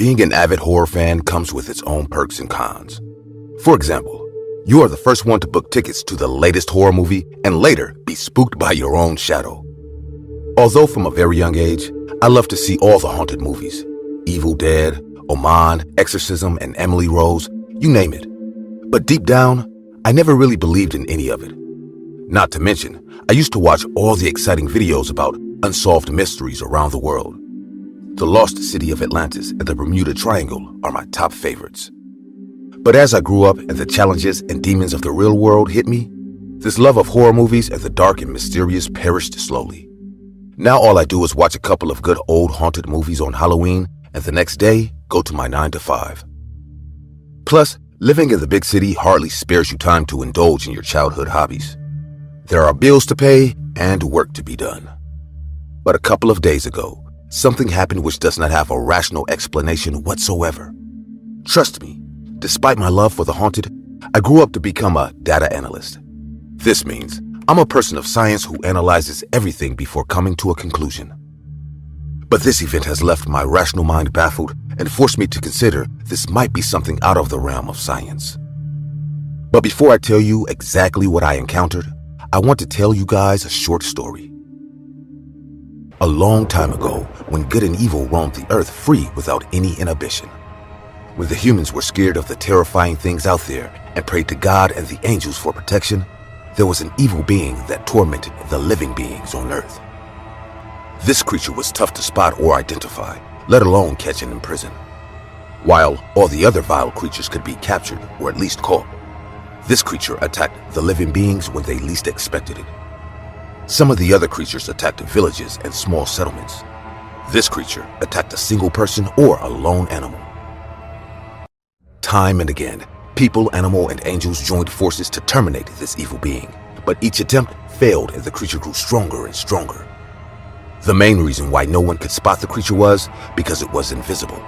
Being an avid horror fan comes with its own perks and cons. For example, you are the first one to book tickets to the latest horror movie and later be spooked by your own shadow. Although from a very young age, I love to see all the haunted movies. Evil Dead, Oman, Exorcism, and Emily Rose, you name it. But deep down, I never really believed in any of it. Not to mention, I used to watch all the exciting videos about unsolved mysteries around the world. The Lost City of Atlantis and the Bermuda Triangle are my top favorites. But as I grew up and the challenges and demons of the real world hit me, this love of horror movies and the dark and mysterious perished slowly. Now all I do is watch a couple of good old haunted movies on Halloween and the next day go to my 9 to 5. Plus, living in the big city hardly spares you time to indulge in your childhood hobbies. There are bills to pay and work to be done. But a couple of days ago, something happened which does not have a rational explanation whatsoever. Trust me, despite my love for the haunted, I grew up to become a data analyst. This means I'm a person of science who analyzes everything before coming to a conclusion. But this event has left my rational mind baffled and forced me to consider this might be something out of the realm of science. But before I tell you exactly what I encountered, I want to tell you guys a short story. A long time ago, when good and evil roamed the earth free without any inhibition. When the humans were scared of the terrifying things out there and prayed to God and the angels for protection, there was an evil being that tormented the living beings on earth. This creature was tough to spot or identify, let alone catch and imprison. While all the other vile creatures could be captured or at least caught, this creature attacked the living beings when they least expected it. Some of the other creatures attacked villages and small settlements. This creature attacked a single person or a lone animal. Time and again, people, animal, and angels joined forces to terminate this evil being, but each attempt failed and the creature grew stronger and stronger. The main reason why no one could spot the creature was because it was invisible.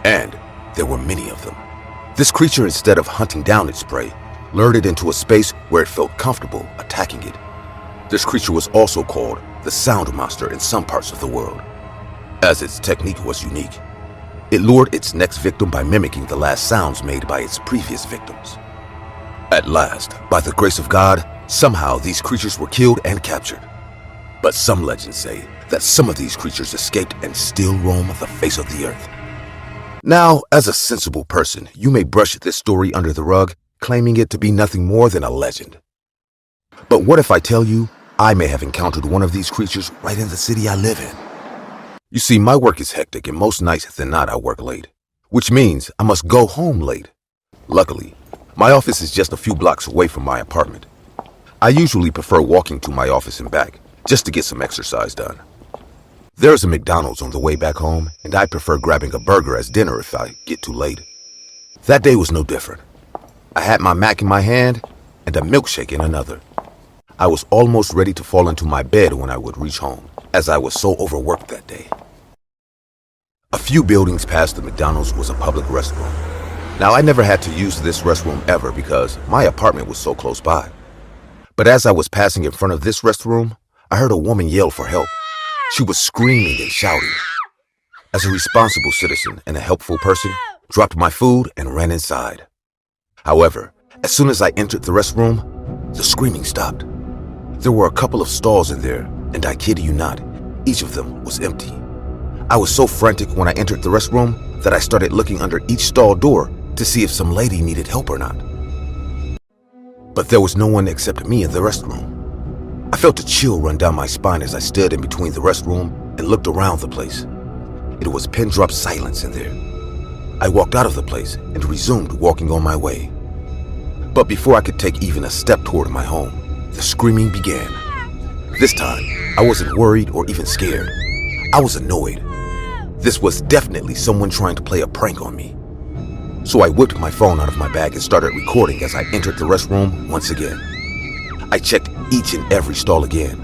And there were many of them. This creature, instead of hunting down its prey, lured it into a space where it felt comfortable attacking it. This creature was also called the Sound Monster in some parts of the world, as its technique was unique. It lured its next victim by mimicking the last sounds made by its previous victims. At last, by the grace of God, somehow these creatures were killed and captured. But some legends say that some of these creatures escaped and still roam the face of the earth. Now, as a sensible person, you may brush this story under the rug, claiming it to be nothing more than a legend. But what if I tell you I may have encountered one of these creatures right in the city I live in? You see, my work is hectic and most nights than not I work late, which means I must go home late. Luckily, my office is just a few blocks away from my apartment. I usually prefer walking to my office and back, just to get some exercise done. There's a McDonald's on the way back home, and I prefer grabbing a burger as dinner if I get too late. That day was no different. I had my Mac in my hand and a milkshake in another. I was almost ready to fall into my bed when I would reach home, as I was so overworked that day. A few buildings past the McDonald's was a public restroom. Now, I never had to use this restroom ever because my apartment was so close by. But as I was passing in front of this restroom, I heard a woman yell for help. She was screaming and shouting. As a responsible citizen and a helpful person, dropped my food and ran inside. However, as soon as I entered the restroom, the screaming stopped. There were a couple of stalls in there, and I kid you not, each of them was empty. I was so frantic when I entered the restroom that I started looking under each stall door to see if some lady needed help or not. But there was no one except me in the restroom. I felt a chill run down my spine as I stood in between the restroom and looked around the place. It was pin-drop silence in there. I walked out of the place and resumed walking on my way. But before I could take even a step toward my home, the screaming began. This time, I wasn't worried or even scared. I was annoyed. This was definitely someone trying to play a prank on me. So I whipped my phone out of my bag and started recording as I entered the restroom once again. I checked each and every stall again.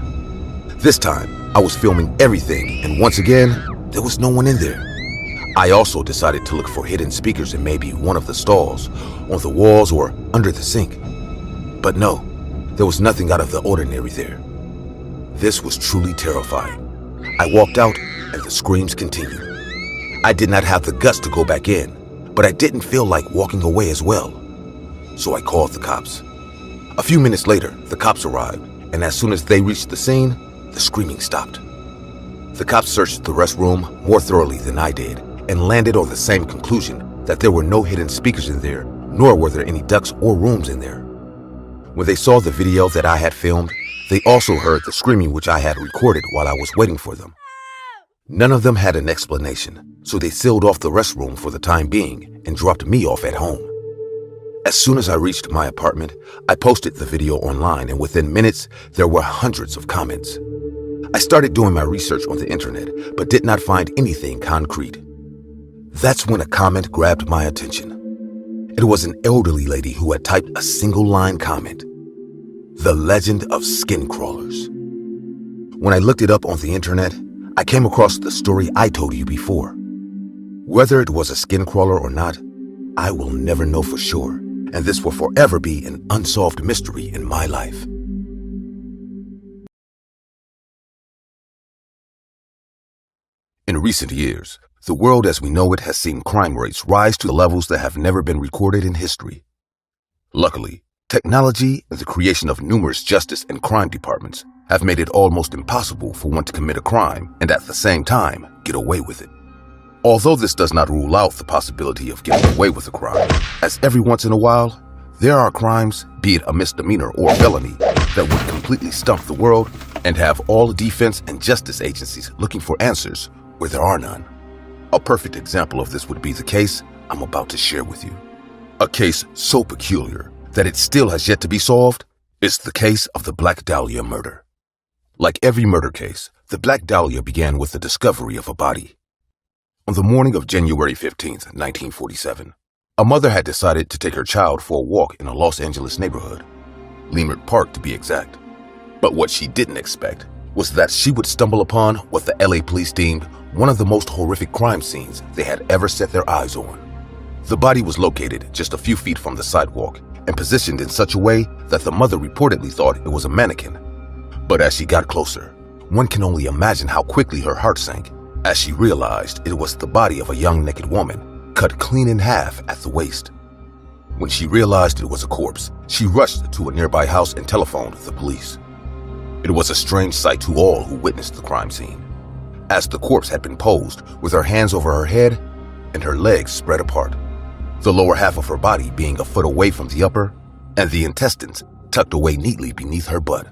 This time, I was filming everything, and once again, there was no one in there. I also decided to look for hidden speakers in maybe one of the stalls, on the walls, or under the sink. But no, there was nothing out of the ordinary there. This was truly terrifying. I walked out, and the screams continued. I did not have the guts to go back in, but I didn't feel like walking away as well. So I called the cops. A few minutes later, the cops arrived, and as soon as they reached the scene, the screaming stopped. The cops searched the restroom more thoroughly than I did and landed on the same conclusion that there were no hidden speakers in there, nor were there any ducts or rooms in there. When they saw the video that I had filmed, they also heard the screaming which I had recorded while I was waiting for them. None of them had an explanation, so they sealed off the restroom for the time being and dropped me off at home. As soon as I reached my apartment, I posted the video online, and within minutes, there were hundreds of comments. I started doing my research on the internet, but did not find anything concrete. That's when a comment grabbed my attention. It was an elderly lady who had typed a single-line comment: "The legend of skin crawlers." When I looked it up on the internet, I came across the story I told you before. Whether it was a skin crawler or not, I will never know for sure, and this will forever be an unsolved mystery in my life. In recent years, the world as we know it has seen crime rates rise to levels that have never been recorded in history. Luckily, technology and the creation of numerous justice and crime departments have made it almost impossible for one to commit a crime and at the same time get away with it. Although this does not rule out the possibility of getting away with a crime, as every once in a while, there are crimes, be it a misdemeanor or felony, that would completely stump the world and have all defense and justice agencies looking for answers where there are none. A perfect example of this would be the case I'm about to share with you. A case so peculiar that it still has yet to be solved is the case of the Black Dahlia murder. Like every murder case, the Black Dahlia began with the discovery of a body. On the morning of January 15th, 1947, a mother had decided to take her child for a walk in a Los Angeles neighborhood, Leimert Park to be exact. But what she didn't expect was that she would stumble upon what the LA police deemed one of the most horrific crime scenes they had ever set their eyes on. The body was located just a few feet from the sidewalk and positioned in such a way that the mother reportedly thought it was a mannequin. But as she got closer, one can only imagine how quickly her heart sank as she realized it was the body of a young naked woman, cut clean in half at the waist. When she realized it was a corpse, she rushed to a nearby house and telephoned the police. It was a strange sight to all who witnessed the crime scene, as the corpse had been posed with her hands over her head and her legs spread apart, the lower half of her body being a foot away from the upper, and the intestines tucked away neatly beneath her butt.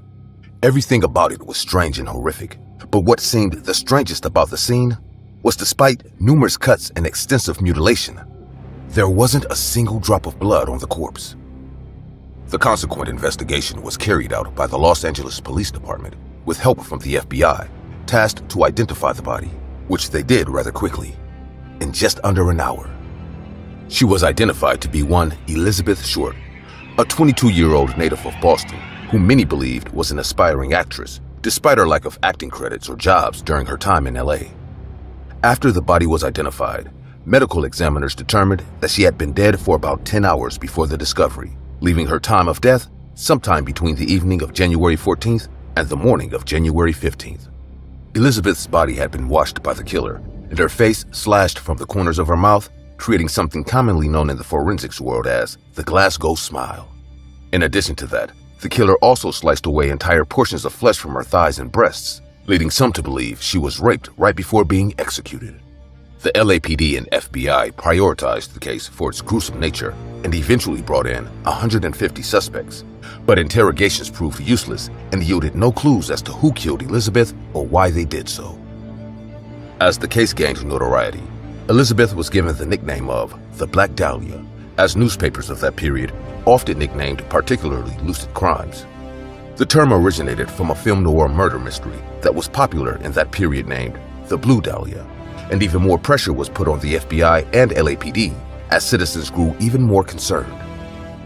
Everything about it was strange and horrific, but what seemed the strangest about the scene was despite numerous cuts and extensive mutilation, there wasn't a single drop of blood on the corpse. The consequent investigation was carried out by the Los Angeles Police Department with help from the FBI, tasked to identify the body, which they did rather quickly, in just under an hour. She was identified to be one Elizabeth Short, a 22-year-old native of Boston, whom many believed was an aspiring actress, despite her lack of acting credits or jobs during her time in LA. After the body was identified, medical examiners determined that she had been dead for about 10 hours before the discovery, leaving her time of death sometime between the evening of January 14th and the morning of January 15th. Elizabeth's body had been washed by the killer, and her face slashed from the corners of her mouth, creating something commonly known in the forensics world as the Glasgow smile. In addition to that, the killer also sliced away entire portions of flesh from her thighs and breasts, leading some to believe she was raped right before being executed. The LAPD and FBI prioritized the case for its gruesome nature and eventually brought in 150 suspects, but interrogations proved useless and yielded no clues as to who killed Elizabeth or why they did so. As the case gained notoriety, Elizabeth was given the nickname of the Black Dahlia, as newspapers of that period often nicknamed particularly lucid crimes. The term originated from a film noir murder mystery that was popular in that period named The Blue Dahlia, and even more pressure was put on the FBI and LAPD as citizens grew even more concerned.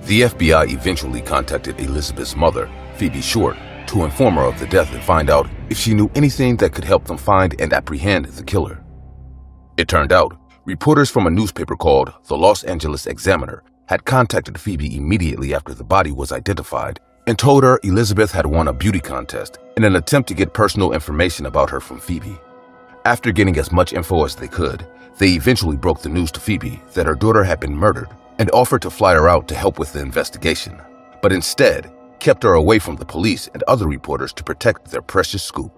The FBI eventually contacted Elizabeth's mother, Phoebe Short, to inform her of the death and find out if she knew anything that could help them find and apprehend the killer. It turned out, reporters from a newspaper called the Los Angeles Examiner had contacted Phoebe immediately after the body was identified and told her Elizabeth had won a beauty contest in an attempt to get personal information about her from Phoebe. After getting as much info as they could, they eventually broke the news to Phoebe that her daughter had been murdered and offered to fly her out to help with the investigation, but instead kept her away from the police and other reporters to protect their precious scoop.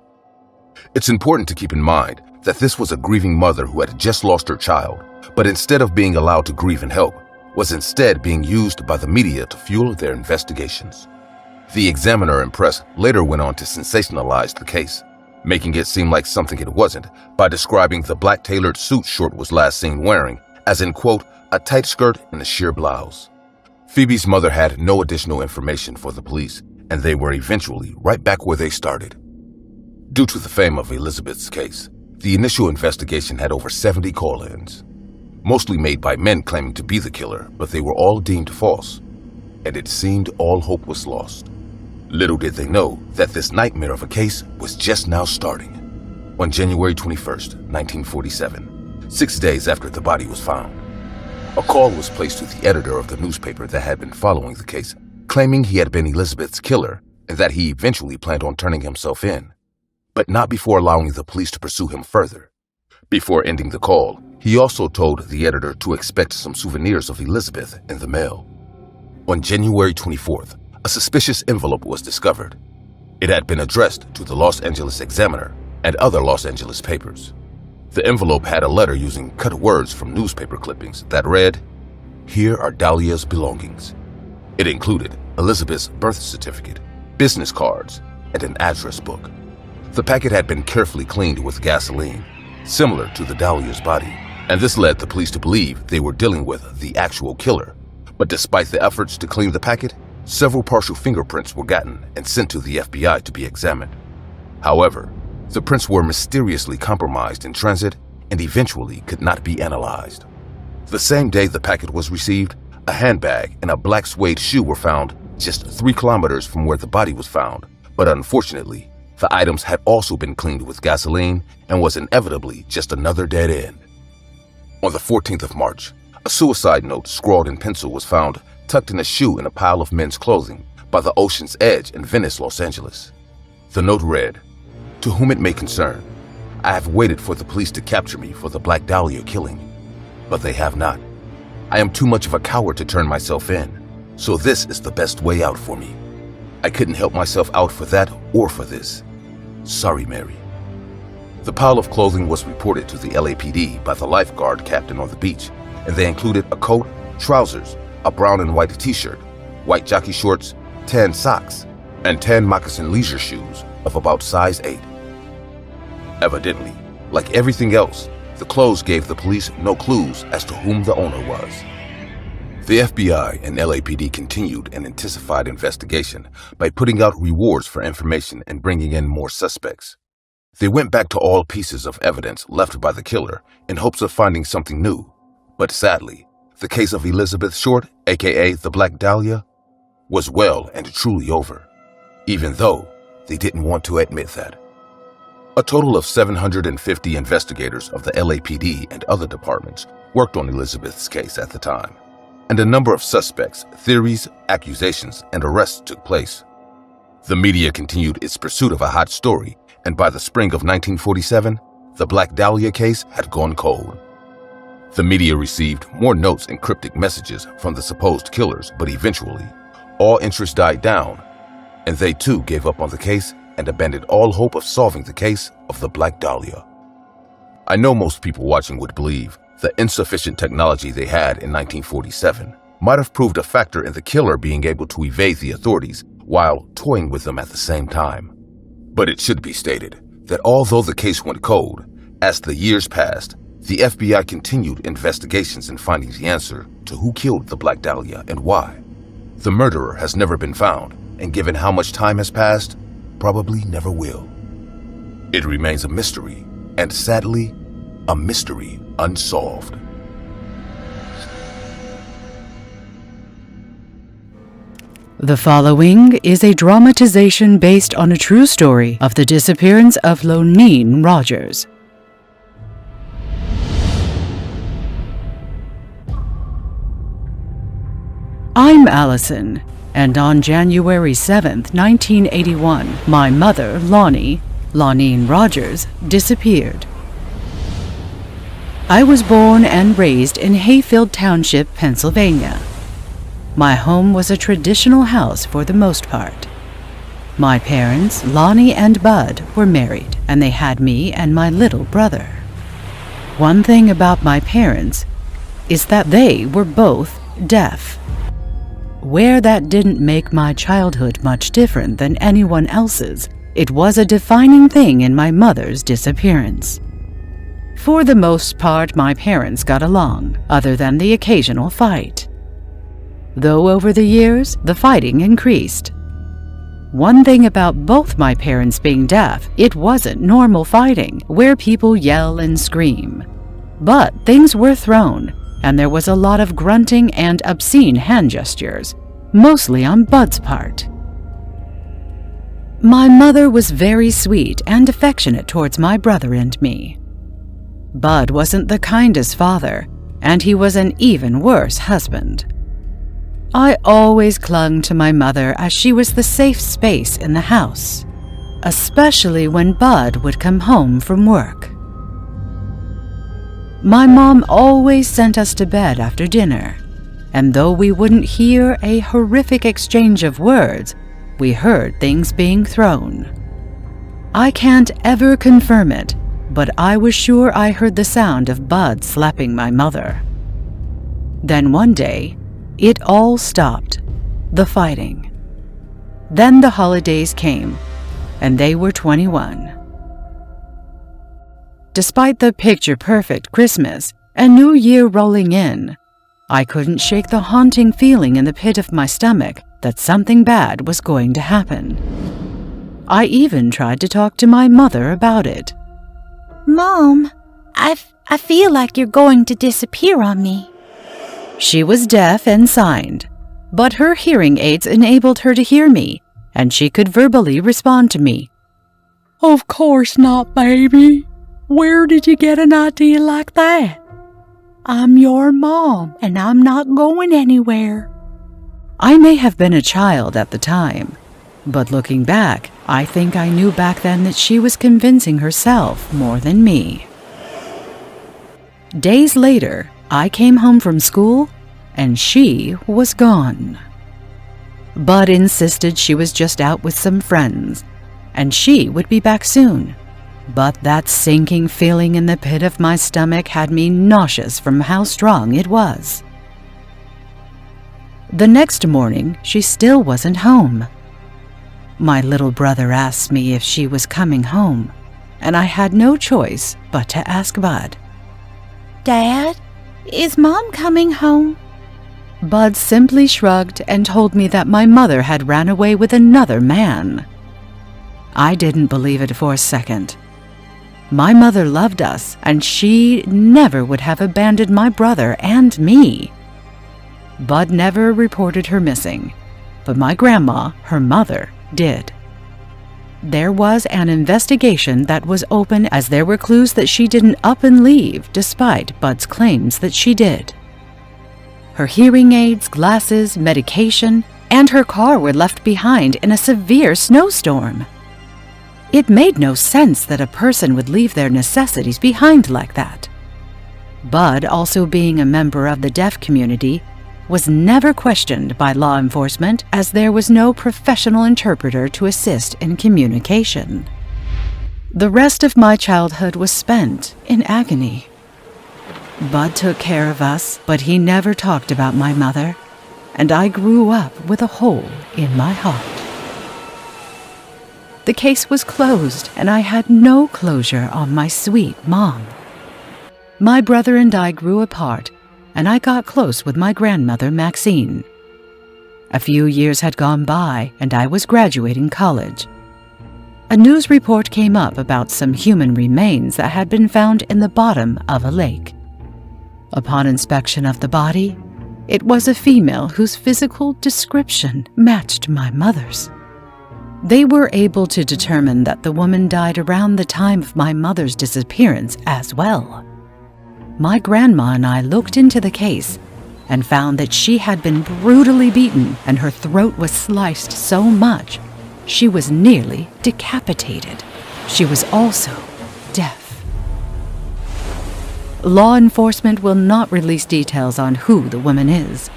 It's important to keep in mind that this was a grieving mother who had just lost her child, but instead of being allowed to grieve and help, was instead being used by the media to fuel their investigations. The Examiner and press later went on to sensationalize the case, making it seem like something it wasn't by describing the black tailored suit Short was last seen wearing as in, quote, a tight skirt and a sheer blouse. Phoebe's mother had no additional information for the police, and they were eventually right back where they started. Due to the fame of Elizabeth's case, the initial investigation had over 70 call-ins, mostly made by men claiming to be the killer, but they were all deemed false, and it seemed all hope was lost. Little did they know that this nightmare of a case was just now starting. On January 21st, 1947, 6 days after the body was found, a call was placed to the editor of the newspaper that had been following the case, claiming he had been Elizabeth's killer and that he eventually planned on turning himself in, but not before allowing the police to pursue him further. Before ending the call, he also told the editor to expect some souvenirs of Elizabeth in the mail. On January 24th, a suspicious envelope was discovered. It had been addressed to the Los Angeles Examiner and other Los Angeles papers. The envelope had a letter using cut words from newspaper clippings that read, "Here are Dahlia's belongings." It included Elizabeth's birth certificate, business cards, and an address book. The packet had been carefully cleaned with gasoline, similar to the Dahlia's body, and this led the police to believe they were dealing with the actual killer. But despite the efforts to clean the packet, several partial fingerprints were gotten and sent to the FBI to be examined. However, the prints were mysteriously compromised in transit and eventually could not be analyzed. The same day the packet was received, a handbag and a black suede shoe were found just 3 kilometers from where the body was found, but unfortunately, the items had also been cleaned with gasoline and was inevitably just another dead end. On the 14th of March, a suicide note scrawled in pencil was found tucked in a shoe in a pile of men's clothing by the ocean's edge in Venice, Los Angeles. The note read, "To whom it may concern, I have waited for the police to capture me for the Black Dahlia killing, but they have not. I am too much of a coward to turn myself in, so this is the best way out for me. I couldn't help myself out for that or for this. Sorry, Mary." The pile of clothing was reported to the LAPD by the lifeguard captain on the beach, and they included a coat, trousers, a brown and white t-shirt, white jockey shorts, tan socks, and tan moccasin leisure shoes of about size 8. Evidently, like everything else, the clothes gave the police no clues as to whom the owner was. The FBI and LAPD continued an intensified investigation by putting out rewards for information and bringing in more suspects. They went back to all pieces of evidence left by the killer in hopes of finding something new, but sadly, the case of Elizabeth Short, aka the Black Dahlia, was well and truly over, even though they didn't want to admit that. A total of 750 investigators of the LAPD and other departments worked on Elizabeth's case at the time, and a number of suspects, theories, accusations, and arrests took place. The media continued its pursuit of a hot story, and by the spring of 1947, the Black Dahlia case had gone cold. The media received more notes and cryptic messages from the supposed killers, but eventually, all interest died down, and they too gave up on the case and abandoned all hope of solving the case of the Black Dahlia. I know most people watching would believe the insufficient technology they had in 1947 might have proved a factor in the killer being able to evade the authorities while toying with them at the same time. But it should be stated that although the case went cold, as the years passed, the FBI continued investigations in finding the answer to who killed the Black Dahlia and why. The murderer has never been found, and given how much time has passed, probably never will. It remains a mystery, and sadly, a mystery unsolved. The following is a dramatization based on a true story of the disappearance of Loneen Rogers. I'm Allison, and on January 7th, 1981, my mother, Loneen Rogers, disappeared. I was born and raised in Hayfield Township, Pennsylvania. My home was a traditional house for the most part. My parents, Lonnie and Bud, were married, and they had me and my little brother. One thing about my parents is that they were both deaf. Where that didn't make my childhood much different than anyone else's, it was a defining thing in my mother's disappearance. For the most part, my parents got along, other than the occasional fight. Though over the years, the fighting increased. One thing about both my parents being deaf, it wasn't normal fighting, where people yell and scream. But things were thrown, and there was a lot of grunting and obscene hand gestures, mostly on Bud's part. My mother was very sweet and affectionate towards my brother and me. Bud wasn't the kindest father, and he was an even worse husband. I always clung to my mother as she was the safe space in the house, especially when Bud would come home from work. My mom always sent us to bed after dinner, and though we wouldn't hear a horrific exchange of words, we heard things being thrown. I can't ever confirm it, but I was sure I heard the sound of Bud slapping my mother. Then one day, it all stopped, the fighting. Then the holidays came, and they were 21. Despite the picture-perfect Christmas and New Year rolling in, I couldn't shake the haunting feeling in the pit of my stomach that something bad was going to happen. I even tried to talk to my mother about it. Mom, I feel like you're going to disappear on me. She was deaf and signed, but her hearing aids enabled her to hear me, and she could verbally respond to me. Of course not, baby. Where did you get an idea like that? I'm your mom, and I'm not going anywhere. I may have been a child at the time, but looking back, I think I knew back then that she was convincing herself more than me. Days later, I came home from school, and she was gone. Bud insisted she was just out with some friends, and she would be back soon. But that sinking feeling in the pit of my stomach had me nauseous from how strong it was. The next morning, she still wasn't home. My little brother asked me if she was coming home, and I had no choice but to ask Bud. Dad, is Mom coming home? Bud simply shrugged and told me that my mother had ran away with another man. I didn't believe it for a second. My mother loved us, and she never would have abandoned my brother and me. Bud never reported her missing, but my grandma, her mother, did. There was an investigation that was open as there were clues that she didn't up and leave despite Bud's claims that she did. Her hearing aids, glasses, medication, and her car were left behind in a severe snowstorm. It made no sense that a person would leave their necessities behind like that. Bud, also being a member of the deaf community, was never questioned by law enforcement as there was no professional interpreter to assist in communication. The rest of my childhood was spent in agony. Bud took care of us, but he never talked about my mother, and I grew up with a hole in my heart. The case was closed, and I had no closure on my sweet mom. My brother and I grew apart, and I got close with my grandmother, Maxine. A few years had gone by, and I was graduating college. A news report came up about some human remains that had been found in the bottom of a lake. Upon inspection of the body, it was a female whose physical description matched my mother's. They were able to determine that the woman died around the time of my mother's disappearance as well. My grandma and I looked into the case and found that she had been brutally beaten and her throat was sliced so much she was nearly decapitated. She was also deaf. Law enforcement will not release details on who the woman is.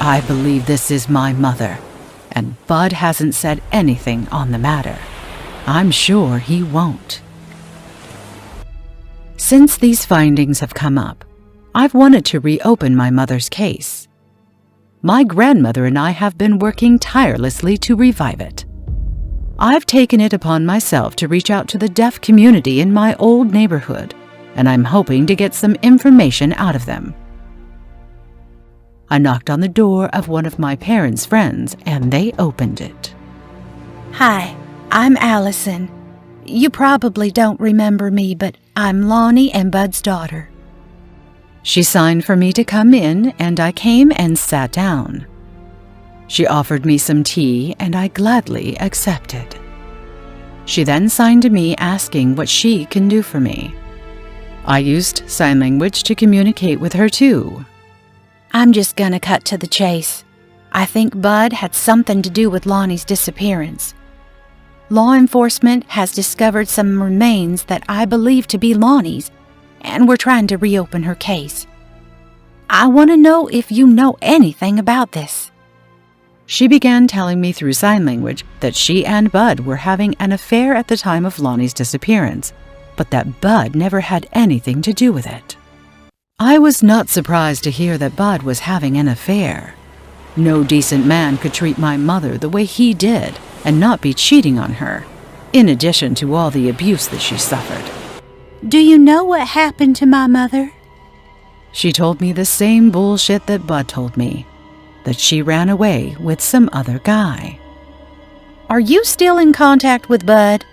I believe this is my mother, and Bud hasn't said anything on the matter. I'm sure he won't. Since these findings have come up, I've wanted to reopen my mother's case. My grandmother and I have been working tirelessly to revive it. I've taken it upon myself to reach out to the deaf community in my old neighborhood, and I'm hoping to get some information out of them. I knocked on the door of one of my parents' friends, and they opened it. Hi, I'm Allison. You probably don't remember me, but I'm Lonnie and Bud's daughter. She signed for me to come in, and I came and sat down. She offered me some tea, and I gladly accepted. She then signed to me asking what she can do for me. I used sign language to communicate with her too. I'm just gonna cut to the chase. I think Bud had something to do with Lonnie's disappearance. Law enforcement has discovered some remains that I believe to be Lonnie's, and we're trying to reopen her case. I want to know if you know anything about this. She began telling me through sign language that she and Bud were having an affair at the time of Lonnie's disappearance, but that Bud never had anything to do with it. I was not surprised to hear that Bud was having an affair. No decent man could treat my mother the way he did and not be cheating on her, in addition to all the abuse that she suffered. Do you know what happened to my mother? She told me the same bullshit that Bud told me, that she ran away with some other guy. Are you still in contact with Bud?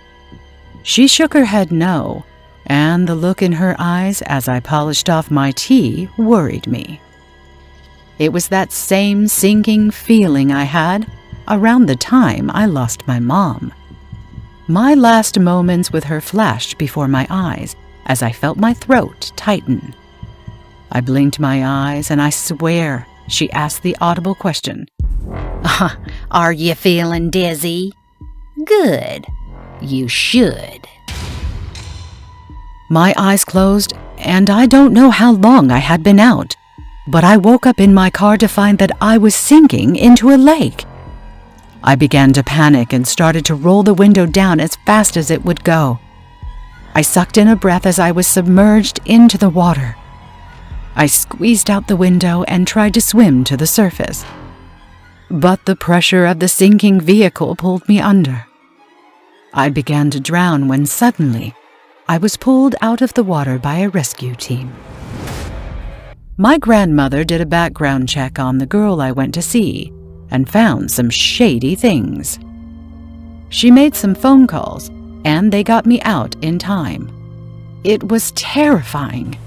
She shook her head no, and the look in her eyes as I polished off my tea worried me. It was that same sinking feeling I had around the time I lost my mom. My last moments with her flashed before my eyes as I felt my throat tighten. I blinked my eyes, and I swear she asked the audible question. Are you feeling dizzy? Good. You should. My eyes closed, and I don't know how long I had been out, but I woke up in my car to find that I was sinking into a lake. I began to panic and started to roll the window down as fast as it would go. I sucked in a breath as I was submerged into the water. I squeezed out the window and tried to swim to the surface. But the pressure of the sinking vehicle pulled me under. I began to drown when suddenly I was pulled out of the water by a rescue team. My grandmother did a background check on the girl I went to see and found some shady things. She made some phone calls, and they got me out in time. It was terrifying,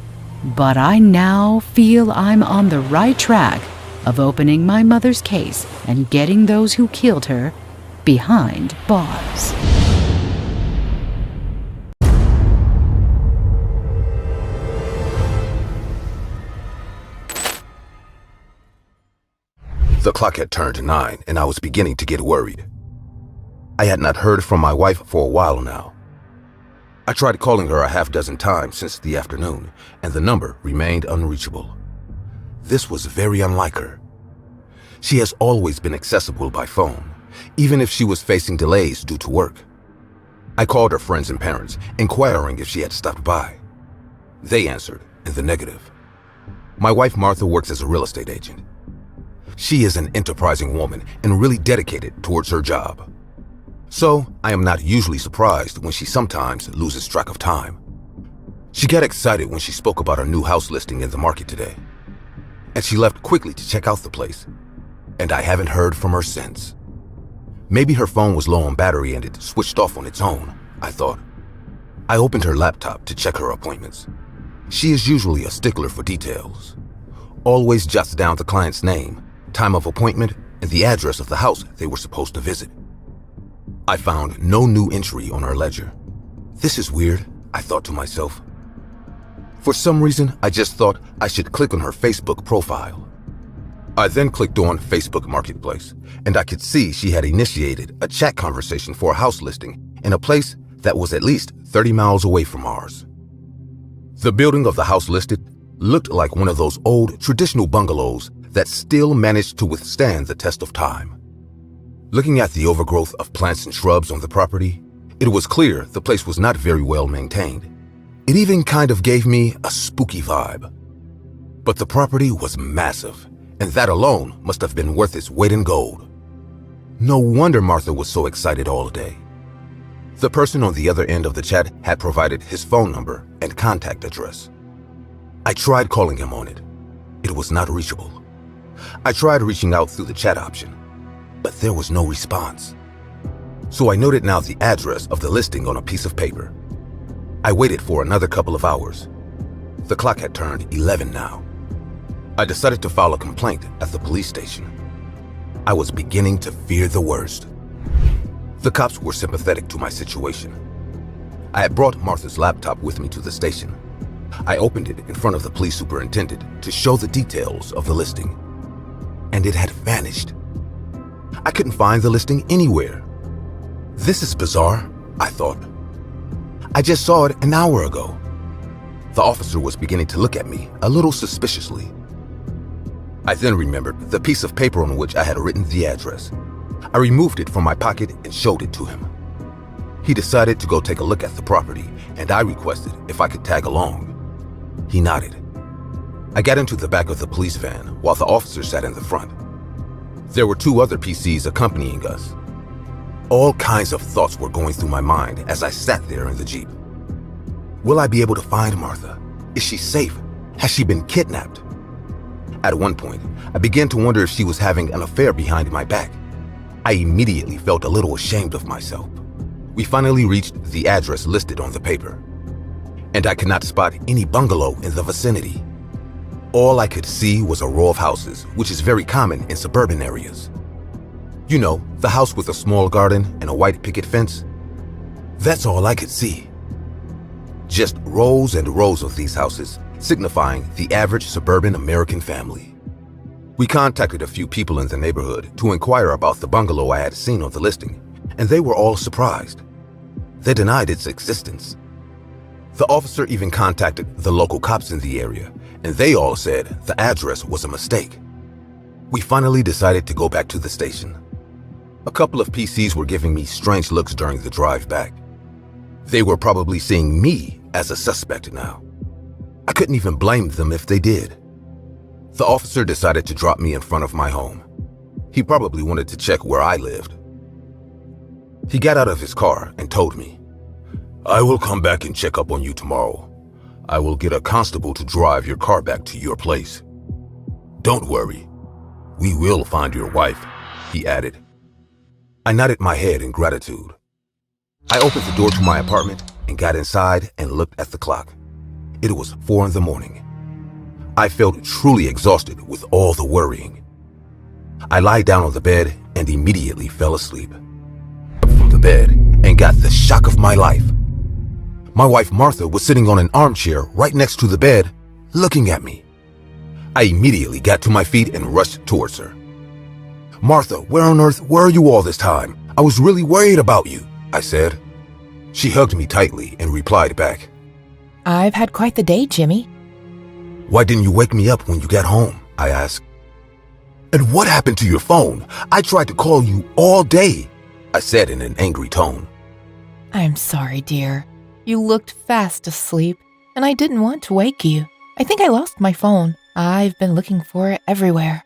but I now feel I'm on the right track of opening my mother's case and getting those who killed her behind bars. The clock had turned 9, and I was beginning to get worried. I had not heard from my wife for a while now. I tried calling her a half dozen times since the afternoon, and the number remained unreachable. This was very unlike her. She has always been accessible by phone, even if she was facing delays due to work. I called her friends and parents, inquiring if she had stopped by. They answered in the negative. My wife Martha works as a real estate agent. She is an enterprising woman and really dedicated towards her job. So I am not usually surprised when she sometimes loses track of time. She got excited when she spoke about her new house listing in the market today. And she left quickly to check out the place. And I haven't heard from her since. Maybe her phone was low on battery and it switched off on its own, I thought. I opened her laptop to check her appointments. She is usually a stickler for details. Always jots down the client's name, time of appointment, and the address of the house they were supposed to visit. I found no new entry on her ledger. This is weird, I thought to myself. For some reason, I just thought I should click on her Facebook profile. I then clicked on Facebook Marketplace, and I could see she had initiated a chat conversation for a house listing in a place that was at least 30 miles away from ours. The building of the house listed looked like one of those old traditional bungalows that still managed to withstand the test of time. Looking at the overgrowth of plants and shrubs on the property, it was clear the place was not very well maintained. It even kind of gave me a spooky vibe. But the property was massive, and that alone must have been worth its weight in gold. No wonder Martha was so excited all day. The person on the other end of the chat had provided his phone number and contact address. I tried calling him on it. It was not reachable. I tried reaching out through the chat option, but there was no response. So I noted now the address of the listing on a piece of paper. I waited for another couple of hours. The clock had turned 11 now. I decided to file a complaint at the police station. I was beginning to fear the worst. The cops were sympathetic to my situation. I had brought Martha's laptop with me to the station. I opened it in front of the police superintendent to show the details of the listing. And it had vanished. I couldn't find the listing anywhere. This is bizarre, I thought. I just saw it an hour ago. The officer was beginning to look at me a little suspiciously. I then remembered the piece of paper on which I had written the address. I removed it from my pocket and showed it to him. He decided to go take a look at the property, and I requested if I could tag along. He nodded. I got into the back of the police van while the officer sat in the front. There were 2 other PCs accompanying us. All kinds of thoughts were going through my mind as I sat there in the Jeep. Will I be able to find Martha? Is she safe? Has she been kidnapped? At one point, I began to wonder if she was having an affair behind my back. I immediately felt a little ashamed of myself. We finally reached the address listed on the paper, and I could not spot any bungalow in the vicinity. All I could see was a row of houses, which is very common in suburban areas. You know, the house with a small garden and a white picket fence? That's all I could see. Just rows and rows of these houses, signifying the average suburban American family. We contacted a few people in the neighborhood to inquire about the bungalow I had seen on the listing, and they were all surprised. They denied its existence. The officer even contacted the local cops in the area, and they all said the address was a mistake. We finally decided to go back to the station. A couple of PCs were giving me strange looks during the drive back. They were probably seeing me as a suspect now. I couldn't even blame them if they did. The officer decided to drop me in front of my home. He probably wanted to check where I lived. He got out of his car and told me, "I will come back and check up on you tomorrow. I will get a constable to drive your car back to your place. Don't worry. We will find your wife," he added. I nodded my head in gratitude. I opened the door to my apartment and got inside and looked at the clock. It was 4 in the morning. I felt truly exhausted with all the worrying. I lied down on the bed and immediately fell asleep. From the bed and got the shock of my life. My wife Martha was sitting on an armchair right next to the bed, looking at me. I immediately got to my feet and rushed towards her. "Martha, where on earth were you all this time? I was really worried about you," I said. She hugged me tightly and replied back, "I've had quite the day, Jimmy." "Why didn't you wake me up when you got home?" I asked. "And what happened to your phone? I tried to call you all day," I said in an angry tone. "I'm sorry, dear. You looked fast asleep, and I didn't want to wake you. I think I lost my phone. I've been looking for it everywhere,"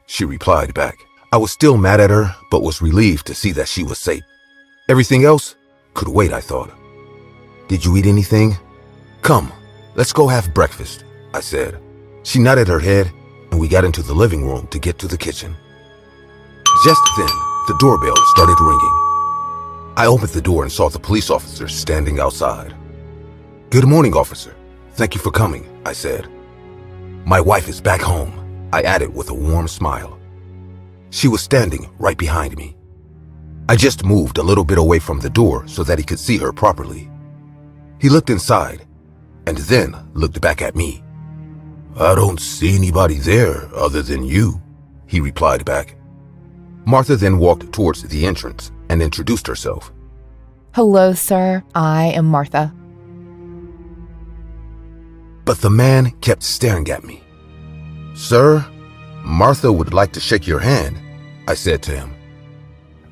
she replied back. I was still mad at her, but was relieved to see that she was safe. Everything else could wait, I thought. "Did you eat anything? Come, let's go have breakfast," I said. She nodded her head, and we got into the living room to get to the kitchen. Just then, the doorbell started ringing. I opened the door and saw the police officer standing outside. "Good morning, officer. Thank you for coming," I said. "My wife is back home," I added with a warm smile. She was standing right behind me. I just moved a little bit away from the door so that he could see her properly. He looked inside and then looked back at me. "I don't see anybody there other than you," he replied back. Martha then walked towards the entrance and introduced herself. "Hello, sir. I am Martha." But the man kept staring at me. "Sir, Martha would like to shake your hand," I said to him.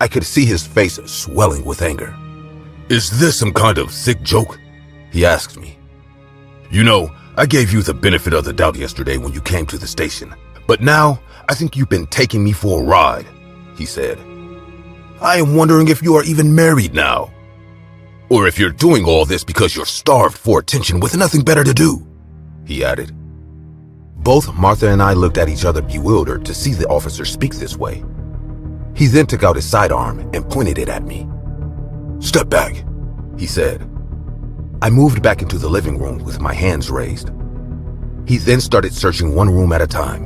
I could see his face swelling with anger. "Is this some kind of sick joke?" he asked me. "You know, I gave you the benefit of the doubt yesterday when you came to the station, but now I think you've been taking me for a ride," he said. "I am wondering if you are even married now, or if you're doing all this because you're starved for attention with nothing better to do," he added. Both Martha and I looked at each other bewildered to see the officer speak this way. He then took out his sidearm and pointed it at me. "Step back," he said. I moved back into the living room with my hands raised. He then started searching one room at a time.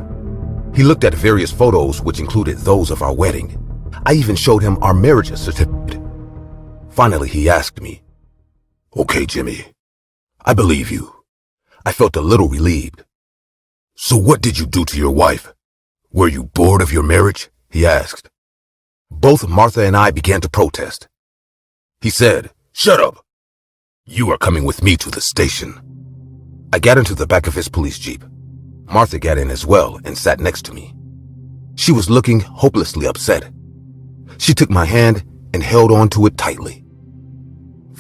He looked at various photos, which included those of our wedding. I even showed him our marriage certificate. Finally, he asked me, "Okay, Jimmy, I believe you." I felt a little relieved. "So what did you do to your wife? Were you bored of your marriage?" he asked. Both Martha and I began to protest. He said, "Shut up. You are coming with me to the station." I got into the back of his police jeep. Martha got in as well and sat next to me. She was looking hopelessly upset. She took my hand and held on to it tightly.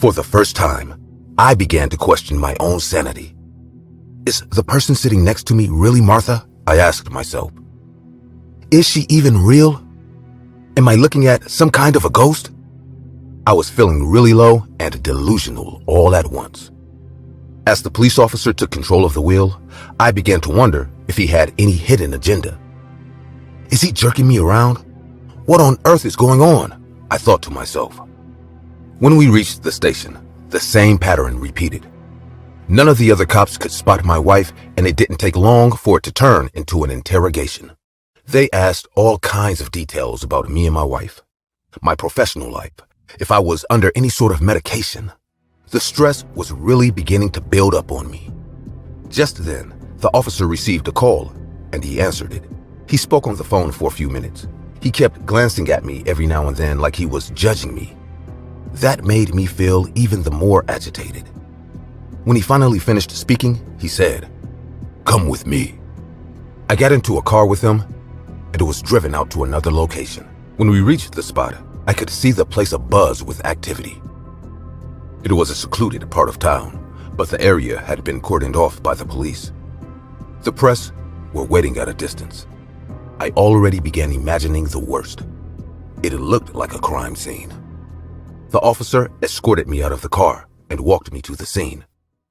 For the first time, I began to question my own sanity. Is the person sitting next to me really Martha? I asked myself. Is she even real? Am I looking at some kind of a ghost? I was feeling really low and delusional all at once. As the police officer took control of the wheel, I began to wonder if he had any hidden agenda. Is he jerking me around? What on earth is going on? I thought to myself. When we reached the station, the same pattern repeated. None of the other cops could spot my wife, and it didn't take long for it to turn into an interrogation. They asked all kinds of details about me and my wife, my professional life, if I was under any sort of medication. The stress was really beginning to build up on me. Just then, the officer received a call, and he answered it. He spoke on the phone for a few minutes. He kept glancing at me every now and then like he was judging me. That made me feel even the more agitated. When he finally finished speaking, he said, "Come with me." I got into a car with him, and it was driven out to another location. When we reached the spot, I could see the place abuzz with activity. It was a secluded part of town, but the area had been cordoned off by the police. The press were waiting at a distance. I already began imagining the worst. It looked like a crime scene. The officer escorted me out of the car and walked me to the scene.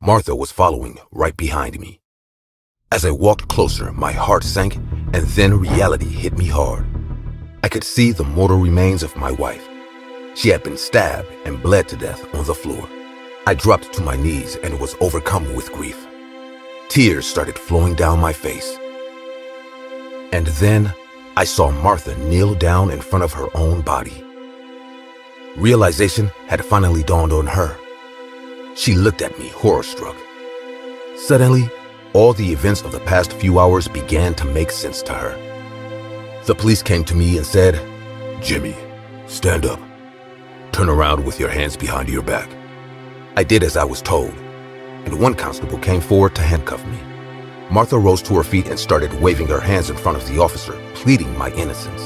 Martha was following right behind me. As I walked closer, my heart sank, and then reality hit me hard. I could see the mortal remains of my wife. She had been stabbed and bled to death on the floor. I dropped to my knees and was overcome with grief. Tears started flowing down my face. And then I saw Martha kneel down in front of her own body. Realization had finally dawned on her. She looked at me horror-struck. Suddenly, all the events of the past few hours began to make sense to her. The police came to me and said, "Jimmy, stand up. Turn around with your hands behind your back." I did as I was told, and one constable came forward to handcuff me. Martha rose to her feet and started waving her hands in front of the officer, pleading my innocence.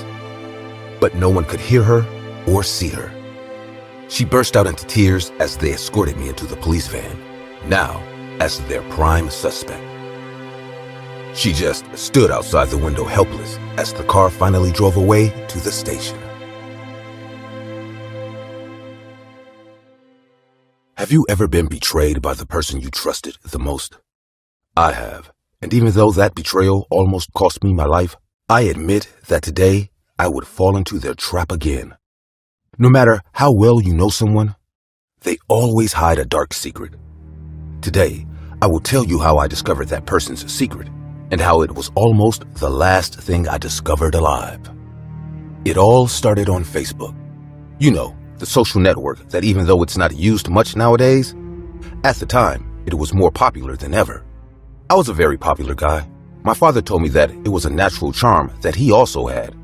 But no one could hear her or see her. She burst out into tears as they escorted me into the police van, now as their prime suspect. She just stood outside the window helpless as the car finally drove away to the station. Have you ever been betrayed by the person you trusted the most? I have, and even though that betrayal almost cost me my life, I admit that today I would fall into their trap again. No matter how well you know someone, they always hide a dark secret. Today, I will tell you how I discovered that person's secret and how it was almost the last thing I discovered alive. It all started on Facebook. You know, the social network that even though it's not used much nowadays, at the time, it was more popular than ever. I was a very popular guy. My father told me that it was a natural charm that he also had.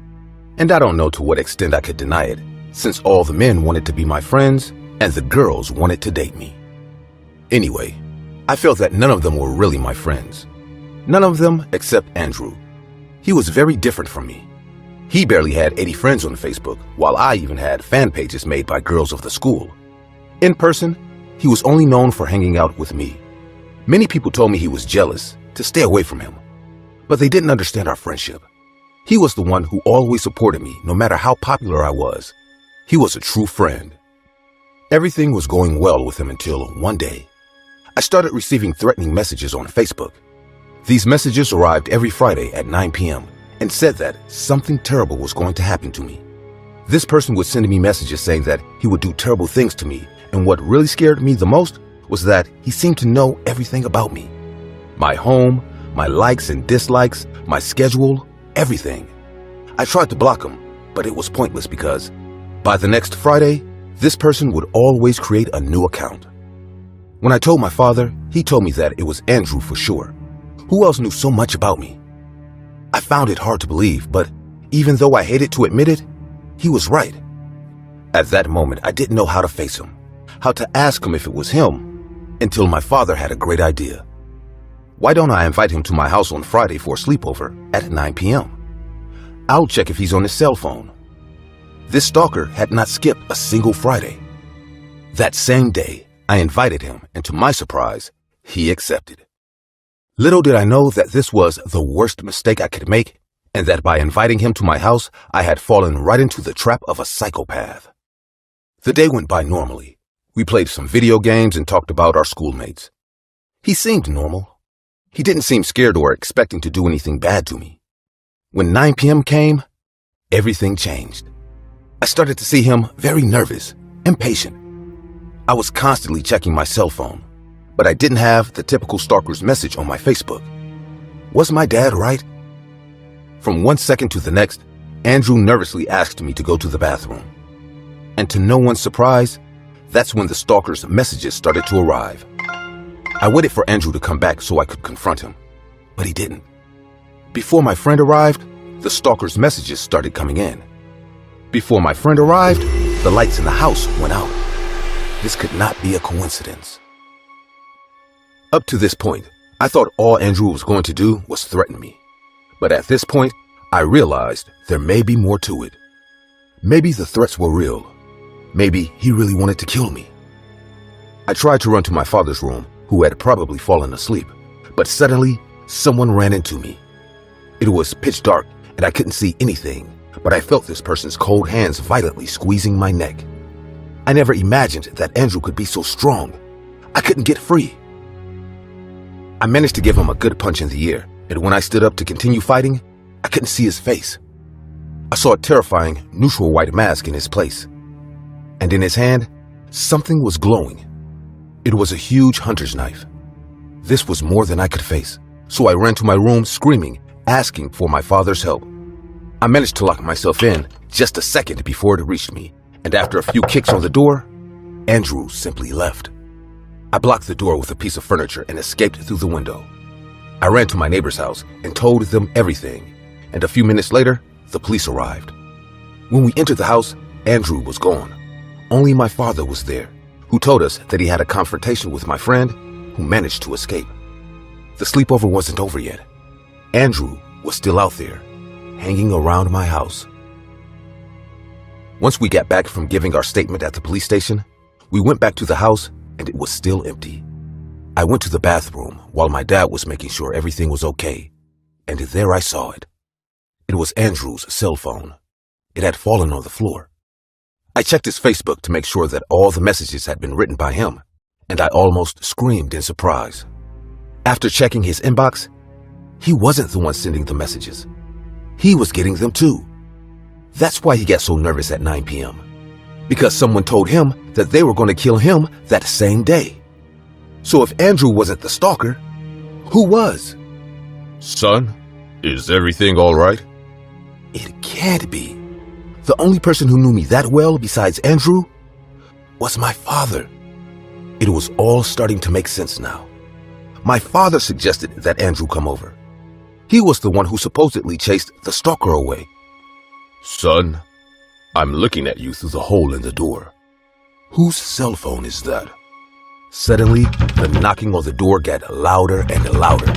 And I don't know to what extent I could deny it, since all the men wanted to be my friends and the girls wanted to date me. Anyway, I felt that none of them were really my friends. None of them except Andrew. He was very different from me. He barely had 80 friends on Facebook, while I even had fan pages made by girls of the school. In person, he was only known for hanging out with me. Many people told me he was jealous, to stay away from him. But they didn't understand our friendship. He was the one who always supported me, no matter how popular I was. He was a true friend. Everything was going well with him until one day. I started receiving threatening messages on Facebook. These messages arrived every Friday at 9 p.m. and said that something terrible was going to happen to me. This person would send me messages saying that he would do terrible things to me, and what really scared me the most was that he seemed to know everything about me. My home, my likes and dislikes, my schedule, everything. I tried to block him, but it was pointless because by the next Friday, this person would always create a new account. When I told my father, he told me that it was Andrew for sure. Who else knew so much about me? I found it hard to believe, but even though I hated to admit it, he was right. At that moment, I didn't know how to face him, how to ask him if it was him, until my father had a great idea. Why don't I invite him to my house on Friday for a sleepover at 9 p.m.? I'll check if he's on his cell phone. This stalker had not skipped a single Friday. That same day, I invited him, and to my surprise, he accepted. Little did I know that this was the worst mistake I could make, and that by inviting him to my house, I had fallen right into the trap of a psychopath. The day went by normally. We played some video games and talked about our schoolmates. He seemed normal. He didn't seem scared or expecting to do anything bad to me. When 9 p.m. came, everything changed. I started to see him very nervous, impatient. I was constantly checking my cell phone, but I didn't have the typical stalker's message on my Facebook. Was my dad right? From one second to the next, Andrew nervously asked me to go to the bathroom. And to no one's surprise, that's when the stalker's messages started to arrive. I waited for Andrew to come back so I could confront him, but he didn't. Before my friend arrived, the stalker's messages started coming in. Before my friend arrived, the lights in the house went out. This could not be a coincidence. Up to this point, I thought all Andrew was going to do was threaten me. But at this point, I realized there may be more to it. Maybe the threats were real. Maybe he really wanted to kill me. I tried to run to my father's room, who had probably fallen asleep, but suddenly, someone ran into me. It was pitch dark, and I couldn't see anything, but I felt this person's cold hands violently squeezing my neck. I never imagined that Andrew could be so strong. I couldn't get free. I managed to give him a good punch in the ear, and when I stood up to continue fighting, I couldn't see his face. I saw a terrifying, neutral white mask in his place. And in his hand, something was glowing. It was a huge hunter's knife. This was more than I could face, so I ran to my room screaming, asking for my father's help. I managed to lock myself in just a second before it reached me, and after a few kicks on the door, Andrew simply left. I blocked the door with a piece of furniture and escaped through the window. I ran to my neighbor's house and told them everything, and a few minutes later, the police arrived. When we entered the house, Andrew was gone. Only my father was there, who told us that he had a confrontation with my friend, who managed to escape. The sleepover wasn't over yet. Andrew was still out there, hanging around my house. Once we got back from giving our statement at the police station, we went back to the house and it was still empty. I went to the bathroom while my dad was making sure everything was okay, and there I saw it. It was Andrew's cell phone. It had fallen on the floor. I checked his Facebook to make sure that all the messages had been written by him, and I almost screamed in surprise. After checking his inbox, he wasn't the one sending the messages. He was getting them too. That's why he got so nervous at 9 p.m. Because someone told him that they were going to kill him that same day. So if Andrew wasn't the stalker, who was? Son, is everything all right? It can't be. The only person who knew me that well besides Andrew was my father. It was all starting to make sense now. My father suggested that Andrew come over. He was the one who supposedly chased the stalker away. Son, I'm looking at you through the hole in the door. Whose cell phone is that? Suddenly, the knocking on the door got louder and louder.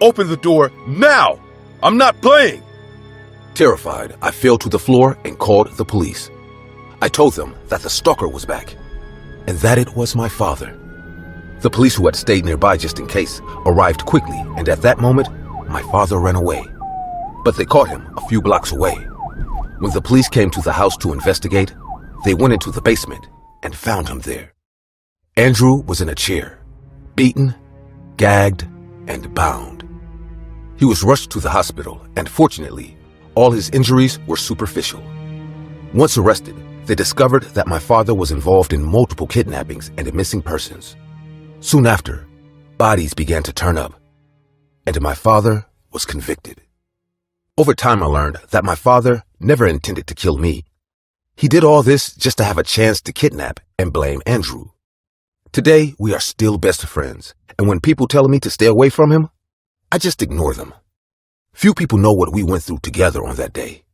Open the door now! I'm not playing! Terrified, I fell to the floor and called the police. I told them that the stalker was back, and that it was my father. The police, who had stayed nearby just in case, arrived quickly, and at that moment, my father ran away. But they caught him a few blocks away. When the police came to the house to investigate, they went into the basement and found him there. Andrew was in a chair, beaten, gagged, and bound. He was rushed to the hospital, and fortunately, all his injuries were superficial. Once arrested, they discovered that my father was involved in multiple kidnappings and missing persons. Soon after, bodies began to turn up, and my father was convicted. Over time, I learned that my father never intended to kill me. He did all this just to have a chance to kidnap and blame Andrew. Today, we are still best friends, and when people tell me to stay away from him, I just ignore them. Few people know what we went through together on that day.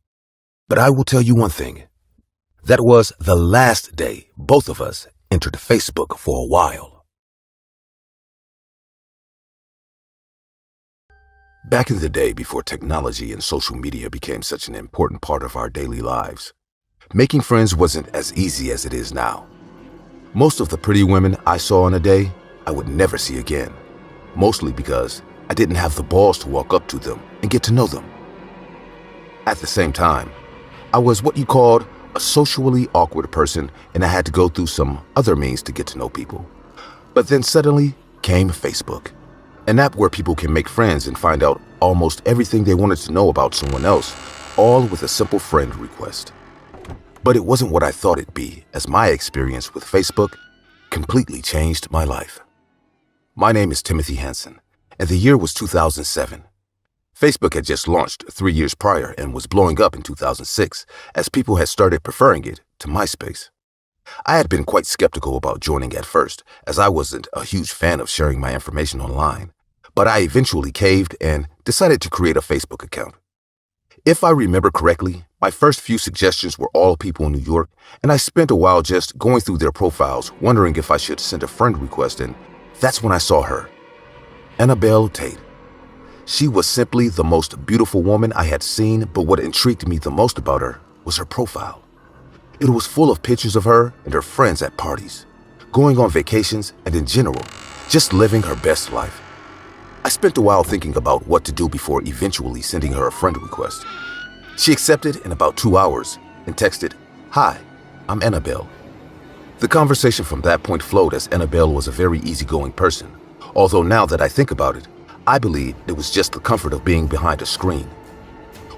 But I will tell you one thing. That was the last day both of us entered Facebook for a while. Back in the day, before technology and social media became such an important part of our daily lives, making friends wasn't as easy as it is now. Most of the pretty women I saw in a day, I would never see again, mostly because I didn't have the balls to walk up to them and get to know them. At the same time, I was what you called a socially awkward person, and I had to go through some other means to get to know people. But then suddenly came Facebook, an app where people can make friends and find out almost everything they wanted to know about someone else, all with a simple friend request. But it wasn't what I thought it'd be, as my experience with Facebook completely changed my life. My name is Timothy Hansen, and the year was 2007. Facebook had just launched 3 years prior and was blowing up in 2006 as people had started preferring it to MySpace. I had been quite skeptical about joining at first, as I wasn't a huge fan of sharing my information online, but I eventually caved and decided to create a Facebook account. If I remember correctly, my first few suggestions were all people in New York, and I spent a while just going through their profiles, wondering if I should send a friend request, and that's when I saw her, Annabelle Tate. She was simply the most beautiful woman I had seen, but what intrigued me the most about her was her profile. It was full of pictures of her and her friends at parties, going on vacations, and in general, just living her best life. I spent a while thinking about what to do before eventually sending her a friend request. She accepted in about 2 hours and texted, "Hi, I'm Annabelle." The conversation from that point flowed, as Annabelle was a very easygoing person, although now that I think about it, I believe it was just the comfort of being behind a screen.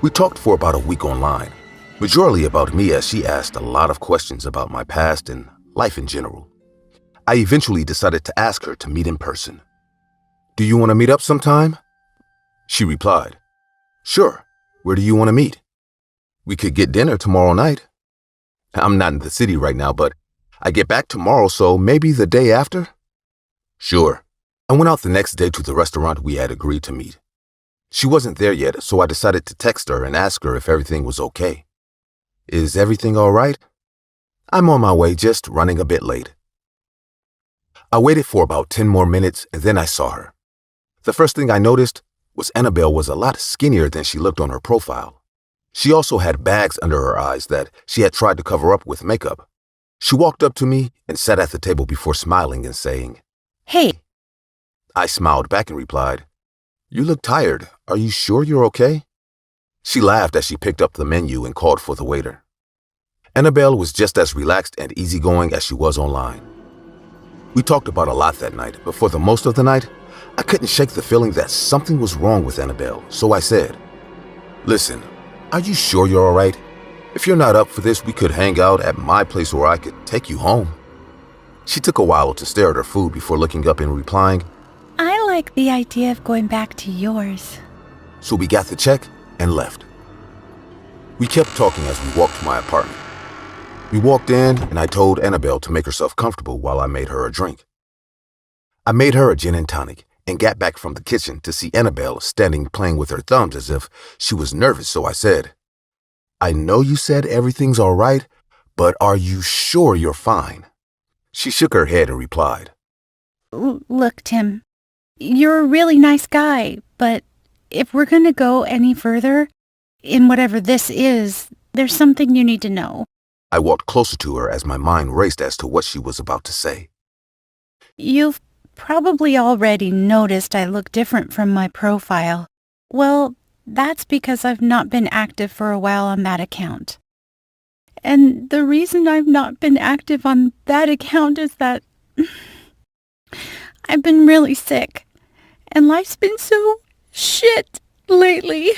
We talked for about a week online, majorly about me, as she asked a lot of questions about my past and life in general. I eventually decided to ask her to meet in person. "Do you want to meet up sometime?" She replied, "Sure, where do you want to meet?" "We could get dinner tomorrow night." "I'm not in the city right now, but I get back tomorrow, so maybe the day after?" "Sure." I went out the next day to the restaurant we had agreed to meet. She wasn't there yet, so I decided to text her and ask her if everything was okay. "Is everything all right?" "I'm on my way, just running a bit late." I waited for about 10 more minutes, and then I saw her. The first thing I noticed was Annabelle was a lot skinnier than she looked on her profile. She also had bags under her eyes that she had tried to cover up with makeup. She walked up to me and sat at the table before smiling and saying, Hey, I smiled back and replied, "You look tired. Are you sure you're okay?" She laughed as she picked up the menu and called for the waiter. Annabelle was just as relaxed and easygoing as she was online. We talked about a lot that night, but for the most of the night, I couldn't shake the feeling that something was wrong with Annabelle, so I said, "Listen, are you sure you're all right? If you're not up for this, we could hang out at my place, or I could take you home." She took a while to stare at her food before looking up and replying, I like the idea of going back to yours. So we got the check and left. We kept talking as we walked to my apartment. We walked in and I told Annabelle to make herself comfortable while I made her a drink. I made her a gin and tonic and got back from the kitchen to see Annabelle standing playing with her thumbs as if she was nervous, so I said, "I know you said everything's all right, but are you sure you're fine?" She shook her head and replied, Look, Tim, you're a really nice guy, but if we're going to go any further in whatever this is, there's something you need to know. I walked closer to her as my mind raced as to what she was about to say. You've probably already noticed I look different from my profile. Well, that's because I've not been active for a while on that account. And the reason I've not been active on that account is that I've been really sick, and life's been so shit lately.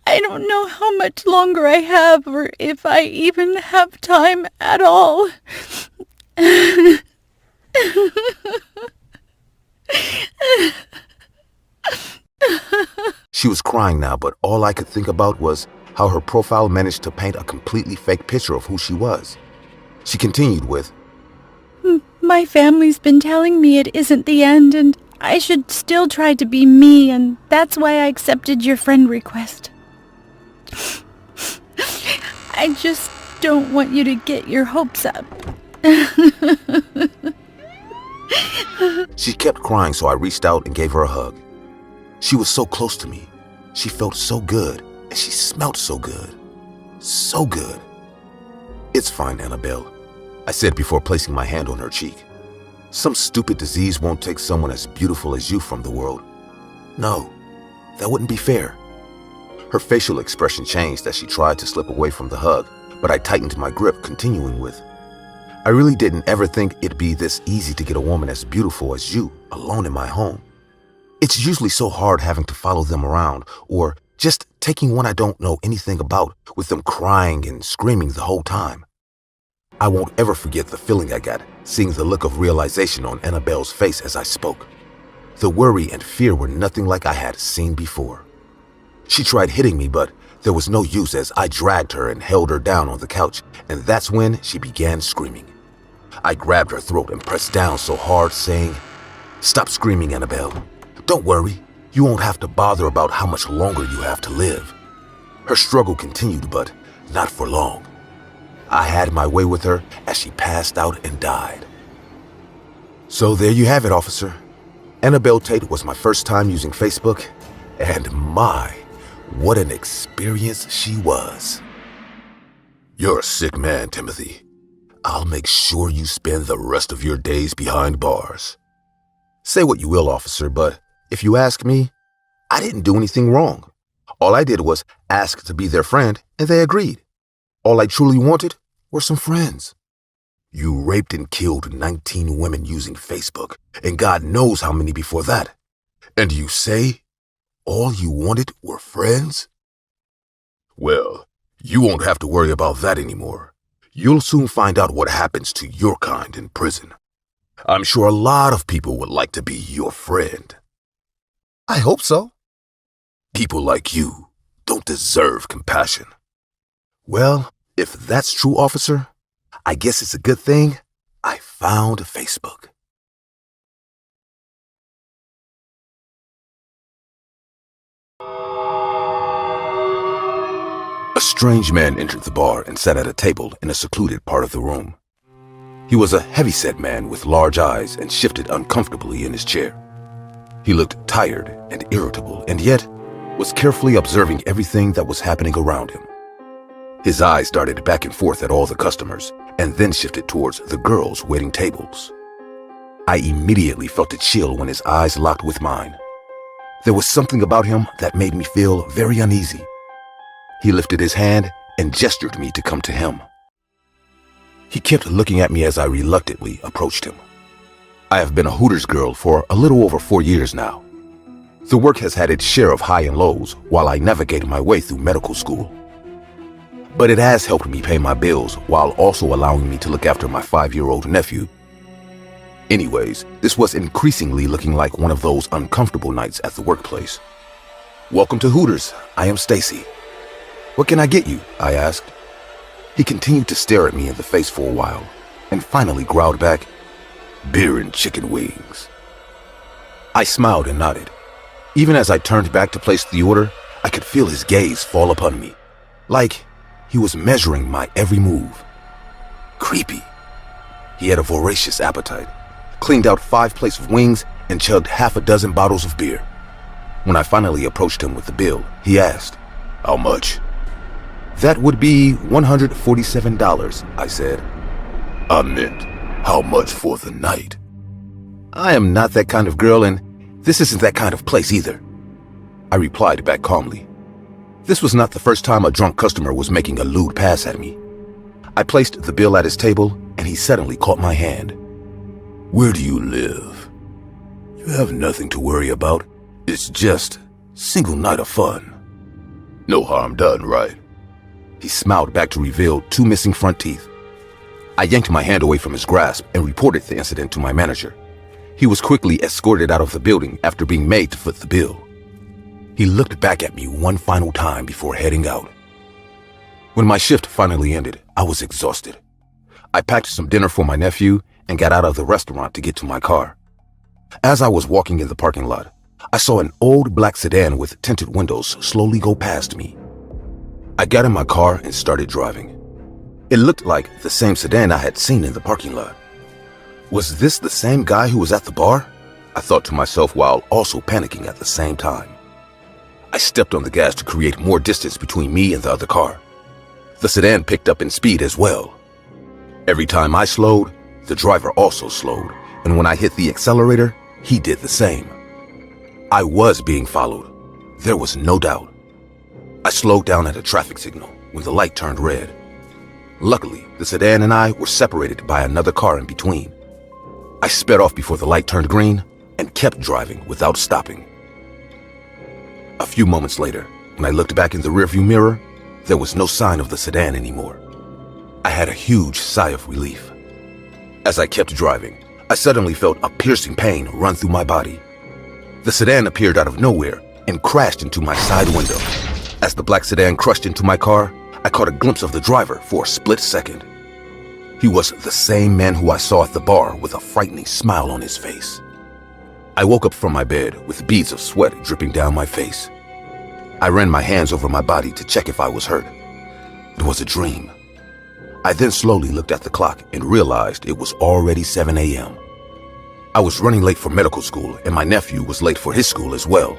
I don't know how much longer I have or if I even have time at all. She was crying now, but all I could think about was how her profile managed to paint a completely fake picture of who she was. She continued with, My family's been telling me it isn't the end and I should still try to be me, and that's why I accepted your friend request. I just don't want you to get your hopes up. She kept crying, so I reached out and gave her a hug. She was so close to me. She felt so good, and she smelled so good. So good. It's fine, Annabelle, I said before placing my hand on her cheek. Some stupid disease won't take someone as beautiful as you from the world. No, that wouldn't be fair. Her facial expression changed as she tried to slip away from the hug, but I tightened my grip, continuing with, I really didn't ever think it'd be this easy to get a woman as beautiful as you alone in my home. It's usually so hard having to follow them around, or just taking one I don't know anything about with them crying and screaming the whole time. I won't ever forget the feeling I got seeing the look of realization on Annabelle's face as I spoke. The worry and fear were nothing like I had seen before. She tried hitting me, but there was no use as I dragged her and held her down on the couch, and that's when she began screaming. I grabbed her throat and pressed down so hard, saying, Stop screaming, Annabelle. Don't worry, you won't have to bother about how much longer you have to live. Her struggle continued, but not for long. I had my way with her as she passed out and died. So there you have it, officer. Annabelle Tate was my first time using Facebook, and my, what an experience she was. You're a sick man, Timothy. I'll make sure you spend the rest of your days behind bars. Say what you will, officer, but if you ask me, I didn't do anything wrong. All I did was ask to be their friend, and they agreed. All I truly wanted were some friends. You raped and killed 19 women using Facebook, and God knows how many before that. And you say all you wanted were friends? Well, you won't have to worry about that anymore. You'll soon find out what happens to your kind in prison. I'm sure a lot of people would like to be your friend. I hope so. People like you don't deserve compassion. Well, if that's true, officer, I guess it's a good thing I found Facebook. A strange man entered the bar and sat at a table in a secluded part of the room. He was a heavy-set man with large eyes and shifted uncomfortably in his chair. He looked tired and irritable, and yet was carefully observing everything that was happening around him. His eyes darted back and forth at all the customers, and then shifted towards the girls waiting tables. I immediately felt a chill when his eyes locked with mine. There was something about him that made me feel very uneasy. He lifted his hand and gestured me to come to him. He kept looking at me as I reluctantly approached him. I have been a Hooters girl for a little over 4 years now. The work has had its share of high and lows while I navigated my way through medical school. But it has helped me pay my bills while also allowing me to look after my 5-year-old nephew. Anyways, this was increasingly looking like one of those uncomfortable nights at the workplace. Welcome to Hooters. I am Stacy. What can I get you? I asked. He continued to stare at me in the face for a while, and finally growled back, Beer and chicken wings. I smiled and nodded. Even as I turned back to place the order, I could feel his gaze fall upon me, like he was measuring my every move. Creepy. He had a voracious appetite, cleaned out 5 plates of wings, and chugged half a dozen bottles of beer. When I finally approached him with the bill, he asked, "How much?" "That would be $147, I said. "I meant, how much for the night?" "I am not that kind of girl, and this isn't that kind of place either," I replied back calmly. This was not the first time a drunk customer was making a lewd pass at me. I placed the bill at his table, and he suddenly caught my hand. "Where do you live?" "You have nothing to worry about. It's just single night of fun." "No harm done, right?" He smiled back to reveal 2 missing front teeth. I yanked my hand away from his grasp and reported the incident to my manager. He was quickly escorted out of the building after being made to foot the bill. He looked back at me one final time before heading out. When my shift finally ended, I was exhausted. I packed some dinner for my nephew and got out of the restaurant to get to my car. As I was walking in the parking lot, I saw an old black sedan with tinted windows slowly go past me. I got in my car and started driving. It looked like the same sedan I had seen in the parking lot. Was this the same guy who was at the bar? I thought to myself while also panicking at the same time. I stepped on the gas to create more distance between me and the other car. The sedan picked up in speed as well. Every time I slowed, the driver also slowed, and when I hit the accelerator, he did the same. I was being followed. There was no doubt. I slowed down at a traffic signal when the light turned red. Luckily, the sedan and I were separated by another car in between. I sped off before the light turned green and kept driving without stopping. A few moments later, when I looked back in the rearview mirror, there was no sign of the sedan anymore. I had a huge sigh of relief. As I kept driving, I suddenly felt a piercing pain run through my body. The sedan appeared out of nowhere and crashed into my side window. As the black sedan crushed into my car, I caught a glimpse of the driver for a split second. He was the same man who I saw at the bar with a frightening smile on his face. I woke up from my bed with beads of sweat dripping down my face. I ran my hands over my body to check if I was hurt. It was a dream. I then slowly looked at the clock and realized it was already 7 a.m. I was running late for medical school and my nephew was late for his school as well.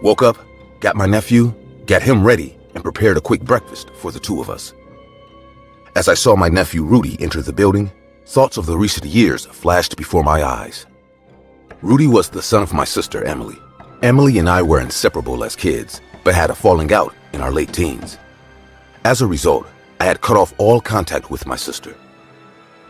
Woke up, got my nephew, got him ready, and prepared a quick breakfast for the 2 of us. As I saw my nephew Rudy enter the building, thoughts of the recent years flashed before my eyes. Rudy was the son of my sister, Emily. Emily and I were inseparable as kids, but had a falling out in our late teens. As a result, I had cut off all contact with my sister.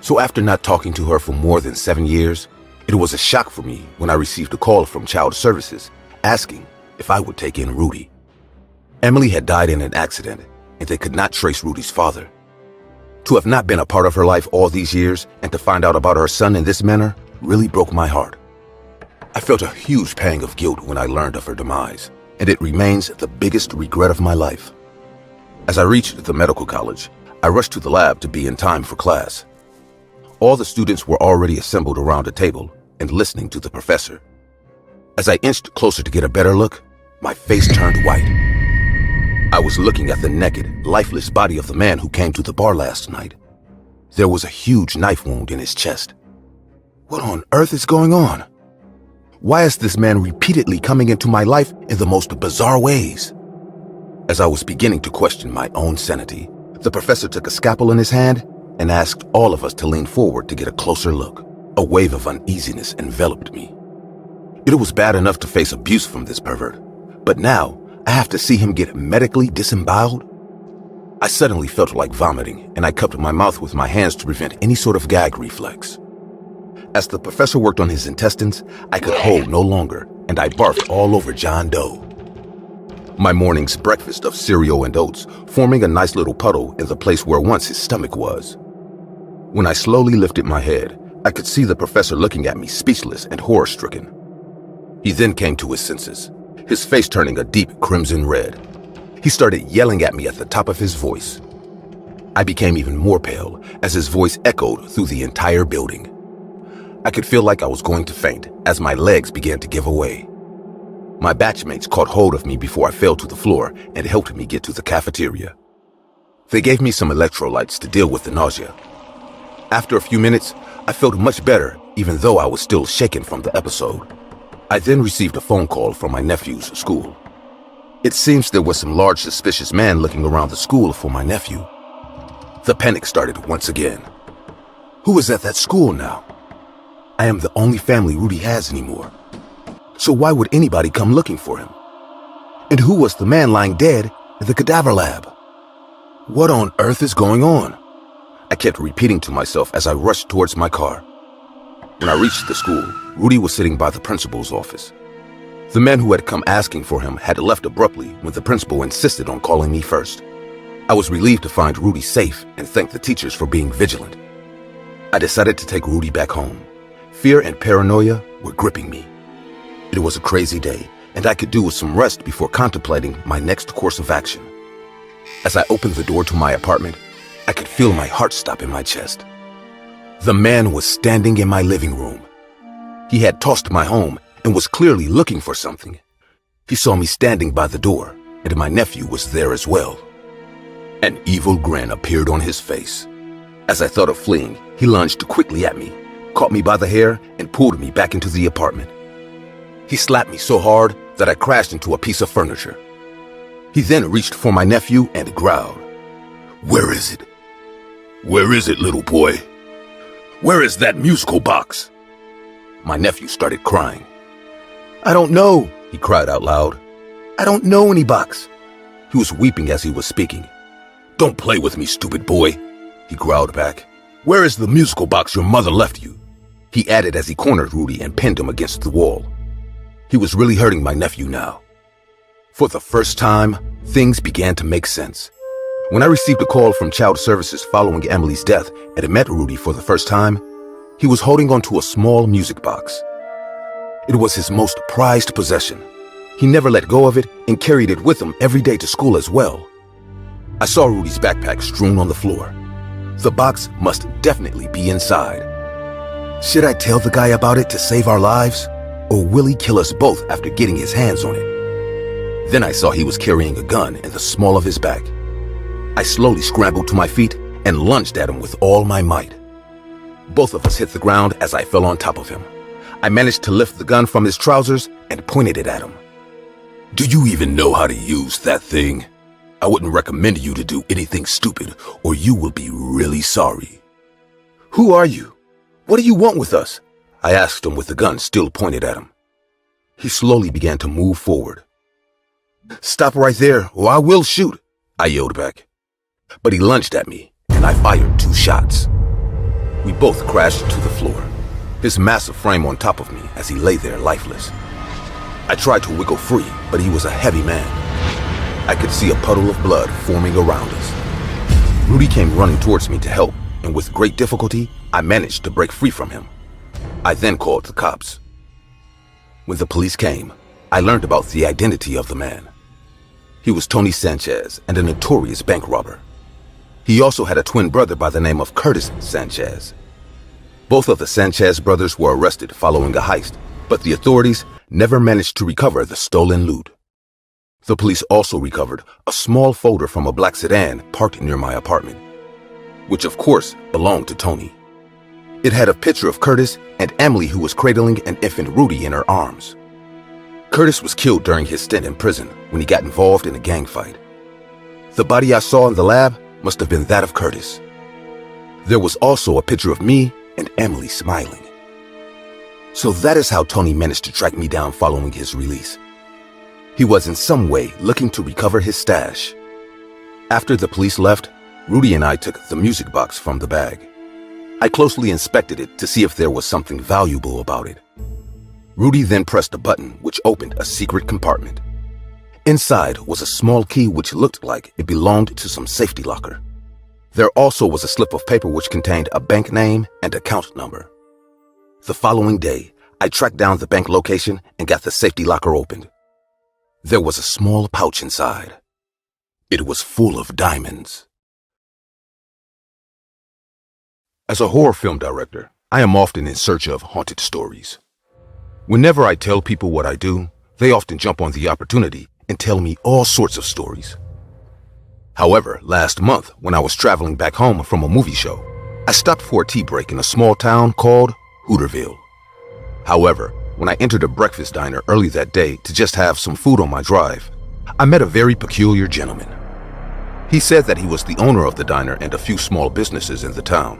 So after not talking to her for more than 7 years, it was a shock for me when I received a call from Child Services asking if I would take in Rudy. Emily had died in an accident, and they could not trace Rudy's father. To have not been a part of her life all these years and to find out about her son in this manner really broke my heart. I felt a huge pang of guilt when I learned of her demise, and it remains the biggest regret of my life. As I reached the medical college, I rushed to the lab to be in time for class. All the students were already assembled around a table and listening to the professor. As I inched closer to get a better look, my face turned white. I was looking at the naked, lifeless body of the man who came to the bar last night. There was a huge knife wound in his chest. What on earth is going on? Why is this man repeatedly coming into my life in the most bizarre ways? As I was beginning to question my own sanity, the professor took a scalpel in his hand and asked all of us to lean forward to get a closer look. A wave of uneasiness enveloped me. It was bad enough to face abuse from this pervert, but now I have to see him get medically disemboweled? I suddenly felt like vomiting, and I cupped my mouth with my hands to prevent any sort of gag reflex. As the professor worked on his intestines, I could hold no longer, and I barfed all over John Doe. My morning's breakfast of cereal and oats forming a nice little puddle in the place where once his stomach was. When I slowly lifted my head, I could see the professor looking at me speechless and horror-stricken. He then came to his senses, his face turning a deep crimson red. He started yelling at me at the top of his voice. I became even more pale as his voice echoed through the entire building. I could feel like I was going to faint as my legs began to give away. My batchmates caught hold of me before I fell to the floor and helped me get to the cafeteria. They gave me some electrolytes to deal with the nausea. After a few minutes, I felt much better, even though I was still shaken from the episode. I then received a phone call from my nephew's school. It seems there was some large suspicious man looking around the school for my nephew. The panic started once again. Who is at that school now? I am the only family Rudy has anymore. So why would anybody come looking for him? And who was the man lying dead in the cadaver lab? What on earth is going on? I kept repeating to myself as I rushed towards my car. When I reached the school, Rudy was sitting by the principal's office. The man who had come asking for him had left abruptly when the principal insisted on calling me first. I was relieved to find Rudy safe and thanked the teachers for being vigilant. I decided to take Rudy back home. Fear and paranoia were gripping me. It was a crazy day, and I could do with some rest before contemplating my next course of action. As I opened the door to my apartment, I could feel my heart stop in my chest. The man was standing in my living room. He had tossed my home and was clearly looking for something. He saw me standing by the door, and my nephew was there as well. An evil grin appeared on his face. As I thought of fleeing, he lunged quickly at me, caught me by the hair, and pulled me back into the apartment. He slapped me so hard that I crashed into a piece of furniture. He then reached for my nephew and growled, "Where is it? Where is it, little boy? Where is that musical box?" My nephew started crying. "I don't know," he cried out loud. "I don't know any box." He was weeping as he was speaking. "Don't play with me, stupid boy," he growled back. "Where is the musical box your mother left you?" He added as he cornered Rudy and pinned him against the wall. He was really hurting my nephew now. For the first time, things began to make sense. When I received a call from Child Services following Emily's death and met Rudy for the first time, he was holding onto a small music box. It was his most prized possession. He never let go of it and carried it with him every day to school as well. I saw Rudy's backpack strewn on the floor. The box must definitely be inside. Should I tell the guy about it to save our lives? Or will he kill us both after getting his hands on it? Then I saw he was carrying a gun in the small of his back. I slowly scrambled to my feet and lunged at him with all my might. Both of us hit the ground as I fell on top of him. I managed to lift the gun from his trousers and pointed it at him. "Do you even know how to use that thing? I wouldn't recommend you to do anything stupid, or you will be really sorry." "Who are you? What do you want with us?" I asked him with the gun still pointed at him. He slowly began to move forward. "Stop right there, or I will shoot," I yelled back. But he lunged at me, and I fired 2 shots. We both crashed to the floor, his massive frame on top of me as he lay there lifeless. I tried to wiggle free, but he was a heavy man. I could see a puddle of blood forming around us. Rudy came running towards me to help, and with great difficulty, I managed to break free from him. I then called the cops. When the police came, I learned about the identity of the man. He was Tony Sanchez and a notorious bank robber. He also had a twin brother by the name of Curtis Sanchez. Both of the Sanchez brothers were arrested following a heist, but the authorities never managed to recover the stolen loot. The police also recovered a small folder from a black sedan parked near my apartment, which of course belonged to Tony. It had a picture of Curtis and Emily, who was cradling an infant Rudy in her arms. Curtis was killed during his stint in prison when he got involved in a gang fight. The body I saw in the lab must have been that of Curtis. There was also a picture of me and Emily smiling. So that is how Tony managed to track me down following his release. He was in some way looking to recover his stash. After the police left, Rudy and I took the music box from the bag. I closely inspected it to see if there was something valuable about it. Rudy then pressed a button which opened a secret compartment. Inside was a small key which looked like it belonged to some safety locker. There also was a slip of paper which contained a bank name and account number. The following day, I tracked down the bank location and got the safety locker opened. There was a small pouch inside. It was full of diamonds. As a horror film director, I am often in search of haunted stories. Whenever I tell people what I do, they often jump on the opportunity and tell me all sorts of stories. However, last month, when I was traveling back home from a movie show, I stopped for a tea break in a small town called Hooterville. However, when I entered a breakfast diner early that day to just have some food on my drive, I met a very peculiar gentleman. He said that he was the owner of the diner and a few small businesses in the town.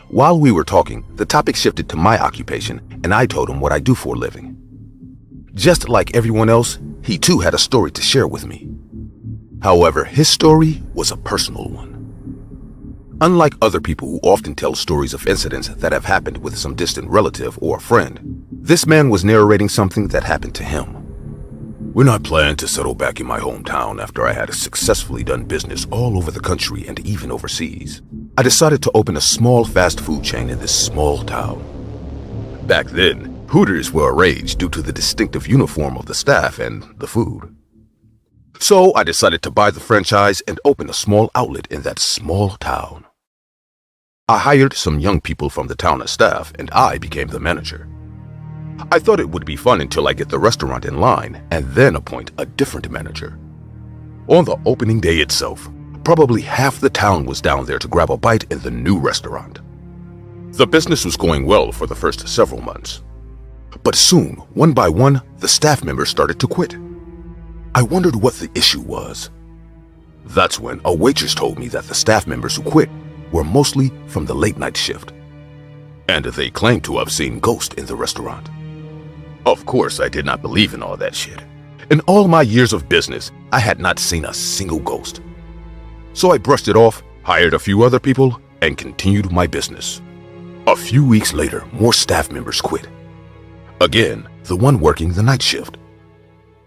While we were talking, the topic shifted to my occupation, and I told him what I do for a living. Just like everyone else, he too had a story to share with me. However, his story was a personal one. Unlike other people who often tell stories of incidents that have happened with some distant relative or friend, this man was narrating something that happened to him. When I planned to settle back in my hometown after I had successfully done business all over the country and even overseas, I decided to open a small fast food chain in this small town. Back then, Hooters were a rage due to the distinctive uniform of the staff and the food. So I decided to buy the franchise and open a small outlet in that small town. I hired some young people from the town as staff, and I became the manager. I thought it would be fun until I get the restaurant in line and then appoint a different manager. On the opening day itself, probably half the town was down there to grab a bite in the new restaurant. The business was going well for the first several months. But soon, one by one, the staff members started to quit. I wondered what the issue was. That's when a waitress told me that the staff members who quit were mostly from the late night shift, and they claimed to have seen ghosts in the restaurant. Of course, I did not believe in all that shit. In all my years of business, I had not seen a single ghost. So I brushed it off, hired a few other people, and continued my business. A few weeks later, more staff members quit. Again, the one working the night shift.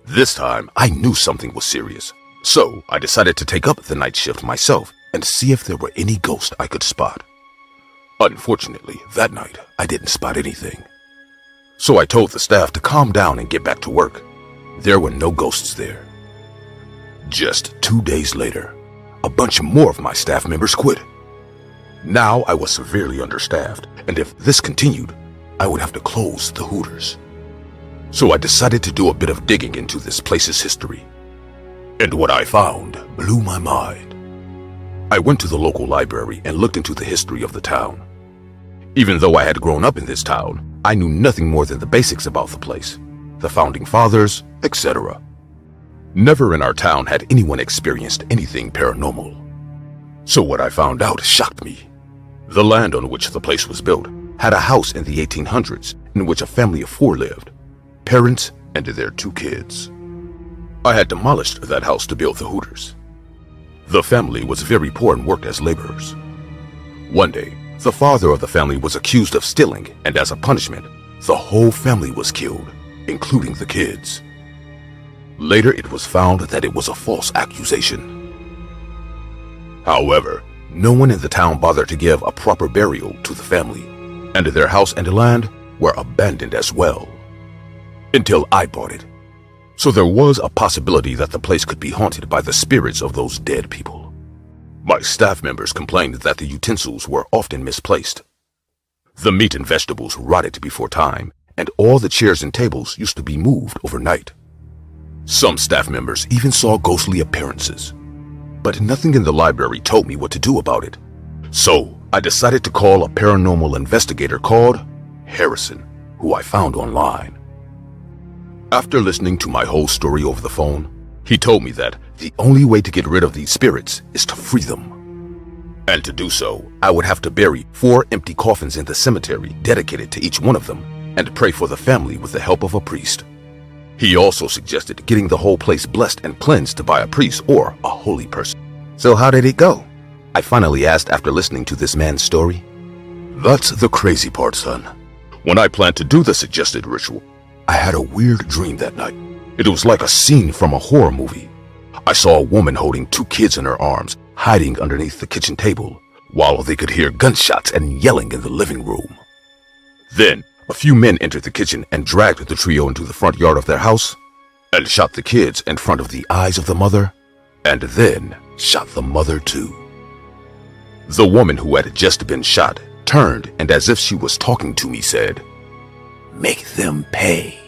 This time, I knew something was serious, so I decided to take up the night shift myself and see if there were any ghosts I could spot. Unfortunately, that night, I didn't spot anything. So I told the staff to calm down and get back to work. There were no ghosts there. Just 2 days later, a bunch more of my staff members quit. Now I was severely understaffed, and if this continued, I would have to close the Hooters. So I decided to do a bit of digging into this place's history. And what I found blew my mind. I went to the local library and looked into the history of the town. Even though I had grown up in this town, I knew nothing more than the basics about the place, the founding fathers, etc. Never in our town had anyone experienced anything paranormal. So what I found out shocked me. The land on which the place was built had a house in the 1800s in which a family of 4 lived, parents and their 2 kids. I had demolished that house to build the Hooters. The family was very poor and worked as laborers. One day, the father of the family was accused of stealing, and as a punishment, the whole family was killed, including the kids. Later, it was found that it was a false accusation. However, no one in the town bothered to give a proper burial to the family, and their house and land were abandoned as well. Until I bought it. So there was a possibility that the place could be haunted by the spirits of those dead people. My staff members complained that the utensils were often misplaced. The meat and vegetables rotted before time, and all the chairs and tables used to be moved overnight. Some staff members even saw ghostly appearances. But nothing in the library told me what to do about it. So I decided to call a paranormal investigator called Harrison, who I found online. After listening to my whole story over the phone, he told me that the only way to get rid of these spirits is to free them. And to do so, I would have to bury 4 empty coffins in the cemetery dedicated to each one of them and pray for the family with the help of a priest. He also suggested getting the whole place blessed and cleansed by a priest or a holy person. So how did it go? I finally asked after listening to this man's story. That's the crazy part, son. When I planned to do the suggested ritual, I had a weird dream that night. It was like a scene from a horror movie. I saw a woman holding 2 kids in her arms, hiding underneath the kitchen table, while they could hear gunshots and yelling in the living room. Then, a few men entered the kitchen and dragged the trio into the front yard of their house, and shot the kids in front of the eyes of the mother, and then shot the mother too. The woman who had just been shot turned and, as if she was talking to me, said, "Make them pay."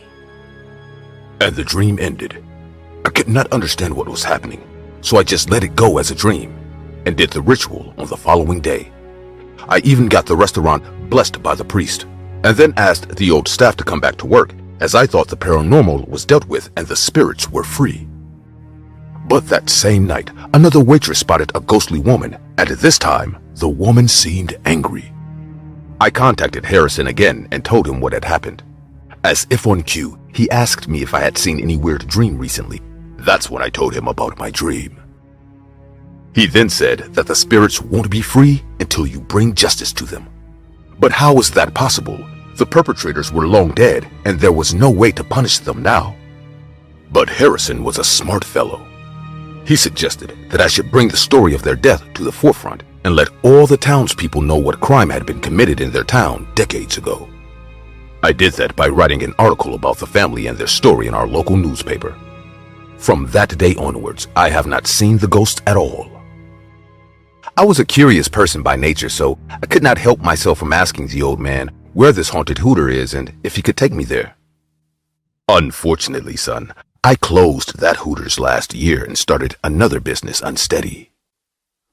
And the dream ended. I could not understand what was happening, so I just let it go as a dream and did the ritual on the following day. I even got the restaurant blessed by the priest, and then asked the old staff to come back to work, as I thought the paranormal was dealt with and the spirits were free. But that same night, another waitress spotted a ghostly woman, and this time, the woman seemed angry. I contacted Harrison again and told him what had happened. As if on cue, he asked me if I had seen any weird dream recently. That's when I told him about my dream. He then said that the spirits won't be free until you bring justice to them. But how is that possible? The perpetrators were long dead, and there was no way to punish them now. But Harrison was a smart fellow. He suggested that I should bring the story of their death to the forefront and let all the townspeople know what crime had been committed in their town decades ago. I did that by writing an article about the family and their story in our local newspaper. From that day onwards, I have not seen the ghost at all. I was a curious person by nature, so I could not help myself from asking the old man where this haunted hooter is and if he could take me there. Unfortunately, son, I closed that Hooters last year and started another business unsteady.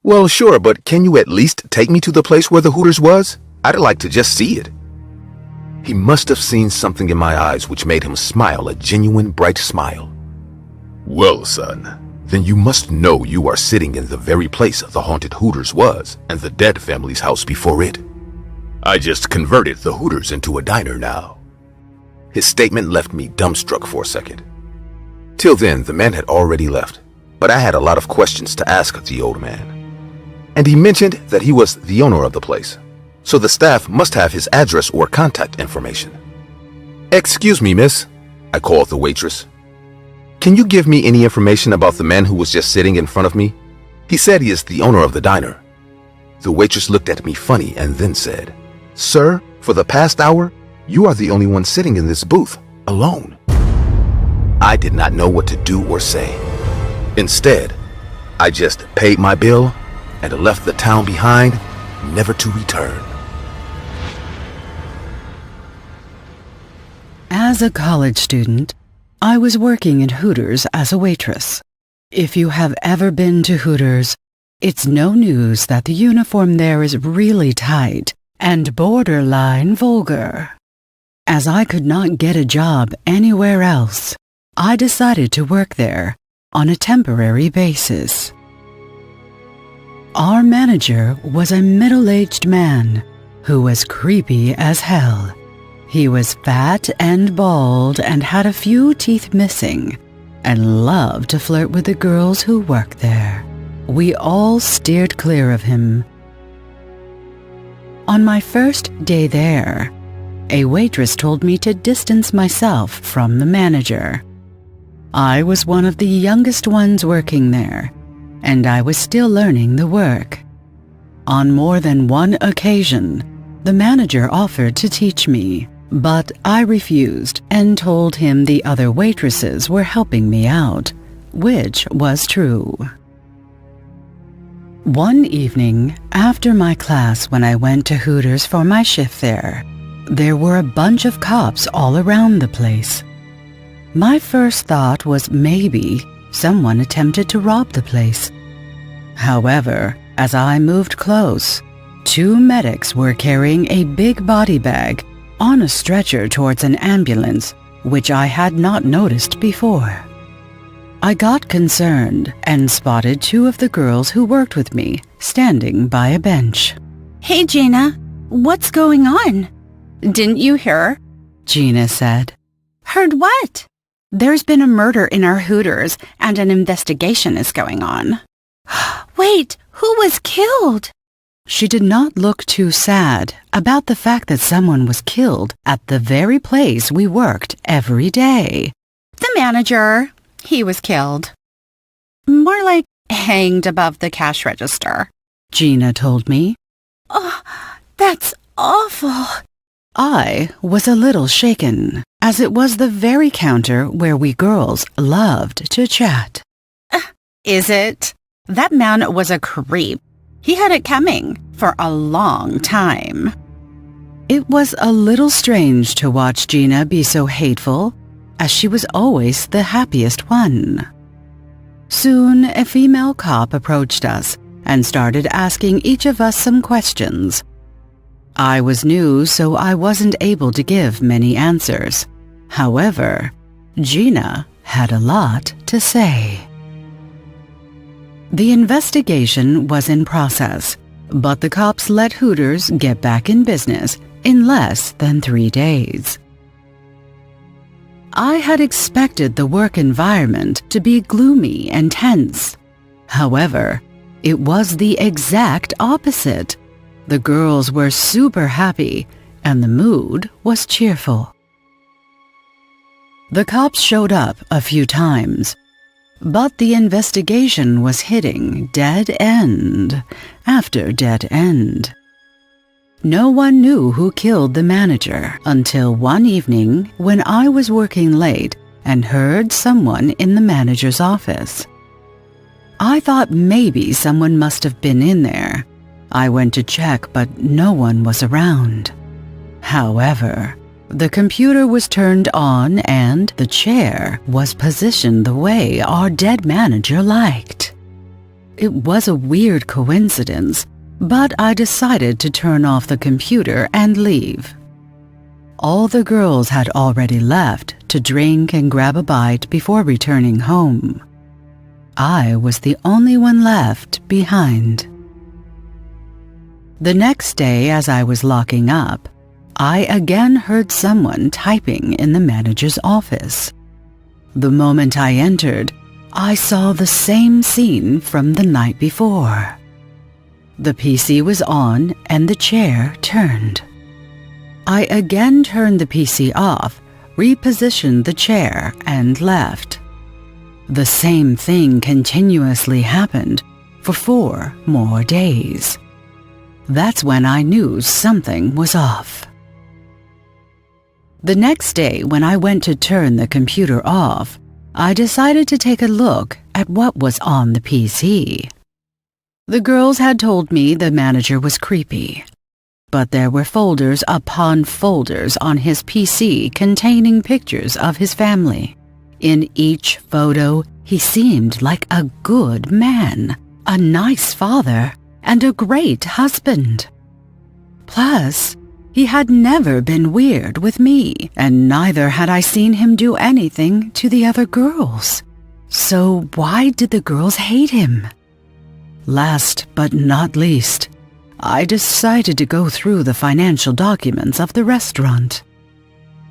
Well, sure, but can you at least take me to the place where the Hooters was? I'd like to just see it. He must have seen something in my eyes which made him smile a genuine bright smile. Well, son, then you must know you are sitting in the very place the haunted Hooters was and the dead family's house before it. I just converted the Hooters into a diner now. His statement left me dumbstruck for a second. Till then, the man had already left, but I had a lot of questions to ask the old man. And he mentioned that he was the owner of the place, so the staff must have his address or contact information. "Excuse me, miss," I called the waitress. "Can you give me any information about the man who was just sitting in front of me? He said he is the owner of the diner." The waitress looked at me funny and then said, "Sir, for the past hour, you are the only one sitting in this booth, alone." I did not know what to do or say. Instead, I just paid my bill and left the town behind, never to return. As a college student, I was working in Hooters as a waitress. If you have ever been to Hooters, it's no news that the uniform there is really tight and borderline vulgar. As I could not get a job anywhere else, I decided to work there on a temporary basis. Our manager was a middle-aged man who was creepy as hell. He was fat and bald and had a few teeth missing and loved to flirt with the girls who worked there. We all steered clear of him. On my first day there, a waitress told me to distance myself from the manager. I was one of the youngest ones working there, and I was still learning the work. On more than one occasion, the manager offered to teach me, but I refused and told him the other waitresses were helping me out, which was true. One evening, after my class when I went to Hooters for my shift there were a bunch of cops all around the place. My first thought was maybe someone attempted to rob the place. However, as I moved close, two medics were carrying a big body bag on a stretcher towards an ambulance, which I had not noticed before. I got concerned and spotted two of the girls who worked with me standing by a bench. Hey, Gina, what's going on? Didn't you hear? Gina said. Heard what? There's been a murder in our Hooters and an investigation is going on. Wait, who was killed? She did not look too sad about the fact that someone was killed at the very place we worked every day. The manager. He was killed. More like hanged above the cash register, Gina told me. Oh, that's awful. I was a little shaken, as it was the very counter where we girls loved to chat. Is it? That man was a creep. He had it coming for a long time. It was a little strange to watch Gina be so hateful, as she was always the happiest one. Soon, a female cop approached us and started asking each of us some questions, I was new, so I wasn't able to give many answers. However, Gina had a lot to say. The investigation was in process, but the cops let Hooters get back in business in less than 3 days. I had expected the work environment to be gloomy and tense. However, it was the exact opposite. The girls were super happy, and the mood was cheerful. The cops showed up a few times, but the investigation was hitting dead end after dead end. No one knew who killed the manager until one evening when I was working late and heard someone in the manager's office. I thought maybe someone must have been in there. I went to check, but no one was around. However, the computer was turned on and the chair was positioned the way our dead manager liked. It was a weird coincidence, but I decided to turn off the computer and leave. All the girls had already left to drink and grab a bite before returning home. I was the only one left behind. The next day, as I was locking up, I again heard someone typing in the manager's office. The moment I entered, I saw the same scene from the night before. The PC was on and the chair turned. I again turned the PC off, repositioned the chair, and left. The same thing continuously happened for 4 more days. That's when I knew something was off. The next day, when I went to turn the computer off, I decided to take a look at what was on the PC. The girls had told me the manager was creepy, but there were folders upon folders on his PC containing pictures of his family. In each photo, he seemed like a good man, a nice father, and a great husband. Plus, he had never been weird with me, and neither had I seen him do anything to the other girls. So why did the girls hate him? Last but not least, I decided to go through the financial documents of the restaurant.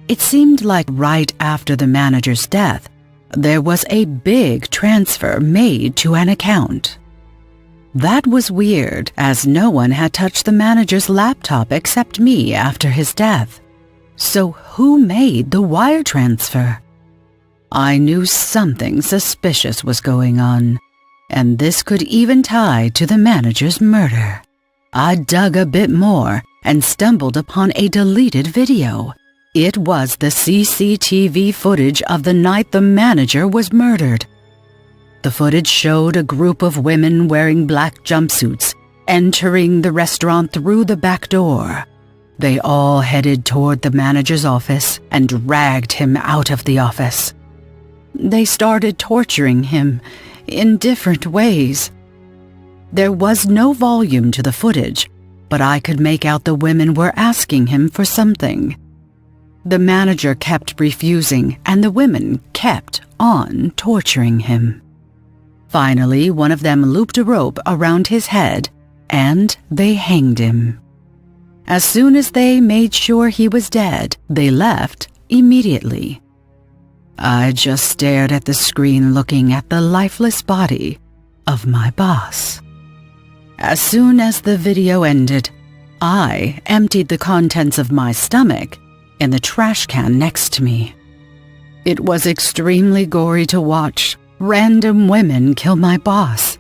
It seemed like right after the manager's death, there was a big transfer made to an account. That was weird, as no one had touched the manager's laptop except me after his death. So who made the wire transfer? I knew something suspicious was going on, and this could even tie to the manager's murder. I dug a bit more and stumbled upon a deleted video. It was the CCTV footage of the night the manager was murdered. The footage showed a group of women wearing black jumpsuits entering the restaurant through the back door. They all headed toward the manager's office and dragged him out of the office. They started torturing him in different ways. There was no volume to the footage, but I could make out the women were asking him for something. The manager kept refusing, and the women kept on torturing him. Finally, one of them looped a rope around his head, and they hanged him. As soon as they made sure he was dead, they left immediately. I just stared at the screen looking at the lifeless body of my boss. As soon as the video ended, I emptied the contents of my stomach in the trash can next to me. It was extremely gory to watch random women kill my boss.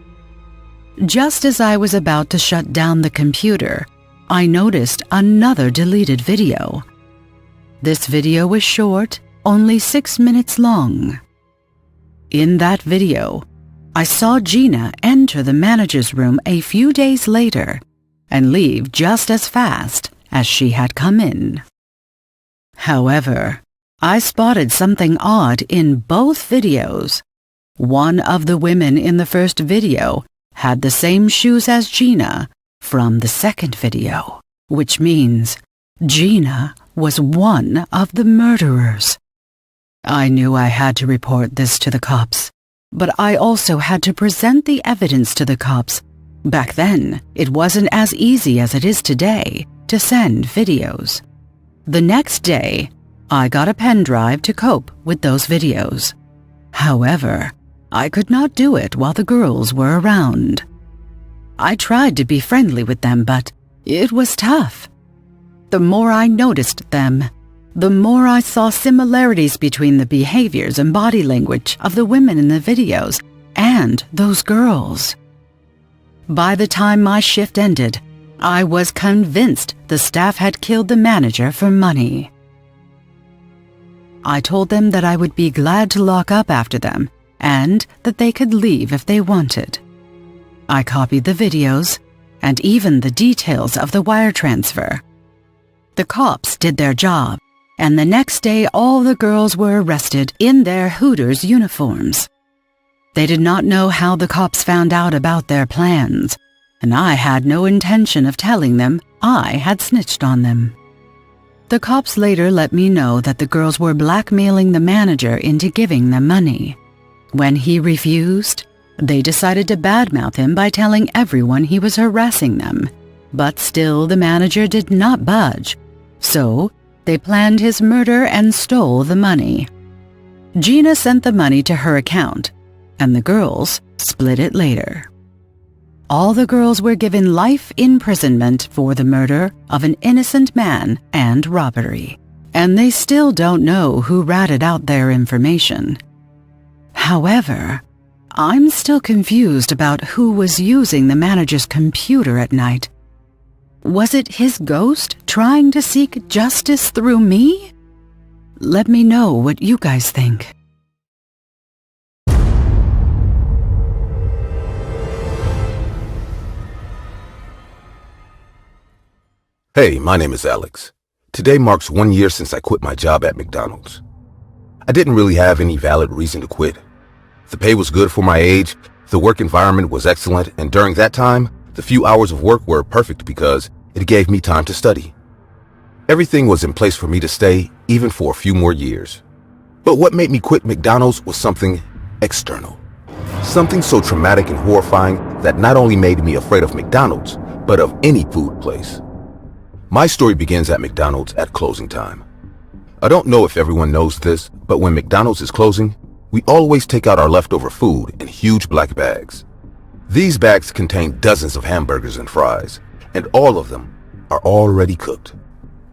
Just as I was about to shut down the computer, I noticed another deleted video. This video was short, only 6 minutes long. In that video, I saw Gina enter the manager's room a few days later and leave just as fast as she had come in. However, I spotted something odd in both videos. One of the women in the first video had the same shoes as Gina from the second video, which means Gina was one of the murderers. I knew I had to report this to the cops, but I also had to present the evidence to the cops. Back then, it wasn't as easy as it is today to send videos. The next day, I got a pen drive to cope with those videos. However, I could not do it while the girls were around. I tried to be friendly with them, but it was tough. The more I noticed them, the more I saw similarities between the behaviors and body language of the women in the videos and those girls. By the time my shift ended, I was convinced the staff had killed the manager for money. I told them that I would be glad to lock up after them and that they could leave if they wanted. I copied the videos and even the details of the wire transfer. The cops did their job, and the next day all the girls were arrested in their Hooters uniforms. They did not know how the cops found out about their plans, and I had no intention of telling them I had snitched on them. The cops later let me know that the girls were blackmailing the manager into giving them money. When he refused, they decided to badmouth him by telling everyone he was harassing them. But still, the manager did not budge. So, they planned his murder and stole the money. Gina sent the money to her account, and the girls split it later. All the girls were given life imprisonment for the murder of an innocent man and robbery, and they still don't know who ratted out their information. However, I'm still confused about who was using the manager's computer at night. Was it his ghost trying to seek justice through me? Let me know what you guys think. Hey, my name is Alex. Today marks 1 year since I quit my job at McDonald's. I didn't really have any valid reason to quit. The pay was good for my age, the work environment was excellent, and during that time, the few hours of work were perfect because it gave me time to study. Everything was in place for me to stay, even for a few more years. But what made me quit McDonald's was something external. Something so traumatic and horrifying that not only made me afraid of McDonald's, but of any food place. My story begins at McDonald's at closing time. I don't know if everyone knows this, but when McDonald's is closing, we always take out our leftover food in huge black bags. These bags contain dozens of hamburgers and fries, and all of them are already cooked.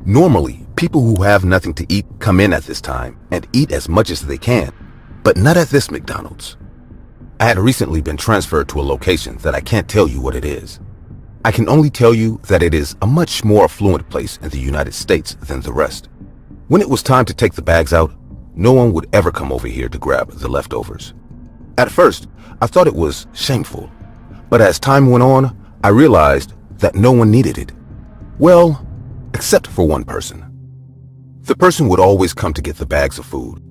Normally, people who have nothing to eat come in at this time and eat as much as they can, but not at this McDonald's. I had recently been transferred to a location that I can't tell you what it is. I can only tell you that it is a much more affluent place in the United States than the rest. When it was time to take the bags out, no one would ever come over here to grab the leftovers. At first, I thought it was shameful, but as time went on, I realized that no one needed it. Well, except for one person. The person would always come to get the bags of food,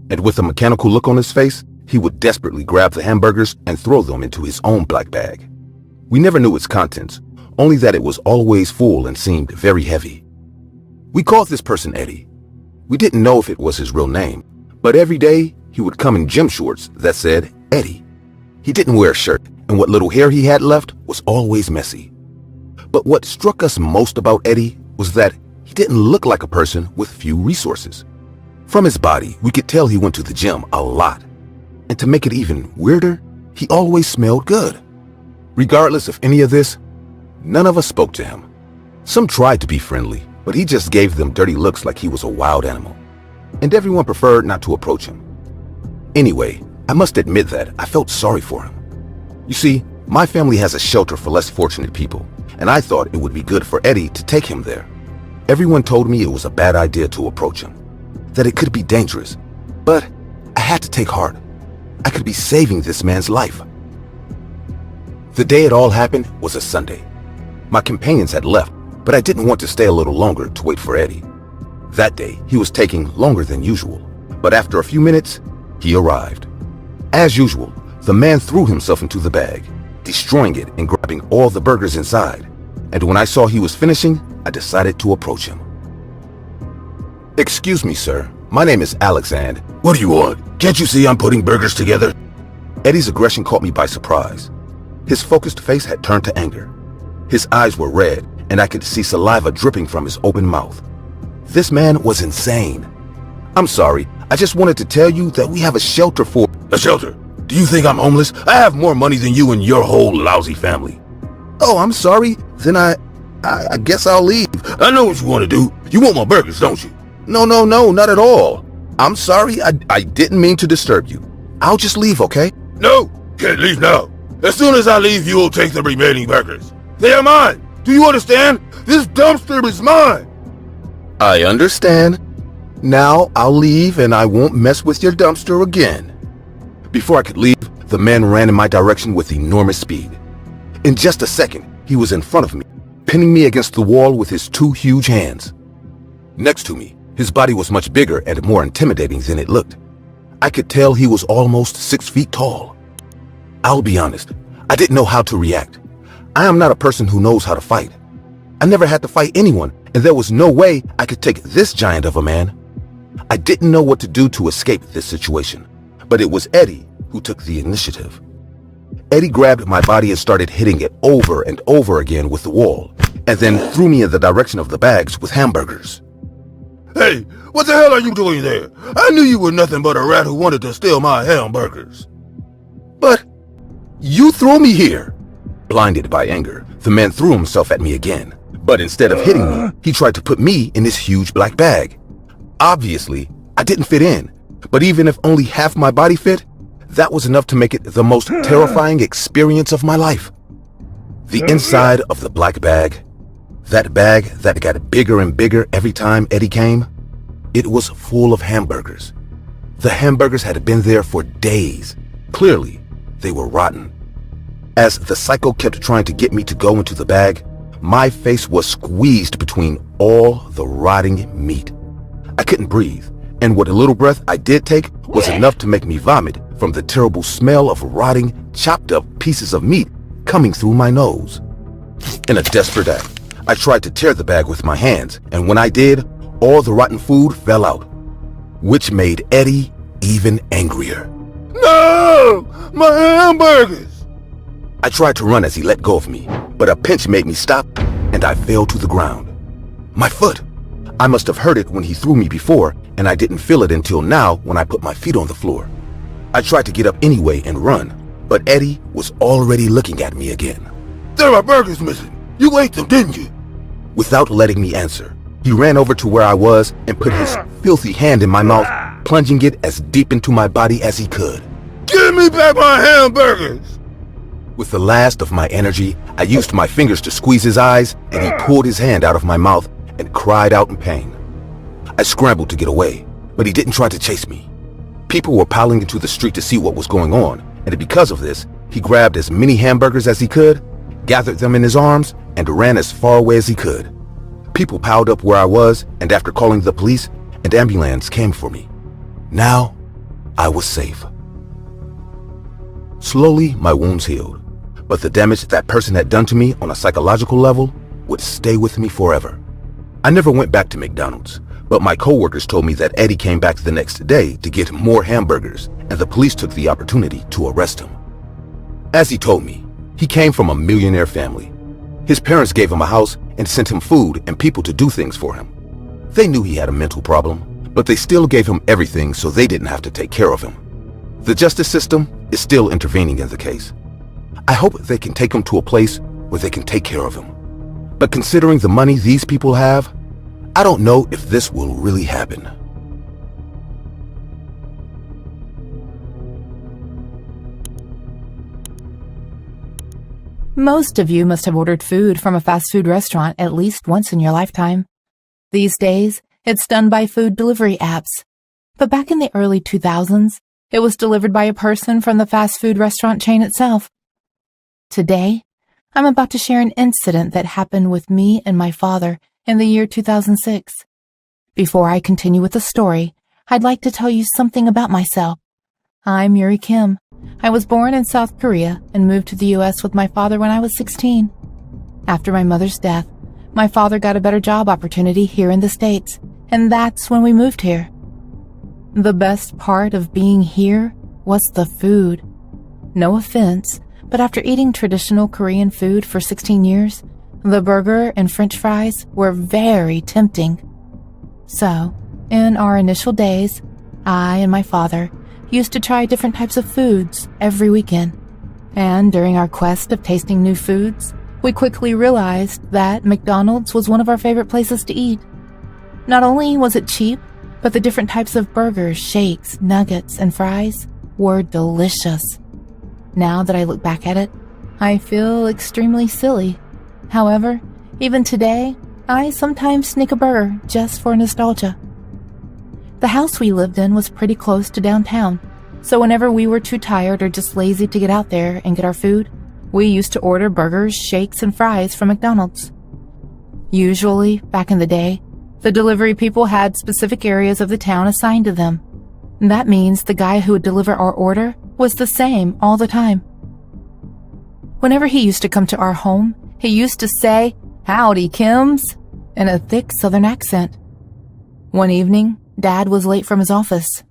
and with a mechanical look on his face, he would desperately grab the hamburgers and throw them into his own black bag. We never knew its contents, only that it was always full and seemed very heavy. We called this person Eddie. We didn't know if it was his real name, but every day he would come in gym shorts that said Eddie. He didn't wear a shirt, and what little hair he had left was always messy. But what struck us most about Eddie was that he didn't look like a person with few resources. From his body, we could tell he went to the gym a lot. And to make it even weirder, he always smelled good. Regardless of any of this, none of us spoke to him. Some tried to be friendly, but he just gave them dirty looks like he was a wild animal. And everyone preferred not to approach him. Anyway, I must admit that I felt sorry for him. You see, my family has a shelter for less fortunate people, and I thought it would be good for Eddie to take him there. Everyone told me it was a bad idea to approach him, that it could be dangerous, but I had to take heart. I could be saving this man's life. The day it all happened was a Sunday. My companions had left, but I didn't want to stay a little longer to wait for Eddie. That day, he was taking longer than usual, but after a few minutes, he arrived. As usual, the man threw himself into the bag, destroying it and grabbing all the burgers inside. And when I saw he was finishing, I decided to approach him. "Excuse me, sir. My name is Alex and—" "What do you want? Can't you see I'm putting burgers together?" Eddie's aggression caught me by surprise. His focused face had turned to anger. His eyes were red, and I could see saliva dripping from his open mouth. This man was insane. "I'm sorry. I just wanted to tell you that we have a shelter for—" "A shelter? Do you think I'm homeless? I have more money than you and your whole lousy family." "Oh, I'm sorry. Then I guess I'll leave." "I know what you want to do. You want my burgers, don't you?" No, not at all. I'm sorry. I didn't mean to disturb you. I'll just leave, okay?" "No, can't leave now. As soon as I leave, you'll take the remaining burgers. They are mine. Do you understand? This dumpster is mine." "I understand. Now I'll leave and I won't mess with your dumpster again." Before I could leave, the man ran in my direction with enormous speed. In just a second, he was in front of me, pinning me against the wall with his two huge hands. Next to me, his body was much bigger and more intimidating than it looked. I could tell he was almost 6 feet tall. I'll be honest, I didn't know how to react. I am not a person who knows how to fight. I never had to fight anyone, and there was no way I could take this giant of a man. I didn't know what to do to escape this situation, but it was Eddie who took the initiative. Eddie grabbed my body and started hitting it over and over again with the wall, and then threw me in the direction of the bags with hamburgers. "Hey, what the hell are you doing there? I knew you were nothing but a rat who wanted to steal my hamburgers." "But you threw me here." Blinded by anger, the man threw himself at me again. But instead of hitting me, he tried to put me in this huge black bag. Obviously, I didn't fit in, but even if only half my body fit, that was enough to make it the most terrifying experience of my life. The inside of the black bag, that bag that got bigger and bigger every time Eddie came, it was full of hamburgers. The hamburgers had been there for days. Clearly, they were rotten. As the psycho kept trying to get me to go into the bag, my face was squeezed between all the rotting meat. I couldn't breathe, and what little breath I did take was enough to make me vomit from the terrible smell of rotting, chopped up pieces of meat coming through my nose. In a desperate act, I tried to tear the bag with my hands, and when I did, all the rotten food fell out, which made Eddie even angrier. "No! My hamburgers!" I tried to run as he let go of me, but a pinch made me stop, and I fell to the ground. My foot! I must have hurt it when he threw me before, and I didn't feel it until now when I put my feet on the floor. I tried to get up anyway and run, but Eddie was already looking at me again. "There are burgers missing. You ate them, didn't you?" Without letting me answer, he ran over to where I was and put his filthy hand in my mouth, plunging it as deep into my body as he could. "Give me back my hamburgers!" With the last of my energy, I used my fingers to squeeze his eyes, and he pulled his hand out of my mouth and cried out in pain. I scrambled to get away, but he didn't try to chase me. People were piling into the street to see what was going on, and because of this, he grabbed as many hamburgers as he could, gathered them in his arms, and ran as far away as he could. People piled up where I was, and after calling the police, an ambulance came for me. Now, I was safe. Slowly, my wounds healed, but the damage that person had done to me on a psychological level would stay with me forever. I never went back to McDonald's, but my coworkers told me that Eddie came back the next day to get more hamburgers, and the police took the opportunity to arrest him. As he told me, he came from a millionaire family. His parents gave him a house and sent him food and people to do things for him. They knew he had a mental problem, but they still gave him everything so they didn't have to take care of him. The justice system is still intervening in the case. I hope they can take him to a place where they can take care of him. But considering the money these people have, I don't know if this will really happen. Most of you must have ordered food from a fast food restaurant at least once in your lifetime. These days, it's done by food delivery apps. But back in the early 2000s, it was delivered by a person from the fast food restaurant chain itself. Today, I'm about to share an incident that happened with me and my father in the year 2006. Before I continue with the story, I'd like to tell you something about myself. I'm Yuri Kim. I was born in South Korea and moved to the U.S. with my father when I was 16. After my mother's death, my father got a better job opportunity here in the States, and that's when we moved here. The best part of being here was the food. No offense, but after eating traditional Korean food for 16 years, the burger and French fries were very tempting. So, in our initial days, I and my father used to try different types of foods every weekend. And during our quest of tasting new foods, we quickly realized that McDonald's was one of our favorite places to eat. Not only was it cheap, but the different types of burgers, shakes, nuggets, and fries were delicious. Now that I look back at it, I feel extremely silly. However, even today, I sometimes sneak a burger just for nostalgia. The house we lived in was pretty close to downtown, so whenever we were too tired or just lazy to get out there and get our food, we used to order burgers, shakes, and fries from McDonald's. Usually, back in the day, the delivery people had specific areas of the town assigned to them. That means the guy who would deliver our order was the same all the time. Whenever he used to come to our home, he used to say, "Howdy, Kims," in a thick southern accent. One evening, Dad was late from his office.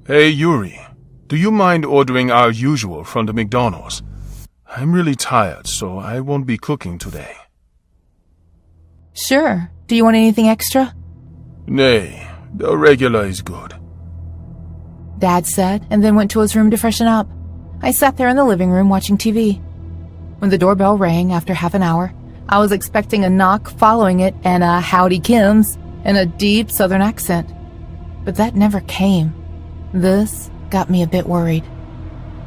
Hey, Yuri. Do you mind ordering our usual from the McDonald's? I'm really tired, so I won't be cooking today. Sure. Do you want anything extra? Nay, the regular is good. Dad said, and then went to his room to freshen up. I sat there in the living room watching TV. When the doorbell rang after half an hour, I was expecting a knock following it and a "Howdy, Kims" in a deep southern accent. But that never came. This got me a bit worried.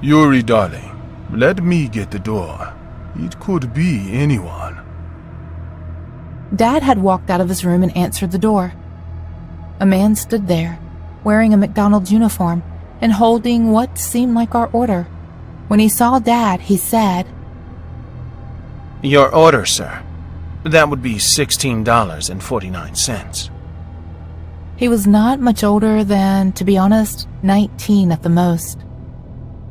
Yuri, darling, let me get the door. It could be anyone. Dad had walked out of his room and answered the door. A man stood there, wearing a McDonald's uniform and holding what seemed like our order. When he saw Dad, he said, "Your order, sir. That would be $16.49. He was not much older than, to be honest, 19 at the most.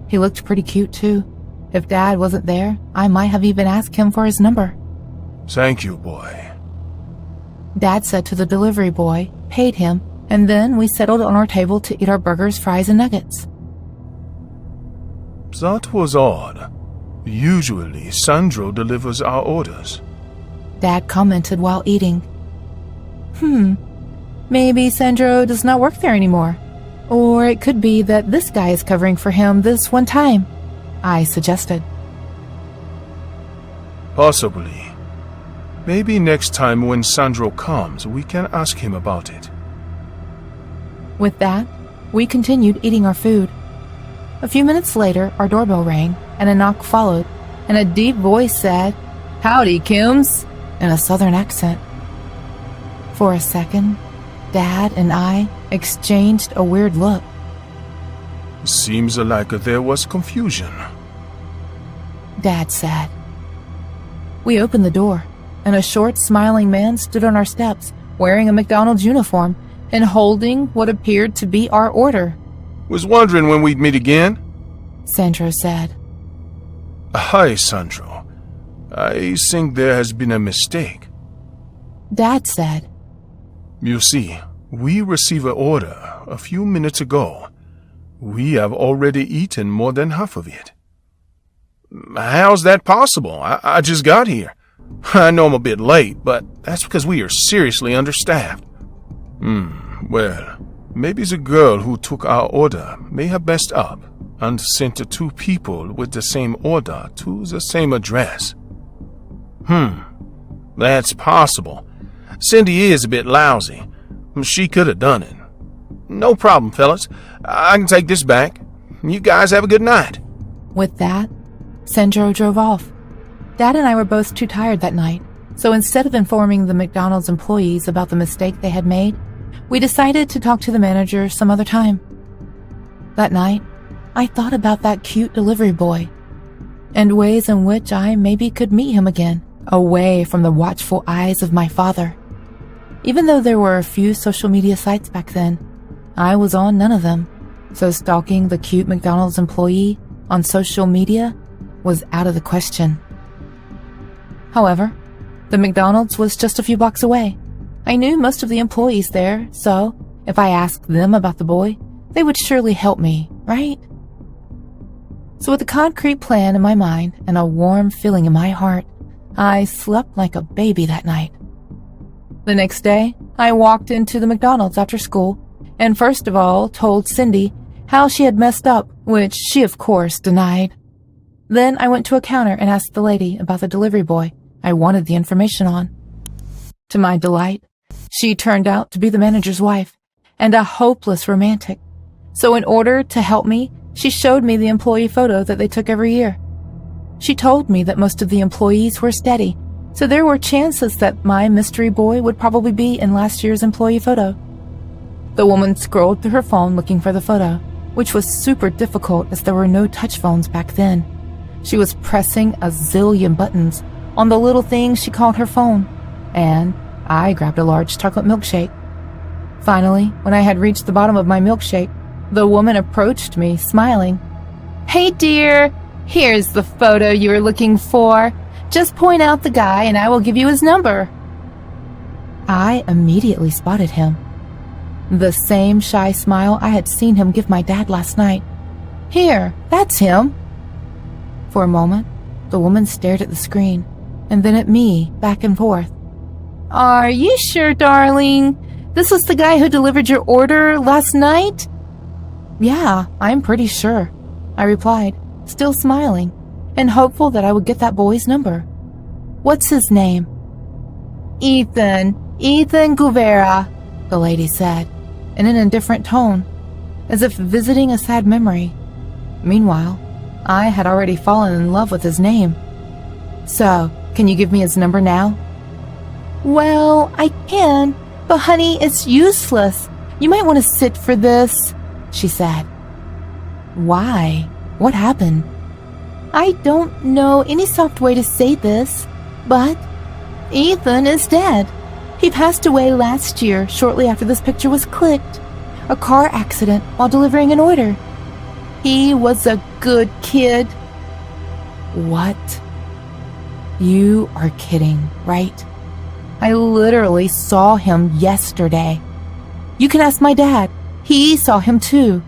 He looked pretty cute, too. If Dad wasn't there, I might have even asked him for his number. Thank you, boy. Dad said to the delivery boy, paid him, and then we settled on our table to eat our burgers, fries, and nuggets. That was odd. Usually, Sandro delivers our orders. Dad commented while eating. Maybe Sandro does not work there anymore. Or it could be that this guy is covering for him this one time, I suggested. Possibly. Maybe next time when Sandro comes, we can ask him about it. With that, we continued eating our food. A few minutes later, our doorbell rang, and a knock followed, and a deep voice said, "Howdy, Kims," in a southern accent. For a second, Dad and I exchanged a weird look. Seems like there was confusion. Dad said. We opened the door, and a short, smiling man stood on our steps, wearing a McDonald's uniform and holding what appeared to be our order. Was wondering when we'd meet again. Sandro said. Hi, Sandro. I think there has been a mistake. Dad said. You see, we received an order a few minutes ago. We have already eaten more than half of it. How's that possible? I just got here. I know I'm a bit late, but that's because we are seriously understaffed. Well, maybe the girl who took our order may have messed up and sent the two people with the same order to the same address. That's possible. Cindy is a bit lousy. She could have done it. No problem, fellas. I can take this back. You guys have a good night. With that, Sandro drove off. Dad and I were both too tired that night, so instead of informing the McDonald's employees about the mistake they had made, we decided to talk to the manager some other time. That night, I thought about that cute delivery boy and ways in which I maybe could meet him again, away from the watchful eyes of my father. Even though there were a few social media sites back then, I was on none of them, so stalking the cute McDonald's employee on social media was out of the question. However, The McDonald's was just a few blocks away. I knew most of the employees there, so if I asked them about the boy, they would surely help me, right? So with a concrete plan in my mind and a warm feeling in my heart, I slept like a baby that night. The next day, I walked into the McDonald's after school and first of all told Cindy how she had messed up, which she of course denied. Then I went to a counter and asked the lady about the delivery boy I wanted the information on. To my delight, she turned out to be the manager's wife and a hopeless romantic. So in order to help me, she showed me the employee photo that they took every year. She told me that most of the employees were steady, so there were chances that my mystery boy would probably be in last year's employee photo. The woman scrolled through her phone looking for the photo, which was super difficult as there were no touch phones back then. She was pressing a zillion buttons on the little thing she called her phone, and I grabbed a large chocolate milkshake. Finally, when I had reached the bottom of my milkshake, the woman approached me, smiling. "Hey dear, here's the photo you were looking for. Just point out the guy and I will give you his number." I immediately spotted him. The same shy smile I had seen him give my dad last night. "Here, that's him." For a moment, the woman stared at the screen and then at me, back and forth. "Are you sure, darling? This was the guy who delivered your order last night?" "Yeah, I'm pretty sure," I replied, still smiling and hopeful that I would get that boy's number. "What's his name?" Ethan Guevara," the lady said, and in a different tone, as if visiting a sad memory. Meanwhile, I had already fallen in love with his name. "So, can you give me his number now?" "Well, I can, but honey, it's useless. You might want to sit for this," she said. "Why? What happened?" "I don't know any soft way to say this, but Ethan is dead. He passed away last year, shortly after this picture was clicked. A car accident while delivering an order. He was a good kid." "What? You are kidding, right? I literally saw him yesterday. You can ask my dad. He saw him too."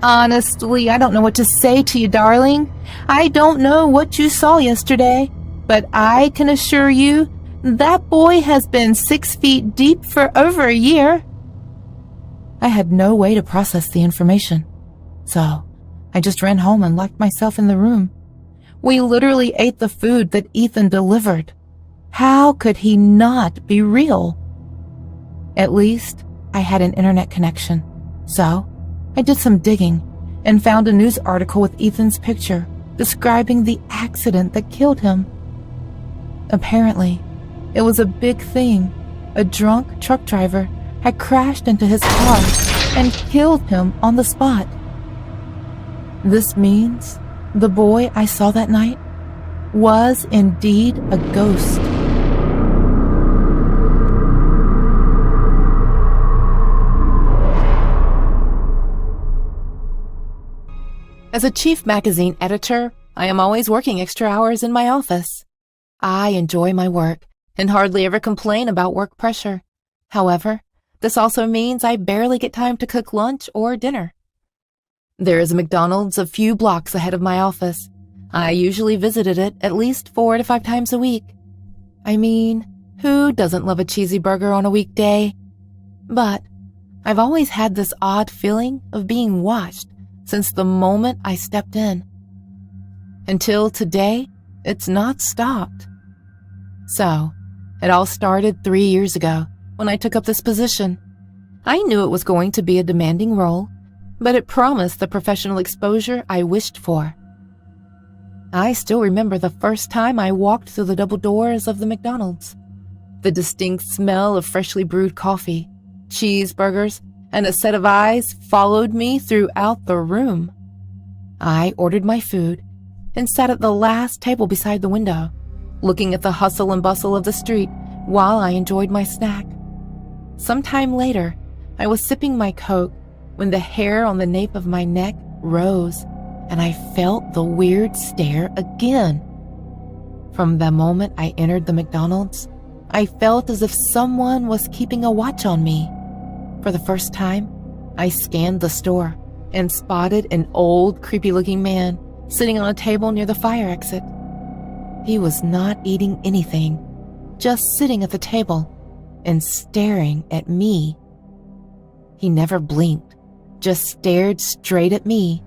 "Honestly, I don't know what to say to you, darling. I don't know what you saw yesterday, but I can assure you that boy has been 6 feet deep for over a year." I had no way to process the information, so I just ran home and locked myself in the room. We literally ate the food that Ethan delivered. How could he not be real? At least I had an internet connection, so I did some digging and found a news article with Ethan's picture describing the accident that killed him. Apparently, it was a big thing. A drunk truck driver had crashed into his car and killed him on the spot. This means the boy I saw that night was indeed a ghost. As a chief magazine editor, I am always working extra hours in my office. I enjoy my work and hardly ever complain about work pressure. However, this also means I barely get time to cook lunch or dinner. There is a McDonald's a few blocks ahead of my office. I usually visited it at least 4 to 5 times a week. I mean, who doesn't love a cheesy burger on a weekday? But I've always had this odd feeling of being watched since the moment I stepped in. Until today, it's not stopped. So, it all started 3 years ago when I took up this position. I knew it was going to be a demanding role, but it promised the professional exposure I wished for. I still remember the first time I walked through the double doors of the McDonald's. The distinct smell of freshly brewed coffee, cheeseburgers, and a set of eyes followed me throughout the room. I ordered my food and sat at the last table beside the window, looking at the hustle and bustle of the street while I enjoyed my snack. Sometime later, I was sipping my Coke when the hair on the nape of my neck rose and I felt the weird stare again. From the moment I entered the McDonald's, I felt as if someone was keeping a watch on me. For the first time, I scanned the store and spotted an old, creepy-looking man sitting on a table near the fire exit. He was not eating anything, just sitting at the table and staring at me. He never blinked, just stared straight at me.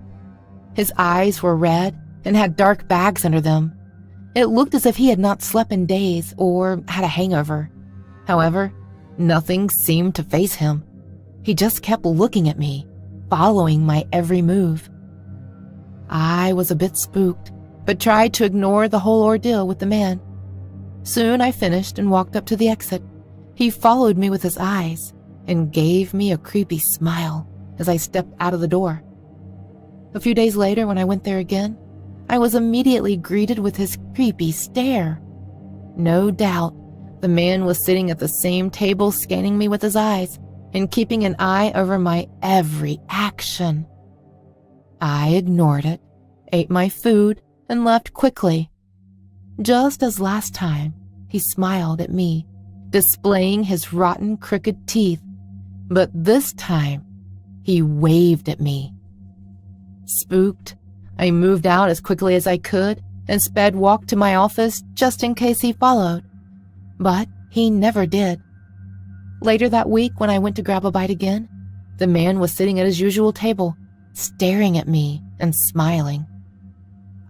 His eyes were red and had dark bags under them. It looked as if he had not slept in days or had a hangover. However, nothing seemed to faze him. He just kept looking at me, following my every move. I was a bit spooked, but tried to ignore the whole ordeal with the man. Soon I finished and walked up to the exit. He followed me with his eyes and gave me a creepy smile as I stepped out of the door. A few days later, when I went there again, I was immediately greeted with his creepy stare. No doubt, the man was sitting at the same table scanning me with his eyes and keeping an eye over my every action. I ignored it, ate my food, and left quickly. Just as last time, he smiled at me, displaying his rotten, crooked teeth, but this time, he waved at me. Spooked, I moved out as quickly as I could and sped walk to my office just in case he followed. But he never did. Later that week, when I went to grab a bite again, the man was sitting at his usual table, staring at me and smiling.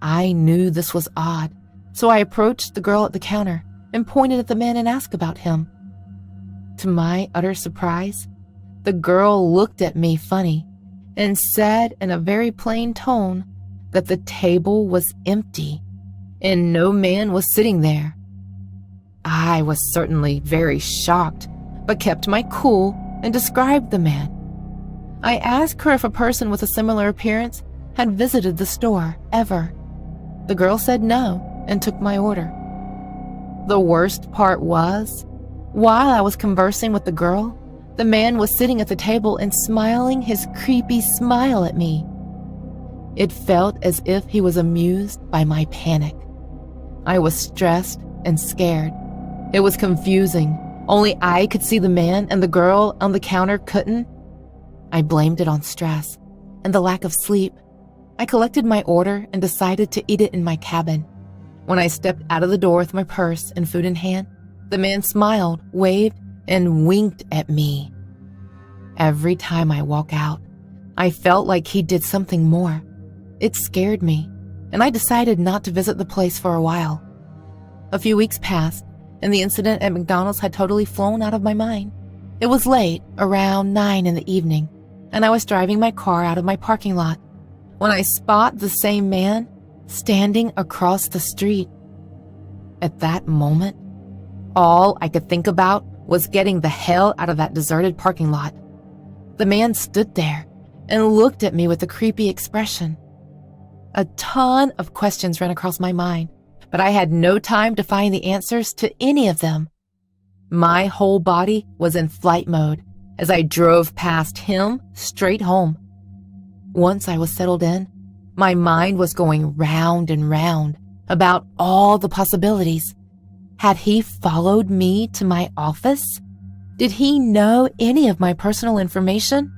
I knew this was odd, so I approached the girl at the counter and pointed at the man and asked about him. To my utter surprise, the girl looked at me funny and said in a very plain tone that the table was empty and no man was sitting there. I was certainly very shocked, but kept my cool and described the man. I asked her if a person with a similar appearance had visited the store ever. The girl said no and took my order. The worst part was, while I was conversing with the girl, the man was sitting at the table and smiling his creepy smile at me. It felt as if he was amused by my panic. I was stressed and scared. It was confusing. Only I could see the man and the girl on the counter couldn't. I blamed it on stress and the lack of sleep. I collected my order and decided to eat it in my cabin. When I stepped out of the door with my purse and food in hand, the man smiled, waved, and winked at me. Every time I walk out, I felt like he did something more. It scared me, and I decided not to visit the place for a while. A few weeks passed, and the incident at McDonald's had totally flown out of my mind. It was late, around 9 in the evening, and I was driving my car out of my parking lot when I spot the same man standing across the street. At that moment, all I could think about was getting the hell out of that deserted parking lot. The man stood there and looked at me with a creepy expression. A ton of questions ran across my mind, but I had no time to find the answers to any of them. My whole body was in flight mode as I drove past him straight home. Once I was settled in, my mind was going round and round about all the possibilities. Had he followed me to my office? Did he know any of my personal information?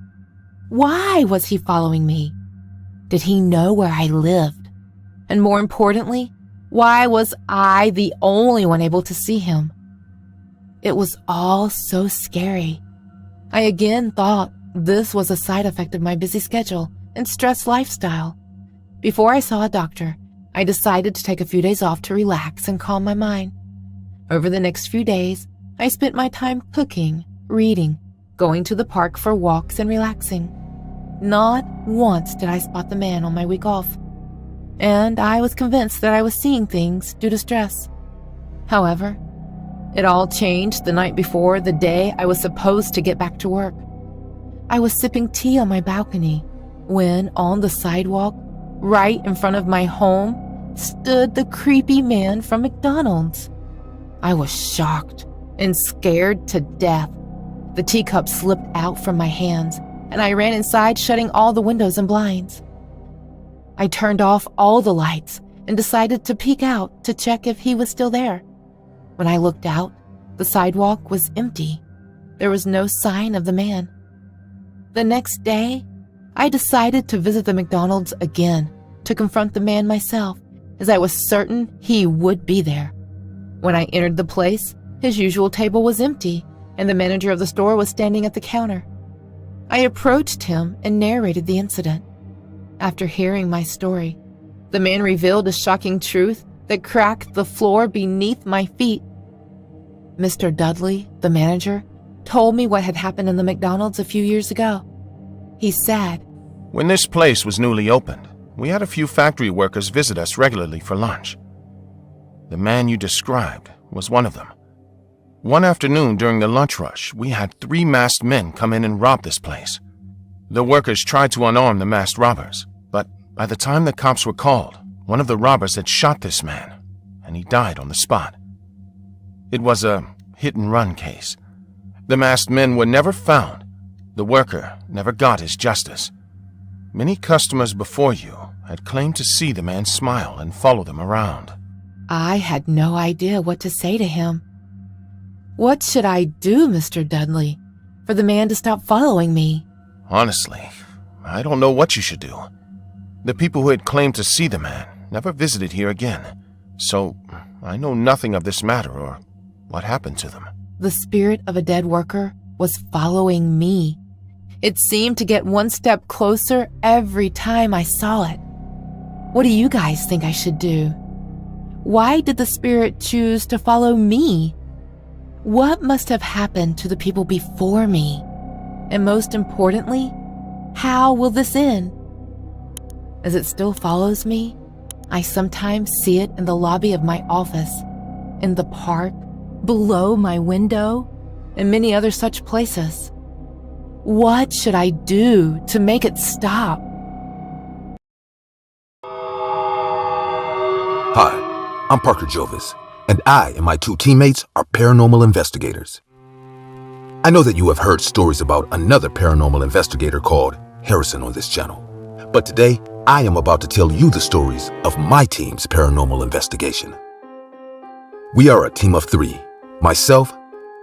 Why was he following me? Did he know where I lived? And more importantly, why was I the only one able to see him? It was all so scary. I again thought this was a side effect of my busy schedule and stressed lifestyle. Before I saw a doctor, I decided to take a few days off to relax and calm my mind. Over the next few days, I spent my time cooking, reading, going to the park for walks and relaxing. Not once did I spot the man on my week off, and I was convinced that I was seeing things due to stress. However, it all changed the night before the day I was supposed to get back to work. I was sipping tea on my balcony when, on the sidewalk, right in front of my home, stood the creepy man from McDonald's. I was shocked and scared to death. The teacup slipped out from my hands, and I ran inside, shutting all the windows and blinds. I turned off all the lights and decided to peek out to check if he was still there. When I looked out, the sidewalk was empty. There was no sign of the man. The next day, I decided to visit the McDonald's again to confront the man myself, as I was certain he would be there. When I entered the place, his usual table was empty, and the manager of the store was standing at the counter. I approached him and narrated the incident. After hearing my story, the man revealed a shocking truth that cracked the floor beneath my feet. Mr. Dudley, the manager, told me what had happened in the McDonald's a few years ago. He said, When this place was newly opened, we had a few factory workers visit us regularly for lunch. The man you described was one of them. One afternoon during the lunch rush, we had 3 masked men come in and rob this place. The workers tried to unarm the masked robbers, but by the time the cops were called, one of the robbers had shot this man, and he died on the spot. It was a hit-and-run case. The masked men were never found. The worker never got his justice. Many customers before you had claimed to see the man smile and follow them around. I had no idea what to say to him. What should I do, Mr. Dudley, for the man to stop following me? Honestly, I don't know what you should do. The people who had claimed to see the man never visited here again, so I know nothing of this matter or what happened to them. The spirit of a dead worker was following me. It seemed to get one step closer every time I saw it. What do you guys think I should do? Why did the spirit choose to follow me? What must have happened to the people before me? And most importantly, how will this end? As it still follows me, I sometimes see it in the lobby of my office, in the park, below my window, and many other such places. What should I do to make it stop? Hi, I'm Parker Jovis, and I and my 2 teammates are paranormal investigators. I know that you have heard stories about another paranormal investigator called Harrison on this channel, but today I am about to tell you the stories of my team's paranormal investigation. We are a team of 3, myself,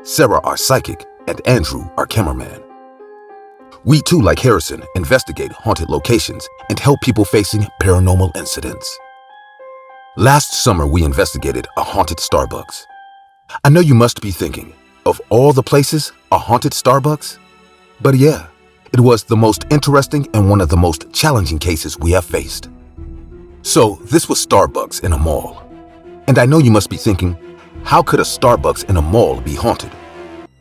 Sarah our psychic, and Andrew our cameraman. We too, like Harrison, investigate haunted locations and help people facing paranormal incidents. Last summer, we investigated a haunted Starbucks. I know you must be thinking, of all the places, a haunted Starbucks? But yeah, it was the most interesting and one of the most challenging cases we have faced. So this was Starbucks in a mall. And I know you must be thinking, how could a Starbucks in a mall be haunted?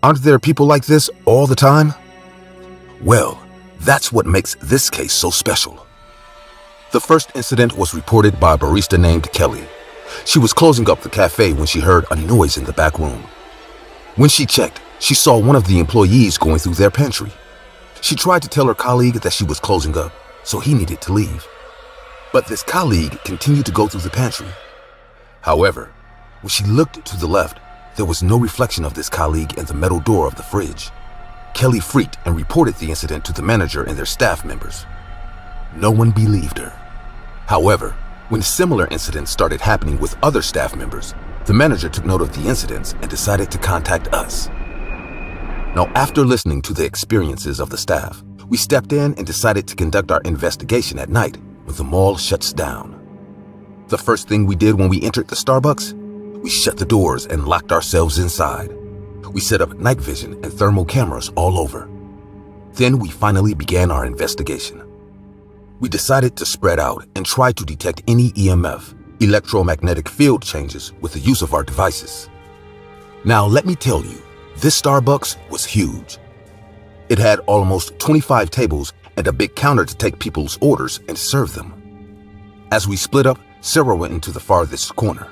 Aren't there people like this all the time? Well, that's what makes this case so special. The first incident was reported by a barista named Kelly. She was closing up the cafe when she heard a noise in the back room. When she checked, she saw one of the employees going through their pantry. She tried to tell her colleague that she was closing up, so he needed to leave. But this colleague continued to go through the pantry. However, when she looked to the left, there was no reflection of this colleague in the metal door of the fridge. Kelly freaked and reported the incident to the manager and their staff members. No one believed her. However, when similar incidents started happening with other staff members, the manager took note of the incidents and decided to contact us. Now, after listening to the experiences of the staff, we stepped in and decided to conduct our investigation at night when the mall shuts down. The first thing we did when we entered the Starbucks, we shut the doors and locked ourselves inside. We set up night vision and thermal cameras all over. Then we finally began our investigation. We decided to spread out and try to detect any EMF, electromagnetic field changes, with the use of our devices. Now let me tell you, this Starbucks was huge. It had almost 25 tables and a big counter to take people's orders and serve them. As we split up, Sarah went into the farthest corner.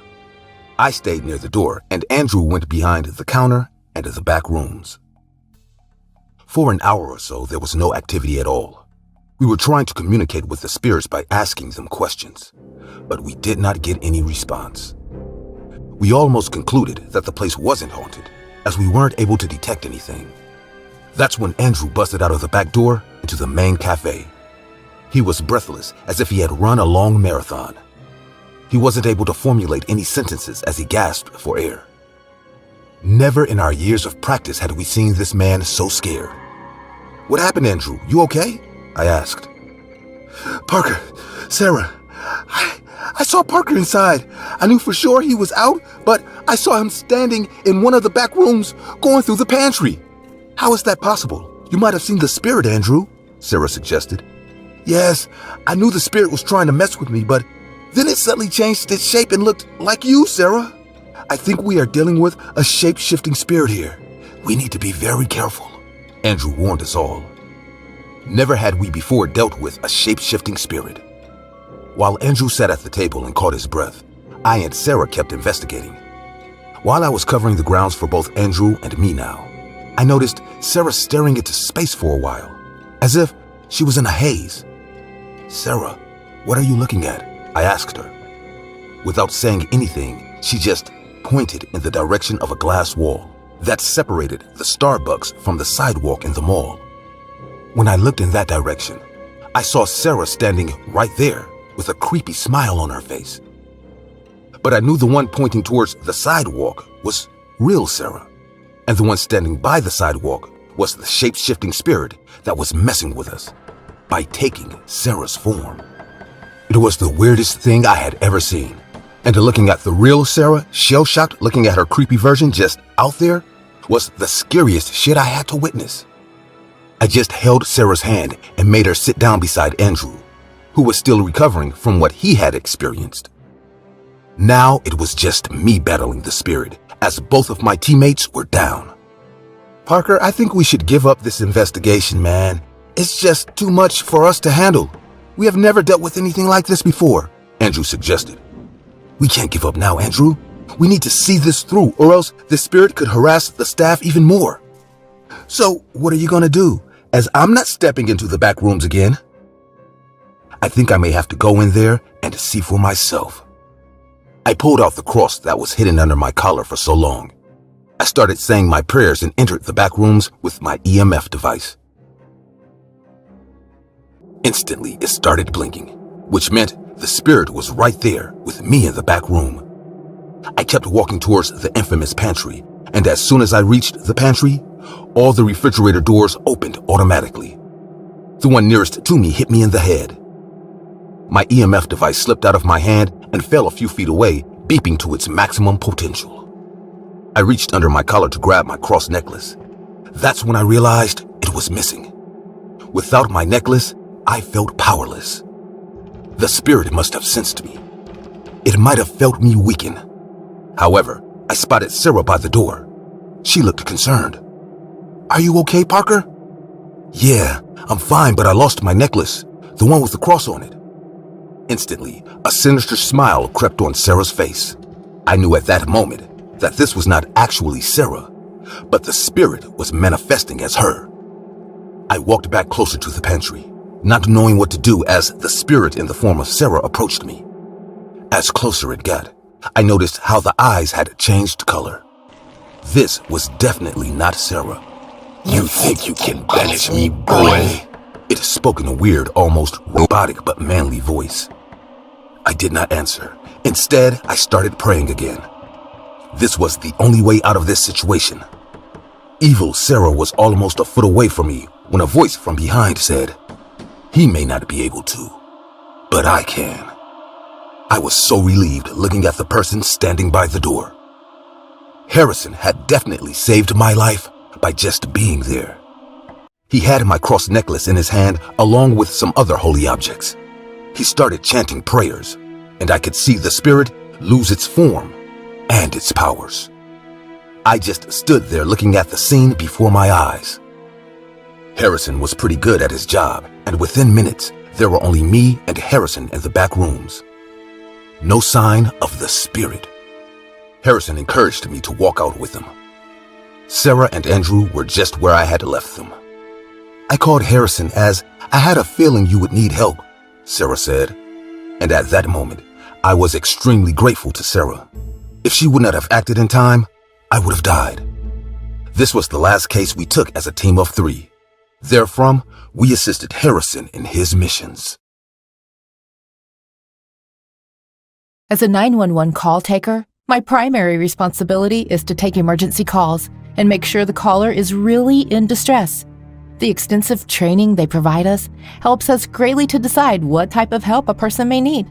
I stayed near the door and Andrew went behind the counter and the back rooms. For an hour or so, there was no activity at all. We were trying to communicate with the spirits by asking them questions, but we did not get any response. We almost concluded that the place wasn't haunted, as we weren't able to detect anything. That's when Andrew busted out of the back door into the main cafe. He was breathless, as if he had run a long marathon. He wasn't able to formulate any sentences as he gasped for air. Never in our years of practice had we seen this man so scared. "What happened, Andrew? You okay?" I asked. "Parker, Sarah, I saw Parker inside. I knew for sure he was out, but I saw him standing in one of the back rooms going through the pantry." "How is that possible? You might have seen the spirit, Andrew," Sarah suggested. "Yes, I knew the spirit was trying to mess with me, but then it suddenly changed its shape and looked like you, Sarah. I think we are dealing with a shape-shifting spirit here. We need to be very careful," Andrew warned us all. Never had we before dealt with a shape-shifting spirit. While Andrew sat at the table and caught his breath, I and Sarah kept investigating. While I was covering the grounds for both Andrew and me now, I noticed Sarah staring into space for a while, as if she was in a haze. "Sarah, what are you looking at?" I asked her. Without saying anything, she just pointed in the direction of a glass wall that separated the Starbucks from the sidewalk in the mall. When I looked in that direction, I saw Sarah standing right there with a creepy smile on her face. But I knew the one pointing towards the sidewalk was real Sarah, and the one standing by the sidewalk was the shape-shifting spirit that was messing with us by taking Sarah's form. It was the weirdest thing I had ever seen. And looking at the real Sarah, shell-shocked looking at her creepy version just out there, was the scariest shit I had to witness. I just held Sarah's hand and made her sit down beside Andrew, who was still recovering from what he had experienced. Now it was just me battling the spirit, as both of my teammates were down. "Parker, I think we should give up this investigation, man. It's just too much for us to handle. We have never dealt with anything like this before," Andrew suggested. "We can't give up now, Andrew. We need to see this through, or else the spirit could harass the staff even more." "So, what are you going to do, as I'm not stepping into the back rooms again?" "I think I may have to go in there and see for myself." I pulled out the cross that was hidden under my collar for so long. I started saying my prayers and entered the back rooms with my EMF device. Instantly, it started blinking, which meant the spirit was right there with me in the back room. I kept walking towards the infamous pantry, and as soon as I reached the pantry, all the refrigerator doors opened automatically. The one nearest to me hit me in the head. My EMF device slipped out of my hand and fell a few feet away, beeping to its maximum potential. I reached under my collar to grab my cross necklace. That's when I realized it was missing. Without my necklace, I felt powerless. The spirit must have sensed me. It might have felt me weaken. However, I spotted Sarah by the door. She looked concerned. "Are you okay, Parker?" "Yeah, I'm fine, but I lost my necklace, the one with the cross on it." Instantly, a sinister smile crept on Sarah's face. I knew at that moment that this was not actually Sarah, but the spirit was manifesting as her. I walked back closer to the pantry, not knowing what to do as the spirit in the form of Sarah approached me. As closer it got, I noticed how the eyes had changed color. This was definitely not Sarah. "You think you can banish me, boy?" It spoke in a weird, almost robotic but manly voice. I did not answer. Instead, I started praying again. This was the only way out of this situation. Evil Sarah was almost a foot away from me when a voice from behind said, "He may not be able to, but I can." I was so relieved looking at the person standing by the door. Harrison had definitely saved my life by just being there. He had my cross necklace in his hand along with some other holy objects. He started chanting prayers, and I could see the spirit lose its form and its powers. I just stood there looking at the scene before my eyes. Harrison was pretty good at his job, and within minutes, there were only me and Harrison in the back rooms. No sign of the spirit. Harrison encouraged me to walk out with him. Sarah and Andrew were just where I had left them. "I called Harrison as I had a feeling you would need help," Sarah said. And at that moment, I was extremely grateful to Sarah. If she would not have acted in time, I would have died. This was the last case we took as a team of 3. Therefrom, we assisted Harrison in his missions. As a 911 call taker, my primary responsibility is to take emergency calls and make sure the caller is really in distress. The extensive training they provide us helps us greatly to decide what type of help a person may need.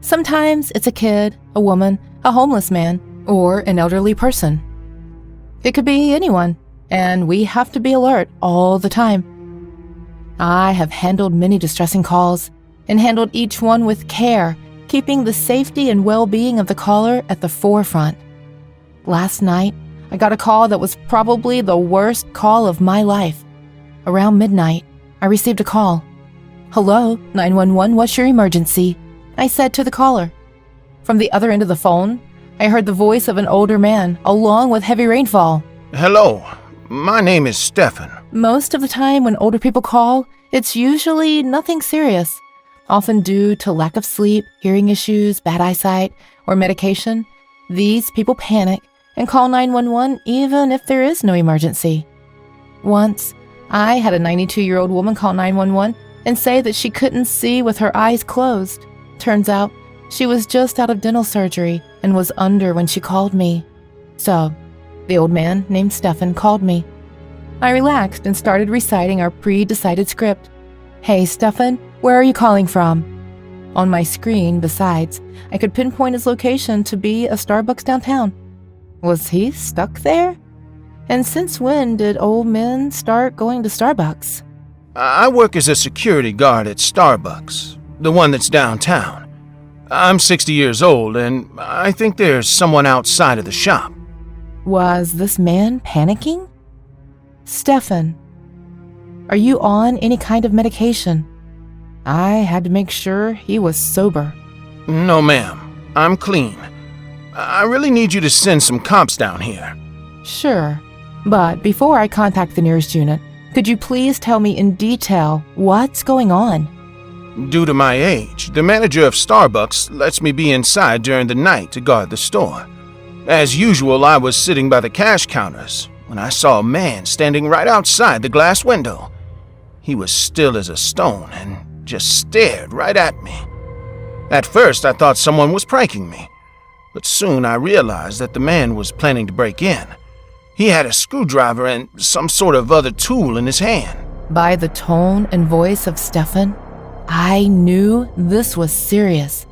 Sometimes it's a kid, a woman, a homeless man, or an elderly person. It could be anyone, and we have to be alert all the time. I have handled many distressing calls and handled each one with care, keeping the safety and well-being of the caller at the forefront. Last night, I got a call that was probably the worst call of my life. Around midnight, I received a call. "Hello, 911, what's your emergency?" I said to the caller. From the other end of the phone, I heard the voice of an older man, along with heavy rainfall. Hello, my name is Stefan. Most of the time when older people call, it's usually nothing serious. Often due to lack of sleep, hearing issues, bad eyesight, or medication, these people panic and call 911 even if there is no emergency. Once, I had a 92-year-old woman call 911 and say that she couldn't see with her eyes closed. Turns out, she was just out of dental surgery and was under when she called me. So, the old man named Stefan called me. I relaxed and started reciting our pre-decided script. "Hey, Stefan, where are you calling from?" On my screen, besides, I could pinpoint his location to be a Starbucks downtown. Was he stuck there? And since when did old men start going to Starbucks? I work as a security guard at Starbucks, the one that's downtown. I'm 60 years old, and I think there's someone outside of the shop. Was this man panicking? "Stefan, are you on any kind of medication?" I had to make sure he was sober. No, ma'am. I'm clean. I really need you to send some cops down here. Sure, but before I contact the nearest unit, could you please tell me in detail what's going on? Due to my age, the manager of Starbucks lets me be inside during the night to guard the store. As usual, I was sitting by the cash counters when I saw a man standing right outside the glass window. He was still as a stone and just stared right at me. At first, I thought someone was pranking me, but soon I realized that the man was planning to break in. He had a screwdriver and some sort of other tool in his hand. By the tone and voice of Stefan, I knew this was serious.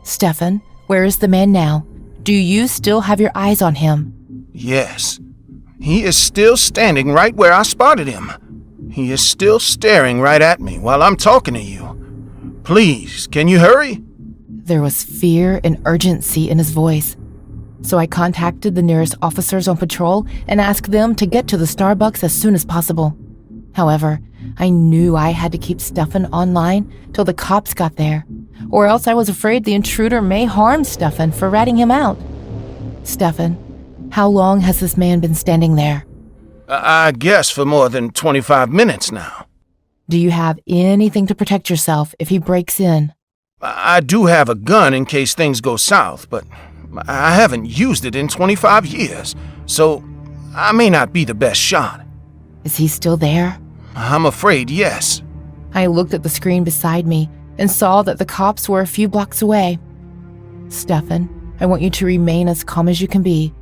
"Stefan, where is the man now? Do you still have your eyes on him?" Yes. He is still standing right where I spotted him. He is still staring right at me while I'm talking to you. Please, can you hurry? There was fear and urgency in his voice. So I contacted the nearest officers on patrol and asked them to get to the Starbucks as soon as possible. However, I knew I had to keep Stefan online till the cops got there, or else I was afraid the intruder may harm Stefan for ratting him out. "Stefan, how long has this man been standing there?" I guess for more than 25 minutes now. "Do you have anything to protect yourself if he breaks in?" I do have a gun in case things go south, but I haven't used it in 25 years, so I may not be the best shot. "Is he still there?" I'm afraid yes. I looked at the screen beside me and saw that the cops were a few blocks away. "Stefan, I want you to remain as calm as you can be.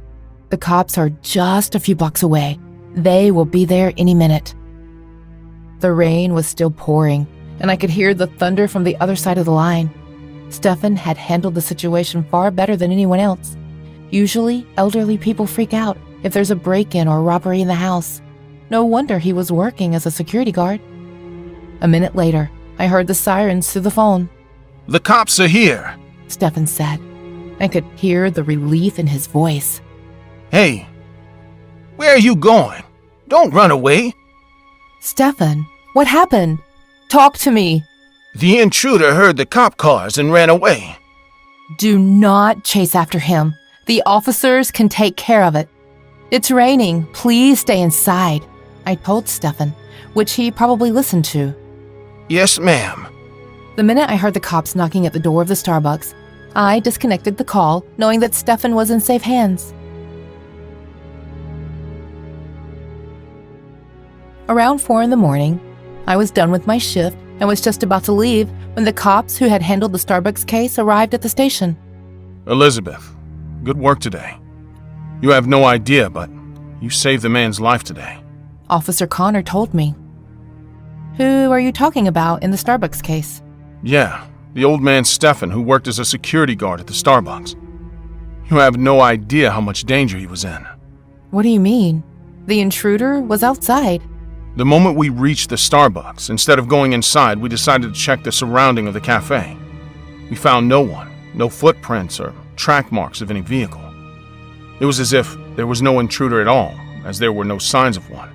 The cops are just a few blocks away. They will be there any minute." The rain was still pouring, and I could hear the thunder from the other side of the line. Stefan had handled the situation far better than anyone else. Usually, elderly people freak out if there's a break-in or robbery in the house. No wonder he was working as a security guard. A minute later, I heard the sirens through the phone. The cops are here, Stefan said. I could hear the relief in his voice. Hey, where are you going? Don't run away. Stefan, what happened? Talk to me. The intruder heard the cop cars and ran away. Do not chase after him. The officers can take care of it. It's raining. Please stay inside, I told Stefan, which he probably listened to. Yes, ma'am. The minute I heard the cops knocking at the door of the Starbucks, I disconnected the call, knowing that Stefan was in safe hands. Around 4 a.m, I was done with my shift and was just about to leave when the cops who had handled the Starbucks case arrived at the station. Elizabeth, good work today. You have no idea, but you saved the man's life today. Officer Connor told me. Who are you talking about in the Starbucks case? Yeah, the old man Stefan who worked as a security guard at the Starbucks. You have no idea how much danger he was in. What do you mean? The intruder was outside. The moment we reached the Starbucks, instead of going inside, we decided to check the surrounding of the cafe. We found no one, no footprints or track marks of any vehicle. It was as if there was no intruder at all, as there were no signs of one.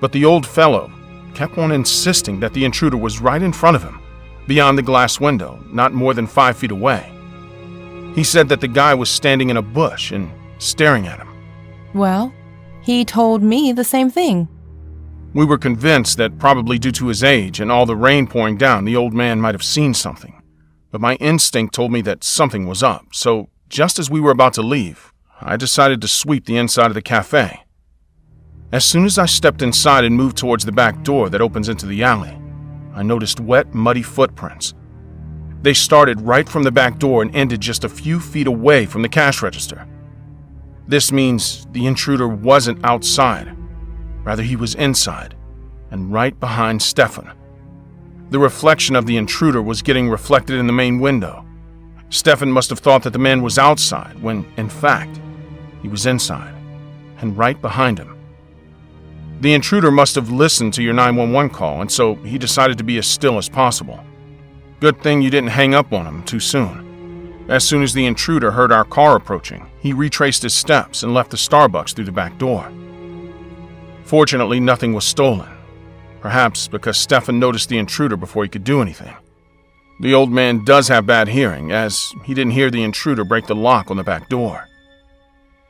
But the old fellow kept on insisting that the intruder was right in front of him, beyond the glass window, not more than 5 feet away. He said that the guy was standing in a bush and staring at him. Well, he told me the same thing. We were convinced that probably due to his age and all the rain pouring down, the old man might have seen something. But my instinct told me that something was up, so just as we were about to leave, I decided to sweep the inside of the cafe. As soon as I stepped inside and moved towards the back door that opens into the alley, I noticed wet, muddy footprints. They started right from the back door and ended just a few feet away from the cash register. This means the intruder wasn't outside. Rather, he was inside, and right behind Stefan. The reflection of the intruder was getting reflected in the main window. Stefan must have thought that the man was outside, when, in fact, he was inside, and right behind him. The intruder must have listened to your 911 call, and so he decided to be as still as possible. Good thing you didn't hang up on him too soon. As soon as the intruder heard our car approaching, he retraced his steps and left the Starbucks through the back door. Fortunately, nothing was stolen. Perhaps because Stefan noticed the intruder before he could do anything. The old man does have bad hearing, as he didn't hear the intruder break the lock on the back door.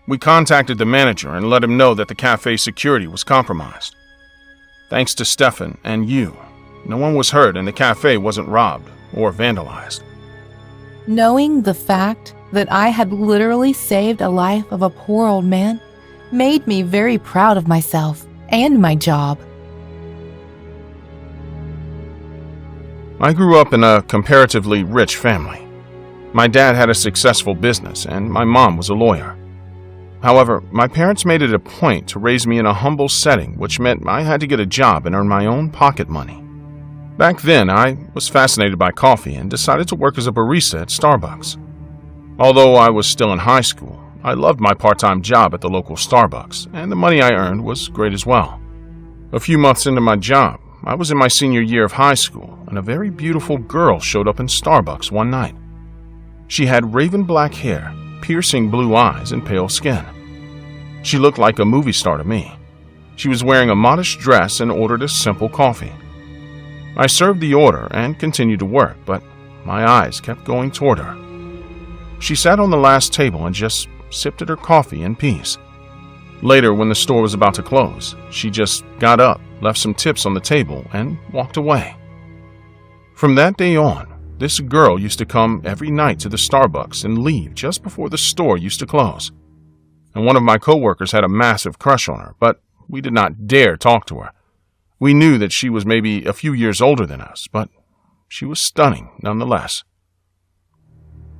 We contacted the manager and let him know that the cafe's security was compromised. Thanks to Stefan and you, no one was hurt and the cafe wasn't robbed or vandalized. Knowing the fact that I had literally saved a life of a poor old man made me very proud of myself and my job. I grew up in a comparatively rich family. My dad had a successful business and my mom was a lawyer. However, my parents made it a point to raise me in a humble setting, which meant I had to get a job and earn my own pocket money. Back then, I was fascinated by coffee and decided to work as a barista at Starbucks. Although I was still in high school, I loved my part-time job at the local Starbucks, and the money I earned was great as well. A few months into my job, I was in my senior year of high school, and a very beautiful girl showed up in Starbucks one night. She had raven black hair, piercing blue eyes, and pale skin. She looked like a movie star to me. She was wearing a modest dress and ordered a simple coffee. I served the order and continued to work, but my eyes kept going toward her. She sat on the last table and just sipped at her coffee in peace. Later, when the store was about to close, she just got up, left some tips on the table, and walked away. From that day on, this girl used to come every night to the Starbucks and leave just before the store used to close. And one of my coworkers had a massive crush on her, but we did not dare talk to her. We knew that she was maybe a few years older than us, but she was stunning nonetheless.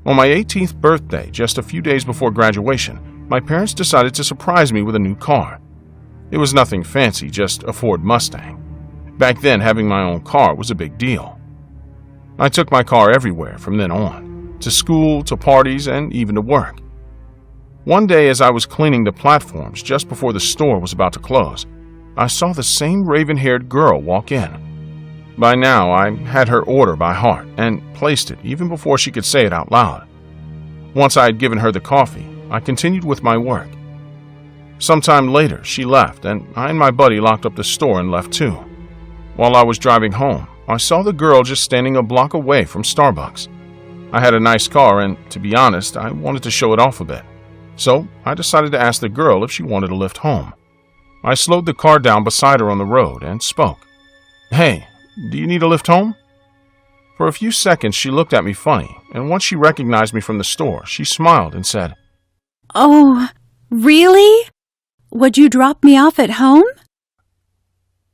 On my 18th birthday, just a few days before graduation, my parents decided to surprise me with a new car. It was nothing fancy, just a Ford Mustang. Back then, having my own car was a big deal. I took my car everywhere from then on, to school, to parties, and even to work. One day, as I was cleaning the platforms just before the store was about to close, I saw the same raven-haired girl walk in. By now, I had her order by heart and placed it even before she could say it out loud. Once I had given her the coffee, I continued with my work. Sometime later, she left, and I and my buddy locked up the store and left too. While I was driving home, I saw the girl just standing a block away from Starbucks. I had a nice car, and to be honest, I wanted to show it off a bit. So I decided to ask the girl if she wanted a lift home. I slowed the car down beside her on the road and spoke. "Hey, do you need a lift home?" For a few seconds, she looked at me funny, and once she recognized me from the store, she smiled and said, "Oh, really? Would you drop me off at home?"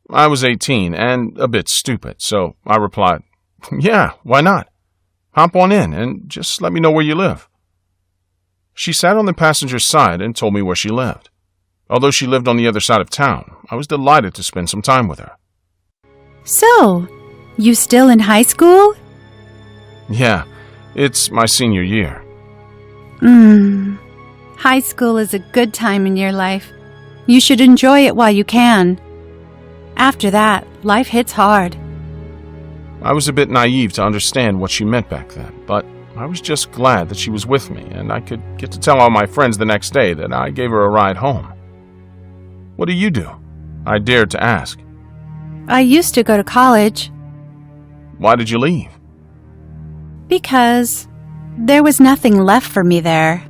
I was 18 and a bit stupid, so I replied, "Yeah, why not? Hop on in and just let me know where you live." She sat on the passenger's side and told me where she lived. Although she lived on the other side of town, I was delighted to spend some time with her. So, you still in high school? Yeah, it's my senior year. High school is a good time in your life. You should enjoy it while you can. After that, life hits hard. I was a bit naive to understand what she meant back then, but I was just glad that she was with me and I could get to tell all my friends the next day that I gave her a ride home. What do you do? I dared to ask. I used to go to college Why did you leave? because there was nothing left for me there.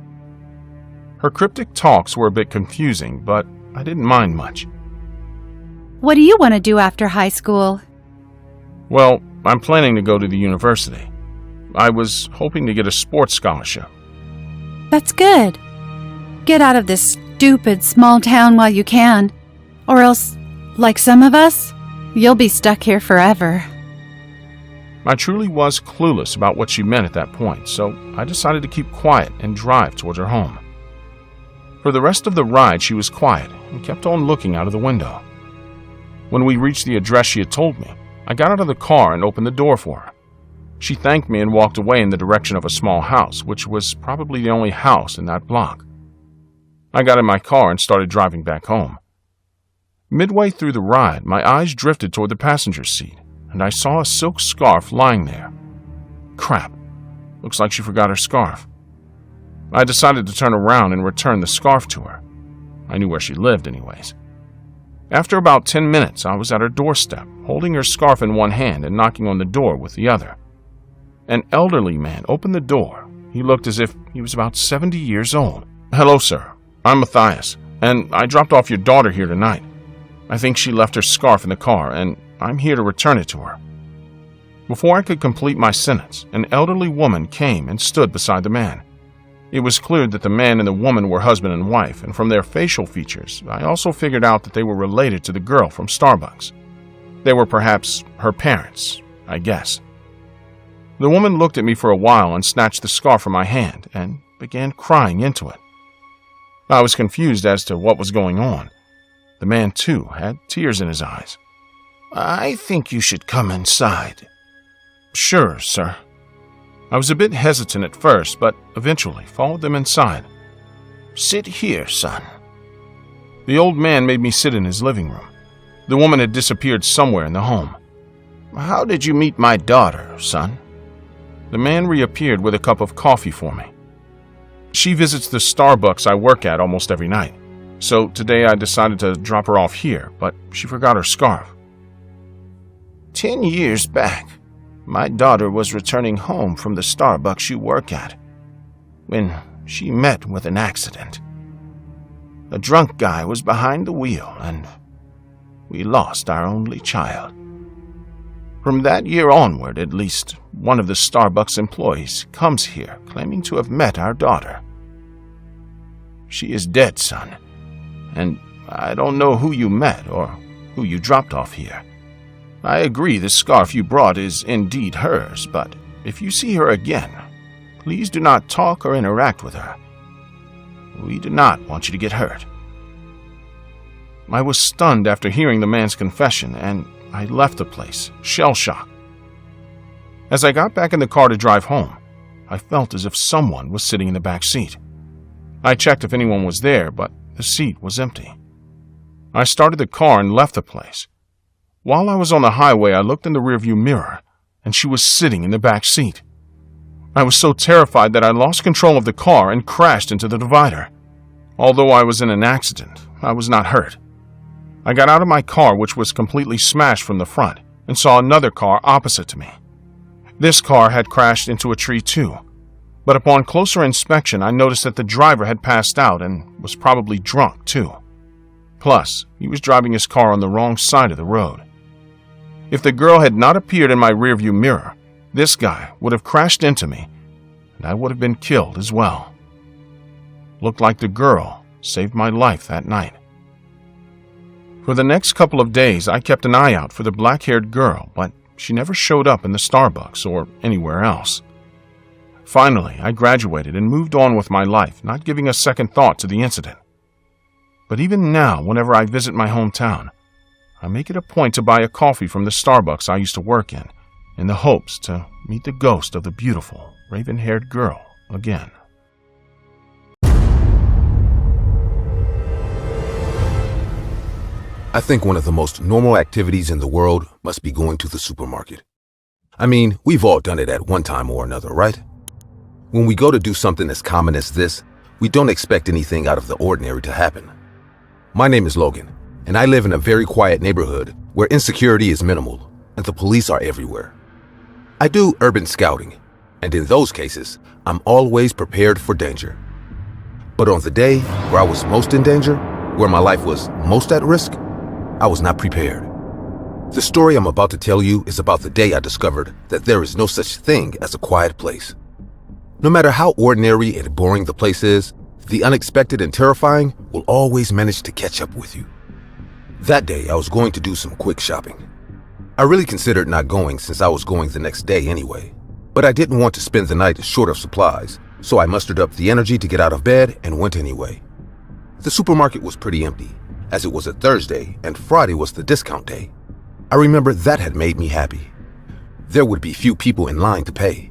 Her cryptic talks were a bit confusing, but I didn't mind much. What do you want to do after high school? Well, I'm planning to go to the university. I was hoping to get a sports scholarship. That's good. Get out of this stupid small town while you can, or else, like some of us, you'll be stuck here forever. I truly was clueless about what she meant at that point, so I decided to keep quiet and drive towards her home. For the rest of the ride, she was quiet and kept on looking out of the window. When we reached the address she had told me, I got out of the car and opened the door for her. She thanked me and walked away in the direction of a small house, which was probably the only house in that block. I got in my car and started driving back home. Midway through the ride, my eyes drifted toward the passenger seat, and I saw a silk scarf lying there. Crap. Looks like she forgot her scarf. I decided to turn around and return the scarf to her. I knew where she lived anyways. After about 10 minutes, I was at her doorstep, holding her scarf in one hand and knocking on the door with the other. An elderly man opened the door. He looked as if he was about 70 years old. "Hello, sir. I'm Matthias, and I dropped off your daughter here tonight. I think she left her scarf in the car, and I'm here to return it to her." Before I could complete my sentence, an elderly woman came and stood beside the man. It was clear that the man and the woman were husband and wife, and from their facial features, I also figured out that they were related to the girl from Starbucks. They were perhaps her parents, I guess. The woman looked at me for a while and snatched the scarf from my hand and began crying into it. I was confused as to what was going on. The man, too, had tears in his eyes. I think you should come inside. "Sure, sir." I was a bit hesitant at first, but eventually followed them inside. Sit here, son. The old man made me sit in his living room. The woman had disappeared somewhere in the home. How did you meet my daughter, son? The man reappeared with a cup of coffee for me. She visits the Starbucks I work at almost every night, so today I decided to drop her off here, but she forgot her scarf. 10 years back, my daughter was returning home from the Starbucks you work at when she met with an accident. A drunk guy was behind the wheel and we lost our only child. From that year onward, at least one of the Starbucks employees comes here claiming to have met our daughter. She is dead, son, and I don't know who you met or who you dropped off here. I agree the scarf you brought is indeed hers, but if you see her again, please do not talk or interact with her. We do not want you to get hurt. I was stunned after hearing the man's confession, and I left the place, shell-shocked. As I got back in the car to drive home, I felt as if someone was sitting in the back seat. I checked if anyone was there, but the seat was empty. I started the car and left the place. While I was on the highway, I looked in the rearview mirror, and she was sitting in the back seat. I was so terrified that I lost control of the car and crashed into the divider. Although I was in an accident, I was not hurt. I got out of my car, which was completely smashed from the front, and saw another car opposite to me. This car had crashed into a tree too, but upon closer inspection I noticed that the driver had passed out and was probably drunk too. Plus, he was driving his car on the wrong side of the road. If the girl had not appeared in my rearview mirror, this guy would have crashed into me, and I would have been killed as well. Looked like the girl saved my life that night. For the next couple of days, I kept an eye out for the black-haired girl, but she never showed up in the Starbucks or anywhere else. Finally, I graduated and moved on with my life, not giving a second thought to the incident. But even now, whenever I visit my hometown, I make it a point to buy a coffee from the Starbucks I used to work in the hopes to meet the ghost of the beautiful, raven-haired girl again. I think one of the most normal activities in the world must be going to the supermarket. I mean, we've all done it at one time or another, right? When we go to do something as common as this, we don't expect anything out of the ordinary to happen. My name is Logan, and I live in a very quiet neighborhood where insecurity is minimal and the police are everywhere. I do urban scouting, and in those cases, I'm always prepared for danger. But on the day where I was most in danger, where my life was most at risk, I was not prepared. The story I'm about to tell you is about the day I discovered that there is no such thing as a quiet place. No matter how ordinary and boring the place is, the unexpected and terrifying will always manage to catch up with you. That day, I was going to do some quick shopping. I really considered not going since I was going the next day anyway, but I didn't want to spend the night short of supplies, so I mustered up the energy to get out of bed and went anyway. The supermarket was pretty empty, as it was a Thursday and Friday was the discount day. I remember that had made me happy. There would be few people in line to pay.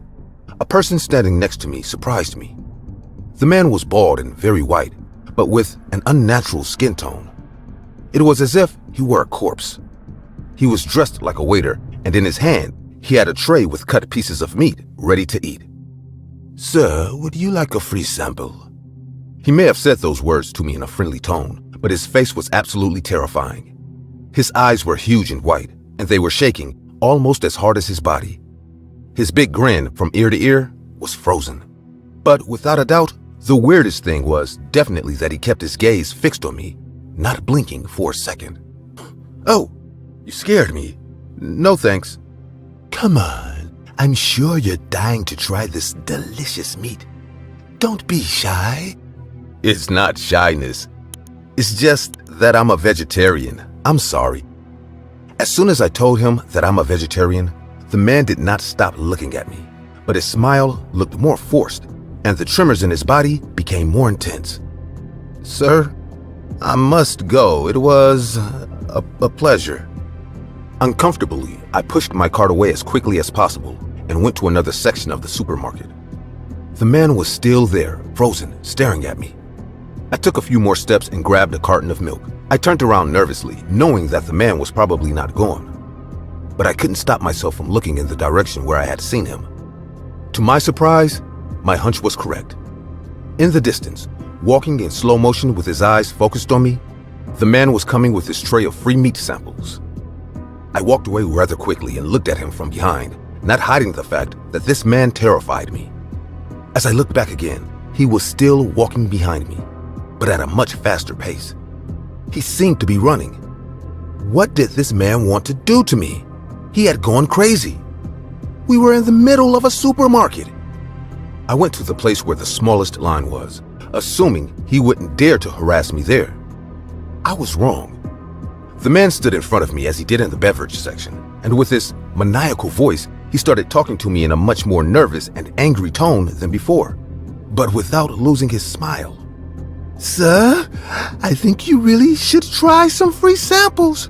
A person standing next to me surprised me. The man was bald and very white, but with an unnatural skin tone. It was as if he were a corpse. He was dressed like a waiter, and in his hand, he had a tray with cut pieces of meat ready to eat. "Sir, would you like a free sample?" He may have said those words to me in a friendly tone, but his face was absolutely terrifying. His eyes were huge and white, and they were shaking almost as hard as his body. His big grin from ear to ear was frozen. But without a doubt, the weirdest thing was definitely that he kept his gaze fixed on me, not blinking for a second. "Oh, you scared me. No thanks." "Come on, I'm sure you're dying to try this delicious meat. Don't be shy." "It's not shyness. It's just that I'm a vegetarian. I'm sorry." As soon as I told him that I'm a vegetarian, the man did not stop looking at me, but his smile looked more forced, and the tremors in his body became more intense. "Sir, I must go. It was a pleasure." Uncomfortably, I pushed my cart away as quickly as possible and went to another section of the supermarket. The man was still there, frozen, staring at me. I took a few more steps and grabbed a carton of milk. I turned around nervously, knowing that the man was probably not gone. But I couldn't stop myself from looking in the direction where I had seen him. To my surprise, my hunch was correct. In the distance, walking in slow motion with his eyes focused on me, the man was coming with his tray of free meat samples. I walked away rather quickly and looked at him from behind, not hiding the fact that this man terrified me. As I looked back again, he was still walking behind me, but at a much faster pace. He seemed to be running. What did this man want to do to me? He had gone crazy. We were in the middle of a supermarket. I went to the place where the smallest line was, assuming he wouldn't dare to harass me there. I was wrong. The man stood in front of me as he did in the beverage section, and with his maniacal voice, he started talking to me in a much more nervous and angry tone than before, but without losing his smile. "Sir, I think you really should try some free samples.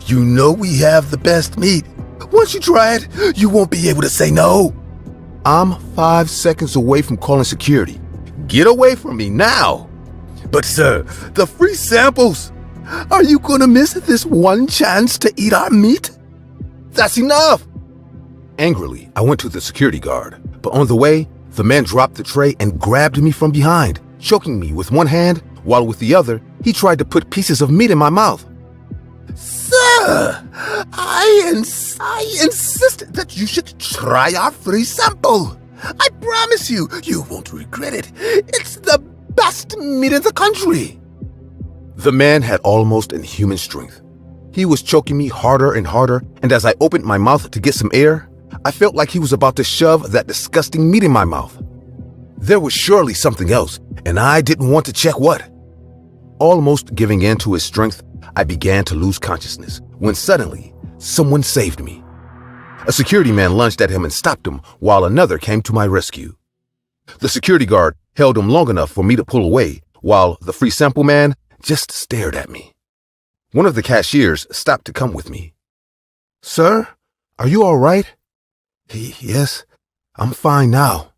You know we have the best meat. Once you try it, you won't be able to say no." I'm 5 seconds away from calling security. Get away from me now. "But sir, the free samples. Are you gonna miss this one chance to eat our meat?" "That's enough." Angrily, I went to the security guard, but on the way, the man dropped the tray and grabbed me from behind, choking me with one hand, while with the other, he tried to put pieces of meat in my mouth. "Sir, I insist that you should try our free sample. I promise you, you won't regret it. It's the best meat in the country." The man had almost inhuman strength. He was choking me harder and harder, and as I opened my mouth to get some air, I felt like he was about to shove that disgusting meat in my mouth. There was surely something else, and I didn't want to check what. Almost giving in to his strength, I began to lose consciousness when suddenly someone saved me. A security man lunged at him and stopped him while another came to my rescue. The security guard held him long enough for me to pull away, while the free sample man just stared at me. One of the cashiers stopped to come with me. "Sir, are you all right?" "Yes, I'm fine now."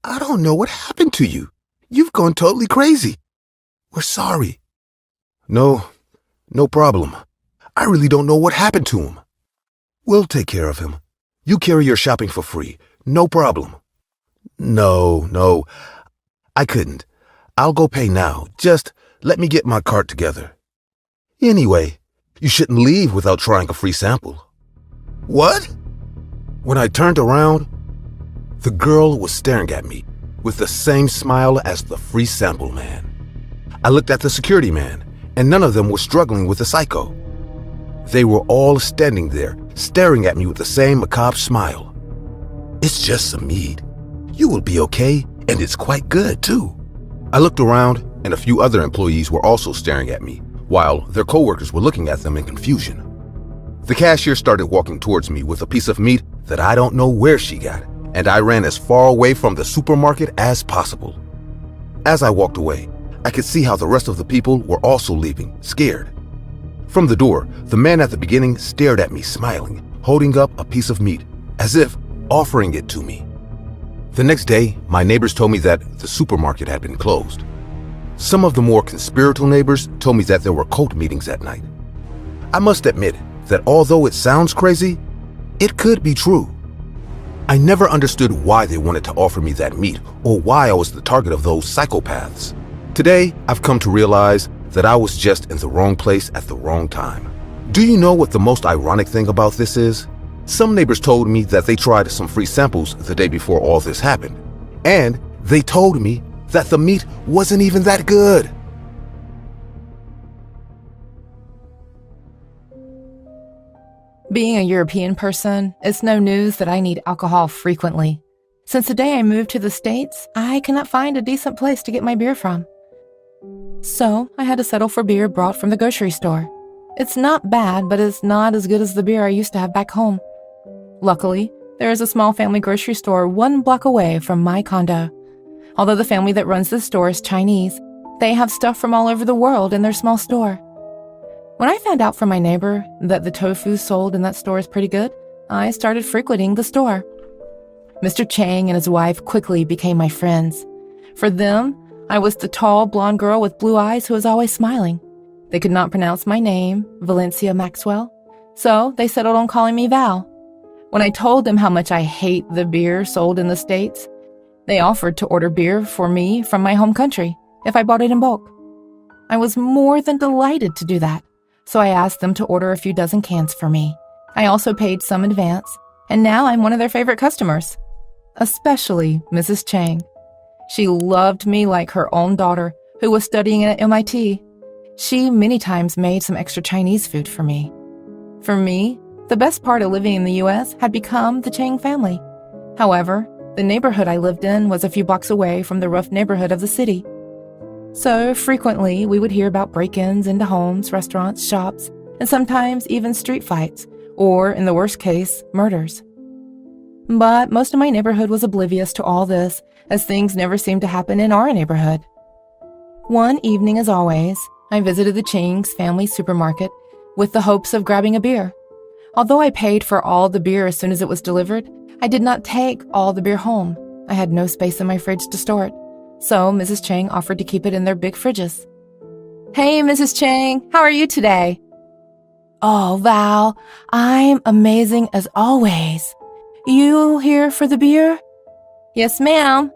"I don't know what happened to you. You've gone totally crazy. We're sorry." No problem. I really don't know what happened to him." "We'll take care of him. You carry your shopping for free. No problem." No, I couldn't. I'll go pay now. Just let me get my cart together. Anyway, you shouldn't leave without trying a free sample." "What?" When I turned around, the girl was staring at me with the same smile as the free sample man. I looked at the security man, and none of them were struggling with the psycho. They were all standing there, staring at me with the same macabre smile. "It's just some mead. You will be okay, and it's quite good, too." I looked around, and a few other employees were also staring at me, while their coworkers were looking at them in confusion. The cashier started walking towards me with a piece of meat that I don't know where she got, and I ran as far away from the supermarket as possible. As I walked away, I could see how the rest of the people were also leaving, scared. From the door, the man at the beginning stared at me smiling, holding up a piece of meat, as if offering it to me. The next day, my neighbors told me that the supermarket had been closed. Some of the more conspiratorial neighbors told me that there were cult meetings at night. I must admit that although it sounds crazy, it could be true. I never understood why they wanted to offer me that meat or why I was the target of those psychopaths. Today, I've come to realize that I was just in the wrong place at the wrong time. Do you know what the most ironic thing about this is? Some neighbors told me that they tried some free samples the day before all this happened, and they told me that the meat wasn't even that good. Being a European person, it's no news that I need alcohol frequently. Since the day I moved to the States, I cannot find a decent place to get my beer from. So I had to settle for beer brought from the grocery store. It's not bad, but it's not as good as the beer I used to have back home. Luckily, there is a small family grocery store 1 block away from my condo. Although the family that runs this store is Chinese, they have stuff from all over the world in their small store. When I found out from my neighbor that the tofu sold in that store is pretty good, I started frequenting the store. Mr. Chang and his wife quickly became my friends. For them, I was the tall, blonde girl with blue eyes who was always smiling. They could not pronounce my name, Valencia Maxwell, so they settled on calling me Val. When I told them how much I hate the beer sold in the States, they offered to order beer for me from my home country if I bought it in bulk. I was more than delighted to do that, so I asked them to order a few dozen cans for me. I also paid some advance, and now I'm one of their favorite customers, especially Mrs. Chang. She loved me like her own daughter, who was studying at MIT. She many times made some extra Chinese food for me. For me, the best part of living in the U.S. had become the Chang family. However, the neighborhood I lived in was a few blocks away from the rough neighborhood of the city. So frequently, we would hear about break-ins into homes, restaurants, shops, and sometimes even street fights, or, in the worst case, murders. But most of my neighborhood was oblivious to all this, as things never seemed to happen in our neighborhood. One evening, as always, I visited the Chang's family supermarket with the hopes of grabbing a beer. Although I paid for all the beer as soon as it was delivered, I did not take all the beer home. I had no space in my fridge to store it, so Mrs. Chang offered to keep it in their big fridges. "Hey, Mrs. Chang, how are you today?" "Oh, Val, I'm amazing as always. You here for the beer?" "Yes, ma'am."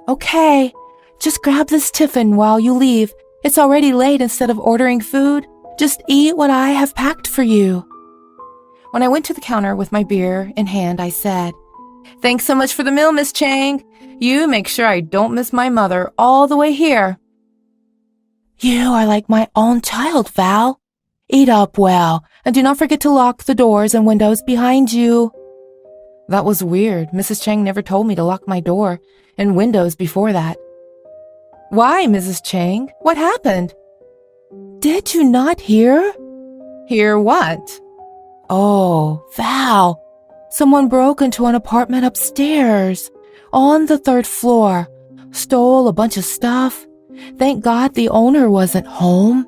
"Okay, just grab this tiffin while you leave. It's already late. Instead of ordering food, just eat what I have packed for you." When I went to the counter with my beer in hand, I said, "Thanks so much for the meal, Miss Chang. You make sure I don't miss my mother all the way here." "You are like my own child, Val. Eat up well, and do not forget to lock the doors and windows behind you." That was weird. Mrs. Chang never told me to lock my door and windows before that. "Why, Mrs. Chang? What happened?" "Did you not hear?" "Hear what?" "Oh, Val, someone broke into an apartment upstairs. on the 3rd floor, stole a bunch of stuff. Thank God the owner wasn't home.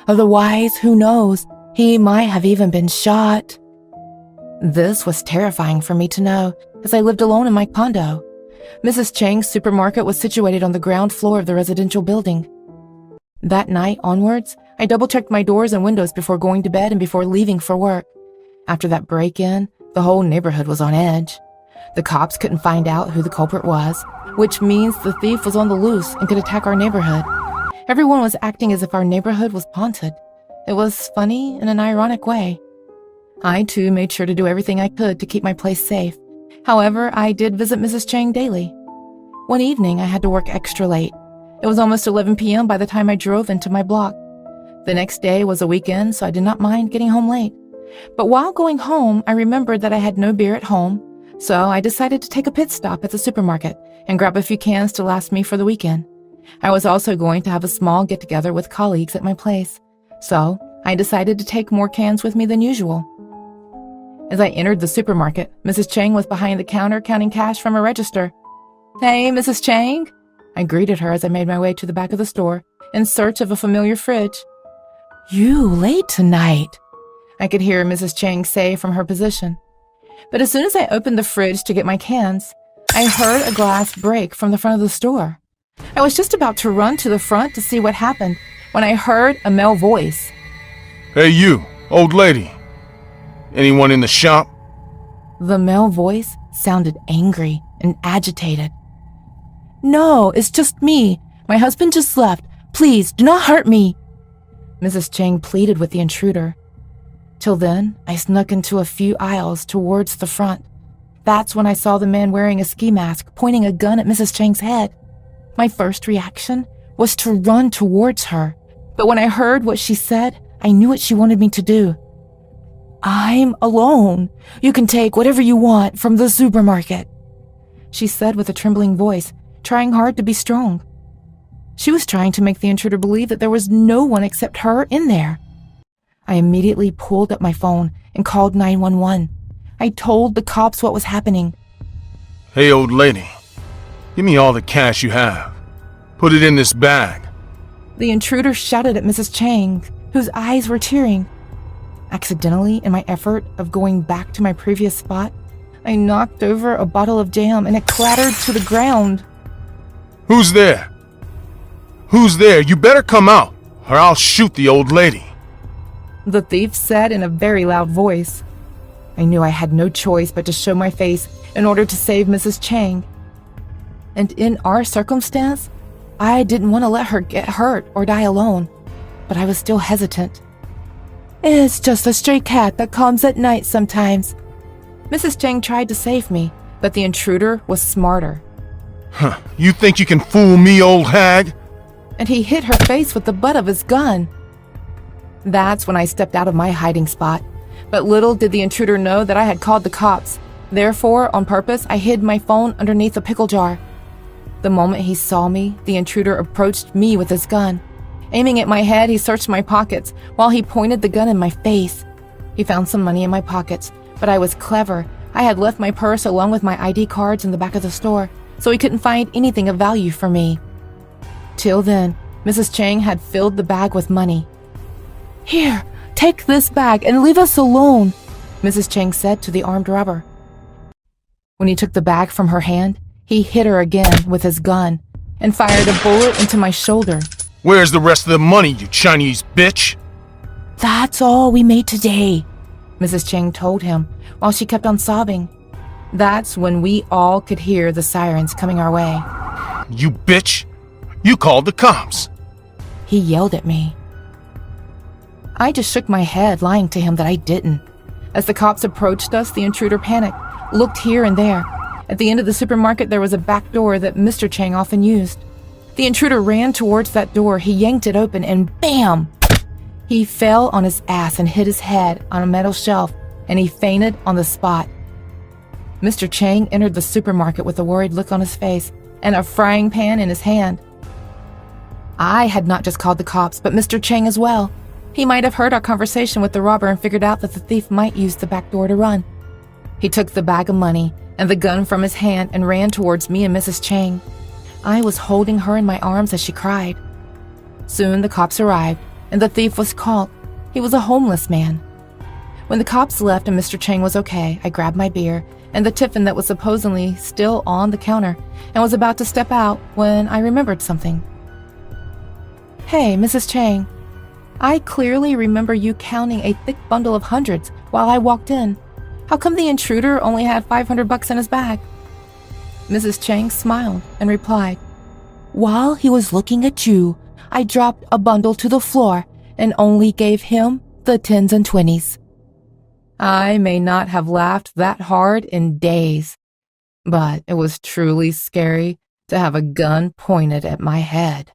Otherwise, who knows, he might have even been shot. This was terrifying for me to know, as I lived alone in my condo. Mrs. Chang's supermarket was situated on the ground floor of the residential building. That night onwards, I double-checked my doors and windows before going to bed and before leaving for work. After that break-in, the whole neighborhood was on edge. The cops couldn't find out who the culprit was, which means the thief was on the loose and could attack our neighborhood. Everyone was acting as if our neighborhood was haunted. It was funny in an ironic way. I, too, made sure to do everything I could to keep my place safe. However, I did visit Mrs. Chang daily. One evening, I had to work extra late. It was almost 11 p.m. by the time I drove into my block. The next day was a weekend, so I did not mind getting home late. But while going home, I remembered that I had no beer at home, so I decided to take a pit stop at the supermarket and grab a few cans to last me for the weekend. I was also going to have a small get-together with colleagues at my place, so I decided to take more cans with me than usual. As I entered the supermarket, Mrs. Chang was behind the counter counting cash from a register. "Hey, Mrs. Chang?" I greeted her as I made my way to the back of the store in search of a familiar fridge. "You late tonight," I could hear Mrs. Chang say from her position. But as soon as I opened the fridge to get my cans, I heard a glass break from the front of the store. I was just about to run to the front to see what happened when I heard a male voice. Hey you, old lady. Anyone in the shop? The male voice sounded angry and agitated. "No, it's just me. My husband just left. Please, do not hurt me," Mrs. Chang pleaded with the intruder. Till then, I snuck into a few aisles towards the front. That's when I saw the man wearing a ski mask pointing a gun at Mrs. Chang's head. My first reaction was to run towards her, but when I heard what she said, I knew what she wanted me to do. "I'm alone. You can take whatever you want from the supermarket," she said with a trembling voice, trying hard to be strong. She was trying to make the intruder believe that there was no one except her in there. I immediately pulled up my phone and called 911. I told the cops what was happening. Hey old lady, give me all the cash you have. Put it in this bag. The intruder shouted at Mrs. Chang, whose eyes were tearing. Accidentally, in my effort of going back to my previous spot, I knocked over a bottle of jam and it clattered to the ground. Who's there? Who's there? You better come out, or I'll shoot the old lady, the thief said in a very loud voice. I knew I had no choice but to show my face in order to save Mrs. Chang. And in our circumstance, I didn't want to let her get hurt or die alone, but I was still hesitant. "It's just a stray cat that comes at night sometimes." Mrs. Chang tried to save me, but the intruder was smarter. Huh, you think you can fool me, old hag? And he hit her face with the butt of his gun. That's when I stepped out of my hiding spot. But little did the intruder know that I had called the cops. Therefore, on purpose, I hid my phone underneath a pickle jar. The moment he saw me, the intruder approached me with his gun. Aiming at my head, he searched my pockets while he pointed the gun in my face. He found some money in my pockets, but I was clever. I had left my purse along with my ID cards in the back of the store, so he couldn't find anything of value for me. Till then, Mrs. Chang had filled the bag with money. "Here, take this bag and leave us alone," Mrs. Chang said to the armed robber. When he took the bag from her hand, he hit her again with his gun and fired a bullet into my shoulder. Where's the rest of the money, you Chinese bitch? "That's all we made today," Mrs. Chang told him while she kept on sobbing. That's when we all could hear the sirens coming our way. You bitch! You called the cops! He yelled at me. I just shook my head, lying to him that I didn't. As the cops approached us, the intruder panicked, looked here and there. At the end of the supermarket, there was a back door that Mr. Chang often used. The intruder ran towards that door, he yanked it open, and BAM! He fell on his ass and hit his head on a metal shelf, and he fainted on the spot. Mr. Chang entered the supermarket with a worried look on his face and a frying pan in his hand. I had not just called the cops, but Mr. Chang as well. He might have heard our conversation with the robber and figured out that the thief might use the back door to run. He took the bag of money and the gun from his hand and ran towards me and Mrs. Chang. I was holding her in my arms as she cried. Soon the cops arrived and the thief was caught. He was a homeless man. When the cops left and Mr. Chang was okay, I grabbed my beer and the tiffin that was supposedly still on the counter and was about to step out when I remembered something. Hey, Mrs. Chang, I clearly remember you counting a thick bundle of hundreds while I walked in. How come the intruder only had $500 in his bag? Mrs. Chang smiled and replied, While he was looking at you, I dropped a bundle to the floor and only gave him the 10s and 20s. I may not have laughed that hard in days, but it was truly scary to have a gun pointed at my head.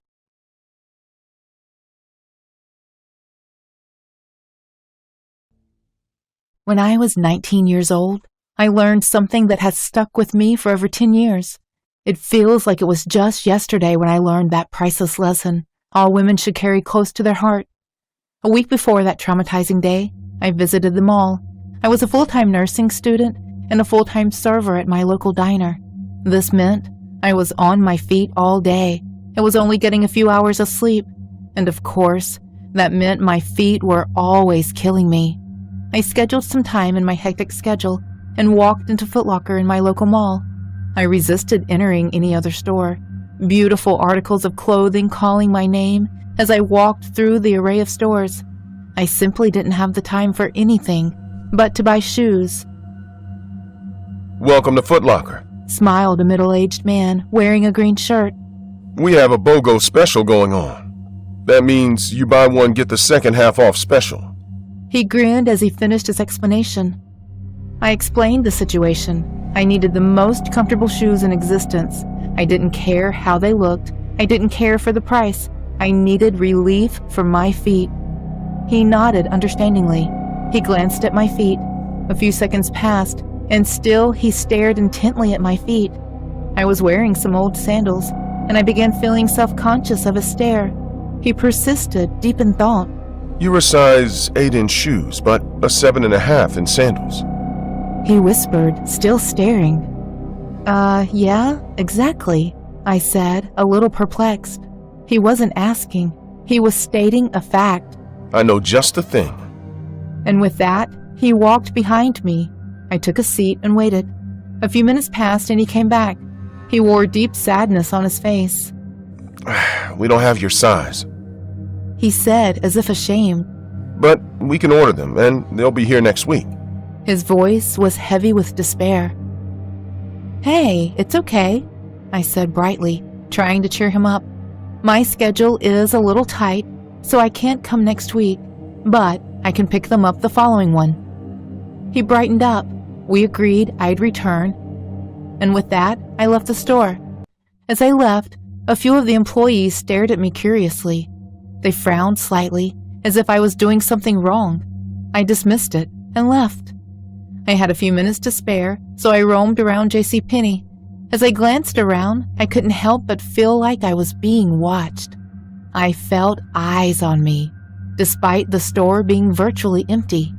When I was 19 years old, I learned something that has stuck with me for over 10 years. It feels like it was just yesterday when I learned that priceless lesson all women should carry close to their heart. A week before that traumatizing day, I visited the mall. I was a full-time nursing student and a full-time server at my local diner. This meant I was on my feet all day. I was only getting a few hours of sleep. And of course, that meant my feet were always killing me. I scheduled some time in my hectic schedule and walked into Foot Locker in my local mall. I resisted entering any other store. Beautiful articles of clothing calling my name as I walked through the array of stores. I simply didn't have the time for anything but to buy shoes. Welcome to Foot Locker, Smiled a middle-aged man wearing a green shirt. we have a BOGO special going on. That means you buy one, get the second half off special. He grinned as he finished his explanation. I explained the situation. I needed the most comfortable shoes in existence. I didn't care how they looked. I didn't care for the price. I needed relief for my feet. He nodded understandingly. He glanced at my feet. A few seconds passed, and still he stared intently at my feet. I was wearing some old sandals, and I began feeling self-conscious of his stare. He persisted, deep in thought. You're a size 8 in shoes, but a 7.5 in sandals. He whispered, still staring. Yeah, exactly, I said, a little perplexed. He wasn't asking. He was stating a fact. I know just the thing. And with that, he walked behind me. I took a seat and waited. A few minutes passed and he came back. He wore deep sadness on his face. We don't have your size. He said, as if ashamed. But we can order them, and they'll be here next week. His voice was heavy with despair. Hey, it's okay, I said brightly, trying to cheer him up. My schedule is a little tight, so I can't come next week, but I can pick them up the following one. He brightened up. We agreed I'd return. And with that, I left the store. As I left, a few of the employees stared at me curiously. They frowned slightly, as if I was doing something wrong. I dismissed it and left. I had a few minutes to spare, so I roamed around JCPenney. As I glanced around, I couldn't help but feel like I was being watched. I felt eyes on me, despite the store being virtually empty.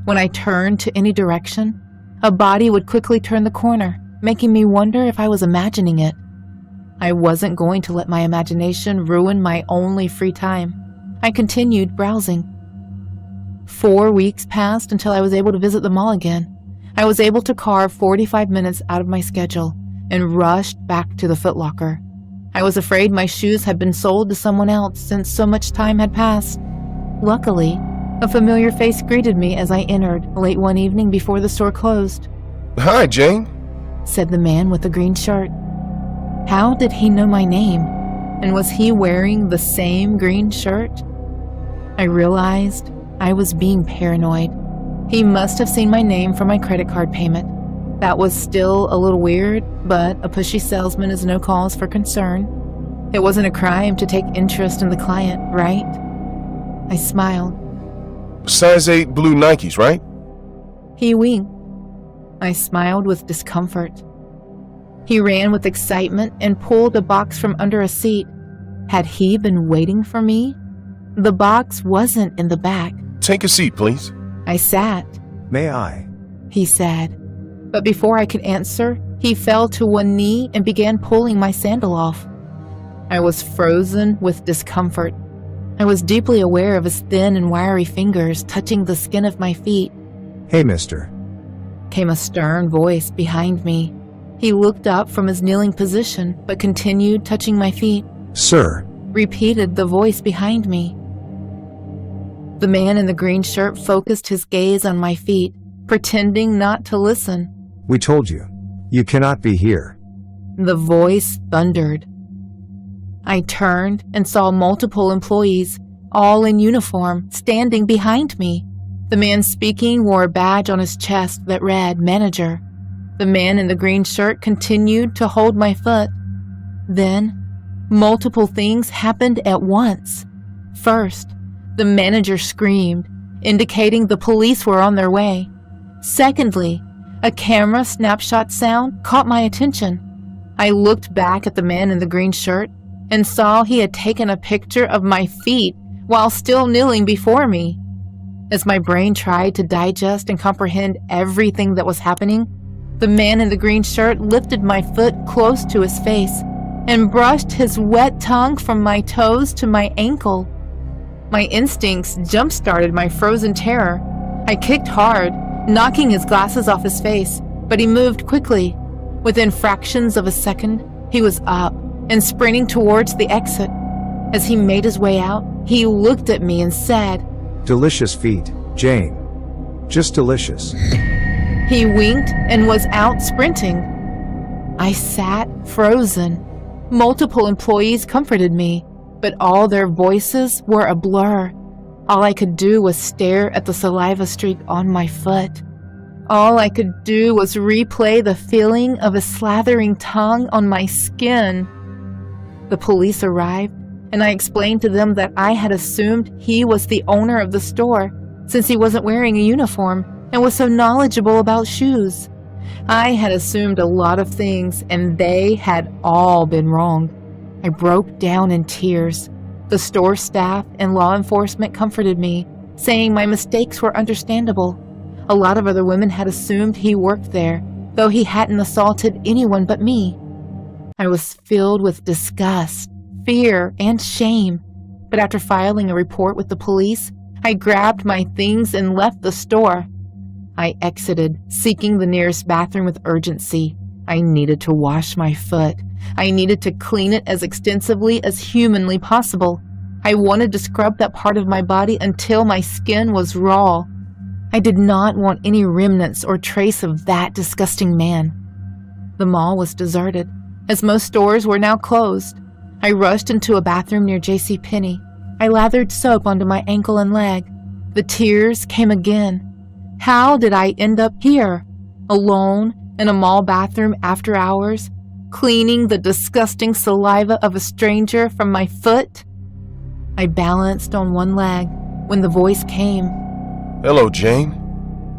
When I turned to any direction, a body would quickly turn the corner, making me wonder if I was imagining it. I wasn't going to let my imagination ruin my only free time. I continued browsing. 4 weeks passed until I was able to visit the mall again. I was able to carve 45 minutes out of my schedule and rushed back to the Foot Locker. I was afraid my shoes had been sold to someone else since so much time had passed. Luckily, a familiar face greeted me as I entered late one evening before the store closed. Hi, Jane, said the man with the green shirt. How did he know my name? And was he wearing the same green shirt? I realized I was being paranoid. He must have seen my name from my credit card payment. That was still a little weird, but a pushy salesman is no cause for concern. It wasn't a crime to take interest in the client, right? I smiled. Size 8 blue Nikes, right? He winked. I smiled with discomfort. He ran with excitement and pulled a box from under a seat. Had he been waiting for me? The box wasn't in the back. Take a seat, please. I sat. May I? He said. But before I could answer, he fell to one knee and began pulling my sandal off. I was frozen with discomfort. I was deeply aware of his thin and wiry fingers touching the skin of my feet. "Hey, mister." Came a stern voice behind me. He looked up from his kneeling position, but continued touching my feet. "Sir." Repeated the voice behind me. The man in the green shirt focused his gaze on my feet, pretending not to listen. "We told you. You cannot be here." The voice thundered. I turned and saw multiple employees, all in uniform, standing behind me. The man speaking wore a badge on his chest that read "Manager." The man in the green shirt continued to hold my foot. Then, multiple things happened at once. First, the manager screamed, indicating the police were on their way. Secondly, a camera snapshot sound caught my attention. I looked back at the man in the green shirt and saw he had taken a picture of my feet while still kneeling before me. As my brain tried to digest and comprehend everything that was happening, the man in the green shirt lifted my foot close to his face and brushed his wet tongue from my toes to my ankle. My instincts jump-started my frozen terror. I kicked hard, knocking his glasses off his face, but he moved quickly. Within fractions of a second, he was up and sprinting towards the exit. As he made his way out, he looked at me and said, "Delicious feet, Jane. Just delicious." He winked and was out sprinting. I sat frozen. Multiple employees comforted me, but all their voices were a blur. All I could do was stare at the saliva streak on my foot. All I could do was replay the feeling of a slathering tongue on my skin. The police arrived, and I explained to them that I had assumed he was the owner of the store, since he wasn't wearing a uniform and was so knowledgeable about shoes. I had assumed a lot of things, and they had all been wrong. I broke down in tears. The store staff and law enforcement comforted me, saying my mistakes were understandable. A lot of other women had assumed he worked there, though he hadn't assaulted anyone but me. I was filled with disgust, fear, and shame. But after filing a report with the police, I grabbed my things and left the store. I exited, seeking the nearest bathroom with urgency. I needed to wash my foot. I needed to clean it as extensively as humanly possible. I wanted to scrub that part of my body until my skin was raw. I did not want any remnants or trace of that disgusting man. The mall was deserted, as most stores were now closed. I rushed into a bathroom near JCPenney. I lathered soap onto my ankle and leg. The tears came again. How did I end up here, alone in a mall bathroom after hours, cleaning the disgusting saliva of a stranger from my foot? I balanced on one leg when the voice came. "Hello, Jane."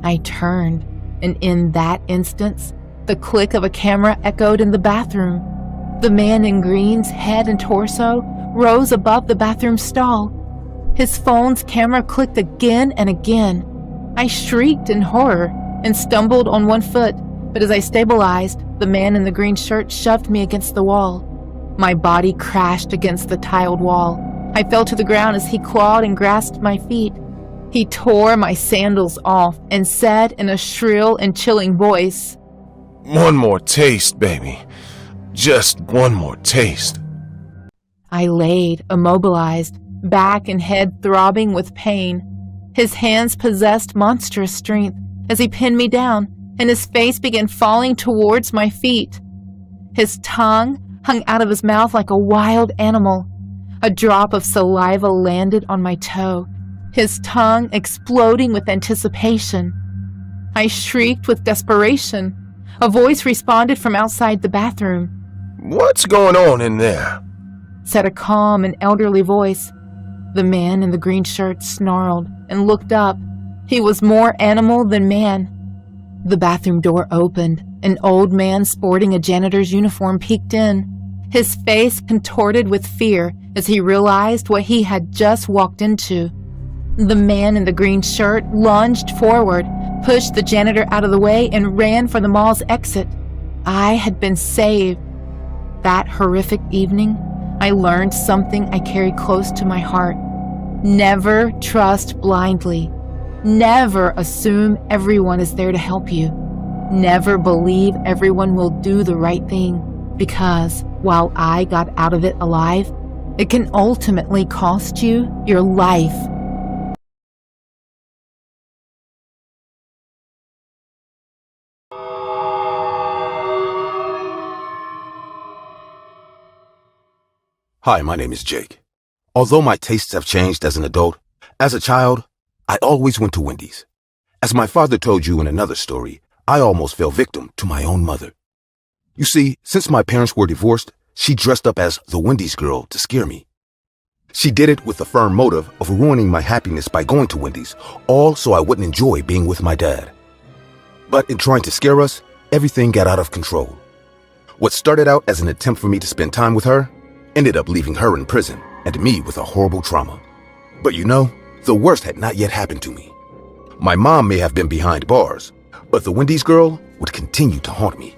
I turned, and in that instance, the click of a camera echoed in the bathroom. The man in green's head and torso rose above the bathroom stall. His phone's camera clicked again and again. I shrieked in horror and stumbled on one foot, but as I stabilized, the man in the green shirt shoved me against the wall. My body crashed against the tiled wall. I fell to the ground as he clawed and grasped my feet. He tore my sandals off and said in a shrill and chilling voice, "One more taste, baby. Just one more taste." I laid, immobilized, back and head throbbing with pain. His hands possessed monstrous strength as he pinned me down, and his face began falling towards my feet. His tongue hung out of his mouth like a wild animal. A drop of saliva landed on my toe, his tongue exploding with anticipation. I shrieked with desperation. A voice responded from outside the bathroom. "What's going on in there?" said a calm and elderly voice. The man in the green shirt snarled and looked up. He was more animal than man. The bathroom door opened. An old man sporting a janitor's uniform peeked in. His face contorted with fear as he realized what he had just walked into. The man in the green shirt lunged forward, pushed the janitor out of the way, and ran for the mall's exit. I had been saved. That horrific evening, I learned something I carry close to my heart. Never trust blindly. Never assume everyone is there to help you. Never believe everyone will do the right thing, because while I got out of it alive, it can ultimately cost you your life. Hi, my name is Jake. Although my tastes have changed as an adult, as a child, I always went to Wendy's. As my father told you in another story, I almost fell victim to my own mother. You see, since my parents were divorced, she dressed up as the Wendy's girl to scare me. She did it with the firm motive of ruining my happiness by going to Wendy's, all so I wouldn't enjoy being with my dad. But in trying to scare us, everything got out of control. What started out as an attempt for me to spend time with her ended up leaving her in prison and me with a horrible trauma. But you know, the worst had not yet happened to me. My mom may have been behind bars, but the Wendy's girl would continue to haunt me.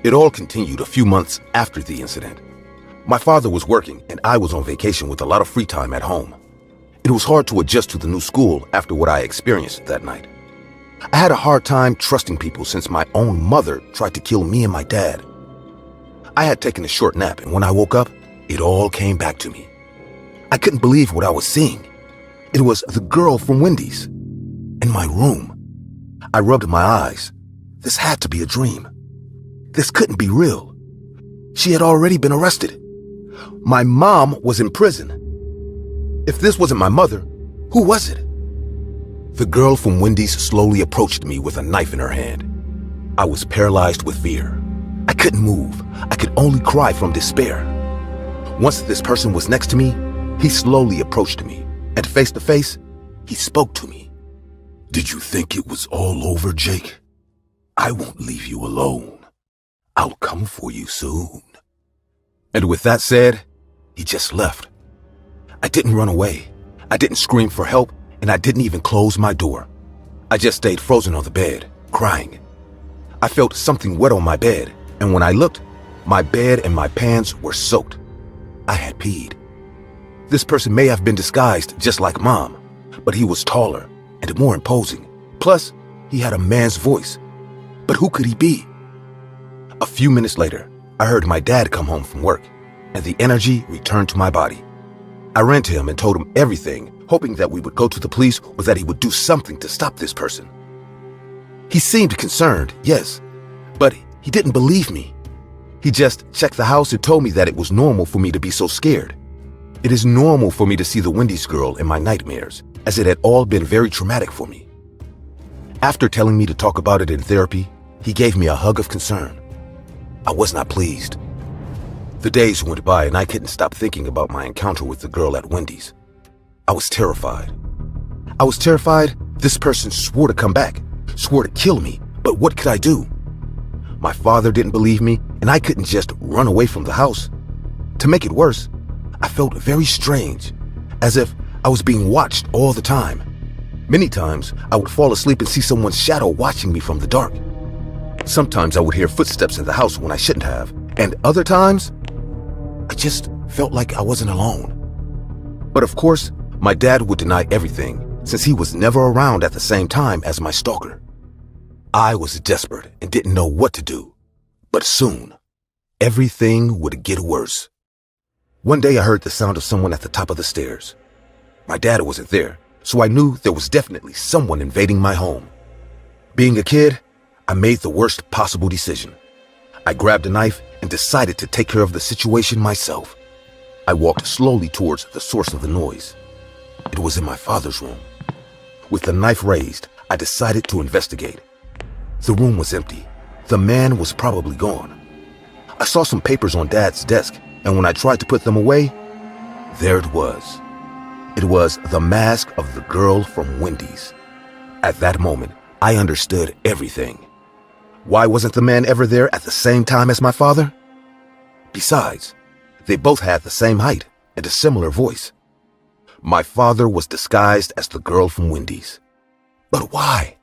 It all continued a few months after the incident. My father was working and I was on vacation with a lot of free time at home. It was hard to adjust to the new school after what I experienced that night. I had a hard time trusting people since my own mother tried to kill me and my dad. I had taken a short nap, and when I woke up, it all came back to me. I couldn't believe what I was seeing. It was the girl from Wendy's in my room. I rubbed my eyes. This had to be a dream. This couldn't be real. She had already been arrested. My mom was in prison. If this wasn't my mother, who was it? The girl from Wendy's slowly approached me with a knife in her hand. I was paralyzed with fear. I couldn't move. I could only cry from despair. Once this person was next to me, he slowly approached me, and face to face, he spoke to me. "Did you think it was all over, Jake? I won't leave you alone. I'll come for you soon." And with that said, he just left. I didn't run away. I didn't scream for help, and I didn't even close my door. I just stayed frozen on the bed, crying. I felt something wet on my bed, and when I looked, my bed and my pants were soaked. I had peed. This person may have been disguised just like Mom, but he was taller and more imposing. Plus, he had a man's voice. But who could he be? A few minutes later, I heard my dad come home from work, and the energy returned to my body. I ran to him and told him everything, hoping that we would go to the police or that he would do something to stop this person. He seemed concerned, yes, but he didn't believe me. He just checked the house and told me that it was normal for me to be so scared. It is normal for me to see the Wendy's girl in my nightmares, as it had all been very traumatic for me. After telling me to talk about it in therapy, he gave me a hug of concern. I was not pleased. The days went by and I couldn't stop thinking about my encounter with the girl at Wendy's. I was terrified. I was terrified this person swore to come back, swore to kill me, but what could I do? My father didn't believe me, and I couldn't just run away from the house. To make it worse, I felt very strange, as if I was being watched all the time. Many times, I would fall asleep and see someone's shadow watching me from the dark. Sometimes I would hear footsteps in the house when I shouldn't have, and other times, I just felt like I wasn't alone. But of course, my dad would deny everything, since he was never around at the same time as my stalker. I was desperate and didn't know what to do. But soon, everything would get worse. One day I heard the sound of someone at the top of the stairs. My dad wasn't there, so I knew there was definitely someone invading my home. Being a kid, I made the worst possible decision. I grabbed a knife and decided to take care of the situation myself. I walked slowly towards the source of the noise. It was in my father's room. With the knife raised, I decided to investigate. The room was empty. The man was probably gone. I saw some papers on Dad's desk, and when I tried to put them away, there it was. It was the mask of the girl from Wendy's. At that moment, I understood everything. Why wasn't the man ever there at the same time as my father? Besides, they both had the same height and a similar voice. My father was disguised as the girl from Wendy's. But why?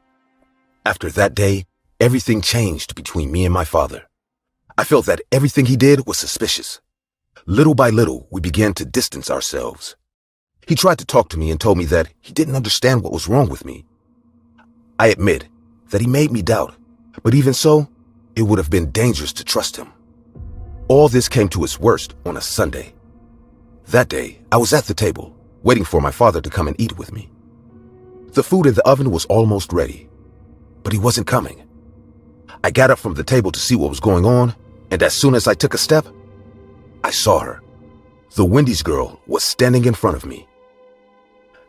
After that day, everything changed between me and my father. I felt that everything he did was suspicious. Little by little, we began to distance ourselves. He tried to talk to me and told me that he didn't understand what was wrong with me. I admit that he made me doubt, but even so, it would have been dangerous to trust him. All this came to its worst on a Sunday. That day, I was at the table, waiting for my father to come and eat with me. The food in the oven was almost ready, but he wasn't coming. I got up from the table to see what was going on, and as soon as I took a step, I saw her. The Wendy's girl was standing in front of me.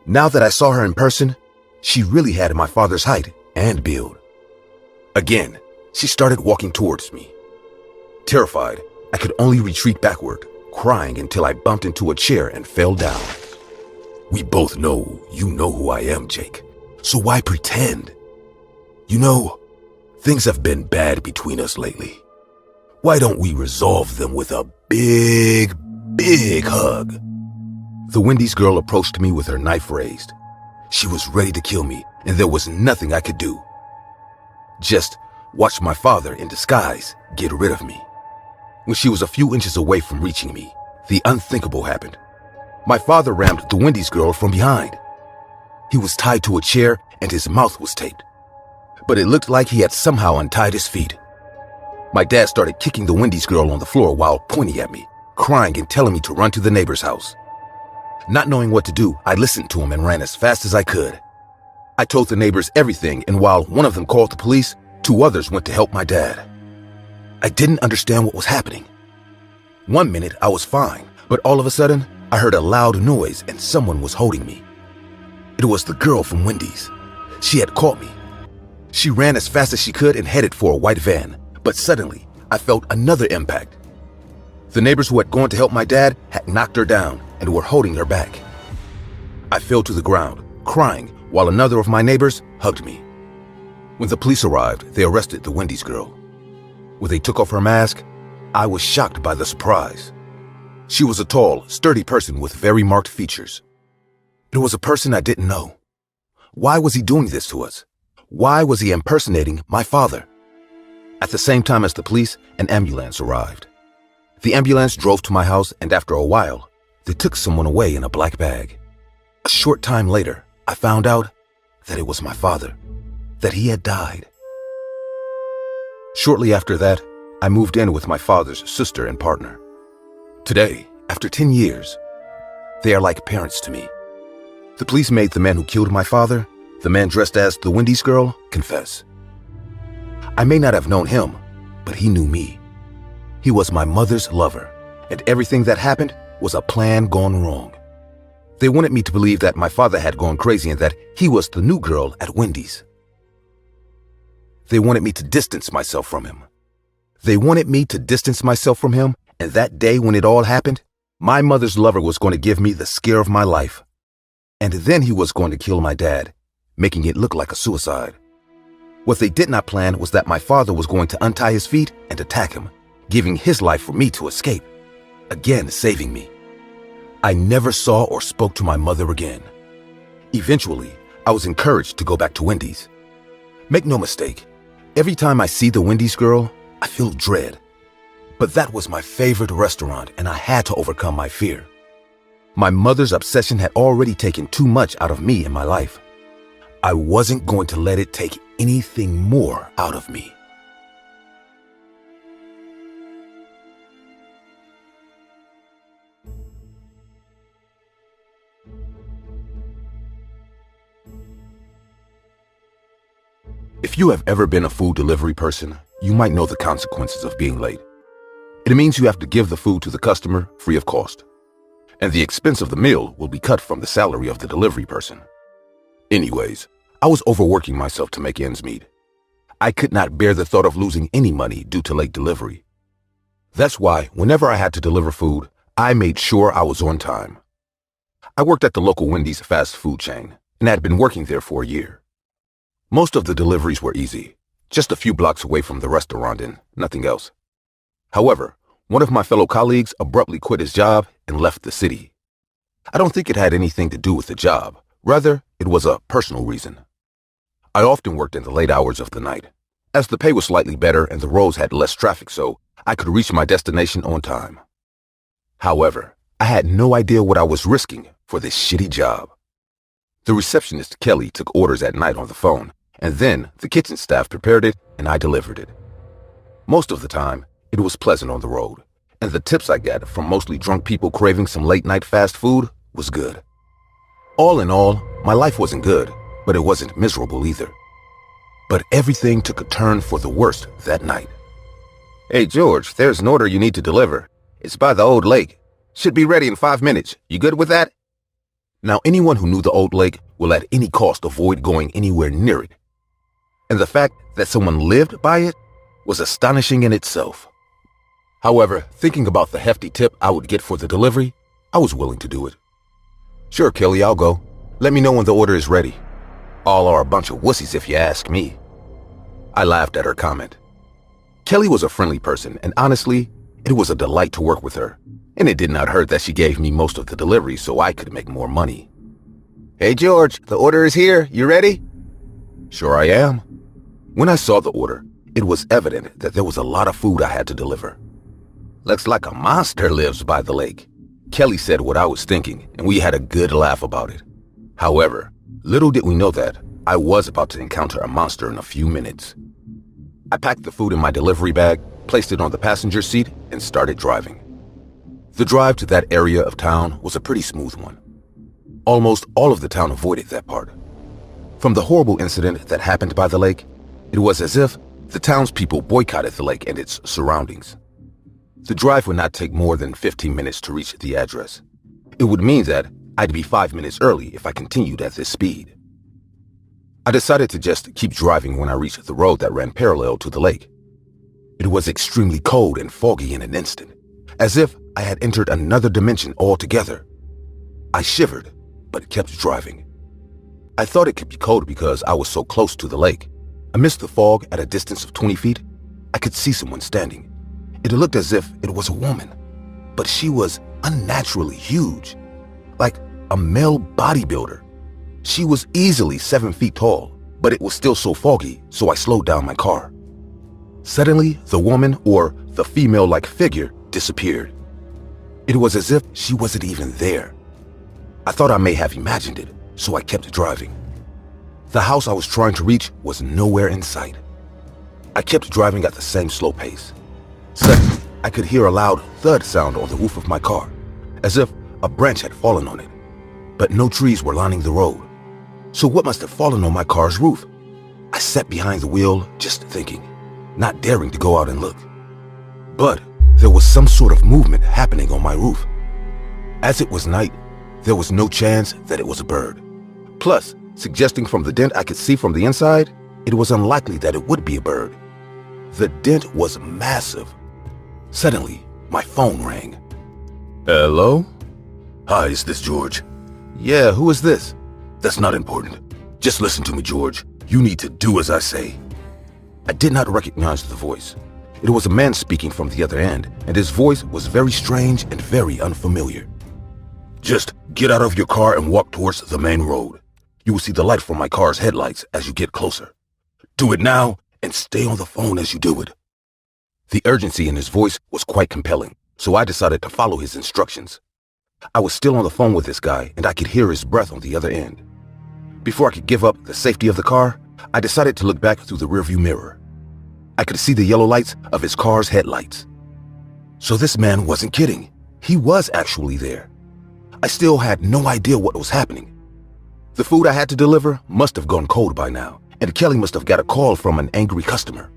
Now that I saw her in person, she really had my father's height and build. Again, she started walking towards me. Terrified, I could only retreat backward, crying until I bumped into a chair and fell down. We both know you know who I am, Jake, so why pretend? You know, things have been bad between us lately. Why don't we resolve them with a big hug? The Wendy's girl approached me with her knife raised. She was ready to kill me, and there was nothing I could do. Just watch my father in disguise get rid of me. When she was a few inches away from reaching me, the unthinkable happened. My father rammed the Wendy's girl from behind. He was tied to a chair and his mouth was taped. But it looked like he had somehow untied his feet. My dad started kicking the Wendy's girl on the floor while pointing at me, crying and telling me to run to the neighbor's house. Not knowing what to do, I listened to him and ran as fast as I could. I told the neighbors everything, and while one of them called the police, 2 others went to help my dad. I didn't understand what was happening. 1 minute I was fine, but all of a sudden, I heard a loud noise and someone was holding me. It was the girl from Wendy's. She had caught me. She ran as fast as she could and headed for a white van, but suddenly I felt another impact. The neighbors who had gone to help my dad had knocked her down and were holding her back. I fell to the ground, crying, while another of my neighbors hugged me. When the police arrived, they arrested the Wendy's girl. When they took off her mask, I was shocked by the surprise. She was a tall, sturdy person with very marked features. It was a person I didn't know. Why was he doing this to us? Why was he impersonating my father? At the same time as the police, an ambulance arrived. The ambulance drove to my house, and after a while, they took someone away in a black bag. A short time later, I found out that it was my father, that he had died. Shortly after that, I moved in with my father's sister and partner. Today, after 10 years, they are like parents to me. The police made the man who killed my father, the man dressed as the Wendy's girl, confess. I may not have known him, but he knew me. He was my mother's lover, and everything that happened was a plan gone wrong. They wanted me to believe that my father had gone crazy and that he was the new girl at Wendy's. They wanted me to distance myself from him. And that day when it all happened, my mother's lover was going to give me the scare of my life. And then he was going to kill my dad, making it look like a suicide. What they did not plan was that my father was going to untie his feet and attack him, giving his life for me to escape, again saving me. I never saw or spoke to my mother again. Eventually, I was encouraged to go back to Wendy's. Make no mistake, every time I see the Wendy's girl, I feel dread. But that was my favorite restaurant, and I had to overcome my fear. My mother's obsession had already taken too much out of me in my life. I wasn't going to let it take anything more out of me. If you have ever been a food delivery person, you might know the consequences of being late. It means you have to give the food to the customer free of cost, and the expense of the meal will be cut from the salary of the delivery person. Anyways, I was overworking myself to make ends meet. I could not bear the thought of losing any money due to late delivery. That's why whenever I had to deliver food, I made sure I was on time. I worked at the local Wendy's fast food chain and had been working there for a year. Most of the deliveries were easy, just a few blocks away from the restaurant and nothing else. However, one of my fellow colleagues abruptly quit his job and left the city. I don't think it had anything to do with the job. Rather, it was a personal reason. I often worked in the late hours of the night, as the pay was slightly better and the roads had less traffic, so I could reach my destination on time. However, I had no idea what I was risking for this shitty job. The receptionist, Kelly, took orders at night on the phone, and then the kitchen staff prepared it and I delivered it. Most of the time, it was pleasant on the road, and the tips I got from mostly drunk people craving some late-night fast food was good. All in all, my life wasn't good, but it wasn't miserable either. But everything took a turn for the worst that night. Hey, George, there's an order you need to deliver. It's by the old lake. Should be ready in 5 minutes. You good with that? Now, anyone who knew the old lake will at any cost avoid going anywhere near it. And the fact that someone lived by it was astonishing in itself. However, thinking about the hefty tip I would get for the delivery, I was willing to do it. Sure, Kelly, I'll go. Let me know when the order is ready. All are a bunch of wussies if you ask me. I laughed at her comment. Kelly was a friendly person, and honestly, it was a delight to work with her. And it did not hurt that she gave me most of the delivery so I could make more money. Hey, George, the order is here. You ready? Sure I am. When I saw the order, it was evident that there was a lot of food I had to deliver. Looks like a monster lives by the lake. Kelly said what I was thinking, and we had a good laugh about it. However, little did we know that I was about to encounter a monster in a few minutes. I packed the food in my delivery bag, placed it on the passenger seat, and started driving. The drive to that area of town was a pretty smooth one. Almost all of the town avoided that part. From the horrible incident that happened by the lake, it was as if the townspeople boycotted the lake and its surroundings. The drive would not take more than 15 minutes to reach the address. It would mean that I'd be 5 minutes early if I continued at this speed. I decided to just keep driving when I reached the road that ran parallel to the lake. It was extremely cold and foggy in an instant, as if I had entered another dimension altogether. I shivered, but kept driving. I thought it could be cold because I was so close to the lake. Amidst the fog at a distance of 20 feet, I could see someone standing. It looked as if it was a woman, but she was unnaturally huge, like a male bodybuilder. She was easily 7 feet tall, but it was still so foggy, so I slowed down my car. Suddenly, the woman, or the female-like figure, disappeared. It was as if she wasn't even there. I thought I may have imagined it, so I kept driving. The house I was trying to reach was nowhere in sight. I kept driving at the same slow pace. Suddenly, I could hear a loud thud sound on the roof of my car, as if a branch had fallen on it. But no trees were lining the road. So what must have fallen on my car's roof? I sat behind the wheel, just thinking, not daring to go out and look. But there was some sort of movement happening on my roof. As it was night, there was no chance that it was a bird. Plus, suggesting from the dent I could see from the inside, it was unlikely that it would be a bird. The dent was massive. Suddenly, my phone rang. Hello? Hi, is this George? Yeah, who is this? That's not important. Just listen to me, George. You need to do as I say. I did not recognize the voice. It was a man speaking from the other end, and his voice was very strange and very unfamiliar. Just get out of your car and walk towards the main road. You will see the light from my car's headlights as you get closer. Do it now and stay on the phone as you do it. The urgency in his voice was quite compelling, so I decided to follow his instructions. I was still on the phone with this guy, and I could hear his breath on the other end. Before I could give up the safety of the car, I decided to look back through the rearview mirror. I could see the yellow lights of his car's headlights. So this man wasn't kidding. He was actually there. I still had no idea what was happening. The food I had to deliver must have gone cold by now, and Kelly must have got a call from an angry customer.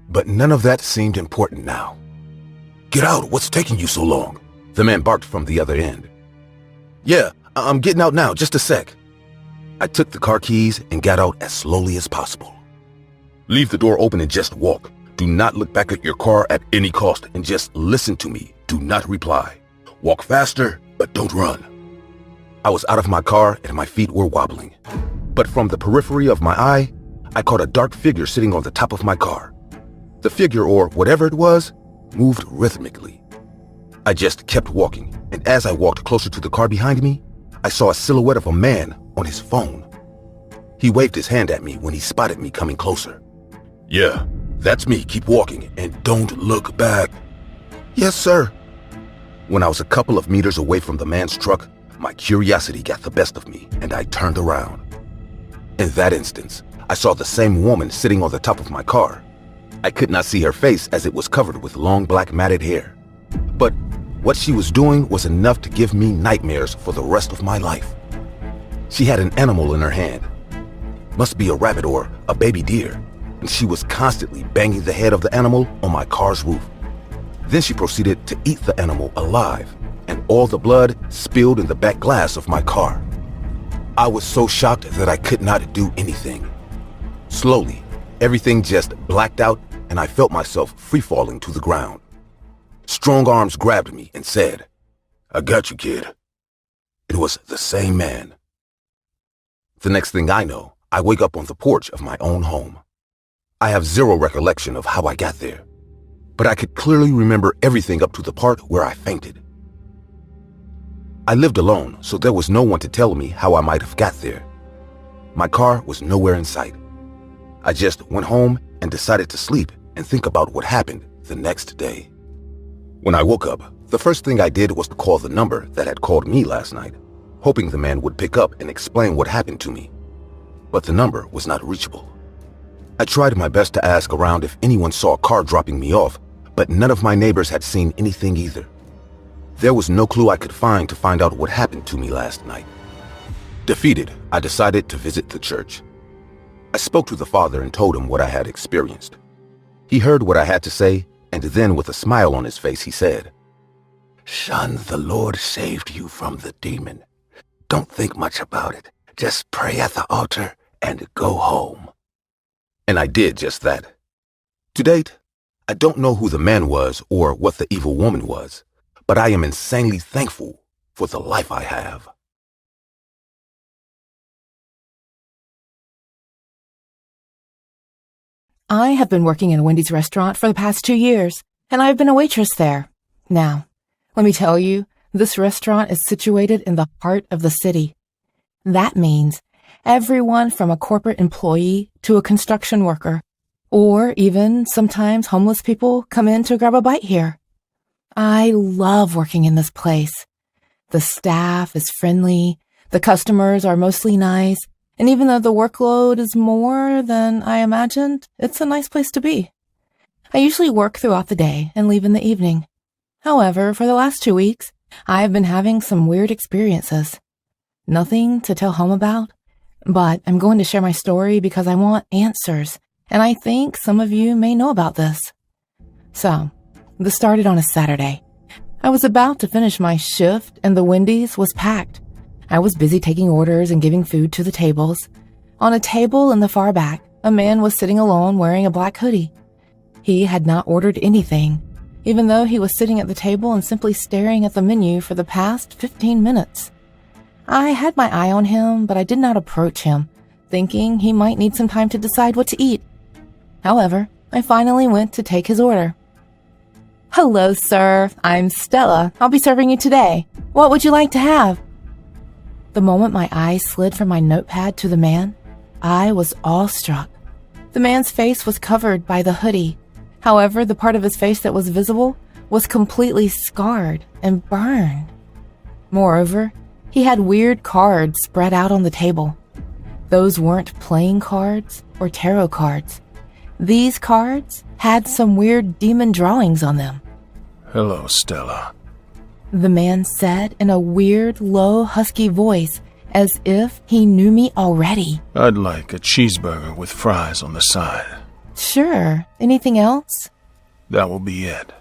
But none of that seemed important now. Get out, what's taking you so long? The man barked from the other end. Yeah, I'm getting out now, just a sec. I took the car keys and got out as slowly as possible. Leave the door open and just walk. Do not look back at your car at any cost and just listen to me. Do not reply. Walk faster, but don't run. I was out of my car and my feet were wobbling. But from the periphery of my eye, I caught a dark figure sitting on the top of my car. The figure, or whatever it was, moved rhythmically. I just kept walking, and as I walked closer to the car behind me, I saw a silhouette of a man on his phone. He waved his hand at me when he spotted me coming closer. "Yeah, that's me. Keep walking and don't look back." "Yes, sir." When I was a couple of meters away from the man's truck, my curiosity got the best of me and I turned around. In that instance, I saw the same woman sitting on the top of my car. I could not see her face as it was covered with long black matted hair. But what she was doing was enough to give me nightmares for the rest of my life. She had an animal in her hand. Must be a rabbit or a baby deer, and she was constantly banging the head of the animal on my car's roof. Then she proceeded to eat the animal alive, and all the blood spilled in the back glass of my car. I was so shocked that I could not do anything. Slowly, everything just blacked out, and I felt myself free-falling to the ground. Strong arms grabbed me and said, "I got you, kid." It was the same man. The next thing I know, I wake up on the porch of my own home. I have zero recollection of how I got there, but I could clearly remember everything up to the part where I fainted. I lived alone, so there was no one to tell me how I might have got there. My car was nowhere in sight. I just went home and decided to sleep and think about what happened the next day. When I woke up, the first thing I did was to call the number that had called me last night, hoping the man would pick up and explain what happened to me. But the number was not reachable. I tried my best to ask around if anyone saw a car dropping me off, but none of my neighbors had seen anything either. There was no clue I could find to find out what happened to me last night. Defeated, I decided to visit the church. I spoke to the father and told him what I had experienced. He heard what I had to say, and then with a smile on his face, he said, "Son, the Lord saved you from the demon. Don't think much about it. Just pray at the altar and go home." And I did just that. To date, I don't know who the man was or what the evil woman was, but I am insanely thankful for the life I have. I have been working in a Wendy's restaurant for the past 2 years, and I've been a waitress there. Now, let me tell you, this restaurant is situated in the heart of the city. That means everyone from a corporate employee to a construction worker, or even sometimes homeless people come in to grab a bite here. I love working in this place. The staff is friendly, the customers are mostly nice, and even though the workload is more than I imagined, it's a nice place to be. I usually work throughout the day and leave in the evening. However, for the last 2 weeks, I have been having some weird experiences. Nothing to tell home about, but I'm going to share my story because I want answers, and I think some of you may know about this. So, this started on a Saturday. I was about to finish my shift and the Wendy's was packed. I was busy taking orders and giving food to the tables. On a table in the far back, a man was sitting alone wearing a black hoodie. He had not ordered anything, even though he was sitting at the table and simply staring at the menu for the past 15 minutes. I had my eye on him, but I did not approach him, thinking he might need some time to decide what to eat. However, I finally went to take his order. "Hello, sir. I'm Stella. I'll be serving you today. What would you like to have?" The moment my eyes slid from my notepad to the man, I was awestruck. The man's face was covered by the hoodie. However, the part of his face that was visible was completely scarred and burned. Moreover, he had weird cards spread out on the table. Those weren't playing cards or tarot cards. These cards had some weird demon drawings on them. "Hello, Stella," the man said in a weird, low, husky voice, as if he knew me already. "I'd like a cheeseburger with fries on the side." "Sure. Anything else?" "That will be it."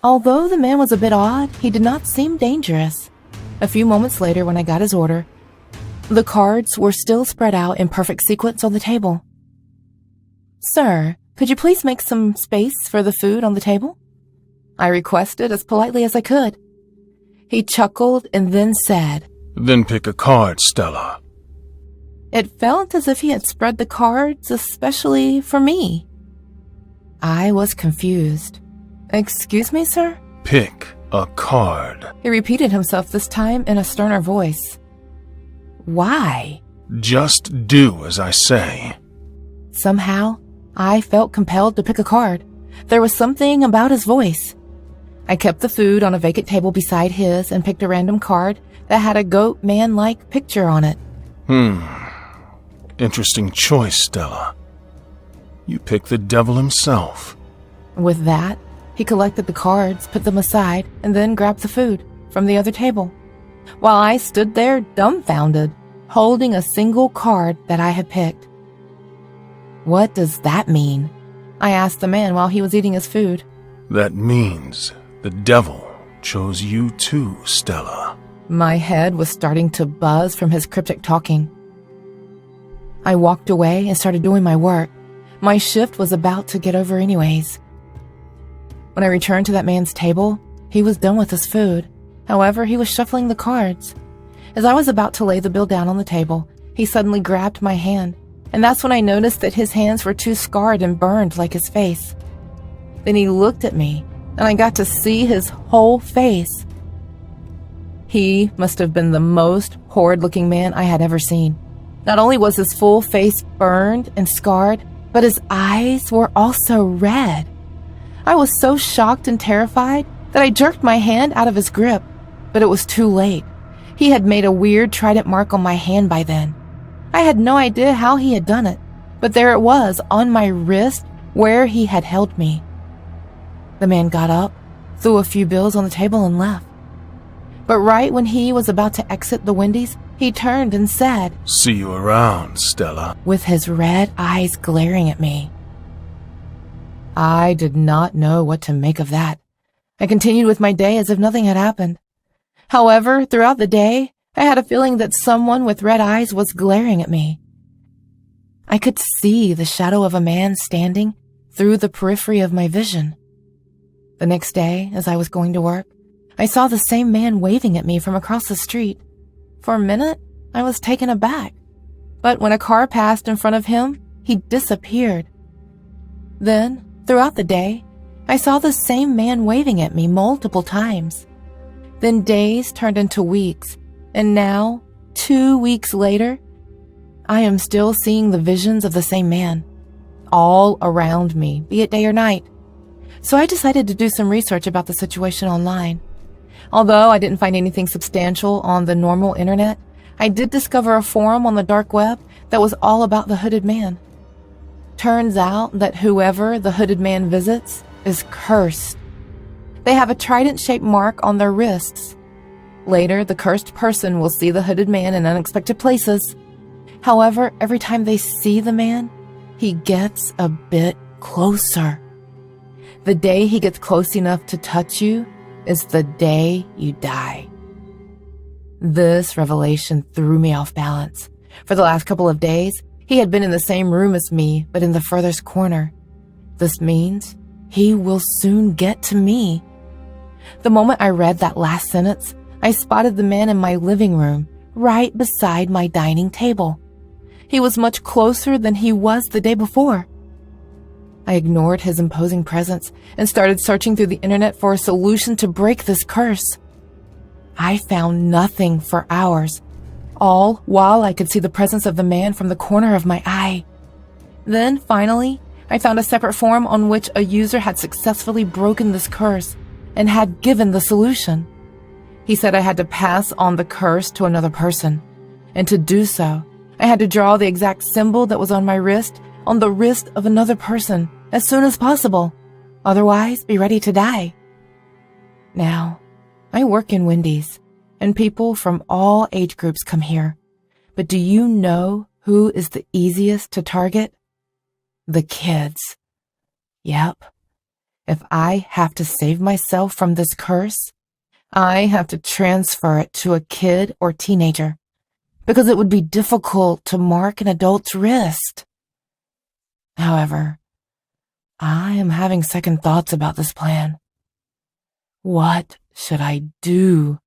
Although the man was a bit odd, he did not seem dangerous. A few moments later, when I got his order, the cards were still spread out in perfect sequence on the table. "Sir, could you please make some space for the food on the table?" I requested as politely as I could. He chuckled and then said, "Then pick a card, Stella." It felt as if he had spread the cards especially for me. I was confused. "Excuse me, sir?" "Pick a card." He repeated himself this time in a sterner voice. "Why?" Just do as I say. Somehow, I felt compelled to pick a card. There was something about his voice. I kept the food on a vacant table beside his and picked a random card that had a goat man-like picture on it. Interesting choice, Stella. You picked the devil himself. With that, he collected the cards, put them aside, and then grabbed the food from the other table, while I stood there dumbfounded, holding a single card that I had picked. What does that mean? I asked the man while he was eating his food. That means the devil chose you too, Stella. My head was starting to buzz from his cryptic talking. I walked away and started doing my work. My shift was about to get over anyways. When I returned to that man's table, he was done with his food. However, he was shuffling the cards. As I was about to lay the bill down on the table, he suddenly grabbed my hand, and that's when I noticed that his hands were too scarred and burned like his face. Then he looked at me, and I got to see his whole face. He must have been the most horrid-looking man I had ever seen. Not only was his full face burned and scarred, but his eyes were also red. I was so shocked and terrified that I jerked my hand out of his grip, but it was too late. He had made a weird trident mark on my hand by then. I had no idea how he had done it, but there it was on my wrist where he had held me. The man got up, threw a few bills on the table, and left. But right when he was about to exit the Wendy's, he turned and said, "See you around, Stella." with his red eyes glaring at me. I did not know what to make of that. I continued with my day as if nothing had happened. However, throughout the day, I had a feeling that someone with red eyes was glaring at me. I could see the shadow of a man standing through the periphery of my vision. The next day, as I was going to work, I saw the same man waving at me from across the street. For a minute, I was taken aback. But when a car passed in front of him, he disappeared. Then, throughout the day, I saw the same man waving at me multiple times. Then days turned into weeks, and now, 2 weeks later, I am still seeing the visions of the same man, all around me, be it day or night. So I decided to do some research about the situation online. Although I didn't find anything substantial on the normal internet, I did discover a forum on the dark web that was all about the hooded man. Turns out that whoever the hooded man visits is cursed. They have a trident-shaped mark on their wrists. Later, the cursed person will see the hooded man in unexpected places. However, every time they see the man, he gets a bit closer. The day he gets close enough to touch you is the day you die. This revelation threw me off balance. For the last couple of days, he had been in the same room as me, but in the furthest corner. This means he will soon get to me. The moment I read that last sentence, I spotted the man in my living room, right beside my dining table. He was much closer than he was the day before. I ignored his imposing presence and started searching through the internet for a solution to break this curse. I found nothing for hours, all while I could see the presence of the man from the corner of my eye. Then, finally, I found a separate forum on which a user had successfully broken this curse and had given the solution. He said I had to pass on the curse to another person, and to do so, I had to draw the exact symbol that was on my wrist on the wrist of another person as soon as possible. Otherwise, be ready to die. Now, I work in Wendy's, and people from all age groups come here. But do you know who is the easiest to target? The kids. Yep. If I have to save myself from this curse, I have to transfer it to a kid or teenager, because it would be difficult to mark an adult's wrist. However, I am having second thoughts about this plan. What should I do?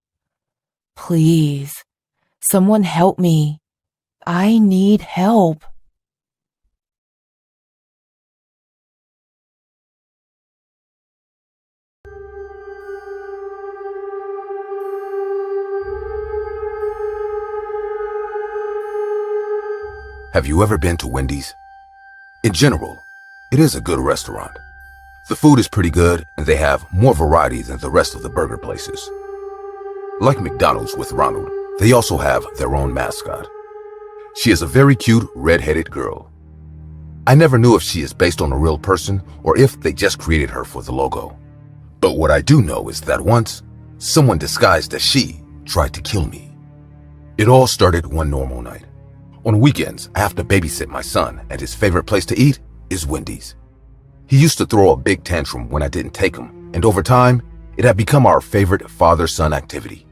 Please, someone help me. I need help. Have you ever been to Wendy's? In general, it is a good restaurant. The food is pretty good and they have more variety than the rest of the burger places. Like McDonald's with Ronald, they also have their own mascot. She is a very cute red-headed girl. I never knew if she is based on a real person or if they just created her for the logo. But what I do know is that once, someone disguised as she tried to kill me. It all started one normal night. On weekends, I have to babysit my son, and his favorite place to eat is Wendy's. He used to throw a big tantrum when I didn't take him, and over time, it had become our favorite father-son activity.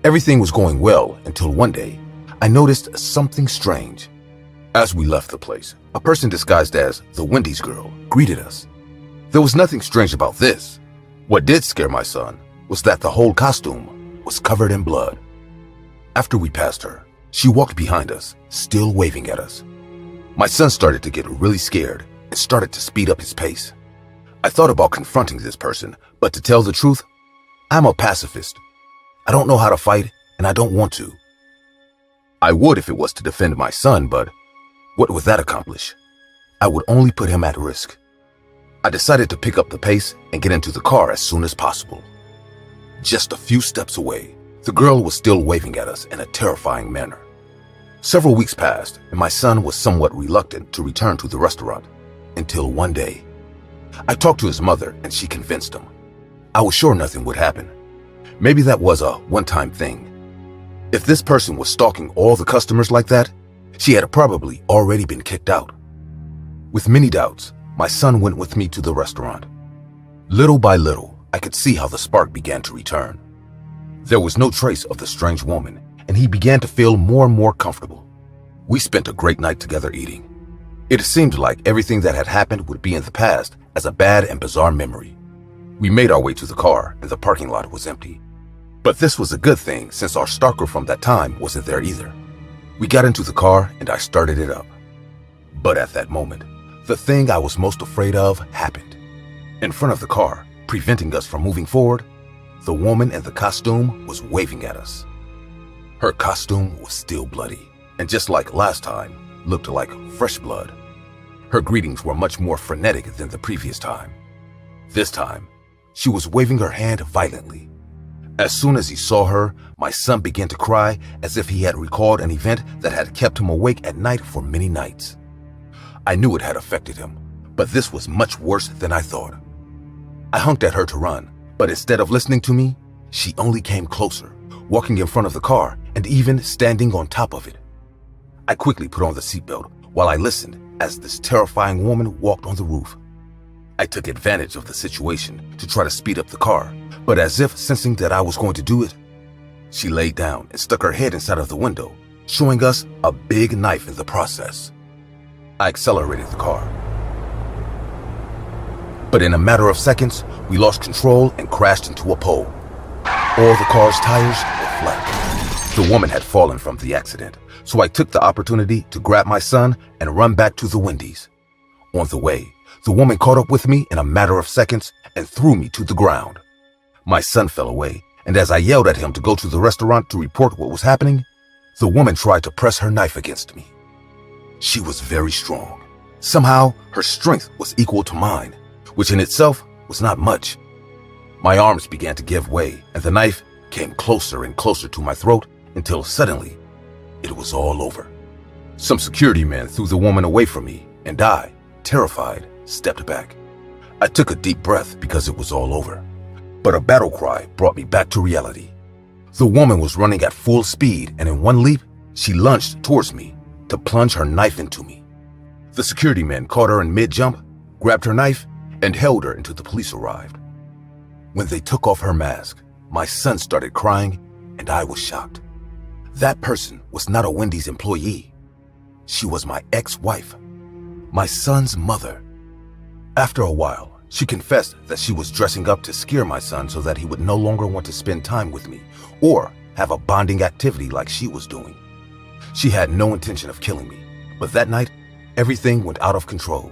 Everything was going well until one day, I noticed something strange. As we left the place, a person disguised as the Wendy's girl greeted us. There was nothing strange about this. What did scare my son was that the whole costume was covered in blood. After we passed her, she walked behind us, still waving at us. My son started to get really scared and started to speed up his pace. I thought about confronting this person, but to tell the truth, I'm a pacifist. I don't know how to fight, and I don't want to. I would if it was to defend my son, but what would that accomplish? I would only put him at risk. I decided to pick up the pace and get into the car as soon as possible. Just a few steps away, the girl was still waving at us in a terrifying manner. Several weeks passed, and my son was somewhat reluctant to return to the restaurant, until one day. I talked to his mother, and she convinced him. I was sure nothing would happen. Maybe that was a one-time thing. If this person was stalking all the customers like that, she had probably already been kicked out. With many doubts, my son went with me to the restaurant. Little by little, I could see how the spark began to return. There was no trace of the strange woman, and he began to feel more and more comfortable. We spent a great night together eating. It seemed like everything that had happened would be in the past as a bad and bizarre memory. We made our way to the car, and the parking lot was empty. But this was a good thing since our stalker from that time wasn't there either. We got into the car and I started it up. But at that moment, the thing I was most afraid of happened. In front of the car, preventing us from moving forward, the woman in the costume was waving at us. Her costume was still bloody, and just like last time, looked like fresh blood. Her greetings were much more frenetic than the previous time. This time, she was waving her hand violently. As soon as he saw her, my son began to cry as if he had recalled an event that had kept him awake at night for many nights. I knew it had affected him, but this was much worse than I thought. I honked at her to run, but instead of listening to me, she only came closer, walking in front of the car and even standing on top of it. I quickly put on the seatbelt while I listened as this terrifying woman walked on the roof. I took advantage of the situation to try to speed up the car, but as if sensing that I was going to do it, she laid down and stuck her head inside of the window, showing us a big knife in the process. I accelerated the car. But in a matter of seconds, we lost control and crashed into a pole. All the car's tires were flat. The woman had fallen from the accident, so I took the opportunity to grab my son and run back to the Wendy's. On the way, the woman caught up with me in a matter of seconds and threw me to the ground. My son fell away, and as I yelled at him to go to the restaurant to report what was happening, the woman tried to press her knife against me. She was very strong. Somehow, her strength was equal to mine, which in itself was not much. My arms began to give way, and the knife came closer and closer to my throat until suddenly, it was all over. Some security men threw the woman away from me, and I, terrified, stepped back. I took a deep breath because it was all over. But a battle cry brought me back to reality. The woman was running at full speed, and in one leap, she lunged towards me to plunge her knife into me. The security men caught her in mid-jump, grabbed her knife, and held her until the police arrived. When they took off her mask, my son started crying, and I was shocked. That person was not a Wendy's employee. She was my ex-wife, my son's mother. After a while, she confessed that she was dressing up to scare my son so that he would no longer want to spend time with me or have a bonding activity like she was doing. She had no intention of killing me, but that night, everything went out of control.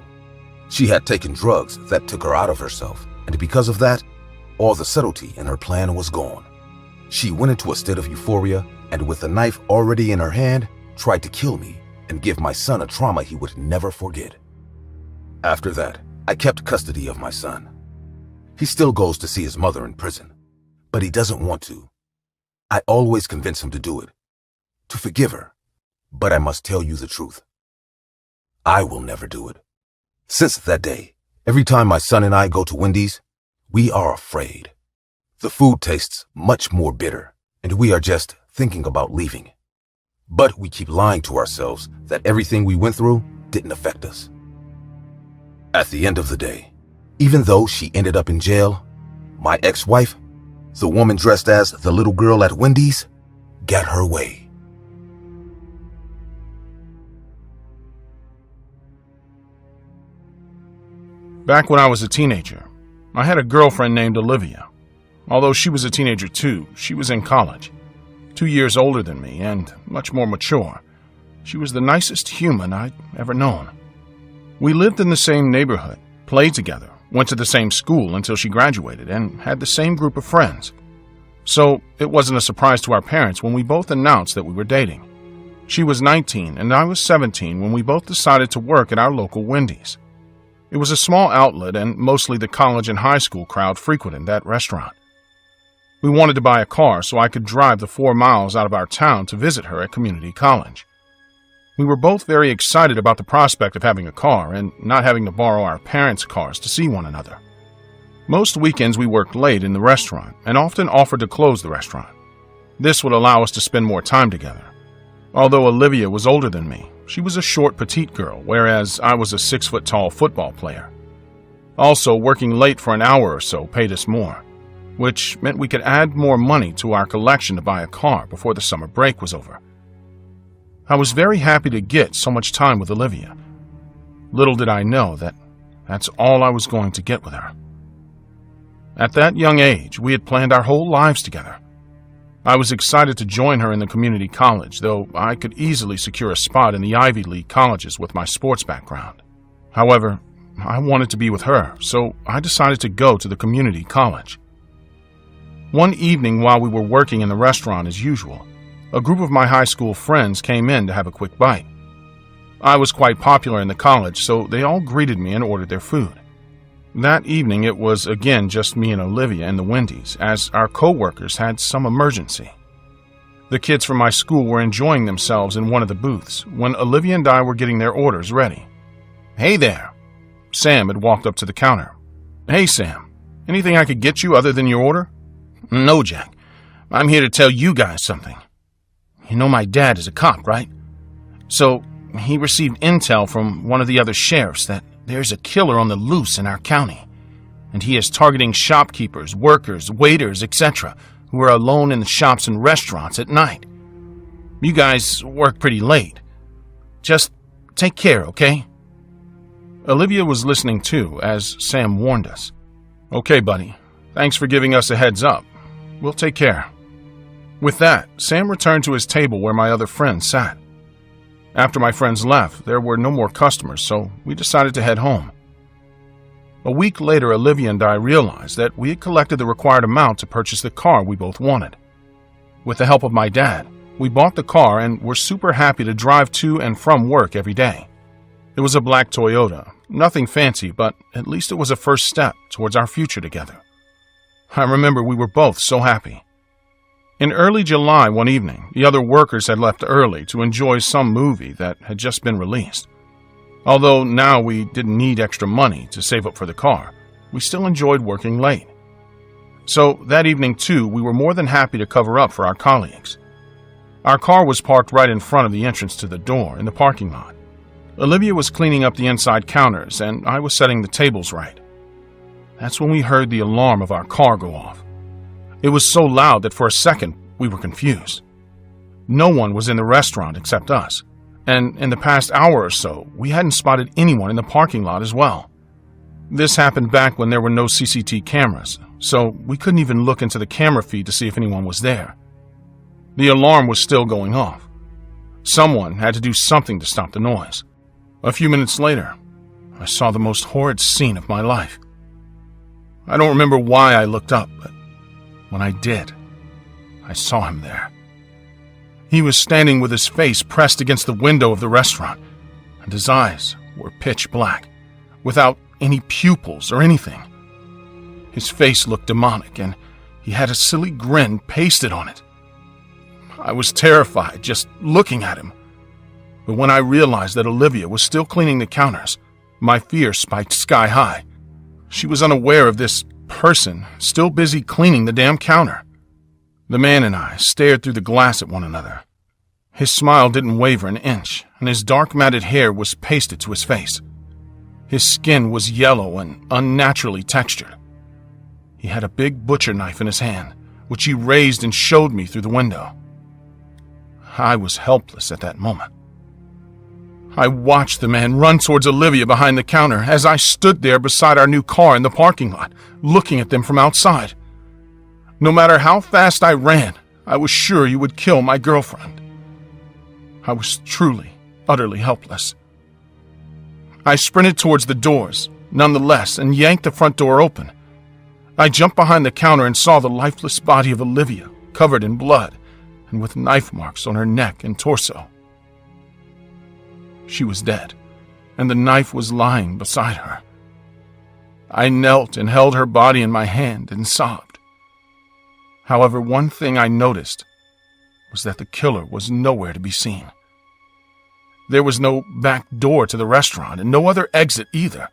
She had taken drugs that took her out of herself, and because of that, all the subtlety in her plan was gone. She went into a state of euphoria and with a knife already in her hand, tried to kill me and give my son a trauma he would never forget. After that, I kept custody of my son. He still goes to see his mother in prison, but he doesn't want to. I always convince him to do it, to forgive her, but I must tell you the truth. I will never do it. Since that day, every time my son and I go to Wendy's, we are afraid. The food tastes much more bitter, and we are just thinking about leaving. But we keep lying to ourselves that everything we went through didn't affect us. At the end of the day, even though she ended up in jail, my ex-wife, the woman dressed as the little girl at Wendy's, got her way. Back when I was a teenager, I had a girlfriend named Olivia. Although she was a teenager too, she was in college. 2 years older than me and much more mature. She was the nicest human I'd ever known. We lived in the same neighborhood, played together, went to the same school until she graduated, and had the same group of friends. So it wasn't a surprise to our parents when we both announced that we were dating. She was 19 and I was 17 when we both decided to work at our local Wendy's. It was a small outlet and mostly the college and high school crowd frequented that restaurant. We wanted to buy a car so I could drive the 4 miles out of our town to visit her at community college. We were both very excited about the prospect of having a car and not having to borrow our parents' cars to see one another. Most weekends we worked late in the restaurant and often offered to close the restaurant. This would allow us to spend more time together. Although Olivia was older than me, she was a short, petite girl, whereas I was a 6-foot-tall football player. Also, working late for an hour or so paid us more, which meant we could add more money to our collection to buy a car before the summer break was over. I was very happy to get so much time with Olivia. Little did I know that that's all I was going to get with her. At that young age, we had planned our whole lives together. I was excited to join her in the community college, though I could easily secure a spot in the Ivy League colleges with my sports background. However, I wanted to be with her, so I decided to go to the community college. One evening while we were working in the restaurant as usual, a group of my high school friends came in to have a quick bite. I was quite popular in the college, so they all greeted me and ordered their food. That evening it was again just me and Olivia in the Wendy's, as our co-workers had some emergency. The kids from my school were enjoying themselves in one of the booths when Olivia and I were getting their orders ready. "Hey there!" Sam had walked up to the counter. "Hey Sam, anything I could get you other than your order?" "No, Jack. I'm here to tell you guys something. You know my dad is a cop, right? So he received intel from one of the other sheriffs that there's a killer on the loose in our county, and he is targeting shopkeepers, workers, waiters, etc., who are alone in the shops and restaurants at night. You guys work pretty late. Just take care, okay?" Olivia was listening too, as Sam warned us. "Okay, buddy. Thanks for giving us a heads up. We'll take care." With that, Sam returned to his table where my other friends sat. After my friends left, there were no more customers, so we decided to head home. A week later, Olivia and I realized that we had collected the required amount to purchase the car we both wanted. With the help of my dad, we bought the car and were super happy to drive to and from work every day. It was a black Toyota, nothing fancy, but at least it was a first step towards our future together. I remember we were both so happy. In early July one evening, the other workers had left early to enjoy some movie that had just been released. Although now we didn't need extra money to save up for the car, we still enjoyed working late. So that evening too, we were more than happy to cover up for our colleagues. Our car was parked right in front of the entrance to the door in the parking lot. Olivia was cleaning up the inside counters and I was setting the tables right. That's when we heard the alarm of our car go off. It was so loud that for a second we were confused. No one was in the restaurant except us, and in the past hour or so, we hadn't spotted anyone in the parking lot as well. This happened back when there were no CCTV cameras, so we couldn't even look into the camera feed to see if anyone was there. The alarm was still going off. Someone had to do something to stop the noise. A few minutes later, I saw the most horrid scene of my life. I don't remember why I looked up, but when I did, I saw him there. He was standing with his face pressed against the window of the restaurant, and his eyes were pitch black, without any pupils or anything. His face looked demonic, and he had a silly grin pasted on it. I was terrified just looking at him. But when I realized that Olivia was still cleaning the counters, my fear spiked sky high. She was unaware of this person still busy cleaning the damn counter. The man and I stared through the glass at one another. His smile didn't waver an inch, and his dark matted hair was pasted to his face. His skin was yellow and unnaturally textured. He had a big butcher knife in his hand, which he raised and showed me through the window. I was helpless at that moment. I watched the man run towards Olivia behind the counter as I stood there beside our new car in the parking lot, looking at them from outside. No matter how fast I ran, I was sure he would kill my girlfriend. I was truly, utterly helpless. I sprinted towards the doors, nonetheless, and yanked the front door open. I jumped behind the counter and saw the lifeless body of Olivia, covered in blood and with knife marks on her neck and torso. She was dead, and the knife was lying beside her. I knelt and held her body in my hand and sobbed. However, one thing I noticed was that the killer was nowhere to be seen. There was no back door to the restaurant and no other exit either,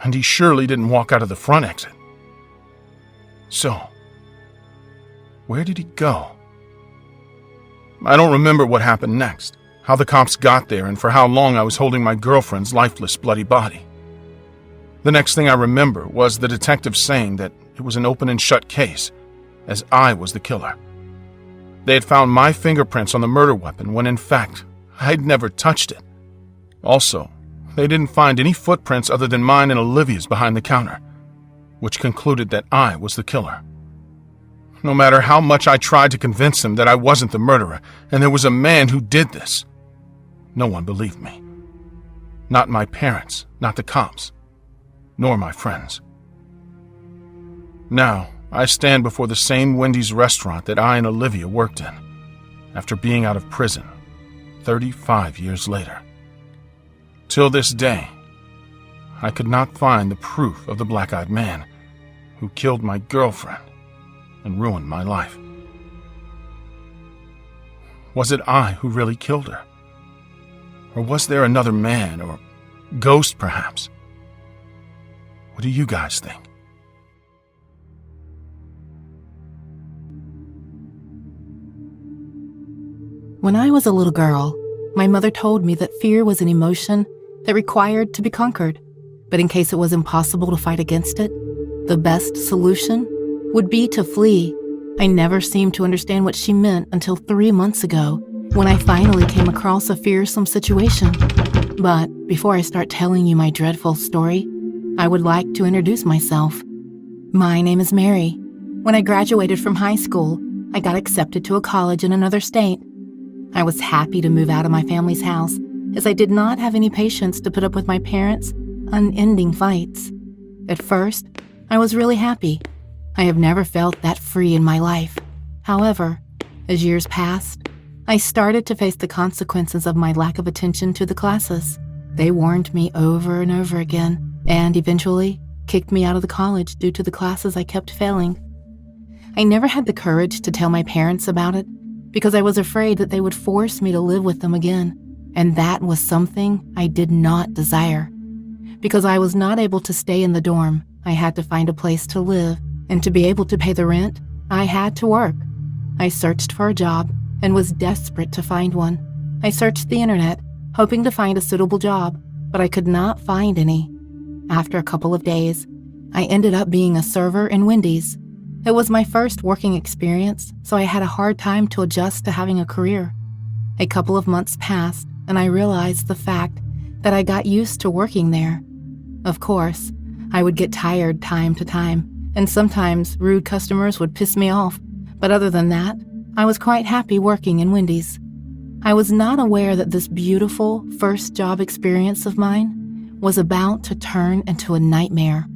and he surely didn't walk out of the front exit. So, where did he go? I don't remember what happened next, how the cops got there, and for how long I was holding my girlfriend's lifeless, bloody body. The next thing I remember was the detective saying that it was an open and shut case, as I was the killer. They had found my fingerprints on the murder weapon when in fact I'd never touched it. Also, they didn't find any footprints other than mine and Olivia's behind the counter, which concluded that I was the killer. No matter how much I tried to convince them that I wasn't the murderer and there was a man who did this, no one believed me. Not my parents, not the cops, nor my friends. Now, I stand before the same Wendy's restaurant that I and Olivia worked in, after being out of prison 35 years later. Till this day, I could not find the proof of the black-eyed man who killed my girlfriend and ruined my life. Was it I who really killed her? Or was there another man, or ghost perhaps? What do you guys think? When I was a little girl, my mother told me that fear was an emotion that required to be conquered, but in case it was impossible to fight against it, the best solution would be to flee. I never seemed to understand what she meant until 3 months ago, when I finally came across a fearsome situation. But before I start telling you my dreadful story, I would like to introduce myself. My name is Mary. When I graduated from high school, I got accepted to a college in another state. I was happy to move out of my family's house, as I did not have any patience to put up with my parents' unending fights. At first, I was really happy. I have never felt that free in my life. However, as years passed, I started to face the consequences of my lack of attention to the classes. They warned me over and over again, and eventually kicked me out of the college due to the classes I kept failing. I never had the courage to tell my parents about it, because I was afraid that they would force me to live with them again, and that was something I did not desire. Because I was not able to stay in the dorm, I had to find a place to live, and to be able to pay the rent, I had to work. I searched for a job and was desperate to find one. I searched the internet, hoping to find a suitable job, but I could not find any. After a couple of days, I ended up being a server in Wendy's. It was my first working experience, so I had a hard time to adjust to having a career. A couple of months passed, and I realized the fact that I got used to working there. Of course, I would get tired time to time, and sometimes rude customers would piss me off, but other than that, I was quite happy working in Wendy's. I was not aware that this beautiful first job experience of mine was about to turn into a nightmare.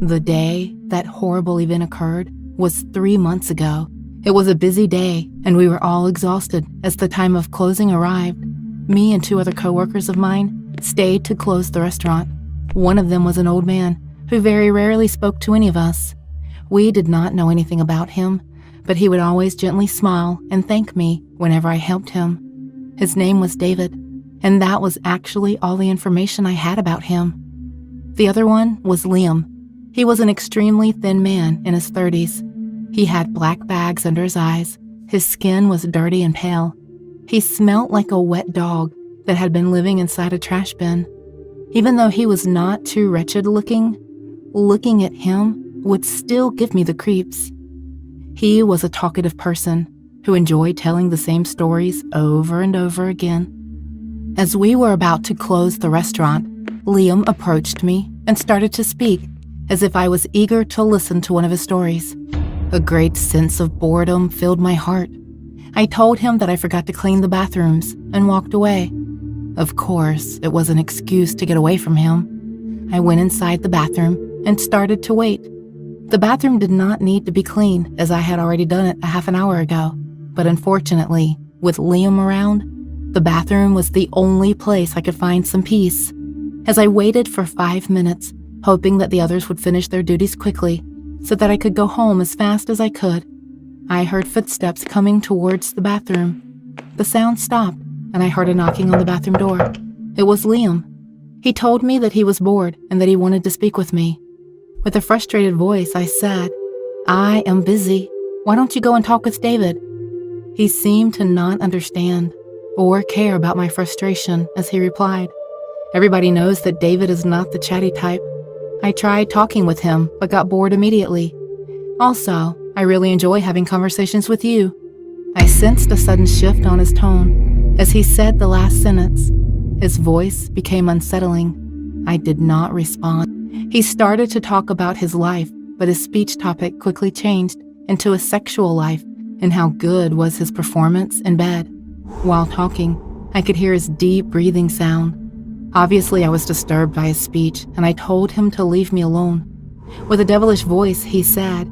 The day that horrible event occurred was 3 months ago, It was a busy day, and we were all exhausted as the time of closing arrived. Me and 2 other coworkers of mine stayed to close the restaurant. One of them was an old man who very rarely spoke to any of us. We did not know anything about him, but he would always gently smile and thank me whenever I helped him. His name was David, and that was actually all the information I had about him. The other one was Liam. He was an extremely thin man in his 30s. He had black bags under his eyes. His skin was dirty and pale. He smelt like a wet dog that had been living inside a trash bin. Even though he was not too wretched looking at him would still give me the creeps. He was a talkative person who enjoyed telling the same stories over and over again. As we were about to close the restaurant, Liam approached me and started to speak as if I was eager to listen to one of his stories. A great sense of boredom filled my heart. I told him that I forgot to clean the bathrooms and walked away. Of course, it was an excuse to get away from him. I went inside the bathroom and started to wait. The bathroom did not need to be cleaned, as I had already done it a half an hour ago. But unfortunately, with Liam around, the bathroom was the only place I could find some peace. As I waited for 5 minutes, hoping that the others would finish their duties quickly so that I could go home as fast as I could, I heard footsteps coming towards the bathroom. The sound stopped, and I heard a knocking on the bathroom door. It was Liam. He told me that he was bored and that he wanted to speak with me. With a frustrated voice, I said, "I am busy. Why don't you go and talk with David?" He seemed to not understand or care about my frustration as he replied, "Everybody knows that David is not the chatty type. I tried talking with him, but got bored immediately. Also, I really enjoy having conversations with you." I sensed a sudden shift on his tone as he said the last sentence. His voice became unsettling. I did not respond. He started to talk about his life, but his speech topic quickly changed into a sexual life and how good was his performance in bed. While talking, I could hear his deep breathing sound. Obviously, I was disturbed by his speech, and I told him to leave me alone. With a devilish voice, he said,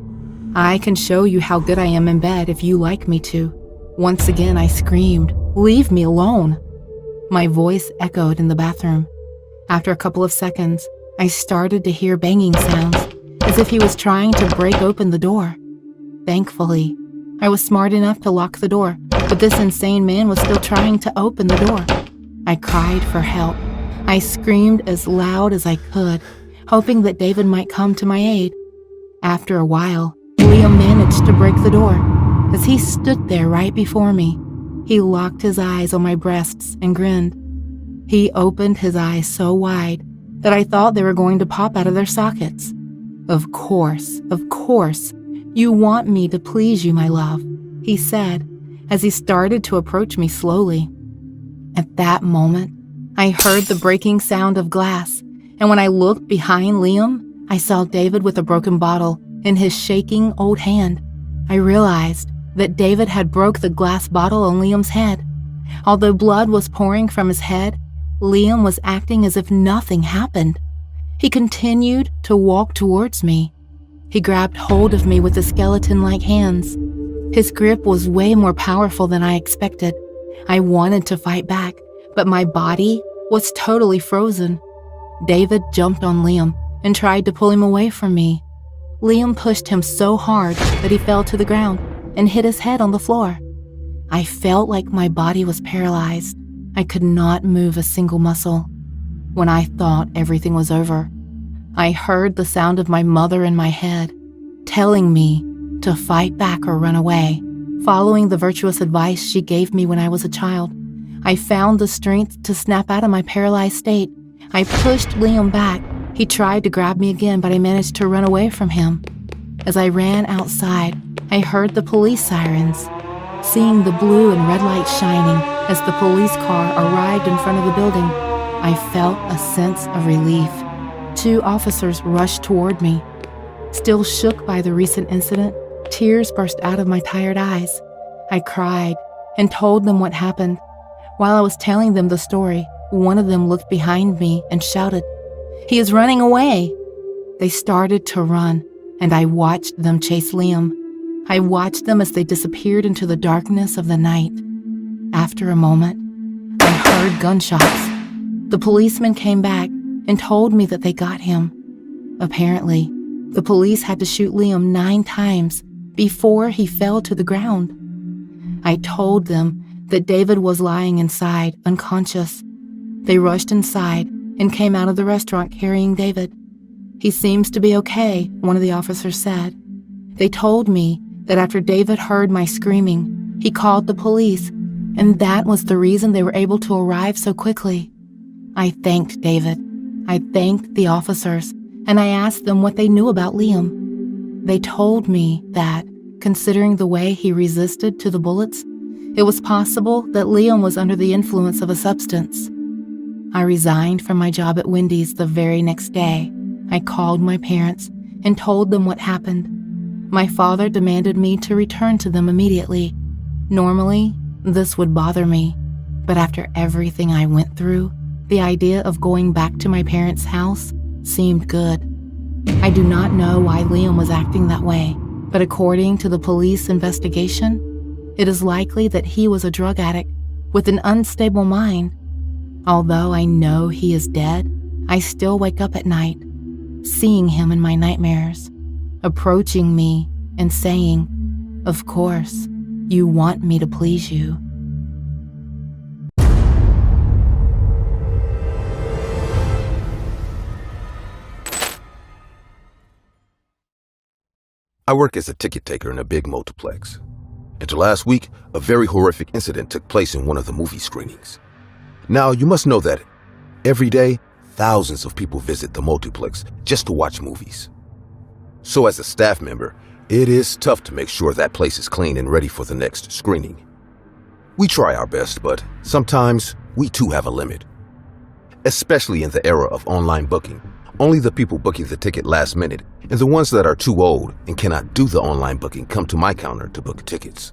"I can show you how good I am in bed if you like me to." Once again, I screamed, "Leave me alone." My voice echoed in the bathroom. After a couple of seconds, I started to hear banging sounds, as if he was trying to break open the door. Thankfully, I was smart enough to lock the door, but this insane man was still trying to open the door. I cried for help. I screamed as loud as I could, hoping that David might come to my aid. After a while, Liam managed to break the door. As he stood there right before me, he locked his eyes on my breasts and grinned. He opened his eyes so wide that I thought they were going to pop out of their sockets. Of course, you want me to please you, my love," he said as he started to approach me slowly. At that moment, I heard the breaking sound of glass, and when I looked behind Liam, I saw David with a broken bottle in his shaking old hand. I realized that David had broke the glass bottle on Liam's head. Although blood was pouring from his head, Liam was acting as if nothing happened. He continued to walk towards me. He grabbed hold of me with his skeleton-like hands. His grip was way more powerful than I expected. I wanted to fight back, but my body was totally frozen. David jumped on Liam and tried to pull him away from me. Liam pushed him so hard that he fell to the ground and hit his head on the floor. I felt like my body was paralyzed. I could not move a single muscle. When I thought everything was over, I heard the sound of my mother in my head, telling me to fight back or run away. Following the virtuous advice she gave me when I was a child, I found the strength to snap out of my paralyzed state. I pushed Liam back. He tried to grab me again, but I managed to run away from him. As I ran outside, I heard the police sirens. Seeing the blue and red lights shining as the police car arrived in front of the building, I felt a sense of relief. 2 officers rushed toward me. Still shook by the recent incident, tears burst out of my tired eyes. I cried and told them what happened. While I was telling them the story, one of them looked behind me and shouted, "He is running away!" They started to run, and I watched them chase Liam. I watched them as they disappeared into the darkness of the night. After a moment, I heard gunshots. The policeman came back and told me that they got him. Apparently, the police had to shoot Liam 9 times before he fell to the ground. I told them that David was lying inside, unconscious. They rushed inside and came out of the restaurant carrying David. He seems to be okay, one of the officers said. They told me that after David heard my screaming, he called the police, and that was the reason they were able to arrive so quickly. I thanked David. I thanked the officers, and I asked them what they knew about Liam. They told me that, considering the way he resisted to the bullets, it was possible that Liam was under the influence of a substance. I resigned from my job at Wendy's the very next day. I called my parents and told them what happened. My father demanded me to return to them immediately. Normally, this would bother me, but after everything I went through, the idea of going back to my parents' house seemed good. I do not know why Liam was acting that way, but according to the police investigation, it is likely that he was a drug addict with an unstable mind. Although I know he is dead, I still wake up at night, seeing him in my nightmares, approaching me and saying, "Of course, you want me to please you." I work as a ticket taker in a big multiplex. Until last week, a very horrific incident took place in one of the movie screenings. Now, you must know that every day, thousands of people visit the multiplex just to watch movies. So as a staff member, it is tough to make sure that place is clean and ready for the next screening. We try our best, but sometimes we too have a limit. Especially in the era of online booking, only the people booking the ticket last minute and the ones that are too old and cannot do the online booking come to my counter to book tickets.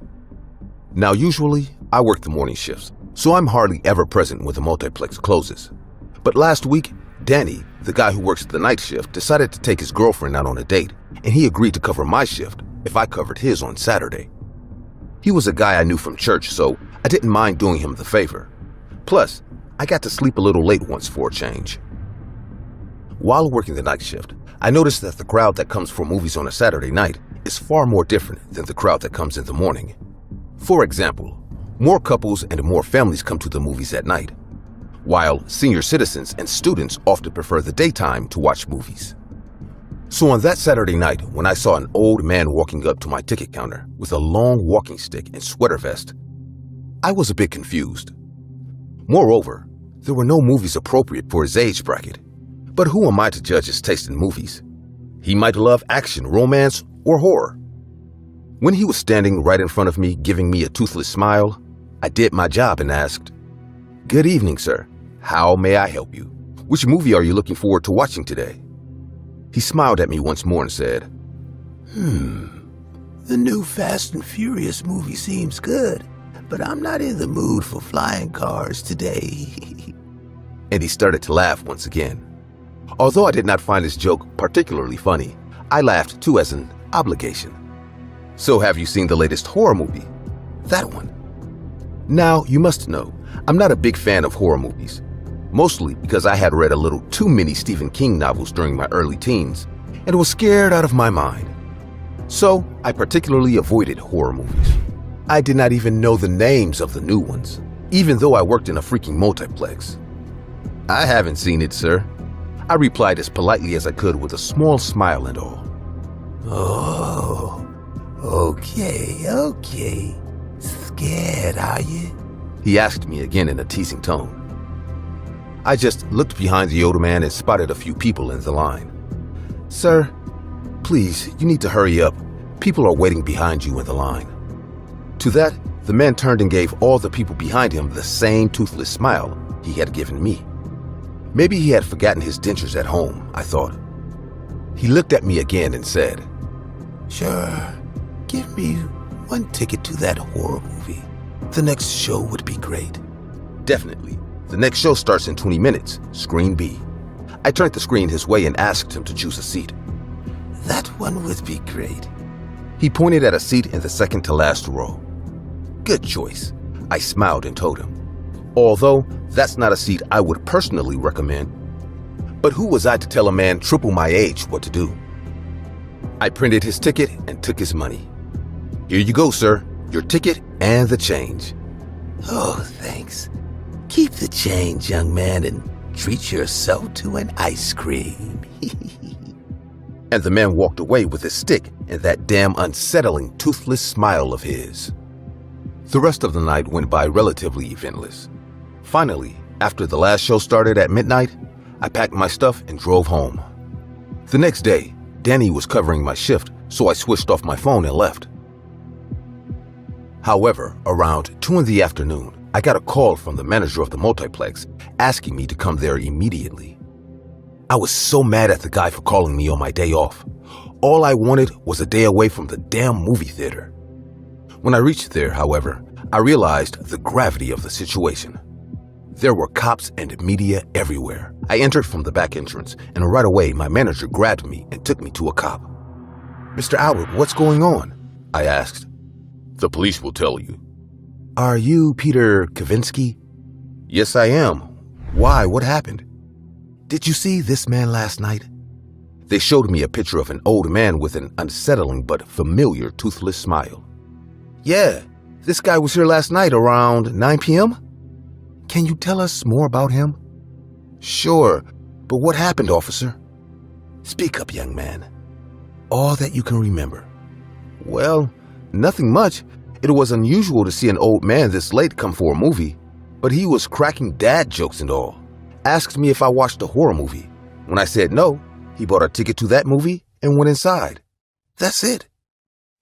Now, usually, I work the morning shifts, so I'm hardly ever present when the multiplex closes. But last week, Danny, the guy who works the night shift, decided to take his girlfriend out on a date, and he agreed to cover my shift if I covered his on Saturday. He was a guy I knew from church, so I didn't mind doing him the favor. Plus, I got to sleep a little late once for a change. While working the night shift, I noticed that the crowd that comes for movies on a Saturday night is far more different than the crowd that comes in the morning. For example, more couples and more families come to the movies at night, while senior citizens and students often prefer the daytime to watch movies. So on that Saturday night, when I saw an old man walking up to my ticket counter with a long walking stick and sweater vest, I was a bit confused. Moreover, there were no movies appropriate for his age bracket. But who am I to judge his taste in movies? He might love action, romance, or horror. When he was standing right in front of me, giving me a toothless smile, I did my job and asked, "Good evening, sir. How may I help you? Which movie are you looking forward to watching today?" He smiled at me once more and said, The new Fast and Furious movie seems good, but I'm not in the mood for flying cars today." And he started to laugh once again. Although I did not find his joke particularly funny, I laughed too as an obligation. "So have you seen the latest horror movie?" "That one." Now, you must know, I'm not a big fan of horror movies, mostly because I had read a little too many Stephen King novels during my early teens and was scared out of my mind. So, I particularly avoided horror movies. I did not even know the names of the new ones, even though I worked in a freaking multiplex. "I haven't seen it, sir," I replied as politely as I could with a small smile and all. "Oh, okay. Scared, are you?" He asked me again in a teasing tone. I just looked behind the older man and spotted a few people in the line. "Sir, please, you need to hurry up. People are waiting behind you in the line." To that, the man turned and gave all the people behind him the same toothless smile he had given me. Maybe he had forgotten his dentures at home, I thought. He looked at me again and said, "Sure, give me one ticket to that horror movie. The next show would be great." "Definitely. The next show starts in 20 minutes, screen B." I turned the screen his way and asked him to choose a seat. "That one would be great." He pointed at a seat in the second to last row. Good choice, I smiled and told him. Although that's not a seat I would personally recommend. But who was I to tell a man triple my age what to do? I printed his ticket and took his money. Here you go, sir. Your ticket and the change. Oh, thanks. Keep the change, young man, and treat yourself to an ice cream. And the man walked away with his stick and that damn unsettling, toothless smile of his. The rest of the night went by relatively eventless. Finally, after the last show started at midnight, I packed my stuff and drove home. The next day, Danny was covering my shift, so I switched off my phone and left. However, around 2 in the afternoon, I got a call from the manager of the multiplex asking me to come there immediately. I was so mad at the guy for calling me on my day off. All I wanted was a day away from the damn movie theater. When I reached there, however, I realized the gravity of the situation. There were cops and media everywhere. I entered from the back entrance, and right away my manager grabbed me and took me to a cop. "Mr. Albert, what's going on?" I asked. "The police will tell you." "Are you Peter Kavinsky?" "Yes, I am. Why? What happened?" "Did you see this man last night?" They showed me a picture of an old man with an unsettling but familiar toothless smile. "Yeah, this guy was here last night around 9 p.m.? Can you tell us more about him?" "Sure, but what happened, officer?" "Speak up, young man. All that you can remember." "Well, nothing much. It was unusual to see an old man this late come for a movie, but he was cracking dad jokes and all. Asked me if I watched a horror movie. When I said no, he bought a ticket to that movie and went inside. That's it.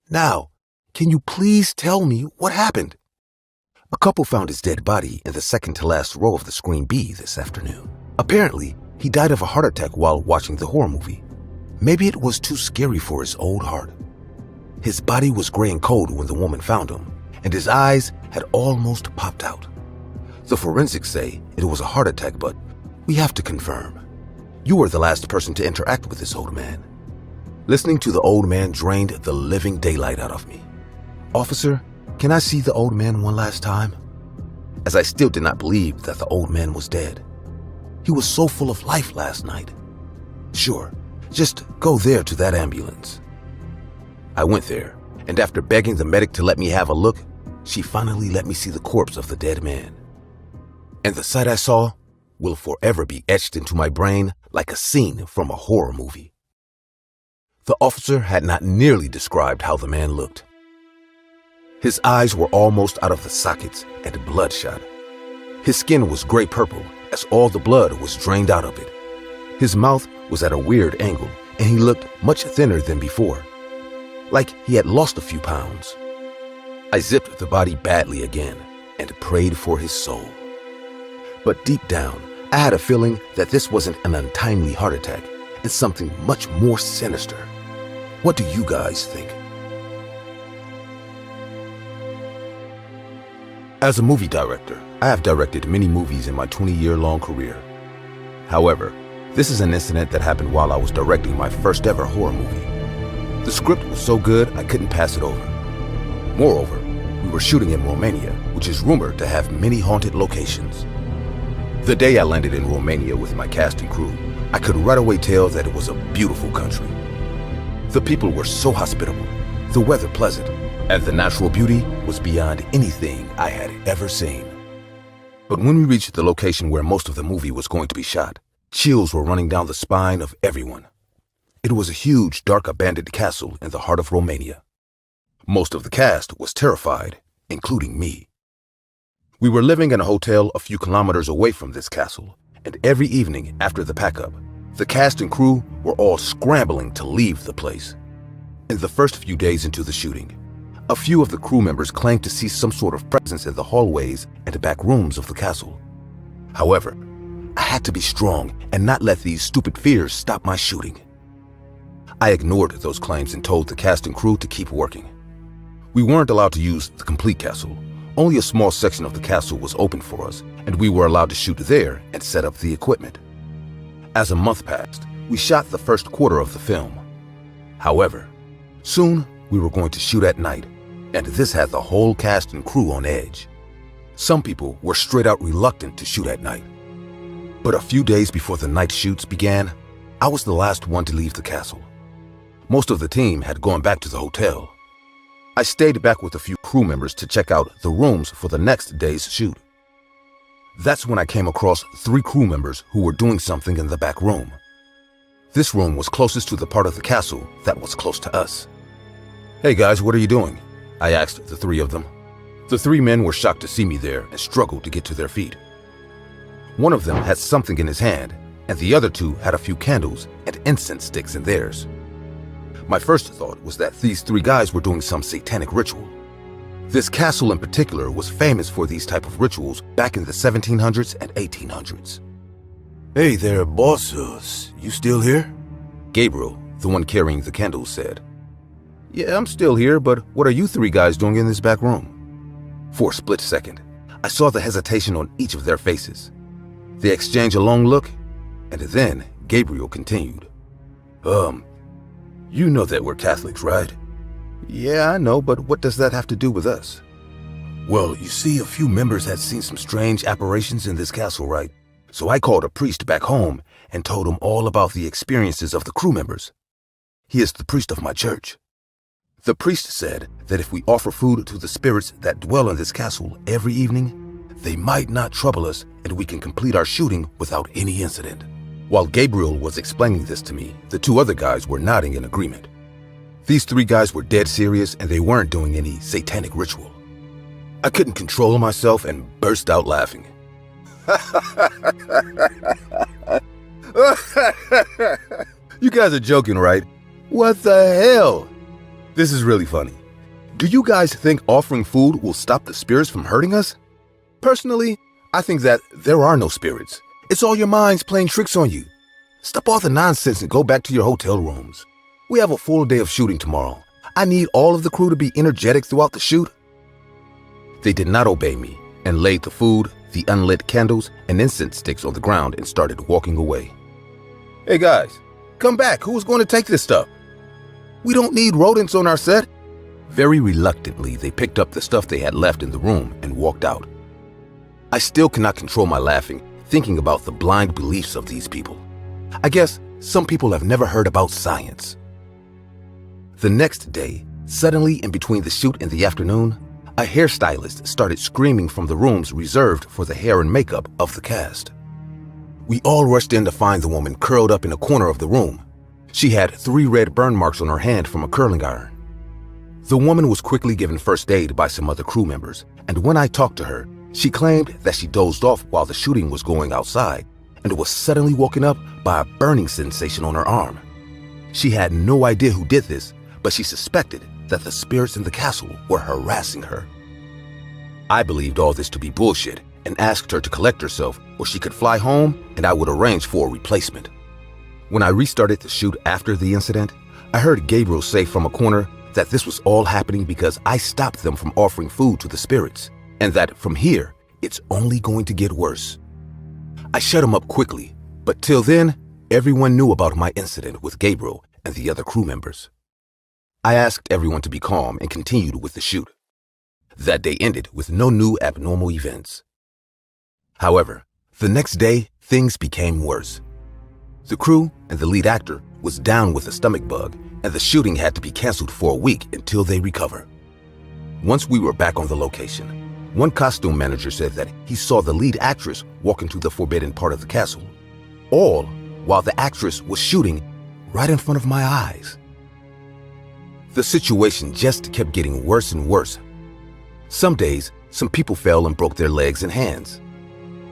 Now, can you please tell me what happened?" "A couple found his dead body in the second to last row of the screen B this afternoon. Apparently, he died of a heart attack while watching the horror movie. Maybe it was too scary for his old heart. His body was gray and cold when the woman found him, and his eyes had almost popped out. The forensics say it was a heart attack, but we have to confirm. You were the last person to interact with this old man." Listening to the old man drained the living daylight out of me. "Officer, can I see the old man one last time?" As I still did not believe that the old man was dead. He was so full of life last night. "Sure, just go there to that ambulance." I went there, and after begging the medic to let me have a look, she finally let me see the corpse of the dead man. And the sight I saw will forever be etched into my brain like a scene from a horror movie. The officer had not nearly described how the man looked. His eyes were almost out of the sockets and bloodshot. His skin was gray-purple as all the blood was drained out of it. His mouth was at a weird angle, and he looked much thinner than before, like he had lost a few pounds. I zipped the body badly again and prayed for his soul. But deep down, I had a feeling that this wasn't an untimely heart attack and something much more sinister. What do you guys think? As a movie director, I have directed many movies in my 20-year-long career. However, this is an incident that happened while I was directing my first ever horror movie. The script was so good I couldn't pass it over. Moreover, we were shooting in Romania, which is rumored to have many haunted locations. The day I landed in Romania with my cast and crew, I could right away tell that it was a beautiful country. The people were so hospitable, the weather pleasant, and the natural beauty was beyond anything I had ever seen. But when we reached the location where most of the movie was going to be shot, chills were running down the spine of everyone. It was a huge, dark, abandoned castle in the heart of Romania. Most of the cast was terrified, including me. We were living in a hotel a few kilometers away from this castle, and every evening after the pack-up, the cast and crew were all scrambling to leave the place. In the first few days into the shooting, a few of the crew members claimed to see some sort of presence in the hallways and back rooms of the castle. However, I had to be strong and not let these stupid fears stop my shooting. I ignored those claims and told the cast and crew to keep working. We weren't allowed to use the complete castle. Only a small section of the castle was open for us, and we were allowed to shoot there and set up the equipment. As a month passed, we shot the first quarter of the film. However, soon we were going to shoot at night, and this had the whole cast and crew on edge. Some people were straight out reluctant to shoot at night. But a few days before the night shoots began, I was the last one to leave the castle. Most of the team had gone back to the hotel. I stayed back with a few crew members to check out the rooms for the next day's shoot. That's when I came across 3 crew members who were doing something in the back room. This room was closest to the part of the castle that was close to us. "Hey guys, what are you doing?" I asked the 3 of them. The 3 men were shocked to see me there and struggled to get to their feet. One of them had something in his hand, and the other 2 had a few candles and incense sticks in theirs. My first thought was that these 3 guys were doing some satanic ritual. This castle in particular was famous for these type of rituals back in the 1700s and 1800s. Hey there, bosses. You still here? Gabriel, the one carrying the candles, said. "Yeah, I'm still here, but what are you 3 guys doing in this back room?" For a split second, I saw the hesitation on each of their faces. They exchanged a long look, and then Gabriel continued. You know that we're Catholics, right? "Yeah, I know, but what does that have to do with us?" Well, you see, a few members had seen some strange apparitions in this castle, right? So I called a priest back home and told him all about the experiences of the crew members. He is the priest of my church. The priest said that if we offer food to the spirits that dwell in this castle every evening, they might not trouble us and we can complete our shooting without any incident. While Gabriel was explaining this to me, the 2 other guys were nodding in agreement. These 3 guys were dead serious and they weren't doing any satanic ritual. I couldn't control myself and burst out laughing. You guys are joking, right? What the hell? This is really funny. Do you guys think offering food will stop the spirits from hurting us? Personally, I think that there are no spirits. It's all your minds playing tricks on you. Stop all the nonsense and go back to your hotel rooms. We have a full day of shooting tomorrow. I need all of the crew to be energetic throughout the shoot. They did not obey me and laid the food, the unlit candles, and incense sticks on the ground and started walking away. "Hey guys, come back. Who's going to take this stuff? We don't need rodents on our set." Very reluctantly, they picked up the stuff they had left in the room and walked out. I still cannot control my laughing, thinking about the blind beliefs of these people. I guess some people have never heard about science. The next day, suddenly in between the shoot and the afternoon, a hairstylist started screaming from the rooms reserved for the hair and makeup of the cast. We all rushed in to find the woman curled up in a corner of the room. She had 3 red burn marks on her hand from a curling iron. The woman was quickly given first aid by some other crew members, and when I talked to her, she claimed that she dozed off while the shooting was going outside and was suddenly woken up by a burning sensation on her arm. She had no idea who did this, but she suspected that the spirits in the castle were harassing her. I believed all this to be bullshit and asked her to collect herself or she could fly home and I would arrange for a replacement. When I restarted the shoot after the incident, I heard Gabriel say from a corner that this was all happening because I stopped them from offering food to the spirits, and that from here, it's only going to get worse. I shut him up quickly, but till then, everyone knew about my incident with Gabriel and the other crew members. I asked everyone to be calm and continued with the shoot. That day ended with no new abnormal events. However, the next day, things became worse. The crew and the lead actor was down with a stomach bug, and the shooting had to be canceled for a week until they recover. Once we were back on the location, one costume manager said that he saw the lead actress walk into the forbidden part of the castle, all while the actress was shooting right in front of my eyes. The situation just kept getting worse and worse. Some days, some people fell and broke their legs and hands.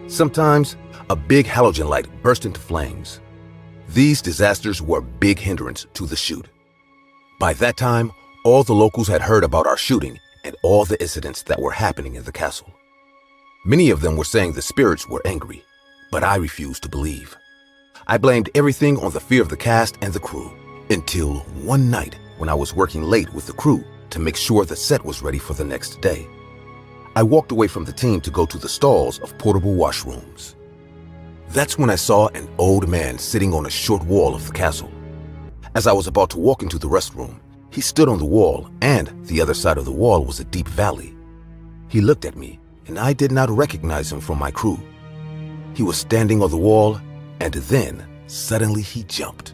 Sometimes, a big halogen light burst into flames. These disasters were a big hindrance to the shoot. By that time, all the locals had heard about our shooting and all the incidents that were happening in the castle. Many of them were saying the spirits were angry, but I refused to believe. I blamed everything on the fear of the cast and the crew, until one night when I was working late with the crew to make sure the set was ready for the next day. I walked away from the team to go to the stalls of portable washrooms. That's when I saw an old man sitting on a short wall of the castle. As I was about to walk into the restroom, He stood on the wall, and the other side of the wall was a deep valley. He looked at me, and I did not recognize him from my crew. He was standing on the wall, and then, suddenly he jumped.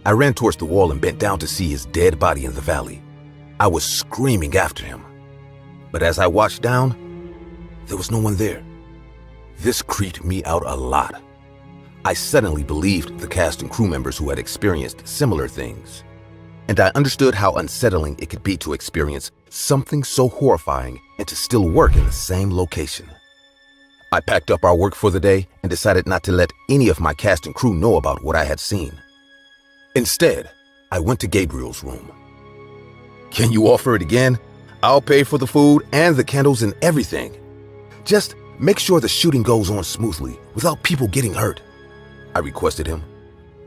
I ran towards the wall and bent down to see his dead body in the valley. I was screaming after him. But as I watched down, there was no one there. This creeped me out a lot. I suddenly believed the cast and crew members who had experienced similar things. And I understood how unsettling it could be to experience something so horrifying and to still work in the same location. I packed up our work for the day and decided not to let any of my cast and crew know about what I had seen. Instead, I went to Gabriel's room. "Can you offer it again? I'll pay for the food and the candles and everything. Just make sure the shooting goes on smoothly without people getting hurt," I requested him.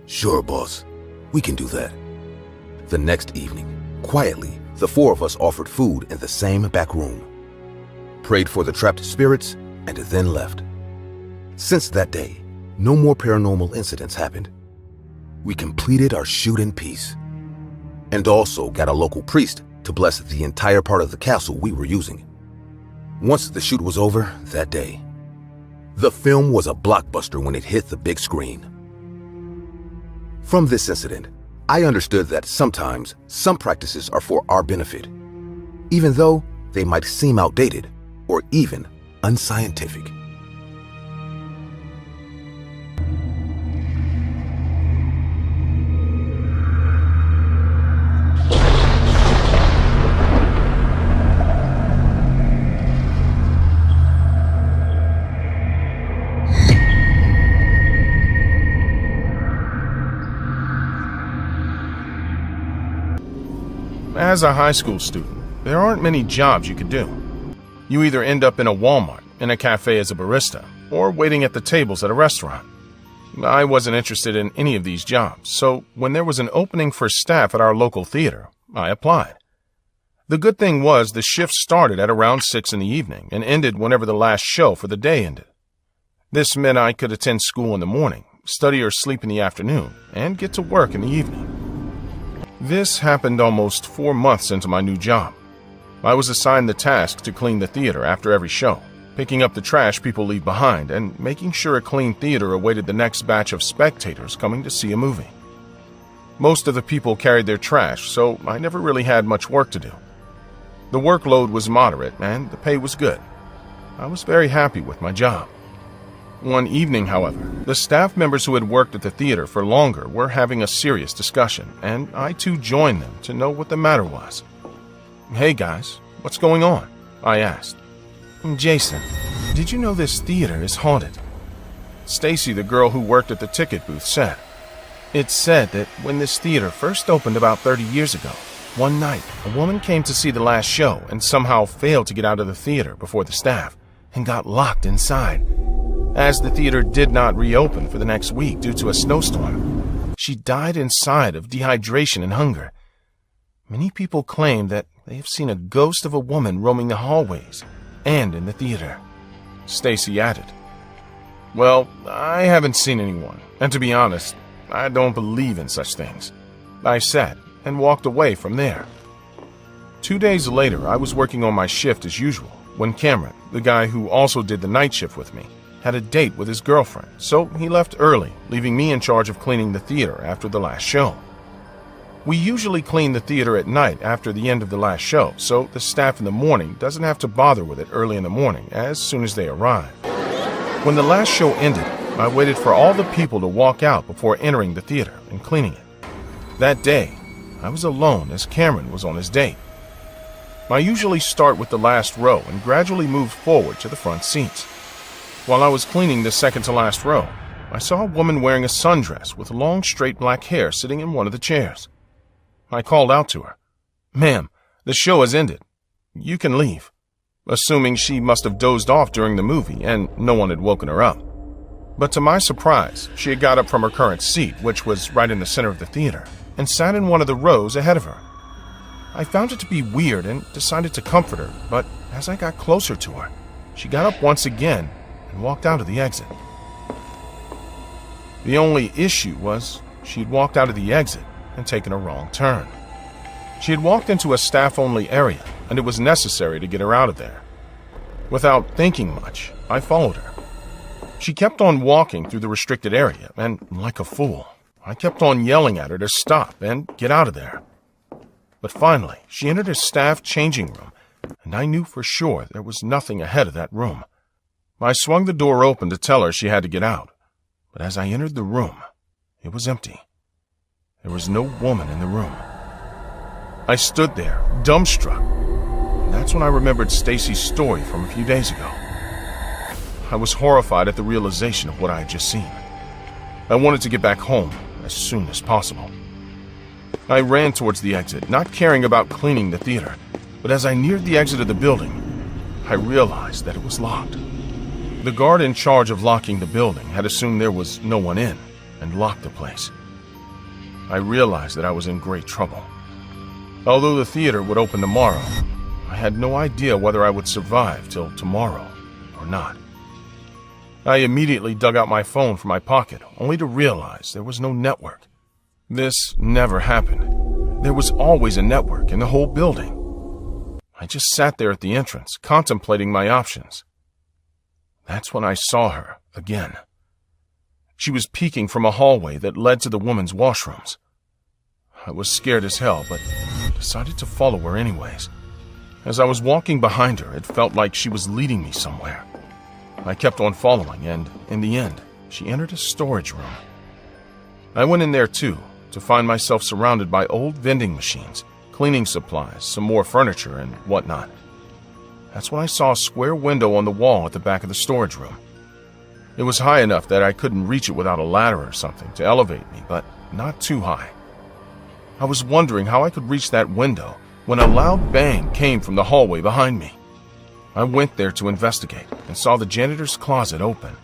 "Sure, boss. We can do that." The next evening, quietly, the four of us offered food in the same back room, prayed for the trapped spirits, and then left. Since that day, no more paranormal incidents happened. We completed our shoot in peace, and also got a local priest to bless the entire part of the castle we were using. Once the shoot was over that day, the film was a blockbuster when it hit the big screen. From this incident, I understood that sometimes some practices are for our benefit, even though they might seem outdated or even unscientific. As a high school student, there aren't many jobs you could do. You either end up in a Walmart, in a cafe as a barista, or waiting at the tables at a restaurant. I wasn't interested in any of these jobs, so when there was an opening for staff at our local theater, I applied. The good thing was the shift started at around 6 in the evening and ended whenever the last show for the day ended. This meant I could attend school in the morning, study or sleep in the afternoon, and get to work in the evening. This happened almost 4 months into my new job. I was assigned the task to clean the theater after every show, picking up the trash people leave behind and making sure a clean theater awaited the next batch of spectators coming to see a movie. Most of the people carried their trash, so I never really had much work to do. The workload was moderate and the pay was good. I was very happy with my job. One evening, however, the staff members who had worked at the theater for longer were having a serious discussion, and I too joined them to know what the matter was. "Hey guys, what's going on?" I asked. "Jason, did you know this theater is haunted?" Stacy, the girl who worked at the ticket booth, said. "It's said that when this theater first opened about 30 years ago, one night a woman came to see the last show and somehow failed to get out of the theater before the staff and got locked inside. As the theater did not reopen for the next week due to a snowstorm, she died inside of dehydration and hunger. Many people claim that they have seen a ghost of a woman roaming the hallways and in the theater." Stacy added, "Well, I haven't seen anyone, and to be honest, I don't believe in such things," I said, and walked away from there. 2 days later, I was working on my shift as usual when Cameron, the guy who also did the night shift with me, had a date with his girlfriend, so he left early, leaving me in charge of cleaning the theater after the last show. We usually clean the theater at night after the end of the last show, so the staff in the morning doesn't have to bother with it early in the morning as soon as they arrive. When the last show ended, I waited for all the people to walk out before entering the theater and cleaning it. That day, I was alone as Cameron was on his date. I usually start with the last row and gradually move forward to the front seats. While I was cleaning the second to last row, I saw a woman wearing a sundress with long straight black hair sitting in one of the chairs. I called out to her, "Ma'am, the show has ended. You can leave," assuming she must have dozed off during the movie and no one had woken her up. But to my surprise, she had got up from her current seat, which was right in the center of the theater, and sat in one of the rows ahead of her. I found it to be weird and decided to comfort her, but as I got closer to her, she got up once again and walked out of the exit. The only issue was she'd walked out of the exit and taken a wrong turn. She had walked into a staff-only area, and it was necessary to get her out of there. Without thinking much, I followed her. She kept on walking through the restricted area, and like a fool, I kept on yelling at her to stop and get out of there. But finally, she entered a staff changing room, and I knew for sure there was nothing ahead of that room. I swung the door open to tell her she had to get out, but as I entered the room, it was empty. There was no woman in the room. I stood there, dumbstruck, and that's when I remembered Stacy's story from a few days ago. I was horrified at the realization of what I had just seen. I wanted to get back home as soon as possible. I ran towards the exit, not caring about cleaning the theater, but as I neared the exit of the building, I realized that it was locked. The guard in charge of locking the building had assumed there was no one in and locked the place. I realized that I was in great trouble. Although the theater would open tomorrow, I had no idea whether I would survive till tomorrow or not. I immediately dug out my phone from my pocket, only to realize there was no network. This never happened. There was always a network in the whole building. I just sat there at the entrance, contemplating my options. That's when I saw her again. She was peeking from a hallway that led to the women's washrooms. I was scared as hell, but decided to follow her anyways. As I was walking behind her, it felt like she was leading me somewhere. I kept on following, and in the end, she entered a storage room. I went in there too, to find myself surrounded by old vending machines, cleaning supplies, some more furniture, and whatnot. That's when I saw a square window on the wall at the back of the storage room. It was high enough that I couldn't reach it without a ladder or something to elevate me, but not too high. I was wondering how I could reach that window when a loud bang came from the hallway behind me. I went there to investigate and saw the janitor's closet open,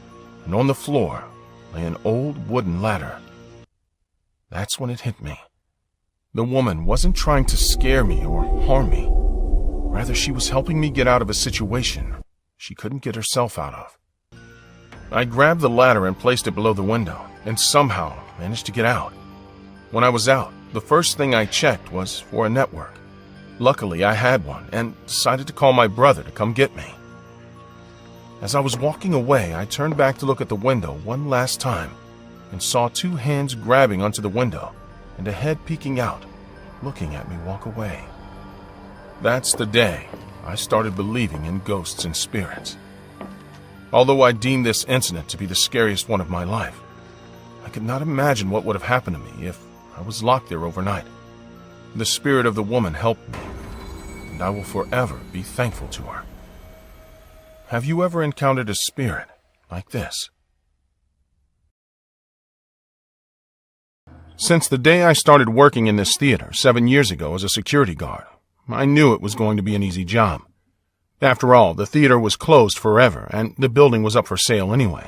and on the floor lay an old wooden ladder. That's when it hit me. The woman wasn't trying to scare me or harm me. Rather, she was helping me get out of a situation she couldn't get herself out of. I grabbed the ladder and placed it below the window, and somehow managed to get out. When I was out, the first thing I checked was for a network. Luckily, I had one, and decided to call my brother to come get me. As I was walking away, I turned back to look at the window one last time, and saw two hands grabbing onto the window, and a head peeking out, looking at me walk away. That's the day I started believing in ghosts and spirits. Although I deemed this incident to be the scariest one of my life, I could not imagine what would have happened to me if I was locked there overnight. The spirit of the woman helped me, and I will forever be thankful to her. Have you ever encountered a spirit like this? Since the day I started working in this theater 7 years ago as a security guard, I knew it was going to be an easy job. After all, the theater was closed forever, and the building was up for sale anyways.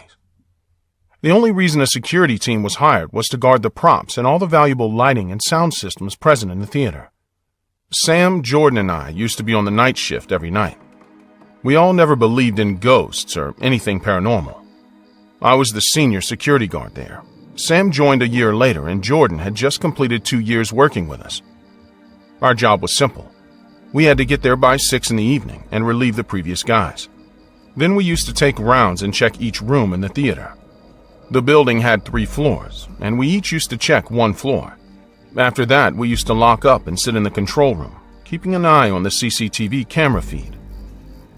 The only reason a security team was hired was to guard the props and all the valuable lighting and sound systems present in the theater. Sam, Jordan, and I used to be on the night shift every night. We all never believed in ghosts or anything paranormal. I was the senior security guard there. Sam joined a year later, and Jordan had just completed 2 years working with us. Our job was simple. We had to get there by 6 in the evening and relieve the previous guys. Then we used to take rounds and check each room in the theater. The building had 3 floors, and we each used to check 1 floor. After that, we used to lock up and sit in the control room, keeping an eye on the CCTV camera feed.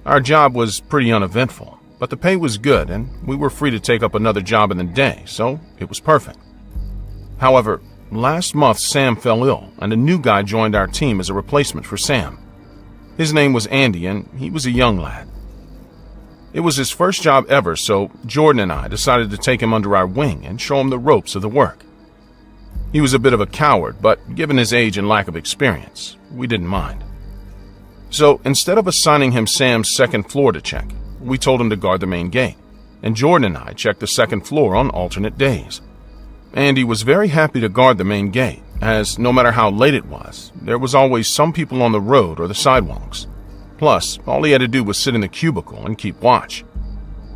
Our job was pretty uneventful, but the pay was good, and we were free to take up another job in the day, so it was perfect. However, last month Sam fell ill, and a new guy joined our team as a replacement for Sam. His name was Andy, and he was a young lad. It was his first job ever, so Jordan and I decided to take him under our wing and show him the ropes of the work. He was a bit of a coward, but given his age and lack of experience, we didn't mind. So instead of assigning him Sam's second floor to check, we told him to guard the main gate, and Jordan and I checked the second floor on alternate days. Andy was very happy to guard the main gate, as no matter how late it was, there was always some people on the road or the sidewalks. Plus, all he had to do was sit in the cubicle and keep watch.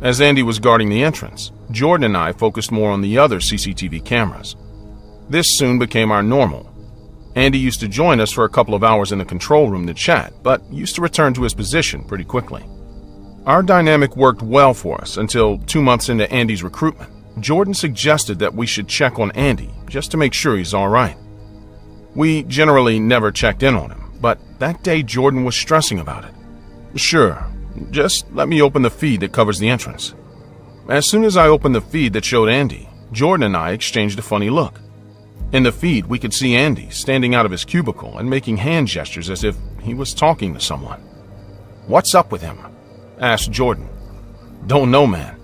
As Andy was guarding the entrance, Jordan and I focused more on the other CCTV cameras. This soon became our normal. Andy used to join us for a couple of hours in the control room to chat, but used to return to his position pretty quickly. Our dynamic worked well for us until 2 months into Andy's recruitment. Jordan suggested that we should check on Andy just to make sure he's all right. We generally never checked in on him, but that day Jordan was stressing about it. Sure, just let me open the feed that covers the entrance. As soon as I opened the feed that showed Andy, Jordan and I exchanged a funny look. In the feed, we could see Andy standing out of his cubicle and making hand gestures as if he was talking to someone. "What's up with him?" asked Jordan. "Don't know, man.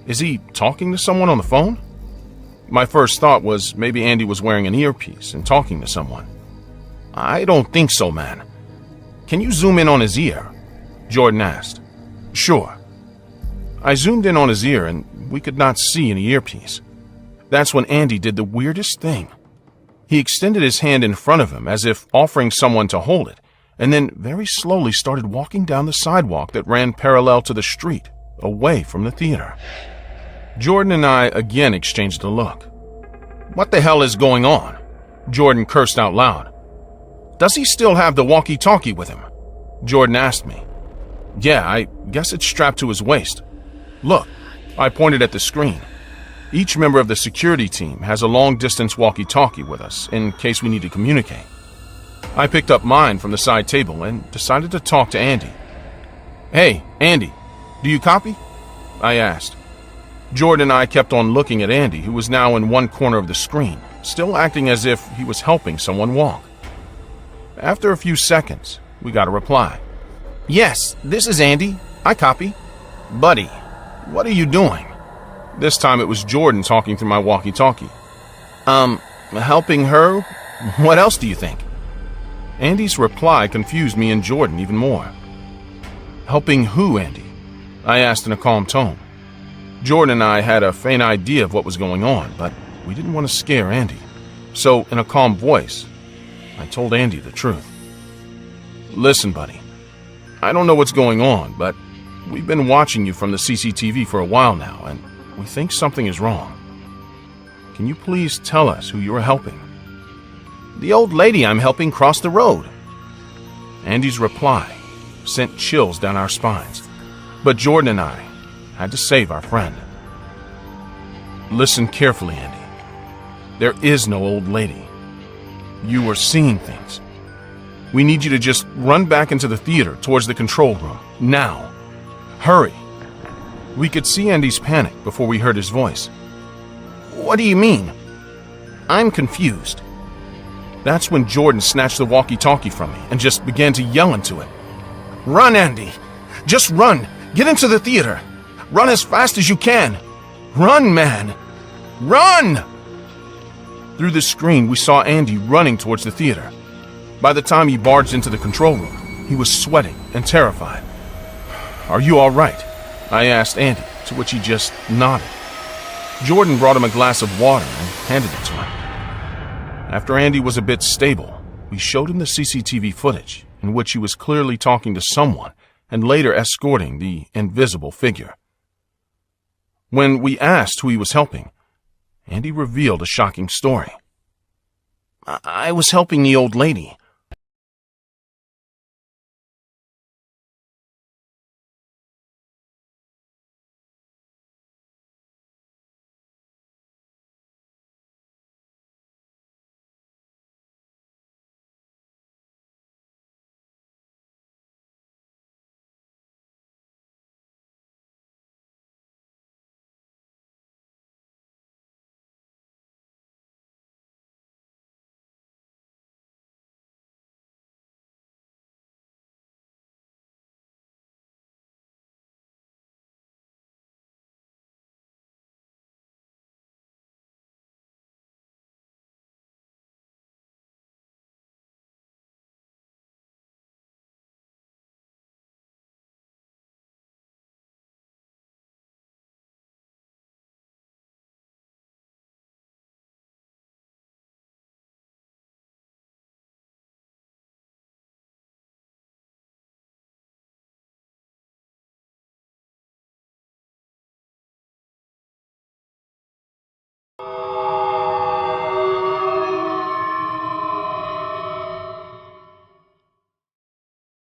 Is he talking to someone on the phone?" My first thought was maybe Andy was wearing an earpiece and talking to someone. "I don't think so, man. Can you zoom in on his ear?" Jordan asked. "Sure." I zoomed in on his ear and we could not see any earpiece. That's when Andy did the weirdest thing. He extended his hand in front of him as if offering someone to hold it, and then very slowly started walking down the sidewalk that ran parallel to the street, away from the theater. Jordan and I again exchanged a look. "What the hell is going on?" Jordan cursed out loud. "Does he still have the walkie-talkie with him?" Jordan asked me. "Yeah, I guess it's strapped to his waist. Look," I pointed at the screen. "Each member of the security team has a long-distance walkie-talkie with us in case we need to communicate." I picked up mine from the side table and decided to talk to Andy. "Hey, Andy, do you copy?" I asked. Jordan and I kept on looking at Andy, who was now in one corner of the screen, still acting as if he was helping someone walk. After a few seconds, we got a reply. "Yes, this is Andy. I copy." "Buddy, what are you doing?" This time it was Jordan talking through my walkie-talkie. Helping her? What else do you think?" Andy's reply confused me and Jordan even more. "Helping who, Andy?" I asked in a calm tone. Jordan and I had a faint idea of what was going on, but we didn't want to scare Andy. So, in a calm voice, I told Andy the truth. "Listen, buddy, I don't know what's going on, but we've been watching you from the CCTV for a while now, and we think something is wrong. Can you please tell us who you are helping?" "The old lady I'm helping cross the road." Andy's reply sent chills down our spines, but Jordan and I had to save our friend. "Listen carefully, Andy. There is no old lady. You were seeing things. We need you to just run back into the theater towards the control room. Now. Hurry." We could see Andy's panic before we heard his voice. "What do you mean?" "I'm confused." That's when Jordan snatched the walkie-talkie from me and just began to yell into it. "Run, Andy! Just run! Get into the theater! Run as fast as you can! Run, man! Run!" Through the screen, we saw Andy running towards the theater. By the time he barged into the control room, he was sweating and terrified. "Are you all right?" I asked Andy, to which he just nodded. Jordan brought him a glass of water and handed it to him. After Andy was a bit stable, we showed him the CCTV footage in which he was clearly talking to someone and later escorting the invisible figure. When we asked who he was helping, Andy revealed a shocking story. I was helping the old lady.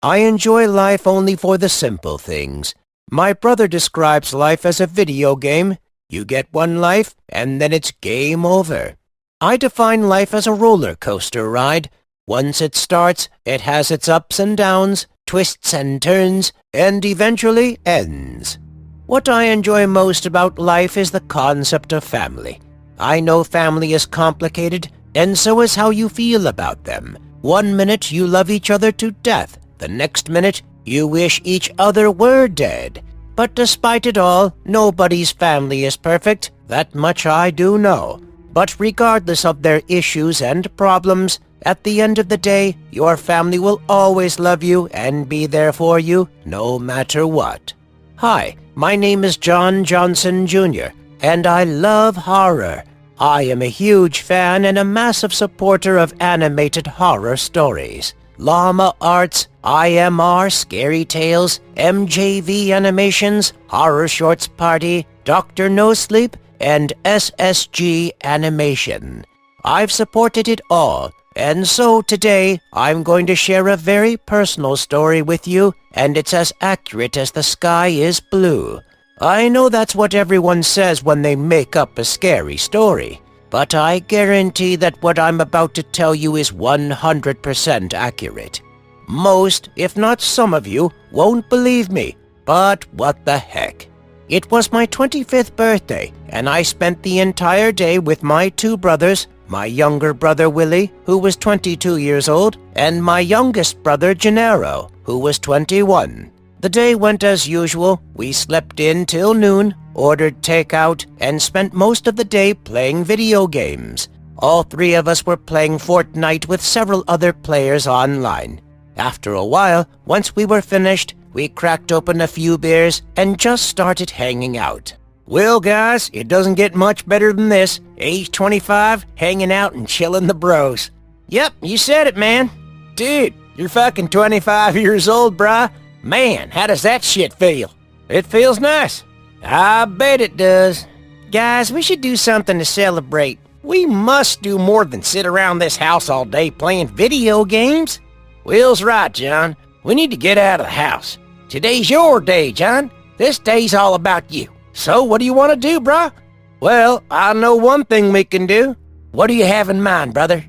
I enjoy life only for the simple things. My brother describes life as a video game. You get one life, and then it's game over. I define life as a roller coaster ride. Once it starts, it has its ups and downs, twists and turns, and eventually ends. What I enjoy most about life is the concept of family. I know family is complicated, and so is how you feel about them. One minute you love each other to death. The next minute you wish each other were dead. But despite it all, nobody's family is perfect. That much I do know. But regardless of their issues and problems, at the end of the day, your family will always love you and be there for you, no matter what. Hi, my name is John Johnson Jr., and I love horror. I am a huge fan and a massive supporter of animated horror stories. Llama Arts, IMR, Scary Tales, MJV Animations, Horror Shorts Party, Dr. No Sleep, and SSG Animation. I've supported it all, and so today I'm going to share a very personal story with you, and it's as accurate as the sky is blue. I know that's what everyone says when they make up a scary story, but I guarantee that what I'm about to tell you is 100% accurate. Most, if not some of you, won't believe me, but what the heck. It was my 25th birthday, and I spent the entire day with my two brothers, my younger brother Willie, who was 22 years old, and my youngest brother Gennaro, who was 21. The day went as usual. We slept in till noon, ordered takeout, and spent most of the day playing video games. All three of us were playing Fortnite with several other players online. After a while, once we were finished, we cracked open a few beers and just started hanging out. Well, guys, it doesn't get much better than this. Age 25, hanging out and chilling the bros. Yep, you said it, man. Dude, you're fucking 25 years old, brah. Man, how does that shit feel? It feels nice. I bet it does. Guys, we should do something to celebrate. We must do more than sit around this house all day playing video games. Will's right, John. We need to get out of the house. Today's your day, John. This day's all about you. So what do you want to do, brah? Well, I know one thing we can do. What do you have in mind, brother?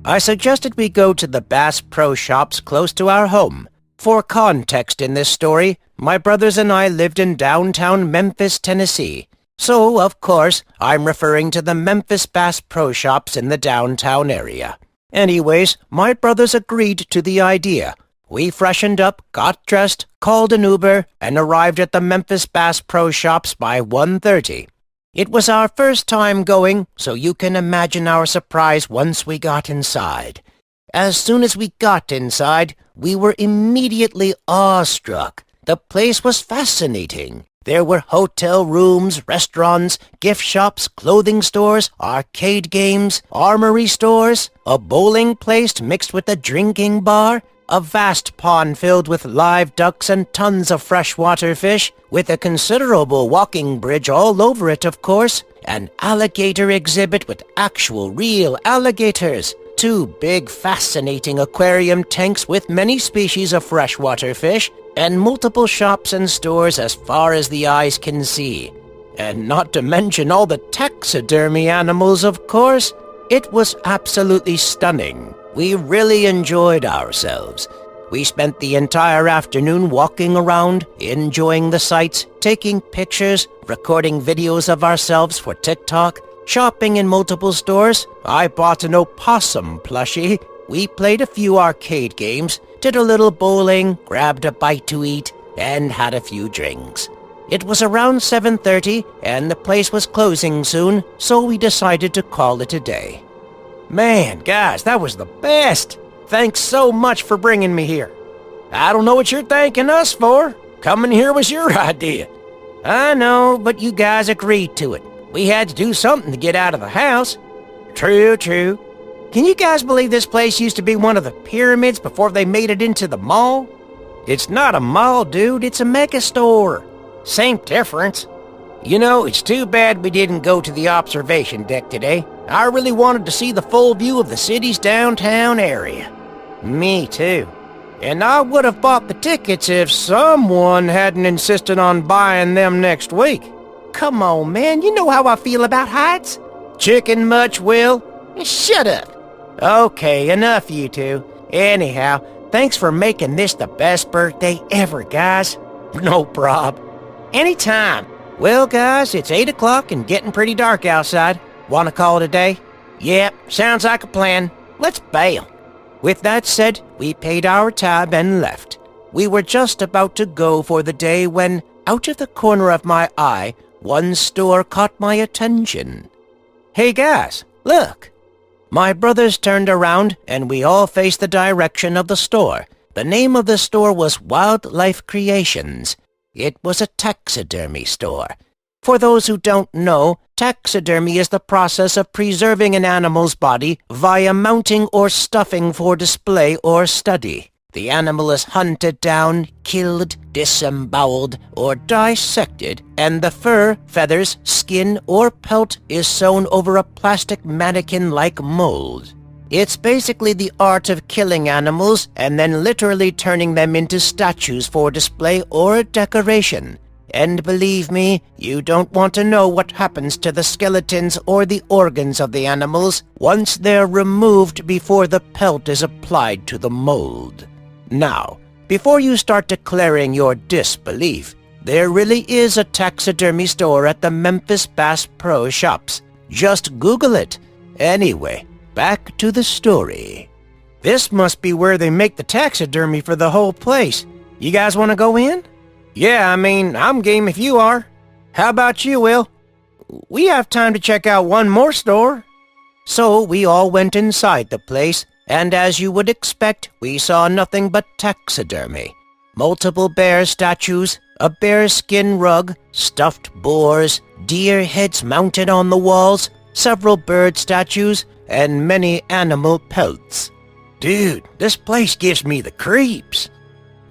I suggested we go to the Bass Pro Shops close to our home. For context in this story, my brothers and I lived in downtown Memphis, Tennessee. So, of course, I'm referring to the Memphis Bass Pro Shops in the downtown area. Anyways, my brothers agreed to the idea. We freshened up, got dressed, called an Uber, and arrived at the Memphis Bass Pro Shops by 1:30. It was our first time going, so you can imagine our surprise once we got inside. As soon as we got inside, we were immediately awestruck. The place was fascinating. There were hotel rooms, restaurants, gift shops, clothing stores, arcade games, armory stores, a bowling place mixed with a drinking bar, a vast pond filled with live ducks and tons of freshwater fish, with a considerable walking bridge all over it, of course, an alligator exhibit with actual real alligators, two big fascinating aquarium tanks with many species of freshwater fish, and multiple shops and stores as far as the eyes can see. And not to mention all the taxidermy animals, of course. It was absolutely stunning. We really enjoyed ourselves. We spent the entire afternoon walking around, enjoying the sights, taking pictures, recording videos of ourselves for TikTok, shopping in multiple stores. I bought an opossum plushie. We played a few arcade games, did a little bowling, grabbed a bite to eat, and had a few drinks. It was around 7:30, and the place was closing soon, so we decided to call it a day. Man, guys, that was the best! Thanks so much for bringing me here. I don't know what you're thanking us for. Coming here was your idea. I know, but you guys agreed to it. We had to do something to get out of the house. True, true. Can you guys believe this place used to be one of the pyramids before they made it into the mall? It's not a mall, dude. It's a mega store. Same difference. You know, it's too bad we didn't go to the observation deck today. I really wanted to see the full view of the city's downtown area. Me too. And I would have bought the tickets if someone hadn't insisted on buying them next week. Come on, man, you know how I feel about heights. Chicken much, Will? Shut up. Okay, enough you two. Anyhow, thanks for making this the best birthday ever, guys. No prob. Anytime. Well, guys, it's 8 o'clock and getting pretty dark outside. Want to call it a day? Yep, sounds like a plan. Let's bail. With that said, we paid our tab and left. We were just about to go for the day when, out of the corner of my eye, one store caught my attention. Hey guys, look! My brothers turned around and we all faced the direction of the store. The name of the store was Wildlife Creations. It was a taxidermy store. For those who don't know, taxidermy is the process of preserving an animal's body via mounting or stuffing for display or study. The animal is hunted down, killed, disemboweled, or dissected, and the fur, feathers, skin, or pelt is sewn over a plastic mannequin-like mold. It's basically the art of killing animals and then literally turning them into statues for display or decoration. And believe me, you don't want to know what happens to the skeletons or the organs of the animals once they're removed before the pelt is applied to the mold. Now, before you start declaring your disbelief, there really is a taxidermy store at the Memphis Bass Pro Shops. Just Google it. Anyway, back to the story. This must be where they make the taxidermy for the whole place. You guys want to go in? Yeah, I mean, I'm game if you are. How about you, Will? We have time to check out one more store. So we all went inside the place, and as you would expect, we saw nothing but taxidermy. Multiple bear statues, a bearskin rug, stuffed boars, deer heads mounted on the walls, several bird statues, and many animal pelts. Dude, this place gives me the creeps.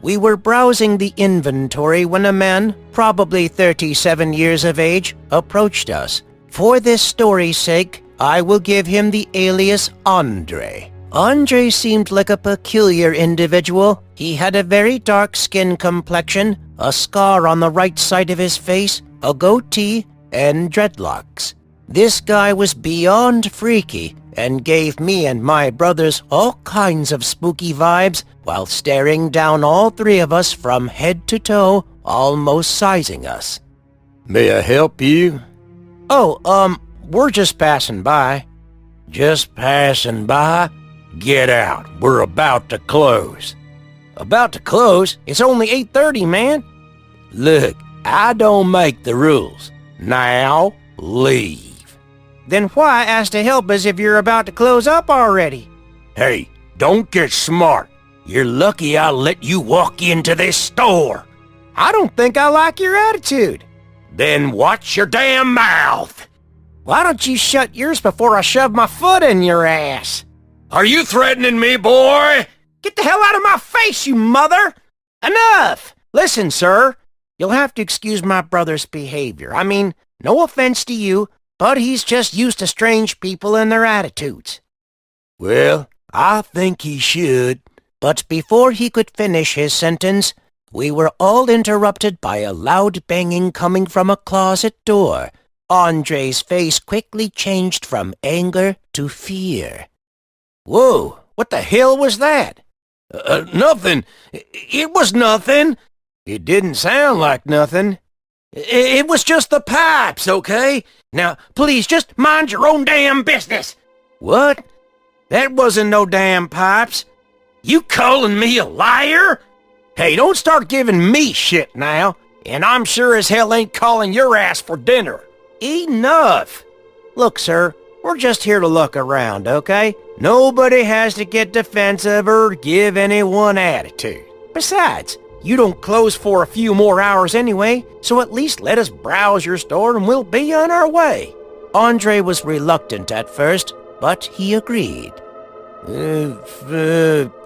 We were browsing the inventory when a man, probably 37 years of age, approached us. For this story's sake, I will give him the alias Andre. Andre seemed like a peculiar individual. He had a very dark skin complexion, a scar on the right side of his face, a goatee, and dreadlocks. This guy was beyond freaky and gave me and my brothers all kinds of spooky vibes while staring down all three of us from head to toe, almost sizing us. May I help you? Oh, we're just passing by. Just passing by? Get out. We're about to close. About to close? It's only 8:30, man. Look, I don't make the rules. Now, leave. Then why ask to help us if you're about to close up already? Hey, don't get smart. You're lucky I let you walk into this store. I don't think I like your attitude. Then watch your damn mouth. Why don't you shut yours before I shove my foot in your ass? Are you threatening me, boy? Get the hell out of my face, you mother! Enough! Listen, sir, you'll have to excuse my brother's behavior. I mean, no offense to you, but he's just used to strange people and their attitudes. Well, I think he should. But before he could finish his sentence, we were all interrupted by a loud banging coming from a closet door. Andre's face quickly changed from anger to fear. Whoa, what the hell was that? Nothing. It was nothing. It didn't sound like nothing. It was just the pipes, okay? Now, please, just mind your own damn business. What? That wasn't no damn pipes. You calling me a liar? Hey, don't start giving me shit now. And I'm sure as hell ain't calling your ass for dinner. Enough. Look, sir, we're just here to look around, okay? Nobody has to get defensive or give anyone attitude. Besides, you don't close for a few more hours anyway, so at least let us browse your store and we'll be on our way. Andre was reluctant at first, but he agreed.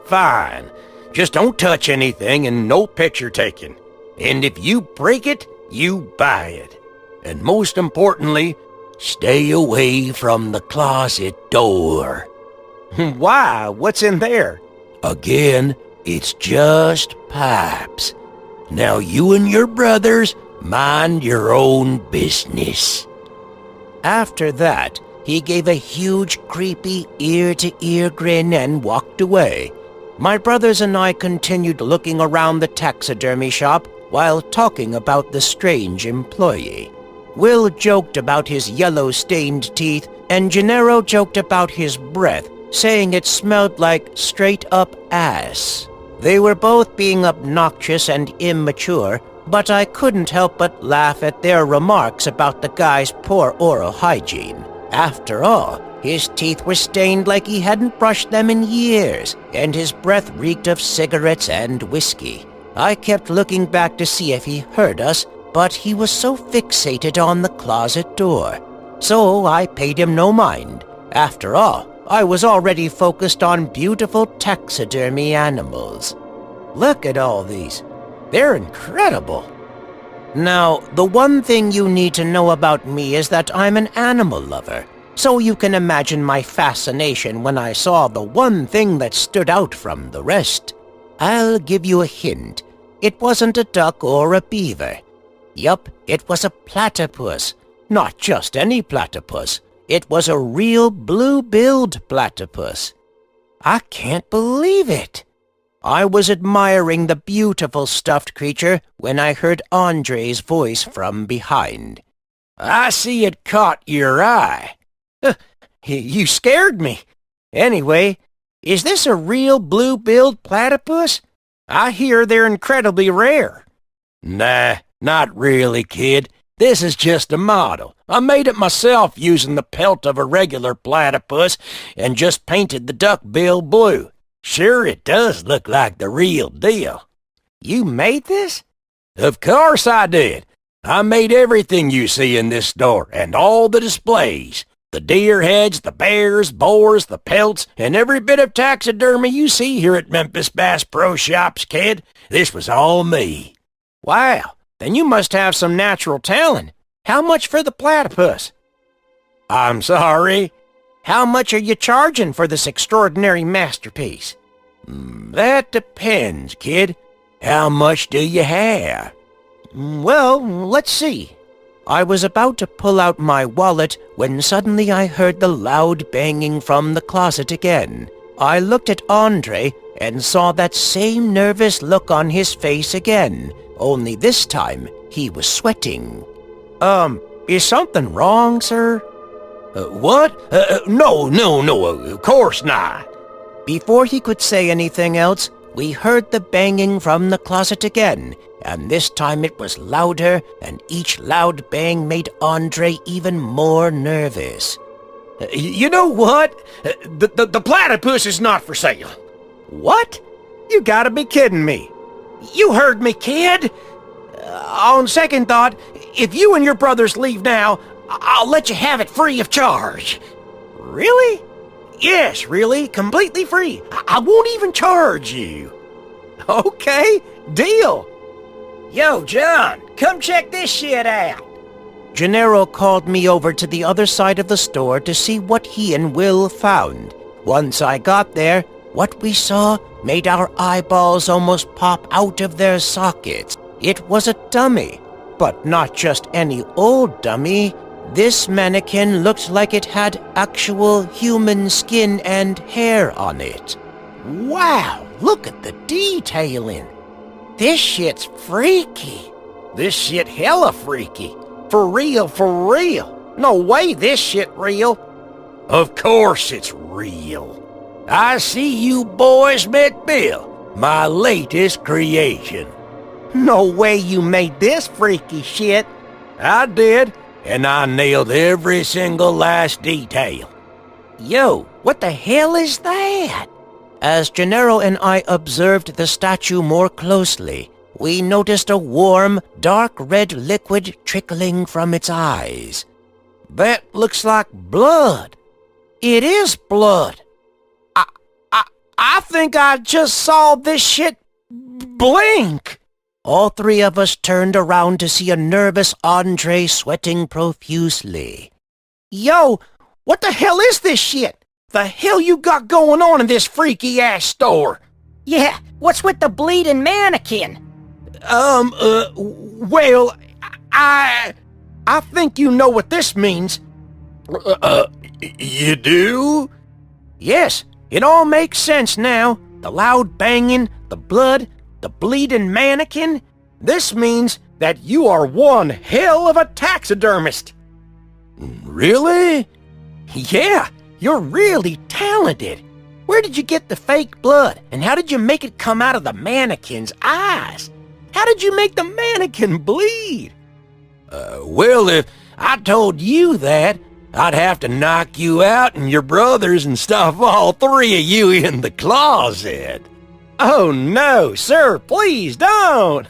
Fine. Just don't touch anything and no picture taking. And if you break it, you buy it. And most importantly, stay away from the closet door. Why? What's in there? Again, It's just pipes. Now you and your brothers mind your own business." After that, he gave a huge, creepy, ear-to-ear grin and walked away. My brothers and I continued looking around the taxidermy shop while talking about the strange employee. Will joked about his yellow-stained teeth, and Gennaro joked about his breath, saying it smelled like straight-up ass. They were both being obnoxious and immature, but I couldn't help but laugh at their remarks about the guy's poor oral hygiene. After all, his teeth were stained like he hadn't brushed them in years, and his breath reeked of cigarettes and whiskey. I kept looking back to see if he heard us, but he was so fixated on the closet door. So I paid him no mind. After all, I was already focused on beautiful taxidermy animals. Look at all these. They're incredible. Now, the one thing you need to know about me is that I'm an animal lover, so you can imagine my fascination when I saw the one thing that stood out from the rest. I'll give you a hint. It wasn't a duck or a beaver. Yup, it was a platypus. Not just any platypus. It was a real blue-billed platypus. I can't believe it. I was admiring the beautiful stuffed creature when I heard Andre's voice from behind. "I see it caught your eye." You scared me. Anyway, is this a real blue-billed platypus? I hear they're incredibly rare. Nah, not really, kid. This is just a model. I made it myself using the pelt of a regular platypus and just painted the duck bill blue. Sure, it does look like the real deal. You made this? Of course I did. I made everything you see in this store and all the displays. The deer heads, the bears, boars, the pelts, and every bit of taxidermy you see here at Memphis Bass Pro Shops, kid. This was all me. Wow, then you must have some natural talent. How much for the platypus? I'm sorry? How much are you charging for this extraordinary masterpiece? That depends, kid. How much do you have? Well, let's see. I was about to pull out my wallet when suddenly I heard the loud banging from the closet again. I looked at Andre and saw that same nervous look on his face again, only this time he was sweating. Is something wrong, sir? What? No, of course not. Before he could say anything else, we heard the banging from the closet again, and this time it was louder, and each loud bang made Andre even more nervous. You know what? The platypus is not for sale. What? You gotta be kidding me. You heard me, kid. On second thought, if you and your brothers leave now, I'll let you have it free of charge. Really? Yes, really, completely free. I won't even charge you. Okay, deal. Yo, John, come check this shit out. Gennaro called me over to the other side of the store to see what he and Will found. Once I got there, what we saw made our eyeballs almost pop out of their sockets. It was a dummy, but not just any old dummy. This mannequin looked like it had actual human skin and hair on it. Wow, look at the detailing. This shit's freaky. This shit hella freaky. For real, for real. No way this shit real. Of course it's real. I see you boys met Bill, my latest creation. No way you made this freaky shit. I did, and I nailed every single last detail. Yo, what the hell is that? As Gennaro and I observed the statue more closely, we noticed a warm, dark red liquid trickling from its eyes. That looks like blood. It is blood. I think I just saw this shit blink. All three of us turned around to see a nervous Andre sweating profusely. Yo, what the hell is this shit? The hell you got going on in this freaky-ass store? Yeah, what's with the bleeding mannequin? Well, I think you know what this means. You do? Yes, it all makes sense now. The loud banging, the blood, the bleeding mannequin. This means that you are one hell of a taxidermist. Really? Yeah, you're really talented. Where did you get the fake blood, and how did you make it come out of the mannequin's eyes? How did you make the mannequin bleed? Well, if I told you that, I'd have to knock you out and your brothers and stuff all three of you in the closet. Oh no, sir, please don't!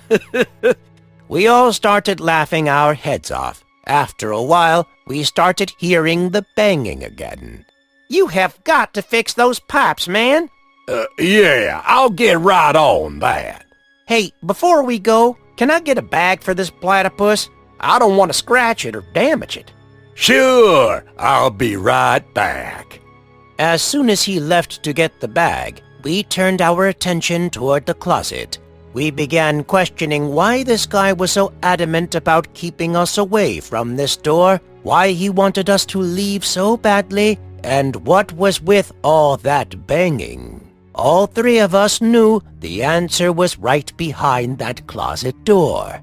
We all started laughing our heads off. After a while, we started hearing the banging again. You have got to fix those pipes, man. Yeah, I'll get right on that. Hey, before we go, can I get a bag for this platypus? I don't want to scratch it or damage it. Sure, I'll be right back. As soon as he left to get the bag, we turned our attention toward the closet. We began questioning why this guy was so adamant about keeping us away from this door, why he wanted us to leave so badly, and what was with all that banging. All three of us knew the answer was right behind that closet door.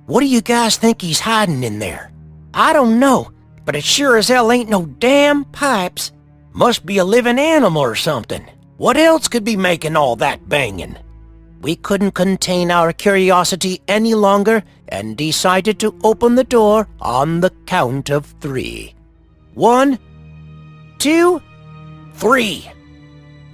What do you guys think he's hiding in there? I don't know, but it sure as hell ain't no damn pipes. Must be a living animal or something. What else could be making all that banging? We couldn't contain our curiosity any longer and decided to open the door on the count of 3. 1, 2, 3.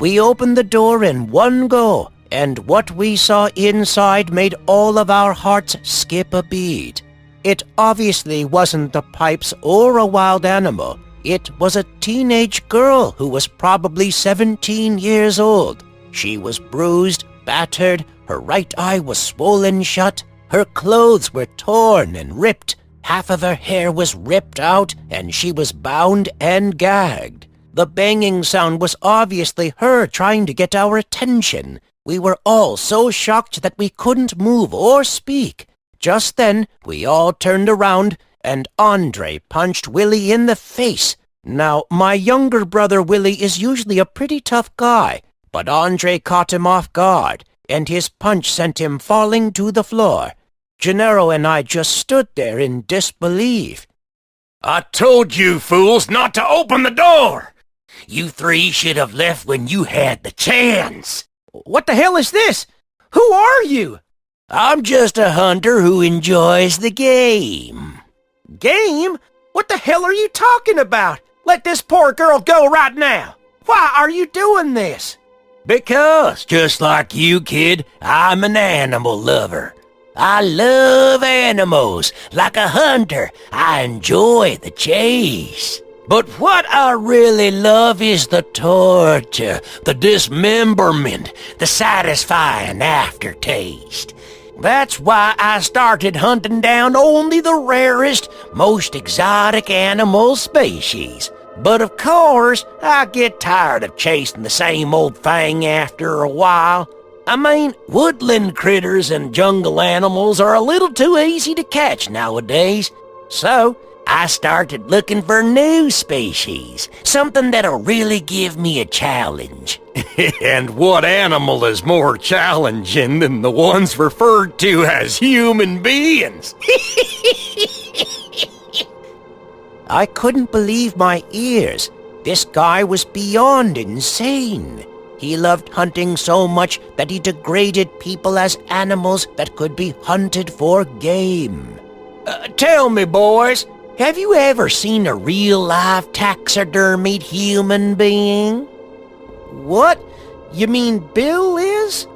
We opened the door in one go, and what we saw inside made all of our hearts skip a beat. It obviously wasn't the pipes or a wild animal. It was a teenage girl who was probably 17 years old. She was bruised, battered, her right eye was swollen shut, her clothes were torn and ripped, half of her hair was ripped out, and she was bound and gagged. The banging sound was obviously her trying to get our attention. We were all so shocked that we couldn't move or speak. Just then, we all turned around, and Andre punched Willie in the face. Now, my younger brother Willie is usually a pretty tough guy, but Andre caught him off guard, and his punch sent him falling to the floor. Gennaro and I just stood there in disbelief. I told you fools not to open the door! You three should have left when you had the chance. What the hell is this? Who are you? I'm just a hunter who enjoys the game. Game? What the hell are you talking about? Let this poor girl go right now. Why are you doing this? Because, just like you, kid, I'm an animal lover. I love animals. Like a hunter, I enjoy the chase. But what I really love is the torture, the dismemberment, the satisfying aftertaste. That's why I started hunting down only the rarest, most exotic animal species. But of course, I get tired of chasing the same old thing after a while. I mean, woodland critters and jungle animals are a little too easy to catch nowadays. So, I started looking for new species, something that'll really give me a challenge. And what animal is more challenging than the ones referred to as human beings? I couldn't believe my ears. This guy was beyond insane. He loved hunting so much that he degraded people as animals that could be hunted for game. Tell me, boys, have you ever seen a real live taxidermied human being? What? You mean Bill is?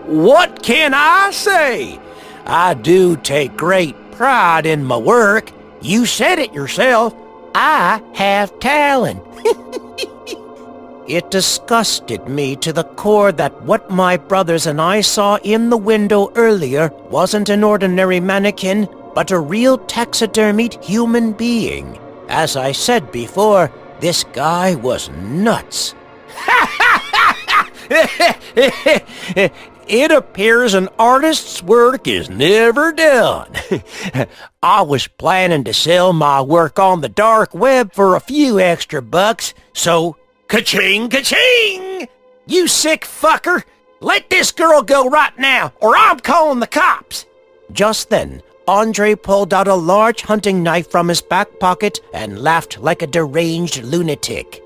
What can I say? I do take great pride in my work. You said it yourself. I have talent. It disgusted me to the core that what my brothers and I saw in the window earlier wasn't an ordinary mannequin, but a real taxidermied human being. As I said before, this guy was nuts. It appears an artist's work is never done. I was planning to sell my work on the dark web for a few extra bucks, so ka-ching, ka-ching! You sick fucker! Let this girl go right now, or I'm calling the cops! Just then, Andre pulled out a large hunting knife from his back pocket and laughed like a deranged lunatic.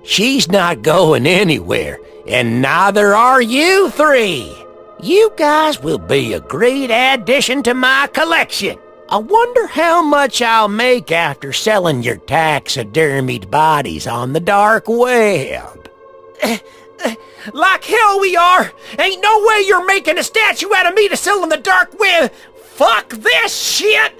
She's not going anywhere, and neither are you three. You guys will be a great addition to my collection. I wonder how much I'll make after selling your taxidermied bodies on the dark web. Like hell we are! Ain't no way you're making a statue out of me to sell on the dark web! Fuck this shit!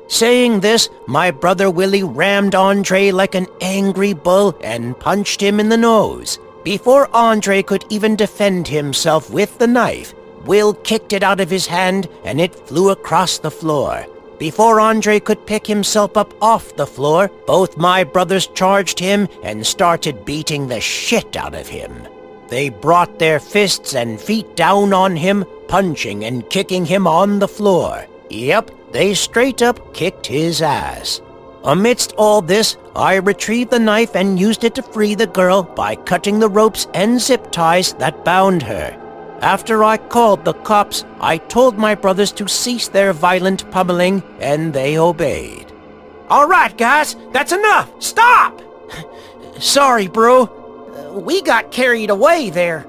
Saying this, my brother Willie rammed Andre like an angry bull and punched him in the nose. Before Andre could even defend himself with the knife, Will kicked it out of his hand and it flew across the floor. Before Andre could pick himself up off the floor, both my brothers charged him and started beating the shit out of him. They brought their fists and feet down on him, punching and kicking him on the floor. Yep, they straight up kicked his ass. Amidst all this, I retrieved the knife and used it to free the girl by cutting the ropes and zip ties that bound her. After I called the cops, I told my brothers to cease their violent pummeling, and they obeyed. All right, guys, that's enough. Stop! Sorry, bro. We got carried away there.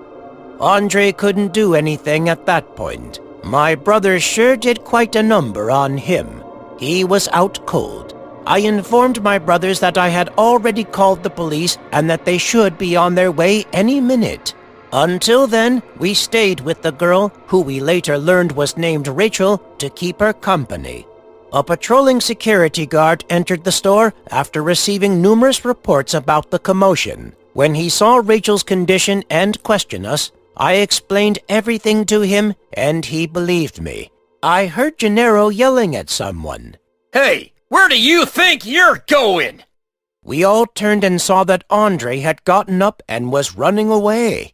Andre couldn't do anything at that point. My brother sure did quite a number on him. He was out cold. I informed my brothers that I had already called the police and that they should be on their way any minute. Until then, we stayed with the girl, who we later learned was named Rachel, to keep her company. A patrolling security guard entered the store after receiving numerous reports about the commotion. When he saw Rachel's condition and questioned us, I explained everything to him, and he believed me. I heard Gennaro yelling at someone. Hey, where do you think you're going? We all turned and saw that Andre had gotten up and was running away.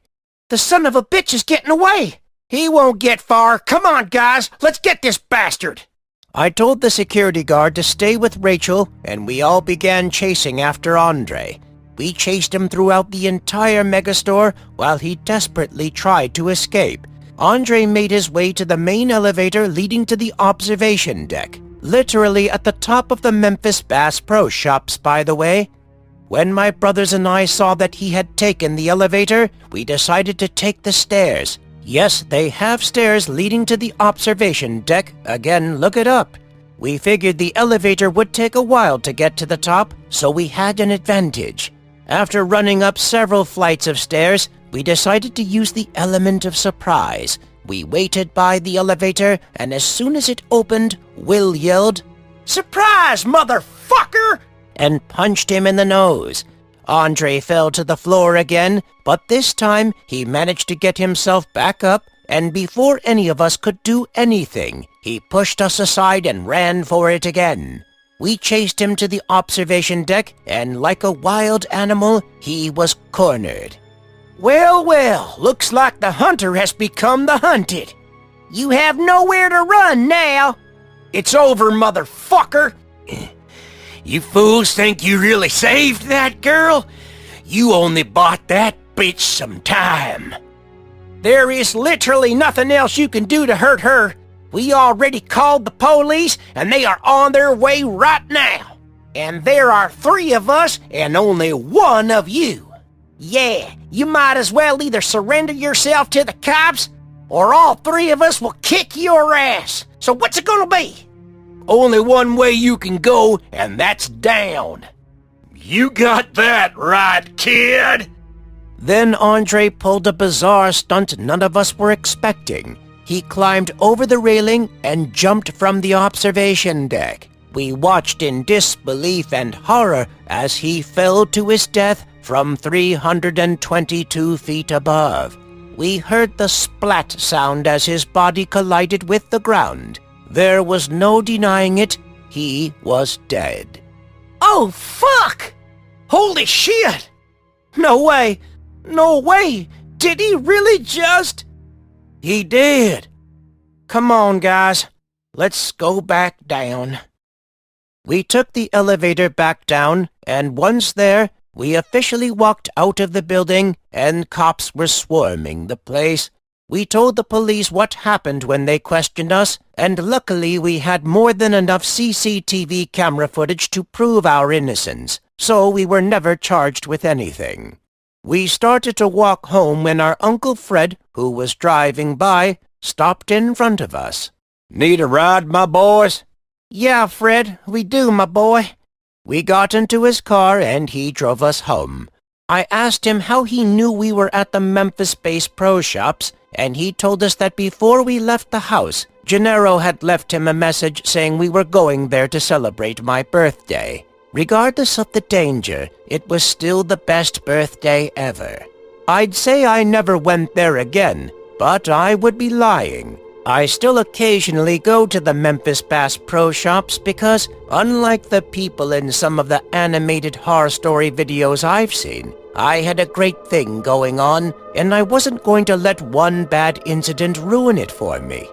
The son of a bitch is getting away. He won't get far. Come on, guys. Let's get this bastard. I told the security guard to stay with Rachel, and we all began chasing after Andre. We chased him throughout the entire megastore while he desperately tried to escape. Andre made his way to the main elevator leading to the observation deck, literally at the top of the Memphis Bass Pro Shops, by the way. When my brothers and I saw that he had taken the elevator, we decided to take the stairs. Yes, they have stairs leading to the observation deck. Again, look it up. We figured the elevator would take a while to get to the top, so we had an advantage. After running up several flights of stairs, we decided to use the element of surprise. We waited by the elevator, and as soon as it opened, Will yelled, "Surprise, motherfucker!" and punched him in the nose. Andre fell to the floor again, but this time he managed to get himself back up, and before any of us could do anything, he pushed us aside and ran for it again. We chased him to the observation deck, and like a wild animal, he was cornered. Well, well, looks like the hunter has become the hunted. You have nowhere to run now. It's over, motherfucker. You fools think you really saved that girl? You only bought that bitch some time. There is literally nothing else you can do to hurt her. We already called the police, and they are on their way right now. And there are 3 of us and only 1 of you. Yeah, you might as well either surrender yourself to the cops, or all 3 of us will kick your ass. So what's it gonna be? Only one way you can go, and that's down. You got that right, kid? Then Andre pulled a bizarre stunt none of us were expecting. He climbed over the railing and jumped from the observation deck. We watched in disbelief and horror as he fell to his death from 322 feet above. We heard the splat sound as his body collided with the ground. There was no denying it. He was dead. Oh, fuck! Holy shit! No way! No way! Did he really just... He did. Come on, guys. Let's go back down. We took the elevator back down, and once there, we officially walked out of the building, and cops were swarming the place. We told the police what happened when they questioned us, and luckily we had more than enough CCTV camera footage to prove our innocence, so we were never charged with anything. We started to walk home when our Uncle Fred, who was driving by, stopped in front of us. Need a ride, my boys? Yeah, Fred, we do, my boy. We got into his car and he drove us home. I asked him how he knew we were at the Memphis-based pro shops, and he told us that before we left the house, Gennaro had left him a message saying we were going there to celebrate my birthday. Regardless of the danger, it was still the best birthday ever. I'd say I never went there again, but I would be lying. I still occasionally go to the Memphis Bass Pro Shops because, unlike the people in some of the animated horror story videos I've seen, I had a great thing going on, and I wasn't going to let one bad incident ruin it for me.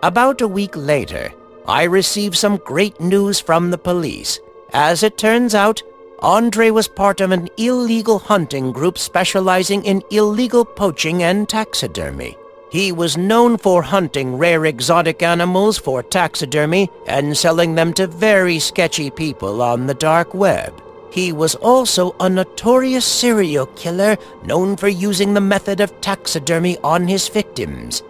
About a week later, I received some great news from the police. As it turns out, Andre was part of an illegal hunting group specializing in illegal poaching and taxidermy. He was known for hunting rare exotic animals for taxidermy and selling them to very sketchy people on the dark web. He was also a notorious serial killer known for using the method of taxidermy on his victims.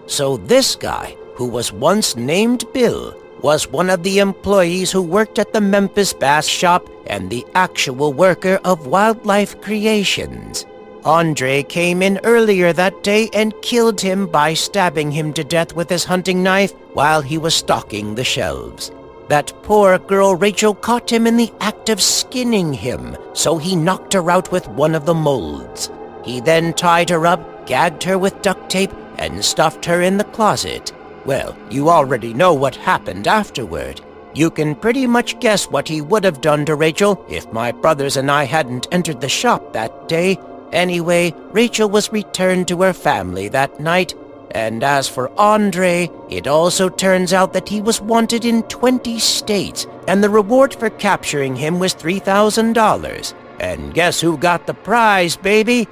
So this guy, who was once named Bill, was one of the employees who worked at the Memphis Bass Shop and the actual worker of Wildlife Creations. Andre came in earlier that day and killed him by stabbing him to death with his hunting knife while he was stocking the shelves. That poor girl Rachel caught him in the act of skinning him, so he knocked her out with one of the molds. He then tied her up, gagged her with duct tape, and stuffed her in the closet. Well, you already know what happened afterward. You can pretty much guess what he would have done to Rachel if my brothers and I hadn't entered the shop that day. Anyway, Rachel was returned to her family that night, and as for Andre, it also turns out that he was wanted in 20 states, and the reward for capturing him was $3,000. And guess who got the prize, baby?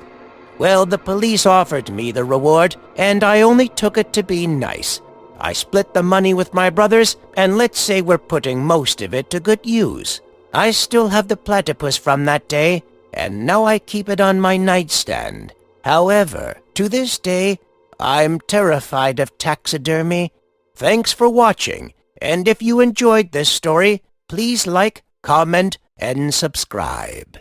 Well, the police offered me the reward, and I only took it to be nice. I split the money with my brothers, and let's say we're putting most of it to good use. I still have the platypus from that day, and now I keep it on my nightstand. However, to this day, I'm terrified of taxidermy. Thanks for watching, and if you enjoyed this story, please like, comment, and subscribe.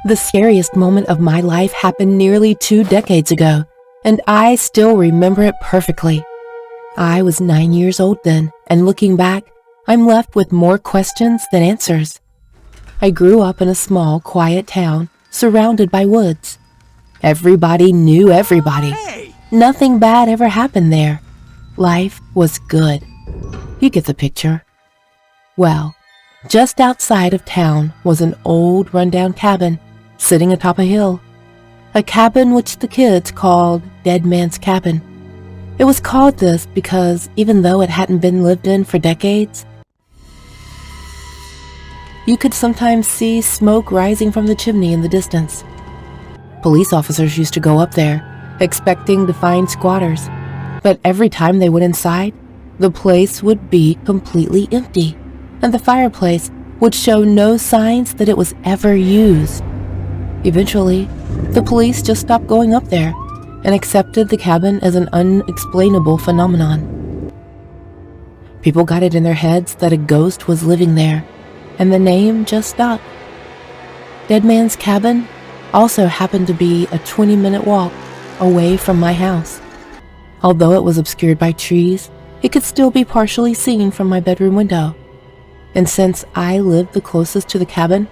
The scariest moment of my life happened nearly 2 decades ago, and I still remember it perfectly. I was 9 years old then, and looking back, I'm left with more questions than answers. I grew up in a small, quiet town, surrounded by woods. Everybody knew everybody. Nothing bad ever happened there. Life was good. You get the picture. Well, just outside of town was an old, rundown cabin, sitting atop a hill. A cabin which the kids called Dead Man's Cabin. It was called this because even though it hadn't been lived in for decades, you could sometimes see smoke rising from the chimney in the distance. Police officers used to go up there, expecting to find squatters, but every time they went inside, the place would be completely empty, and the fireplace would show no signs that it was ever used. Eventually, the police just stopped going up there, and accepted the cabin as an unexplainable phenomenon. People got it in their heads that a ghost was living there, and the name just stuck. Dead Man's Cabin also happened to be a 20-minute walk away from my house. Although it was obscured by trees, it could still be partially seen from my bedroom window. And since I lived the closest to the cabin,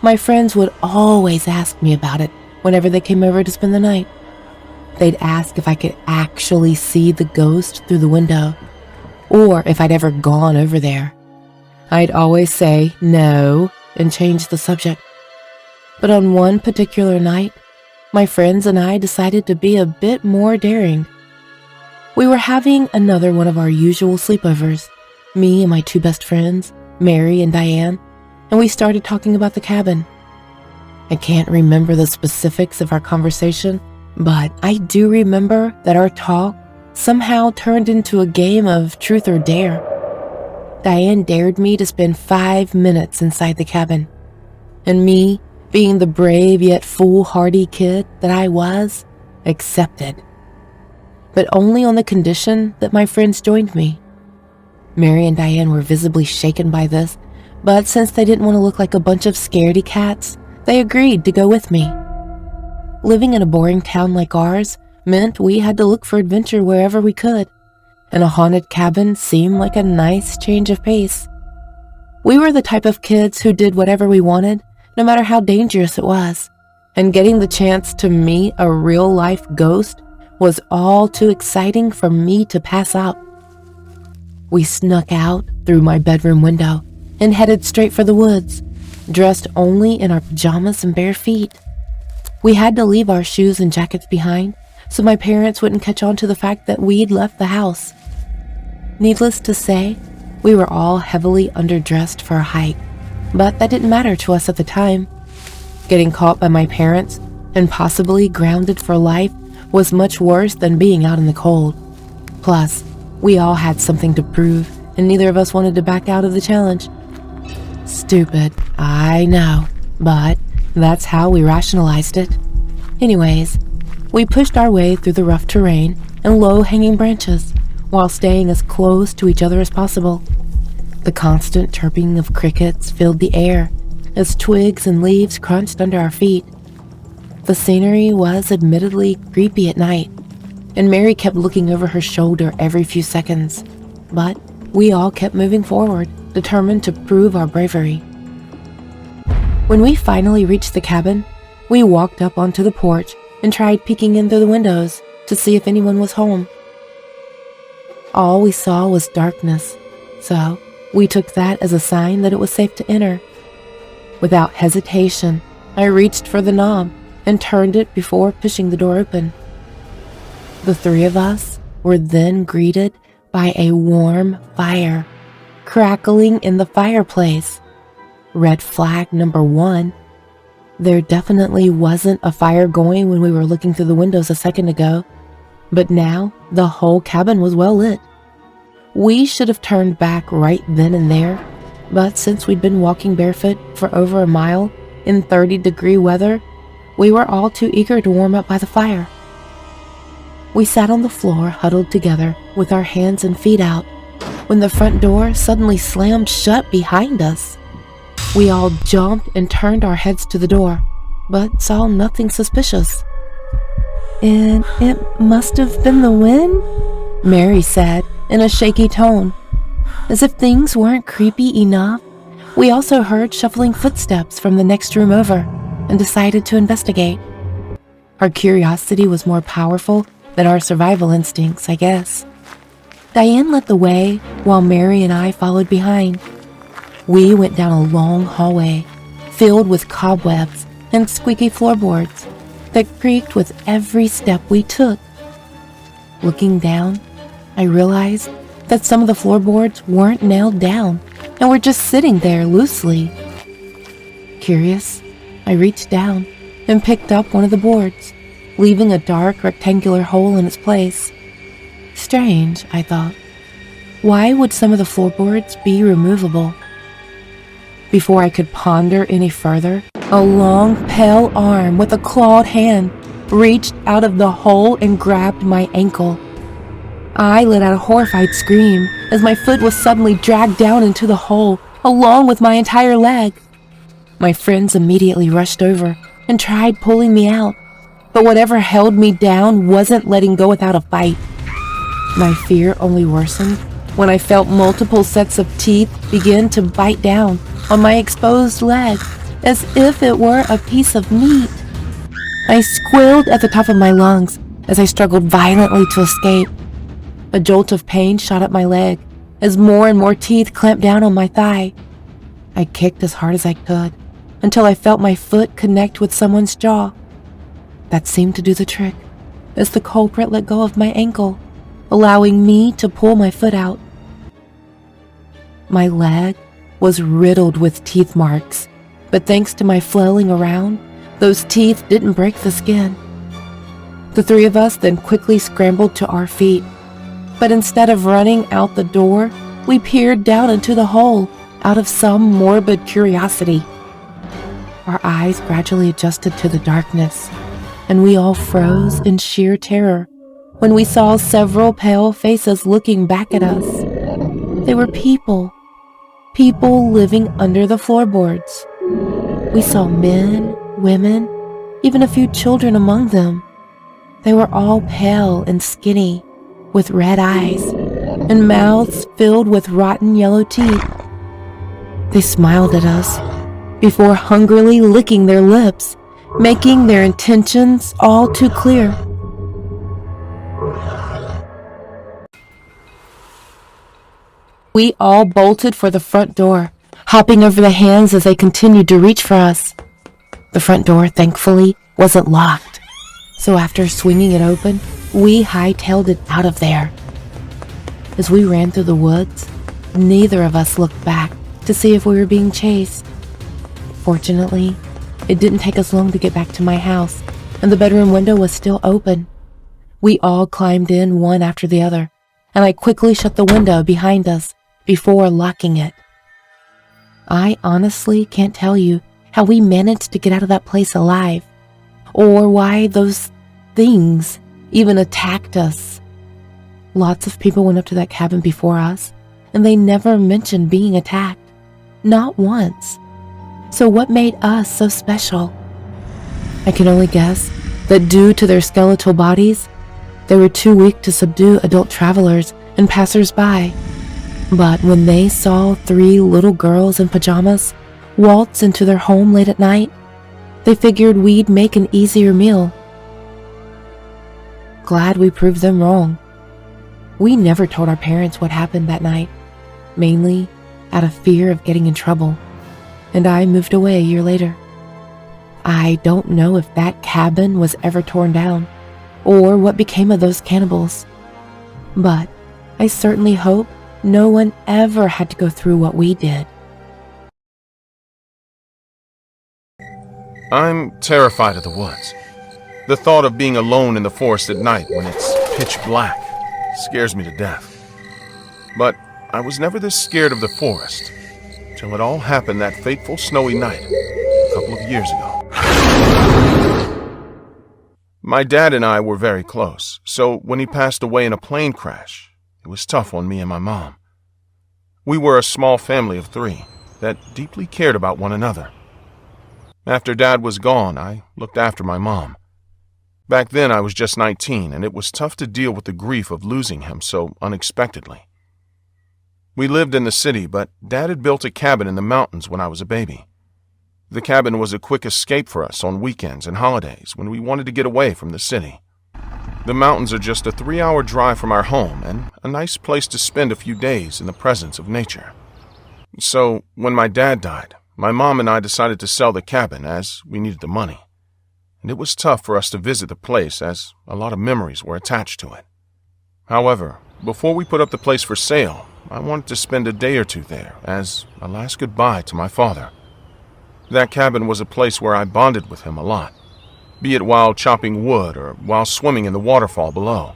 my friends would always ask me about it whenever they came over to spend the night. They'd ask if I could actually see the ghost through the window, or if I'd ever gone over there. I'd always say no and change the subject. But on one particular night, my friends and I decided to be a bit more daring. We were having another one of our usual sleepovers, me and my two best friends, Mary and Diane, and we started talking about the cabin. I can't remember the specifics of our conversation, but I do remember that our talk somehow turned into a game of truth or dare. Diane dared me to spend 5 minutes inside the cabin, and me, being the brave yet foolhardy kid that I was, accepted. But only on the condition that my friends joined me. Mary and Diane were visibly shaken by this, but since they didn't want to look like a bunch of scaredy cats, they agreed to go with me. Living in a boring town like ours meant we had to look for adventure wherever we could, and a haunted cabin seemed like a nice change of pace. We were the type of kids who did whatever we wanted, no matter how dangerous it was, and getting the chance to meet a real-life ghost was all too exciting for me to pass up. We snuck out through my bedroom window and headed straight for the woods, dressed only in our pajamas and bare feet. We had to leave our shoes and jackets behind so my parents wouldn't catch on to the fact that we'd left the house. Needless to say, we were all heavily underdressed for a hike, but that didn't matter to us at the time. Getting caught by my parents and possibly grounded for life was much worse than being out in the cold. Plus, we all had something to prove, and neither of us wanted to back out of the challenge. Stupid, I know, but that's how we rationalized it. Anyways, we pushed our way through the rough terrain and low-hanging branches, while staying as close to each other as possible. The constant chirping of crickets filled the air as twigs and leaves crunched under our feet. The scenery was admittedly creepy at night, and Mary kept looking over her shoulder every few seconds, but we all kept moving forward, determined to prove our bravery. When we finally reached the cabin, we walked up onto the porch and tried peeking in through the windows to see if anyone was home. All we saw was darkness, so we took that as a sign that it was safe to enter. Without hesitation, I reached for the knob and turned it before pushing the door open. The three of us were then greeted by a warm fire crackling in the fireplace. Red flag number 1. There definitely wasn't a fire going when we were looking through the windows a second ago, but now the whole cabin was well lit. We should have turned back right then and there, but since we'd been walking barefoot for over a mile in 30-degree weather, we were all too eager to warm up by the fire. We sat on the floor huddled together with our hands and feet out when the front door suddenly slammed shut behind us. We all jumped and turned our heads to the door, but saw nothing suspicious. "And it must have been the wind," Mary said in a shaky tone. As if things weren't creepy enough, we also heard shuffling footsteps from the next room over and decided to investigate. Our curiosity was more powerful than our survival instincts, I guess. Diane led the way while Mary and I followed behind. We went down a long hallway filled with cobwebs and squeaky floorboards that creaked with every step we took. Looking down, I realized that some of the floorboards weren't nailed down and were just sitting there loosely. Curious, I reached down and picked up one of the boards, leaving a dark rectangular hole in its place. Strange, I thought. Why would some of the floorboards be removable? Before I could ponder any further, a long, pale arm with a clawed hand reached out of the hole and grabbed my ankle. I let out a horrified scream as my foot was suddenly dragged down into the hole, along with my entire leg. My friends immediately rushed over and tried pulling me out, but whatever held me down wasn't letting go without a fight. My fear only worsened when I felt multiple sets of teeth begin to bite down on my exposed leg as if it were a piece of meat. I squealed at the top of my lungs as I struggled violently to escape. A jolt of pain shot up my leg as more and more teeth clamped down on my thigh. I kicked as hard as I could until I felt my foot connect with someone's jaw. That seemed to do the trick as the culprit let go of my ankle, allowing me to pull my foot out. My leg was riddled with teeth marks, but thanks to my flailing around, those teeth didn't break the skin. The three of us then quickly scrambled to our feet, but instead of running out the door, we peered down into the hole out of some morbid curiosity. Our eyes gradually adjusted to the darkness, and we all froze in sheer terror when we saw several pale faces looking back at us. They were people living under the floorboards. We saw men, women, even a few children among them. They were all pale and skinny, with red eyes, and mouths filled with rotten yellow teeth. They smiled at us before hungrily licking their lips, making their intentions all too clear. We all bolted for the front door, hopping over the hands as they continued to reach for us. The front door, thankfully, wasn't locked, so after swinging it open, we hightailed it out of there. As we ran through the woods, neither of us looked back to see if we were being chased. Fortunately, it didn't take us long to get back to my house, and the bedroom window was still open. We all climbed in one after the other, and I quickly shut the window behind us before locking it. I honestly can't tell you how we managed to get out of that place alive, or why those things even attacked us. Lots of people went up to that cabin before us, and they never mentioned being attacked. Not once. So what made us so special? I can only guess that due to their skeletal bodies, they were too weak to subdue adult travelers and passers-by. But when they saw 3 little girls in pajamas waltz into their home late at night, they figured we'd make an easier meal. Glad we proved them wrong. We never told our parents what happened that night, mainly out of fear of getting in trouble, and I moved away a year later. I don't know if that cabin was ever torn down, or what became of those cannibals, but I certainly hope no one ever had to go through what we did. I'm terrified of the woods. The thought of being alone in the forest at night when it's pitch black scares me to death. But I was never this scared of the forest till it all happened that fateful snowy night a couple of years ago. My dad and I were very close, so when he passed away in a plane crash, it was tough on me and my mom. We were a small family of 3 that deeply cared about one another. After Dad was gone, I looked after my mom. Back then I was just 19, and it was tough to deal with the grief of losing him so unexpectedly. We lived in the city, but Dad had built a cabin in the mountains when I was a baby. The cabin was a quick escape for us on weekends and holidays when we wanted to get away from the city. The mountains are just a 3-hour drive from our home and a nice place to spend a few days in the presence of nature. So, when my dad died, my mom and I decided to sell the cabin as we needed the money. And it was tough for us to visit the place as a lot of memories were attached to it. However, before we put up the place for sale, I wanted to spend a day or 2 there as a last goodbye to my father. That cabin was a place where I bonded with him a lot, be it while chopping wood or while swimming in the waterfall below.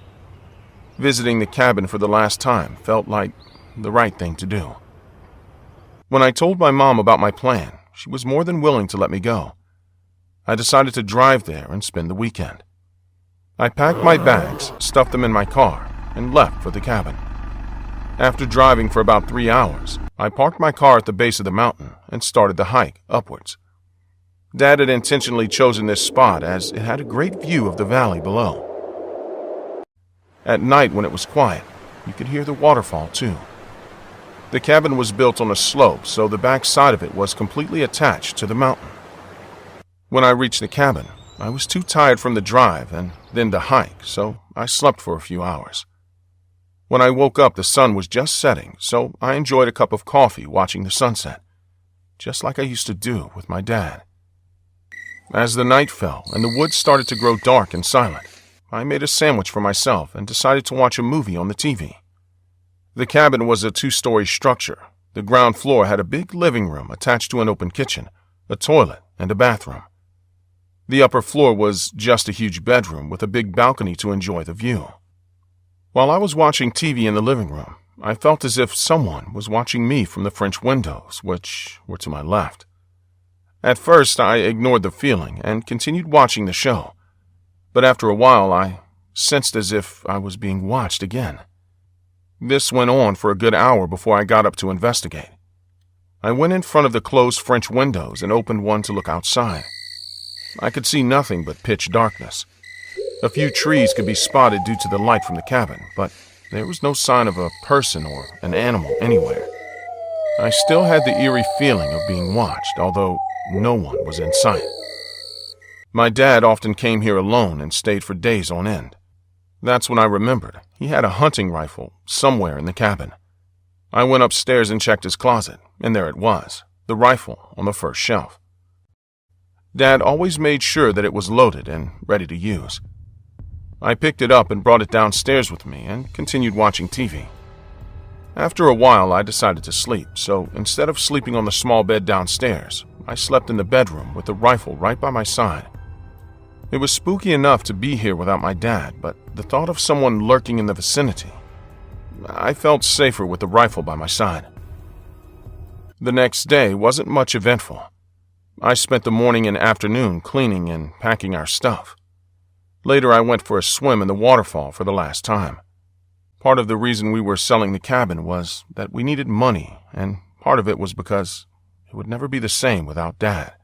Visiting the cabin for the last time felt like the right thing to do. When I told my mom about my plan, she was more than willing to let me go. I decided to drive there and spend the weekend. I packed my bags, stuffed them in my car, and left for the cabin. After driving for about 3 hours, I parked my car at the base of the mountain and started the hike upwards. Dad had intentionally chosen this spot as it had a great view of the valley below. At night, when it was quiet, you could hear the waterfall too. The cabin was built on a slope, so the back side of it was completely attached to the mountain. When I reached the cabin, I was too tired from the drive and then the hike, so I slept for a few hours. When I woke up, the sun was just setting, so I enjoyed a cup of coffee watching the sunset, just like I used to do with my dad. As the night fell and the woods started to grow dark and silent, I made a sandwich for myself and decided to watch a movie on the TV. The cabin was a 2-story structure. The ground floor had a big living room attached to an open kitchen, a toilet, and a bathroom. The upper floor was just a huge bedroom with a big balcony to enjoy the view. While I was watching TV in the living room, I felt as if someone was watching me from the French windows, which were to my left. At first, I ignored the feeling and continued watching the show, but after a while, I sensed as if I was being watched again. This went on for a good hour before I got up to investigate. I went in front of the closed French windows and opened one to look outside. I could see nothing but pitch darkness. A few trees could be spotted due to the light from the cabin, but there was no sign of a person or an animal anywhere. I still had the eerie feeling of being watched, although no one was in sight. My dad often came here alone and stayed for days on end. That's when I remembered he had a hunting rifle somewhere in the cabin. I went upstairs and checked his closet, and there it was, the rifle on the first shelf. Dad always made sure that it was loaded and ready to use. I picked it up and brought it downstairs with me and continued watching TV. After a while, I decided to sleep, so instead of sleeping on the small bed downstairs, I slept in the bedroom with the rifle right by my side. It was spooky enough to be here without my dad, but the thought of someone lurking in the vicinity, I felt safer with the rifle by my side. The next day wasn't much eventful. I spent the morning and afternoon cleaning and packing our stuff. Later, I went for a swim in the waterfall for the last time. Part of the reason we were selling the cabin was that we needed money, and part of it was because it would never be the same without Dad.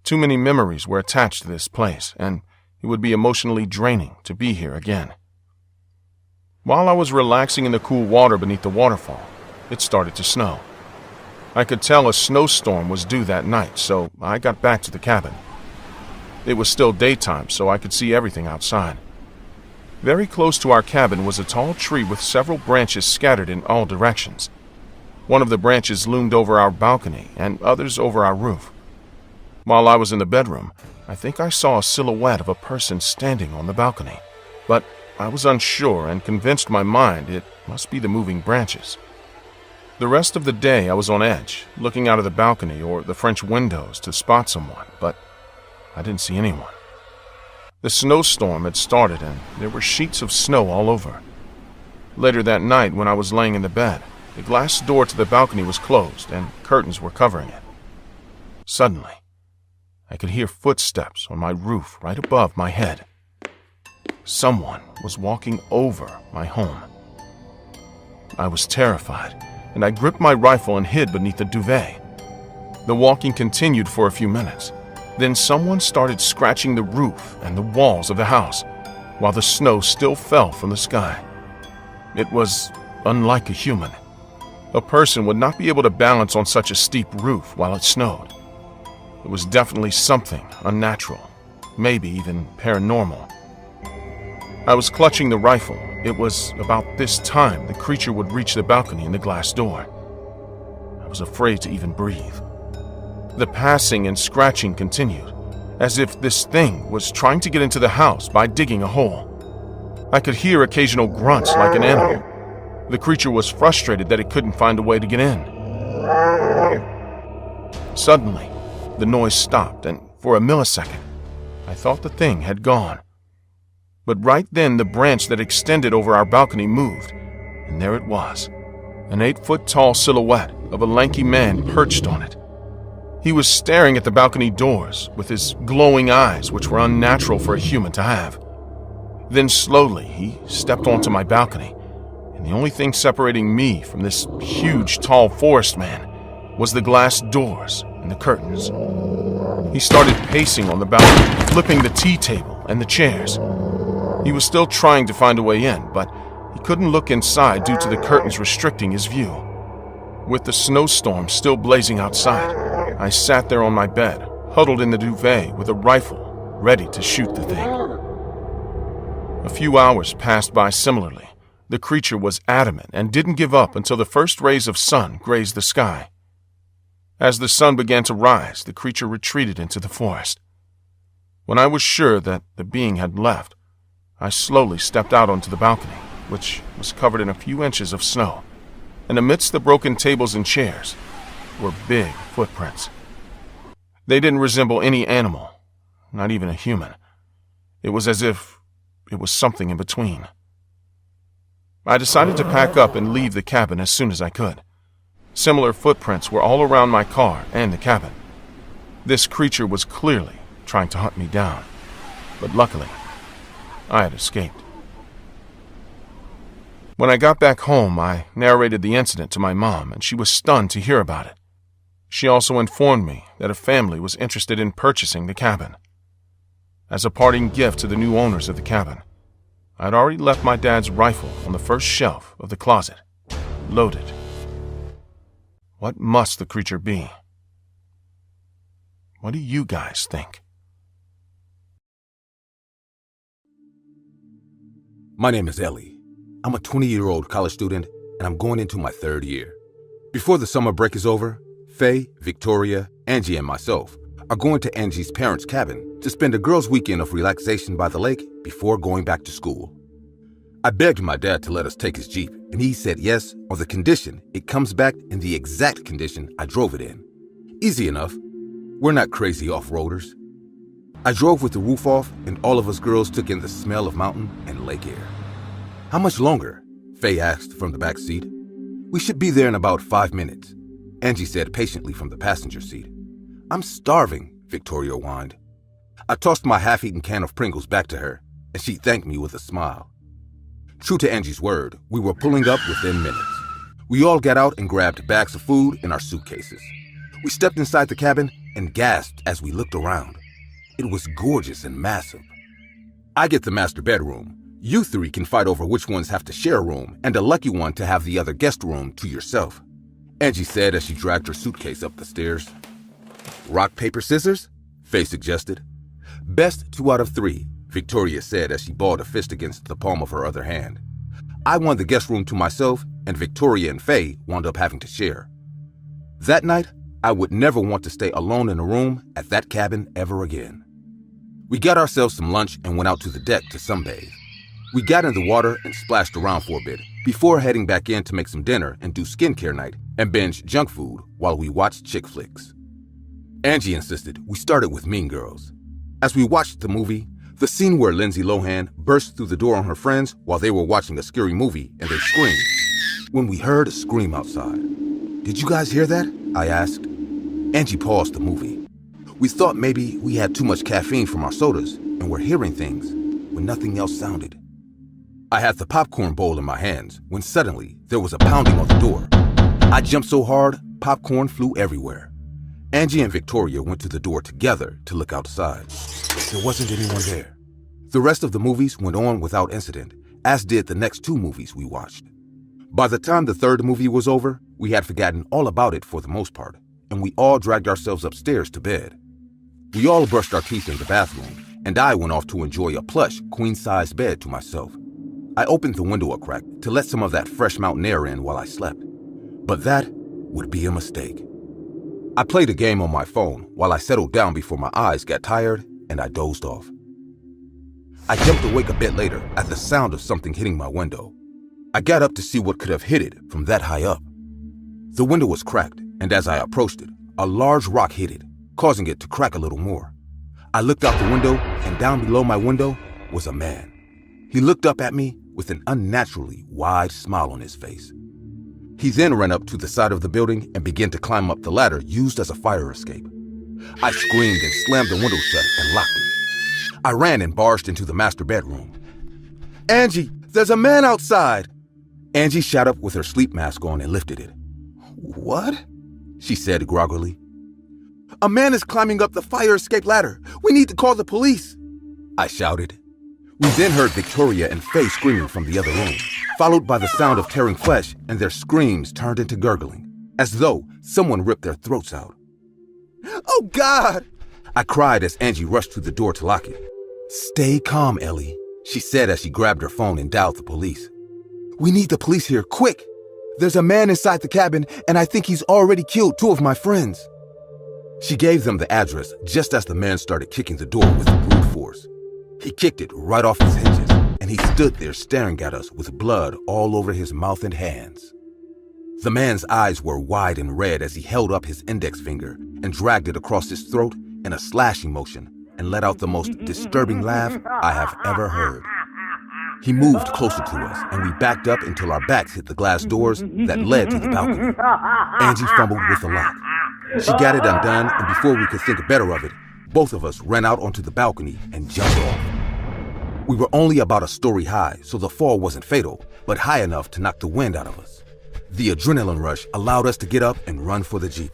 Too many memories were attached to this place, and it would be emotionally draining to be here again. While I was relaxing in the cool water beneath the waterfall, it started to snow. I could tell a snowstorm was due that night, so I got back to the cabin. It was still daytime, so I could see everything outside. Very close to our cabin was a tall tree with several branches scattered in all directions. One of the branches loomed over our balcony and others over our roof. While I was in the bedroom, I think I saw a silhouette of a person standing on the balcony, but I was unsure and convinced my mind it must be the moving branches. The rest of the day I was on edge, looking out of the balcony or the French windows to spot someone, but I didn't see anyone. The snowstorm had started and there were sheets of snow all over. Later that night, when I was laying in the bed, the glass door to the balcony was closed and curtains were covering it. Suddenly, I could hear footsteps on my roof right above my head. Someone was walking over my home. I was terrified, and I gripped my rifle and hid beneath the duvet. The walking continued for a few minutes. Then someone started scratching the roof and the walls of the house, while the snow still fell from the sky. It was unlike a human. A person would not be able to balance on such a steep roof while it snowed. It was definitely something unnatural, maybe even paranormal. I was clutching the rifle. It was about this time the creature would reach the balcony and the glass door. I was afraid to even breathe. The passing and scratching continued, as if this thing was trying to get into the house by digging a hole. I could hear occasional grunts like an animal. The creature was frustrated that it couldn't find a way to get in. Suddenly, the noise stopped, and for a millisecond, I thought the thing had gone. But right then, the branch that extended over our balcony moved, and there it was, an 8-foot-tall silhouette of a lanky man perched on it. He was staring at the balcony doors with his glowing eyes, which were unnatural for a human to have. Then slowly, he stepped onto my balcony, and the only thing separating me from this huge, tall forest man was the glass doors and the curtains. He started pacing on the balcony, flipping the tea table and the chairs. He was still trying to find a way in, but he couldn't look inside due to the curtains restricting his view. With the snowstorm still blazing outside, I sat there on my bed, huddled in the duvet with a rifle, ready to shoot the thing. A few hours passed by similarly. The creature was adamant and didn't give up until the first rays of sun grazed the sky. As the sun began to rise, the creature retreated into the forest. When I was sure that the being had left, I slowly stepped out onto the balcony, which was covered in a few inches of snow, and amidst the broken tables and chairs were big footprints. They didn't resemble any animal, not even a human. It was as if it was something in between. I decided to pack up and leave the cabin as soon as I could. Similar footprints were all around my car and the cabin. This creature was clearly trying to hunt me down, but luckily, I had escaped. When I got back home, I narrated the incident to my mom, and she was stunned to hear about it. She also informed me that a family was interested in purchasing the cabin. As a parting gift to the new owners of the cabin, I had already left my dad's rifle on the first shelf of the closet, loaded. What must the creature be? What do you guys think? My name is Ellie. I'm a 20-year-old college student, and I'm going into my third year. Before the summer break is over, Faye, Victoria, Angie, and myself are going to Angie's parents' cabin to spend a girls' weekend of relaxation by the lake before going back to school. I begged my dad to let us take his Jeep, and he said yes on the condition it comes back in the exact condition I drove it in. Easy enough. We're not crazy off-roaders. I drove with the roof off, and all of us girls took in the smell of mountain and lake air. How much longer? Faye asked from the back seat. We should be there in about 5 minutes, Angie said patiently from the passenger seat. I'm starving, Victoria whined. I tossed my half-eaten can of Pringles back to her, and she thanked me with a smile. True to Angie's word, we were pulling up within minutes. We all got out and grabbed bags of food in our suitcases. We stepped inside the cabin and gasped as we looked around. It was gorgeous and massive. I get the master bedroom. You three can fight over which ones have to share a room, and a lucky one to have the other guest room to yourself, Angie said as she dragged her suitcase up the stairs. Rock, paper, scissors? Faye suggested. Best 2 out of 3, Victoria said as she balled a fist against the palm of her other hand. I won the guest room to myself, and Victoria and Faye wound up having to share. That night, I would never want to stay alone in a room at that cabin ever again. We got ourselves some lunch and went out to the deck to sunbathe. We got in the water and splashed around for a bit before heading back in to make some dinner and do skincare night and binge junk food while we watched chick flicks. Angie insisted we started with Mean Girls. As we watched the movie, the scene where Lindsay Lohan burst through the door on her friends while they were watching a scary movie and they screamed, when we heard a scream outside. Did you guys hear that? I asked. Angie paused the movie. We thought maybe we had too much caffeine from our sodas and were hearing things when nothing else sounded. I had the popcorn bowl in my hands when suddenly there was a pounding on the door. I jumped so hard, popcorn flew everywhere. Angie and Victoria went to the door together to look outside. There wasn't anyone there. The rest of the movies went on without incident, as did the next 2 movies we watched. By the time the 3rd movie was over, we had forgotten all about it for the most part, and we all dragged ourselves upstairs to bed. We all brushed our teeth in the bathroom, and I went off to enjoy a plush, queen-size bed to myself. I opened the window a crack to let some of that fresh mountain air in while I slept. But that would be a mistake. I played a game on my phone while I settled down before my eyes got tired and I dozed off. I jumped awake a bit later at the sound of something hitting my window. I got up to see what could have hit it from that high up. The window was cracked, and as I approached it, a large rock hit it, causing it to crack a little more. I looked out the window, and down below my window was a man. He looked up at me with an unnaturally wide smile on his face. He then ran up to the side of the building and began to climb up the ladder used as a fire escape. I screamed and slammed the window shut and locked it. I ran and barged into the master bedroom. Angie, there's a man outside! Angie shot up with her sleep mask on and lifted it. What? She said groggily. A man is climbing up the fire escape ladder. We need to call the police, I shouted. We then heard Victoria and Faye screaming from the other room, followed by the sound of tearing flesh, and their screams turned into gurgling, as though someone ripped their throats out. Oh, God! I cried as Angie rushed to the door to lock it. Stay calm, Ellie, she said as she grabbed her phone and dialed the police. We need the police here, quick! There's a man inside the cabin, and I think he's already killed 2 of my friends. She gave them the address just as the man started kicking the door with brute force. He kicked it right off its hinges, and he stood there staring at us with blood all over his mouth and hands. The man's eyes were wide and red as he held up his index finger and dragged it across his throat in a slashing motion and let out the most disturbing laugh I have ever heard. He moved closer to us, and we backed up until our backs hit the glass doors that led to the balcony. Angie fumbled with the lock. She got it undone, and before we could think better of it, both of us ran out onto the balcony and jumped off. We were only about a story high, so the fall wasn't fatal, but high enough to knock the wind out of us. The adrenaline rush allowed us to get up and run for the Jeep.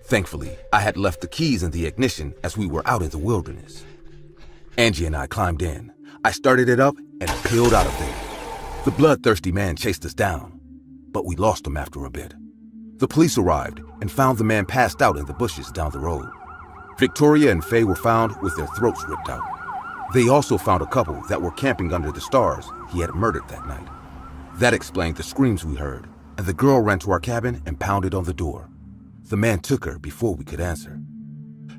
Thankfully, I had left the keys in the ignition as we were out in the wilderness. Angie and I climbed in. I started it up and peeled out of there. The bloodthirsty man chased us down, but we lost him after a bit. The police arrived and found the man passed out in the bushes down the road. Victoria and Faye were found with their throats ripped out. They also found a couple that were camping under the stars he had murdered that night. That explained the screams we heard, and the girl ran to our cabin and pounded on the door. The man took her before we could answer.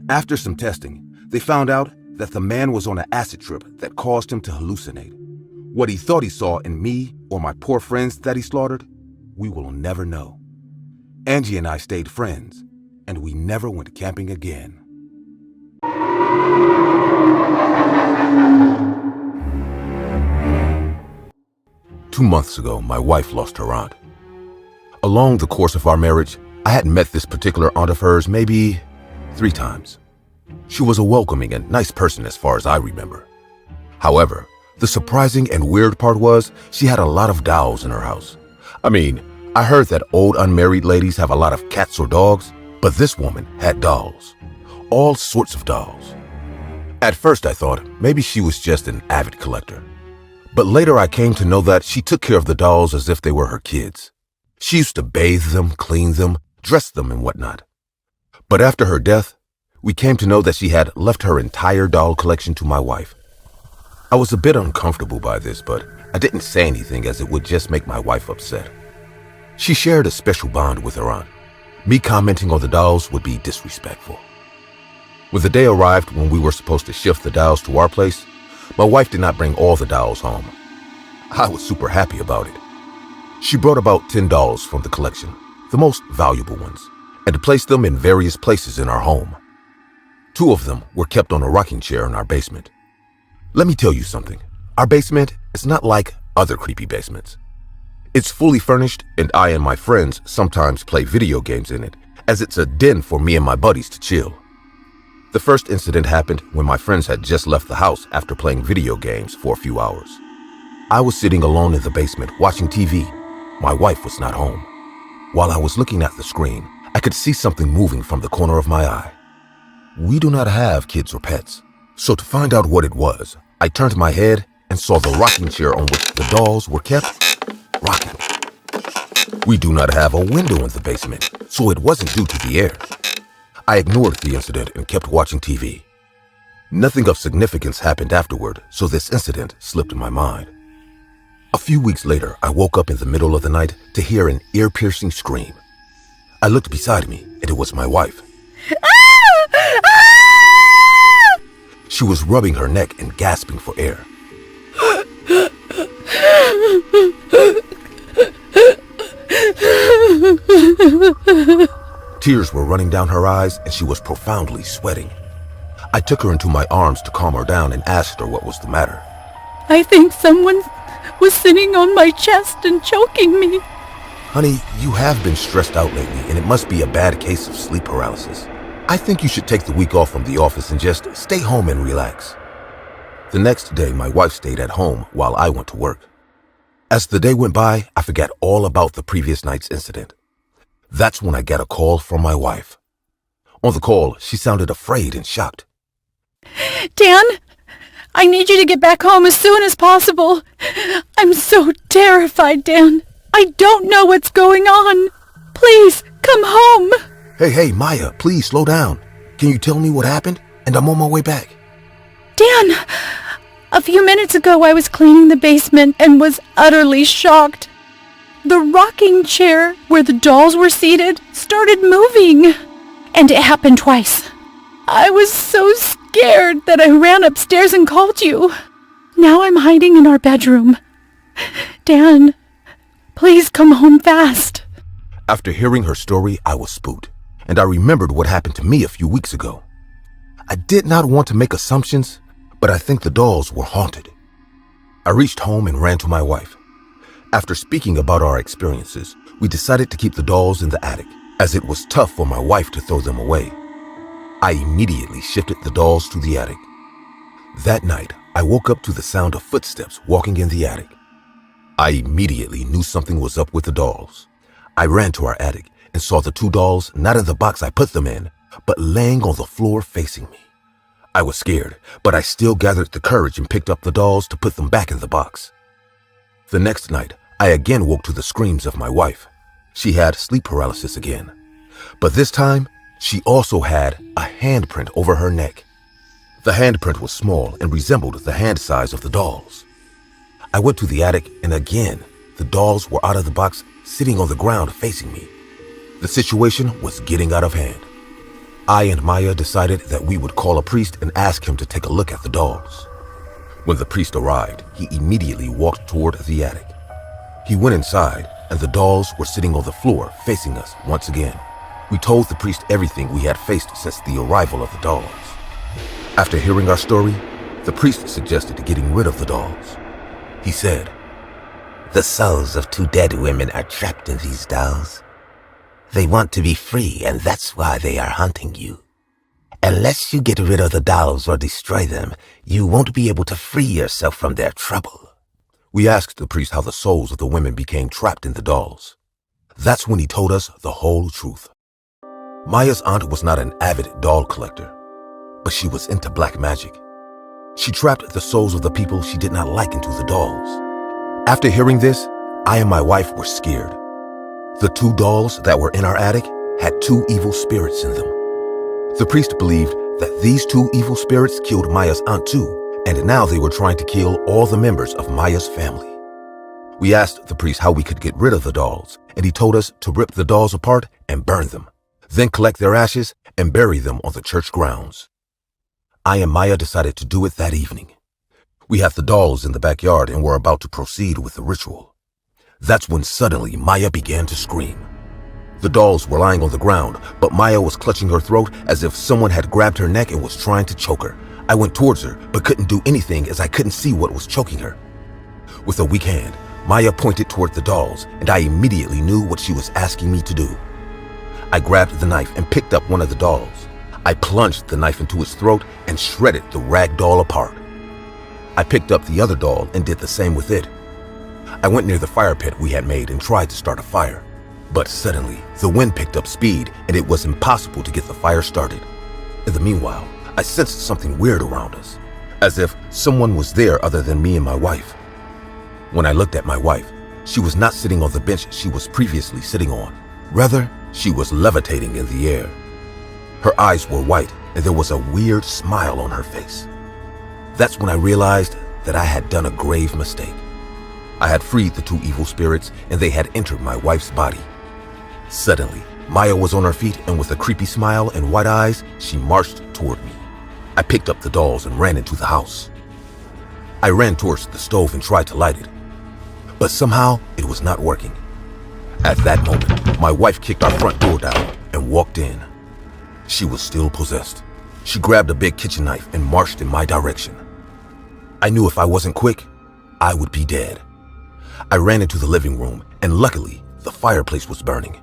After some testing, they found out that the man was on an acid trip that caused him to hallucinate. What he thought he saw in me or my poor friends that he slaughtered, we will never know. Angie and I stayed friends, and we never went camping again. Two months ago, my wife lost her aunt. Along the course of our marriage, I had met this particular aunt of hers maybe 3 times. She was a welcoming and nice person as far as I remember. However, the surprising and weird part was she had a lot of dolls in her house. I mean, I heard that old unmarried ladies have a lot of cats or dogs, but this woman had dolls. All sorts of dolls. At first I thought maybe she was just an avid collector. But later I came to know that she took care of the dolls as if they were her kids. She used to bathe them, clean them, dress them, and whatnot. But after her death, we came to know that she had left her entire doll collection to my wife. I was a bit uncomfortable by this, but I didn't say anything as it would just make my wife upset. She shared a special bond with her aunt. Me commenting on the dolls would be disrespectful. When the day arrived when we were supposed to shift the dolls to our place, my wife did not bring all the dolls home. I was super happy about it. She brought about 10 dolls from the collection, the most valuable ones, and placed them in various places in our home. 2 of them were kept on a rocking chair in our basement. Let me tell you something. Our basement is not like other creepy basements. It's fully furnished, and I and my friends sometimes play video games in it, as it's a den for me and my buddies to chill. The first incident happened when my friends had just left the house after playing video games for a few hours. I was sitting alone in the basement watching TV. My wife was not home. While I was looking at the screen, I could see something moving from the corner of my eye. We do not have kids or pets, so to find out what it was, I turned my head and saw the rocking chair on which the dolls were kept rocking. We do not have a window in the basement, so it wasn't due to the air. I ignored the incident and kept watching TV. Nothing of significance happened afterward, so this incident slipped my mind. A few weeks later, I woke up in the middle of the night to hear an ear-piercing scream. I looked beside me, and it was my wife. She was rubbing her neck and gasping for air. Tears were running down her eyes, and she was profoundly sweating. I took her into my arms to calm her down and asked her what was the matter. I think someone was sitting on my chest and choking me. Honey, you have been stressed out lately, and it must be a bad case of sleep paralysis. I think you should take the week off from the office and just stay home and relax. The next day, my wife stayed at home while I went to work. As the day went by, I forgot all about the previous night's incident. That's when I got a call from my wife. On the call, she sounded afraid and shocked. Dan, I need you to get back home as soon as possible. I'm so terrified, Dan. I don't know what's going on. Please, come home. Hey, Maya, please slow down. Can you tell me what happened? And I'm on my way back. Dan, a few minutes ago I was cleaning the basement and was utterly shocked. The rocking chair where the dolls were seated started moving. And it happened twice. I was so scared that I ran upstairs and called you. Now I'm hiding in our bedroom. Dan, please come home fast. After hearing her story, I was spooked, and I remembered what happened to me a few weeks ago. I did not want to make assumptions, but I think the dolls were haunted. I reached home and ran to my wife. After speaking about our experiences, we decided to keep the dolls in the attic, as it was tough for my wife to throw them away. I immediately shifted the dolls to the attic. That night, I woke up to the sound of footsteps walking in the attic. I immediately knew something was up with the dolls. I ran to our attic and saw the two dolls not in the box I put them in, but laying on the floor facing me. I was scared, but I still gathered the courage and picked up the dolls to put them back in the box. The next night, I again woke to the screams of my wife. She had sleep paralysis again, but this time, she also had a handprint over her neck. The handprint was small and resembled the hand size of the dolls. I went to the attic, and again, the dolls were out of the box, sitting on the ground facing me. The situation was getting out of hand. I and Maya decided that we would call a priest and ask him to take a look at the dolls. When the priest arrived, he immediately walked toward the attic. He went inside, and the dolls were sitting on the floor facing us once again. We told the priest everything we had faced since the arrival of the dolls. After hearing our story, the priest suggested getting rid of the dolls. He said, The souls of two dead women are trapped in these dolls. They want to be free, and that's why they are haunting you. Unless you get rid of the dolls or destroy them, you won't be able to free yourself from their trouble. We asked the priest how the souls of the women became trapped in the dolls. That's when he told us the whole truth. Maya's aunt was not an avid doll collector, but she was into black magic. She trapped the souls of the people she did not like into the dolls. After hearing this, I and my wife were scared. The two dolls that were in our attic had two evil spirits in them. The priest believed that these two evil spirits killed Maya's aunt too, and now they were trying to kill all the members of Maya's family. We asked the priest how we could get rid of the dolls, and he told us to rip the dolls apart and burn them, then collect their ashes and bury them on the church grounds. I and Maya decided to do it that evening. We had the dolls in the backyard and were about to proceed with the ritual. That's when suddenly Maya began to scream. The dolls were lying on the ground, but Maya was clutching her throat as if someone had grabbed her neck and was trying to choke her. I went towards her, but couldn't do anything as I couldn't see what was choking her. With a weak hand, Maya pointed toward the dolls, and I immediately knew what she was asking me to do. I grabbed the knife and picked up one of the dolls. I plunged the knife into its throat and shredded the rag doll apart. I picked up the other doll and did the same with it. I went near the fire pit we had made and tried to start a fire. But suddenly, the wind picked up speed and it was impossible to get the fire started. In the meanwhile, I sensed something weird around us, as if someone was there other than me and my wife. When I looked at my wife, she was not sitting on the bench she was previously sitting on. Rather, she was levitating in the air. Her eyes were white and there was a weird smile on her face. That's when I realized that I had done a grave mistake. I had freed the two evil spirits and they had entered my wife's body. Suddenly, Maya was on her feet and with a creepy smile and white eyes, she marched toward me. I picked up the dolls and ran into the house. I ran towards the stove and tried to light it, but somehow it was not working. At that moment, my wife kicked our front door down and walked in. She was still possessed. She grabbed a big kitchen knife and marched in my direction. I knew if I wasn't quick, I would be dead. I ran into the living room and luckily, the fireplace was burning.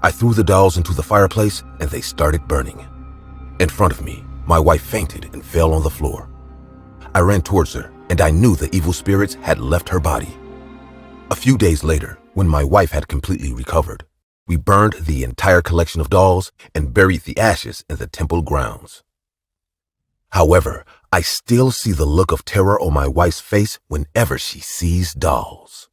I threw the dolls into the fireplace and they started burning. In front of me, my wife fainted and fell on the floor. I ran towards her, and I knew the evil spirits had left her body. A few days later, when my wife had completely recovered, we burned the entire collection of dolls and buried the ashes in the temple grounds. However, I still see the look of terror on my wife's face whenever she sees dolls.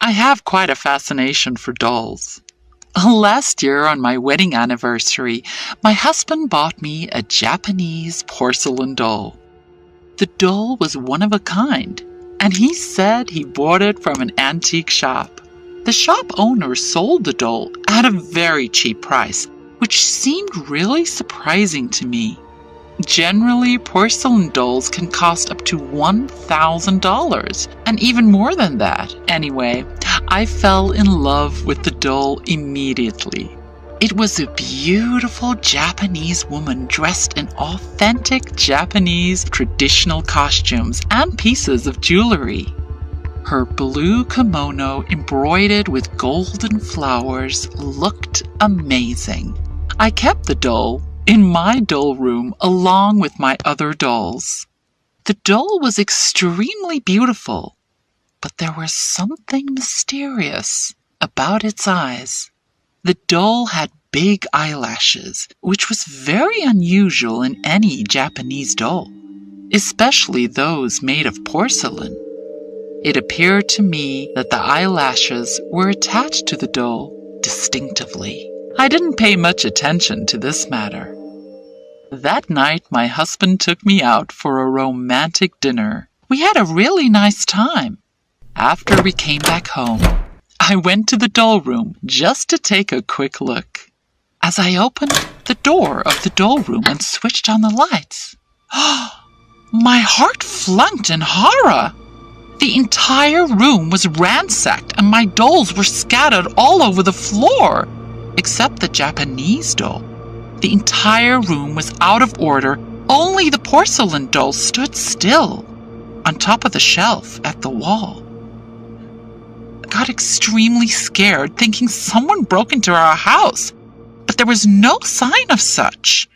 I have quite a fascination for dolls. Last year, on my wedding anniversary, my husband bought me a Japanese porcelain doll. The doll was one of a kind, and he said he bought it from an antique shop. The shop owner sold the doll at a very cheap price, which seemed really surprising to me. Generally, porcelain dolls can cost up to $1,000, and even more than that. Anyway, I fell in love with the doll immediately. It was a beautiful Japanese woman dressed in authentic Japanese traditional costumes and pieces of jewelry. Her blue kimono embroidered with golden flowers looked amazing. I kept the doll in my doll room along with my other dolls. The doll was extremely beautiful, but there was something mysterious about its eyes. The doll had big eyelashes, which was very unusual in any Japanese doll, especially those made of porcelain. It appeared to me that the eyelashes were attached to the doll distinctively. I didn't pay much attention to this matter. That night, my husband took me out for a romantic dinner. We had a really nice time. After we came back home, I went to the doll room just to take a quick look. As I opened the door of the doll room and switched on the lights, my heart flunked in horror. The entire room was ransacked and my dolls were scattered all over the floor, except the Japanese doll. The entire room was out of order. Only the porcelain doll stood still on top of the shelf at the wall. I got extremely scared, thinking someone broke into our house, but there was no sign of such.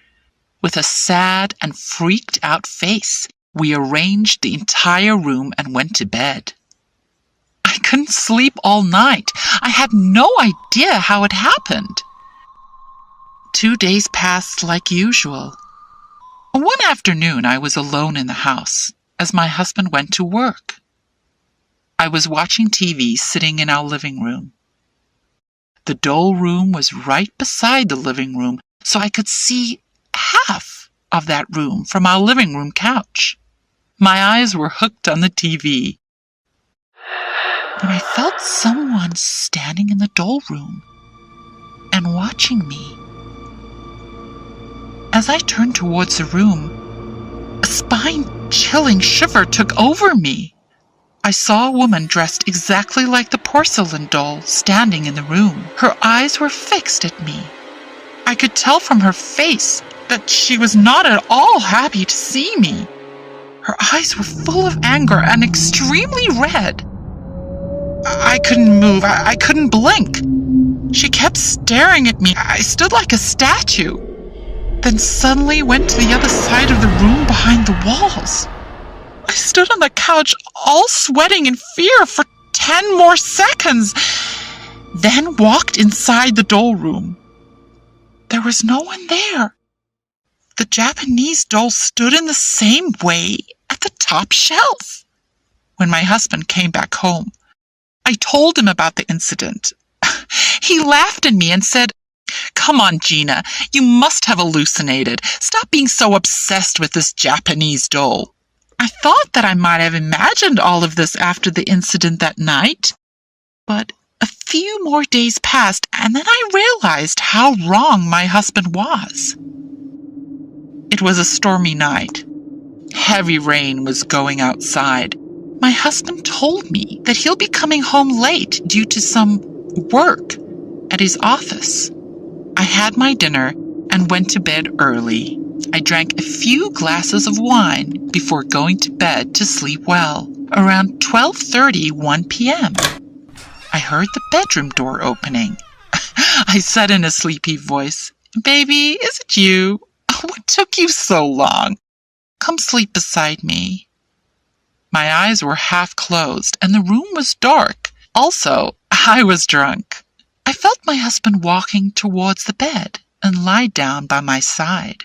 With a sad and freaked out face, we arranged the entire room and went to bed. I couldn't sleep all night. I had no idea how it happened. 2 days passed like usual. One afternoon, I was alone in the house as my husband went to work. I was watching TV sitting in our living room. The doll room was right beside the living room, so I could see half of that room from our living room couch. My eyes were hooked on the TV when I felt someone standing in the doll room and watching me. As I turned towards the room, a spine-chilling shiver took over me. I saw a woman dressed exactly like the porcelain doll standing in the room. Her eyes were fixed at me. I could tell from her face that she was not at all happy to see me. Her eyes were full of anger and extremely red. I couldn't move. I couldn't blink. She kept staring at me. I stood like a statue, then suddenly went to the other side of the room behind the walls. I stood on the couch, all sweating in fear for 10 more seconds, then walked inside the doll room. There was no one there. The Japanese doll stood in the same way at the top shelf. When my husband came back home, I told him about the incident. He laughed at me and said, "Come on, Gina, you must have hallucinated. Stop being so obsessed with this Japanese doll." I thought that I might have imagined all of this after the incident that night. But a few more days passed, and then I realized how wrong my husband was. It was a stormy night. Heavy rain was going outside. My husband told me that he'll be coming home late due to some work at his office. I had my dinner and went to bed early. I drank a few glasses of wine before going to bed to sleep well. Around 12:30, 1 p.m., I heard the bedroom door opening. I said in a sleepy voice, Baby, is it you? What took you so long? Come sleep beside me. My eyes were half closed, and the room was dark. Also, I was drunk. I felt my husband walking towards the bed and lie down by my side.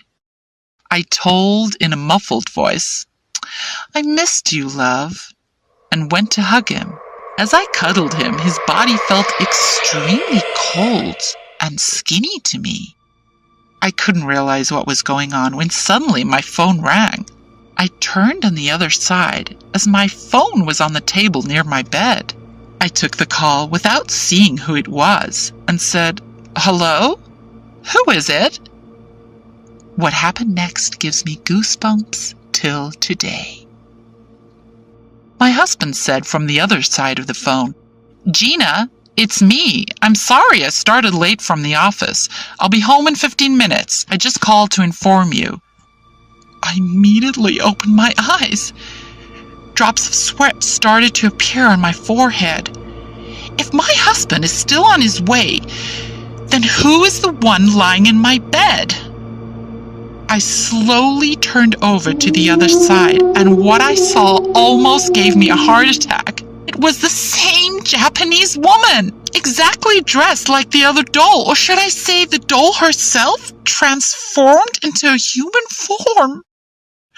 I told in a muffled voice, "I missed you, love," and went to hug him. As I cuddled him, his body felt extremely cold and skinny to me. I couldn't realize what was going on when suddenly my phone rang. I turned on the other side as my phone was on the table near my bed. I took the call without seeing who it was and said, "Hello? Who is it?" What happened next gives me goosebumps till today. My husband said from the other side of the phone, "Gina, it's me. I'm sorry I started late from the office. I'll be home in 15 minutes. I just called to inform you." I immediately opened my eyes. Drops of sweat started to appear on my forehead. If my husband is still on his way, then who is the one lying in my bed? I slowly turned over to the other side, and what I saw almost gave me a heart attack. It was the same Japanese woman, exactly dressed like the other doll, or should I say the doll herself, transformed into a human form.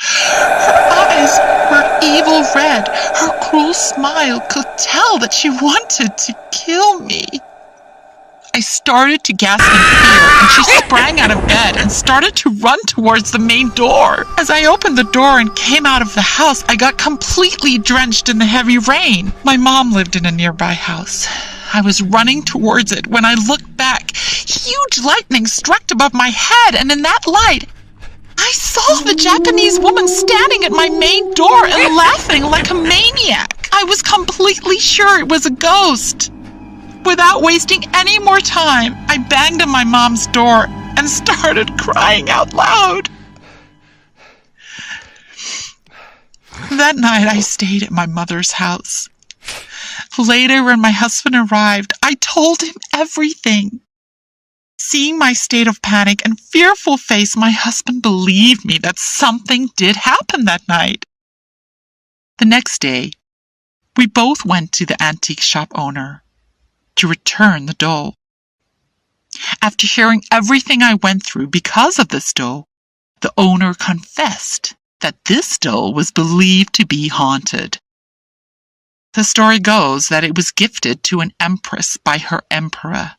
Her eyes were evil red. Her cruel smile could tell that she wanted to kill me. I started to gasp in fear, and she sprang out of bed and started to run towards the main door. As I opened the door and came out of the house, I got completely drenched in the heavy rain. My mom lived in a nearby house. I was running towards it when I looked back. Huge lightning struck above my head, and in that light, I saw the Japanese woman standing at my main door and laughing like a maniac. I was completely sure it was a ghost. Without wasting any more time, I banged on my mom's door and started crying out loud. That night, I stayed at my mother's house. Later, when my husband arrived, I told him everything. Seeing my state of panic and fearful face, my husband believed me that something did happen that night. The next day, we both went to the antique shop owner to return the doll. After hearing everything I went through because of this doll, the owner confessed that this doll was believed to be haunted. The story goes that it was gifted to an empress by her emperor.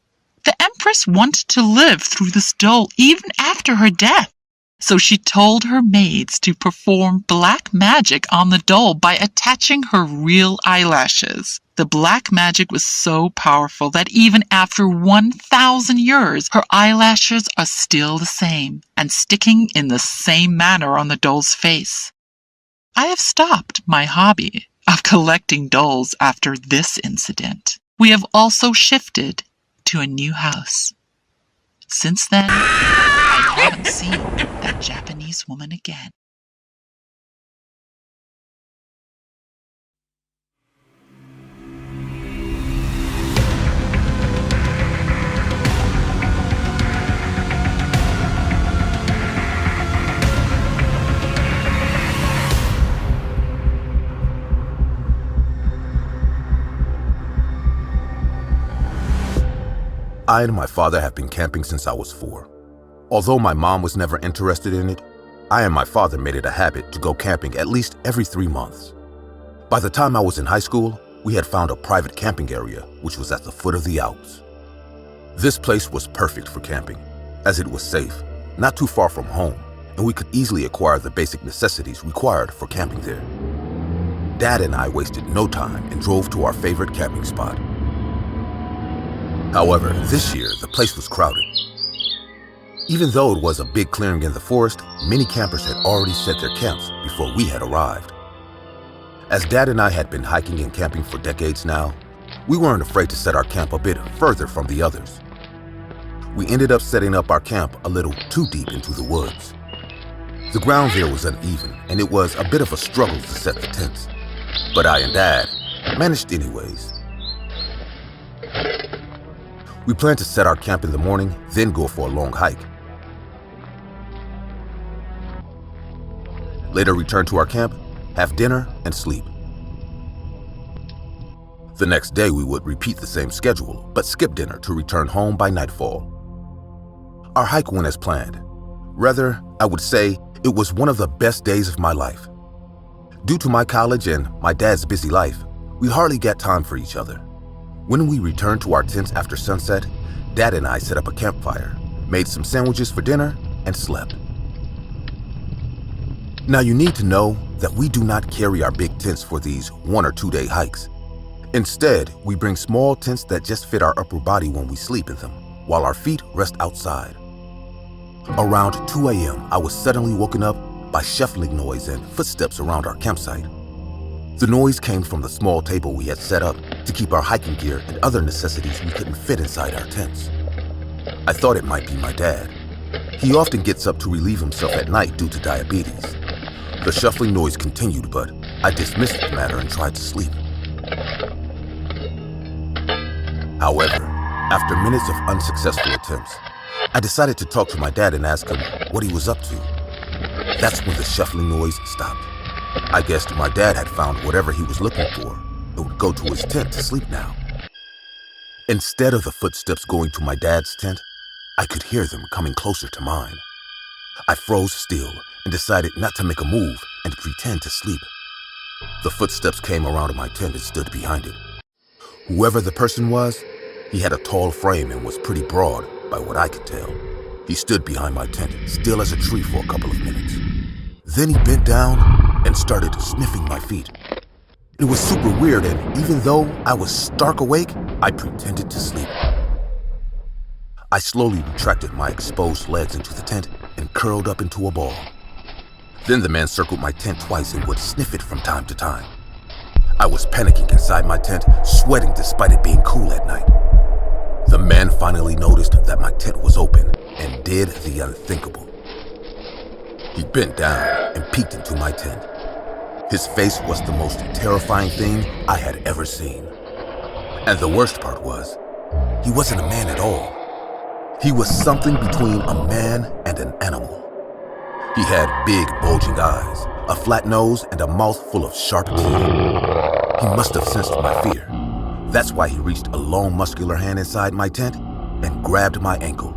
The empress wanted to live through this doll even after her death, so she told her maids to perform black magic on the doll by attaching her real eyelashes. The black magic was so powerful that even after 1,000 years, her eyelashes are still the same and sticking in the same manner on the doll's face. I have stopped my hobby of collecting dolls after this incident. We have also shifted to a new house. Since then, I haven't seen that Japanese woman again. I and my father have been camping since I was 4. Although my mom was never interested in it, I and my father made it a habit to go camping at least every 3 months. By the time I was in high school, we had found a private camping area which was at the foot of the Alps. This place was perfect for camping, as it was safe, not too far from home, and we could easily acquire the basic necessities required for camping there. Dad and I wasted no time and drove to our favorite camping spot. However, this year, the place was crowded. Even though it was a big clearing in the forest, many campers had already set their camps before we had arrived. As Dad and I had been hiking and camping for decades now, we weren't afraid to set our camp a bit further from the others. We ended up setting up our camp a little too deep into the woods. The ground there was uneven, and it was a bit of a struggle to set the tents. But I and Dad managed anyways. We planned to set our camp in the morning, then go for a long hike, later return to our camp, have dinner, and sleep. The next day we would repeat the same schedule, but skip dinner to return home by nightfall. Our hike went as planned. Rather, I would say it was one of the best days of my life. Due to my college and my dad's busy life, we hardly got time for each other. When we returned to our tents after sunset, Dad and I set up a campfire, made some sandwiches for dinner, and slept. Now you need to know that we do not carry our big tents for these 1 or 2 day hikes. Instead, we bring small tents that just fit our upper body when we sleep in them, while our feet rest outside. Around 2 a.m., I was suddenly woken up by shuffling noise and footsteps around our campsite. The noise came from the small table we had set up to keep our hiking gear and other necessities we couldn't fit inside our tents. I thought it might be my dad. He often gets up to relieve himself at night due to diabetes. The shuffling noise continued, but I dismissed the matter and tried to sleep. However, after minutes of unsuccessful attempts, I decided to talk to my dad and ask him what he was up to. That's when the shuffling noise stopped. I guessed my dad had found whatever he was looking for and would go to his tent to sleep now. Instead of the footsteps going to my dad's tent, I could hear them coming closer to mine. I froze still and decided not to make a move and pretend to sleep. The footsteps came around my tent and stood behind it. Whoever the person was, he had a tall frame and was pretty broad by what I could tell. He stood behind my tent, still as a tree for a couple of minutes. Then he bent down and started sniffing my feet. It was super weird, and even though I was stark awake, I pretended to sleep. I slowly retracted my exposed legs into the tent and curled up into a ball. Then the man circled my tent twice and would sniff it from time to time. I was panicking inside my tent, sweating despite it being cool at night. The man finally noticed that my tent was open and did the unthinkable. He bent down and peeked into my tent. His face was the most terrifying thing I had ever seen. And the worst part was, he wasn't a man at all. He was something between a man and an animal. He had big, bulging eyes, a flat nose, and a mouth full of sharp teeth. He must have sensed my fear. That's why he reached a long, muscular hand inside my tent and grabbed my ankle.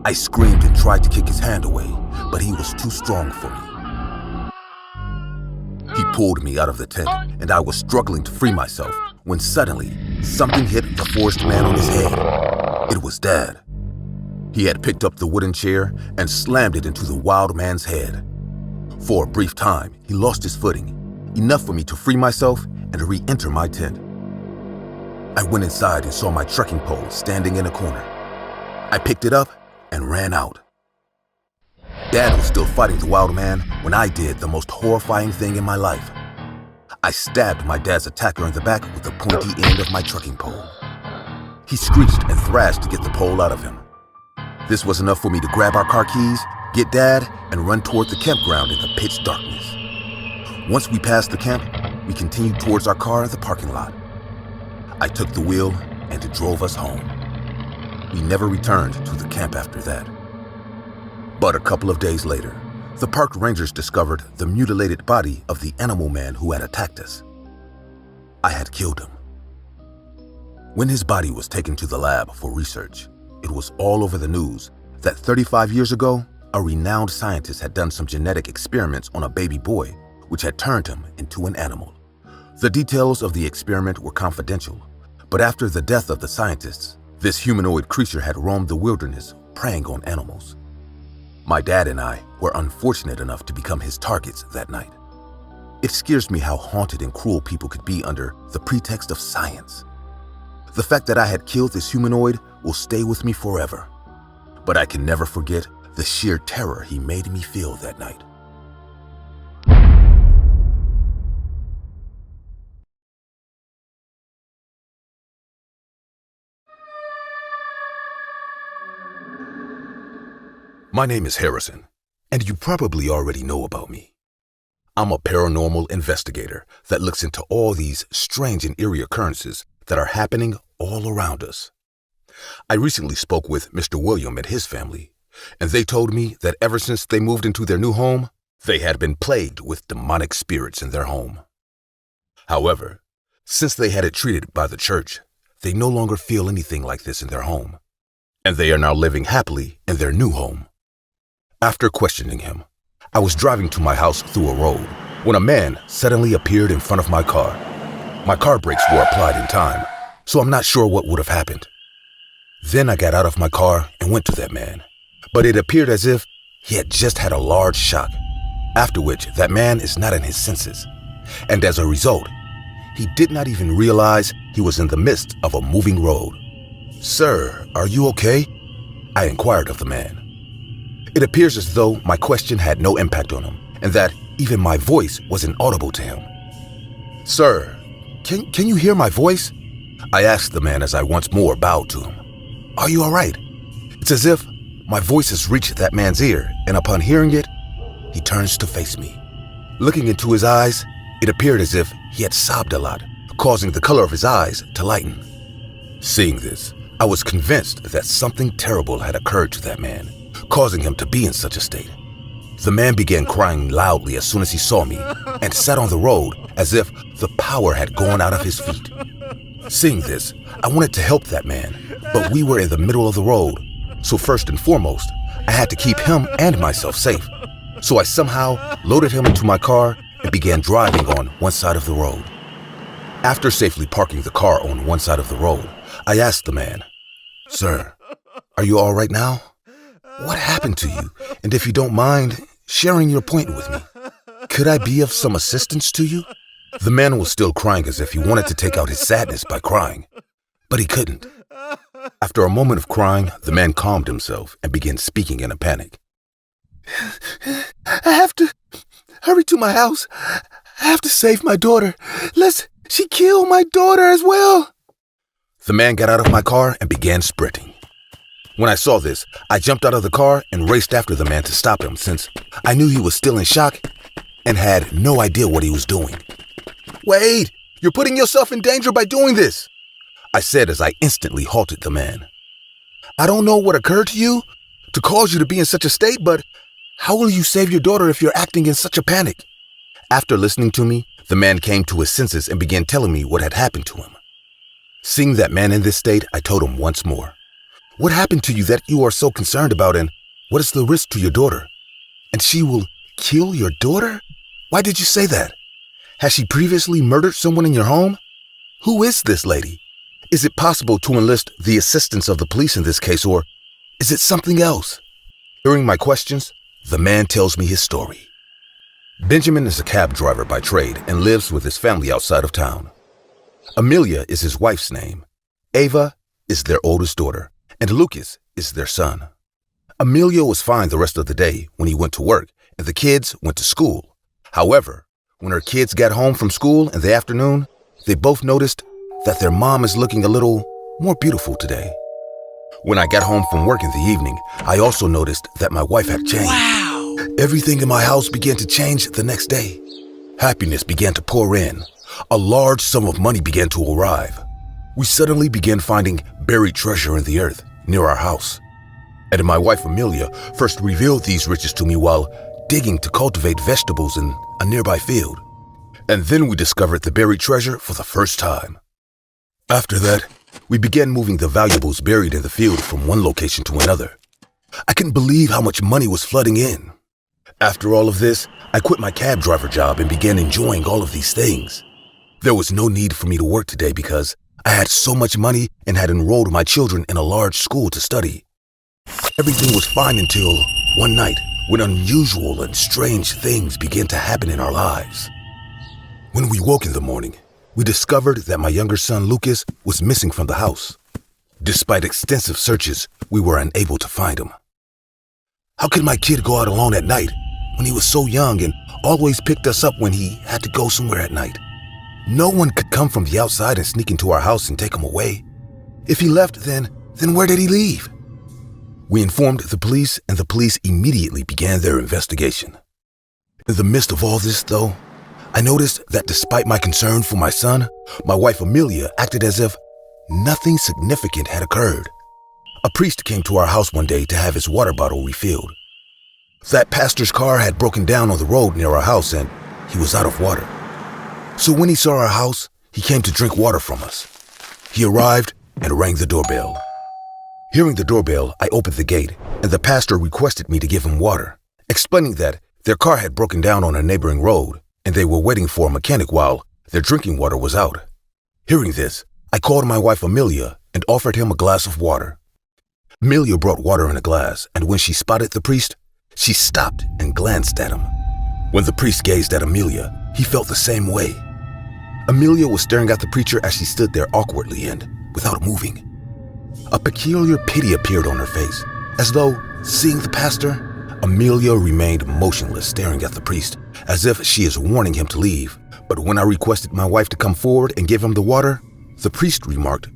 I screamed and tried to kick his hand away, but he was too strong for me. He pulled me out of the tent, and I was struggling to free myself when suddenly something hit the forest man on his head. It was Dad. He had picked up the wooden chair and slammed it into the wild man's head. For a brief time, he lost his footing, enough for me to free myself and re-enter my tent. I went inside and saw my trekking pole standing in a corner. I picked it up and ran out. Dad was still fighting the wild man when I did the most horrifying thing in my life. I stabbed my dad's attacker in the back with the pointy end of my trekking pole. He screeched and thrashed to get the pole out of him. This was enough for me to grab our car keys, get Dad, and run toward the campground in the pitch darkness. Once we passed the camp, we continued towards our car in the parking lot. I took the wheel and it drove us home. We never returned to the camp after that. But a couple of days later, the park rangers discovered the mutilated body of the animal man who had attacked us. I had killed him. When his body was taken to the lab for research, it was all over the news that 35 years ago, a renowned scientist had done some genetic experiments on a baby boy, which had turned him into an animal. The details of the experiment were confidential, but after the death of the scientists, this humanoid creature had roamed the wilderness, preying on animals. My dad and I were unfortunate enough to become his targets that night. It scares me how haunted and cruel people could be under the pretext of science. The fact that I had killed this humanoid will stay with me forever, but I can never forget the sheer terror he made me feel that night. My name is Harrison, and you probably already know about me. I'm a paranormal investigator that looks into all these strange and eerie occurrences that are happening all around us. I recently spoke with Mr. William and his family, and they told me that ever since they moved into their new home, They had been plagued with demonic spirits in their home. However, since they had it treated by the church, they no longer feel anything like this in their home, and they are now living happily in their new home. After questioning him, I was driving to my house through a road when a man suddenly appeared in front of my car. My car brakes were applied in time, so I'm not sure what would have happened. Then I got out of my car and went to that man, but it appeared as if he had just had a large shock, after which that man is not in his senses, and as a result, he did not even realize he was in the midst of a moving road. "Sir, are you okay?" I inquired of the man. It appears as though my question had no impact on him, and that even my voice was inaudible to him. "Sir, can you hear my voice?" I asked the man as I once more bowed to him. "Are you all right?" It's as if my voice has reached that man's ear, and upon hearing it, he turns to face me. Looking into his eyes, it appeared as if he had sobbed a lot, causing the color of his eyes to lighten. Seeing this, I was convinced that something terrible had occurred to that man, causing him to be in such a state. The man began crying loudly as soon as he saw me and sat on the road as if the power had gone out of his feet. Seeing this, I wanted to help that man, but we were in the middle of the road, so first and foremost, I had to keep him and myself safe. So I somehow loaded him into my car and began driving on one side of the road. After safely parking the car on one side of the road, I asked the man, "Sir, are you all right now? What happened to you? And if you don't mind sharing your point with me, could I be of some assistance to you?" The man was still crying as if he wanted to take out his sadness by crying, but he couldn't. After a moment of crying, the man calmed himself and began speaking in a panic. "I have to hurry to my house. I have to save my daughter, lest she kill my daughter as well." The man got out of my car and began sprinting. When I saw this, I jumped out of the car and raced after the man to stop him, since I knew he was still in shock and had no idea what he was doing. "Wait, you're putting yourself in danger by doing this," I said as I instantly halted the man. "I don't know what occurred to you to cause you to be in such a state, but how will you save your daughter if you're acting in such a panic?" After listening to me, the man came to his senses and began telling me what had happened to him. Seeing that man in this state, I told him once more, "What happened to you that you are so concerned about, and what is the risk to your daughter? And she will kill your daughter? Why did you say that? Has she previously murdered someone in your home? Who is this lady? Is it possible to enlist the assistance of the police in this case, or is it something else?" During my questions, the man tells me his story. Benjamin is a cab driver by trade and lives with his family outside of town. Amelia is his wife's name. Ava is their oldest daughter, and Lucas is their son. Amelia was fine the rest of the day when he went to work and the kids went to school. However, when her kids got home from school in the afternoon, they both noticed that their mom is looking a little more beautiful today. When I got home from work in the evening, I also noticed that my wife had changed. Wow! Everything in my house began to change the next day. Happiness began to pour in. A large sum of money began to arrive. We suddenly began finding buried treasure in the earth near our house. And my wife Amelia first revealed these riches to me while digging to cultivate vegetables in a nearby field. And then we discovered the buried treasure for the first time. After that, we began moving the valuables buried in the field from one location to another. I couldn't believe how much money was flooding in. After all of this, I quit my cab driver job and began enjoying all of these things. There was no need for me to work today because I had so much money and had enrolled my children in a large school to study. Everything was fine until one night when unusual and strange things began to happen in our lives. When we woke in the morning, we discovered that my younger son Lucas was missing from the house. Despite extensive searches, we were unable to find him. How could my kid go out alone at night when he was so young and always picked us up when he had to go somewhere at night? No one could come from the outside and sneak into our house and take him away. If he left, then where did he leave? We informed the police, and the police immediately began their investigation. In the midst of all this, though, I noticed that despite my concern for my son, my wife Amelia acted as if nothing significant had occurred. A priest came to our house one day to have his water bottle refilled. That pastor's car had broken down on the road near our house and he was out of water. So when he saw our house, he came to drink water from us. He arrived and rang the doorbell. Hearing the doorbell, I opened the gate and the pastor requested me to give him water, explaining that their car had broken down on a neighboring road and they were waiting for a mechanic while their drinking water was out. Hearing this, I called my wife Amelia and offered him a glass of water. Amelia brought water in a glass, and when she spotted the priest, she stopped and glanced at him. When the priest gazed at Amelia, he felt the same way. Amelia was staring at the preacher as she stood there awkwardly and without moving. A peculiar pity appeared on her face, as though, seeing the pastor, Amelia remained motionless, staring at the priest, as if she is warning him to leave. But when I requested my wife to come forward and give him the water, the priest remarked,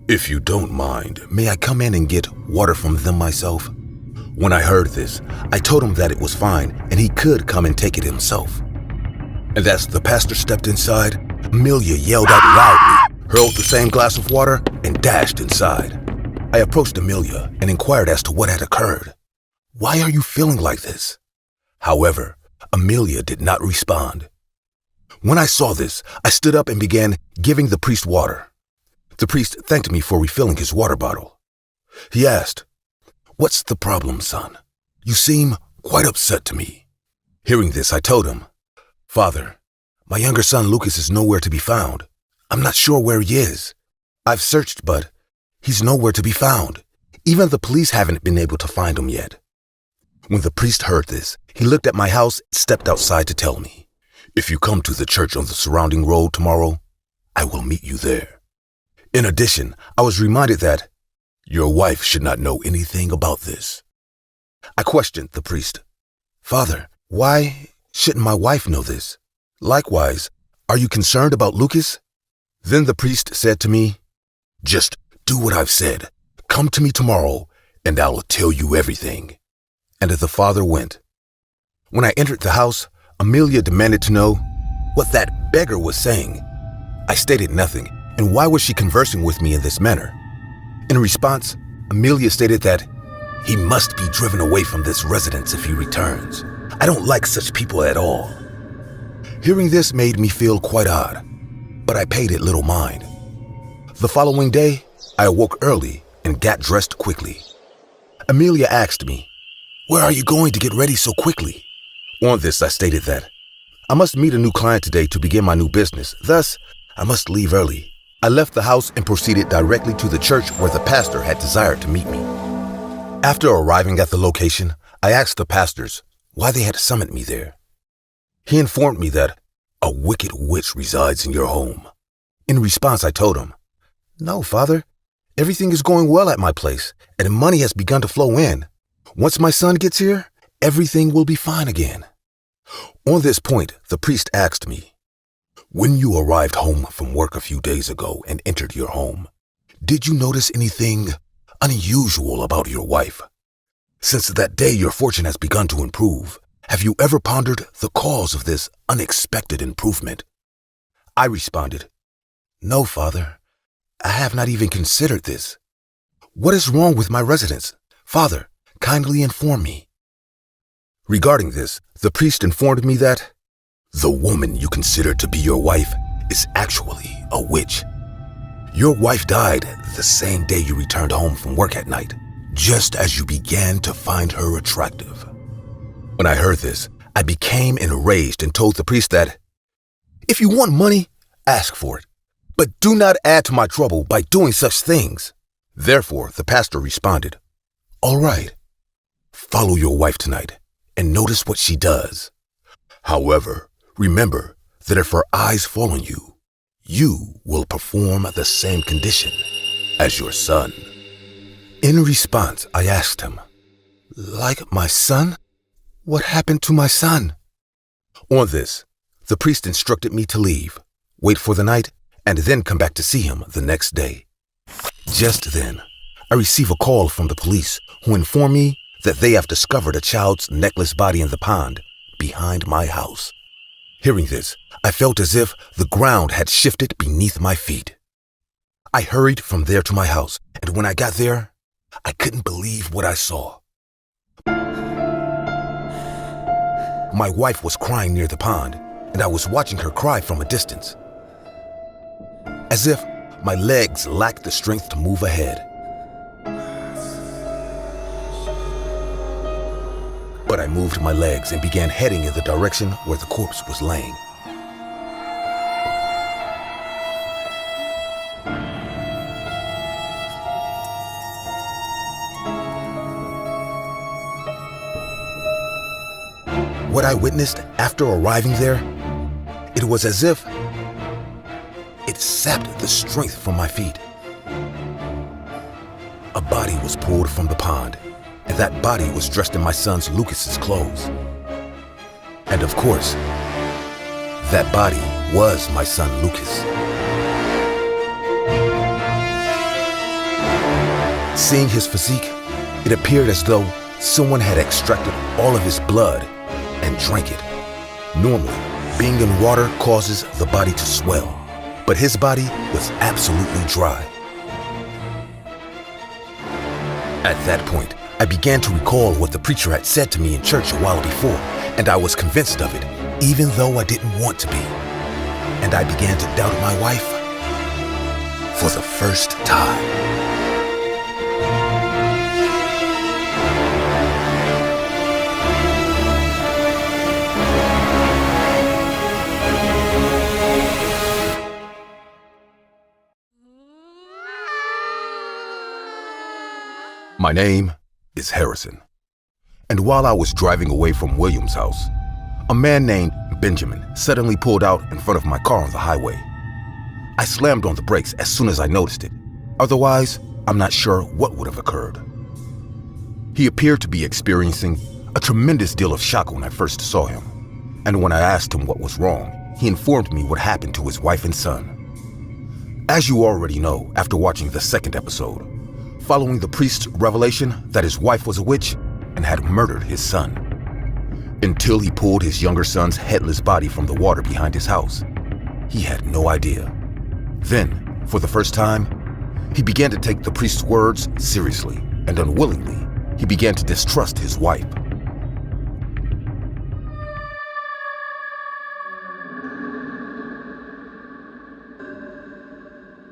"If you don't mind, may I come in and get water from them myself?" When I heard this, I told him that it was fine and he could come and take it himself. And as the pastor stepped inside, Amelia yelled out loudly, hurled the same glass of water, and dashed inside. I approached Amelia and inquired as to what had occurred. "Why are you feeling like this?" However, Amelia did not respond. When I saw this, I stood up and began giving the priest water. The priest thanked me for refilling his water bottle. He asked, "What's the problem, son? You seem quite upset to me." Hearing this, I told him, "Father, my younger son Lucas is nowhere to be found. I'm not sure where he is. I've searched, but he's nowhere to be found. Even the police haven't been able to find him yet." When the priest heard this, he looked at my house and stepped outside to tell me, "If you come to the church on the surrounding road tomorrow, I will meet you there." In addition, I was reminded that your wife should not know anything about this. I questioned the priest. "Father, why shouldn't my wife know this? Likewise, are you concerned about Lucas?" Then the priest said to me, "Just do what I've said. Come to me tomorrow, and I will tell you everything." And the father went. When I entered the house, Amelia demanded to know what that beggar was saying. I stated nothing, and why was she conversing with me in this manner? In response, Amelia stated that he must be driven away from this residence if he returns. I don't like such people at all. Hearing this made me feel quite odd, but I paid it little mind. The following day, I awoke early and got dressed quickly. Amelia asked me, "Where are you going to get ready so quickly?" On this, I stated that I must meet a new client today to begin my new business, thus I must leave early. I left the house and proceeded directly to the church where the pastor had desired to meet me. After arriving at the location, I asked the pastors why they had summoned me there. He informed me that a wicked witch resides in your home. In response, I told him, "No, Father, everything is going well at my place and money has begun to flow in. Once my son gets here, everything will be fine again." On this point, the priest asked me, "When you arrived home from work a few days ago and entered your home, did you notice anything unusual about your wife? Since that day your fortune has begun to improve. Have you ever pondered the cause of this unexpected improvement?" I responded, "No, Father, I have not even considered this. What is wrong with my residence? Father, kindly inform me." Regarding this, the priest informed me that the woman you consider to be your wife is actually a witch. Your wife died the same day you returned home from work at night, just as you began to find her attractive. When I heard this, I became enraged and told the priest that, "If you want money, ask for it, but do not add to my trouble by doing such things." Therefore, the pastor responded, "All right, follow your wife tonight and notice what she does. However, remember that if her eyes fall on you, you will perform the same condition as your son." In response, I asked him, "Like my son? What happened to my son?" On this, the priest instructed me to leave, wait for the night, and then come back to see him the next day. Just then, I receive a call from the police who inform me that they have discovered a child's necklace body in the pond behind my house. Hearing this, I felt as if the ground had shifted beneath my feet. I hurried from there to my house, and when I got there, I couldn't believe what I saw. My wife was crying near the pond, and I was watching her cry from a distance. As if my legs lacked the strength to move ahead. But I moved my legs and began heading in the direction where the corpse was laying. What I witnessed after arriving there, it was as if it sapped the strength from my feet. A body was pulled from the pond, and that body was dressed in my son Lucas's clothes. And of course, that body was my son Lucas. Seeing his physique, it appeared as though someone had extracted all of his blood and drank it. Normally, being in water causes the body to swell, but his body was absolutely dry. At that point, I began to recall what the preacher had said to me in church a while before, and I was convinced of it, even though I didn't want to be. And I began to doubt my wife for the first time. My name is Harrison, and while I was driving away from William's house, a man named Benjamin suddenly pulled out in front of my car on the highway. I slammed on the brakes as soon as I noticed it. Otherwise, I'm not sure what would have occurred. He appeared to be experiencing a tremendous deal of shock when I first saw him, and when I asked him what was wrong, he informed me what happened to his wife and son. As you already know after watching the second episode, following the priest's revelation that his wife was a witch and had murdered his son, until he pulled his younger son's headless body from the water behind his house. He had no idea. Then, for the first time, he began to take the priest's words seriously, and unwillingly, he began to distrust his wife.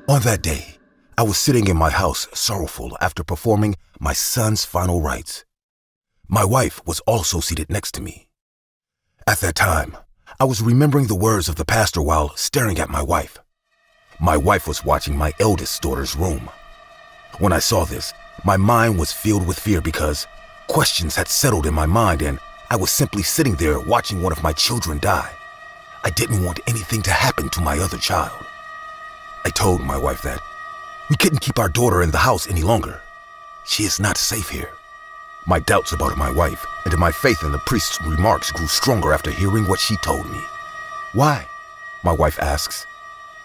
On that day, I was sitting in my house sorrowful after performing my son's final rites. My wife was also seated next to me. At that time, I was remembering the words of the pastor while staring at my wife. My wife was watching my eldest daughter's room. When I saw this, my mind was filled with fear because questions had settled in my mind and I was simply sitting there watching one of my children die. I didn't want anything to happen to my other child. I told my wife that we couldn't keep our daughter in the house any longer. She is not safe here. My doubts about my wife and my faith in the priest's remarks grew stronger after hearing what she told me. Why? My wife asks.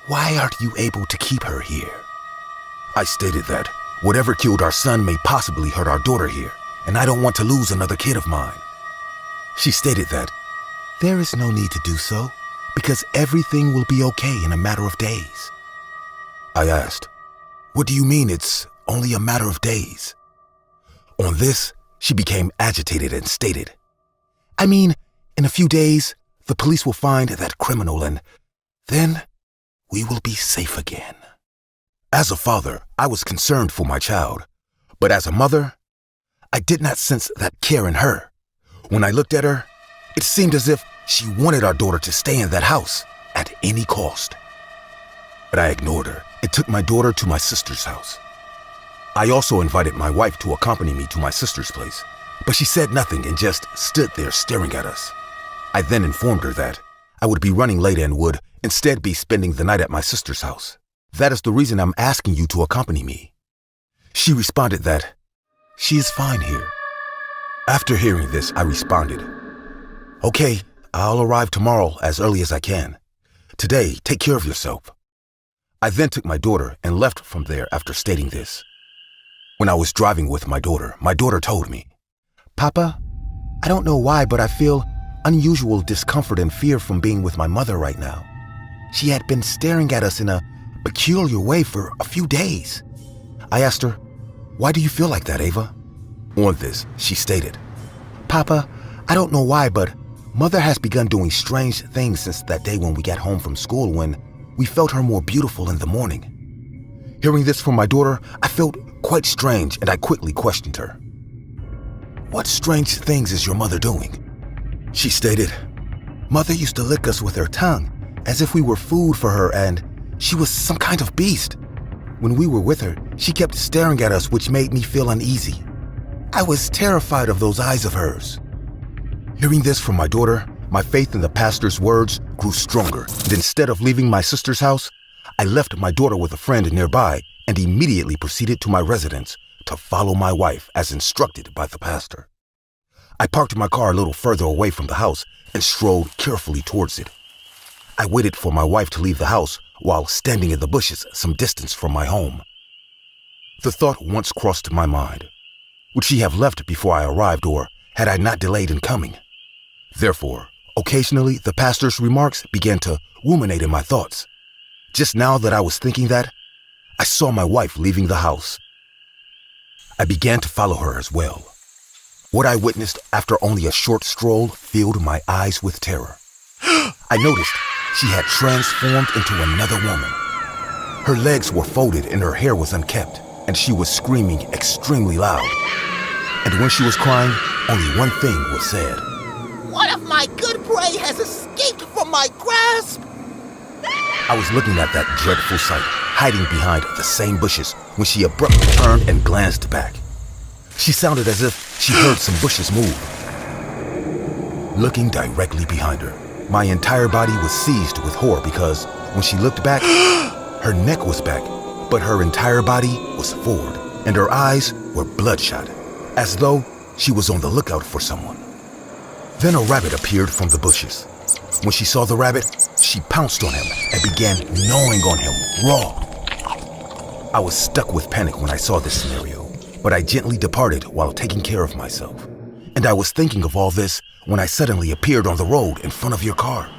Why aren't you able to keep her here? I stated that whatever killed our son may possibly hurt our daughter here, and I don't want to lose another kid of mine. She stated that there is no need to do so because everything will be okay in a matter of days. I asked, what do you mean it's only a matter of days? On this, she became agitated and stated, I mean, in a few days, the police will find that criminal and then we will be safe again. As a father, I was concerned for my child, but as a mother, I did not sense that care in her. When I looked at her, it seemed as if she wanted our daughter to stay in that house at any cost. But I ignored her and took my daughter to my sister's house. I also invited my wife to accompany me to my sister's place, but she said nothing and just stood there staring at us. I then informed her that I would be running late and would instead be spending the night at my sister's house. That is the reason I'm asking you to accompany me. She responded that she is fine here. After hearing this, I responded, okay, I'll arrive tomorrow as early as I can. Today, take care of yourself. I then took my daughter and left from there after stating this. When I was driving with my daughter told me, Papa, I don't know why, but I feel unusual discomfort and fear from being with my mother right now. She had been staring at us in a peculiar way for a few days. I asked her, why do you feel like that, Ava? On this, she stated, Papa, I don't know why, but Mother has begun doing strange things since that day when we got home from school when we felt her more beautiful in the morning. Hearing this from my daughter, I felt quite strange and I quickly questioned her. What strange things is your mother doing? She stated, Mother used to lick us with her tongue as if we were food for her and she was some kind of beast. When we were with her, she kept staring at us, which made me feel uneasy. I was terrified of those eyes of hers. Hearing this from my daughter, my faith in the pastor's words grew stronger, and instead of leaving my sister's house, I left my daughter with a friend nearby and immediately proceeded to my residence to follow my wife as instructed by the pastor. I parked my car a little further away from the house and strolled carefully towards it. I waited for my wife to leave the house while standing in the bushes some distance from my home. The thought once crossed my mind. Would she have left before I arrived, or had I not delayed in coming? Therefore, occasionally the pastor's remarks began to ruminate in my thoughts. Just now that I was thinking that, I saw my wife leaving the house. I began to follow her as well. What I witnessed after only a short stroll filled my eyes with terror. I noticed she had transformed into another woman. Her legs were folded and her hair was unkempt, and she was screaming extremely loud. And when she was crying, only one thing was said. One of my good prey has escaped from my grasp. I was looking at that dreadful sight, hiding behind the same bushes, when she abruptly turned and glanced back. She sounded as if she heard some bushes move. Looking directly behind her, my entire body was seized with horror because when she looked back, her neck was back, but her entire body was forward, and her eyes were bloodshot, as though she was on the lookout for someone. Then a rabbit appeared from the bushes. When she saw the rabbit, she pounced on him and began gnawing on him raw. I was stuck with panic when I saw this scenario, but I gently departed while taking care of myself. And I was thinking of all this when I suddenly appeared on the road in front of your car.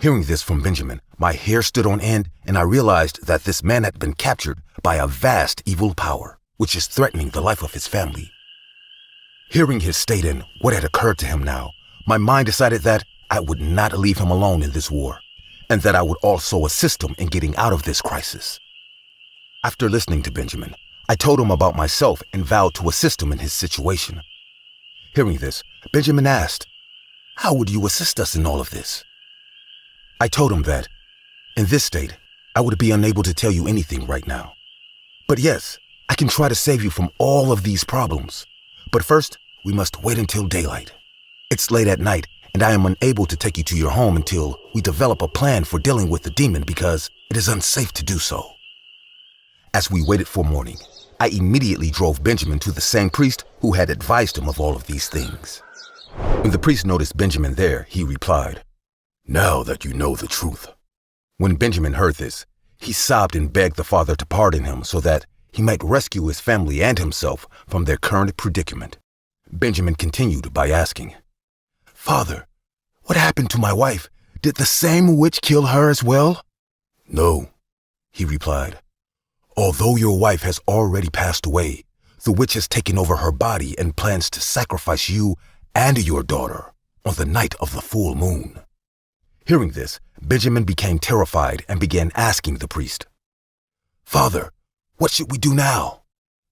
Hearing this from Benjamin, my hair stood on end and I realized that this man had been captured by a vast evil power, which is threatening the life of his family. Hearing his state and what had occurred to him now, my mind decided that I would not leave him alone in this war, and that I would also assist him in getting out of this crisis. After listening to Benjamin, I told him about myself and vowed to assist him in his situation. Hearing this, Benjamin asked, "How would you assist us in all of this?" I told him that, in this state, I would be unable to tell you anything right now. But yes, I can try to save you from all of these problems. But first, we must wait until daylight. It's late at night, and I am unable to take you to your home until we develop a plan for dealing with the demon because it is unsafe to do so. As we waited for morning, I immediately drove Benjamin to the same priest who had advised him of all of these things. When the priest noticed Benjamin there, he replied, "Now that you know the truth." When Benjamin heard this, he sobbed and begged the father to pardon him so that he might rescue his family and himself from their current predicament. Benjamin continued by asking, "Father, what happened to my wife? Did the same witch kill her as well?" "No," he replied. "Although your wife has already passed away, the witch has taken over her body and plans to sacrifice you and your daughter on the night of the full moon." Hearing this, Benjamin became terrified and began asking the priest, "Father, what should we do now?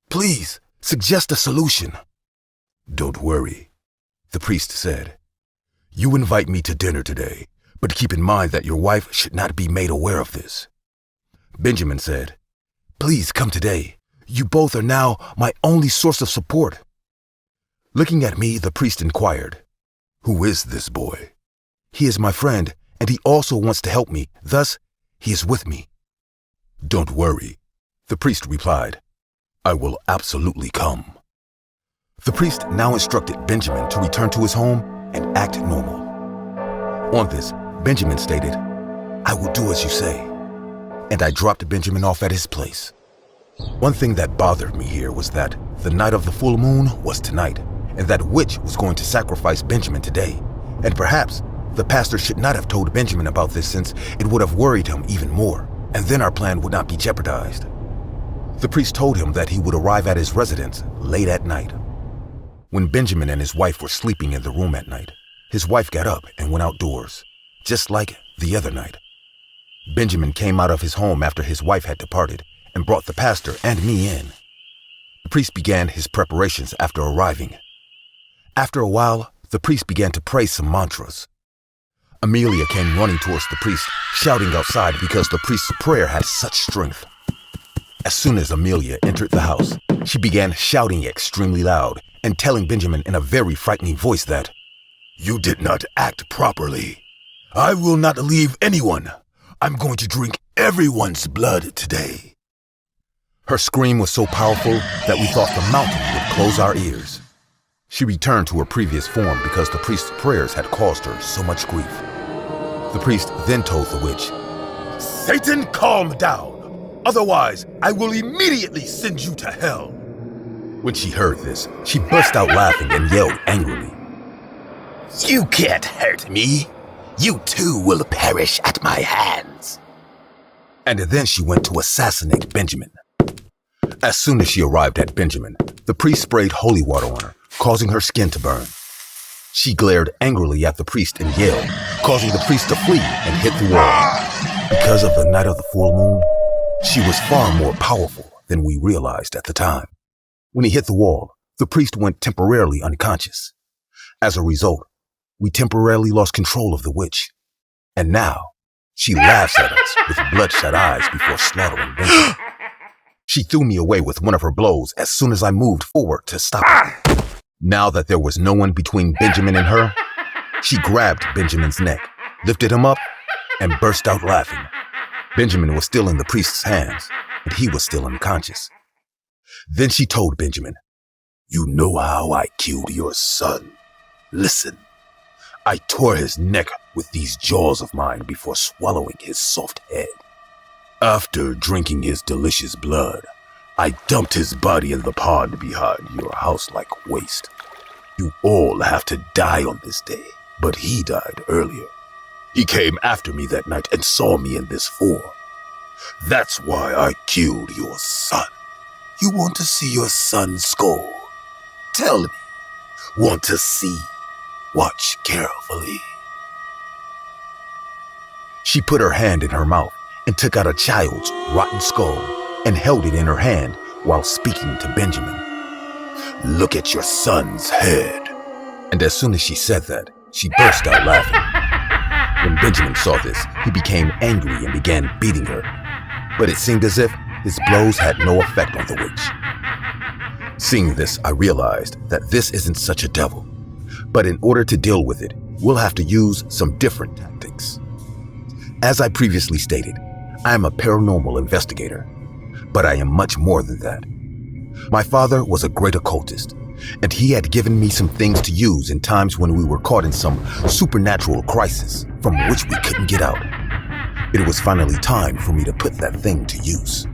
Please, suggest a solution." "Don't worry," the priest said. "You invite me to dinner today, but keep in mind that your wife should not be made aware of this." Benjamin said, "Please come today. You both are now my only source of support." Looking at me, the priest inquired, "Who is this boy?" "He is my friend, and he also wants to help me. Thus, he is with me." "Don't worry," the priest replied. "I will absolutely come." The priest now instructed Benjamin to return to his home and act normal. On this, Benjamin stated, "I will do as you say." And I dropped Benjamin off at his place. One thing that bothered me here was that the night of the full moon was tonight, and that witch was going to sacrifice Benjamin today. And perhaps the pastor should not have told Benjamin about this since it would have worried him even more, and then our plan would not be jeopardized. The priest told him that he would arrive at his residence late at night. When Benjamin and his wife were sleeping in the room at night, his wife got up and went outdoors, just like the other night. Benjamin came out of his home after his wife had departed and brought the pastor and me in. The priest began his preparations after arriving. After a while, the priest began to pray some mantras. Amelia came running towards the priest, shouting outside because the priest's prayer had such strength. As soon as Amelia entered the house, she began shouting extremely loud and telling Benjamin in a very frightening voice that, "You did not act properly. I will not leave anyone. I'm going to drink everyone's blood today." Her scream was so powerful that we thought the mountain would close our ears. She returned to her previous form because the priest's prayers had caused her so much grief. The priest then told the witch, "Satan, calm down. Otherwise, I will immediately send you to hell." When she heard this, she burst out laughing and yelled angrily, You can't hurt me. You too will perish at my hands. and then she went to assassinate Benjamin. As soon as she arrived at Benjamin, the priest sprayed holy water on her, causing her skin to burn. She glared angrily at the priest and yelled, causing the priest to flee and hit the wall. Because of the night of the full moon, she was far more powerful than we realized at the time. When he hit the wall, the priest went temporarily unconscious. As a result, we temporarily lost control of the witch. And now, she laughs at us with bloodshot eyes before slaughtering Benjamin. She threw me away with one of her blows as soon as I moved forward to stop her. Now that there was no one between Benjamin and her, she grabbed Benjamin's neck, lifted him up, and burst out laughing. Benjamin was still in the priest's hands, and he was still unconscious. Then she told Benjamin, "You know how I killed your son. Listen, I tore his neck with these jaws of mine before swallowing his soft head. After drinking his delicious blood, I dumped his body in the pond behind your house like waste. You all have to die on this day, but he died earlier. He came after me that night and saw me in this form. That's why I killed your son. You want to see your son's skull? Tell me. Want to see? Watch carefully." She put her hand in her mouth and took out a child's rotten skull and held it in her hand while speaking to Benjamin. "Look at your son's head." And as soon as she said that, she burst out laughing. When Benjamin saw this, he became angry and began beating her. But it seemed as if his blows had no effect on the witch. Seeing this, I realized that this isn't such a devil. But in order to deal with it, we'll have to use some different tactics. As I previously stated, I am a paranormal investigator, but I am much more than that. My father was a great occultist, and he had given me some things to use in times when we were caught in some supernatural crisis from which we couldn't get out. It was finally time for me to put that thing to use.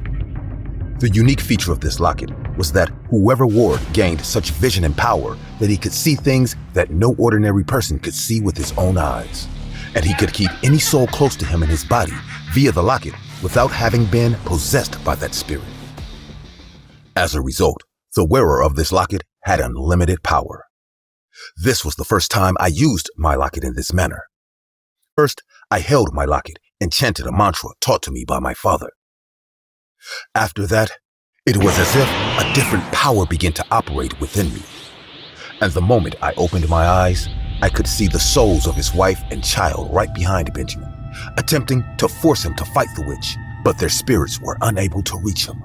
The unique feature of this locket was that whoever wore it gained such vision and power that he could see things that no ordinary person could see with his own eyes. And he could keep any soul close to him in his body via the locket without having been possessed by that spirit. As a result, the wearer of this locket had unlimited power. This was the first time I used my locket in this manner. First, I held my locket and chanted a mantra taught to me by my father. After that, it was as if a different power began to operate within me. And the moment I opened my eyes, I could see the souls of his wife and child right behind Benjamin, attempting to force him to fight the witch, but their spirits were unable to reach him.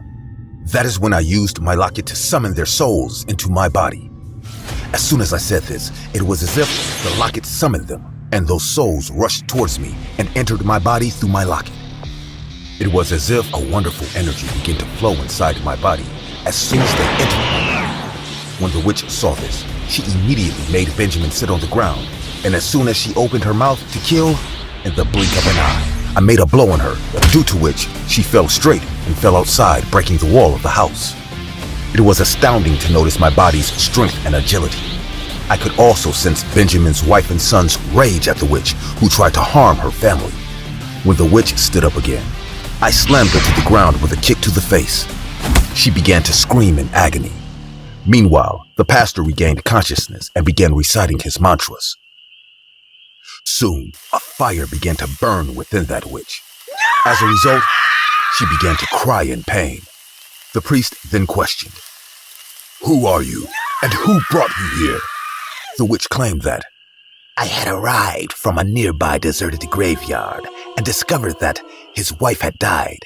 That is when I used my locket to summon their souls into my body. As soon as I said this, it was as if the locket summoned them, and those souls rushed towards me and entered my body through my locket. It was as if a wonderful energy began to flow inside my body as soon as they entered my body. When the witch saw this, she immediately made Benjamin sit on the ground, and as soon as she opened her mouth to kill, in the blink of an eye, I made a blow on her, due to which she fell straight and fell outside, breaking the wall of the house. It was astounding to notice my body's strength and agility. I could also sense Benjamin's wife and son's rage at the witch, who tried to harm her family. When the witch stood up again, I slammed her to the ground with a kick to the face. She began to scream in agony. Meanwhile, the pastor regained consciousness and began reciting his mantras. Soon, a fire began to burn within that witch. As a result, she began to cry in pain. The priest then questioned, "Who are you, and who brought you here?" The witch claimed that, I had arrived from a nearby deserted graveyard and discovered that his wife had died.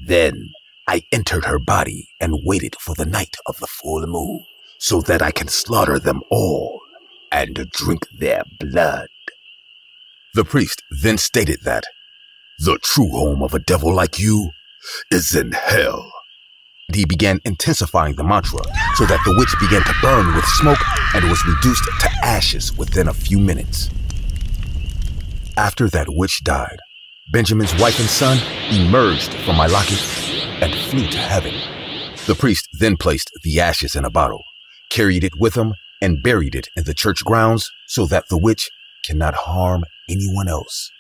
Then I entered her body and waited for the night of the full moon so that I can slaughter them all and drink their blood. The priest then stated that, "The true home of a devil like you is in hell." And he began intensifying the mantra so that the witch began to burn with smoke and was reduced to ashes within a few minutes. After that witch died, Benjamin's wife and son emerged from my locket and flew to heaven. The priest then placed the ashes in a bottle, carried it with him, and buried it in the church grounds so that the witch cannot harm anyone else.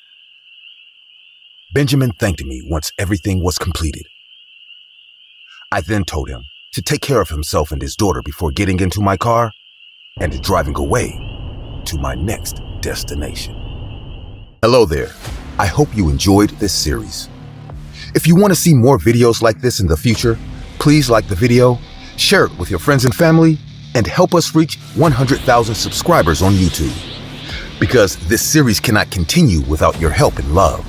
Benjamin thanked me once everything was completed. I then told him to take care of himself and his daughter before getting into my car and driving away to my next destination. Hello there. I hope you enjoyed this series. If you want to see more videos like this in the future, please like the video, share it with your friends and family, and help us reach 100,000 subscribers on YouTube. Because this series cannot continue without your help and love.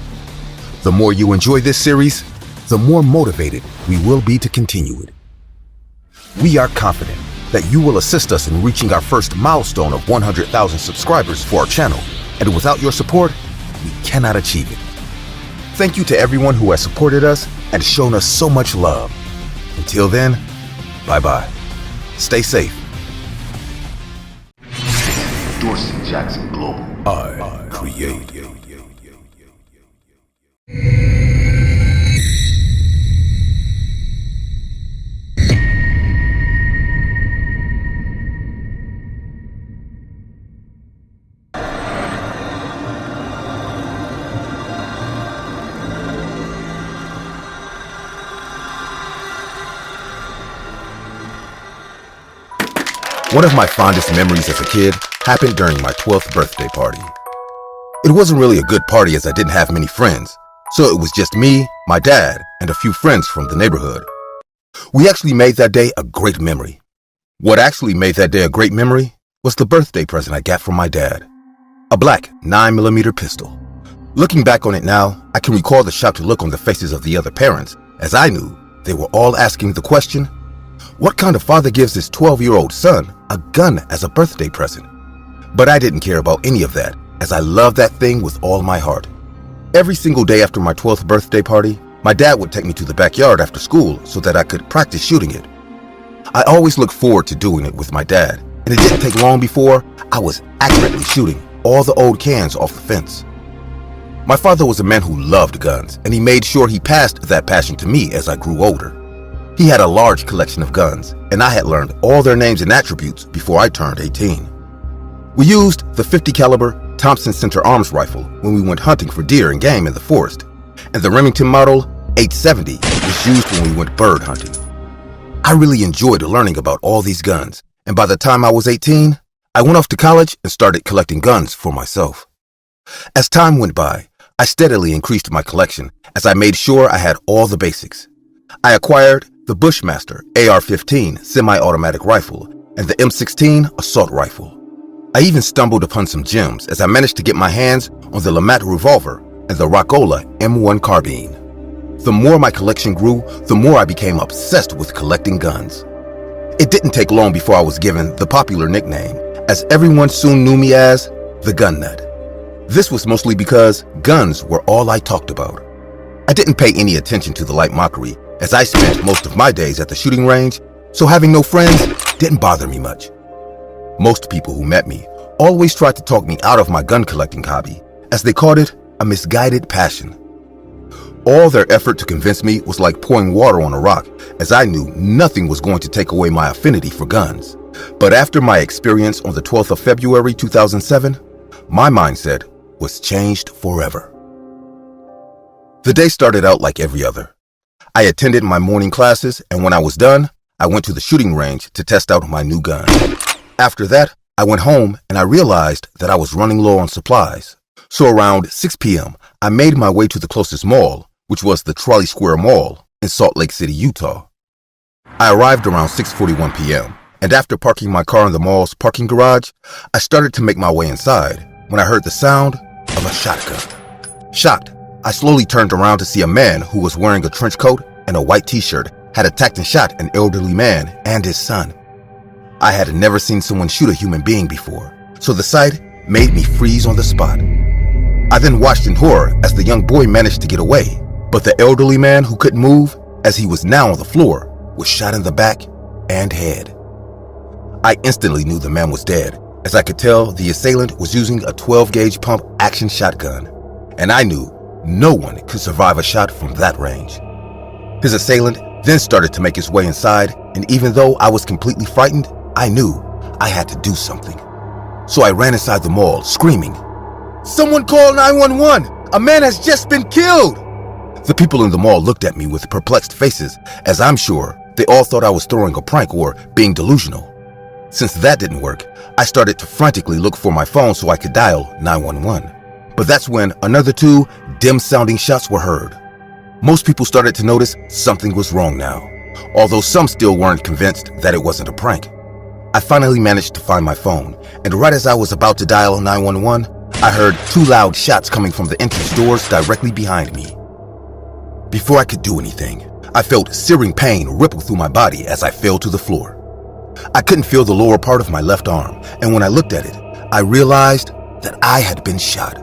The more you enjoy this series, the more motivated we will be to continue it. We are confident that you will assist us in reaching our first milestone of 100,000 subscribers for our channel, and without your support, we cannot achieve it. Thank you to everyone who has supported us and shown us so much love. Until then, bye-bye. Stay safe. Dorsey Jackson Global. I create. One of my fondest memories as a kid happened during my 12th birthday party. It wasn't really a good party as I didn't have many friends, so it was just me, my dad, and a few friends from the neighborhood. We actually made that day a great memory. What actually made that day a great memory was the birthday present I got from my dad. A black 9mm pistol. Looking back on it now, I can recall the shocked look on the faces of the other parents, as I knew they were all asking the question, what kind of father gives his 12-year-old son a gun as a birthday present? But I didn't care about any of that, as I loved that thing with all my heart. Every single day after my 12th birthday party, my dad would take me to the backyard after school so that I could practice shooting it. I always looked forward to doing it with my dad, and it didn't take long before I was accurately shooting all the old cans off the fence. My father was a man who loved guns, and he made sure he passed that passion to me as I grew older. He had a large collection of guns, and I had learned all their names and attributes before I turned 18. We used the .50 caliber Thompson Center Arms rifle when we went hunting for deer and game in the forest, and the Remington model 870 was used when we went bird hunting. I really enjoyed learning about all these guns, and by the time I was 18, I went off to college and started collecting guns for myself. As time went by, I steadily increased my collection as I made sure I had all the basics. I acquired the Bushmaster AR-15 semi-automatic rifle and the M16 assault rifle. I even stumbled upon some gems as I managed to get my hands on the Lamat revolver and the Rockola M1 carbine. The more my collection grew, the more I became obsessed with collecting guns. It didn't take long before I was given the popular nickname, as everyone soon knew me as the Gun Nut. This was mostly because guns were all I talked about. I didn't pay any attention to the light mockery, as I spent most of my days at the shooting range, so having no friends didn't bother me much. Most people who met me always tried to talk me out of my gun collecting hobby, as they called it a misguided passion. All their effort to convince me was like pouring water on a rock, as I knew nothing was going to take away my affinity for guns. But after my experience on the 12th of February 2007, my mindset was changed forever. The day started out like every other. I attended my morning classes, and when I was done, I went to the shooting range to test out my new gun. After that, I went home and I realized that I was running low on supplies. So around 6 p.m., I made my way to the closest mall, which was the Trolley Square Mall in Salt Lake City, Utah. I arrived around 6:41 p.m., and after parking my car in the mall's parking garage, I started to make my way inside when I heard the sound of a shotgun. Shocked, I slowly turned around to see a man who was wearing a trench coat and a white t-shirt had attacked and shot an elderly man and his son. I had never seen someone shoot a human being before, so the sight made me freeze on the spot. I then watched in horror as the young boy managed to get away, but the elderly man who couldn't move, as he was now on the floor, was shot in the back and head. I instantly knew the man was dead, as I could tell the assailant was using a 12-gauge pump action shotgun, and I knew no one could survive a shot from that range. His assailant then started to make his way inside, and even though I was completely frightened, I knew I had to do something. So I ran inside the mall, screaming, "Someone call 911! A man has just been killed!" The people in the mall looked at me with perplexed faces, as I'm sure they all thought I was throwing a prank or being delusional. Since that didn't work, I started to frantically look for my phone so I could dial 911. But that's when another 2 dim-sounding shots were heard. Most people started to notice something was wrong now, although some still weren't convinced that it wasn't a prank. I finally managed to find my phone, and right as I was about to dial 911, I heard 2 loud shots coming from the entrance doors directly behind me. Before I could do anything, I felt searing pain ripple through my body as I fell to the floor. I couldn't feel the lower part of my left arm, and when I looked at it, I realized that I had been shot.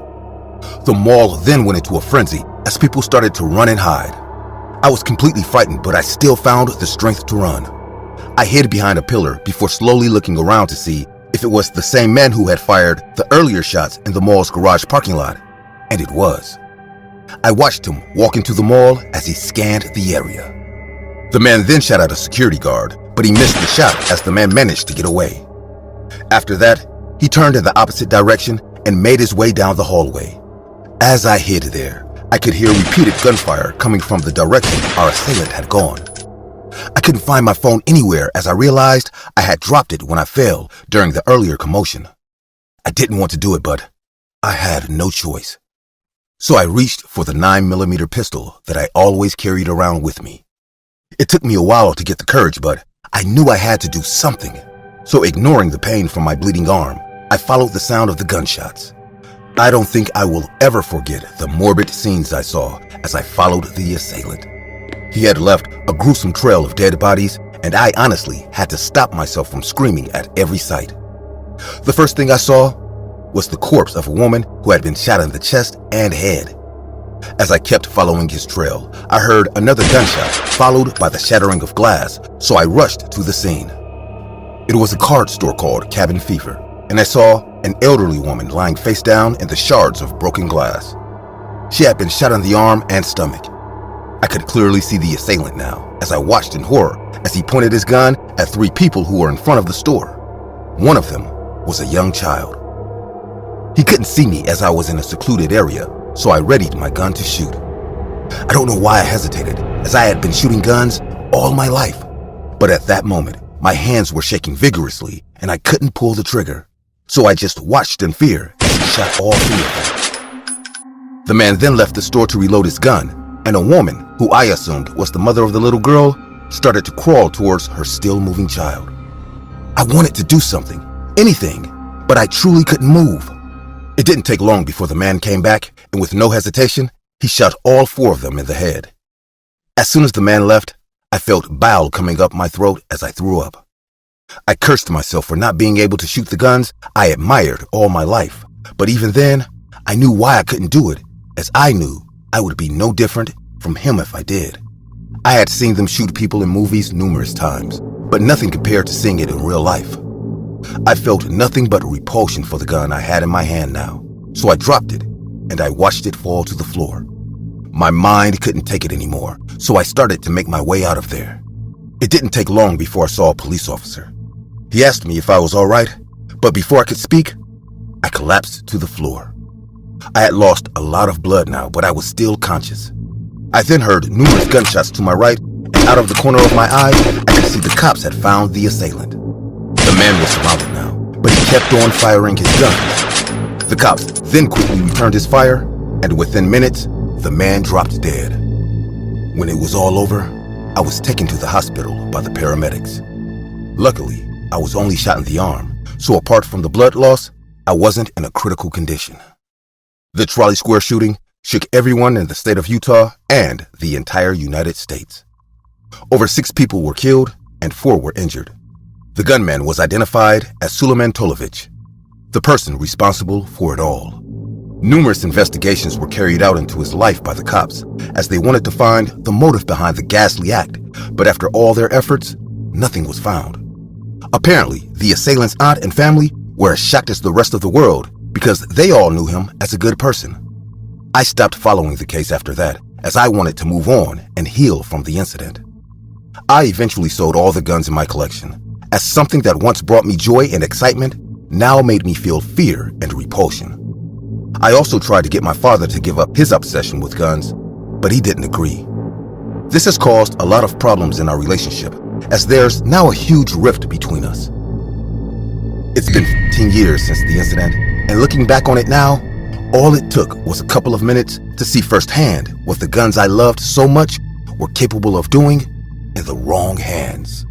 The mall then went into a frenzy as people started to run and hide. I was completely frightened, but I still found the strength to run. I hid behind a pillar before slowly looking around to see if it was the same man who had fired the earlier shots in the mall's garage parking lot, and it was. I watched him walk into the mall as he scanned the area. The man then shot at a security guard, but he missed the shot as the man managed to get away. After that, he turned in the opposite direction and made his way down the hallway. As I hid there, I could hear repeated gunfire coming from the direction our assailant had gone. I couldn't find my phone anywhere as I realized I had dropped it when I fell during the earlier commotion. I didn't want to do it, but I had no choice. So I reached for the 9mm pistol that I always carried around with me. It took me a while to get the courage, but I knew I had to do something. So ignoring the pain from my bleeding arm, I followed the sound of the gunshots. I don't think I will ever forget the morbid scenes I saw as I followed the assailant. He had left a gruesome trail of dead bodies, and I honestly had to stop myself from screaming at every sight. The first thing I saw was the corpse of a woman who had been shot in the chest and head. As I kept following his trail, I heard another gunshot followed by the shattering of glass, so I rushed to the scene. It was a card store called Cabin Fever, and I saw an elderly woman lying face down in the shards of broken glass. She had been shot in the arm and stomach. I could clearly see the assailant now as I watched in horror as he pointed his gun at 3 people who were in front of the store. One of them was a young child. He couldn't see me as I was in a secluded area, so I readied my gun to shoot. I don't know why I hesitated, as I had been shooting guns all my life. But at that moment, my hands were shaking vigorously and I couldn't pull the trigger. So I just watched in fear as he shot all 3 of them. The man then left the store to reload his gun, and a woman, who I assumed was the mother of the little girl, started to crawl towards her still moving child. I wanted to do something, anything, but I truly couldn't move. It didn't take long before the man came back, and with no hesitation, he shot all 4 of them in the head. As soon as the man left, I felt bile coming up my throat as I threw up. I cursed myself for not being able to shoot the guns I admired all my life, but even then, I knew why I couldn't do it, as I knew I would be no different from him if I did. I had seen them shoot people in movies numerous times, but nothing compared to seeing it in real life. I felt nothing but repulsion for the gun I had in my hand now, so I dropped it, and I watched it fall to the floor. My mind couldn't take it anymore, so I started to make my way out of there. It didn't take long before I saw a police officer. He asked me if I was all right, but before I could speak, I collapsed to the floor. I had lost a lot of blood now, but I was still conscious. I then heard numerous gunshots to my right, and out of the corner of my eye, I could see the cops had found the assailant. The man was surrounded now, but he kept on firing his guns. The cops then quickly returned his fire, and within minutes, the man dropped dead. When it was all over, I was taken to the hospital by the paramedics. Luckily, I was only shot in the arm, so apart from the blood loss, I wasn't in a critical condition. The Trolley Square shooting shook everyone in the state of Utah and the entire United States. Over 6 people were killed and 4 were injured. The gunman was identified as Suleiman Tolovich, the person responsible for it all. Numerous investigations were carried out into his life by the cops, as they wanted to find the motive behind the ghastly act, but after all their efforts, nothing was found. Apparently, the assailant's aunt and family were as shocked as the rest of the world because they all knew him as a good person. I stopped following the case after that, as I wanted to move on and heal from the incident. I eventually sold all the guns in my collection, as something that once brought me joy and excitement now made me feel fear and repulsion. I also tried to get my father to give up his obsession with guns, but he didn't agree. This has caused a lot of problems in our relationship, as there's now a huge rift between us. It's been 15 years since the incident, and looking back on it now, all it took was a couple of minutes to see firsthand what the guns I loved so much were capable of doing in the wrong hands.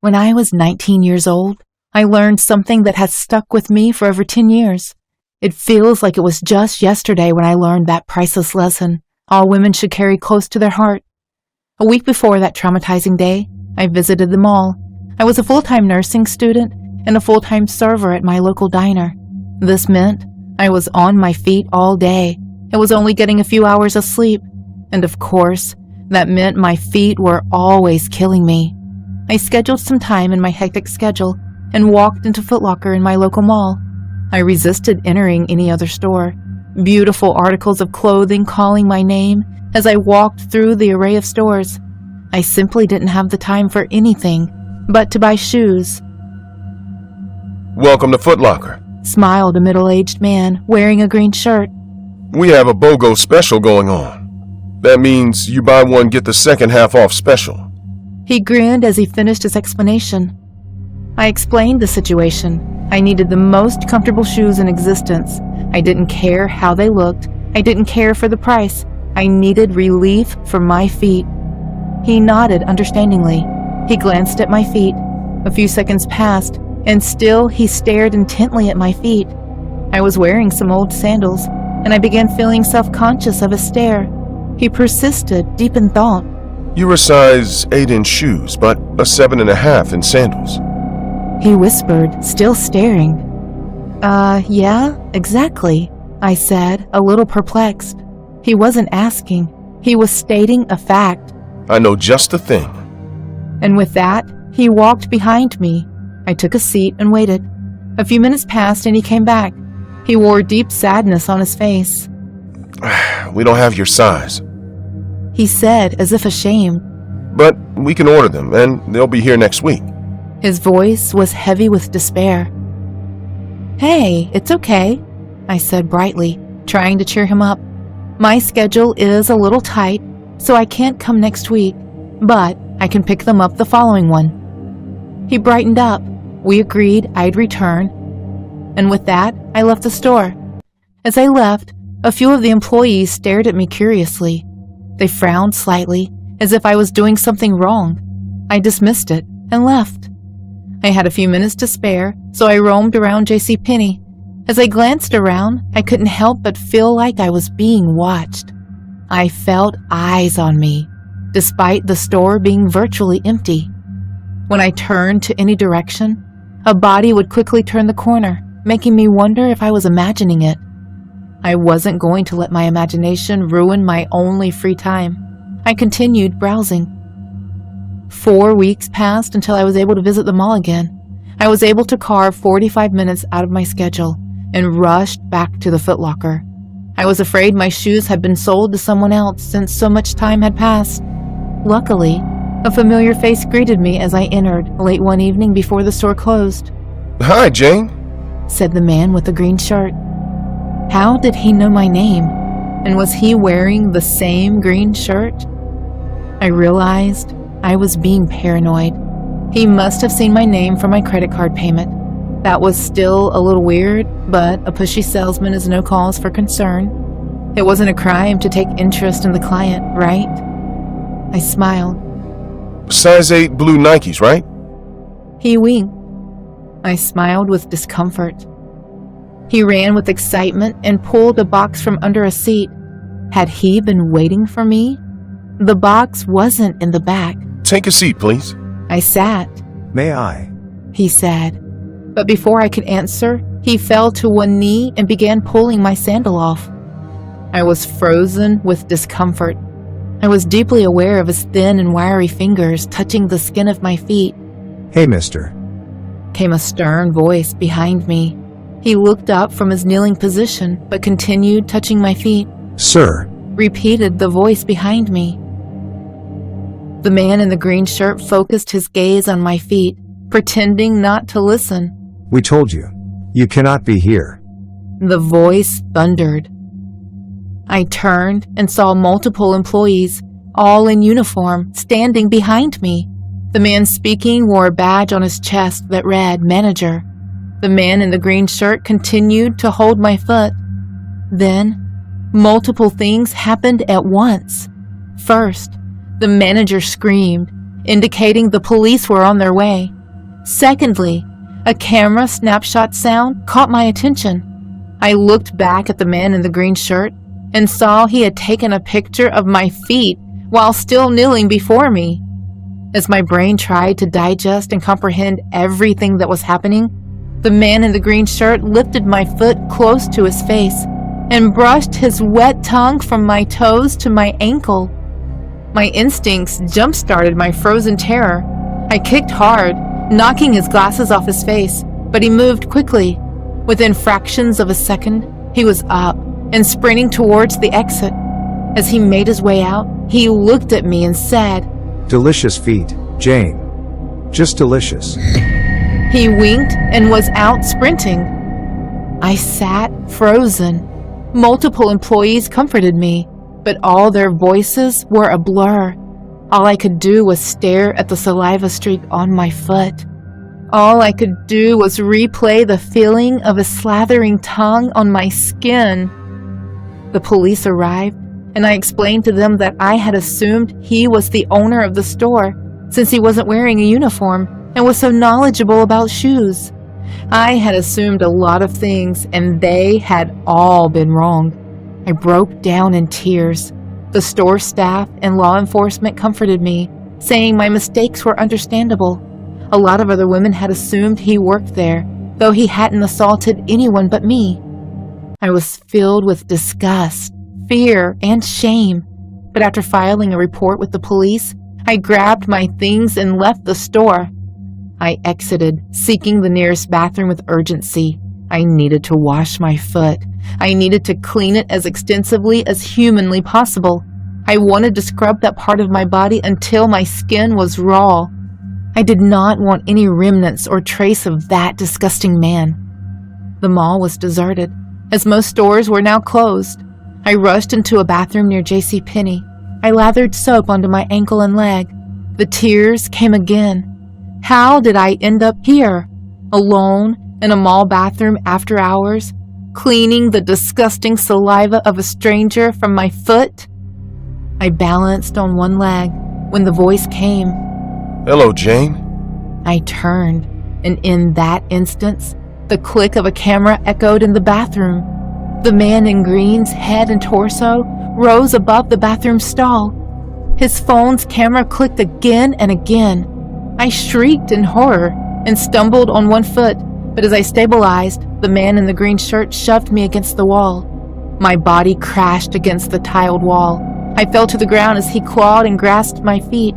When I was 19 years old, I learned something that has stuck with me for over 10 years. It feels like it was just yesterday when I learned that priceless lesson all women should carry close to their heart. A week before that traumatizing day, I visited the mall. I was a full-time nursing student and a full-time server at my local diner. This meant I was on my feet all day. I was only getting a few hours of sleep. And of course, that meant my feet were always killing me. I scheduled some time in my hectic schedule and walked into Foot Locker in my local mall. I resisted entering any other store. Beautiful articles of clothing calling my name as I walked through the array of stores. I simply didn't have the time for anything but to buy shoes. Welcome to Foot Locker, Smiled a middle-aged man wearing a green shirt. we have a BOGO special going on. That means you buy one, get the second half off special. He grinned as he finished his explanation. I explained the situation. I needed the most comfortable shoes in existence. I didn't care how they looked. I didn't care for the price. I needed relief for my feet. He nodded understandingly. He glanced at my feet. A few seconds passed, and still he stared intently at my feet. I was wearing some old sandals, and I began feeling self-conscious of his stare. He persisted, deep in thought. You're a size 8 in shoes, but a 7.5 in sandals. He whispered, still staring. Yeah, exactly, I said, a little perplexed. He wasn't asking. He was stating a fact. I know just the thing. And with that, he walked behind me. I took a seat and waited. A few minutes passed and he came back. He wore deep sadness on his face. We don't have your size. He said, as if ashamed. But we can order them, and they'll be here next week. His voice was heavy with despair. Hey, it's okay, I said brightly, trying to cheer him up. My schedule is a little tight, so I can't come next week, but I can pick them up the following one. He brightened up. We agreed I'd return. And with that, I left the store. As I left, a few of the employees stared at me curiously. They frowned slightly, as if I was doing something wrong. I dismissed it and left. I had a few minutes to spare, so I roamed around JCPenney. As I glanced around, I couldn't help but feel like I was being watched. I felt eyes on me, despite the store being virtually empty. When I turned to any direction, a body would quickly turn the corner, making me wonder if I was imagining it. I wasn't going to let my imagination ruin my only free time. I continued browsing. 4 weeks passed until I was able to visit the mall again. I was able to carve 45 minutes out of my schedule and rushed back to the Foot Locker. I was afraid my shoes had been sold to someone else since so much time had passed. Luckily, a familiar face greeted me as I entered late one evening before the store closed. Hi, Jane, said the man with the green shirt. How did he know my name? And was he wearing the same green shirt? I realized I was being paranoid. He must have seen my name from my credit card payment. That was still a little weird, but a pushy salesman is no cause for concern. It wasn't a crime to take interest in the client, right? I smiled. Size 8 blue Nikes, right? He winked. I smiled with discomfort. He ran with excitement and pulled a box from under a seat. Had he been waiting for me? The box wasn't in the back. Take a seat, please. I sat. May I? He said. But before I could answer, he fell to one knee and began pulling my sandal off. I was frozen with discomfort. I was deeply aware of his thin and wiry fingers touching the skin of my feet. Hey, mister. Came a stern voice behind me. He looked up from his kneeling position, but continued touching my feet. Sir. Repeated the voice behind me. The man in the green shirt focused his gaze on my feet, pretending not to listen. We told you. You cannot be here. The voice thundered. I turned and saw multiple employees, all in uniform, standing behind me. The man speaking wore a badge on his chest that read Manager. The man in the green shirt continued to hold my foot. Then, multiple things happened at once. First, the manager screamed, indicating the police were on their way. Secondly, a camera snapshot sound caught my attention. I looked back at the man in the green shirt and saw he had taken a picture of my feet while still kneeling before me. As my brain tried to digest and comprehend everything that was happening, the man in the green shirt lifted my foot close to his face and brushed his wet tongue from my toes to my ankle. My instincts jump-started my frozen terror. I kicked hard, knocking his glasses off his face, but he moved quickly. Within fractions of a second, he was up and sprinting towards the exit. As he made his way out, he looked at me and said, Delicious feet, Jane. Just delicious. He winked and was out sprinting. I sat frozen. Multiple employees comforted me, but all their voices were a blur. All I could do was stare at the saliva streak on my foot. All I could do was replay the feeling of a slathering tongue on my skin. The police arrived, and I explained to them that I had assumed he was the owner of the store, since he wasn't wearing a uniform and was so knowledgeable about shoes. I had assumed a lot of things, and they had all been wrong. I broke down in tears. The store staff and law enforcement comforted me, saying my mistakes were understandable. A lot of other women had assumed he worked there, though he hadn't assaulted anyone but me. I was filled with disgust, fear, and shame. But after filing a report with the police, I grabbed my things and left the store. I exited, seeking the nearest bathroom with urgency. I needed to wash my foot. I needed to clean it as extensively as humanly possible. I wanted to scrub that part of my body until my skin was raw. I did not want any remnants or trace of that disgusting man. The mall was deserted, as most stores were now closed. I rushed into a bathroom near JCPenney. I lathered soap onto my ankle and leg. The tears came again. How did I end up here, alone in a mall bathroom after hours, cleaning the disgusting saliva of a stranger from my foot? I balanced on one leg when the voice came. Hello, Jane. I turned, and in that instance, the click of a camera echoed in the bathroom. The man in green's head and torso rose above the bathroom stall. His phone's camera clicked again and again. I shrieked in horror and stumbled on one foot, but as I stabilized, the man in the green shirt shoved me against the wall. My body crashed against the tiled wall. I fell to the ground as he clawed and grasped my feet.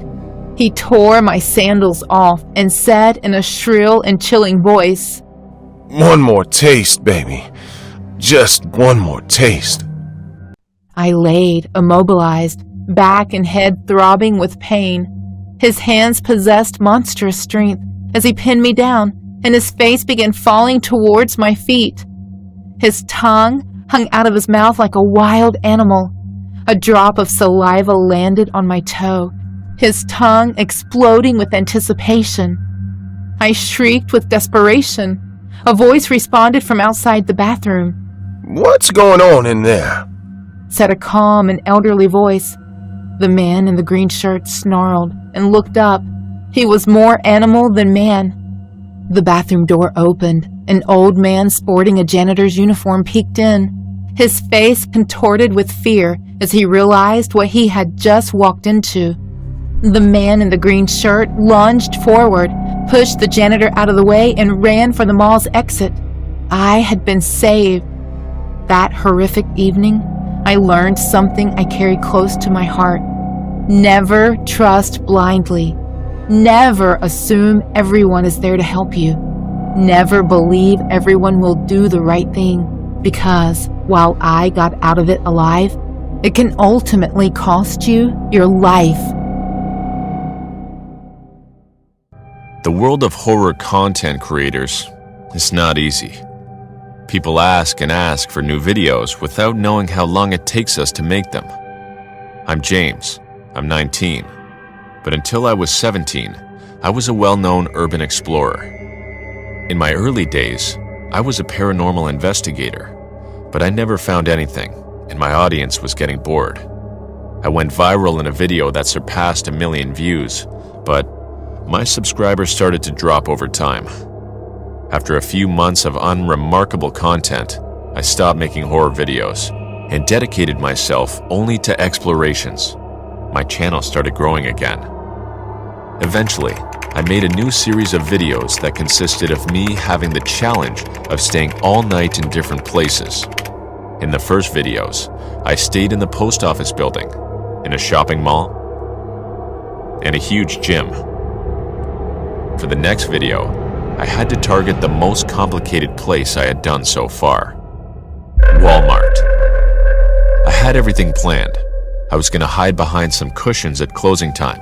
He tore my sandals off and said in a shrill and chilling voice, One more taste, baby. Just one more taste. I laid, immobilized, back and head throbbing with pain. His hands possessed monstrous strength as he pinned me down, and his face began falling towards my feet. His tongue hung out of his mouth like a wild animal. A drop of saliva landed on my toe. his tongue exploding with anticipation. I shrieked with desperation. A voice responded from outside the bathroom. "What's going on in there?" said a calm and elderly voice. The man in the green shirt snarled and looked up. He was more animal than man. The bathroom door opened. An old man sporting a janitor's uniform peeked in, his face contorted with fear as he realized what he had just walked into. The man in the green shirt lunged forward, pushed the janitor out of the way, and ran for the mall's exit. I had been saved. That horrific evening, I learned something I carry close to my heart. Never trust blindly. Never assume everyone is there to help you. Never believe everyone will do the right thing, because while I got out of it alive, it can ultimately cost you your life. The world of horror content creators is not easy. People ask and ask for new videos without knowing how long it takes us to make them. I'm James. I'm 19. But until I was 17, I was a well-known urban explorer. In my early days, I was a paranormal investigator, but I never found anything, and my audience was getting bored. I went viral in a video that surpassed 1 million views, but my subscribers started to drop over time. After a few months of unremarkable content, I stopped making horror videos and dedicated myself only to explorations. My channel started growing again. Eventually, I made a new series of videos that consisted of me having the challenge of staying all night in different places. In the first videos, I stayed in the post office building, in a shopping mall, and a huge gym. For the next video, I had to target the most complicated place I had done so far: Walmart. I had everything planned. I was going to hide behind some cushions at closing time.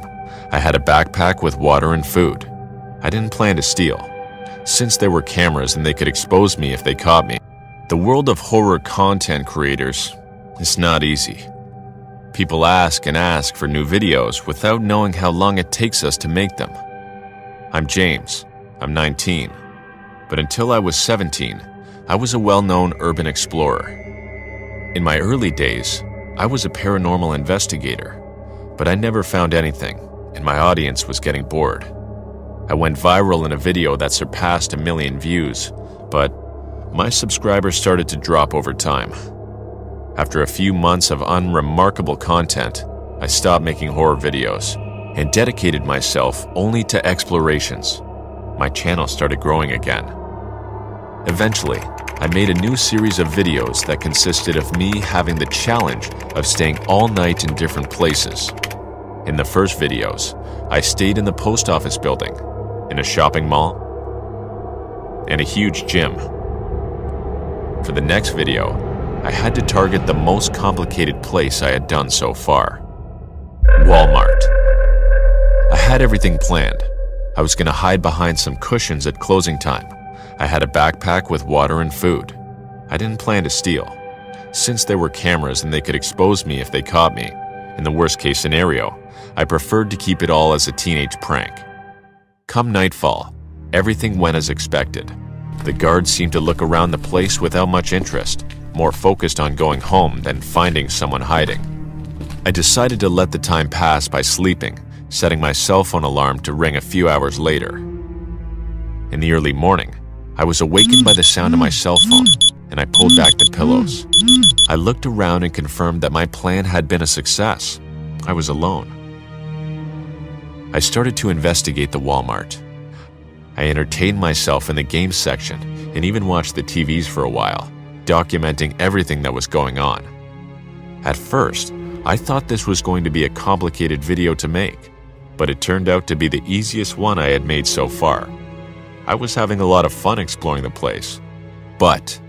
I had a backpack with water and food. I didn't plan to steal, since there were cameras and they could expose me if they caught me. The world of horror content creators is not easy. People ask and ask for new videos without knowing how long it takes us to make them. I'm James. I'm 19. But until I was 17, I was a well-known urban explorer. In my early days, I was a paranormal investigator, but I never found anything, and my audience was getting bored. I went viral in a video that surpassed 1 million views, but my subscribers started to drop over time. After a few months of unremarkable content, I stopped making horror videos and dedicated myself only to explorations. My channel started growing again. Eventually, I made a new series of videos that consisted of me having the challenge of staying all night in different places. In the first videos, I stayed in the post office building, in a shopping mall, and a huge gym. For the next video, I had to target the most complicated place I had done so far: Walmart. I had everything planned. I was going to hide behind some cushions at closing time. I had a backpack with water and food. I didn't plan to steal, since there were cameras and they could expose me if they caught me. In the worst-case scenario, I preferred to keep it all as a teenage prank. Come nightfall, everything went as expected. The guards seemed to look around the place without much interest, more focused on going home than finding someone hiding. I decided to let the time pass by sleeping, setting my cell phone alarm to ring a few hours later. In the early morning, I was awakened by the sound of my cell phone, and I pulled back the pillows. I looked around and confirmed that my plan had been a success. I was alone. I started to investigate the Walmart. I entertained myself in the games section and even watched the TVs for a while, documenting everything that was going on. At first, I thought this was going to be a complicated video to make, but it turned out to be the easiest one I had made so far. I was having a lot of fun exploring the place. But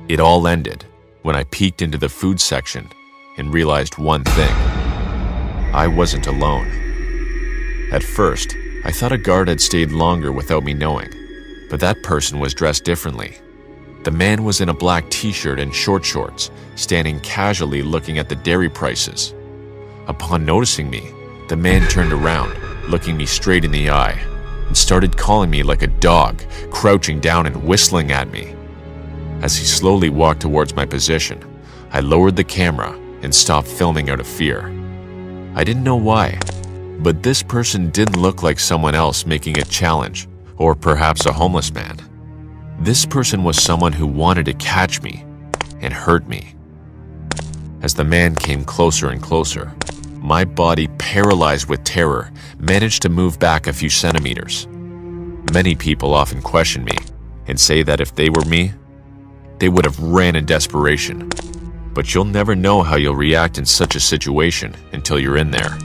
it all ended when I peeked into the food section and realized one thing: I wasn't alone. At first, I thought a guard had stayed longer without me knowing, but that person was dressed differently. The man was in a black t-shirt and short shorts, standing casually looking at the dairy prices. Upon noticing me, the man turned around, looking me straight in the eye, and started calling me like a dog, crouching down and whistling at me. As he slowly walked towards my position, I lowered the camera and stopped filming out of fear. I didn't know why, but this person didn't look like someone else making a challenge, or perhaps a homeless man. This person was someone who wanted to catch me and hurt me. As the man came closer and closer, my body, paralyzed with terror, managed to move back a few centimeters. Many people often question me and say that if they were me, they would have ran in desperation. But you'll never know how you'll react in such a situation until you're in there.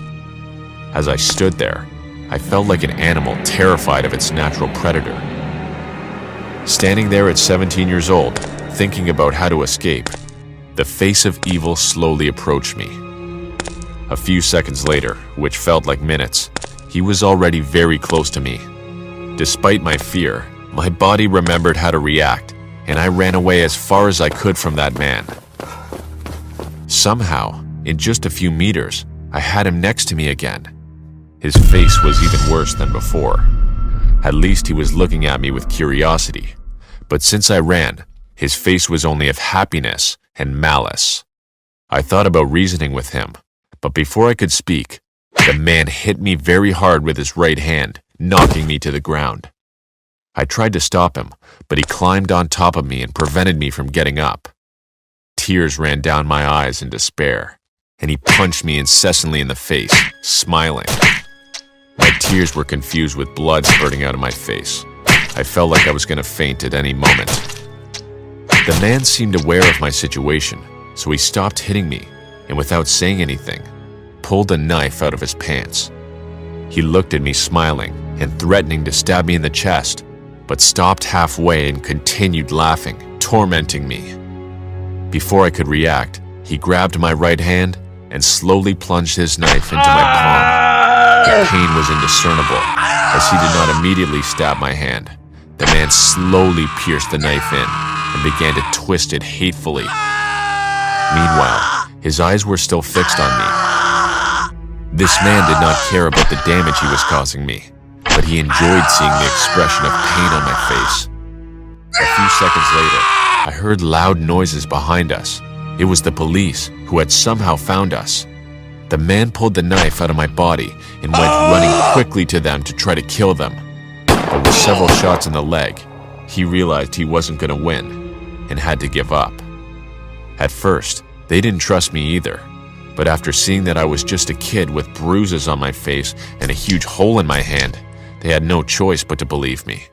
As I stood there, I felt like an animal terrified of its natural predator. Standing there at 17 years old, thinking about how to escape, the face of evil slowly approached me. A few seconds later, which felt like minutes, he was already very close to me. Despite my fear, my body remembered how to react, and I ran away as far as I could from that man. Somehow, in just a few meters, I had him next to me again. His face was even worse than before. At least he was looking at me with curiosity. But since I ran, his face was only of happiness and malice. I thought about reasoning with him, but before I could speak, the man hit me very hard with his right hand, knocking me to the ground. I tried to stop him, but he climbed on top of me and prevented me from getting up. Tears ran down my eyes in despair, and he punched me incessantly in the face, smiling. My tears were confused with blood spurting out of my face. I felt like I was going to faint at any moment. The man seemed aware of my situation, so he stopped hitting me, and without saying anything, pulled a knife out of his pants. He looked at me smiling and threatening to stab me in the chest, but stopped halfway and continued laughing, tormenting me. Before I could react, he grabbed my right hand and slowly plunged his knife into my palm. The pain was indiscernible, as he did not immediately stab my hand. The man slowly pierced the knife in and began to twist it hatefully. Meanwhile, his eyes were still fixed on me. This man did not care about the damage he was causing me, but he enjoyed seeing the expression of pain on my face. A few seconds later, I heard loud noises behind us. It was the police, who had somehow found us. The man pulled the knife out of my body and went running quickly to them to try to kill them. But with several shots in the leg, he realized he wasn't going to win and had to give up. At first, they didn't trust me either, but after seeing that I was just a kid with bruises on my face and a huge hole in my hand, they had no choice but to believe me.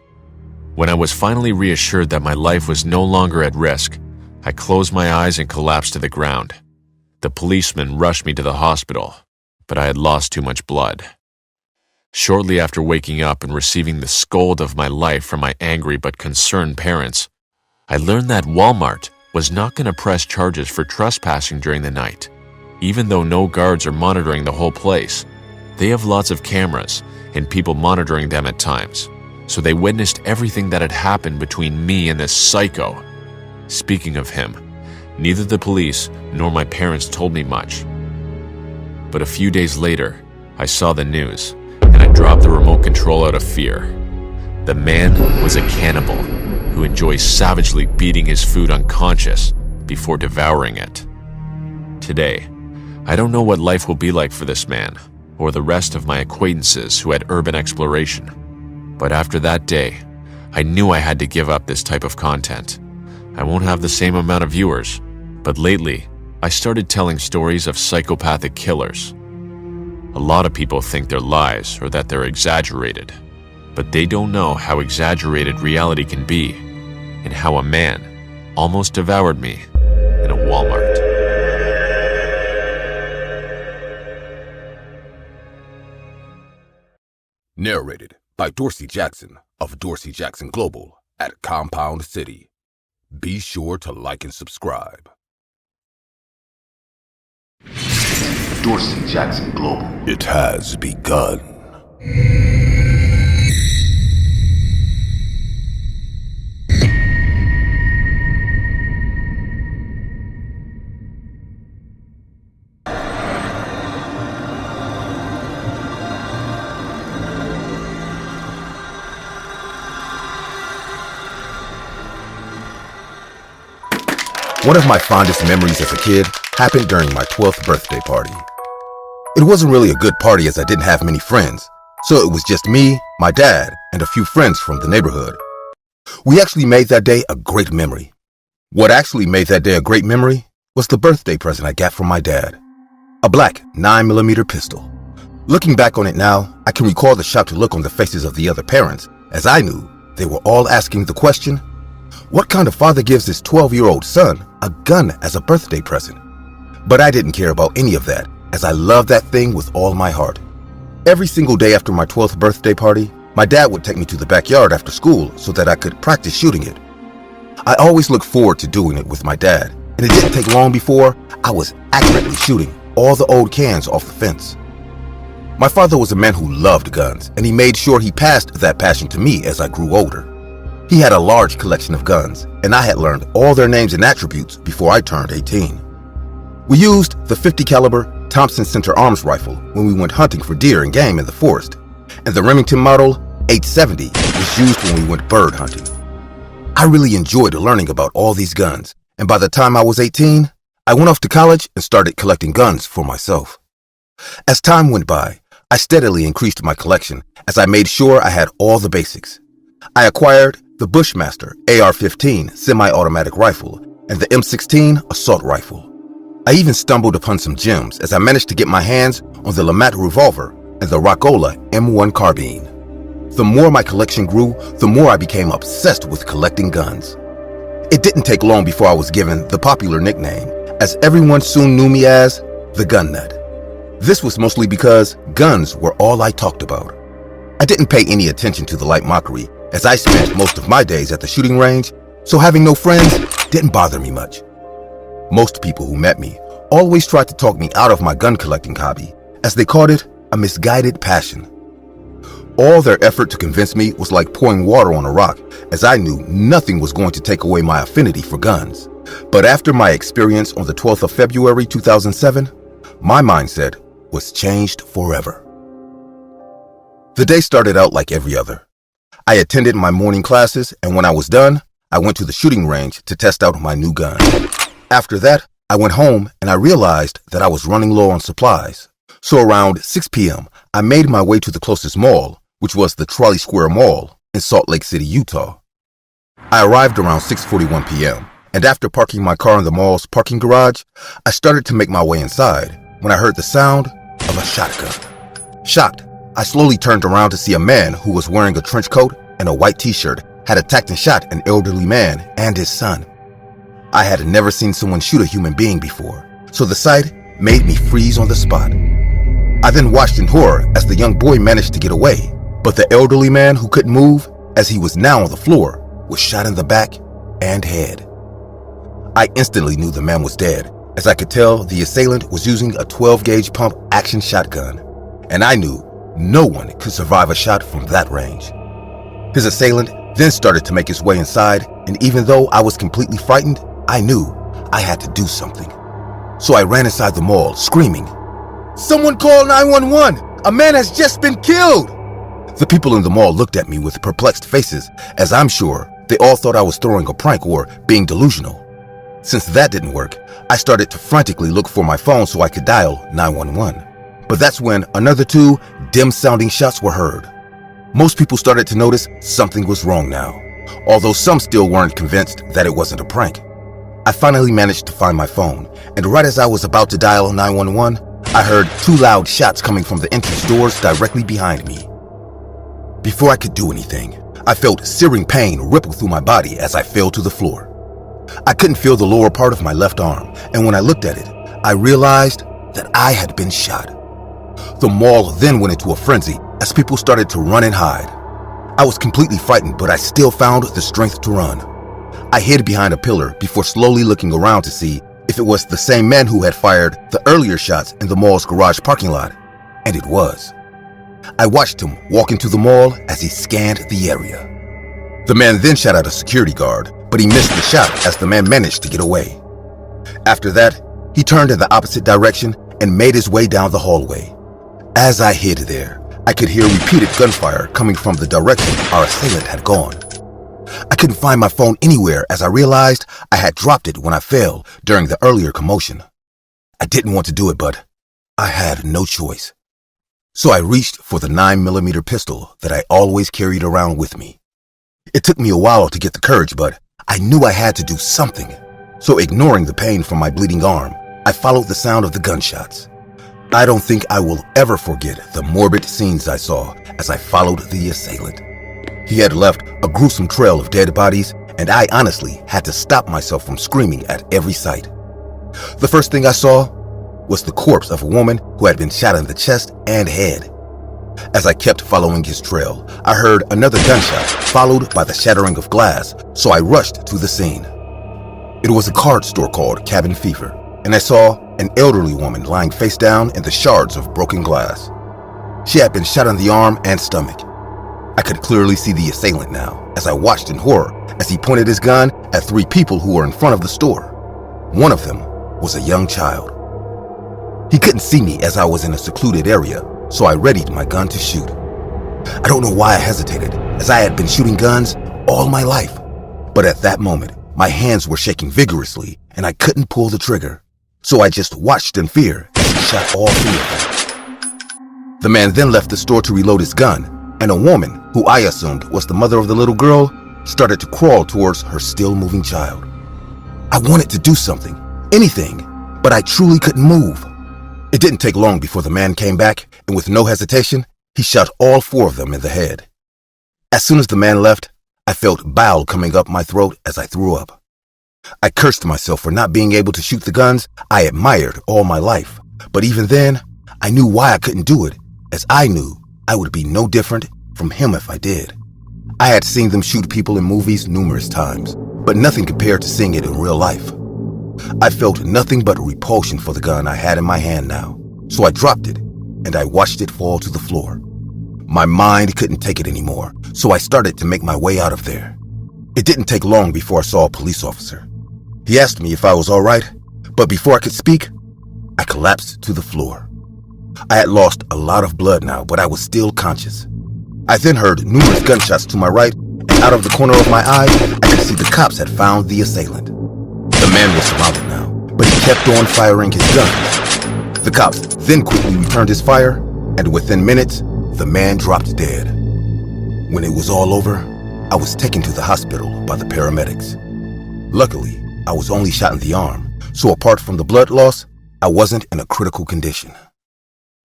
When I was finally reassured that my life was no longer at risk, I closed my eyes and collapsed to the ground. The policeman rushed me to the hospital, but I had lost too much blood. Shortly after waking up and receiving the scold of my life from my angry but concerned parents, I learned that Walmart was not going to press charges for trespassing during the night. Even though no guards are monitoring the whole place, they have lots of cameras and people monitoring them at times, so they witnessed everything that had happened between me and this psycho. Speaking of him, neither the police nor my parents told me much. But a few days later, I saw the news, and I dropped the remote control out of fear. The man was a cannibal who enjoys savagely beating his food unconscious before devouring it. Today, I don't know what life will be like for this man or the rest of my acquaintances who had urban exploration. But after that day, I knew I had to give up this type of content. I won't have the same amount of viewers, but lately, I started telling stories of psychopathic killers. A lot of people think they're lies or that they're exaggerated, but they don't know how exaggerated reality can be and how a man almost devoured me in a Walmart. Narrated by Dorsey Jackson of Dorsey Jackson Global at Compound City. Be sure to like and subscribe. Dorsey Jackson Global. It has begun. One of my fondest memories as a kid happened during my 12th birthday party. It wasn't really a good party as I didn't have many friends, so it was just me, my dad, and a few friends from the neighborhood. We actually made that day a great memory. What actually made that day a great memory was the birthday present I got from my dad. A black 9mm pistol. Looking back on it now, I can recall the shocked look on the faces of the other parents, as I knew they were all asking the question, what kind of father gives his 12-year-old son a gun as a birthday present? But I didn't care about any of that, as I loved that thing with all my heart. Every single day after my 12th birthday party, my dad would take me to the backyard after school so that I could practice shooting it. I always looked forward to doing it with my dad, and it didn't take long before I was accurately shooting all the old cans off the fence. My father was a man who loved guns, and he made sure he passed that passion to me as I grew older. He had a large collection of guns, and I had learned all their names and attributes before I turned 18. We used the .50 caliber Thompson Center Arms rifle when we went hunting for deer and game in the forest, and the Remington Model 870 was used when we went bird hunting. I really enjoyed learning about all these guns, and by the time I was 18, I went off to college and started collecting guns for myself. As time went by, I steadily increased my collection as I made sure I had all the basics. I acquired the Bushmaster AR-15 semi-automatic rifle and the M16 assault rifle. I even stumbled upon some gems as I managed to get my hands on the Lamat revolver and the Rockola M1 carbine. The more my collection grew, the more I became obsessed with collecting guns. It didn't take long before I was given the popular nickname, as everyone soon knew me as the Gun Nut. This was mostly because guns were all I talked about. I didn't pay any attention to the light mockery, as I spent most of my days at the shooting range, so having no friends didn't bother me much. Most people who met me always tried to talk me out of my gun collecting hobby, as they called it a misguided passion. All their effort to convince me was like pouring water on a rock, as I knew nothing was going to take away my affinity for guns. But after my experience on the 12th of February 2007, my mindset was changed forever. The day started out like every other. I attended my morning classes, and when I was done, I went to the shooting range to test out my new gun. After that, I went home and I realized that I was running low on supplies. So around 6 p.m., I made my way to the closest mall, which was the Trolley Square Mall in Salt Lake City, Utah. I arrived around 6:41 p.m., and after parking my car in the mall's parking garage, I started to make my way inside when I heard the sound of a shotgun. Shocked, I slowly turned around to see a man who was wearing a trench coat and a white t-shirt had attacked and shot an elderly man and his son. I had never seen someone shoot a human being before, so the sight made me freeze on the spot. I then watched in horror as the young boy managed to get away, but the elderly man who couldn't move, as he was now on the floor, was shot in the back and head. I instantly knew the man was dead, as I could tell the assailant was using a 12-gauge pump action shotgun, and I knew no one could survive a shot from that range. His assailant then started to make his way inside, and even though I was completely frightened, I knew I had to do something. So I ran inside the mall, screaming, "Someone call 911! A man has just been killed!" The people in the mall looked at me with perplexed faces, as I'm sure they all thought I was throwing a prank or being delusional. Since that didn't work, I started to frantically look for my phone so I could dial 911. But that's when another 2 dim-sounding shots were heard. Most people started to notice something was wrong now, although some still weren't convinced that it wasn't a prank. I finally managed to find my phone, and right as I was about to dial 911, I heard 2 loud shots coming from the entrance doors directly behind me. Before I could do anything, I felt searing pain ripple through my body as I fell to the floor. I couldn't feel the lower part of my left arm, and when I looked at it, I realized that I had been shot. The mall then went into a frenzy as people started to run and hide. I was completely frightened, but I still found the strength to run. I hid behind a pillar before slowly looking around to see if it was the same man who had fired the earlier shots in the mall's garage parking lot, and it was. I watched him walk into the mall as he scanned the area. The man then shot at a security guard, but he missed the shot as the man managed to get away. After that, he turned in the opposite direction and made his way down the hallway. As I hid there, I could hear repeated gunfire coming from the direction our assailant had gone. I couldn't find my phone anywhere as I realized I had dropped it when I fell during the earlier commotion. I didn't want to do it, but I had no choice. So I reached for the 9mm pistol that I always carried around with me. It took me a while to get the courage, but I knew I had to do something. So ignoring the pain from my bleeding arm, I followed the sound of the gunshots. I don't think I will ever forget the morbid scenes I saw as I followed the assailant. He had left a gruesome trail of dead bodies, and I honestly had to stop myself from screaming at every sight. The first thing I saw was the corpse of a woman who had been shot in the chest and head. As I kept following his trail, I heard another gunshot followed by the shattering of glass, so I rushed to the scene. It was a card store called Cabin Fever, and I saw an elderly woman lying face down in the shards of broken glass. She had been shot in the arm and stomach. I could clearly see the assailant now as I watched in horror as he pointed his gun at 3 people who were in front of the store. One of them was a young child. He couldn't see me as I was in a secluded area, so I readied my gun to shoot. I don't know why I hesitated, as I had been shooting guns all my life. But at that moment, my hands were shaking vigorously and I couldn't pull the trigger. So I just watched in fear as he shot all 3 of them. The man then left the store to reload his gun, and a woman, who I assumed was the mother of the little girl, started to crawl towards her still-moving child. I wanted to do something, anything, but I truly couldn't move. It didn't take long before the man came back, and with no hesitation, he shot all 4 of them in the head. As soon as the man left, I felt bile coming up my throat as I threw up. I cursed myself for not being able to shoot the guns I admired all my life, but even then, I knew why I couldn't do it, as I knew I would be no different from him if I did. I had seen them shoot people in movies numerous times, but nothing compared to seeing it in real life. I felt nothing but repulsion for the gun I had in my hand now, so I dropped it and I watched it fall to the floor. My mind couldn't take it anymore, so I started to make my way out of there. It didn't take long before I saw a police officer. He asked me if I was all right, but before I could speak, I collapsed to the floor. I had lost a lot of blood now, but I was still conscious. I then heard numerous gunshots to my right, and out of the corner of my eye, I could see the cops had found the assailant. The man was surrounded now, but he kept on firing his guns. The cops then quickly returned his fire, and within minutes, the man dropped dead. When it was all over, I was taken to the hospital by the paramedics. Luckily, I was only shot in the arm, so apart from the blood loss, I wasn't in a critical condition.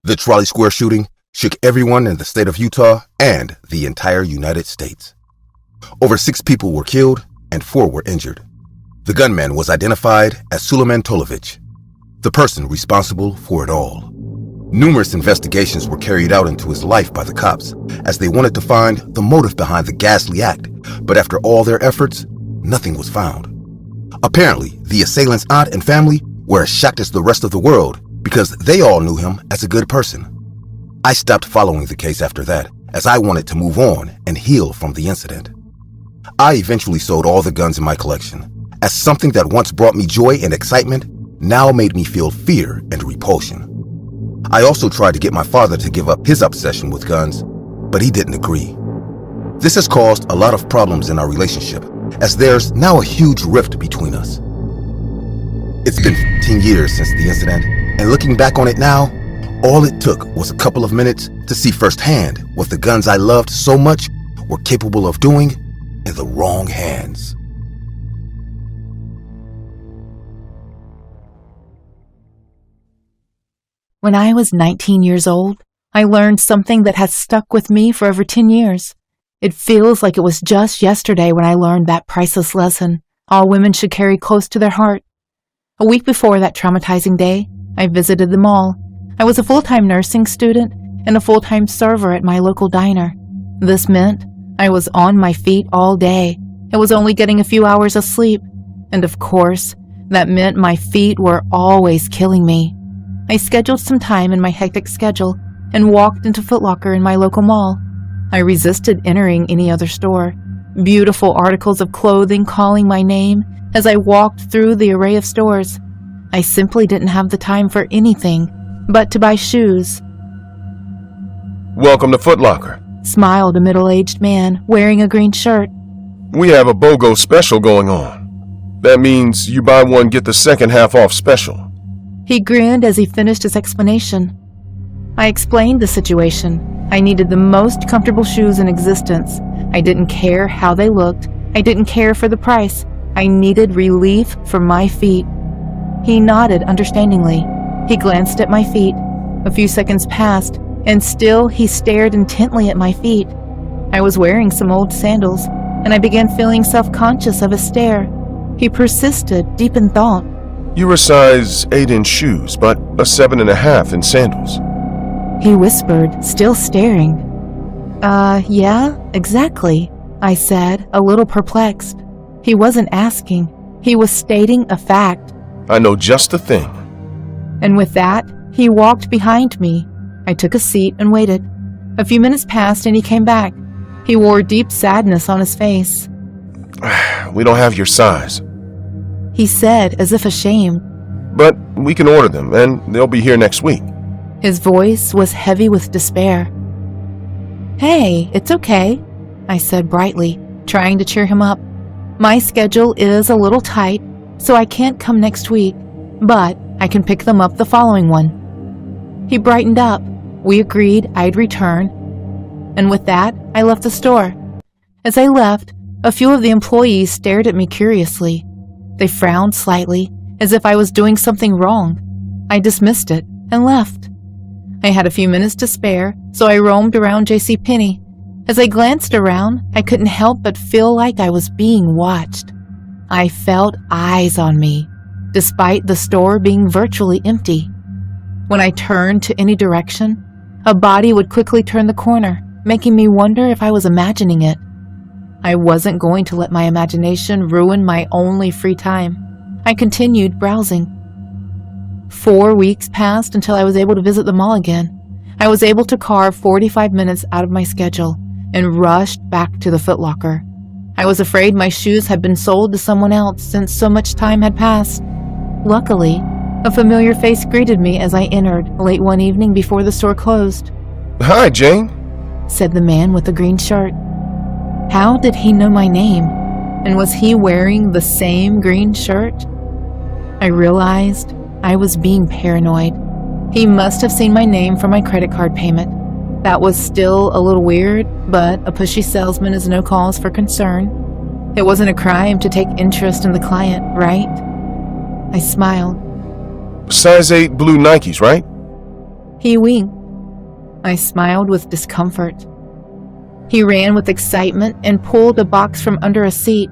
The Trolley Square shooting shook everyone in the state of Utah and the entire United States. Over 6 people were killed and 4 were injured. The gunman was identified as Suleiman Tolovich, the person responsible for it all. Numerous investigations were carried out into his life by the cops as they wanted to find the motive behind the ghastly act, but after all their efforts, nothing was found. Apparently, the assailant's aunt and family were as shocked as the rest of the world because they all knew him as a good person. I stopped following the case after that, as I wanted to move on and heal from the incident. I eventually sold all the guns in my collection, as something that once brought me joy and excitement now made me feel fear and repulsion. I also tried to get my father to give up his obsession with guns, but he didn't agree. This has caused a lot of problems in our relationship, as there's now a huge rift between us. It's been 15 years since the incident, and looking back on it now, all it took was a couple of minutes to see firsthand what the guns I loved so much were capable of doing in the wrong hands. When I was 19 years old, I learned something that has stuck with me for over 10 years. It feels like it was just yesterday when I learned that priceless lesson all women should carry close to their heart. A week before that traumatizing day, I visited the mall. I was a full-time nursing student and a full-time server at my local diner. This meant I was on my feet all day. I was only getting a few hours of sleep. And of course, that meant my feet were always killing me. I scheduled some time in my hectic schedule and walked into Foot Locker in my local mall. I resisted entering any other store. Beautiful articles of clothing calling my name as I walked through the array of stores. I simply didn't have the time for anything but to buy shoes. Welcome to Foot Locker, Smiled a middle-aged man wearing a green shirt. We have a BOGO special going on. That means you buy one, get the second half off special. He grinned as he finished his explanation. I explained the situation. I needed the most comfortable shoes in existence. I didn't care how they looked. I didn't care for the price. I needed relief for my feet. He nodded understandingly. He glanced at my feet. A few seconds passed, and still he stared intently at my feet. I was wearing some old sandals, and I began feeling self-conscious of his stare. He persisted, deep in thought. You're a size 8 in shoes, but a 7.5 in sandals. He whispered, still staring. Yeah, exactly, I said, a little perplexed. He wasn't asking. He was stating a fact. I know just the thing. And with that, he walked behind me. I took a seat and waited. A few minutes passed and he came back. He wore deep sadness on his face. We don't have your size, he said, as if ashamed. but we can order them, and they'll be here next week. His voice was heavy with despair. Hey, it's okay, I said brightly, trying to cheer him up. My schedule is a little tight, so I can't come next week, but I can pick them up the following one. He brightened up. We agreed I'd return, and with that, I left the store. As I left, a few of the employees stared at me curiously. They frowned slightly, as if I was doing something wrong. I dismissed it and left. I had a few minutes to spare, so I roamed around JCPenney. As I glanced around, I couldn't help but feel like I was being watched. I felt eyes on me, despite the store being virtually empty. When I turned to any direction, a body would quickly turn the corner, making me wonder if I was imagining it. I wasn't going to let my imagination ruin my only free time. I continued browsing. 4 weeks passed until I was able to visit the mall again. I was able to carve 45 minutes out of my schedule and rushed back to the Foot Locker. I was afraid my shoes had been sold to someone else since so much time had passed. Luckily, a familiar face greeted me as I entered late one evening before the store closed. Hi, Jane, said the man with the green shirt. How did he know my name? And was he wearing the same green shirt? I realized I was being paranoid. He must have seen my name from my credit card payment. That was still a little weird, but a pushy salesman is no cause for concern. It wasn't a crime to take interest in the client, right? I smiled. Size 8 blue Nikes, right? He winked. I smiled with discomfort. He ran with excitement and pulled a box from under a seat.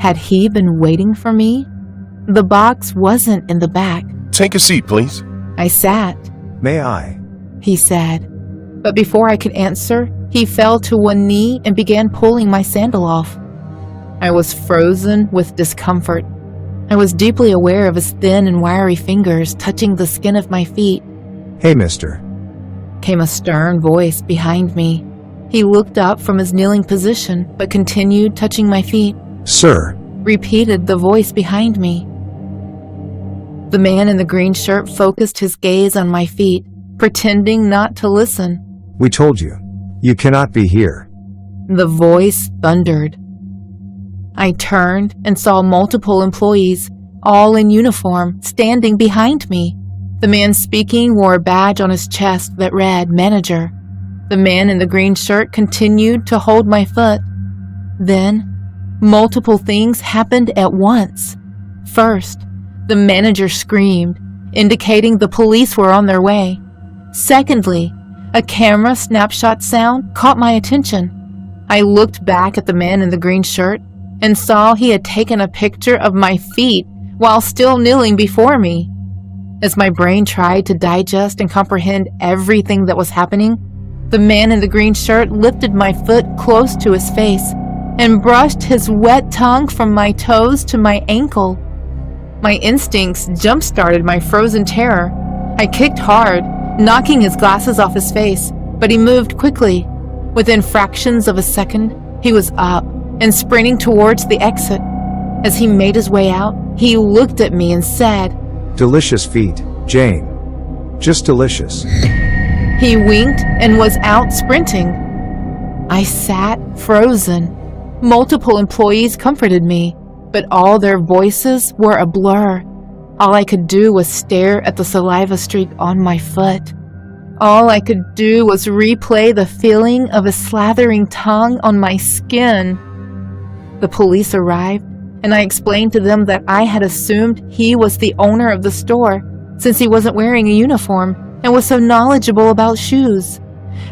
Had he been waiting for me? The box wasn't in the back. Take a seat, please. I sat. May I? He said. But before I could answer, he fell to one knee and began pulling my sandal off. I was frozen with discomfort. I was deeply aware of his thin and wiry fingers touching the skin of my feet. Hey, mister, came a stern voice behind me. He looked up from his kneeling position, but continued touching my feet. Sir, repeated the voice behind me. The man in the green shirt focused his gaze on my feet, pretending not to listen. We told you. You cannot be here. The voice thundered. I turned and saw multiple employees, all in uniform, standing behind me. The man speaking wore a badge on his chest that read Manager. The man in the green shirt continued to hold my foot. Then, multiple things happened at once. First, the manager screamed, indicating the police were on their way. Secondly, a camera snapshot sound caught my attention. I looked back at the man in the green shirt and saw he had taken a picture of my feet while still kneeling before me. As my brain tried to digest and comprehend everything that was happening, the man in the green shirt lifted my foot close to his face and brushed his wet tongue from my toes to my ankle. My instincts jump-started my frozen terror. I kicked hard, knocking his glasses off his face, but he moved quickly. Within fractions of a second, he was up and sprinting towards the exit. As he made his way out, he looked at me and said, Delicious feet, Jane. Just delicious. He winked and was out sprinting. I sat frozen. Multiple employees comforted me, but all their voices were a blur. All I could do was stare at the saliva streak on my foot. All I could do was replay the feeling of a slathering tongue on my skin. The police arrived, and I explained to them that I had assumed he was the owner of the store, since he wasn't wearing a uniform and was so knowledgeable about shoes.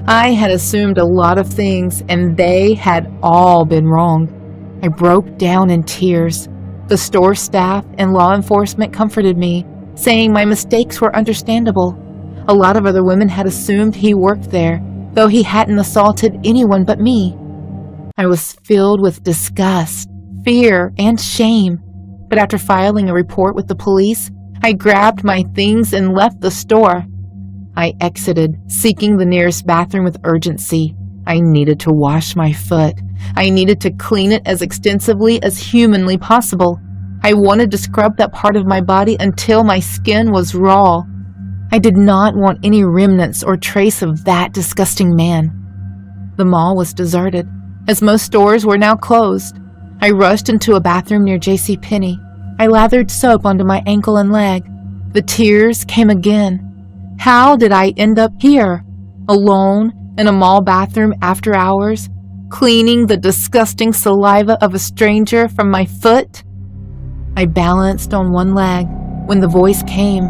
I had assumed a lot of things, and they had all been wrong. I broke down in tears. The store staff and law enforcement comforted me, saying my mistakes were understandable. A lot of other women had assumed he worked there, though he hadn't assaulted anyone but me. I was filled with disgust, fear, and shame. But after filing a report with the police, I grabbed my things and left the store. I exited, seeking the nearest bathroom with urgency. I needed to wash my foot. I needed to clean it as extensively as humanly possible. I wanted to scrub that part of my body until my skin was raw. I did not want any remnants or trace of that disgusting man. The mall was deserted, as most stores were now closed. I rushed into a bathroom near JCPenney. I lathered soap onto my ankle and leg. The tears came again. How did I end up here, alone in a mall bathroom after hours, cleaning the disgusting saliva of a stranger from my foot? I balanced on one leg when the voice came.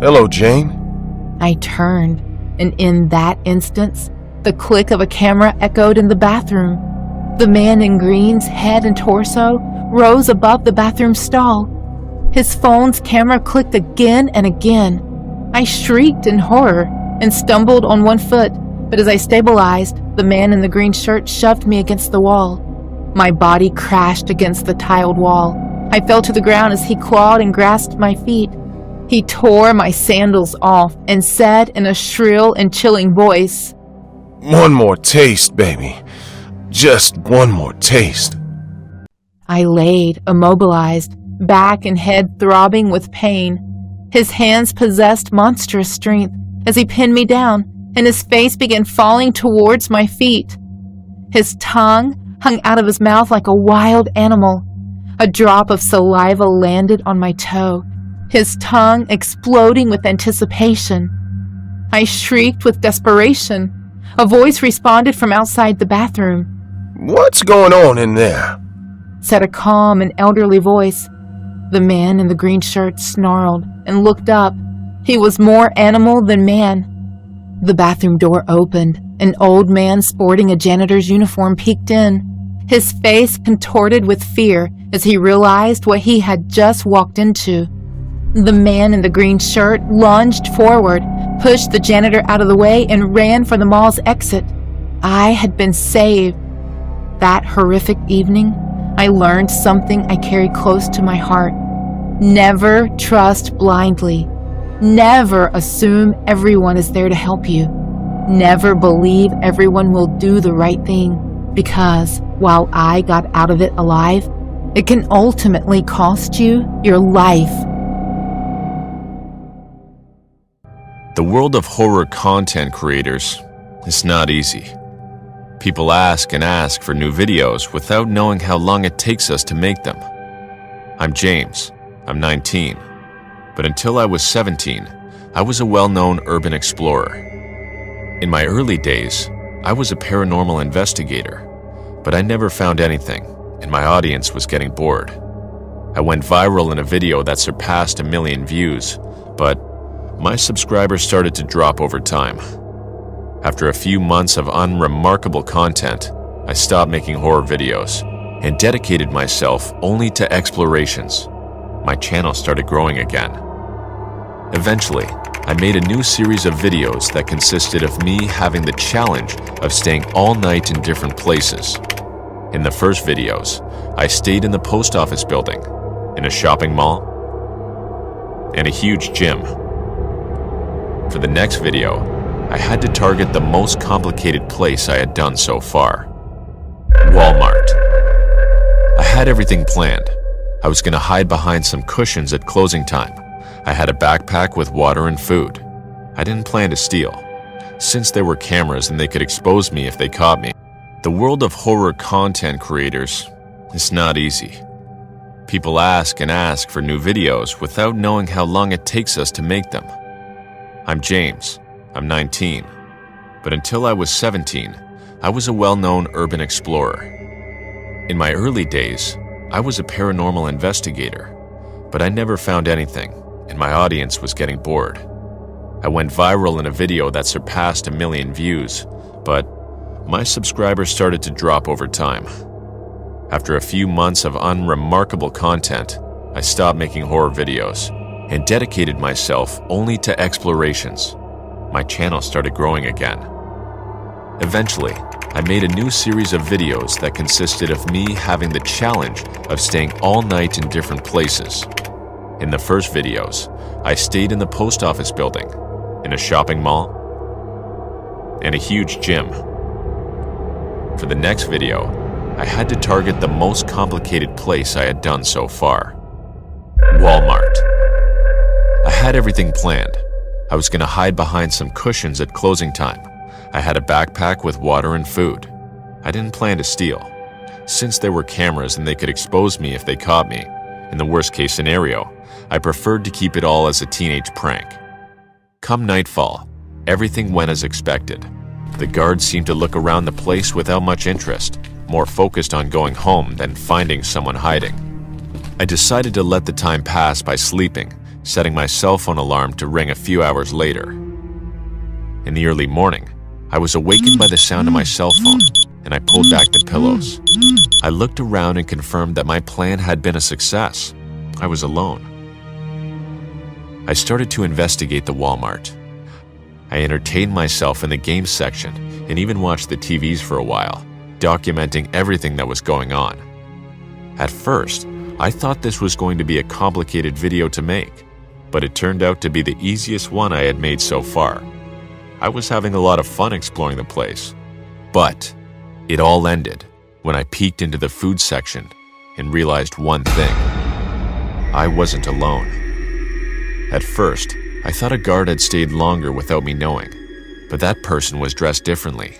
Hello, Jane. I turned, and in that instance, the click of a camera echoed in the bathroom. The man in green's head and torso rose above the bathroom stall. His phone's camera clicked again and again. I shrieked in horror and stumbled on one foot, but as I stabilized, the man in the green shirt shoved me against the wall. My body crashed against the tiled wall. I fell to the ground as he clawed and grasped my feet. He tore my sandals off and said in a shrill and chilling voice, "One more taste, baby. Just one more taste." I laid, immobilized, back and head throbbing with pain. His hands possessed monstrous strength as he pinned me down, and his face began falling towards my feet. His tongue hung out of his mouth like a wild animal. A drop of saliva landed on my toe, his tongue exploding with anticipation. I shrieked with desperation. A voice responded from outside the bathroom. "What's going on in there?" said a calm and elderly voice. The man in the green shirt snarled and looked up. He was more animal than man. The bathroom door opened. An old man sporting a janitor's uniform peeked in, his face contorted with fear as he realized what he had just walked into. The man in the green shirt lunged forward, pushed the janitor out of the way, and ran for the mall's exit. I had been saved. That horrific evening, I learned something I carry close to my heart. Never trust blindly. Never assume everyone is there to help you. Never believe everyone will do the right thing, because while I got out of it alive, it can ultimately cost you your life. The world of horror content creators is not easy. People ask and ask for new videos without knowing how long it takes us to make them. I'm James. I'm 19. But until I was 17, I was a well-known urban explorer. In my early days, I was a paranormal investigator, but I never found anything, and my audience was getting bored. I went viral in a video that surpassed 1 million views, but my subscribers started to drop over time. After a few months of unremarkable content, I stopped making horror videos and dedicated myself only to explorations. My channel started growing again. Eventually, I made a new series of videos that consisted of me having the challenge of staying all night in different places. In the first videos, I stayed in the post office building, in a shopping mall, and a huge gym. For the next video, I had to target the most complicated place I had done so far: Walmart. I had everything planned. I was going to hide behind some cushions at closing time. I had a backpack with water and food. I didn't plan to steal, since there were cameras and they could expose me if they caught me. The world of horror content creators is not easy. People ask and ask for new videos without knowing how long it takes us to make them. I'm James. I'm 19. But until I was 17, I was a well-known urban explorer. In my early days, I was a paranormal investigator, but I never found anything, and my audience was getting bored. I went viral in a video that surpassed 1 million views, but my subscribers started to drop over time. After a few months of unremarkable content, I stopped making horror videos and dedicated myself only to explorations. My channel started growing again. Eventually, I made a new series of videos that consisted of me having the challenge of staying all night in different places. In the first videos, I stayed in the post office building, in a shopping mall, and a huge gym. For the next video, I had to target the most complicated place I had done so far: Walmart. I had everything planned. I was going to hide behind some cushions at closing time. I had a backpack with water and food. I didn't plan to steal. Since there were cameras and they could expose me if they caught me, in the worst case scenario, I preferred to keep it all as a teenage prank. Come nightfall, everything went as expected. The guards seemed to look around the place without much interest, more focused on going home than finding someone hiding. I decided to let the time pass by sleeping, setting my cell phone alarm to ring a few hours later. In the early morning, I was awakened by the sound of my cell phone, and I pulled back the pillows. I looked around and confirmed that my plan had been a success. I was alone. I started to investigate the Walmart. I entertained myself in the games section and even watched the TVs for a while, documenting everything that was going on. At first, I thought this was going to be a complicated video to make, but it turned out to be the easiest one I had made so far. I was having a lot of fun exploring the place. But it all ended when I peeked into the food section and realized one thing: I wasn't alone. At first, I thought a guard had stayed longer without me knowing, but that person was dressed differently.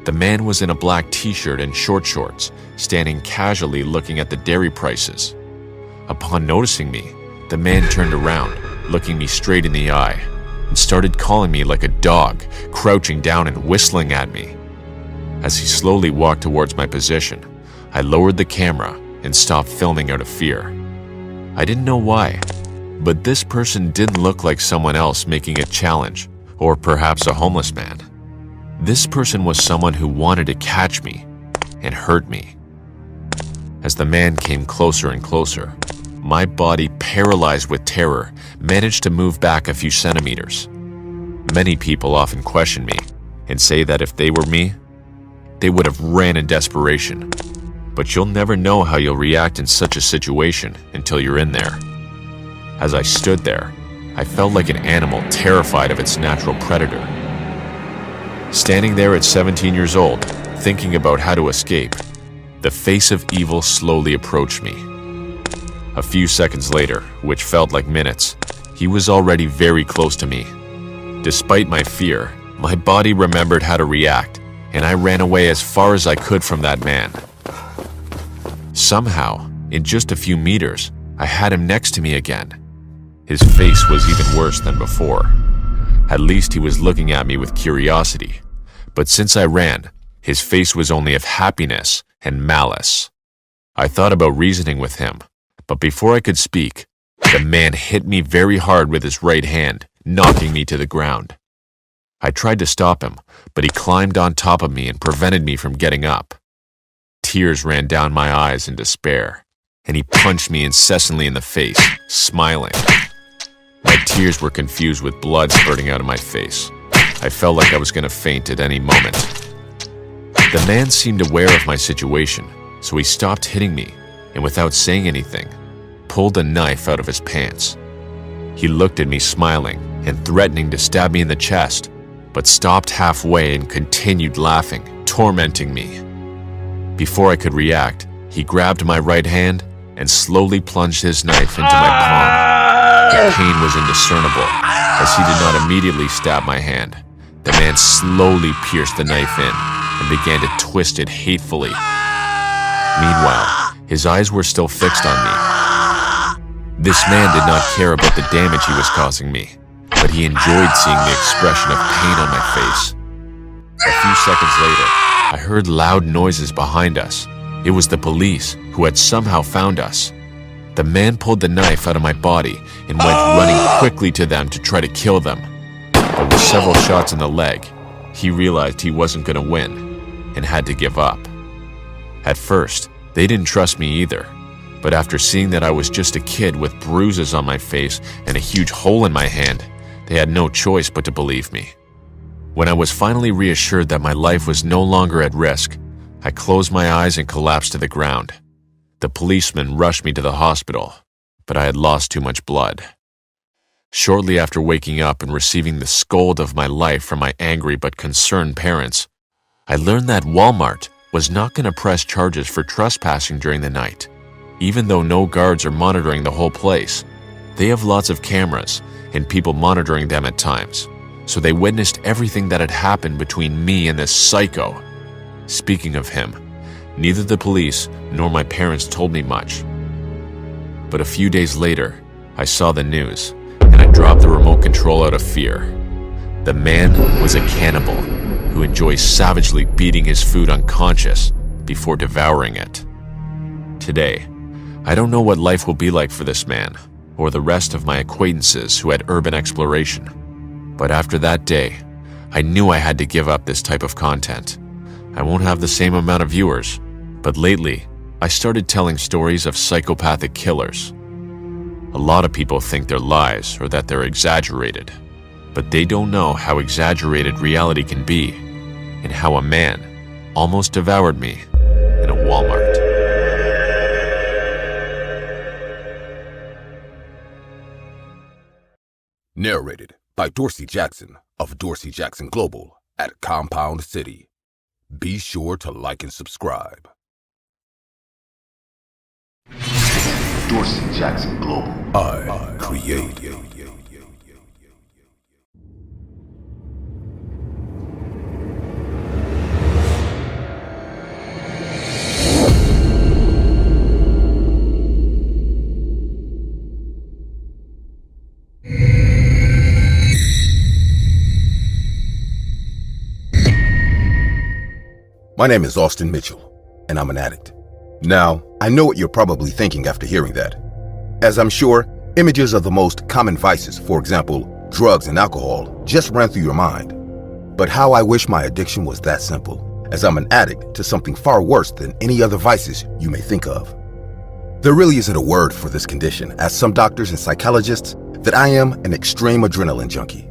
The man was in a black t-shirt and short shorts, standing casually looking at the dairy prices. Upon noticing me, the man turned around, looking me straight in the eye, and started calling me like a dog, crouching down and whistling at me. As he slowly walked towards my position, I lowered the camera and stopped filming out of fear. I didn't know why, but this person didn't look like someone else making a challenge, or perhaps a homeless man. This person was someone who wanted to catch me and hurt me. As the man came closer and closer, my body, paralyzed with terror, managed to move back a few centimeters. Many people often question me and say that if they were me, they would have ran in desperation. But you'll never know how you'll react in such a situation until you're in there. As I stood there, I felt like an animal terrified of its natural predator. Standing there at 17 years old, thinking about how to escape, the face of evil slowly approached me. A few seconds later, which felt like minutes, he was already very close to me. Despite my fear, my body remembered how to react, and I ran away as far as I could from that man. Somehow, in just a few meters, I had him next to me again. His face was even worse than before. At least he was looking at me with curiosity. But since I ran, his face was only of happiness and malice. I thought about reasoning with him, but before I could speak, the man hit me very hard with his right hand, knocking me to the ground. I tried to stop him, but he climbed on top of me and prevented me from getting up. Tears ran down my eyes in despair, and he punched me incessantly in the face, smiling. My tears were confused with blood spurting out of my face. I felt like I was going to faint at any moment. The man seemed aware of my situation, so he stopped hitting me, and without saying anything, pulled a knife out of his pants. He looked at me smiling and threatening to stab me in the chest, but stopped halfway and continued laughing, tormenting me. Before I could react, he grabbed my right hand and slowly plunged his knife into my palm. The pain was indiscernible, as he did not immediately stab my hand. The man slowly pierced the knife in, and began to twist it hatefully. Meanwhile, his eyes were still fixed on me. This man did not care about the damage he was causing me, but he enjoyed seeing the expression of pain on my face. A few seconds later, I heard loud noises behind us. It was the police, who had somehow found us. The man pulled the knife out of my body and went running quickly to them to try to kill them. But with several shots in the leg, he realized he wasn't going to win and had to give up. At first, they didn't trust me either, but after seeing that I was just a kid with bruises on my face and a huge hole in my hand, they had no choice but to believe me. When I was finally reassured that my life was no longer at risk, I closed my eyes and collapsed to the ground. The policeman rushed me to the hospital, but I had lost too much blood. Shortly after waking up and receiving the scold of my life from my angry but concerned parents, I learned that Walmart was not going to press charges for trespassing during the night. Even though no guards are monitoring the whole place, they have lots of cameras and people monitoring them at times, so they witnessed everything that had happened between me and this psycho. Speaking of him, neither the police nor my parents told me much. But a few days later, I saw the news, and I dropped the remote control out of fear. The man was a cannibal who enjoys savagely beating his food unconscious before devouring it. Today, I don't know what life will be like for this man or the rest of my acquaintances who had urban exploration. But after that day, I knew I had to give up this type of content. I won't have the same amount of viewers, but lately, I started telling stories of psychopathic killers. A lot of people think they're lies or that they're exaggerated, but they don't know how exaggerated reality can be and how a man almost devoured me in a Walmart. Narrated by Dorsey Jackson of Dorsey Jackson Global at Compound City. Be sure to like and subscribe. Dorsey Jackson Global. I create. My name is Austin Mitchell, and I'm an addict. Now, I know what you're probably thinking after hearing that. As I'm sure, images of the most common vices, for example, drugs and alcohol, just ran through your mind. But how I wish my addiction was that simple, as I'm an addict to something far worse than any other vices you may think of. There really isn't a word for this condition, as some doctors and psychologists, that I am an extreme adrenaline junkie.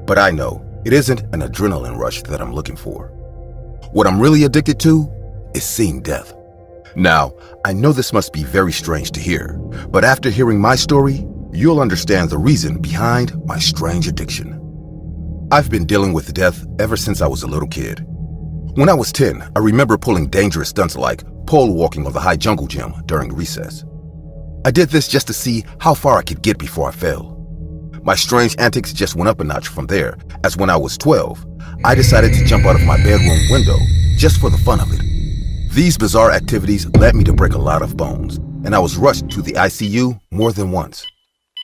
But I know it isn't an adrenaline rush that I'm looking for. What I'm really addicted to is seeing death. Now, I know this must be very strange to hear, but after hearing my story, you'll understand the reason behind my strange addiction. I've been dealing with death ever since I was a little kid. When I was 10, I remember pulling dangerous stunts like pole walking on the high jungle gym during recess. I did this just to see how far I could get before I fell. My strange antics just went up a notch from there, as when I was 12, I decided to jump out of my bedroom window just for the fun of it. These bizarre activities led me to break a lot of bones, and I was rushed to the ICU more than once.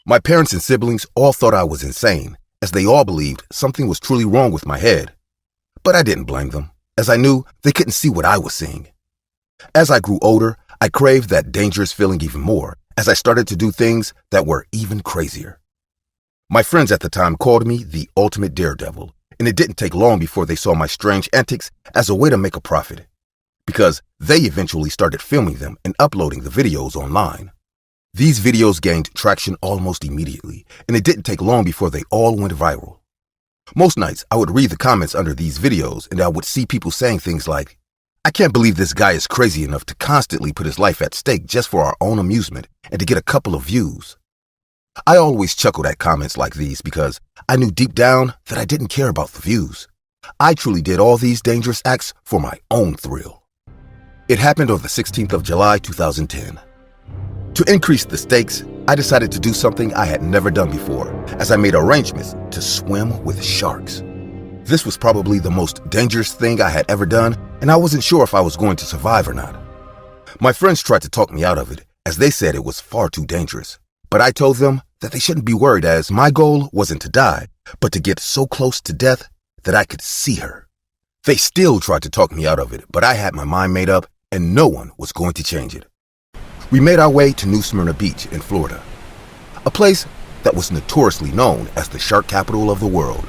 My parents and siblings all thought I was insane, as they all believed something was truly wrong with my head. But I didn't blame them, as I knew they couldn't see what I was seeing. As I grew older, I craved that dangerous feeling even more, as I started to do things that were even crazier. My friends at the time called me the ultimate daredevil, and it didn't take long before they saw my strange antics as a way to make a profit, because they eventually started filming them and uploading the videos online. These videos gained traction almost immediately, and it didn't take long before they all went viral. Most nights, I would read the comments under these videos, and I would see people saying things like, "I can't believe this guy is crazy enough to constantly put his life at stake just for our own amusement and to get a couple of views." I always chuckled at comments like these because I knew deep down that I didn't care about the views. I truly did all these dangerous acts for my own thrill. It happened on the 16th of July, 2010. To increase the stakes, I decided to do something I had never done before, as I made arrangements to swim with sharks. This was probably the most dangerous thing I had ever done, and I wasn't sure if I was going to survive or not. My friends tried to talk me out of it, as they said it was far too dangerous. But I told them that they shouldn't be worried, as my goal wasn't to die, but to get so close to death that I could see her. They still tried to talk me out of it, but I had my mind made up, and no one was going to change it. We made our way to New Smyrna Beach in Florida, a place that was notoriously known as the shark capital of the world.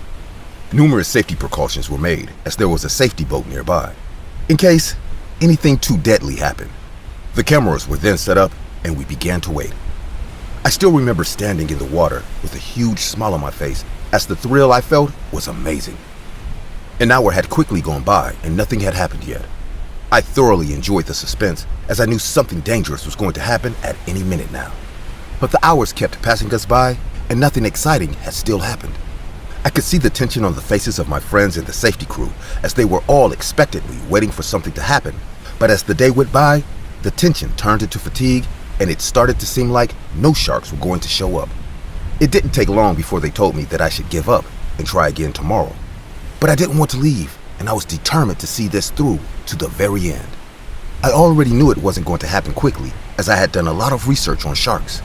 Numerous safety precautions were made, as there was a safety boat nearby, in case anything too deadly happened. The cameras were then set up, and we began to wait. I still remember standing in the water with a huge smile on my face, as the thrill I felt was amazing. An hour had quickly gone by, and nothing had happened yet. I thoroughly enjoyed the suspense, as I knew something dangerous was going to happen at any minute now. But the hours kept passing us by, and nothing exciting had still happened. I could see the tension on the faces of my friends in the safety crew, as they were all expectantly waiting for something to happen. But as the day went by, the tension turned into fatigue, and it started to seem like no sharks were going to show up. It didn't take long before they told me that I should give up and try again tomorrow. But I didn't want to leave, and I was determined to see this through to the very end. I already knew it wasn't going to happen quickly, as I had done a lot of research on sharks.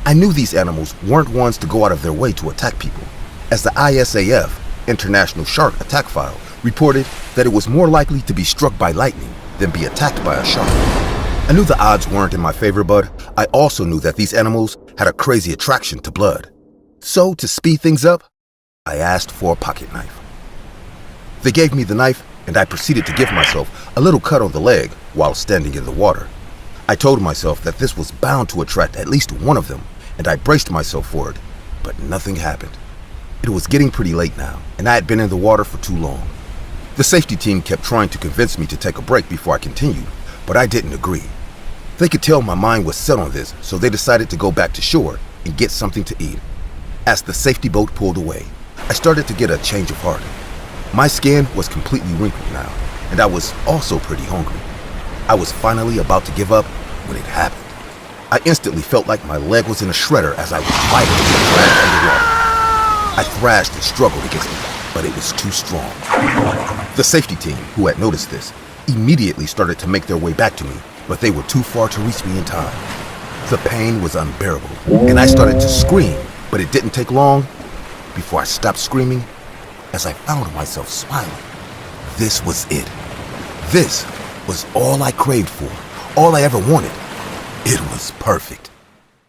I knew these animals weren't ones to go out of their way to attack people, as the ISAF, International Shark Attack File, reported that it was more likely to be struck by lightning than be attacked by a shark. I knew the odds weren't in my favor, but I also knew that these animals had a crazy attraction to blood. So, to speed things up, I asked for a pocket knife. They gave me the knife, and I proceeded to give myself a little cut on the leg while standing in the water. I told myself that this was bound to attract at least one of them, and I braced myself for it, but nothing happened. It was getting pretty late now, and I had been in the water for too long. The safety team kept trying to convince me to take a break before I continued, but I didn't agree. They could tell my mind was set on this, so they decided to go back to shore and get something to eat. As the safety boat pulled away, I started to get a change of heart. My skin was completely wrinkled now, and I was also pretty hungry. I was finally about to give up when it happened. I instantly felt like my leg was in a shredder as I was fighting to get dragged underwater. I thrashed and struggled against it, but it was too strong. The safety team, who had noticed this, immediately started to make their way back to me, but they were too far to reach me in time. The pain was unbearable, and I started to scream, but it didn't take long before I stopped screaming as I found myself smiling. This was it. This was all I craved for, all I ever wanted. It was perfect.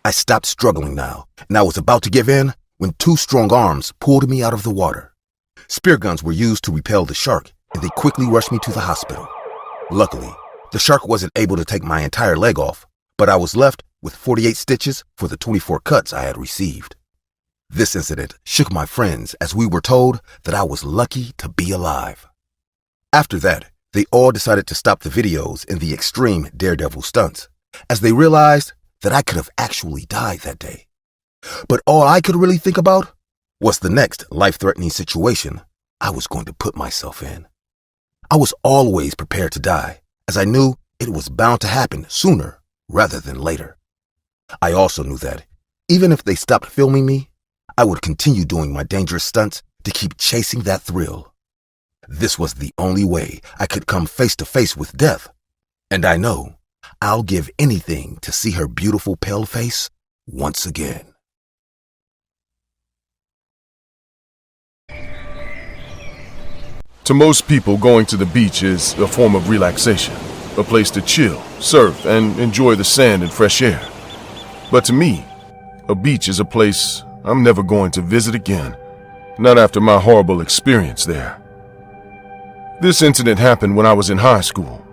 I stopped struggling now, and I was about to give in when two strong arms pulled me out of the water. Spear guns were used to repel the shark, and they quickly rushed me to the hospital. Luckily, the shark wasn't able to take my entire leg off, but I was left with 48 stitches for the 24 cuts I had received. This incident shook my friends, as we were told that I was lucky to be alive. After that, they all decided to stop the videos and the extreme daredevil stunts, as they realized that I could have actually died that day. But all I could really think about was the next life-threatening situation I was going to put myself in. I was always prepared to die, as I knew it was bound to happen sooner rather than later. I also knew that, even if they stopped filming me, I would continue doing my dangerous stunts to keep chasing that thrill. This was the only way I could come face to face with death, and I know I'll give anything to see her beautiful pale face once again. To most people, going to the beach is a form of relaxation, a place to chill, surf, and enjoy the sand and fresh air. But to me, a beach is a place I'm never going to visit again, not after my horrible experience there. This incident happened when I was in high school.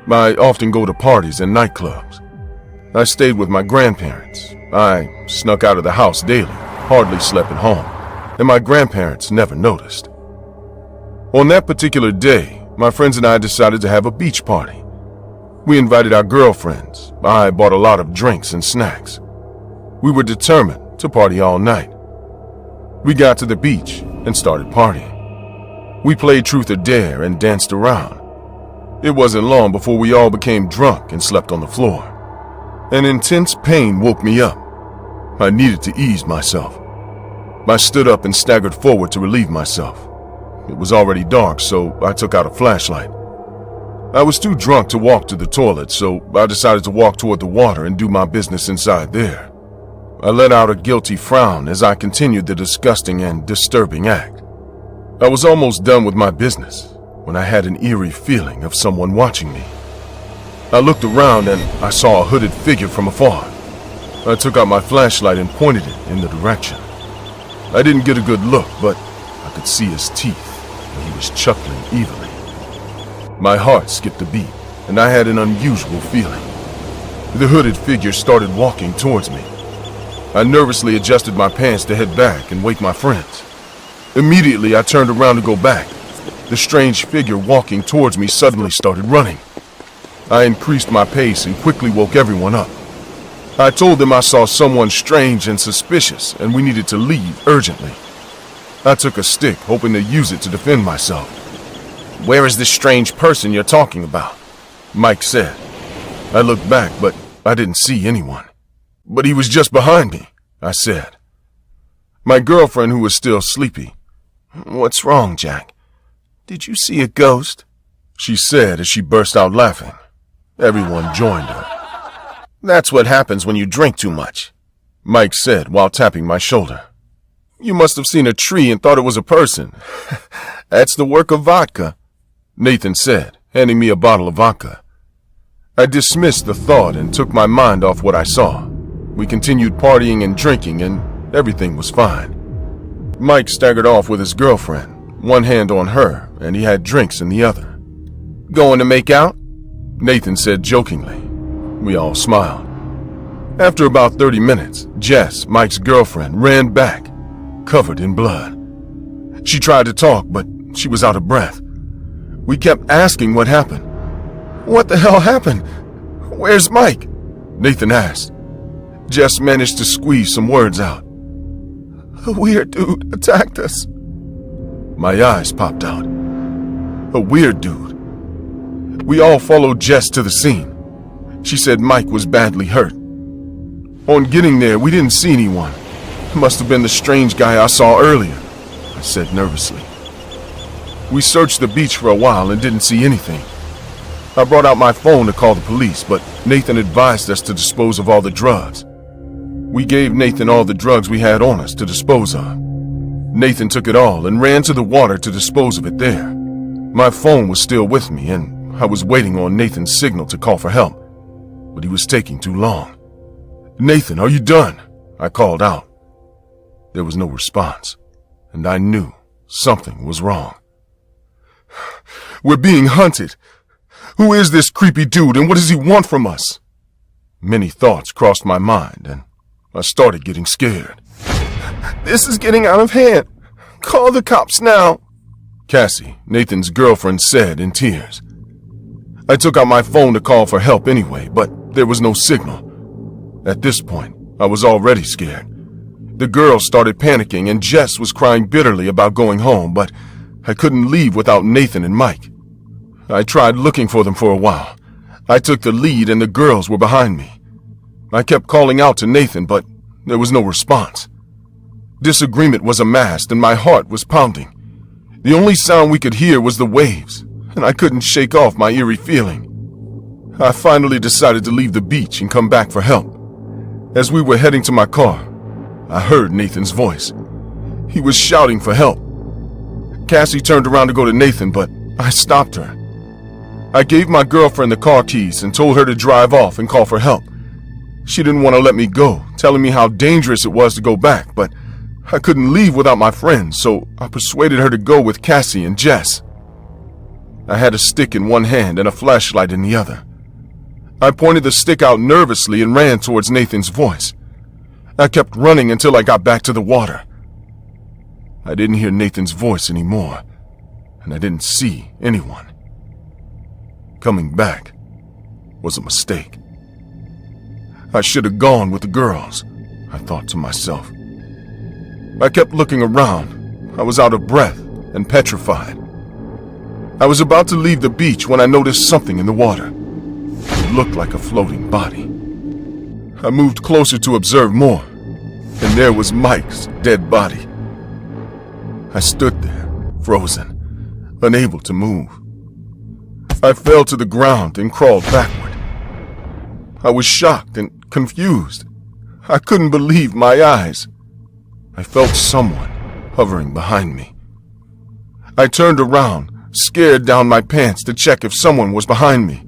I often go to parties and nightclubs. I stayed with my grandparents. I snuck out of the house daily, hardly slept at home, and my grandparents never noticed. On that particular day, my friends and I decided to have a beach party. We invited our girlfriends. I bought a lot of drinks and snacks. We were determined to party all night. We got to the beach and started partying. We played truth or dare and danced around. It wasn't long before we all became drunk and slept on the floor. An intense pain woke me up. I needed to ease myself. I stood up and staggered forward to relieve myself. It was already dark, so I took out a flashlight. I was too drunk to walk to the toilet, so I decided to walk toward the water and do my business inside there. I let out a guilty frown as I continued the disgusting and disturbing act. I was almost done with my business when I had an eerie feeling of someone watching me. I looked around and I saw a hooded figure from afar. I took out my flashlight and pointed it in the direction. I didn't get a good look, but I could see his teeth, and he was chuckling evilly. My heart skipped a beat, and I had an unusual feeling. The hooded figure started walking towards me. I nervously adjusted my pants to head back and wake my friends. Immediately, I turned around to go back. The strange figure walking towards me suddenly started running. I increased my pace and quickly woke everyone up. I told them I saw someone strange and suspicious, and we needed to leave urgently. I took a stick, hoping to use it to defend myself. "Where is this strange person you're talking about?" Mike said. I looked back, but I didn't see anyone. "But he was just behind me," I said. My girlfriend, who was still sleepy, "What's wrong, Jack? Did you see a ghost?" she said as she burst out laughing. Everyone joined her. "That's what happens when you drink too much," Mike said while tapping my shoulder. "You must have seen a tree and thought it was a person." "That's the work of vodka," Nathan said, handing me a bottle of vodka. I dismissed the thought and took my mind off what I saw. We continued partying and drinking, and everything was fine. Mike staggered off with his girlfriend, one hand on her, and he had drinks in the other. "Going to make out?" Nathan said jokingly. We all smiled. After about 30 minutes, Jess, Mike's girlfriend, ran back, covered in blood. She tried to talk, but she was out of breath. We kept asking what happened. "What the hell happened? Where's Mike?" Nathan asked. Jess managed to squeeze some words out. "A weird dude attacked us." My eyes popped out. A weird dude. We all followed Jess to the scene. She said Mike was badly hurt. On getting there, we didn't see anyone. It must have been the strange guy I saw earlier, I said nervously. We searched the beach for a while and didn't see anything. I brought out my phone to call the police, but Nathan advised us to dispose of all the drugs. We gave Nathan all the drugs we had on us to dispose of. Nathan took it all and ran to the water to dispose of it there. My phone was still with me, and I was waiting on Nathan's signal to call for help, but he was taking too long. "Nathan, are you done?" I called out. There was no response, and I knew something was wrong. "We're being hunted. Who is this creepy dude, and what does he want from us?" Many thoughts crossed my mind, and I started getting scared. "This is getting out of hand. Call the cops now," Cassie, Nathan's girlfriend, said in tears. I took out my phone to call for help anyway, but there was no signal. At this point, I was already scared. The girls started panicking, and Jess was crying bitterly about going home, but I couldn't leave without Nathan and Mike. I tried looking for them for a while. I took the lead, and the girls were behind me. I kept calling out to Nathan, but there was no response. Disagreement was amassed, and my heart was pounding. The only sound we could hear was the waves, and I couldn't shake off my eerie feeling. I finally decided to leave the beach and come back for help. As we were heading to my car, I heard Nathan's voice. He was shouting for help. Cassie turned around to go to Nathan, but I stopped her. I gave my girlfriend the car keys and told her to drive off and call for help. She didn't want to let me go, telling me how dangerous it was to go back, but I couldn't leave without my friends, so I persuaded her to go with Cassie and Jess. I had a stick in one hand and a flashlight in the other. I pointed the stick out nervously and ran towards Nathan's voice. I kept running until I got back to the water. I didn't hear Nathan's voice anymore, and I didn't see anyone. Coming back was a mistake. I should have gone with the girls, I thought to myself. I kept looking around. I was out of breath and petrified. I was about to leave the beach when I noticed something in the water. It looked like a floating body. I moved closer to observe more, and there was Mike's dead body. I stood there, frozen, unable to move. I fell to the ground and crawled backward. I was shocked and confused. I couldn't believe my eyes. I felt someone hovering behind me. I turned around, scared down my pants to check if someone was behind me.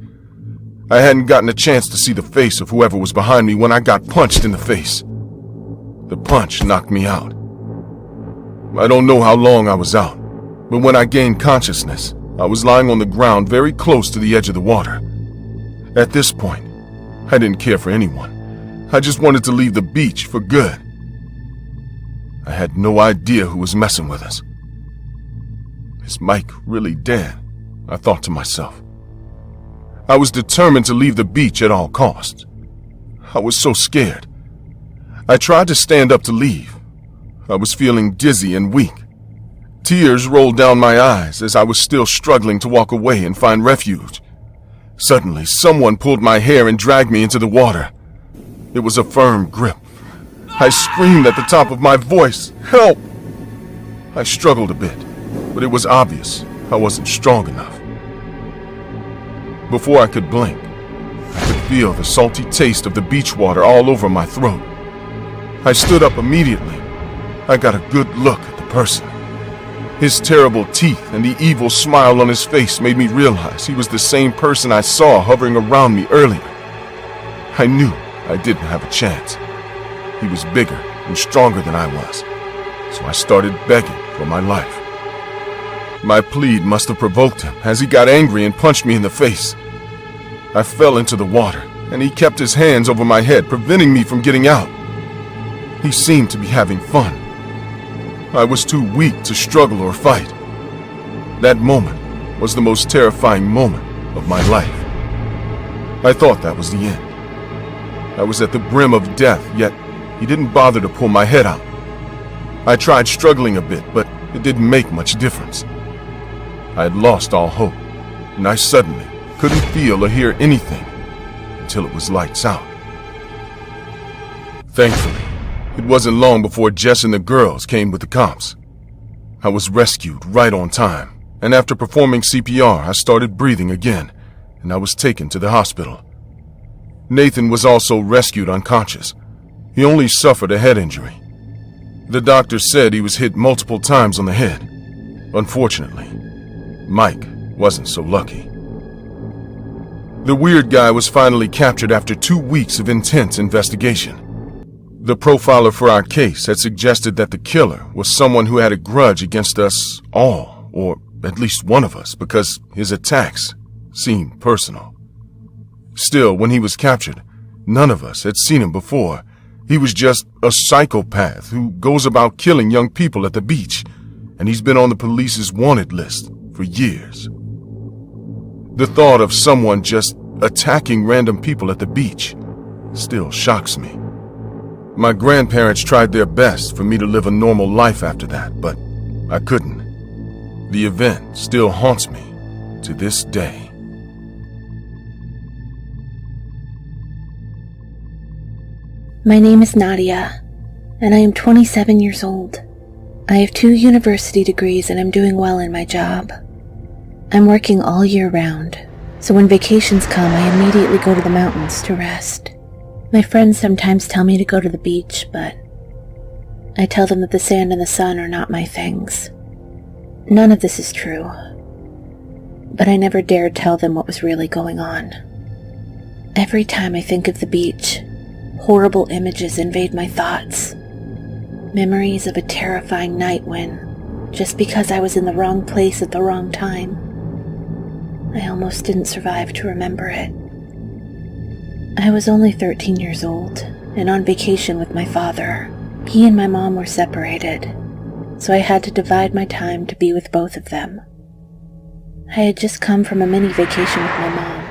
I hadn't gotten a chance to see the face of whoever was behind me when I got punched in the face. The punch knocked me out. I don't know how long I was out, but when I gained consciousness, I was lying on the ground very close to the edge of the water. At this point, I didn't care for anyone. I just wanted to leave the beach for good. I had no idea who was messing with us. Is Mike really dead? I thought to myself. I was determined to leave the beach at all costs. I was so scared. I tried to stand up to leave. I was feeling dizzy and weak. Tears rolled down my eyes as I was still struggling to walk away and find refuge. Suddenly, someone pulled my hair and dragged me into the water. It was a firm grip. I screamed at the top of my voice, "Help!" I struggled a bit, but it was obvious I wasn't strong enough. Before I could blink, I could feel the salty taste of the beach water all over my throat. I stood up immediately. I got a good look at the person. His terrible teeth and the evil smile on his face made me realize he was the same person I saw hovering around me earlier. I knew I didn't have a chance. He was bigger and stronger than I was, so I started begging for my life. My plead must have provoked him, as he got angry and punched me in the face. I fell into the water, and he kept his hands over my head, preventing me from getting out. He seemed to be having fun. I was too weak to struggle or fight. That moment was the most terrifying moment of my life. I thought that was the end. I was at the brim of death, yet he didn't bother to pull my head out. I tried struggling a bit, but it didn't make much difference. I had lost all hope, and I suddenly couldn't feel or hear anything until it was lights out. Thankfully, it wasn't long before Jess and the girls came with the cops. I was rescued right on time, and after performing CPR, I started breathing again, and I was taken to the hospital. Nathan was also rescued unconscious. He only suffered a head injury. The doctor said he was hit multiple times on the head. Unfortunately, Mike wasn't so lucky. The weird guy was finally captured after 2 weeks of intense investigation. The profiler for our case had suggested that the killer was someone who had a grudge against us all, or at least one of us, because his attacks seemed personal. Still, when he was captured, none of us had seen him before. He was just a psychopath who goes about killing young people at the beach, and he's been on the police's wanted list for years. The thought of someone just attacking random people at the beach still shocks me. My grandparents tried their best for me to live a normal life after that, but I couldn't. The event still haunts me to this day. My name is Nadia, and I am 27 years old. I have 2 university degrees and I'm doing well in my job. I'm working all year round, so when vacations come, I immediately go to the mountains to rest. My friends sometimes tell me to go to the beach, but I tell them that the sand and the sun are not my things. None of this is true, but I never dared tell them what was really going on. Every time I think of the beach, horrible images invade my thoughts. Memories of a terrifying night when, just because I was in the wrong place at the wrong time, I almost didn't survive to remember it. I was only 13 years old and on vacation with my father. He and my mom were separated, so I had to divide my time to be with both of them. I had just come from a mini vacation with my mom,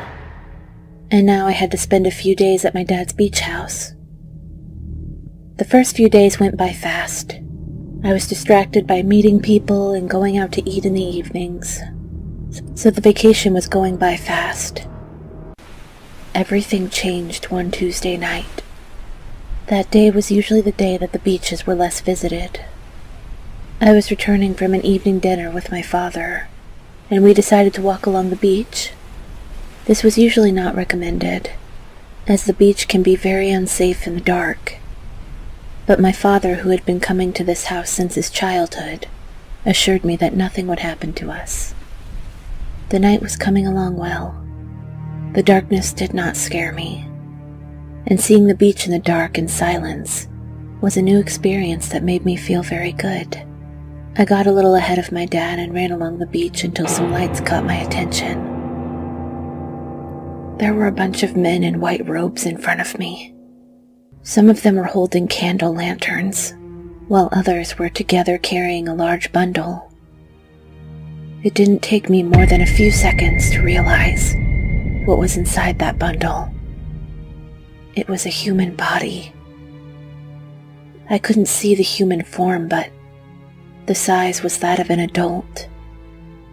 and now I had to spend a few days at my dad's beach house. The first few days went by fast. I was distracted by meeting people and going out to eat in the evenings, so the vacation was going by fast. Everything changed one Tuesday night. That day was usually the day that the beaches were less visited. I was returning from an evening dinner with my father, and we decided to walk along the beach. This was usually not recommended, as the beach can be very unsafe in the dark. But my father, who had been coming to this house since his childhood, assured me that nothing would happen to us. The night was coming along well. The darkness did not scare me, and seeing the beach in the dark and silence was a new experience that made me feel very good. I got a little ahead of my dad and ran along the beach until some lights caught my attention. There were a bunch of men in white robes in front of me. Some of them were holding candle lanterns, while others were together carrying a large bundle. It didn't take me more than a few seconds to realize what was inside that bundle. It was a human body. I couldn't see the human form, but the size was that of an adult,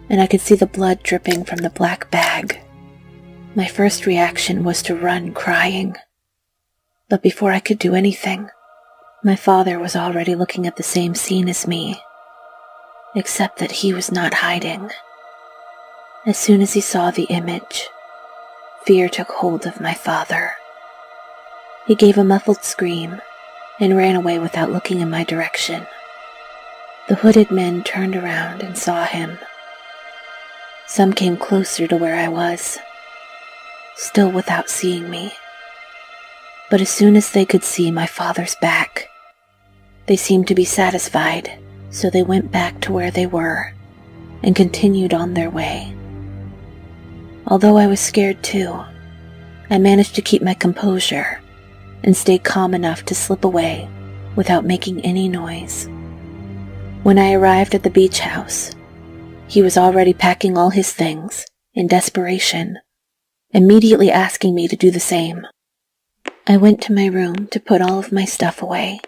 and I could see the blood dripping from the black bag. My first reaction was to run crying. But before I could do anything, my father was already looking at the same scene as me, except that he was not hiding. As soon as he saw the image, fear took hold of my father. He gave a muffled scream and ran away without looking in my direction. The hooded men turned around and saw him. Some came closer to where I was, still without seeing me. But as soon as they could see my father's back, they seemed to be satisfied, so they went back to where they were and continued on their way. Although I was scared too, I managed to keep my composure and stay calm enough to slip away without making any noise. When I arrived at the beach house, he was already packing all his things in desperation, immediately asking me to do the same. I went to my room to put all of my stuff away.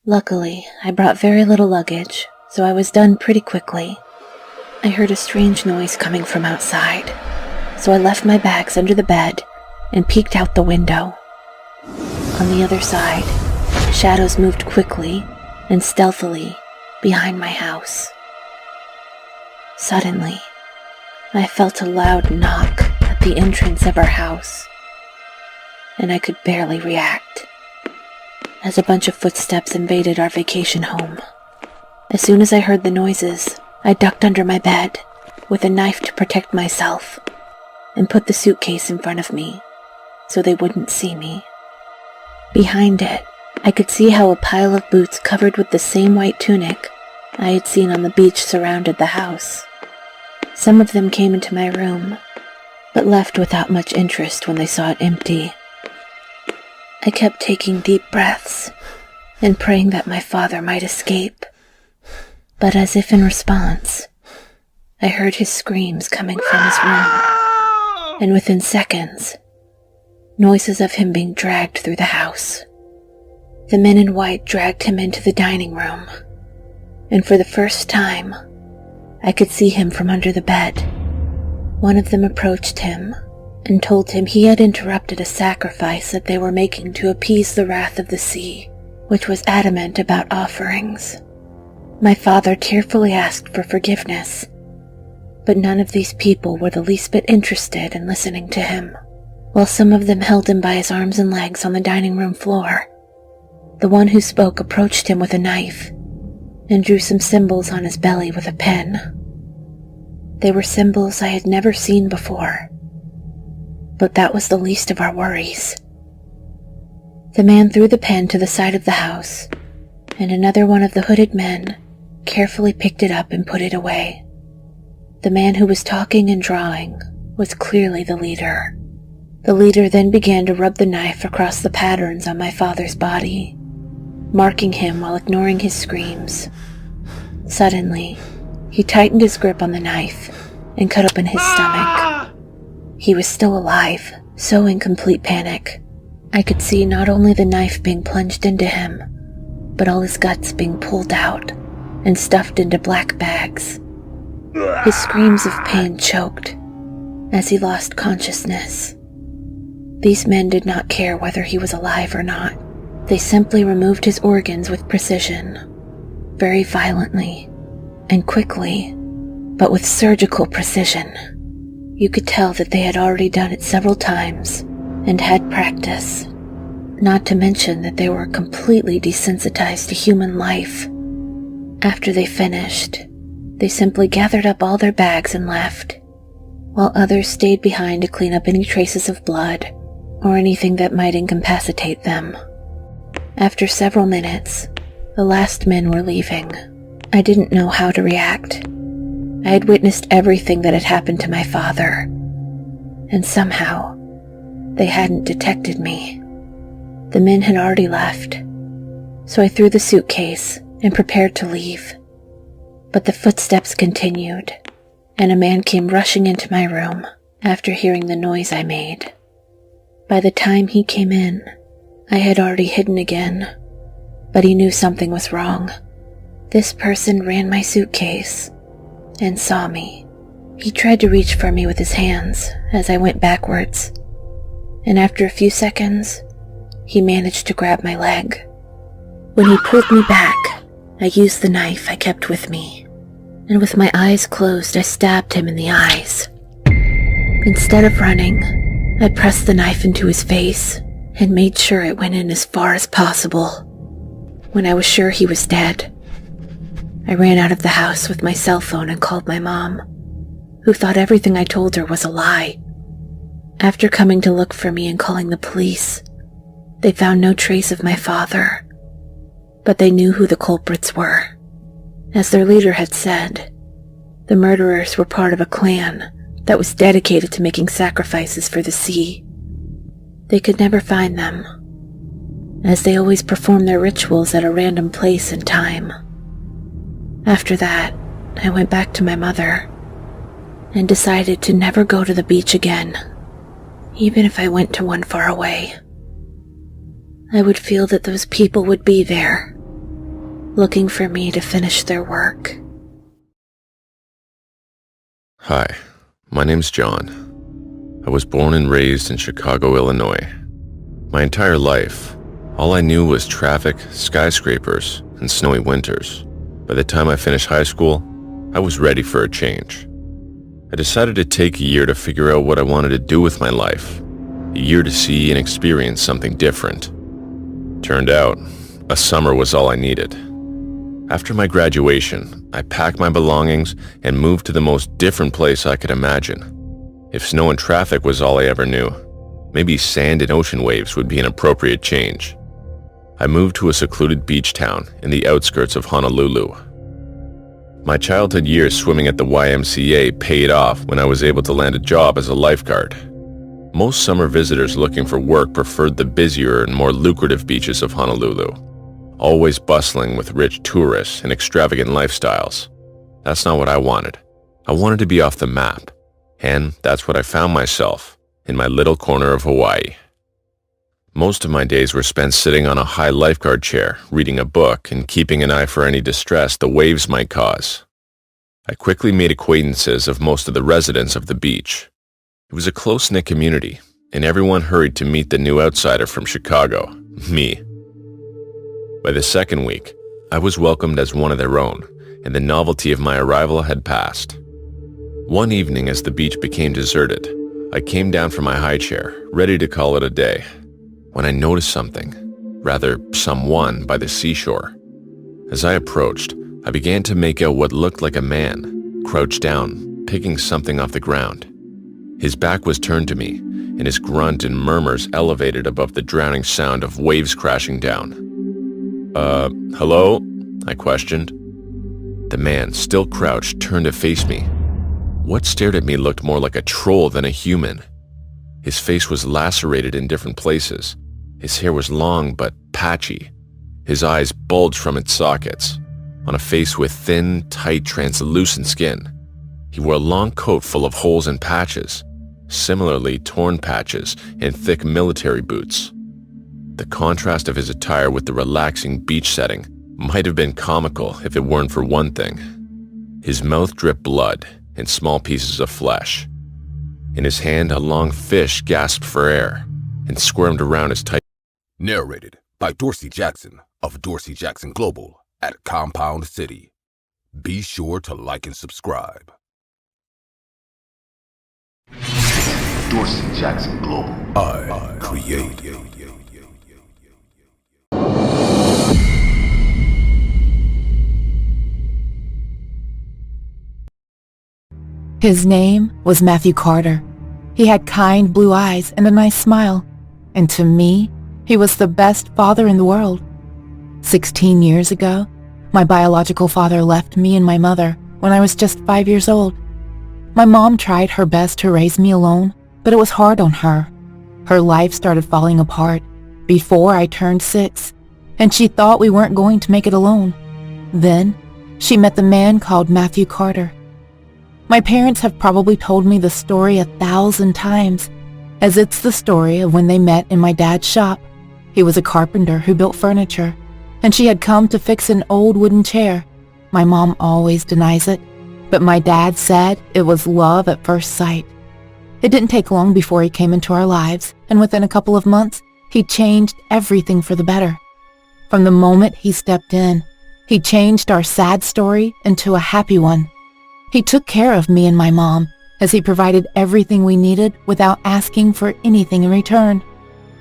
Luckily, I brought very little luggage, so I was done pretty quickly. I heard a strange noise coming from outside, so I left my bags under the bed and peeked out the window. On the other side, shadows moved quickly and stealthily behind my house. Suddenly, I felt a loud knock at the entrance of our house, and I could barely react, as a bunch of footsteps invaded our vacation home. As soon as I heard the noises, I ducked under my bed with a knife to protect myself and put the suitcase in front of me so they wouldn't see me. Behind it, I could see how a pile of boots covered with the same white tunic I had seen on the beach surrounded the house. Some of them came into my room, but left without much interest when they saw it empty. I kept taking deep breaths and praying that my father might escape, but as if in response, I heard his screams coming from his room, and within seconds, noises of him being dragged through the house. The men in white dragged him into the dining room, and for the first time, I could see him from under the bed. One of them approached him and told him he had interrupted a sacrifice that they were making to appease the wrath of the sea, which was adamant about offerings. My father tearfully asked for forgiveness, but none of these people were the least bit interested in listening to him. While some of them held him by his arms and legs on the dining room floor, the one who spoke approached him with a knife and drew some symbols on his belly with a pen. They were symbols I had never seen before, but that was the least of our worries. The man threw the pen to the side of the house, and another one of the hooded men carefully picked it up and put it away. The man who was talking and drawing was clearly the leader. The leader then began to rub the knife across the patterns on my father's body, marking him while ignoring his screams. Suddenly, he tightened his grip on the knife and cut open his stomach. He was still alive, so in complete panic, I could see not only the knife being plunged into him, but all his guts being pulled out and stuffed into black bags. His screams of pain choked as he lost consciousness. These men did not care whether he was alive or not. They simply removed his organs with precision, very violently and quickly, but with surgical precision. You could tell that they had already done it several times and had practice, not to mention that they were completely desensitized to human life. After they finished, they simply gathered up all their bags and left, while others stayed behind to clean up any traces of blood or anything that might incapacitate them. After several minutes, the last men were leaving. I didn't know how to react. I had witnessed everything that had happened to my father, and somehow, they hadn't detected me. The men had already left, so I threw the suitcase and prepared to leave. But the footsteps continued, and a man came rushing into my room after hearing the noise I made. By the time he came in, I had already hidden again, but he knew something was wrong. This person ran my suitcase and saw me. He tried to reach for me with his hands as I went backwards, and after a few seconds, he managed to grab my leg. When he pulled me back, I used the knife I kept with me, and with my eyes closed, I stabbed him in the eyes. Instead of running, I pressed the knife into his face and made sure it went in as far as possible. When I was sure he was dead, I ran out of the house with my cell phone and called my mom, who thought everything I told her was a lie. After coming to look for me and calling the police, they found no trace of my father, but they knew who the culprits were. As their leader had said, the murderers were part of a clan that was dedicated to making sacrifices for the sea. They could never find them, as they always performed their rituals at a random place and time. After that, I went back to my mother and decided to never go to the beach again, even if I went to one far away. I would feel that those people would be there, looking for me to finish their work. Hi, my name's John. I was born and raised in Chicago, Illinois. My entire life, all I knew was traffic, skyscrapers, and snowy winters. By the time I finished high school, I was ready for a change. I decided to take a year to figure out what I wanted to do with my life, a year to see and experience something different. Turned out, a summer was all I needed. After my graduation, I packed my belongings and moved to the most different place I could imagine. If snow and traffic was all I ever knew, maybe sand and ocean waves would be an appropriate change. I moved to a secluded beach town in the outskirts of Honolulu. My childhood years swimming at the YMCA paid off when I was able to land a job as a lifeguard. Most summer visitors looking for work preferred the busier and more lucrative beaches of Honolulu, always bustling with rich tourists and extravagant lifestyles. That's not what I wanted. I wanted to be off the map, and that's what I found myself, in my little corner of Hawaii. Most of my days were spent sitting on a high lifeguard chair, reading a book, and keeping an eye for any distress the waves might cause. I quickly made acquaintances of most of the residents of the beach. It was a close-knit community, and everyone hurried to meet the new outsider from Chicago, me. By the second week, I was welcomed as one of their own, and the novelty of my arrival had passed. One evening as the beach became deserted, I came down from my high chair, ready to call it a day, when I noticed something, rather someone, by the seashore. As I approached, I began to make out what looked like a man, crouched down, picking something off the ground. His back was turned to me, and his grunt and murmurs elevated above the drowning sound of waves crashing down. Hello? I questioned. The man, still crouched, turned to face me. What stared at me looked more like a troll than a human. His face was lacerated in different places. His hair was long but patchy. His eyes bulged from its sockets. On a face with thin, tight, translucent skin. He wore a long coat full of holes and patches, similarly torn patches and thick military boots. The contrast of his attire with the relaxing beach setting might have been comical if it weren't for one thing. His mouth dripped blood and small pieces of flesh. In his hand, a long fish gasped for air and squirmed around his tight. Narrated by Dorsey Jackson of Dorsey Jackson Global at Compound City. Be sure to like and subscribe. Dorsey Jackson Global. I create. His name was Matthew Carter. He had kind blue eyes and a nice smile. And to me, he was the best father in the world. 16 years ago, my biological father left me and my mother when I was just 5 years old. My mom tried her best to raise me alone, but it was hard on her. Her life started falling apart before I turned 6, and she thought we weren't going to make it alone. Then, she met the man called Matthew Carter. My parents have probably told me the story 1,000 times, as it's the story of when they met in my dad's shop. He was a carpenter who built furniture, and she had come to fix an old wooden chair. My mom always denies it, but my dad said it was love at first sight. It didn't take long before he came into our lives, and within a couple of months, he changed everything for the better. From the moment he stepped in, he changed our sad story into a happy one. He took care of me and my mom, as he provided everything we needed without asking for anything in return.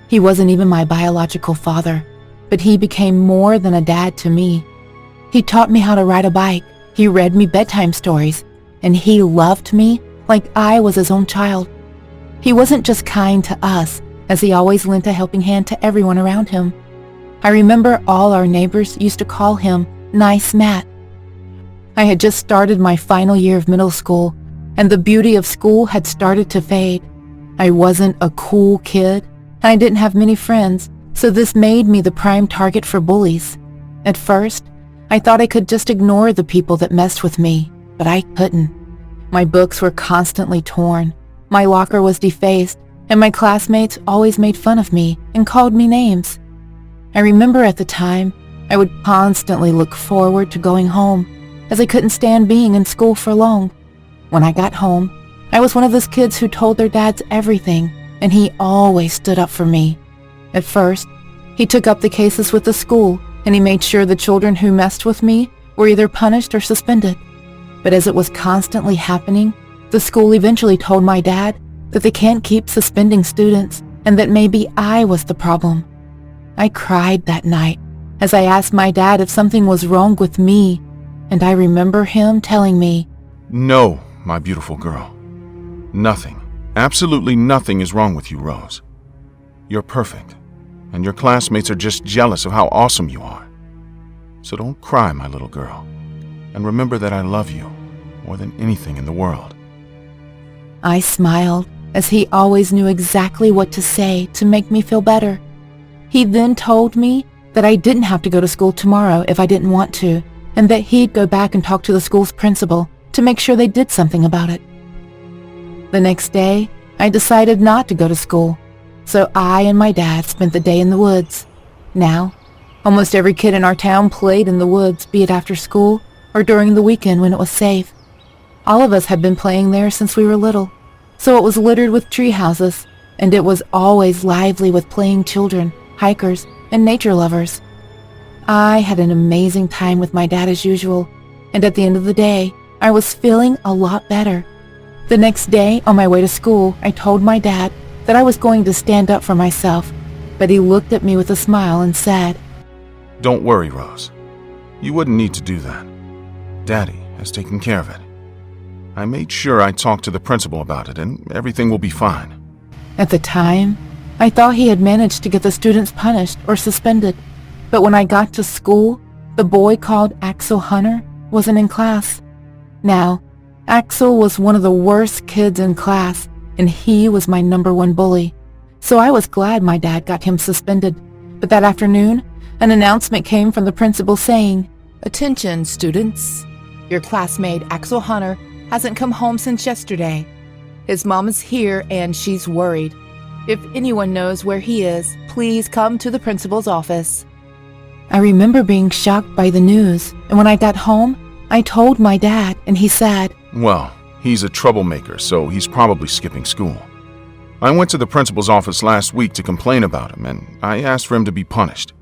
He wasn't even my biological father, but he became more than a dad to me. He taught me how to ride a bike, he read me bedtime stories, and he loved me like I was his own child. He wasn't just kind to us, as he always lent a helping hand to everyone around him. I remember all our neighbors used to call him Nice Matt. I had just started my final year of middle school, and the beauty of school had started to fade. I wasn't a cool kid, and I didn't have many friends, so this made me the prime target for bullies. At first, I thought I could just ignore the people that messed with me, but I couldn't. My books were constantly torn, my locker was defaced, and my classmates always made fun of me and called me names. I remember at the time, I would constantly look forward to going home, as I couldn't stand being in school for long. When I got home, I was one of those kids who told their dads everything, and he always stood up for me. At first, he took up the cases with the school, and he made sure the children who messed with me were either punished or suspended. But as it was constantly happening, the school eventually told my dad that they can't keep suspending students, and that maybe I was the problem. I cried that night, as I asked my dad if something was wrong with me, and I remember him telling me, "No, my beautiful girl. Nothing, absolutely nothing is wrong with you, Rose. You're perfect, and your classmates are just jealous of how awesome you are. So don't cry, my little girl, and remember that I love you more than anything in the world." I smiled, as he always knew exactly what to say to make me feel better. He then told me that I didn't have to go to school tomorrow if I didn't want to, and that he'd go back and talk to the school's principal to make sure they did something about it. The next day, I decided not to go to school, so I and my dad spent the day in the woods. Now, almost every kid in our town played in the woods, be it after school or during the weekend when it was safe. All of us had been playing there since we were little, so it was littered with tree houses, and it was always lively with playing children, hikers, and nature lovers. I had an amazing time with my dad as usual, and at the end of the day, I was feeling a lot better. The next day, on my way to school, I told my dad that I was going to stand up for myself, but he looked at me with a smile and said, "Don't worry, Rose. You wouldn't need to do that. Daddy has taken care of it. I made sure I talked to the principal about it, and everything will be fine." At the time, I thought he had managed to get the students punished or suspended, but when I got to school, the boy called Axel Hunter wasn't in class. Now, Axel was one of the worst kids in class, and he was my #1 bully, so I was glad my dad got him suspended. But that afternoon, an announcement came from the principal saying, "Attention, students. Your classmate Axel Hunter hasn't come home since yesterday. His mom is here and she's worried. If anyone knows where he is, please come to the principal's office." I remember being shocked by the news, and when I got home, I told my dad, and he said, "Well, he's a troublemaker, so he's probably skipping school. I went to the principal's office last week to complain about him, and I asked for him to be punished.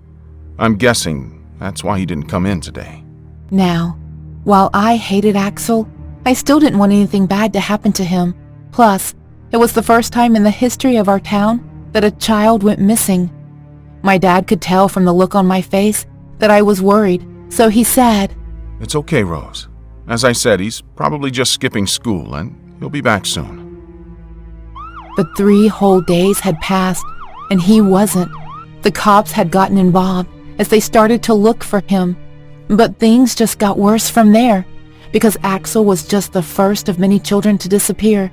I'm guessing that's why he didn't come in today." Now, while I hated Axel, I still didn't want anything bad to happen to him. Plus, It was the first time in the history of our town that a child went missing. My dad could tell from the look on my face that I was worried, so he said, "It's okay, Rose. As I said, he's probably just skipping school, and he'll be back soon." But 3 whole days had passed, and he wasn't. The cops had gotten involved as they started to look for him. But things just got worse from there, because Axel was just the first of many children to disappear,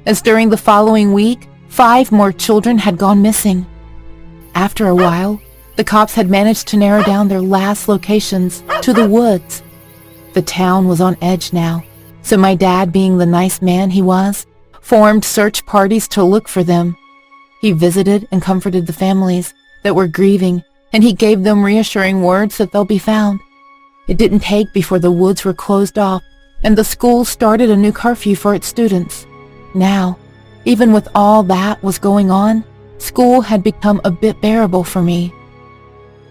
as during the following week, 5 more children had gone missing. After a while, the cops had managed to narrow down their last locations to the woods. The town was on edge now, so my dad, being the nice man he was, formed search parties to look for them. He visited and comforted the families that were grieving, and he gave them reassuring words that they'll be found. It didn't take before the woods were closed off, and the school started a new curfew for its students. Now, even with all that was going on, school had become a bit bearable for me.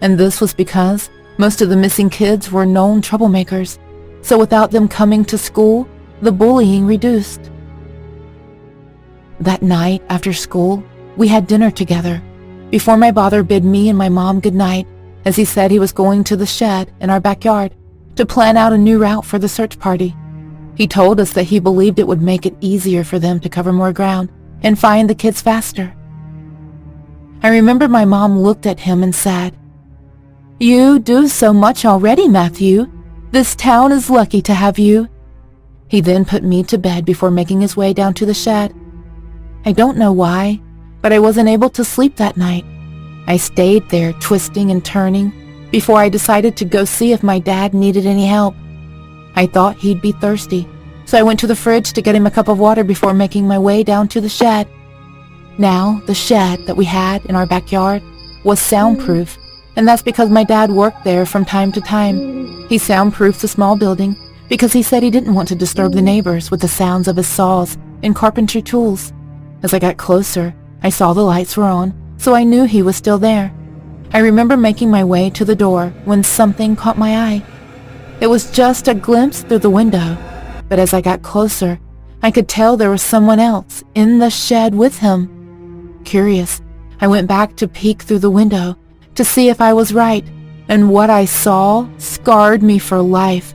And this was because most of the missing kids were known troublemakers, so without them coming to school, the bullying reduced. That night after school, we had dinner together. Before my father bid me and my mom goodnight, as he said he was going to the shed in our backyard to plan out a new route for the search party. He told us that he believed it would make it easier for them to cover more ground and find the kids faster. I remember my mom looked at him and said, "You do so much already, Matthew. This town is lucky to have you." He then put me to bed before making his way down to the shed. I don't know why, but I wasn't able to sleep that night. I stayed there twisting and turning before I decided to go see if my dad needed any help. I thought he'd be thirsty, so I went to the fridge to get him a cup of water before making my way down to the shed. Now, the shed that we had in our backyard was soundproof, and that's because my dad worked there from time to time. He soundproofed the small building because he said he didn't want to disturb the neighbors with the sounds of his saws and carpentry tools. As I got closer, I saw the lights were on, so I knew he was still there. I remember making my way to the door when something caught my eye. It was just a glimpse through the window, but as I got closer, I could tell there was someone else in the shed with him. Curious, I went back to peek through the window to see if I was right, and what I saw scarred me for life.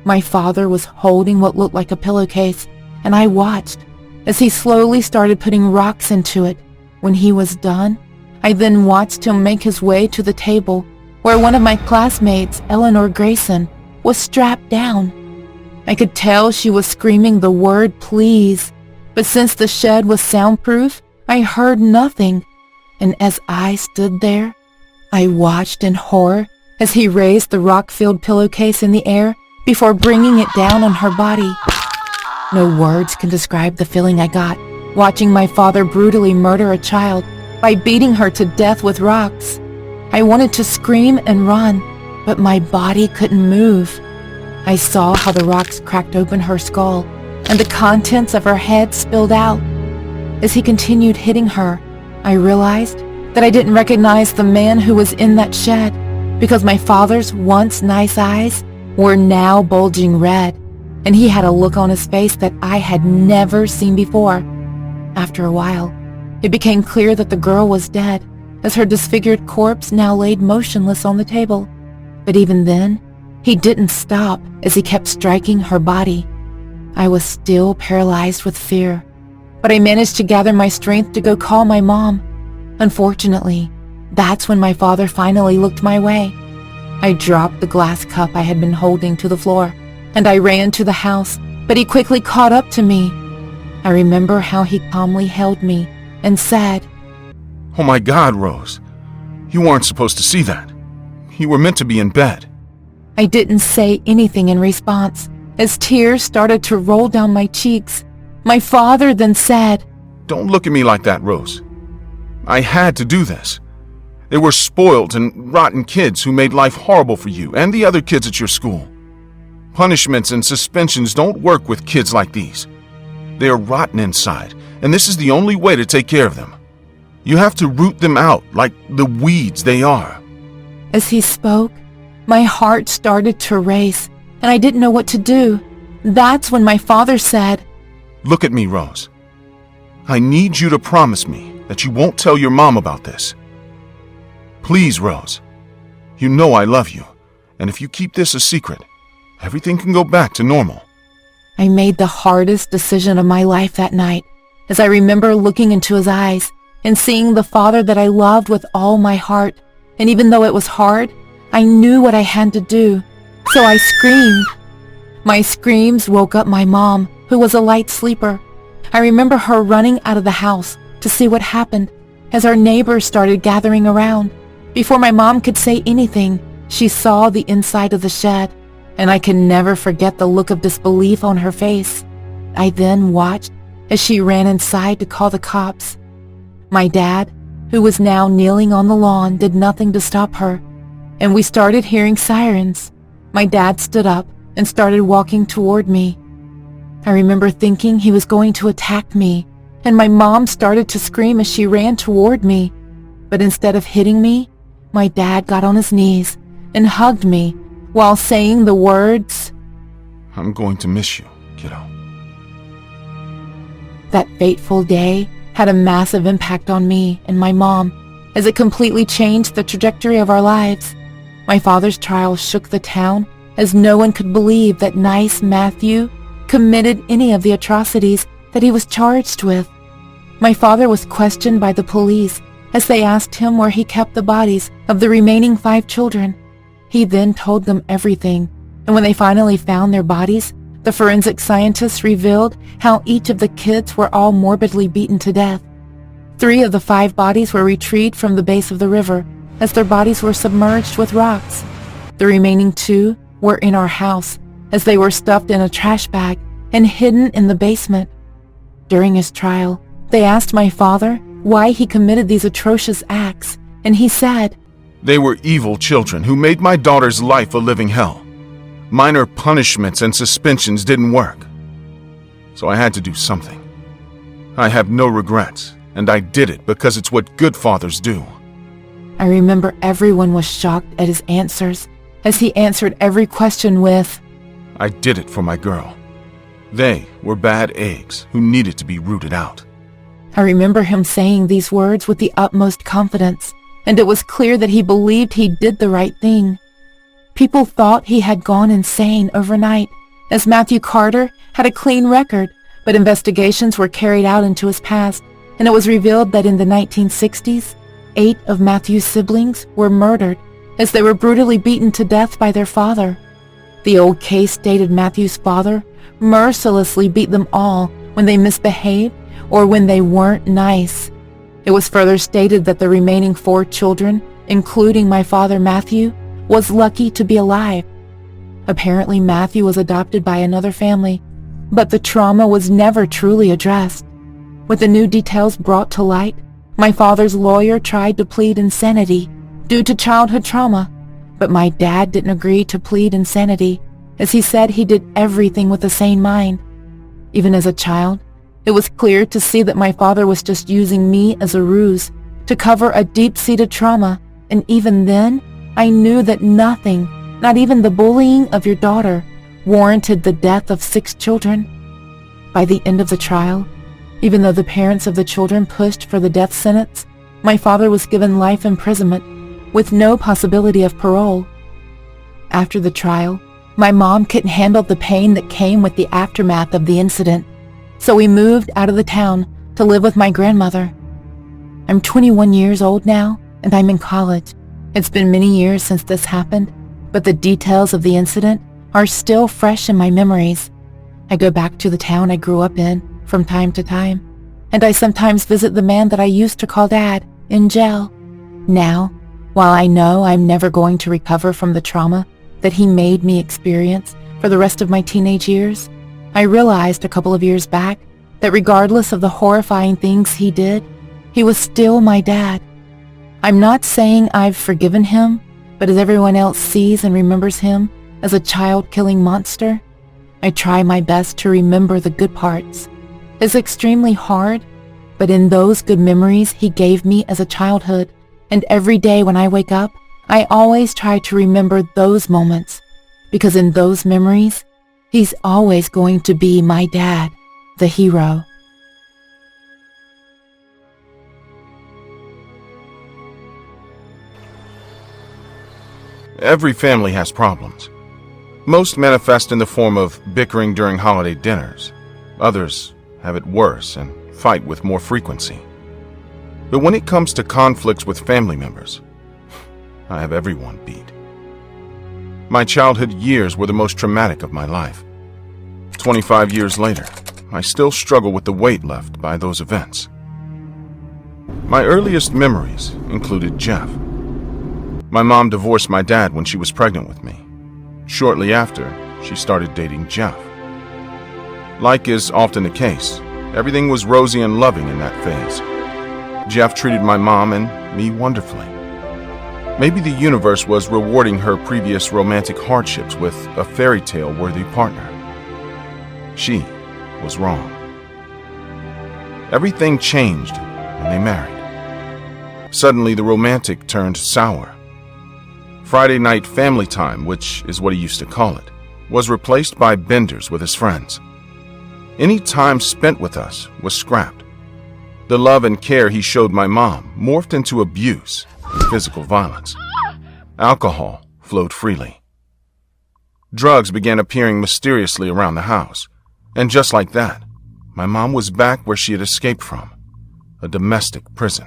My father was holding what looked like a pillowcase, and I watched as he slowly started putting rocks into it. When he was done, I then watched him make his way to the table where one of my classmates, Eleanor Grayson, was strapped down. I could tell she was screaming the word please, but since the shed was soundproof, I heard nothing, and as I stood there, I watched in horror as he raised the rock-filled pillowcase in the air before bringing it down on her body. No words can describe the feeling I got watching my father brutally murder a child by beating her to death with rocks. I wanted to scream and run, but my body couldn't move. I saw how the rocks cracked open her skull and the contents of her head spilled out. As he continued hitting her, I realized that I didn't recognize the man who was in that shed because my father's once nice eyes were now bulging red, and he had a look on his face that I had never seen before. After a while, it became clear that the girl was dead, as her disfigured corpse now laid motionless on the table. But even then, he didn't stop as he kept striking her body. I was still paralyzed with fear, but I managed to gather my strength to go call my mom. Unfortunately, that's when my father finally looked my way. I dropped the glass cup I had been holding to the floor, and I ran to the house, but he quickly caught up to me. I remember how he calmly held me and said, "Oh my God, Rose. You weren't supposed to see that. You were meant to be in bed." I didn't say anything in response, as tears started to roll down my cheeks. My father then said, "Don't look at me like that, Rose. I had to do this. They were spoiled and rotten kids who made life horrible for you and the other kids at your school. Punishments and suspensions don't work with kids like these. They are rotten inside, and this is the only way to take care of them. You have to root them out like the weeds they are." As he spoke, my heart started to race, and I didn't know what to do. That's when my father said, "Look at me, Rose. I need you to promise me that you won't tell your mom about this. Please, Rose. You know I love you, and if you keep this a secret, everything can go back to normal. I made the hardest decision of my life that night, as I remember looking into his eyes and seeing the father that I loved with all my heart. And even though it was hard, I knew what I had to do, so I screamed. My screams woke up my mom, who was a light sleeper. I remember her running out of the house to see what happened as our neighbors started gathering around. Before my mom could say anything, she saw the inside of the shed, and I can never forget the look of disbelief on her face. I then watched as she ran inside to call the cops. My dad, who was now kneeling on the lawn, did nothing to stop her, and we started hearing sirens. My dad stood up and started walking toward me. I remember thinking he was going to attack me, and my mom started to scream as she ran toward me. But instead of hitting me, my dad got on his knees and hugged me while saying the words, "I'm going to miss you, kiddo." That fateful day had a massive impact on me and my mom, as it completely changed the trajectory of our lives. My father's trial shook the town, as no one could believe that nice Matthew committed any of the atrocities that he was charged with. My father was questioned by the police as they asked him where he kept the bodies of the remaining 5 children. He then told them everything, and when they finally found their bodies, the forensic scientists revealed how each of the kids were all morbidly beaten to death. 3 of the 5 bodies were retrieved from the base of the river, as their bodies were submerged with rocks. The remaining 2 were in our house, as they were stuffed in a trash bag and hidden in the basement. During his trial, they asked my father why he committed these atrocious acts, and he said, "They were evil children who made my daughter's life a living hell. Minor punishments and suspensions didn't work, so I had to do something. I have no regrets, and I did it because it's what good fathers do." I remember everyone was shocked at his answers, as he answered every question with, "I did it for my girl. They were bad eggs who needed to be rooted out." I remember him saying these words with the utmost confidence, and it was clear that he believed he did the right thing. People thought he had gone insane overnight, as Matthew Carter had a clean record, but investigations were carried out into his past, and it was revealed that in the 1960s, 8 of Matthew's siblings were murdered, as they were brutally beaten to death by their father. The old case stated Matthew's father mercilessly beat them all when they misbehaved or when they weren't nice. It was further stated that the remaining 4 children, including my father Matthew, was lucky to be alive. Apparently Matthew was adopted by another family, but the trauma was never truly addressed. With the new details brought to light, my father's lawyer tried to plead insanity due to childhood trauma, but my dad didn't agree to plead insanity, as he said he did everything with a sane mind. Even as a child, it was clear to see that my father was just using me as a ruse to cover a deep-seated trauma, and even then, I knew that nothing, not even the bullying of your daughter, warranted the death of 6 children. By the end of the trial, even though the parents of the children pushed for the death sentence, my father was given life imprisonment with no possibility of parole. After the trial, my mom couldn't handle the pain that came with the aftermath of the incident, so we moved out of the town to live with my grandmother. I'm 21 years old now, and I'm in college. It's been many years since this happened, but the details of the incident are still fresh in my memories. I go back to the town I grew up in from time to time, and I sometimes visit the man that I used to call Dad in jail. Now, while I know I'm never going to recover from the trauma that he made me experience for the rest of my teenage years, I realized a couple of years back that regardless of the horrifying things he did, he was still my dad. I'm not saying I've forgiven him, but as everyone else sees and remembers him as a child-killing monster, I try my best to remember the good parts. It's extremely hard, but in those good memories he gave me as a childhood, and every day when I wake up, I always try to remember those moments, because in those memories, he's always going to be my dad, the hero. Every family has problems. Most manifest in the form of bickering during holiday dinners. Others have it worse and fight with more frequency. But when it comes to conflicts with family members, I have everyone beat. My childhood years were the most traumatic of my life. 25 years later, I still struggle with the weight left by those events. My earliest memories included Jeff. My mom divorced my dad when she was pregnant with me. Shortly after, she started dating Jeff. Like is often the case, everything was rosy and loving in that phase. Jeff treated my mom and me wonderfully. Maybe the universe was rewarding her previous romantic hardships with a fairy tale worthy partner. She was wrong. Everything changed when they married. Suddenly, the romantic turned sour. Friday night family time, which is what he used to call it, was replaced by benders with his friends. Any time spent with us was scrapped. The love and care he showed my mom morphed into abuse and physical violence. Alcohol flowed freely. Drugs began appearing mysteriously around the house. And just like that, my mom was back where she had escaped from, a domestic prison.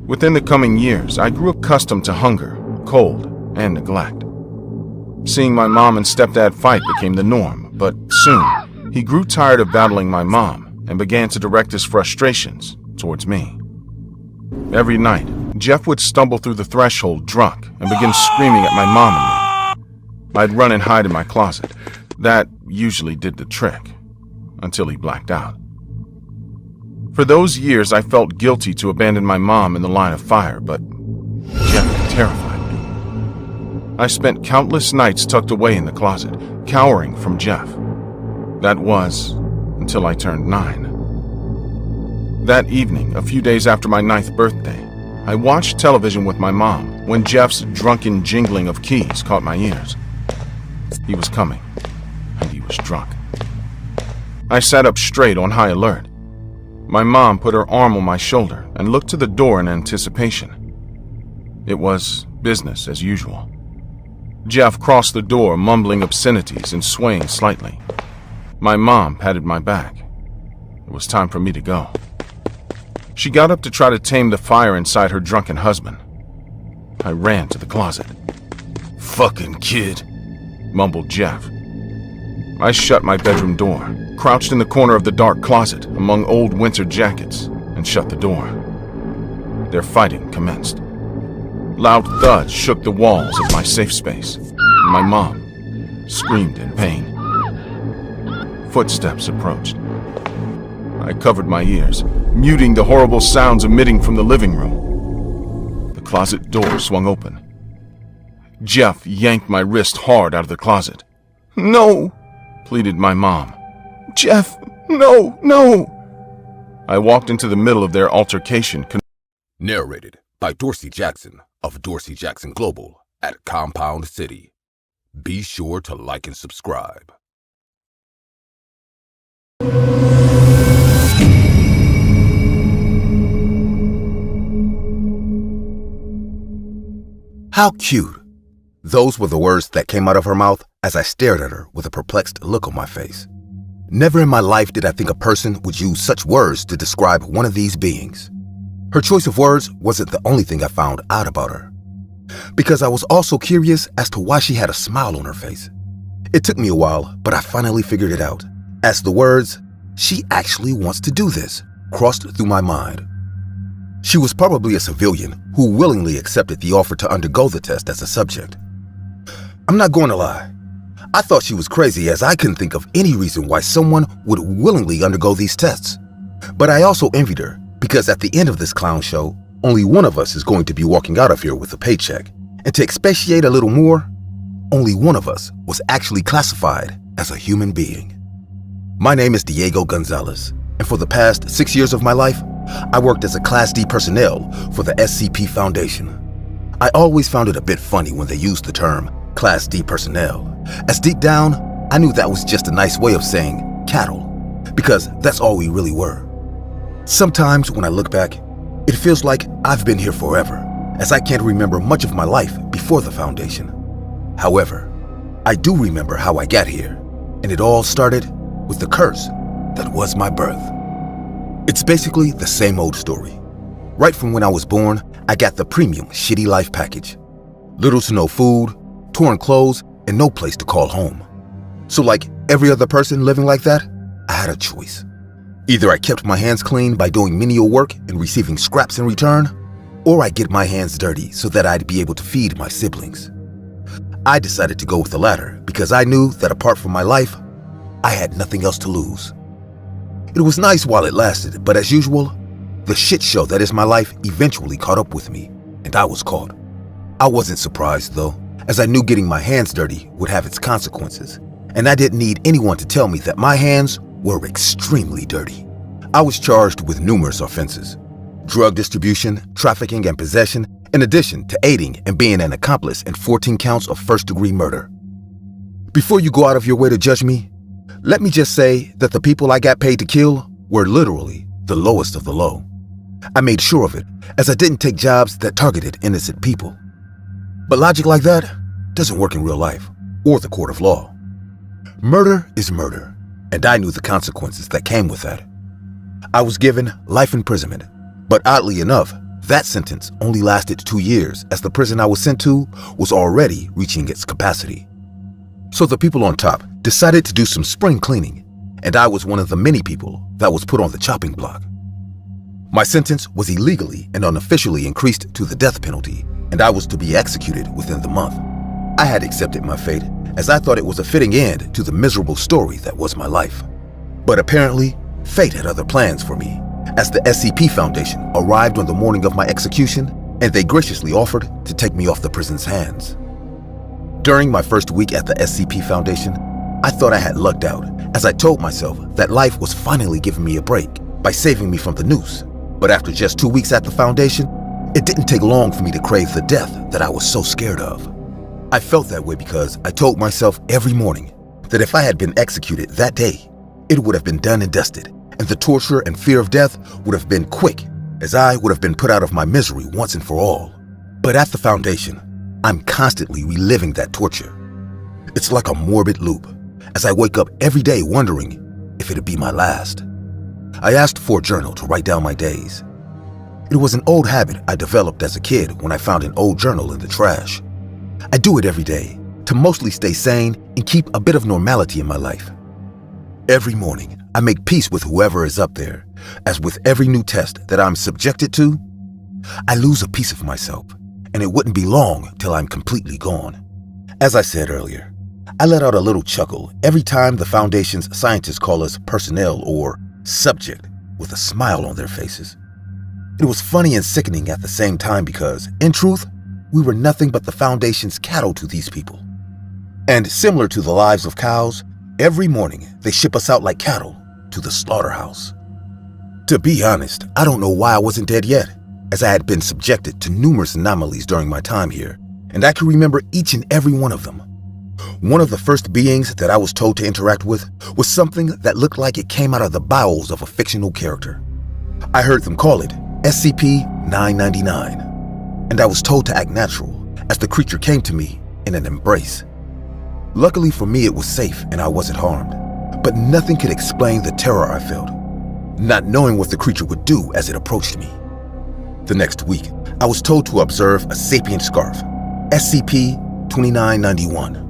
Within the coming years, I grew accustomed to hunger, cold, and neglect. Seeing my mom and stepdad fight became the norm, but soon, he grew tired of battling my mom and began to direct his frustrations towards me. Every night, Jeff would stumble through the threshold drunk and begin screaming at my mom and me. I'd run and hide in my closet. That usually did the trick, until he blacked out. For those years, I felt guilty to abandon my mom in the line of fire, but Jeff terrified me. I spent countless nights tucked away in the closet, cowering from Jeff. That was until I turned 9. That evening, a few days after my 9th birthday, I watched television with my mom when Jeff's drunken jingling of keys caught my ears. He was coming, and he was drunk. I sat up straight on high alert. My mom put her arm on my shoulder and looked to the door in anticipation. It was business as usual. Jeff crossed the door, mumbling obscenities and swaying slightly. My mom patted my back. It was time for me to go. She got up to try to tame the fire inside her drunken husband. I ran to the closet. "Fucking kid," mumbled Jeff. I shut my bedroom door, crouched in the corner of the dark closet among old winter jackets, and shut the door. Their fighting commenced. Loud thuds shook the walls of my safe space. My mom screamed in pain. Footsteps approached. I covered my ears, muting the horrible sounds emitting from the living room. The closet door swung open. Jeff yanked my wrist hard out of the closet. "No!" pleaded my mom. "Jeff, no, no!" I walked into the middle of their altercation. Narrated by Dorsey Jackson of Dorsey Jackson Global at Compound City. Be sure to like and subscribe. How cute. Those were the words that came out of her mouth as I stared at her with a perplexed look on my face. Never in my life did I think a person would use such words to describe one of these beings. Her choice of words wasn't the only thing I found odd about her, because I was also curious as to why she had a smile on her face. It took me a while, but I finally figured it out, as the words, "She actually wants to do this," crossed through my mind. She was probably a civilian who willingly accepted the offer to undergo the test as a subject. I'm not going to lie. I thought she was crazy, as I couldn't think of any reason why someone would willingly undergo these tests. But I also envied her, because at the end of this clown show, only one of us is going to be walking out of here with a paycheck. And to expatiate a little more, only one of us was actually classified as a human being. My name is Diego Gonzalez, and for the past 6 years of my life, I worked as a Class D personnel for the SCP Foundation. I always found it a bit funny when they used the term Class D personnel, as deep down, I knew that was just a nice way of saying cattle, because that's all we really were. Sometimes when I look back, it feels like I've been here forever, as I can't remember much of my life before the Foundation. However, I do remember how I got here, and it all started with the curse that was my birth. It's basically the same old story. Right from when I was born, I got the premium shitty life package. Little to no food, torn clothes, and no place to call home. So like every other person living like that, I had a choice. Either I kept my hands clean by doing menial work and receiving scraps in return, or I get my hands dirty so that I'd be able to feed my siblings. I decided to go with the latter because I knew that apart from my life, I had nothing else to lose. It was nice while it lasted, but as usual, the shit show that is my life eventually caught up with me, and I was caught. I wasn't surprised though, as I knew getting my hands dirty would have its consequences, and I didn't need anyone to tell me that my hands were extremely dirty. I was charged with numerous offenses: drug distribution, trafficking, and possession, in addition to aiding and being an accomplice in 14 counts of first-degree murder. Before you go out of your way to judge me, let me just say that the people I got paid to kill were literally the lowest of the low. I made sure of it, as I didn't take jobs that targeted innocent people. But logic like that doesn't work in real life, or the court of law. Murder is murder, and I knew the consequences that came with that. I was given life imprisonment, but oddly enough, that sentence only lasted 2 years, as the prison I was sent to was already reaching its capacity. So the people on top decided to do some spring cleaning, and I was one of the many people that was put on the chopping block. My sentence was illegally and unofficially increased to the death penalty, and I was to be executed within the month. I had accepted my fate, as I thought it was a fitting end to the miserable story that was my life. But apparently, fate had other plans for me, as the SCP Foundation arrived on the morning of my execution, and they graciously offered to take me off the prison's hands. During my first week at the SCP Foundation, I thought I had lucked out, as I told myself that life was finally giving me a break by saving me from the noose. But after just 2 weeks at the Foundation, it didn't take long for me to crave the death that I was so scared of. I felt that way because I told myself every morning that if I had been executed that day, it would have been done and dusted, and the torture and fear of death would have been quick, as I would have been put out of my misery once and for all. But at the Foundation, I'm constantly reliving that torture. It's like a morbid loop, as I wake up every day wondering if it'd be my last. I asked for a journal to write down my days. It was an old habit I developed as a kid when I found an old journal in the trash. I do it every day to mostly stay sane and keep a bit of normality in my life. Every morning, I make peace with whoever is up there, as with every new test that I'm subjected to, I lose a piece of myself, and it wouldn't be long till I'm completely gone. As I said earlier, I let out a little chuckle every time the Foundation's scientists call us personnel or subject with a smile on their faces. It was funny and sickening at the same time because, in truth, we were nothing but the Foundation's cattle to these people. And similar to the lives of cows, every morning they ship us out like cattle to the slaughterhouse. To be honest, I don't know why I wasn't dead yet, as I had been subjected to numerous anomalies during my time here, and I can remember each and every one of them. One of the first beings that I was told to interact with was something that looked like it came out of the bowels of a fictional character. I heard them call it SCP-999, and I was told to act natural as the creature came to me in an embrace. Luckily for me, it was safe and I wasn't harmed, but nothing could explain the terror I felt, not knowing what the creature would do as it approached me. The next week, I was told to observe a sapient scarf, SCP-2991.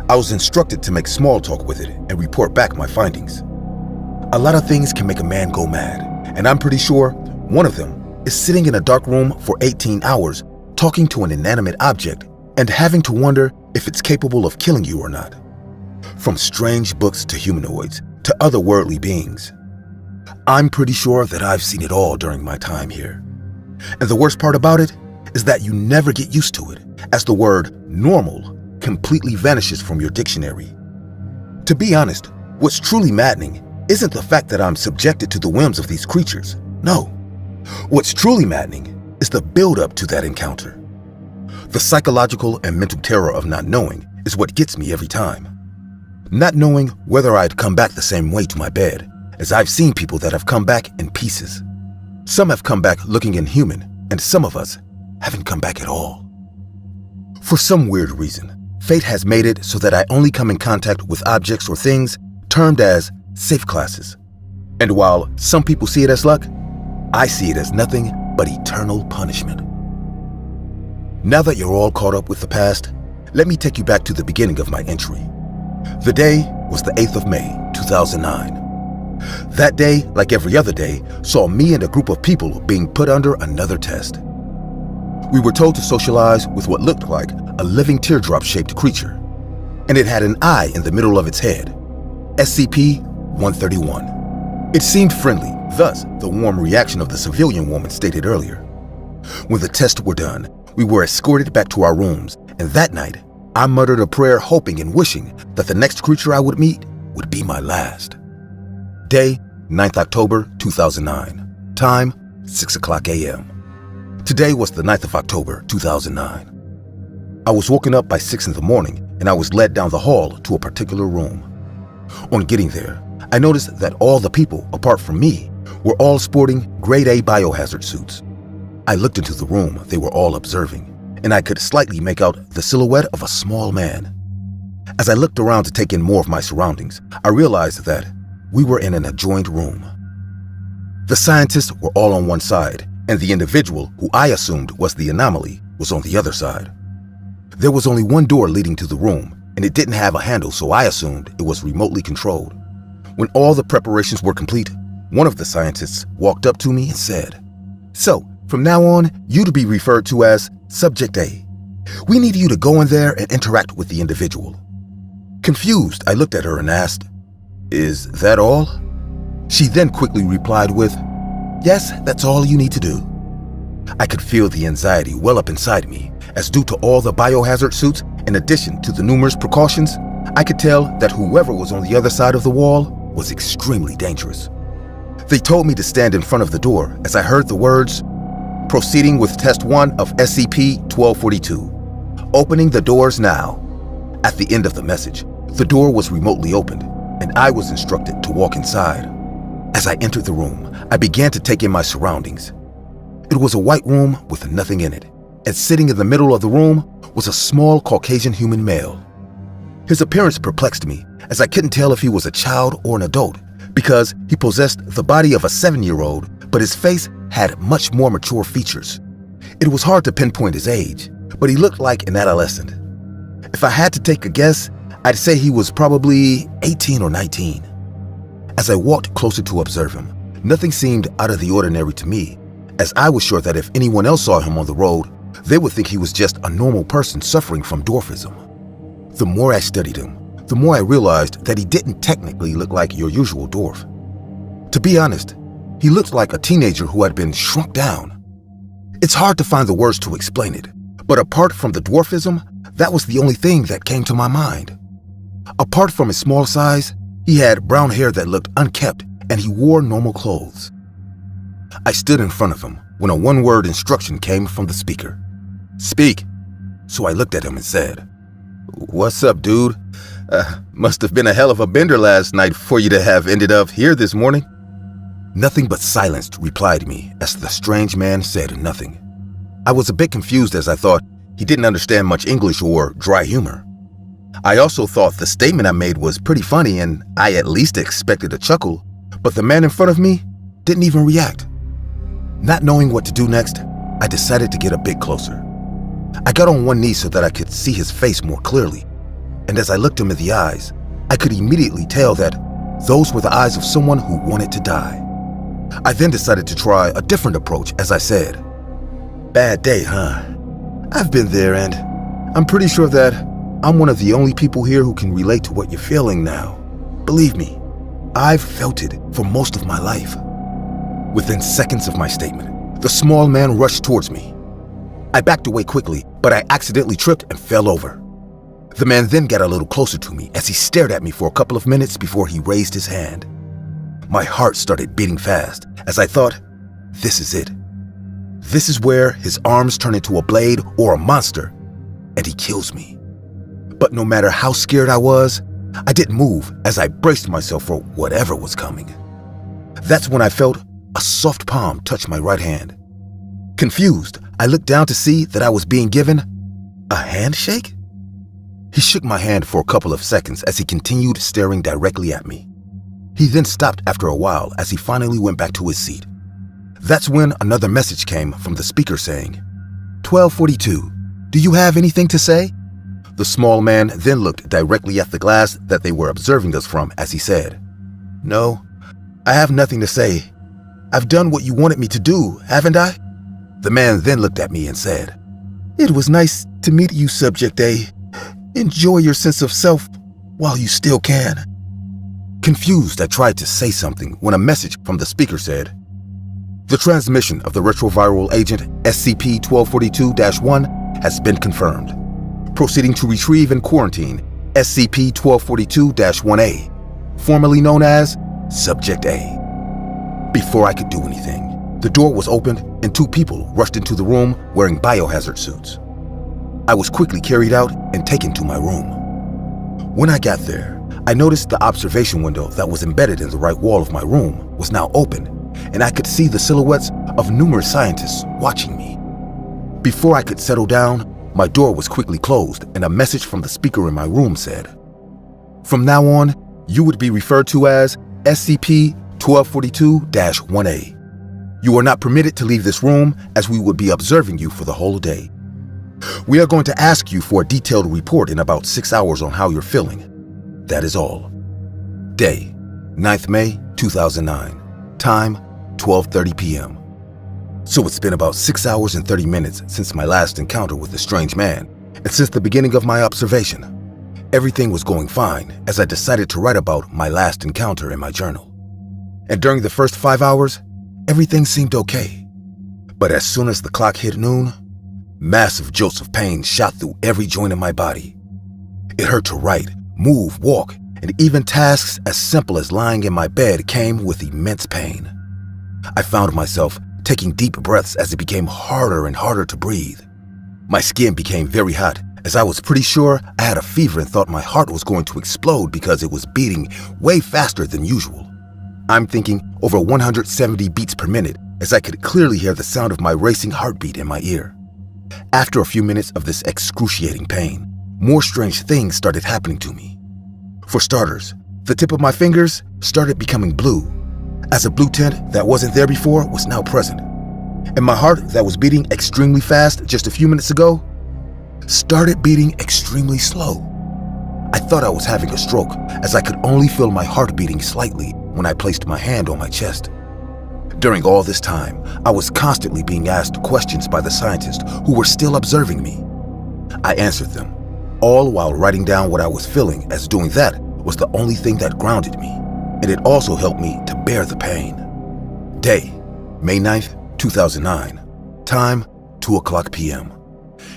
I was instructed to make small talk with it and report back my findings. A lot of things can make a man go mad, and I'm pretty sure one of them is sitting in a dark room for 18 hours talking to an inanimate object and having to wonder if it's capable of killing you or not. From strange books to humanoids to otherworldly beings. I'm pretty sure that I've seen it all during my time here. And the worst part about it is that you never get used to it, as the word normal completely vanishes from your dictionary. To be honest, what's truly maddening isn't the fact that I'm subjected to the whims of these creatures. No. What's truly maddening is the build-up to that encounter. The psychological and mental terror of not knowing is what gets me every time. Not knowing whether I'd come back the same way to my bed, as I've seen people that have come back in pieces. Some have come back looking inhuman, and some of us haven't come back at all. For some weird reason, fate has made it so that I only come in contact with objects or things termed as safe classes. And while some people see it as luck, I see it as nothing but eternal punishment. Now that you're all caught up with the past, let me take you back to the beginning of my entry. The day was the 8th of May, 2009. That day, like every other day, saw me and a group of people being put under another test. We were told to socialize with what looked like a living teardrop-shaped creature, and it had an eye in the middle of its head, SCP-131. It seemed friendly, thus the warm reaction of the civilian woman stated earlier. When the tests were done, we were escorted back to our rooms, and that night, I muttered a prayer hoping and wishing that the next creature I would meet would be my last. Day, 9th October 2009. Time, 6 o'clock a.m. Today was the 9th of October 2009. I was woken up by 6 in the morning and I was led down the hall to a particular room. On getting there, I noticed that all the people, apart from me, were all sporting grade A biohazard suits. I looked into the room they were all observing, and I could slightly make out the silhouette of a small man. As I looked around to take in more of my surroundings, I realized that we were in an adjoined room. The scientists were all on one side, and the individual who I assumed was the anomaly was on the other side. There was only one door leading to the room, and it didn't have a handle, so I assumed it was remotely controlled. When all the preparations were complete, one of the scientists walked up to me and said, "So, from now on, you to be referred to as Subject A. We need you to go in there and interact with the individual." Confused, I looked at her and asked, "Is that all?" She then quickly replied with, "Yes, that's all you need to do." I could feel the anxiety well up inside me, as due to all the biohazard suits, in addition to the numerous precautions, I could tell that whoever was on the other side of the wall was extremely dangerous. They told me to stand in front of the door as I heard the words, "Proceeding with Test 1 of SCP-1242. Opening the doors now." At the end of the message, the door was remotely opened, and I was instructed to walk inside. As I entered the room, I began to take in my surroundings. It was a white room with nothing in it, and sitting in the middle of the room was a small Caucasian human male. His appearance perplexed me, as I couldn't tell if he was a child or an adult, because he possessed the body of a 7-year-old, but his face had much more mature features. It was hard to pinpoint his age, but he looked like an adolescent. If I had to take a guess, I'd say he was probably 18 or 19. As I walked closer to observe him, nothing seemed out of the ordinary to me, as I was sure that if anyone else saw him on the road, they would think he was just a normal person suffering from dwarfism. The more I studied him, the more I realized that he didn't technically look like your usual dwarf. To be honest, he looked like a teenager who had been shrunk down. It's hard to find the words to explain it, but apart from the dwarfism, that was the only thing that came to my mind. Apart from his small size, he had brown hair that looked unkempt, and he wore normal clothes. I stood in front of him when a one-word instruction came from the speaker. "Speak." So I looked at him and said, "What's up, dude? Must have been a hell of a bender last night for you to have ended up here this morning." Nothing but silence replied me as the strange man said nothing. I was a bit confused as I thought he didn't understand much English or dry humor. I also thought the statement I made was pretty funny and I at least expected a chuckle, but the man in front of me didn't even react. Not knowing what to do next, I decided to get a bit closer. I got on one knee so that I could see his face more clearly, and as I looked him in the eyes, I could immediately tell that those were the eyes of someone who wanted to die. I then decided to try a different approach as I said, "Bad day, huh? I've been there and I'm pretty sure that I'm one of the only people here who can relate to what you're feeling now. Believe me, I've felt it for most of my life." Within seconds of my statement, the small man rushed towards me. I backed away quickly, but I accidentally tripped and fell over. The man then got a little closer to me as he stared at me for a couple of minutes before he raised his hand. My heart started beating fast as I thought, this is it. This is where his arms turn into a blade or a monster, and he kills me. But no matter how scared I was, I didn't move as I braced myself for whatever was coming. That's when I felt a soft palm touch my right hand. Confused, I looked down to see that I was being given a handshake. He shook my hand for a couple of seconds as he continued staring directly at me. He then stopped after a while as he finally went back to his seat. That's when another message came from the speaker saying, 1242, do you have anything to say? The small man then looked directly at the glass that they were observing us from as he said, No, I have nothing to say. I've done what you wanted me to do, haven't I? The man then looked at me and said, It was nice to meet you, Subject A. Enjoy your sense of self while you still can. Confused, I tried to say something when a message from the speaker said, The transmission of the retroviral agent SCP-1242-1 has been confirmed. Proceeding to retrieve and quarantine SCP-1242-1A, formerly known as Subject A. Before I could do anything, the door was opened and 2 people rushed into the room wearing biohazard suits. I was quickly carried out and taken to my room. When I got there, I noticed the observation window that was embedded in the right wall of my room was now open, and I could see the silhouettes of numerous scientists watching me. Before I could settle down, my door was quickly closed and a message from the speaker in my room said, From now on, you would be referred to as SCP-1242-1A. You are not permitted to leave this room as we would be observing you for the whole day. We are going to ask you for a detailed report in about 6 hours on how you're feeling. That is all. Day, 9th May 2009. Time, 12:30 p.m. So it's been about 6 hours and 30 minutes since my last encounter with the strange man, and since the beginning of my observation. Everything was going fine as I decided to write about my last encounter in my journal. And during the first 5 hours, everything seemed okay. But as soon as the clock hit noon, massive jolts of pain shot through every joint in my body. It hurt to write, move, walk, and even tasks as simple as lying in my bed came with immense pain. I found myself taking deep breaths as it became harder and harder to breathe. My skin became very hot as I was pretty sure I had a fever and thought my heart was going to explode because it was beating way faster than usual. I'm thinking over 170 beats per minute as I could clearly hear the sound of my racing heartbeat in my ear. After a few minutes of this excruciating pain, more strange things started happening to me. For starters, the tip of my fingers started becoming blue, as a blue tint that wasn't there before was now present. And my heart that was beating extremely fast just a few minutes ago started beating extremely slow. I thought I was having a stroke as I could only feel my heart beating slightly when I placed my hand on my chest. During all this time, I was constantly being asked questions by the scientists who were still observing me. I answered them, all while writing down what I was feeling, as doing that was the only thing that grounded me, and it also helped me to bear the pain. Day, May 9th, 2009. Time, 2:00 p.m.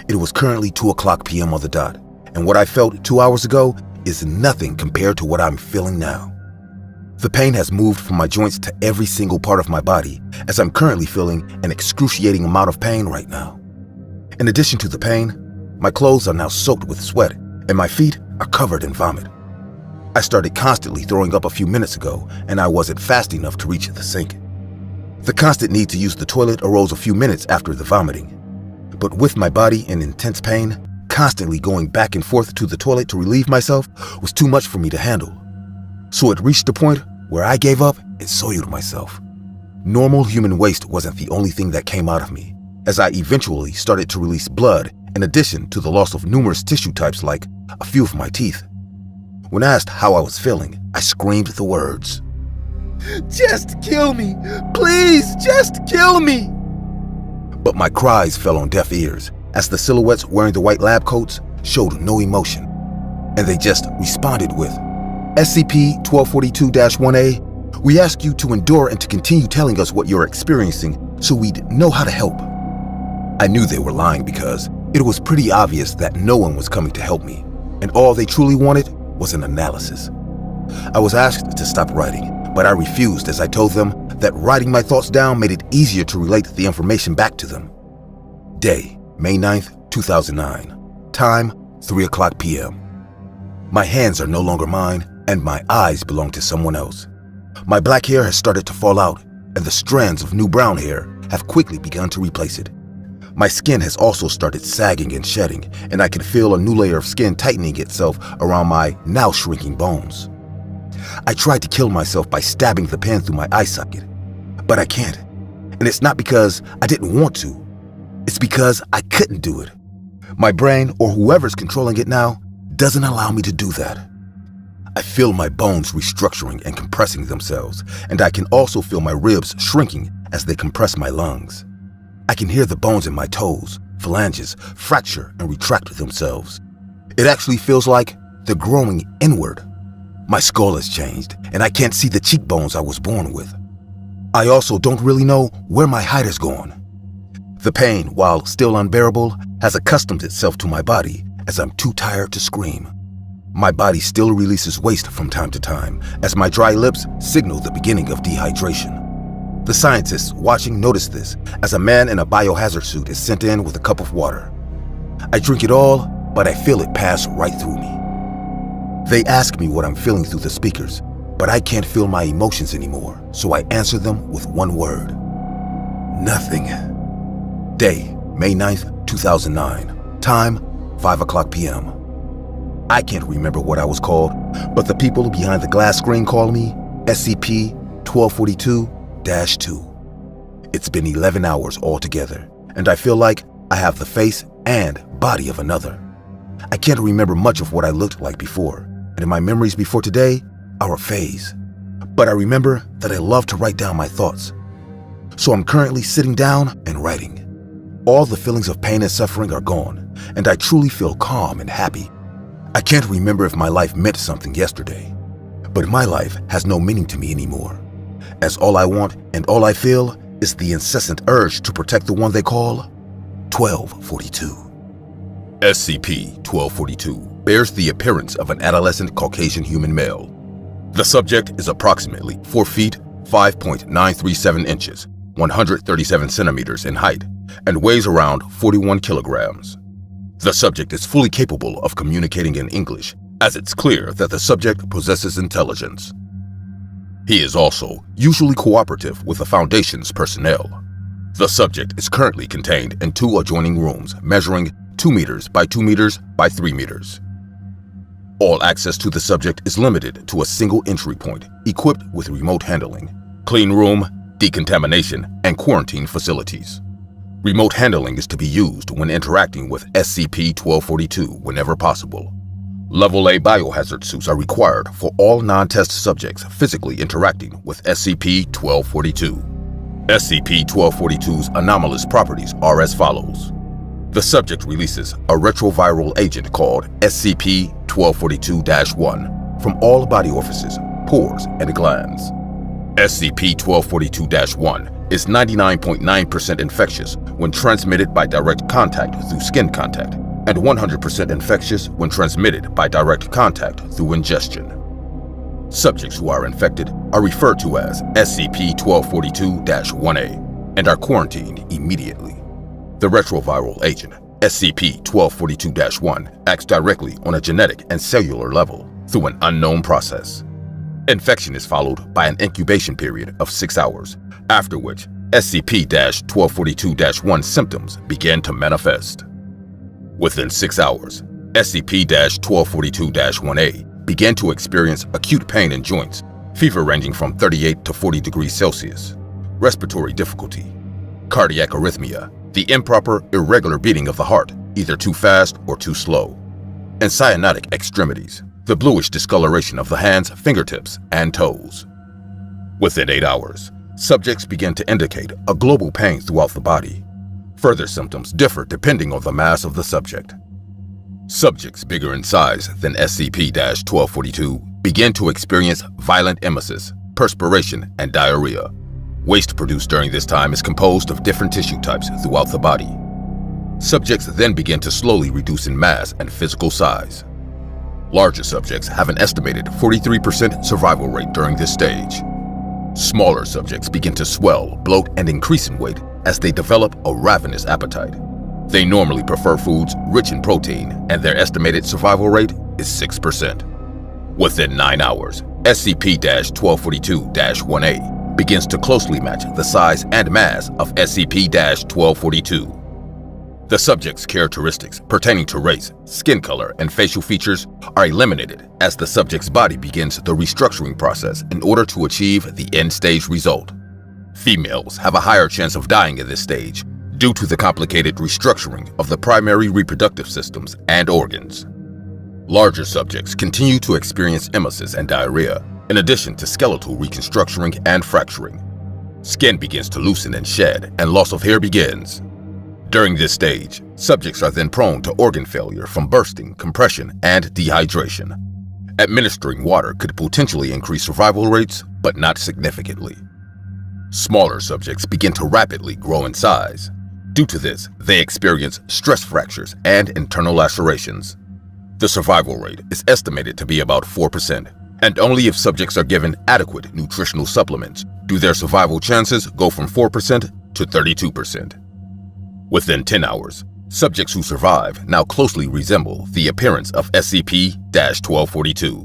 It was currently 2:00 p.m. on the dot, and what I felt 2 hours ago is nothing compared to what I'm feeling now. The pain has moved from my joints to every single part of my body, as I'm currently feeling an excruciating amount of pain right now. In addition to the pain, my clothes are now soaked with sweat, and my feet are covered in vomit. I started constantly throwing up a few minutes ago, and I wasn't fast enough to reach the sink. The constant need to use the toilet arose a few minutes after the vomiting. But with my body in intense pain, constantly going back and forth to the toilet to relieve myself was too much for me to handle. So it reached a point where I gave up and soiled myself. Normal human waste wasn't the only thing that came out of me, as I eventually started to release blood in addition to the loss of numerous tissue types like a few of my teeth. When asked how I was feeling, I screamed the words, "Just kill me! Please, just kill me!" But my cries fell on deaf ears, as the silhouettes wearing the white lab coats showed no emotion, and they just responded with, "SCP-1242-1A, we ask you to endure and to continue telling us what you're experiencing so we'd know how to help." I knew they were lying because it was pretty obvious that no one was coming to help me, and all they truly wanted was an analysis. I was asked to stop writing, but I refused as I told them that writing my thoughts down made it easier to relate the information back to them. Day, May 9th, 2009. Time, 3:00 p.m. My hands are no longer mine, and my eyes belong to someone else. My black hair has started to fall out, and the strands of new brown hair have quickly begun to replace it. My skin has also started sagging and shedding, and I can feel a new layer of skin tightening itself around my now shrinking bones. I tried to kill myself by stabbing the pen through my eye socket, but I can't. And it's not because I didn't want to. It's because I couldn't do it. My brain, or whoever's controlling it now, doesn't allow me to do that. I feel my bones restructuring and compressing themselves, and I can also feel my ribs shrinking as they compress my lungs. I can hear the bones in my toes, phalanges, fracture and retract themselves. It actually feels like they're growing inward. My skull has changed, and I can't see the cheekbones I was born with. I also don't really know where my height has gone. The pain, while still unbearable, has accustomed itself to my body as I'm too tired to scream. My body still releases waste from time to time as my dry lips signal the beginning of dehydration. The scientists watching notice this as a man in a biohazard suit is sent in with a cup of water. I drink it all, but I feel it pass right through me. They ask me what I'm feeling through the speakers, but I can't feel my emotions anymore, so I answer them with one word. Nothing. Day, May 9th, 2009. Time, 5:00 p.m. I can't remember what I was called, but the people behind the glass screen call me SCP-1242-2. It's been 11 hours altogether, and I feel like I have the face and body of another. I can't remember much of what I looked like before, and in my memories before today are a phase. But I remember that I love to write down my thoughts. So I'm currently sitting down and writing. All the feelings of pain and suffering are gone, and I truly feel calm and happy. I can't remember if my life meant something yesterday, but my life has no meaning to me anymore, as all I want and all I feel is the incessant urge to protect the one they call 1242. SCP-1242 bears the appearance of an adolescent Caucasian human male. The subject is approximately 4 feet, 5.937 inches, 137 centimeters in height, and weighs around 41 kilograms. The subject is fully capable of communicating in English, as it's clear that the subject possesses intelligence. He is also usually cooperative with the Foundation's personnel. The subject is currently contained in 2 adjoining rooms measuring 2 meters by 2 meters by 3 meters. All access to the subject is limited to a single entry point equipped with remote handling, clean room, decontamination, and quarantine facilities. Remote handling is to be used when interacting with SCP-1242 whenever possible. Level A biohazard suits are required for all non-test subjects physically interacting with SCP-1242. SCP-1242's anomalous properties are as follows. The subject releases a retroviral agent called SCP-1242-1 from all body orifices, pores, and glands. SCP-1242-1 is 99.9% infectious when transmitted by direct contact through skin contact, and 100% infectious when transmitted by direct contact through ingestion. Subjects who are infected are referred to as SCP-1242-1A and are quarantined immediately. The retroviral agent, SCP-1242-1, acts directly on a genetic and cellular level through an unknown process. Infection is followed by an incubation period of 6 hours, after which SCP-1242-1 symptoms begin to manifest. Within 6 hours, SCP-1242-1A began to experience acute pain in joints, fever ranging from 38 to 40 degrees Celsius, respiratory difficulty, cardiac arrhythmia, the improper, irregular beating of the heart, either too fast or too slow, and cyanotic extremities, the bluish discoloration of the hands, fingertips, and toes. Within 8 hours, subjects began to indicate a global pain throughout the body. Further symptoms differ depending on the mass of the subject. Subjects bigger in size than SCP-1242 began to experience violent emesis, perspiration, and diarrhea. Waste produced during this time is composed of different tissue types throughout the body. Subjects then begin to slowly reduce in mass and physical size. Larger subjects have an estimated 43% survival rate during this stage. Smaller subjects begin to swell, bloat, and increase in weight as they develop a ravenous appetite. They normally prefer foods rich in protein, and their estimated survival rate is 6%. Within 9 hours, SCP-1242-1A begins to closely match the size and mass of SCP-1242. The subject's characteristics pertaining to race, skin color, and facial features are eliminated as the subject's body begins the restructuring process in order to achieve the end-stage result. Females have a higher chance of dying in this stage due to the complicated restructuring of the primary reproductive systems and organs. Larger subjects continue to experience emesis and diarrhea, in addition to skeletal reconstructuring and fracturing. Skin begins to loosen and shed, and loss of hair begins. During this stage, subjects are then prone to organ failure from bursting, compression, and dehydration. Administering water could potentially increase survival rates, but not significantly. Smaller subjects begin to rapidly grow in size. Due to this, they experience stress fractures and internal lacerations. The survival rate is estimated to be about 4%, and only if subjects are given adequate nutritional supplements do their survival chances go from 4% to 32%. Within 10 hours, subjects who survive now closely resemble the appearance of SCP-1242.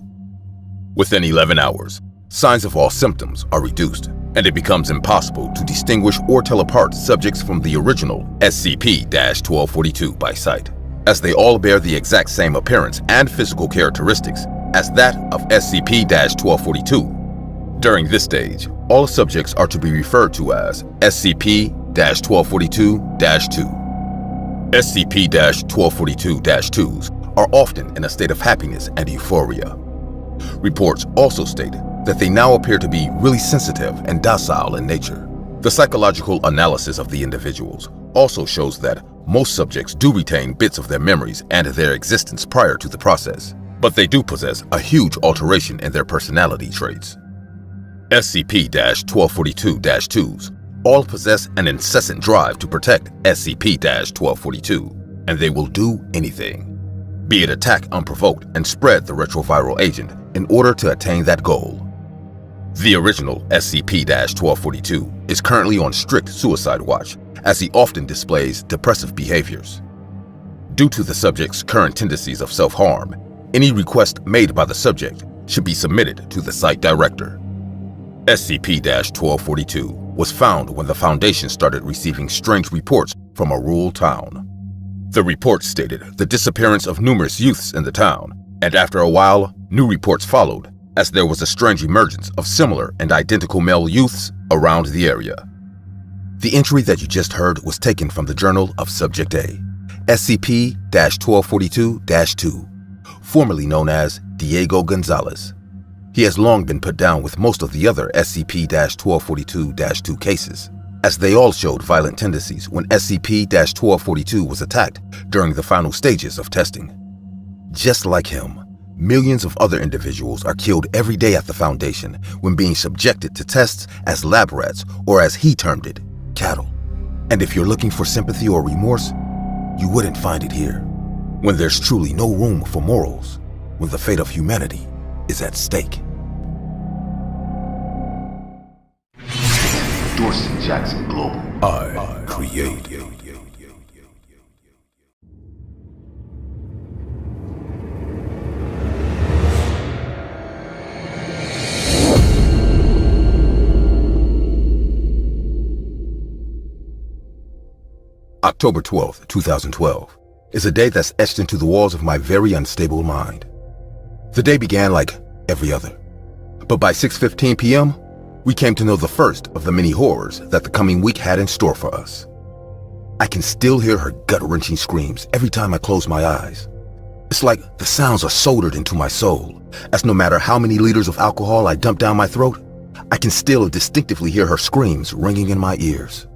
Within 11 hours, signs of all symptoms are reduced, and it becomes impossible to distinguish or tell apart subjects from the original SCP-1242 by sight, as they all bear the exact same appearance and physical characteristics as that of SCP-1242. During this stage, all subjects are to be referred to as SCP-1242-2. SCP-1242-2s are often in a state of happiness and euphoria. Reports also state that they now appear to be really sensitive and docile in nature. The psychological analysis of the individuals also shows that most subjects do retain bits of their memories and their existence prior to the process, but they do possess a huge alteration in their personality traits. SCP-1242-2s all possess an incessant drive to protect SCP-1242, and they will do anything, be it attack unprovoked and spread the retroviral agent in order to attain that goal. The original SCP-1242 is currently on strict suicide watch, as he often displays depressive behaviors. Due to the subject's current tendencies of self-harm, any request made by the subject should be submitted to the site director. SCP-1242 was found when the Foundation started receiving strange reports from a rural town. The reports stated the disappearance of numerous youths in the town, and after a while, new reports followed, as there was a strange emergence of similar and identical male youths around the area. The entry that you just heard was taken from the Journal of Subject A, SCP-1242-2, formerly known as Diego Gonzalez. He has long been put down with most of the other SCP-1242-2 cases, as they all showed violent tendencies when SCP-1242 was attacked during the final stages of testing. Just like him, millions of other individuals are killed every day at the Foundation when being subjected to tests as lab rats, or as he termed it, cattle. And if you're looking for sympathy or remorse, you wouldn't find it here, when there's truly no room for morals, when the fate of humanity is at stake. Dorsey Jackson Global. I create. October 12th, 2012, is a day that's etched into the walls of my very unstable mind. The day began like every other, but by 6:15 p.m., we came to know the first of the many horrors that the coming week had in store for us. I can still hear her gut-wrenching screams every time I close my eyes. It's like the sounds are soldered into my soul, as no matter how many liters of alcohol I dump down my throat, I can still distinctively hear her screams ringing in my ears.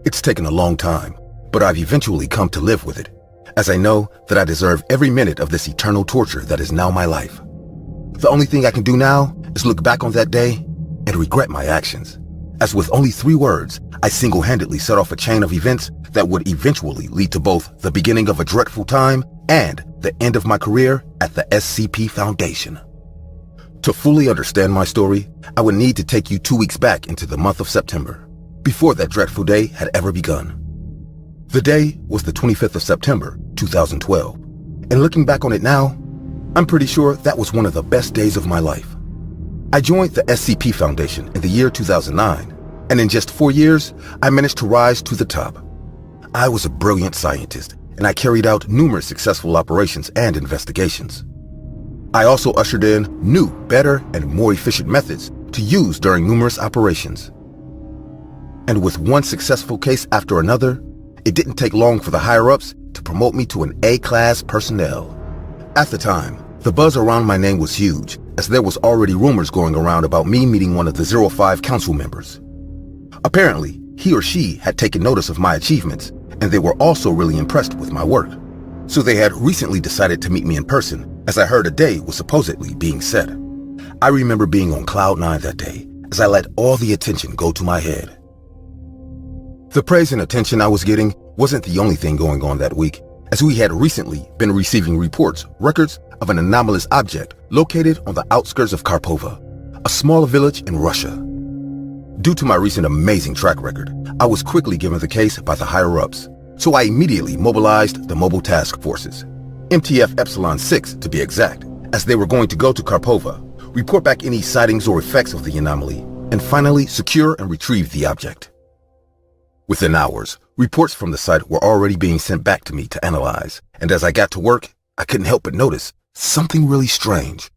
It's taken a long time, but I've eventually come to live with it, as I know that I deserve every minute of this eternal torture that is now my life. The only thing I can do now is look back on that day and regret my actions, as with only 3 words, I single-handedly set off a chain of events that would eventually lead to both the beginning of a dreadful time and the end of my career at the SCP Foundation. To fully understand my story, I would need to take you 2 weeks back into the month of September, before that dreadful day had ever begun. The day was the 25th of September, 2012, and looking back on it now, I'm pretty sure that was one of the best days of my life. I joined the SCP Foundation in the year 2009, and in just 4 years, I managed to rise to the top. I was a brilliant scientist, and I carried out numerous successful operations and investigations. I also ushered in new, better, and more efficient methods to use during numerous operations. And with one successful case after another, it didn't take long for the higher-ups to promote me to an A-class personnel. At the time, the buzz around my name was huge, as there was already rumors going around about me meeting one of the 05 council members. Apparently, he or she had taken notice of my achievements, and they were also really impressed with my work. So they had recently decided to meet me in person, as I heard a day was supposedly being set. I remember being on cloud 9 that day, as I let all the attention go to my head. The praise and attention I was getting wasn't the only thing going on that week, as we had recently been receiving records of an anomalous object located on the outskirts of Karpova, a small village in Russia. Due to my recent amazing track record, I was quickly given the case by the higher-ups, so I immediately mobilized the mobile task forces, MTF Epsilon 6 to be exact, as they were going to go to Karpova, report back any sightings or effects of the anomaly, and finally secure and retrieve the object. Within hours, reports from the site were already being sent back to me to analyze, and as I got to work, I couldn't help but notice something really strange.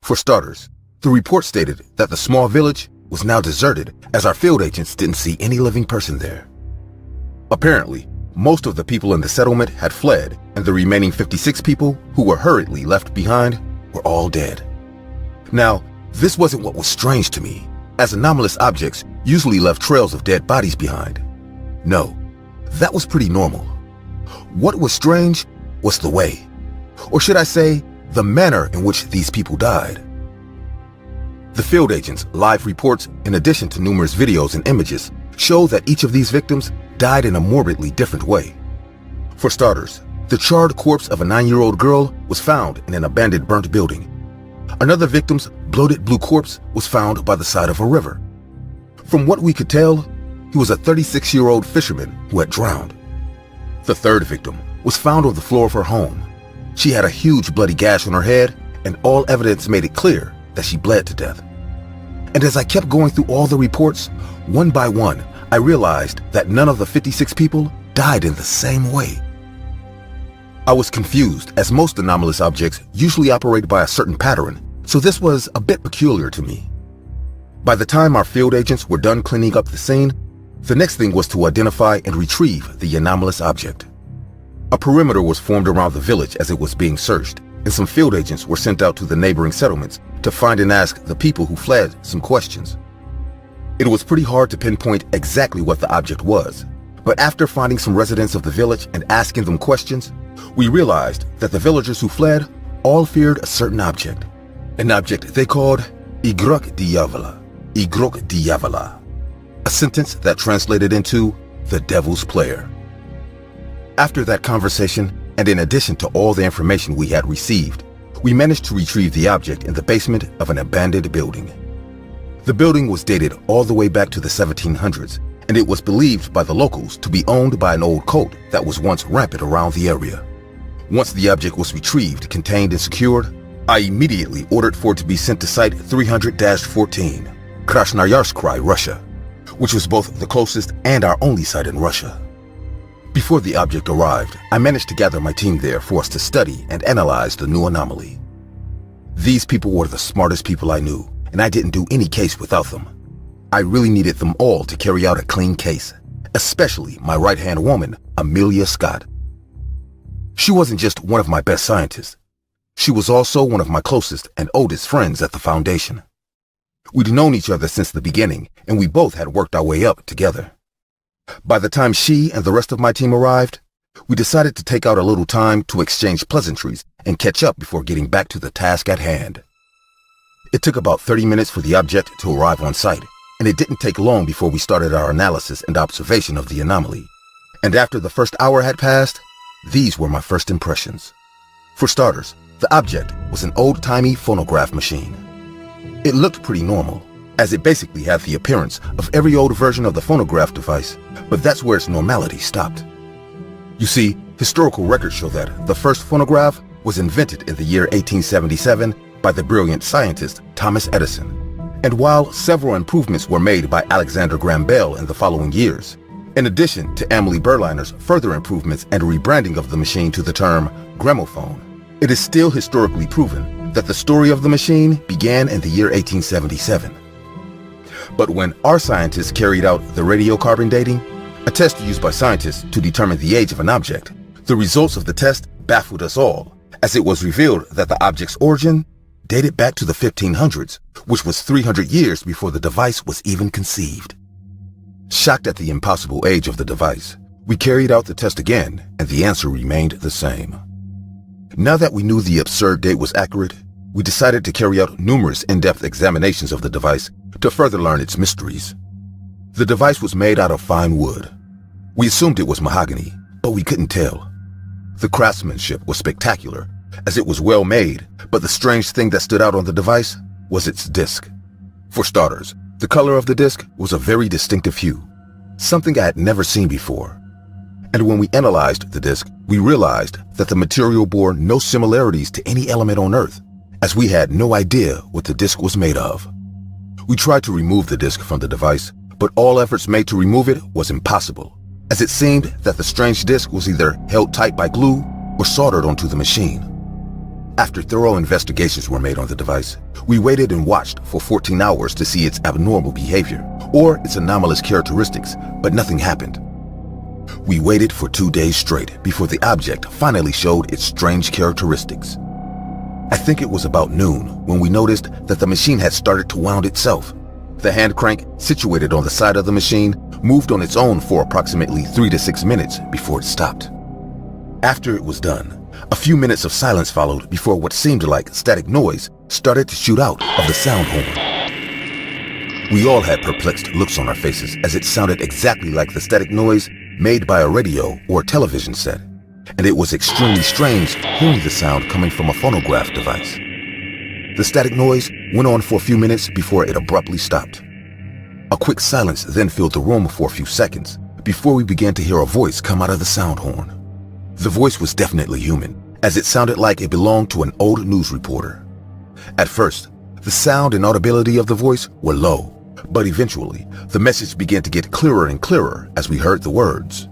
For starters, the report stated that the small village was now deserted as our field agents didn't see any living person there. Apparently, most of the people in the settlement had fled, and the remaining 56 people who were hurriedly left behind were all dead. Now, this wasn't what was strange to me, as anomalous objects usually left trails of dead bodies behind. No, that was pretty normal. What was strange was the way, or should I say, the manner in which these people died. The field agents' live reports, in addition to numerous videos and images, show that each of these victims died in a morbidly different way. For starters, the charred corpse of a 9-year-old girl was found in an abandoned burnt building. Another victim's bloated blue corpse was found by the side of a river. From what we could tell, he was a 36-year-old fisherman who had drowned. The third victim was found on the floor of her home. She had a huge bloody gash on her head, and all evidence made it clear that she bled to death. And as I kept going through all the reports, one by one, I realized that none of the 56 people died in the same way. I was confused, as most anomalous objects usually operate by a certain pattern, so this was a bit peculiar to me. By the time our field agents were done cleaning up the scene, the next thing was to identify and retrieve the anomalous object. A perimeter was formed around the village as it was being searched, and some field agents were sent out to the neighboring settlements to find and ask the people who fled some questions. It was pretty hard to pinpoint exactly what the object was, but after finding some residents of the village and asking them questions, we realized that the villagers who fled all feared a certain object, an object they called Igrok Diavola, a sentence that translated into the devil's player. After that conversation, and in addition to all the information we had received, we managed to retrieve the object in the basement of an abandoned building. The building was dated all the way back to the 1700s, and it was believed by the locals to be owned by an old cult that was once rampant around the area. Once the object was retrieved, contained, and secured, I immediately ordered for it to be sent to Site 300-14, Krasnoyarsk Krai, Russia, which was both the closest and our only site in Russia. Before the object arrived, I managed to gather my team there for us to study and analyze the new anomaly. These people were the smartest people I knew, and I didn't do any case without them. I really needed them all to carry out a clean case, especially my right-hand woman, Amelia Scott. She wasn't just one of my best scientists. She was also one of my closest and oldest friends at the Foundation. We'd known each other since the beginning, and we both had worked our way up together. By the time she and the rest of my team arrived, we decided to take out a little time to exchange pleasantries and catch up before getting back to the task at hand. It took about 30 minutes for the object to arrive on site, and it didn't take long before we started our analysis and observation of the anomaly. And after the first hour had passed, these were my first impressions. For starters, the object was an old-timey phonograph machine. It looked pretty normal, as it basically had the appearance of every old version of the phonograph device, but that's where its normality stopped. You see, historical records show that the first phonograph was invented in the year 1877 by the brilliant scientist Thomas Edison. And while several improvements were made by Alexander Graham Bell in the following years, In addition to Amelie Berliner's further improvements and rebranding of the machine to the term gramophone, it is still historically proven that the story of the machine began in the year 1877. But when our scientists carried out the radiocarbon dating, a test used by scientists to determine the age of an object, the results of the test baffled us all, as it was revealed that the object's origin dated back to the 1500s, which was 300 years before the device was even conceived. Shocked at the impossible age of the device, we carried out the test again, and the answer remained the same. Now that we knew the absurd date was accurate, we decided to carry out numerous in-depth examinations of the device to further learn its mysteries. The device was made out of fine wood. We assumed it was mahogany, but we couldn't tell. The craftsmanship was spectacular, as it was well made, but the strange thing that stood out on the device was its disc. For starters, the color of the disc was a very distinctive hue, something I had never seen before. And when we analyzed the disc, we realized that the material bore no similarities to any element on Earth, as we had no idea what the disc was made of. We tried to remove the disc from the device, but all efforts made to remove it was impossible, as it seemed that the strange disc was either held tight by glue or soldered onto the machine. After thorough investigations were made on the device, we waited and watched for 14 hours to see its abnormal behavior or its anomalous characteristics, but nothing happened. We waited for 2 days straight before the object finally showed its strange characteristics. I think it was about noon when we noticed that the machine had started to wound itself. The hand crank situated on the side of the machine moved on its own for approximately 3 to 6 minutes before it stopped. After it was done, a few minutes of silence followed before what seemed like static noise started to shoot out of the sound horn. We all had perplexed looks on our faces as it sounded exactly like the static noise made by a radio or television set, and it was extremely strange hearing the sound coming from a phonograph device. The static noise went on for a few minutes before it abruptly stopped. A quick silence then filled the room for a few seconds before we began to hear a voice come out of the sound horn. The voice was definitely human, as it sounded like it belonged to an old news reporter. At first, the sound and audibility of the voice were low, but eventually, the message began to get clearer and clearer as we heard the words.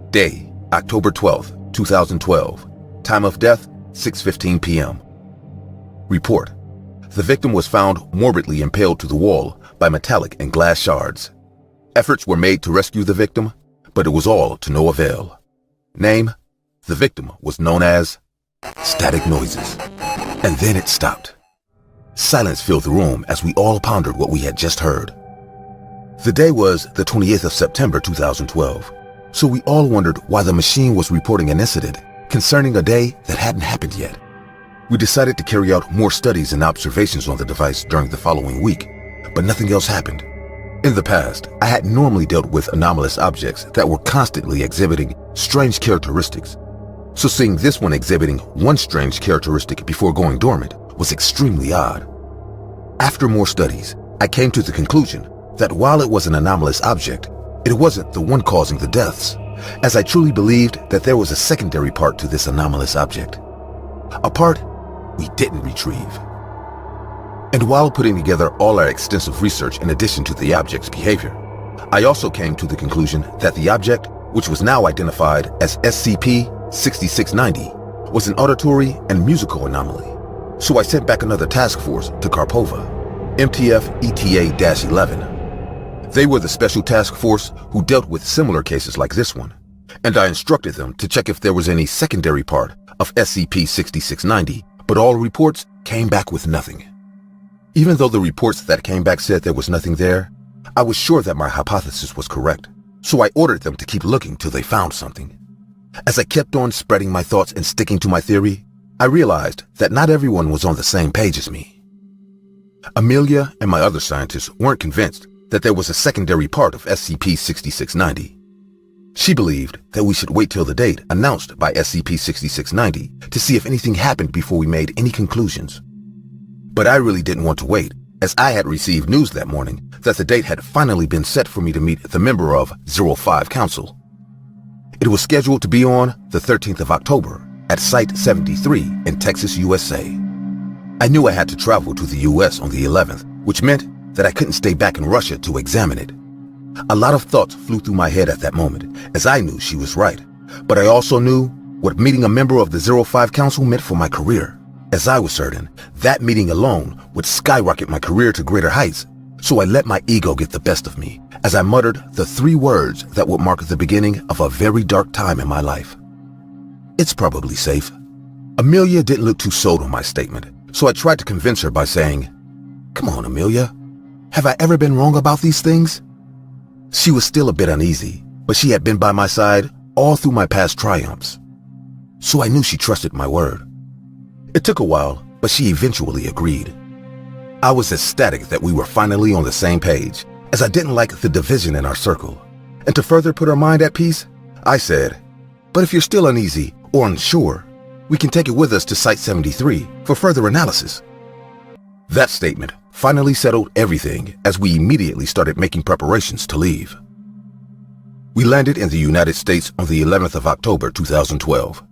Day, October 12th, 2012. Time of death, 6:15 p.m. Report. The victim was found morbidly impaled to the wall by metallic and glass shards. Efforts were made to rescue the victim, but it was all to no avail. Name. The victim was known as Static Noises. And then it stopped. Silence filled the room as we all pondered what we had just heard. The day was the 28th of September 2012, so we all wondered why the machine was reporting an incident concerning a day that hadn't happened yet. We decided to carry out more studies and observations on the device during the following week, but nothing else happened. In the past, I had normally dealt with anomalous objects that were constantly exhibiting strange characteristics. So seeing this one exhibiting one strange characteristic before going dormant was extremely odd. After more studies, I came to the conclusion that while it was an anomalous object, it wasn't the one causing the deaths, as I truly believed that there was a secondary part to this anomalous object. A part we didn't retrieve. And while putting together all our extensive research in addition to the object's behavior, I also came to the conclusion that the object, which was now identified as SCP-6690, was an auditory and musical anomaly. So I sent back another task force to Karpova, MTF-ETA-11. They were the special task force who dealt with similar cases like this one, and I instructed them to check if there was any secondary part of SCP-6690, but all reports came back with nothing. Even though the reports that came back said there was nothing there, I was sure that my hypothesis was correct, so I ordered them to keep looking till they found something. As I kept on spreading my thoughts and sticking to my theory, I realized that not everyone was on the same page as me. Amelia and my other scientists weren't convinced that there was a secondary part of SCP-6690. She believed that we should wait till the date announced by SCP-6690 to see if anything happened before we made any conclusions. But I really didn't want to wait, as I had received news that morning that the date had finally been set for me to meet the member of 05 Council. It was scheduled to be on the 13th of October at Site 73 in Texas, USA. I knew I had to travel to the US on the 11th, which meant that I couldn't stay back in Russia to examine it. A lot of thoughts flew through my head at that moment, as I knew she was right. But I also knew what meeting a member of the 05 Council meant for my career, as I was certain that meeting alone would skyrocket my career to greater heights. So I let my ego get the best of me, as I muttered the 3 words that would mark the beginning of a very dark time in my life. It's probably safe. Amelia didn't look too sold on my statement, so I tried to convince her by saying, "Come on, Amelia. Have I ever been wrong about these things?" She was still a bit uneasy, but she had been by my side all through my past triumphs. So I knew she trusted my word. It took a while, but she eventually agreed. I was ecstatic that we were finally on the same page, as I didn't like the division in our circle. And to further put her mind at peace, I said, "But if you're still uneasy or unsure, we can take it with us to Site 73 for further analysis." That statement finally settled everything, as we immediately started making preparations to leave. We landed in the United States on the 11th of October 2012.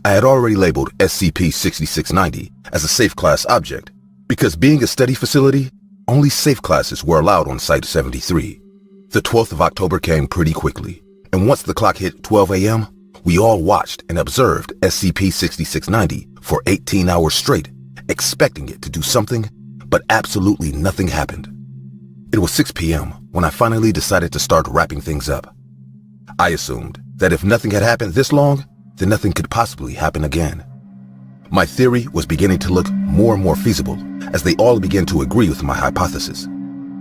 I had already labeled SCP-6690 as a safe class object, because being a study facility, only safe classes were allowed on Site 73. The 12th of October came pretty quickly, and once the clock hit 12 a.m., we all watched and observed SCP-6690 for 18 hours straight, expecting it to do something, but absolutely nothing happened. It was 6 p.m. when I finally decided to start wrapping things up. I assumed that if nothing had happened this long, then nothing could possibly happen again. My theory was beginning to look more and more feasible, as they all began to agree with my hypothesis.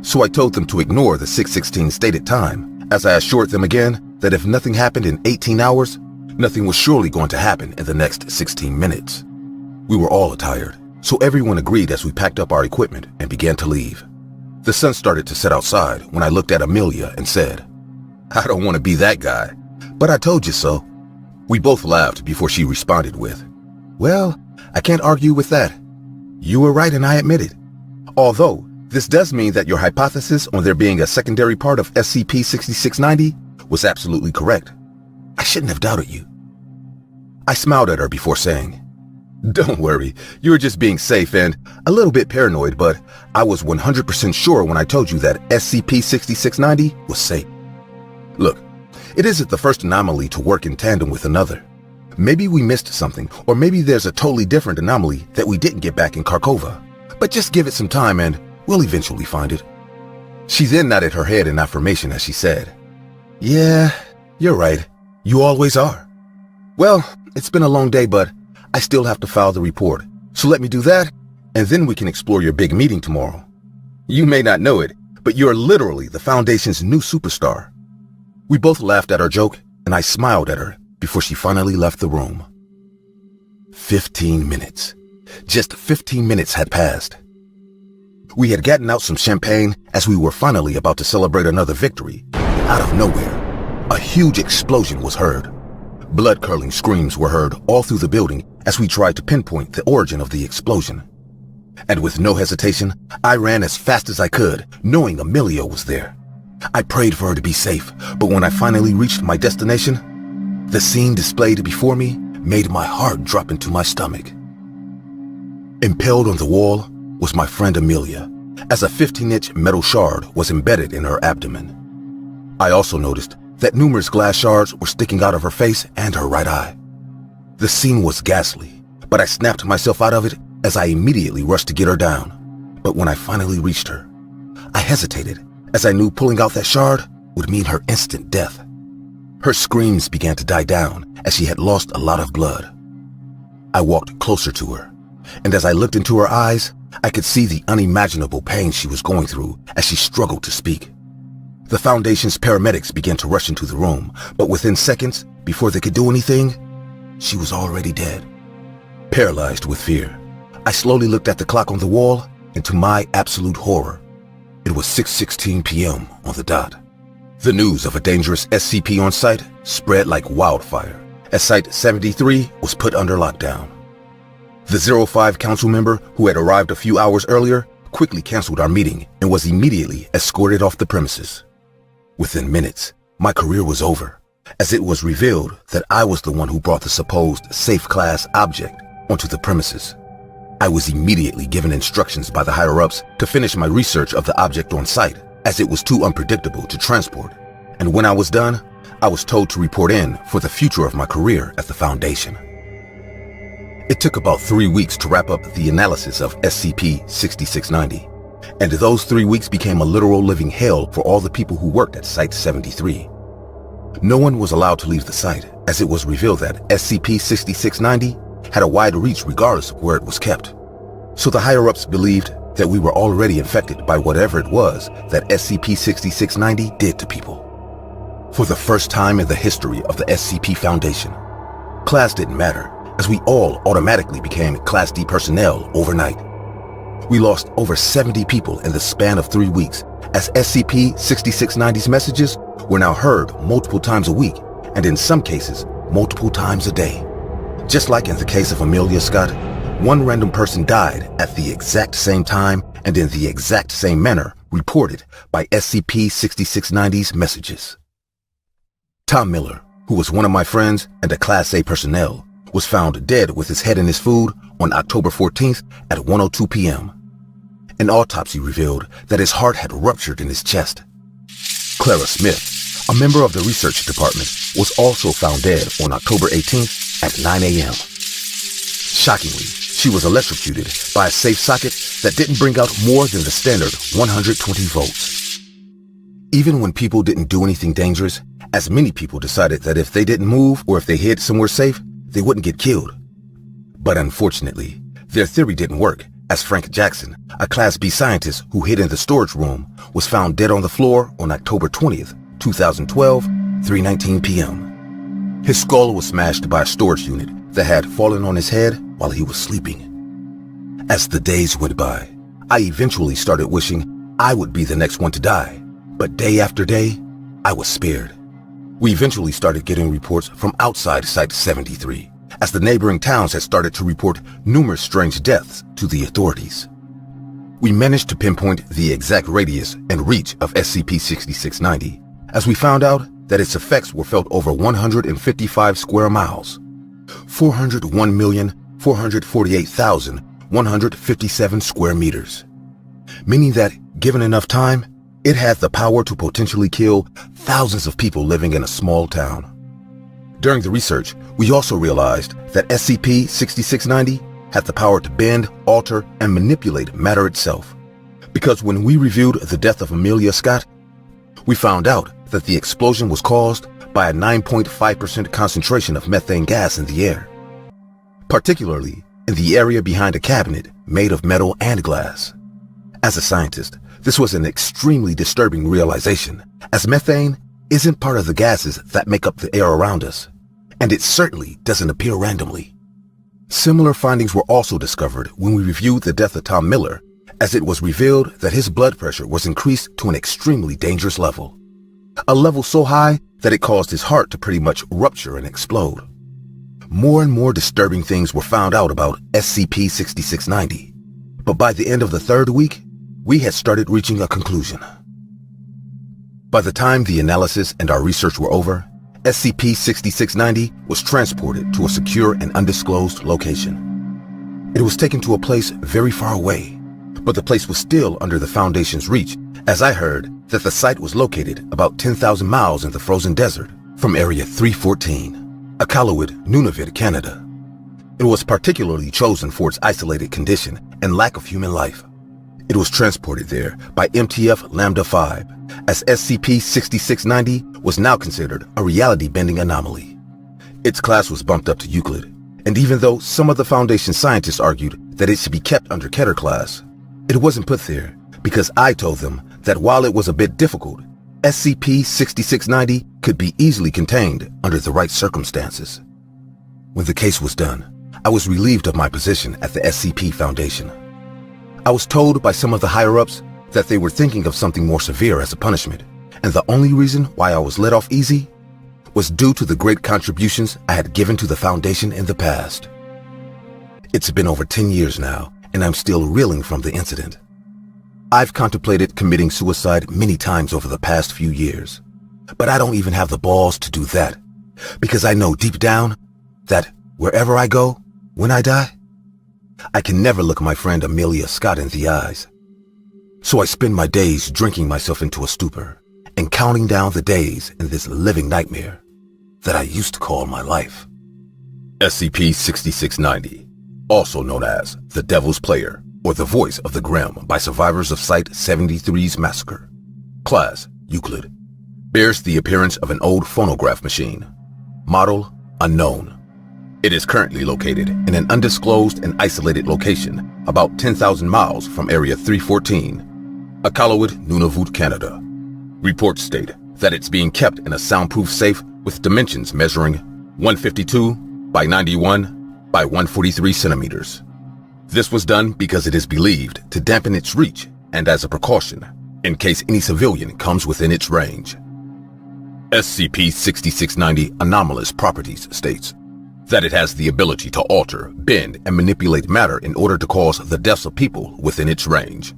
So I told them to ignore the 6:16 stated time, as I assured them again that if nothing happened in 18 hours, nothing was surely going to happen in the next 16 minutes. We were all tired, so everyone agreed as we packed up our equipment and began to leave. The sun started to set outside when I looked at Amelia and said, "I don't want to be that guy, but I told you so." We both laughed before she responded with, "Well, I can't argue with that. You were right and I admit it. Although, this does mean that your hypothesis on there being a secondary part of SCP-6690 was absolutely correct. I shouldn't have doubted you." I smiled at her before saying, "Don't worry, you were just being safe and a little bit paranoid, but I was 100% sure when I told you that SCP-6690 was safe. Look, it isn't the first anomaly to work in tandem with another. Maybe we missed something, or maybe there's a totally different anomaly that we didn't get back in Kharkova. But just give it some time and we'll eventually find it." She then nodded her head in affirmation as she said, "Yeah, you're right. You always are. Well, it's been a long day, but I still have to file the report. So let me do that, and then we can explore your big meeting tomorrow. You may not know it, but you're literally the Foundation's new superstar." We both laughed at our joke, and I smiled at her before she finally left the room. 15 minutes. Just 15 minutes had passed. We had gotten out some champagne as we were finally about to celebrate another victory. Out of nowhere, a huge explosion was heard. Blood-curdling screams were heard all through the building as we tried to pinpoint the origin of the explosion. And with no hesitation, I ran as fast as I could, knowing Amelia was there. I prayed for her to be safe, but when I finally reached my destination, the scene displayed before me made my heart drop into my stomach. Impaled on the wall was my friend Amelia, as a 15-inch metal shard was embedded in her abdomen. I also noticed that numerous glass shards were sticking out of her face and her right eye. The scene was ghastly, but I snapped myself out of it as I immediately rushed to get her down. But when I finally reached her, I hesitated, as I knew pulling out that shard would mean her instant death. Her screams began to die down as she had lost a lot of blood. I walked closer to her, and as I looked into her eyes, I could see the unimaginable pain she was going through as she struggled to speak. The Foundation's paramedics began to rush into the room, but within seconds, before they could do anything, she was already dead. Paralyzed with fear, I slowly looked at the clock on the wall, and to my absolute horror, it was 6:16 p.m. on the dot. The news of a dangerous SCP on site spread like wildfire, as Site 73 was put under lockdown. The 05 council member who had arrived a few hours earlier quickly canceled our meeting and was immediately escorted off the premises. Within minutes, my career was over, as it was revealed that I was the one who brought the supposed safe class object onto the premises. I was immediately given instructions by the higher-ups to finish my research of the object on site, as it was too unpredictable to transport, and when I was done, I was told to report in for the future of my career at the Foundation. It took about 3 weeks to wrap up the analysis of SCP-6690, and those 3 weeks became a literal living hell for all the people who worked at Site-73. No one was allowed to leave the site, as it was revealed that SCP-6690 had a wide reach regardless of where it was kept. So the higher-ups believed that we were already infected by whatever it was that SCP-6690 did to people. For the first time in the history of the SCP Foundation, class didn't matter, as we all automatically became Class D personnel overnight. We lost over 70 people in the span of 3 weeks, as SCP-6690's messages were now heard multiple times a week, and in some cases, multiple times a day. Just like in the case of Amelia Scott, one random person died at the exact same time and in the exact same manner reported by SCP-6690's messages. Tom Miller, who was one of my friends and a Class A personnel, was found dead with his head in his food on October 14th at 1:02 p.m. An autopsy revealed that his heart had ruptured in his chest. Clara Smith, a member of the research department, was also found dead on October 18th at 9 a.m. Shockingly, she was electrocuted by a safe socket that didn't bring out more than the standard 120 volts. Even when people didn't do anything dangerous, as many people decided that if they didn't move or if they hid somewhere safe, they wouldn't get killed. But unfortunately, their theory didn't work, as Frank Jackson, a Class B scientist who hid in the storage room, was found dead on the floor on October 20th, 2012, 3:19 p.m. His skull was smashed by a storage unit that had fallen on his head while he was sleeping. As the days went by, I eventually started wishing I would be the next one to die, but day after day, I was spared. We eventually started getting reports from outside Site-73, as the neighboring towns had started to report numerous strange deaths to the authorities. We managed to pinpoint the exact radius and reach of SCP-6690, as we found out that its effects were felt over 155 square miles, 401,448,157 square meters, meaning that, given enough time, it had the power to potentially kill thousands of people living in a small town. During the research, we also realized that SCP-6690 had the power to bend, alter, and manipulate matter itself. Because when we reviewed the death of Amelia Scott, we found out that the explosion was caused by a 9.5% concentration of methane gas in the air, particularly in the area behind a cabinet made of metal and glass. As a scientist, this was an extremely disturbing realization, as methane isn't part of the gases that make up the air around us, and it certainly doesn't appear randomly. Similar findings were also discovered when we reviewed the death of Tom Miller, as it was revealed that his blood pressure was increased to an extremely dangerous level. A level so high that it caused his heart to pretty much rupture and explode. More and more disturbing things were found out about SCP-6690, but by the end of the 3rd week, we had started reaching a conclusion. By the time the analysis and our research were over, SCP-6690 was transported to a secure and undisclosed location. It was taken to a place very far away, but the place was still under the Foundation's reach, as I heard that the site was located about 10,000 miles in the frozen desert from Area 314, Iqaluit, Nunavut, Canada. It was particularly chosen for its isolated condition and lack of human life. It was transported there by MTF Lambda 5, as SCP-6690 was now considered a reality-bending anomaly. Its class was bumped up to Euclid, and even though some of the Foundation scientists argued that it should be kept under Keter class, it wasn't put there because I told them that while it was a bit difficult, SCP-6690 could be easily contained under the right circumstances. When the case was done, I was relieved of my position at the SCP Foundation. I was told by some of the higher-ups that they were thinking of something more severe as a punishment, and the only reason why I was let off easy was due to the great contributions I had given to the Foundation in the past. It's been over 10 years now, and I'm still reeling from the incident. I've contemplated committing suicide many times over the past few years, but I don't even have the balls to do that, because I know deep down that wherever I go, when I die, I can never look my friend Amelia Scott in the eyes. So I spend my days drinking myself into a stupor and counting down the days in this living nightmare that I used to call my life. SCP-6690, also known as the Devil's Player or the Voice of the Grim by survivors of Site 73's massacre. Class, Euclid. Bears the appearance of an old phonograph machine. Model, unknown. It is currently located in an undisclosed and isolated location about 10,000 miles from Area 314, Iqaluit, Nunavut, Canada. Reports state that it's being kept in a soundproof safe with dimensions measuring 152 by 91 by 143 centimeters. This was done because it is believed to dampen its reach and as a precaution in case any civilian comes within its range. SCP-6690 Anomalous Properties states that it has the ability to alter, bend, and manipulate matter in order to cause the deaths of people within its range.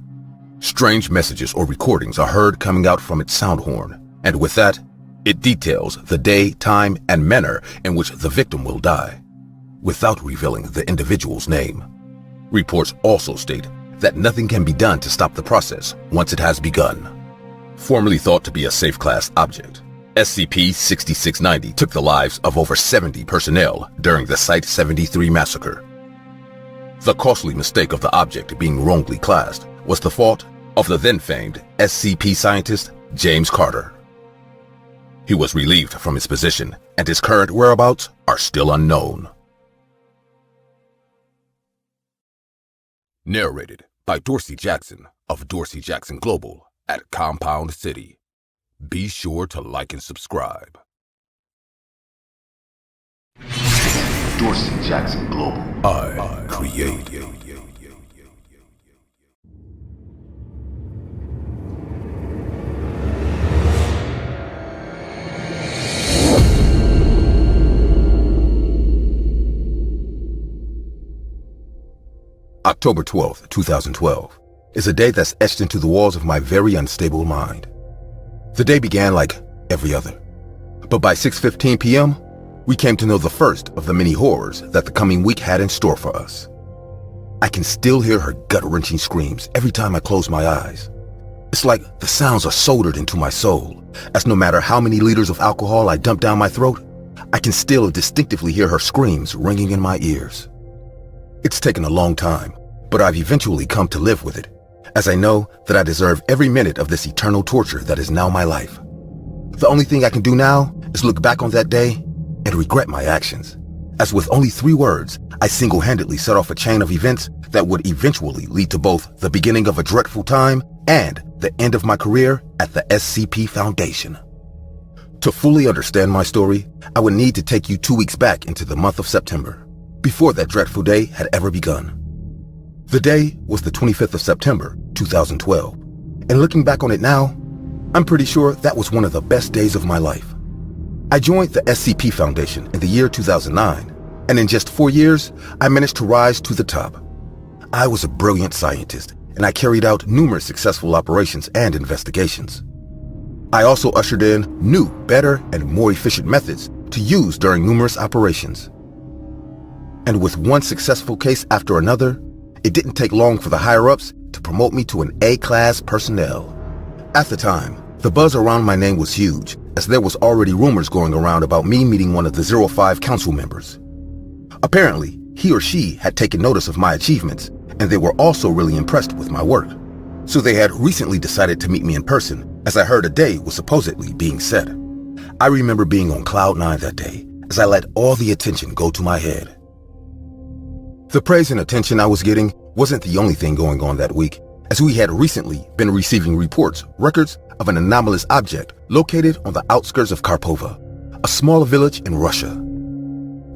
Strange messages or recordings are heard coming out from its sound horn, and with that, it details the day, time, and manner in which the victim will die, without revealing the individual's name. Reports also state that nothing can be done to stop the process once it has begun. Formerly thought to be a safe-class object, SCP-6690 took the lives of over 70 personnel during the Site-73 massacre. The costly mistake of the object being wrongly classed was the fault of the then-famed SCP scientist James Carter. He was relieved from his position, and his current whereabouts are still unknown. Narrated by Dorsey Jackson of Dorsey Jackson Global at Compound City. Be sure to like and subscribe. Dorsey Jackson Global. I create. October 12th, 2012, is a day that's etched into the walls of my very unstable mind. The day began like every other, but by 6:15 p.m., we came to know the first of the many horrors that the coming week had in store for us. I can still hear her gut-wrenching screams every time I close my eyes. It's like the sounds are soldered into my soul, as no matter how many liters of alcohol I dump down my throat, I can still distinctively hear her screams ringing in my ears. It's taken a long time, but I've eventually come to live with it, as I know that I deserve every minute of this eternal torture that is now my life. The only thing I can do now is look back on that day and regret my actions, as with only 3 words, I single-handedly set off a chain of events that would eventually lead to both the beginning of a dreadful time and the end of my career at the SCP Foundation. To fully understand my story, I would need to take you 2 weeks back into the month of September, before that dreadful day had ever begun. The day was the 25th of September, 2012, and looking back on it now, I'm pretty sure that was one of the best days of my life. I joined the SCP Foundation in the year 2009, and in just 4 years, I managed to rise to the top. I was a brilliant scientist, and I carried out numerous successful operations and investigations. I also ushered in new, better, and more efficient methods to use during numerous operations. And with one successful case after another, it didn't take long for the higher-ups to promote me to an A-class personnel. At the time, the buzz around my name was huge, as there was already rumors going around about me meeting one of the 05 council members. Apparently, he or she had taken notice of my achievements, and they were also really impressed with my work. So they had recently decided to meet me in person, as I heard a day was supposedly being set. I remember being on cloud 9 that day, as I let all the attention go to my head. The praise and attention I was getting wasn't the only thing going on that week, as we had recently been receiving records of an anomalous object located on the outskirts of Karpova, a small village in Russia.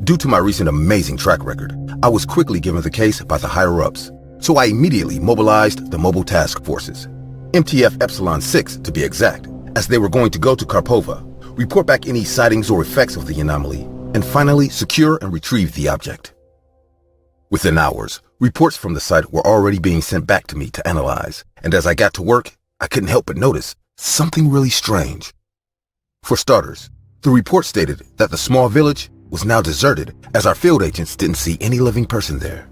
Due to my recent amazing track record, I was quickly given the case by the higher-ups, so I immediately mobilized the mobile task forces, MTF Epsilon 6 to be exact, as they were going to go to Karpova, report back any sightings or effects of the anomaly, and finally secure and retrieve the object. Within hours, reports from the site were already being sent back to me to analyze, and as I got to work, I couldn't help but notice something really strange. For starters, the report stated that the small village was now deserted, as our field agents didn't see any living person there.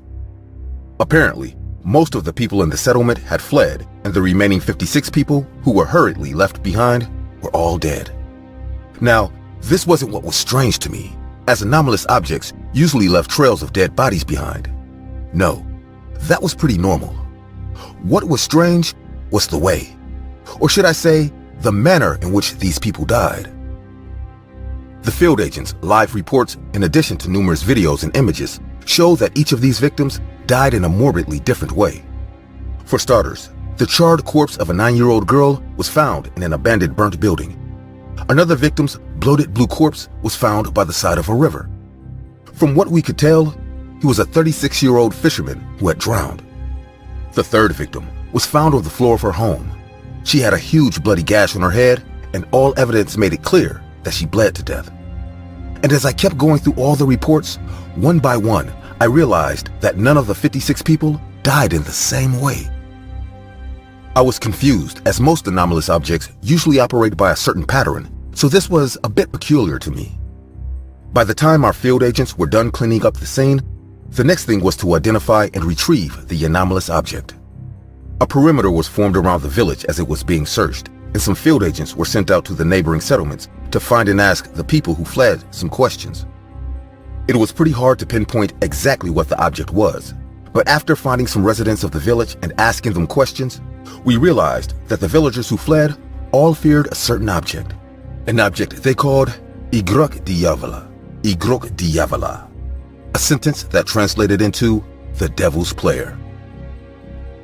Apparently, most of the people in the settlement had fled, and the remaining 56 people who were hurriedly left behind were all dead. Now, this wasn't what was strange to me, as anomalous objects usually left trails of dead bodies behind. No, that was pretty normal. What was strange was the way, or should I say, the manner in which these people died. The field agents' live reports, in addition to numerous videos and images, show that each of these victims died in a morbidly different way. For starters, the charred corpse of a 9-year-old girl was found in an abandoned burnt building. Another victim's bloated blue corpse was found by the side of a river. From what we could tell, he was a 36-year-old fisherman who had drowned. The third victim was found on the floor of her home. She had a huge bloody gash on her head, and all evidence made it clear that she bled to death. And as I kept going through all the reports, one by one, I realized that none of the 56 people died in the same way. I was confused, as most anomalous objects usually operate by a certain pattern, so this was a bit peculiar to me. By the time our field agents were done cleaning up the scene, the next thing was to identify and retrieve the anomalous object. A perimeter was formed around the village as it was being searched, and some field agents were sent out to the neighboring settlements to find and ask the people who fled some questions. It was pretty hard to pinpoint exactly what the object was, but after finding some residents of the village and asking them questions, we realized that the villagers who fled all feared a certain object, an object they called Igrok Diavola, a sentence that translated into the devil's player.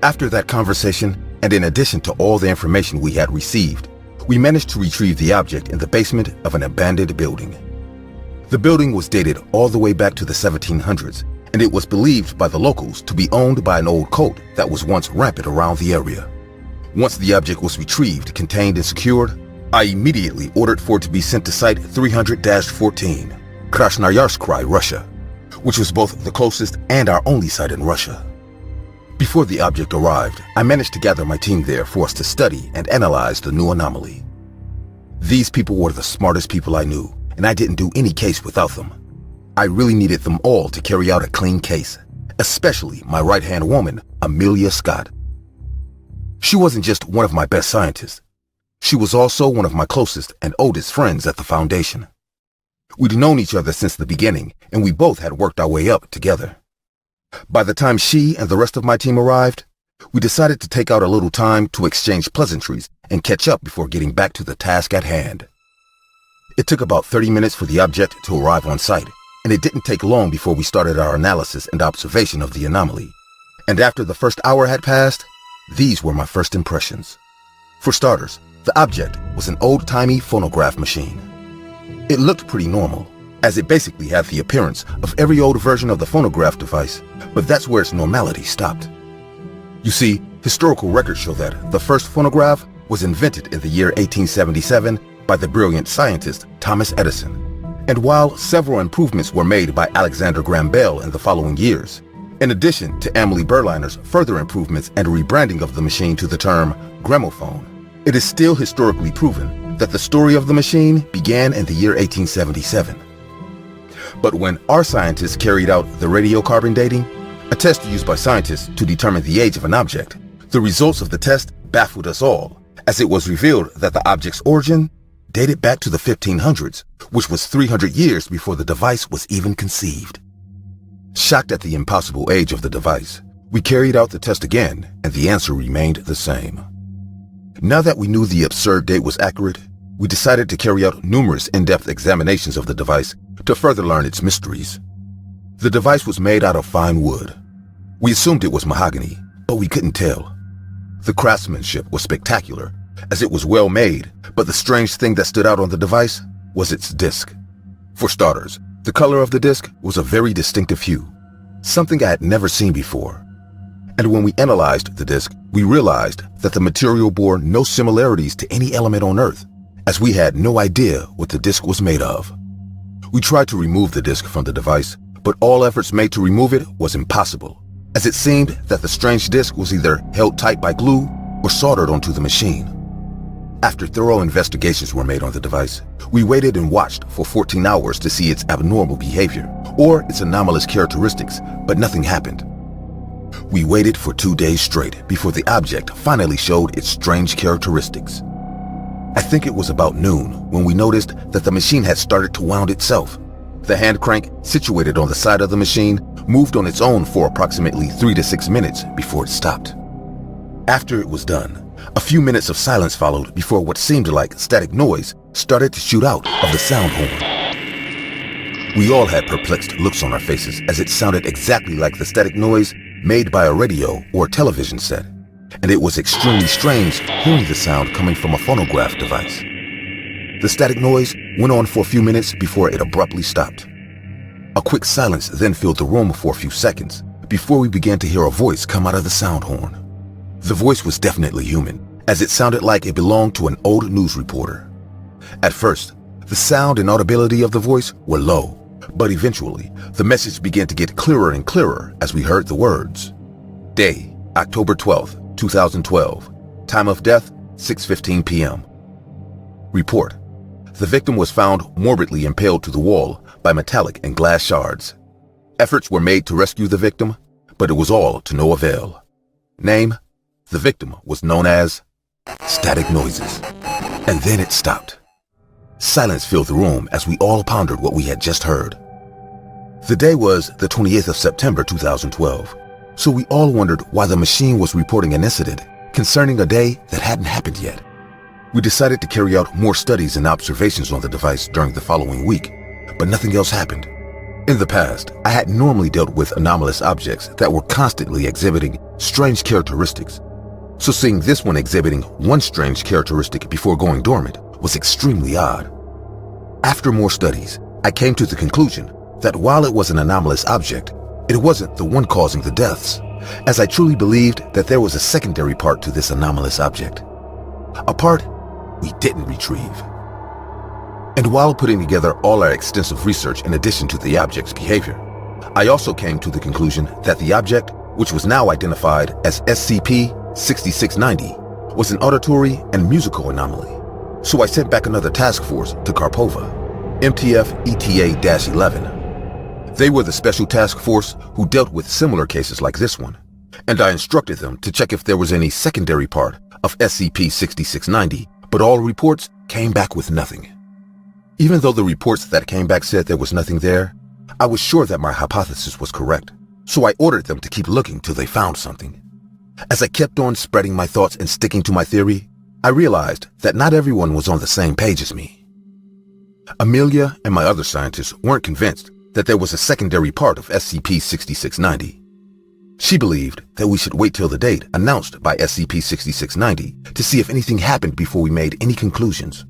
After that conversation, and in addition to all the information we had received, we managed to retrieve the object in the basement of an abandoned building. The building was dated all the way back to the 1700s, and it was believed by the locals to be owned by an old cult that was once rampant around the area. Once the object was retrieved, contained, and secured, I immediately ordered for it to be sent to Site 300-14, Krasnoyarsk Krai, Russia, which was both the closest and our only site in Russia. Before the object arrived, I managed to gather my team there for us to study and analyze the new anomaly. These people were the smartest people I knew, and I didn't do any case without them. I really needed them all to carry out a clean case, especially my right-hand woman, Amelia Scott. She wasn't just one of my best scientists. She was also one of my closest and oldest friends at the Foundation. We'd known each other since the beginning, and we both had worked our way up together. By the time she and the rest of my team arrived, we decided to take out a little time to exchange pleasantries and catch up before getting back to the task at hand. It took about 30 minutes for the object to arrive on site, and it didn't take long before we started our analysis and observation of the anomaly. And after the first hour had passed, these were my first impressions. For starters, the object was an old-timey phonograph machine. It looked pretty normal, as it basically had the appearance of every old version of the phonograph device, but that's where its normality stopped. You see, historical records show that the first phonograph was invented in the year 1877 by the brilliant scientist Thomas Edison. And while several improvements were made by Alexander Graham Bell in the following years, in addition to Amelie Berliner's further improvements and rebranding of the machine to the term gramophone, it is still historically proven that the story of the machine began in the year 1877. But when our scientists carried out the radiocarbon dating, a test used by scientists to determine the age of an object, the results of the test baffled us all, as it was revealed that the object's origin dated back to the 1500s, which was 300 years before the device was even conceived. Shocked at the impossible age of the device, we carried out the test again, and the answer remained the same. Now that we knew the absurd date was accurate, we decided to carry out numerous in-depth examinations of the device to further learn its mysteries. The device was made out of fine wood. We assumed it was mahogany, but we couldn't tell. The craftsmanship was spectacular, as it was well made, but the strange thing that stood out on the device was its disc. For starters, the color of the disc was a very distinctive hue, something I had never seen before. And when we analyzed the disc, we realized that the material bore no similarities to any element on Earth, as we had no idea what the disc was made of. We tried to remove the disc from the device, but all efforts made to remove it was impossible, as it seemed that the strange disc was either held tight by glue or soldered onto the machine. After thorough investigations were made on the device, we waited and watched for 14 hours to see its abnormal behavior or its anomalous characteristics, but nothing happened. We waited for 2 days straight before the object finally showed its strange characteristics. I think it was about noon when we noticed that the machine had started to wound itself. The hand crank, situated on the side of the machine, moved on its own for approximately 3 to 6 minutes before it stopped. After it was done, a few minutes of silence followed before what seemed like static noise started to shoot out of the sound horn. We all had perplexed looks on our faces as it sounded exactly like the static noise made by a radio or television set, and it was extremely strange hearing the sound coming from a phonograph device. The static noise went on for a few minutes before it abruptly stopped. A quick silence then filled the room for a few seconds before we began to hear a voice come out of the sound horn. The voice was definitely human, as it sounded like it belonged to an old news reporter. At first, the sound and audibility of the voice were low, but eventually, the message began to get clearer and clearer as we heard the words. Day, October 12th, 2012. Time of death, 6:15 p.m. Report. The victim was found morbidly impaled to the wall by metallic and glass shards. Efforts were made to rescue the victim, but it was all to no avail. Name. The victim was known as Static Noises. And then it stopped. Silence filled the room as we all pondered what we had just heard. The day was the 28th of September 2012, so we all wondered why the machine was reporting an incident concerning a day that hadn't happened yet. We decided to carry out more studies and observations on the device during the following week, but nothing else happened. In the past, I had normally dealt with anomalous objects that were constantly exhibiting strange characteristics. So seeing this one exhibiting one strange characteristic before going dormant was extremely odd. After more studies, I came to the conclusion that while it was an anomalous object, it wasn't the one causing the deaths, as I truly believed that there was a secondary part to this anomalous object. A part we didn't retrieve. And while putting together all our extensive research in addition to the object's behavior, I also came to the conclusion that the object, which was now identified as SCP-6690, was an auditory and musical anomaly. So I sent back another task force to Karpova, MTF ETA-11. They were the special task force who dealt with similar cases like this one, and I instructed them to check if there was any secondary part of SCP-6690, but all reports came back with nothing. Even though the reports that came back said there was nothing there, I was sure that my hypothesis was correct, so I ordered them to keep looking till they found something. As I kept on spreading my thoughts and sticking to my theory, I realized that not everyone was on the same page as me. Amelia and my other scientists weren't convinced that there was a secondary part of SCP-6690. She believed that we should wait till the date announced by SCP-6690 to see if anything happened before we made any conclusions.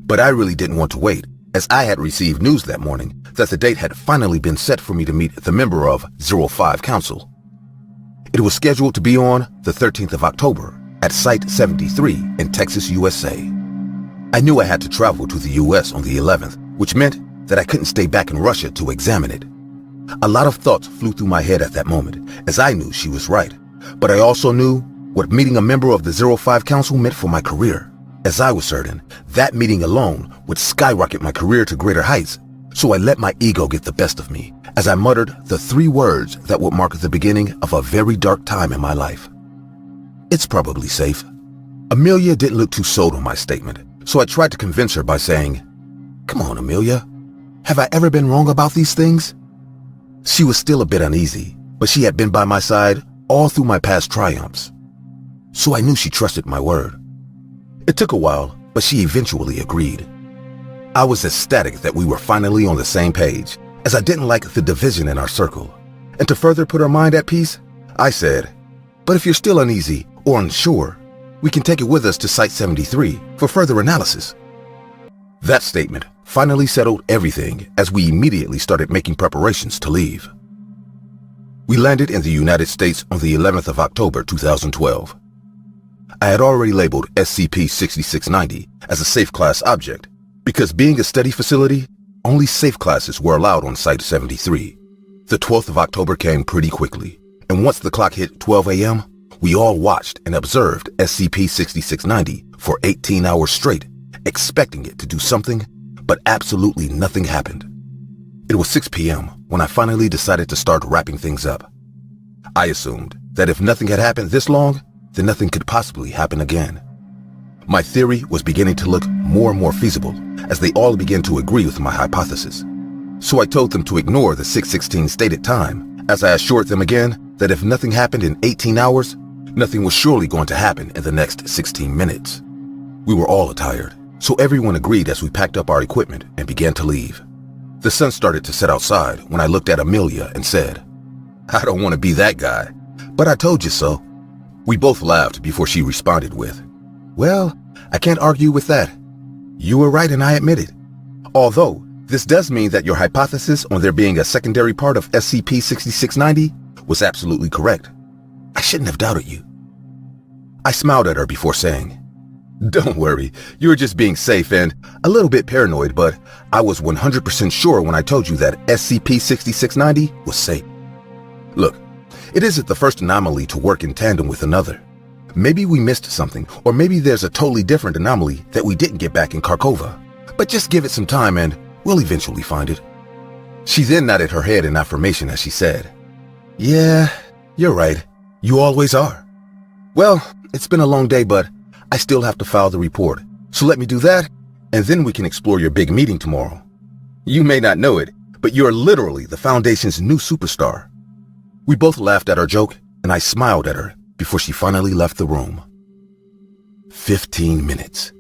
But I really didn't want to wait, as I had received news that morning that the date had finally been set for me to meet the member of 05 Council. It was scheduled to be on the 13th of October at Site 73 in Texas, USA. I knew I had to travel to the US on the 11th, which meant that I couldn't stay back in Russia to examine it. A lot of thoughts flew through my head at that moment, as I knew she was right, but I also knew what meeting a member of the 05 Council meant for my career, as I was certain that meeting alone would skyrocket my career to greater heights. So I let my ego get the best of me as I muttered the 3 words that would mark the beginning of a very dark time in my life. It's probably safe. Amelia didn't look too sold on my statement, so I tried to convince her by saying, "Come on, Amelia. Have I ever been wrong about these things?" She was still a bit uneasy, but she had been by my side all through my past triumphs. So I knew she trusted my word. It took a while, but she eventually agreed. I was ecstatic that we were finally on the same page, as I didn't like the division in our circle. And to further put her mind at peace, I said, "But if you're still uneasy or unsure, we can take it with us to Site 73 for further analysis." That statement finally settled everything as we immediately started making preparations to leave. We landed in the United States on the 11th of October 2012. I had already labeled SCP-6690 as a safe class object because, being a study facility, only safe classes were allowed on Site 73. The 12th of October came pretty quickly, and once the clock hit 12 a.m., we all watched and observed SCP-6690 for 18 hours straight, expecting it to do something, but absolutely nothing happened. It was 6 p.m. when I finally decided to start wrapping things up. I assumed that if nothing had happened this long, then nothing could possibly happen again. My theory was beginning to look more and more feasible as they all began to agree with my hypothesis. So I told them to ignore the 6:16 stated time, as I assured them again that if nothing happened in 18 hours, nothing was surely going to happen in the next 16 minutes. We were all tired, so everyone agreed as we packed up our equipment and began to leave. The sun started to set outside when I looked at Amelia and said, "I don't want to be that guy, but I told you so." We both laughed before she responded with, "Well, I can't argue with that. You were right and I admit it. Although, this does mean that your hypothesis on there being a secondary part of SCP-6690 was absolutely correct. I shouldn't have doubted you." I smiled at her before saying, "Don't worry, you were just being safe and a little bit paranoid, but I was 100% sure when I told you that SCP-6690 was safe. Look, it isn't the first anomaly to work in tandem with another. Maybe we missed something, or maybe there's a totally different anomaly that we didn't get back in Kharkova. But just give it some time and we'll eventually find it." She then nodded her head in affirmation as she said, "Yeah, you're right. You always are. Well, it's been a long day, but I still have to file the report. So let me do that, and then we can explore your big meeting tomorrow. You may not know it, but you're literally the Foundation's new superstar." We both laughed at our joke, and I smiled at her before she finally left the room. 15 minutes.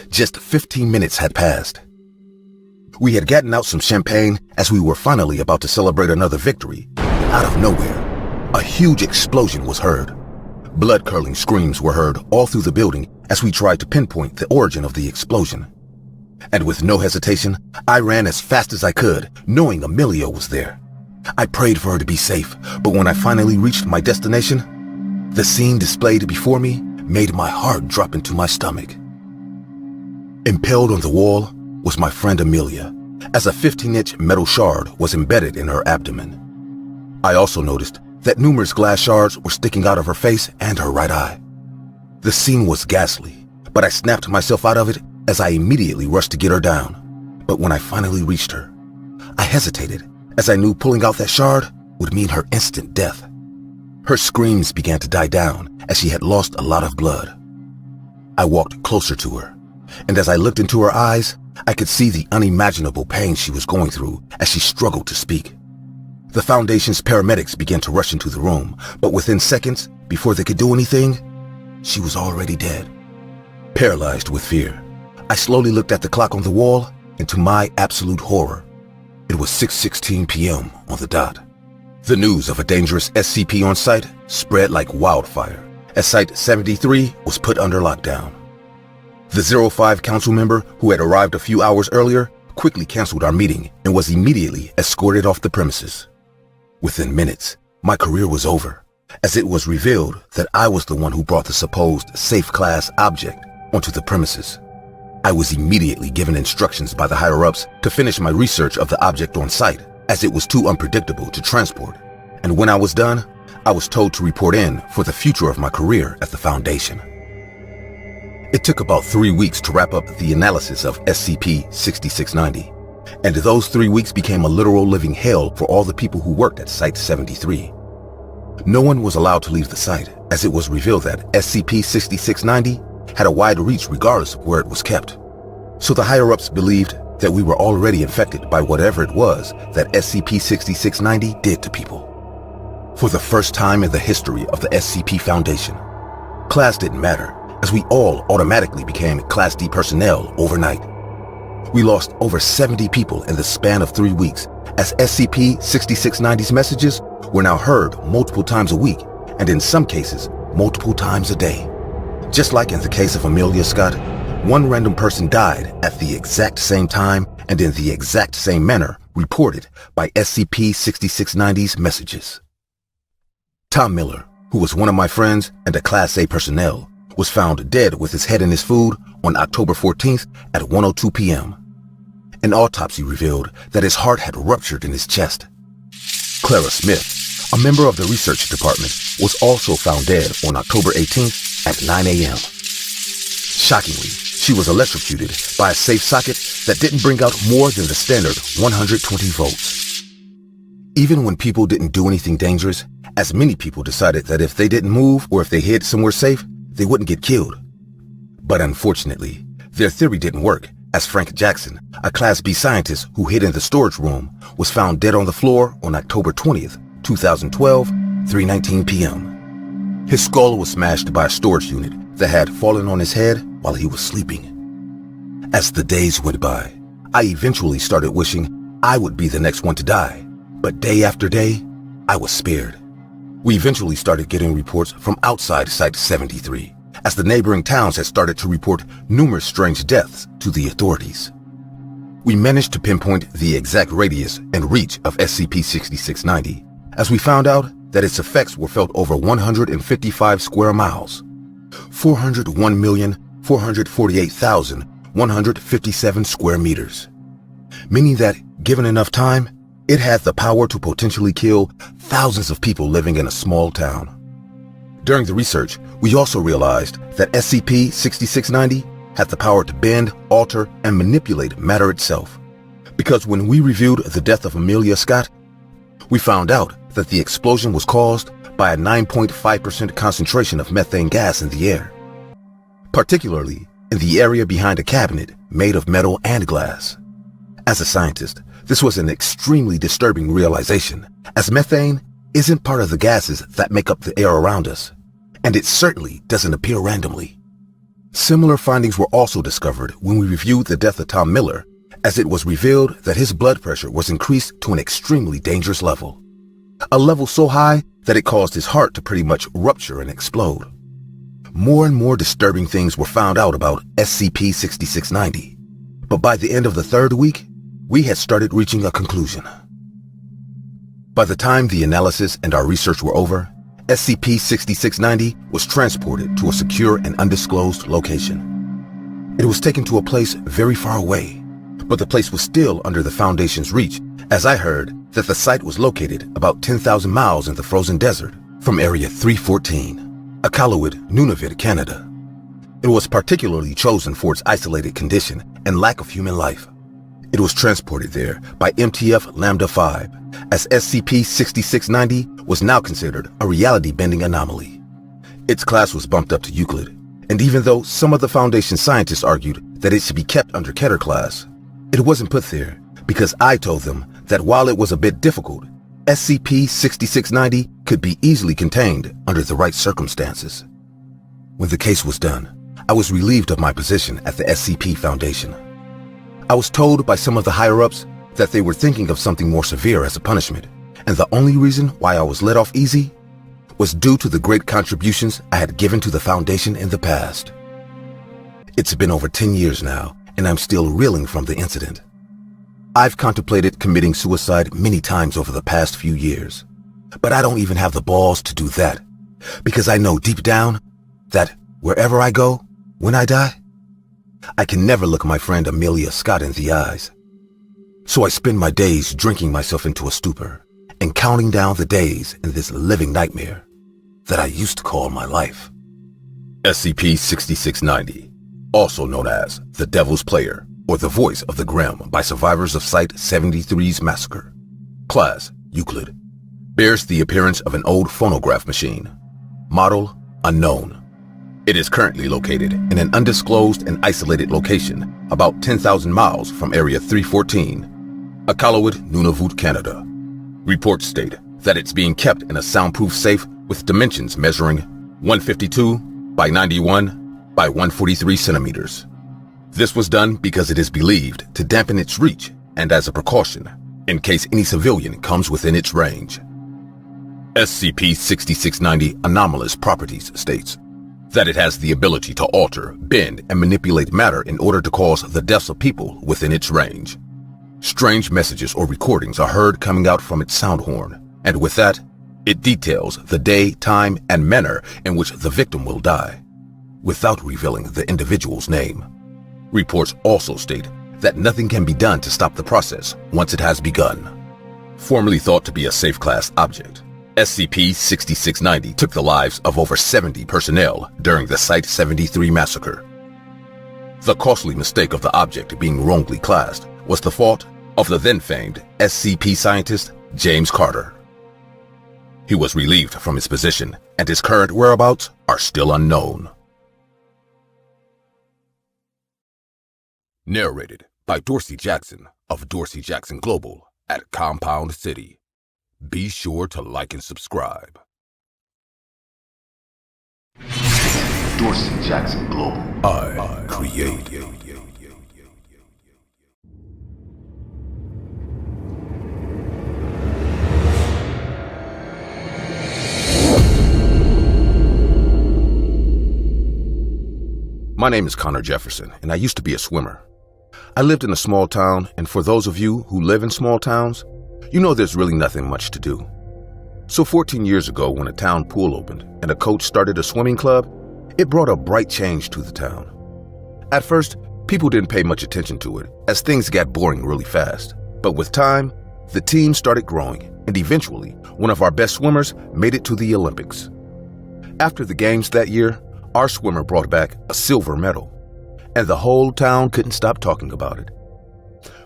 Just 15 minutes had passed. We had gotten out some champagne as we were finally about to celebrate another victory. Out of nowhere, a huge explosion was heard. Blood-curdling screams were heard all through the building as we tried to pinpoint the origin of the explosion. And with no hesitation, I ran as fast as I could, knowing Amelia was there. I prayed for her to be safe, but when I finally reached my destination, the scene displayed before me made my heart drop into my stomach. Impaled on the wall was my friend Amelia, as a 15-inch metal shard was embedded in her abdomen. I also noticed that numerous glass shards were sticking out of her face and her right eye. The scene was ghastly, but I snapped myself out of it as I immediately rushed to get her down. But when I finally reached her, I hesitated, as I knew pulling out that shard would mean her instant death. Her screams began to die down as she had lost a lot of blood. I walked closer to her, and as I looked into her eyes, I could see the unimaginable pain she was going through as she struggled to speak. The Foundation's paramedics began to rush into the room, but within seconds, before they could do anything, she was already dead. Paralyzed with fear, I slowly looked at the clock on the wall, and to my absolute horror, it was 6:16 p.m. on the dot. The news of a dangerous SCP on site spread like wildfire, as Site 73 was put under lockdown. The 05 council member who had arrived a few hours earlier quickly canceled our meeting and was immediately escorted off the premises. Within minutes, my career was over, as it was revealed that I was the one who brought the supposed safe-class object onto the premises. I was immediately given instructions by the higher-ups to finish my research of the object on site, as it was too unpredictable to transport, and when I was done, I was told to report in for the future of my career at the Foundation. It took about 3 weeks to wrap up the analysis of SCP-6690, and those 3 weeks became a literal living hell for all the people who worked at Site 73. No one was allowed to leave the site, as it was revealed that SCP-6690 had a wide reach regardless of where it was kept. So the higher-ups believed that we were already infected by whatever it was that SCP-6690 did to people. For the first time in the history of the SCP Foundation, class didn't matter, as we all automatically became Class D personnel overnight. We lost over 70 people in the span of 3 weeks, as SCP-6690's messages were now heard multiple times a week, and in some cases, multiple times a day. Just like in the case of Amelia Scott, one random person died at the exact same time and in the exact same manner reported by SCP-6690's messages. Tom Miller, who was one of my friends and a Class A personnel, was found dead with his head in his food on October 14th at 1:02 p.m. An autopsy revealed that his heart had ruptured in his chest. Clara Smith, a member of the research department, was also found dead on October 18th at 9 a.m. Shockingly, she was electrocuted by a safe socket that didn't bring out more than the standard 120 volts. Even when people didn't do anything dangerous, as many people decided that if they didn't move or if they hid somewhere safe, they wouldn't get killed. But unfortunately, their theory didn't work, as Frank Jackson, a Class B scientist who hid in the storage room, was found dead on the floor on October 20th, 2012, 3:19 p.m. His skull was smashed by a storage unit that had fallen on his head while he was sleeping. As the days went by, I eventually started wishing I would be the next one to die, but day after day, I was spared. We eventually started getting reports from outside Site 73, as the neighboring towns had started to report numerous strange deaths to the authorities. We managed to pinpoint the exact radius and reach of SCP-6690, as we found out that its effects were felt over 155 square miles, 401,448,157 square meters, meaning that, given enough time, it had the power to potentially kill thousands of people living in a small town. During the research, we also realized that SCP-6690 had the power to bend, alter, and manipulate matter itself. Because when we reviewed the death of Amelia Scott, we found out that the explosion was caused by a 9.5% concentration of methane gas in the air, particularly in the area behind a cabinet made of metal and glass. As a scientist, this was an extremely disturbing realization, as methane isn't part of the gases that make up the air around us, and it certainly doesn't appear randomly. Similar findings were also discovered when we reviewed the death of Tom Miller, as it was revealed that his blood pressure was increased to an extremely dangerous level. A level so high that it caused his heart to pretty much rupture and explode. More and more disturbing things were found out about SCP-6690, but by the end of the third week, we had started reaching a conclusion. By the time the analysis and our research were over, SCP-6690 was transported to a secure and undisclosed location. It was taken to a place very far away, but the place was still under the Foundation's reach, as I heard that the site was located about 10,000 miles in the frozen desert from Area 314, Iqaluit, Nunavut, Canada. It was particularly chosen for its isolated condition and lack of human life. It was transported there by MTF Lambda 5, as SCP-6690 was now considered a reality-bending anomaly. Its class was bumped up to Euclid, and even though some of the Foundation scientists argued that it should be kept under Keter class, it wasn't put there because I told them that while it was a bit difficult, SCP-6690 could be easily contained under the right circumstances. When the case was done, I was relieved of my position at the SCP Foundation. I was told by some of the higher-ups that they were thinking of something more severe as a punishment, and the only reason why I was let off easy was due to the great contributions I had given to the Foundation in the past. It's been over 10 years now, and I'm still reeling from the incident. I've contemplated committing suicide many times over the past few years, but I don't even have the balls to do that, because I know deep down that wherever I go, when I die, I can never look my friend Amelia Scott in the eyes. So I spend my days drinking myself into a stupor and counting down the days in this living nightmare that I used to call my life. SCP-6690, also known as the Devil's Player or the Voice of the Grim by survivors of Site 73's massacre. Class, Euclid. Bears the appearance of an old phonograph machine. Model, unknown. It is currently located in an undisclosed and isolated location about 10,000 miles from Area 314, Iqaluit, Nunavut, Canada. Reports state that it's being kept in a soundproof safe with dimensions measuring 152 by 91 by 143 centimeters. This was done because it is believed to dampen its reach and as a precaution in case any civilian comes within its range. SCP-6690 anomalous properties states that it has the ability to alter, bend, and manipulate matter in order to cause the deaths of people within its range. Strange messages or recordings are heard coming out from its sound horn, and with that, it details the day, time, and manner in which the victim will die, without revealing the individual's name. Reports also state that nothing can be done to stop the process once it has begun. Formerly thought to be a safe class object, SCP-6690 took the lives of over 70 personnel during the Site 73 massacre. The costly mistake of the object being wrongly classed was the fault of the then-famed SCP scientist James Carter. He was relieved from his position, and his current whereabouts are still unknown. Narrated by Dorsey Jackson of Dorsey Jackson Global at Compound City. Be sure to like and subscribe. Dorsey Jackson Global. I create. My name is Connor Jefferson, and I used to be a swimmer. I lived in a small town, and for those of you who live in small towns, you know there's really nothing much to do. So 14 years ago, when a town pool opened and a coach started a swimming club, it brought a bright change to the town. At first, people didn't pay much attention to it, as things got boring really fast. But with time, the team started growing, and eventually, one of our best swimmers made it to the Olympics. After the games that year, our swimmer brought back a silver medal, and the whole town couldn't stop talking about it.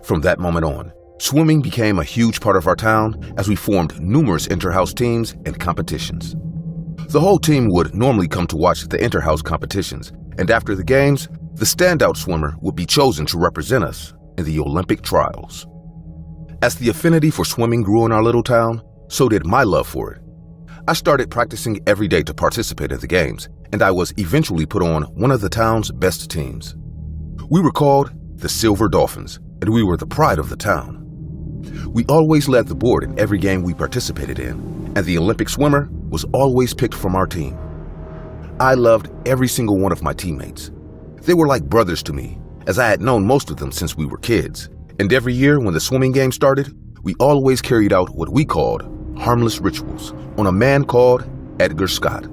From that moment on, swimming became a huge part of our town as we formed numerous inter-house teams and competitions. The whole team would normally come to watch the inter-house competitions, and after the games, the standout swimmer would be chosen to represent us in the Olympic trials. As the affinity for swimming grew in our little town, so did my love for it. I started practicing every day to participate in the games, and I was eventually put on one of the town's best teams. We were called the Silver Dolphins, and we were the pride of the town. We always led the board in every game we participated in, and the Olympic swimmer was always picked from our team. I loved every single one of my teammates. They were like brothers to me, as I had known most of them since we were kids, and every year when the swimming game started, we always carried out what we called harmless rituals on a man called Edgar Scott.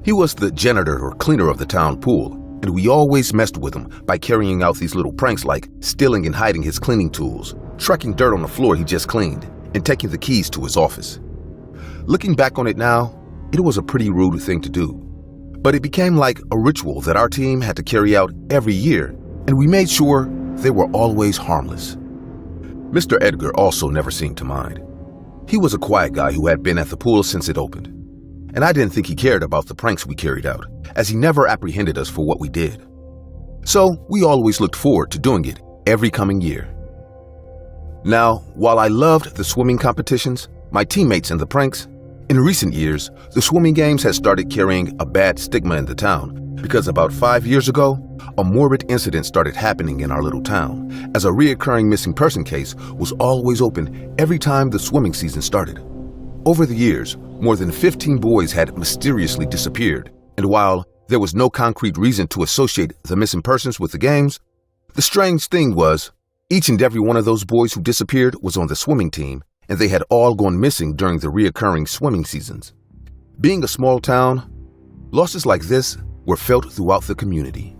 He was the janitor or cleaner of the town pool, and we always messed with him by carrying out these little pranks like stealing and hiding his cleaning tools, tracking dirt on the floor he just cleaned, and taking the keys to his office. Looking back on it now, it was a pretty rude thing to do, but it became like a ritual that our team had to carry out every year, and we made sure they were always harmless. Mr. Edgar also never seemed to mind. He was a quiet guy who had been at the pool since it opened, and I didn't think he cared about the pranks we carried out, as he never apprehended us for what we did. So we always looked forward to doing it every coming year. Now, while I loved the swimming competitions, my teammates and the pranks, in recent years, the swimming games had started carrying a bad stigma in the town because about 5 years ago, a morbid incident started happening in our little town, as a reoccurring missing person case was always open every time the swimming season started. Over the years, more than 15 boys had mysteriously disappeared, and while there was no concrete reason to associate the missing persons with the games, the strange thing was, each and every one of those boys who disappeared was on the swimming team, and they had all gone missing during the reoccurring swimming seasons. Being a small town, losses like this were felt throughout the community.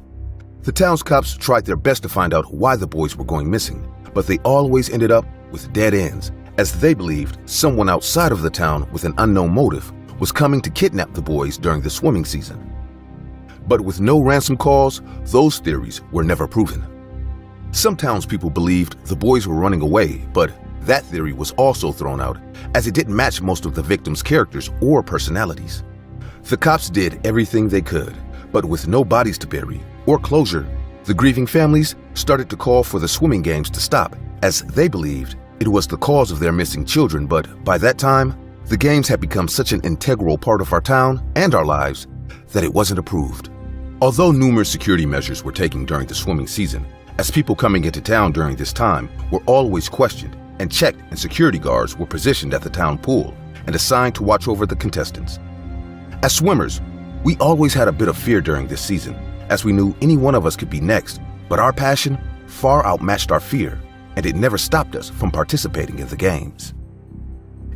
The town's cops tried their best to find out why the boys were going missing, but they always ended up with dead ends, as they believed someone outside of the town with an unknown motive was coming to kidnap the boys during the swimming season. But with no ransom calls, those theories were never proven. Some townspeople believed the boys were running away, but that theory was also thrown out, as it didn't match most of the victims' characters or personalities. The cops did everything they could, but with no bodies to bury or closure, the grieving families started to call for the swimming games to stop, as they believed it was the cause of their missing children. But by that time, the games had become such an integral part of our town and our lives that it wasn't approved. Although numerous security measures were taken during the swimming season, as people coming into town during this time were always questioned and checked, and security guards were positioned at the town pool and assigned to watch over the contestants. As swimmers, we always had a bit of fear during this season, as we knew any one of us could be next, but our passion far outmatched our fear, and it never stopped us from participating in the games.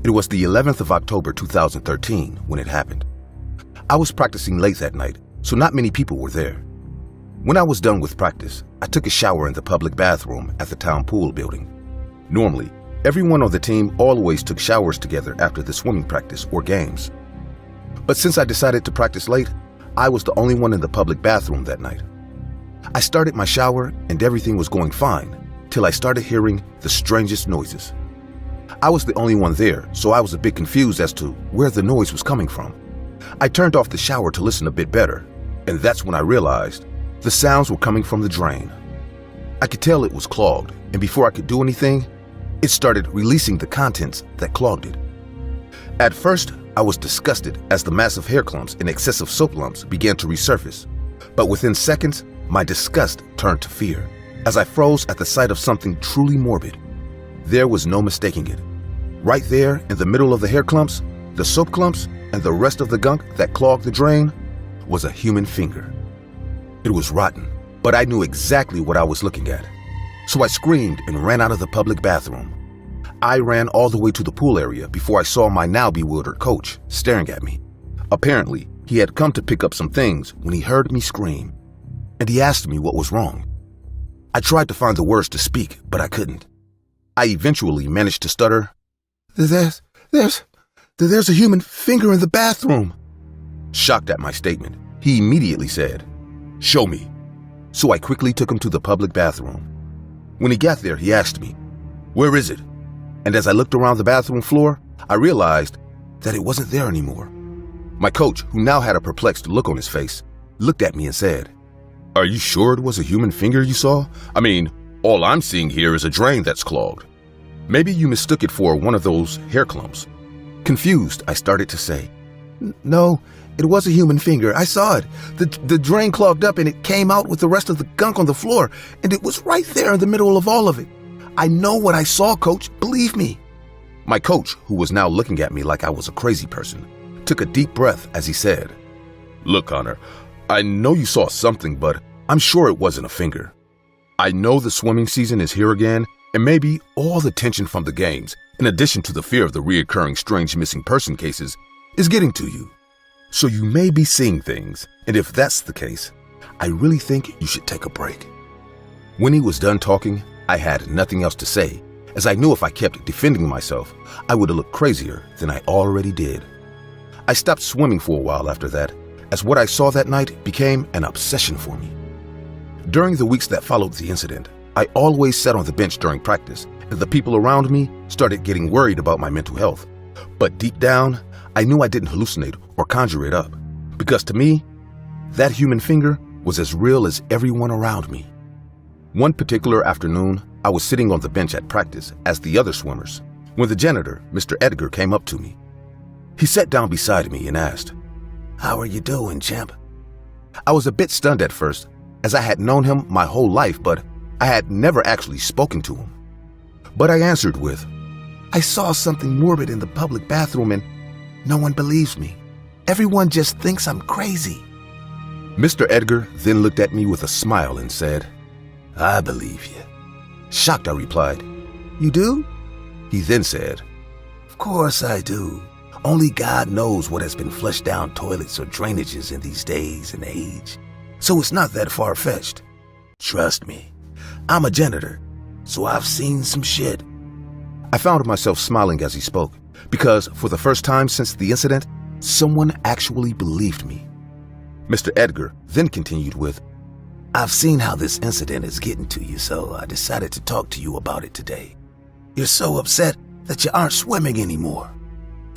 It was the 11th of October 2013 when it happened. I was practicing late that night, so not many people were there. When I was done with practice, I took a shower in the public bathroom at the town pool building. Normally, everyone on the team always took showers together after the swimming practice or games. But since I decided to practice late, I was the only one in the public bathroom that night. I started my shower and everything was going fine till I started hearing the strangest noises. I was the only one there, so I was a bit confused as to where the noise was coming from. I turned off the shower to listen a bit better, and that's when I realized the sounds were coming from the drain. I could tell it was clogged, and before I could do anything, it started releasing the contents that clogged it. At first, I was disgusted as the massive hair clumps and excessive soap lumps began to resurface, but within seconds, my disgust turned to fear as I froze at the sight of something truly morbid. There was no mistaking it. Right there in the middle of the hair clumps, the soap clumps, and the rest of the gunk that clogged the drain was a human finger. It was rotten, but I knew exactly what I was looking at. So I screamed and ran out of the public bathroom. I ran all the way to the pool area before I saw my now bewildered coach staring at me. Apparently, he had come to pick up some things when he heard me scream, and he asked me what was wrong. I tried to find the words to speak, but I couldn't. I eventually managed to stutter, There's a human finger in the bathroom." Shocked at my statement, he immediately said, "Show me." So I quickly took him to the public bathroom. When he got there, he asked me, "Where is it?" And as I looked around the bathroom floor, I realized that it wasn't there anymore. My coach, who now had a perplexed look on his face, looked at me and said, "Are you sure it was a human finger you saw? I mean, all I'm seeing here is a drain that's clogged. Maybe you mistook it for one of those hair clumps." Confused, I started to say, "No, it was a human finger. I saw it. The drain clogged up and it came out with the rest of the gunk on the floor, and it was right there in the middle of all of it. I know what I saw, Coach. Believe me." My coach, who was now looking at me like I was a crazy person, took a deep breath as he said, "Look, Connor, I know you saw something, but I'm sure it wasn't a finger. I know the swimming season is here again, and maybe all the tension from the games, in addition to the fear of the reoccurring strange missing person cases, is getting to you. So you may be seeing things, and if that's the case, I really think you should take a break." When he was done talking, I had nothing else to say, as I knew if I kept defending myself, I would have looked crazier than I already did. I stopped swimming for a while after that, as what I saw that night became an obsession for me. During the weeks that followed the incident, I always sat on the bench during practice, and the people around me started getting worried about my mental health. But deep down, I knew I didn't hallucinate or conjure it up, because to me, that human finger was as real as everyone around me. One particular afternoon, I was sitting on the bench at practice as the other swimmers, when the janitor, Mr. Edgar, came up to me. He sat down beside me and asked, "How are you doing, champ?" I was a bit stunned at first, as I had known him my whole life, but I had never actually spoken to him. But I answered with, "I saw something morbid in the public bathroom and no one believes me. Everyone just thinks I'm crazy." Mr. Edgar then looked at me with a smile and said, "I believe you." Shocked, I replied, "You do?" He then said, "Of course I do. Only God knows what has been flushed down toilets or drainages in these days and age. So it's not that far-fetched. Trust me, I'm a janitor, so I've seen some shit." I found myself smiling as he spoke, because for the first time since the incident, someone actually believed me. Mr. Edgar then continued with, "I've seen how this incident is getting to you, so I decided to talk to you about it today. You're so upset that you aren't swimming anymore.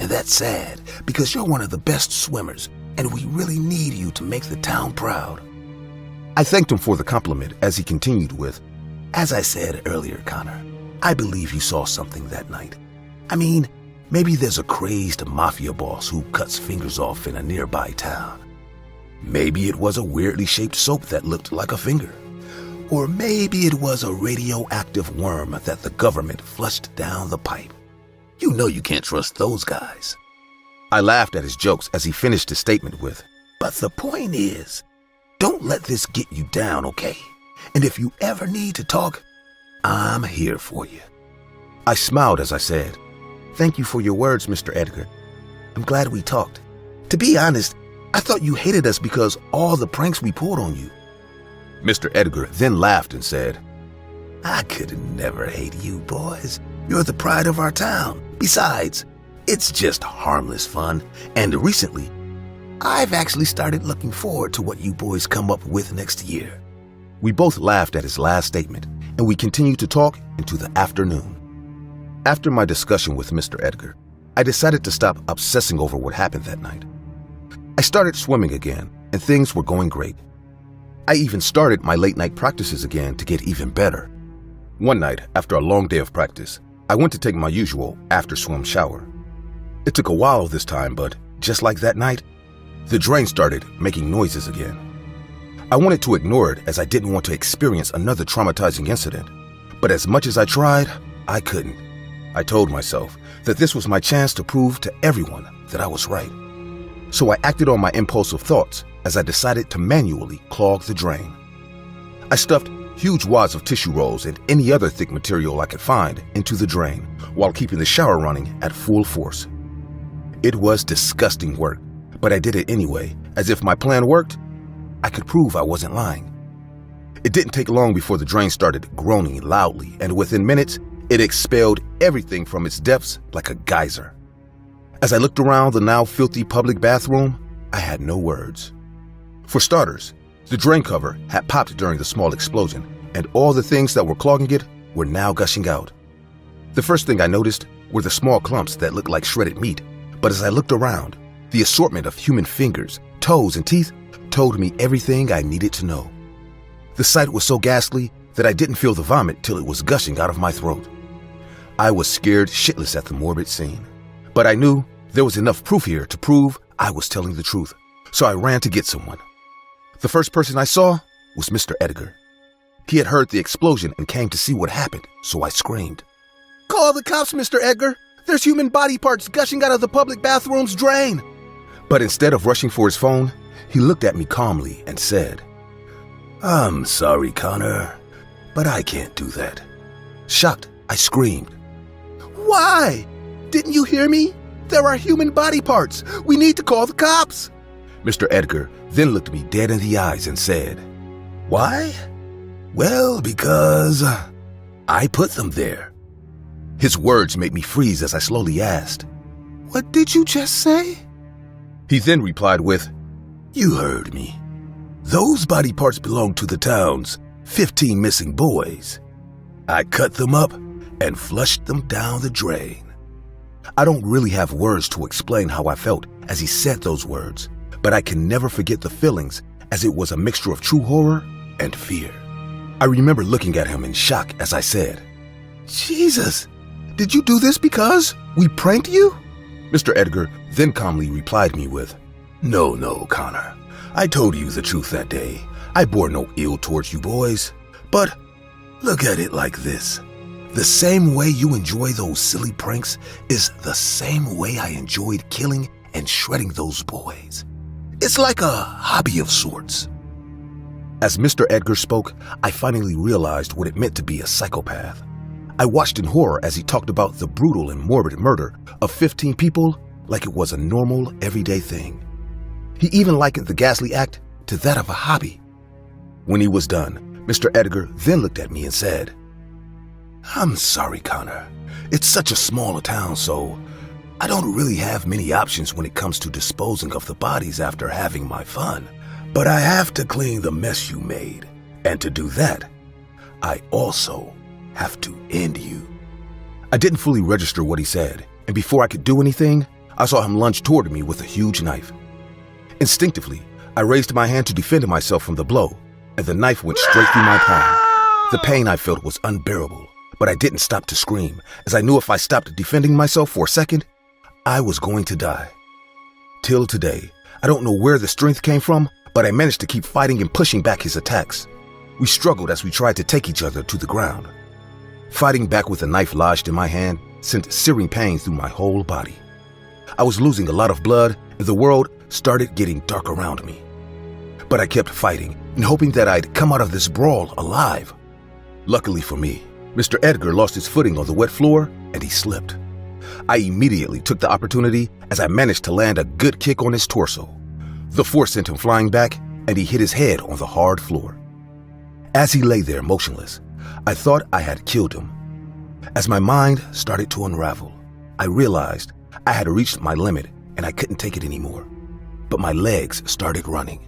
And that's sad, because you're one of the best swimmers, and we really need you to make the town proud." I thanked him for the compliment as he continued with, "As I said earlier, Connor, I believe you saw something that night. I mean, maybe there's a crazed mafia boss who cuts fingers off in a nearby town. Maybe it was a weirdly shaped soap that looked like a finger. Or maybe it was a radioactive worm that the government flushed down the pipe. You know you can't trust those guys." I laughed at his jokes as he finished his statement with, "But the point is, don't let this get you down, okay? And if you ever need to talk, I'm here for you." I smiled as I said, "Thank you for your words, Mr. Edgar. I'm glad we talked. To be honest, I thought you hated us because all the pranks we pulled on you." Mr. Edgar then laughed and said, "I could never hate you boys. You're the pride of our town. Besides, it's just harmless fun, and recently, I've actually started looking forward to what you boys come up with next year." We both laughed at his last statement, and we continued to talk into the afternoon. After my discussion with Mr. Edgar, I decided to stop obsessing over what happened that night. I started swimming again, and things were going great. I even started my late-night practices again to get even better. One night, after a long day of practice, I went to take my usual after-swim shower. It took a while this time, but just like that night, the drain started making noises again. I wanted to ignore it as I didn't want to experience another traumatizing incident, but as much as I tried, I couldn't. I told myself that this was my chance to prove to everyone that I was right. So I acted on my impulsive thoughts as I decided to manually clog the drain. I stuffed huge wads of tissue rolls and any other thick material I could find into the drain while keeping the shower running at full force. It was disgusting work, but I did it anyway, as if my plan worked, I could prove I wasn't lying. It didn't take long before the drain started groaning loudly, and within minutes, it expelled everything from its depths like a geyser. As I looked around the now filthy public bathroom, I had no words. For starters, the drain cover had popped during the small explosion, and all the things that were clogging it were now gushing out. The first thing I noticed were the small clumps that looked like shredded meat, but as I looked around, the assortment of human fingers, toes, and teeth told me everything I needed to know. The sight was so ghastly that I didn't feel the vomit till it was gushing out of my throat. I was scared shitless at the morbid scene, but I knew there was enough proof here to prove I was telling the truth, so I ran to get someone. The first person I saw was Mr. Edgar. He had heard the explosion and came to see what happened, so I screamed, "Call the cops, Mr. Edgar! There's human body parts gushing out of the public bathroom's drain!" But instead of rushing for his phone, he looked at me calmly and said, "I'm sorry, Connor, but I can't do that." Shocked, I screamed, "Why? Didn't you hear me? There are human body parts. We need to call the cops." Mr. Edgar then looked me dead in the eyes and said, "Why? Well, because I put them there." His words made me freeze as I slowly asked, "What did you just say?" He then replied with, "You heard me. Those body parts belong to the town's 15 missing boys. I cut them up and flushed them down the drain." I don't really have words to explain how I felt as he said those words, but I can never forget the feelings as it was a mixture of true horror and fear. I remember looking at him in shock as I said, "Jesus, did you do this because we pranked you?" Mr. Edgar then calmly replied me with, No, Connor. I told you the truth that day. I bore no ill towards you boys. But look at it like this. The same way you enjoy those silly pranks is the same way I enjoyed killing and shredding those boys. It's like a hobby of sorts." As Mr. Edgar spoke, I finally realized what it meant to be a psychopath. I watched in horror as he talked about the brutal and morbid murder of 15 people like it was a normal, everyday thing. He even likened the ghastly act to that of a hobby. When he was done, Mr. Edgar then looked at me and said, "I'm sorry, Connor. It's such a small town, so I don't really have many options when it comes to disposing of the bodies after having my fun. But I have to clean the mess you made, and to do that, I also have to end you." I didn't fully register what he said, and before I could do anything, I saw him lunge toward me with a huge knife. Instinctively, I raised my hand to defend myself from the blow, and the knife went straight through my palm. The pain I felt was unbearable, but I didn't stop to scream, as I knew if I stopped defending myself for a second, I was going to die. Till today, I don't know where the strength came from, but I managed to keep fighting and pushing back his attacks. We struggled as we tried to take each other to the ground. Fighting back with a knife lodged in my hand sent searing pain through my whole body. I was losing a lot of blood, and the world started getting dark around me. But I kept fighting and hoping that I'd come out of this brawl alive. Luckily for me, Mr. Edgar lost his footing on the wet floor and he slipped. I immediately took the opportunity as I managed to land a good kick on his torso. The force sent him flying back and he hit his head on the hard floor. As he lay there motionless, I thought I had killed him. As my mind started to unravel, I realized I had reached my limit and I couldn't take it anymore. But my legs started running.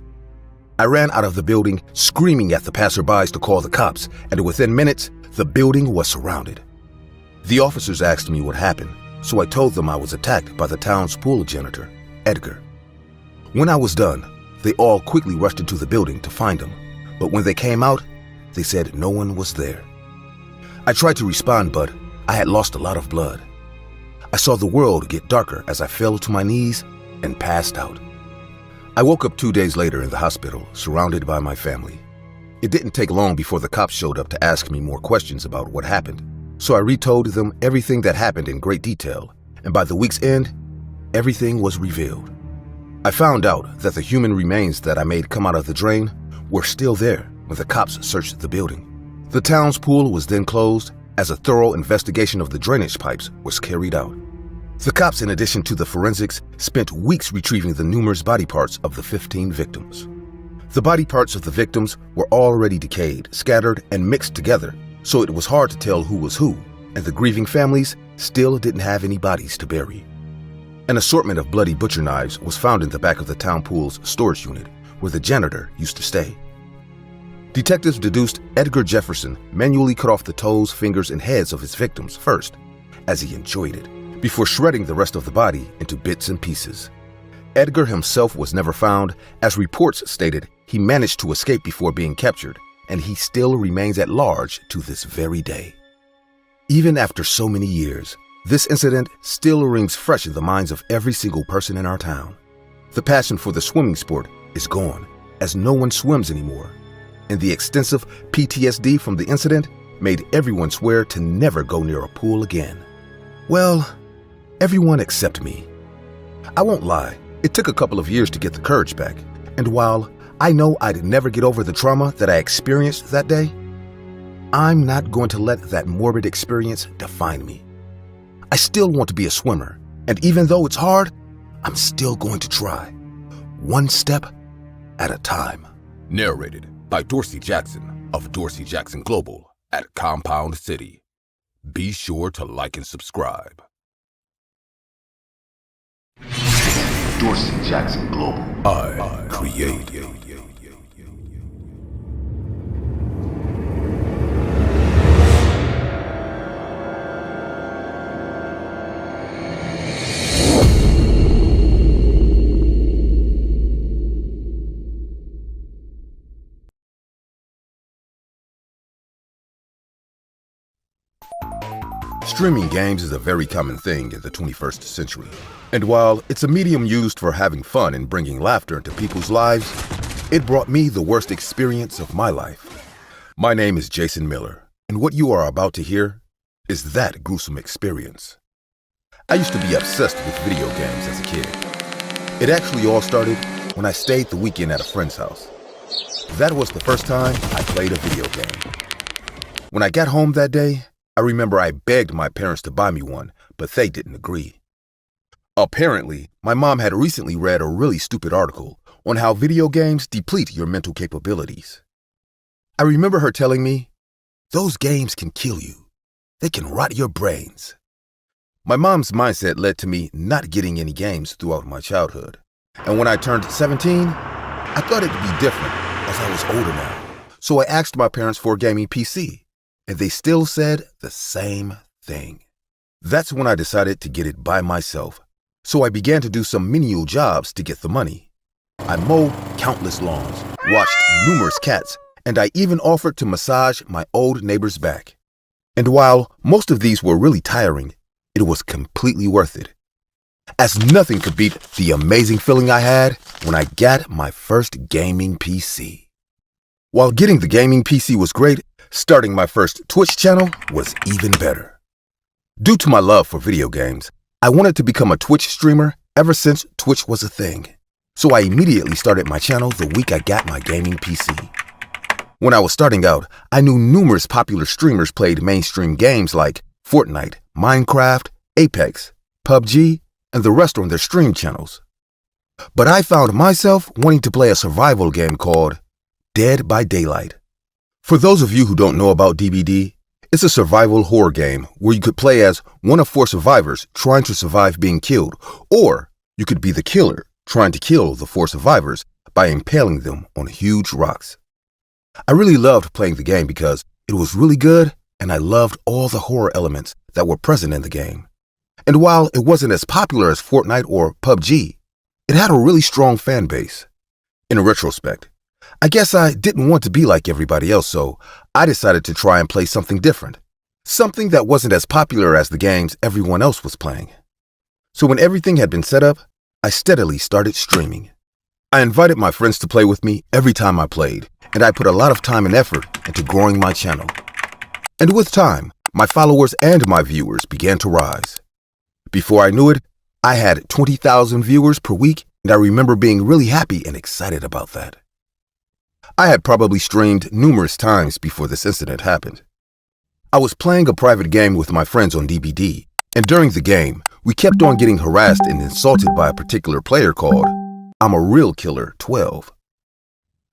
I ran out of the building, screaming at the passerbys to call the cops, and within minutes, the building was surrounded. The officers asked me what happened, so I told them I was attacked by the town's pool janitor, Edgar. When I was done, they all quickly rushed into the building to find him, but when they came out, they said no one was there. I tried to respond, but I had lost a lot of blood. I saw the world get darker as I fell to my knees and passed out. I woke up 2 days later in the hospital, surrounded by my family. It didn't take long before the cops showed up to ask me more questions about what happened, so I retold them everything that happened in great detail, and by the week's end, everything was revealed. I found out that the human remains that I made come out of the drain were still there when the cops searched the building. The town's pool was then closed as a thorough investigation of the drainage pipes was carried out. The cops, in addition to the forensics, spent weeks retrieving the numerous body parts of the 15 victims. The body parts of the victims were already decayed, scattered, and mixed together, so it was hard to tell who was who, and the grieving families still didn't have any bodies to bury. An assortment of bloody butcher knives was found in the back of the town pool's storage unit, where the janitor used to stay. Detectives deduced Edgar Jefferson manually cut off the toes, fingers, and heads of his victims first, as he enjoyed it, before shredding the rest of the body into bits and pieces. Edgar himself was never found, as reports stated he managed to escape before being captured, and he still remains at large to this very day. Even after so many years, this incident still rings fresh in the minds of every single person in our town. The passion for the swimming sport is gone, as no one swims anymore, and the extensive PTSD from the incident made everyone swear to never go near a pool again. Well, everyone except me. I won't lie, it took a couple of years to get the courage back, and while I know I'd never get over the trauma that I experienced that day, I'm not going to let that morbid experience define me. I still want to be a swimmer, and even though it's hard, I'm still going to try, one step at a time. Narrated by Dorsey Jackson of Dorsey Jackson Global at Compound City. Be sure to like and subscribe. Dorsey Jackson Global. I create. Streaming games is a very common thing in the 21st century. And while it's a medium used for having fun and bringing laughter into people's lives, it brought me the worst experience of my life. My name is Jason Miller, and what you are about to hear is that gruesome experience. I used to be obsessed with video games as a kid. It actually all started when I stayed the weekend at a friend's house. That was the first time I played a video game. When I got home that day, I remember I begged my parents to buy me one, but they didn't agree. Apparently, my mom had recently read a really stupid article on how video games deplete your mental capabilities. I remember her telling me, "Those games can kill you. They can rot your brains." My mom's mindset led to me not getting any games throughout my childhood. And when I turned 17, I thought it'd be different as I was older now. So I asked my parents for a gaming PC, and they still said the same thing. That's when I decided to get it by myself. So I began to do some menial jobs to get the money. I mowed countless lawns, watched numerous cats, and I even offered to massage my old neighbor's back. And while most of these were really tiring, it was completely worth it, as nothing could beat the amazing feeling I had when I got my first gaming PC. While getting the gaming PC was great, starting my first Twitch channel was even better. Due to my love for video games, I wanted to become a Twitch streamer ever since Twitch was a thing. So I immediately started my channel the week I got my gaming PC. When I was starting out, I knew numerous popular streamers played mainstream games like Fortnite, Minecraft, Apex, PUBG, and the rest on their stream channels. But I found myself wanting to play a survival game called Dead by Daylight. For those of you who don't know about DBD, it's a survival horror game where you could play as one of 4 survivors trying to survive being killed, or you could be the killer trying to kill the 4 survivors by impaling them on huge rocks. I really loved playing the game because it was really good and I loved all the horror elements that were present in the game. And while it wasn't as popular as Fortnite or PUBG, it had a really strong fan base. In retrospect, I guess I didn't want to be like everybody else, so I decided to try and play something different. Something that wasn't as popular as the games everyone else was playing. So when everything had been set up, I steadily started streaming. I invited my friends to play with me every time I played, and I put a lot of time and effort into growing my channel. And with time, my followers and my viewers began to rise. Before I knew it, I had 20,000 viewers per week, and I remember being really happy and excited about that. I had probably streamed numerous times before this incident happened. I was playing a private game with my friends on DBD, and during the game, we kept on getting harassed and insulted by a particular player called I'm a Real Killer 12.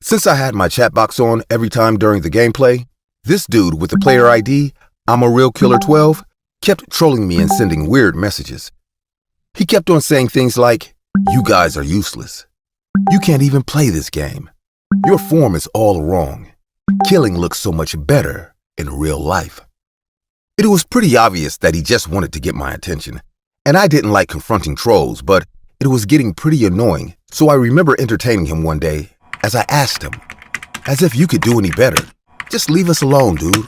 Since I had my chat box on every time during the gameplay, this dude with the player ID I'm a Real Killer 12 kept trolling me and sending weird messages. He kept on saying things like, "You guys are useless. You can't even play this game. Your form is all wrong. Killing looks so much better in real life." It was pretty obvious that he just wanted to get my attention, and I didn't like confronting trolls, but it was getting pretty annoying, so I remember entertaining him one day as I asked him, "As if you could do any better. Just leave us alone, dude."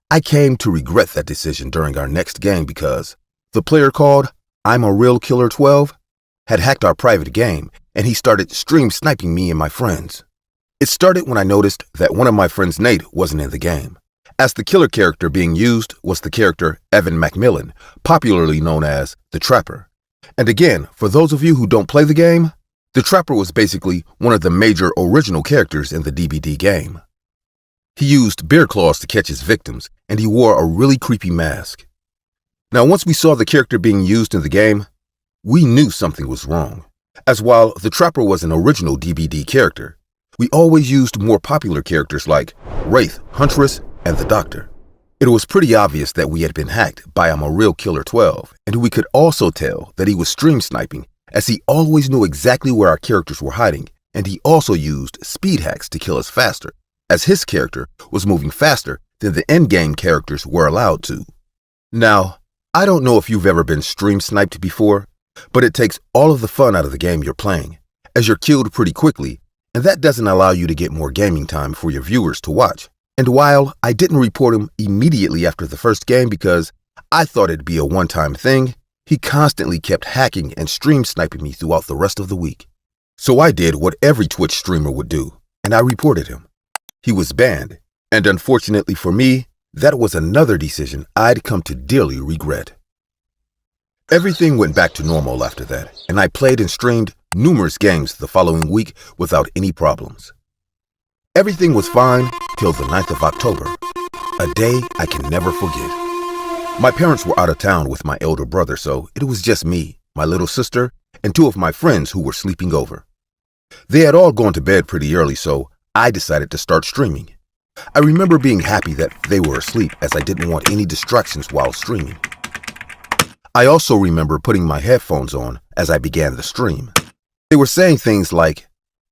I came to regret that decision during our next game because the player called I'm a Real Killer 12 had hacked our private game, and he started stream sniping me and my friends. It started when I noticed that one of my friends, Nate, wasn't in the game, as the killer character being used was the character Evan Macmillan, popularly known as the Trapper. And again, for those of you who don't play the game, the Trapper was basically one of the major original characters in the DBD game. He used bear claws to catch his victims, and he wore a really creepy mask. Now, once we saw the character being used in the game, we knew something was wrong, as while the Trapper was an original DBD character, we always used more popular characters like Wraith, Huntress, and the Doctor. It was pretty obvious that we had been hacked by I'm a Real Killer 12, and we could also tell that he was stream sniping, as he always knew exactly where our characters were hiding, and he also used speed hacks to kill us faster, as his character was moving faster than the endgame characters were allowed to. Now, I don't know if you've ever been stream sniped before, but it takes all of the fun out of the game you're playing, as you're killed pretty quickly, and that doesn't allow you to get more gaming time for your viewers to watch. And while I didn't report him immediately after the first game because I thought it'd be a one-time thing, he constantly kept hacking and stream sniping me throughout the rest of the week. So I did what every Twitch streamer would do, and I reported him. He was banned, and unfortunately for me, that was another decision I'd come to dearly regret. Everything went back to normal after that, and I played and streamed numerous games the following week without any problems. Everything was fine till the 9th of October, a day I can never forget. My parents were out of town with my elder brother, so it was just me, my little sister, and two of my friends who were sleeping over. They had all gone to bed pretty early, so I decided to start streaming. I remember being happy that they were asleep as I didn't want any distractions while streaming. I also remember putting my headphones on as I began the stream. They were saying things like,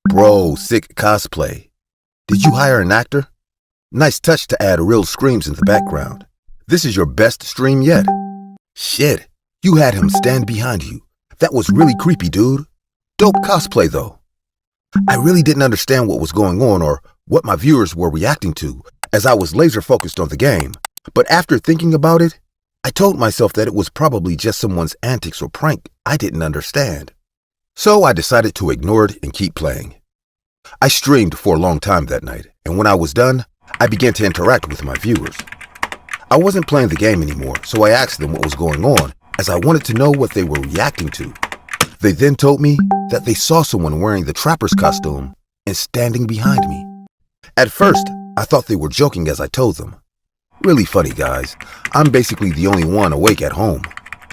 "Bro, sick cosplay. Did you hire an actor? Nice touch to add real screams in the background. This is your best stream yet. Shit, you had him stand behind you. That was really creepy, dude. Dope cosplay, though." I really didn't understand what was going on or what my viewers were reacting to, as I was laser focused on the game. But after thinking about it, I told myself that it was probably just someone's antics or prank I didn't understand. So I decided to ignore it and keep playing. I streamed for a long time that night, and when I was done, I began to interact with my viewers. I wasn't playing the game anymore, so I asked them what was going on, as I wanted to know what they were reacting to. They then told me that they saw someone wearing the Trapper's costume and standing behind me. At first, I thought they were joking as I told them. Really funny, guys. I'm basically the only one awake at home.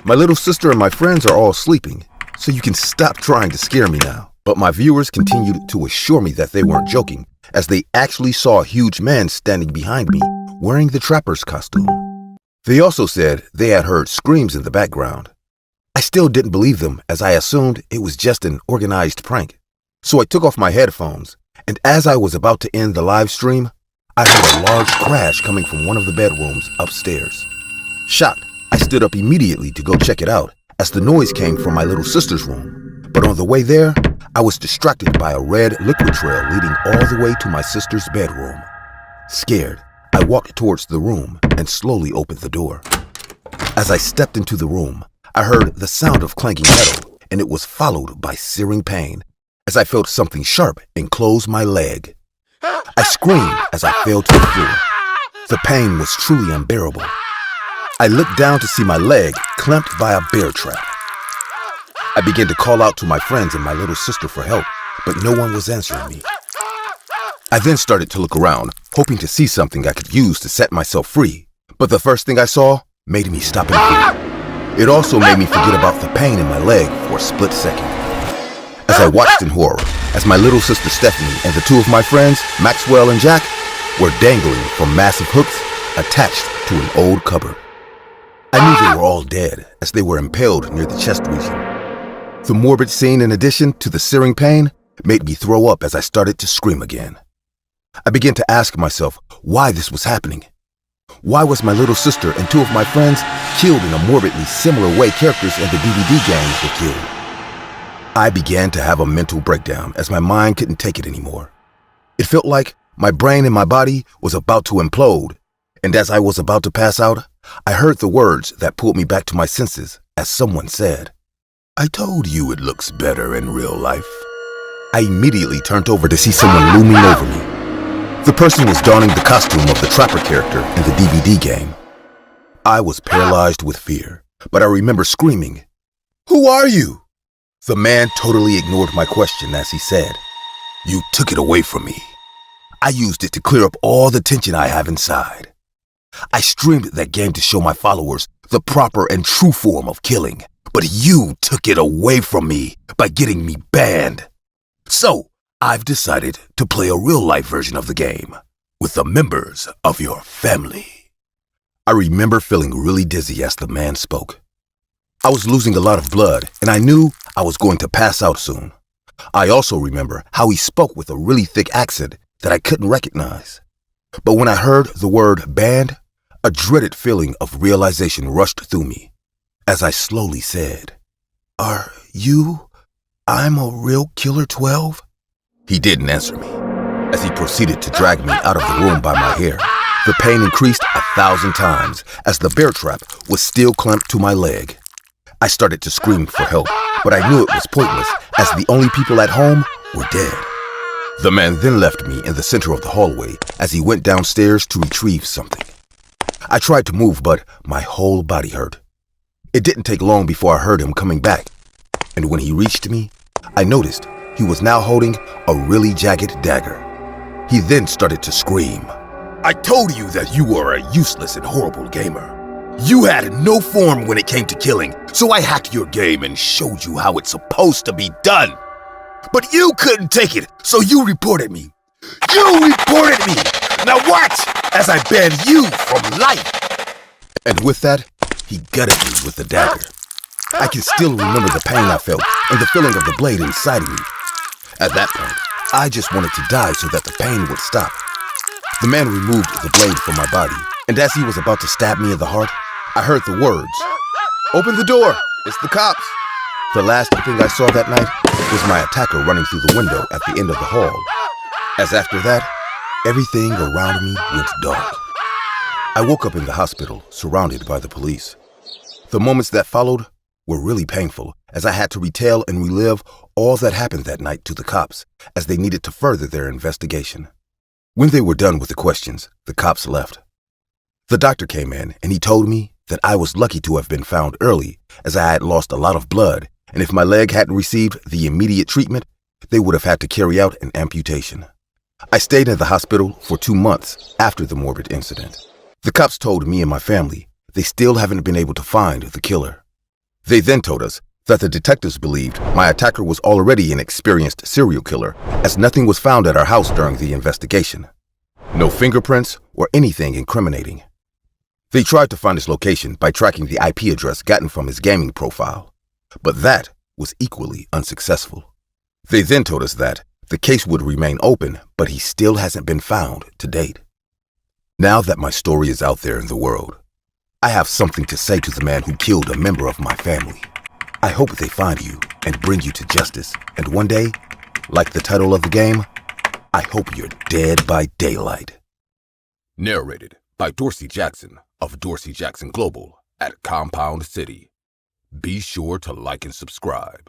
My little sister and my friends are all sleeping, so you can stop trying to scare me now. But my viewers continued to assure me that they weren't joking, as they actually saw a huge man standing behind me, wearing the Trapper's costume. They also said they had heard screams in the background. I still didn't believe them, as I assumed it was just an organized prank. So I took off my headphones, and as I was about to end the live stream, I heard a large crash coming from one of the bedrooms upstairs. Shocked, I I stood up immediately to go check it out, as the noise came from my little sister's room. But on the way there, I was distracted by a red liquid trail leading all the way to my sister's bedroom. Scared, I walked towards the room and slowly opened the door. As I stepped into the room, I heard the sound of clanking metal, and it was followed by searing pain as I felt something sharp enclose my leg. I screamed as I fell to the floor. The pain was truly unbearable. I looked down to see my leg clamped by a bear trap. I began to call out to my friends and my little sister for help, but no one was answering me. I then started to look around, hoping to see something I could use to set myself free, but the first thing I saw made me stop in fear. It also made me forget about the pain in my leg for a split second. As I watched in horror, as my little sister Stephanie and the two of my friends, Maxwell and Jack, were dangling from massive hooks attached to an old cupboard. I knew they were all dead, as they were impaled near the chest region. The morbid scene, in addition to the searing pain, made me throw up as I started to scream again. I began to ask myself why this was happening. Why was my little sister and two of my friends killed in a morbidly similar way characters in the DVD games were killed? I began to have a mental breakdown as my mind couldn't take it anymore. It felt like my brain and my body was about to implode, and as I was about to pass out, I heard the words that pulled me back to my senses as someone said, "I told you it looks better in real life." I immediately turned over to see someone looming over me. The person was donning the costume of the Trapper character in the DVD game. I was paralyzed with fear, but I remember screaming, "Who are you?" The man totally ignored my question as he said, "You took it away from me. I used it to clear up all the tension I have inside. I streamed that game to show my followers the proper and true form of killing, but you took it away from me by getting me banned. So, I've decided to play a real-life version of the game with the members of your family." I remember feeling really dizzy as the man spoke. I was losing a lot of blood, and I knew I was going to pass out soon. I also remember how he spoke with a really thick accent that I couldn't recognize. But when I heard the word banned, a dreaded feeling of realization rushed through me as I slowly said, "Are you? I'm a real Killer 12? He didn't answer me as he proceeded to drag me out of the room by my hair. The pain increased 1,000 times as the bear trap was still clamped to my leg. I started to scream for help, but I knew it was pointless as the only people at home were dead. The man then left me in the center of the hallway as he went downstairs to retrieve something. I tried to move, but my whole body hurt. It didn't take long before I heard him coming back, and when he reached me, I noticed he was now holding a really jagged dagger. He then started to scream, "I told you that you were a useless and horrible gamer. You had no form when it came to killing, so I hacked your game and showed you how it's supposed to be done. But you couldn't take it, so you reported me. You reported me! Now watch as I ban you from life!" And with that, he gutted me with the dagger. I can still remember the pain I felt and the feeling of the blade inside of me. At that point, I just wanted to die so that the pain would stop. The man removed the blade from my body, and as he was about to stab me in the heart, I heard the words, "Open the door, it's the cops." The last thing I saw that night was my attacker running through the window at the end of the hall, as after that, everything around me went dark. I woke up in the hospital, surrounded by the police. The moments that followed were really painful, as I had to retell and relive all that happened that night to the cops, as they needed to further their investigation. When they were done with the questions, the cops left. The doctor came in, and he told me that I was lucky to have been found early, as I had lost a lot of blood, and if my leg hadn't received the immediate treatment, they would have had to carry out an amputation. I stayed in the hospital for 2 months after the morbid incident. The cops told me and my family they still haven't been able to find the killer. They then told us that the detectives believed my attacker was already an experienced serial killer, as nothing was found at our house during the investigation. No fingerprints or anything incriminating. They tried to find his location by tracking the IP address gotten from his gaming profile, but that was equally unsuccessful. They then told us that the case would remain open, but he still hasn't been found to date. Now that my story is out there in the world, I have something to say to the man who killed a member of my family. I hope they find you and bring you to justice. And one day, like the title of the game, I hope you're dead by daylight. Narrated by Dorsey Jackson of Dorsey Jackson Global at Compound City. Be sure to like and subscribe.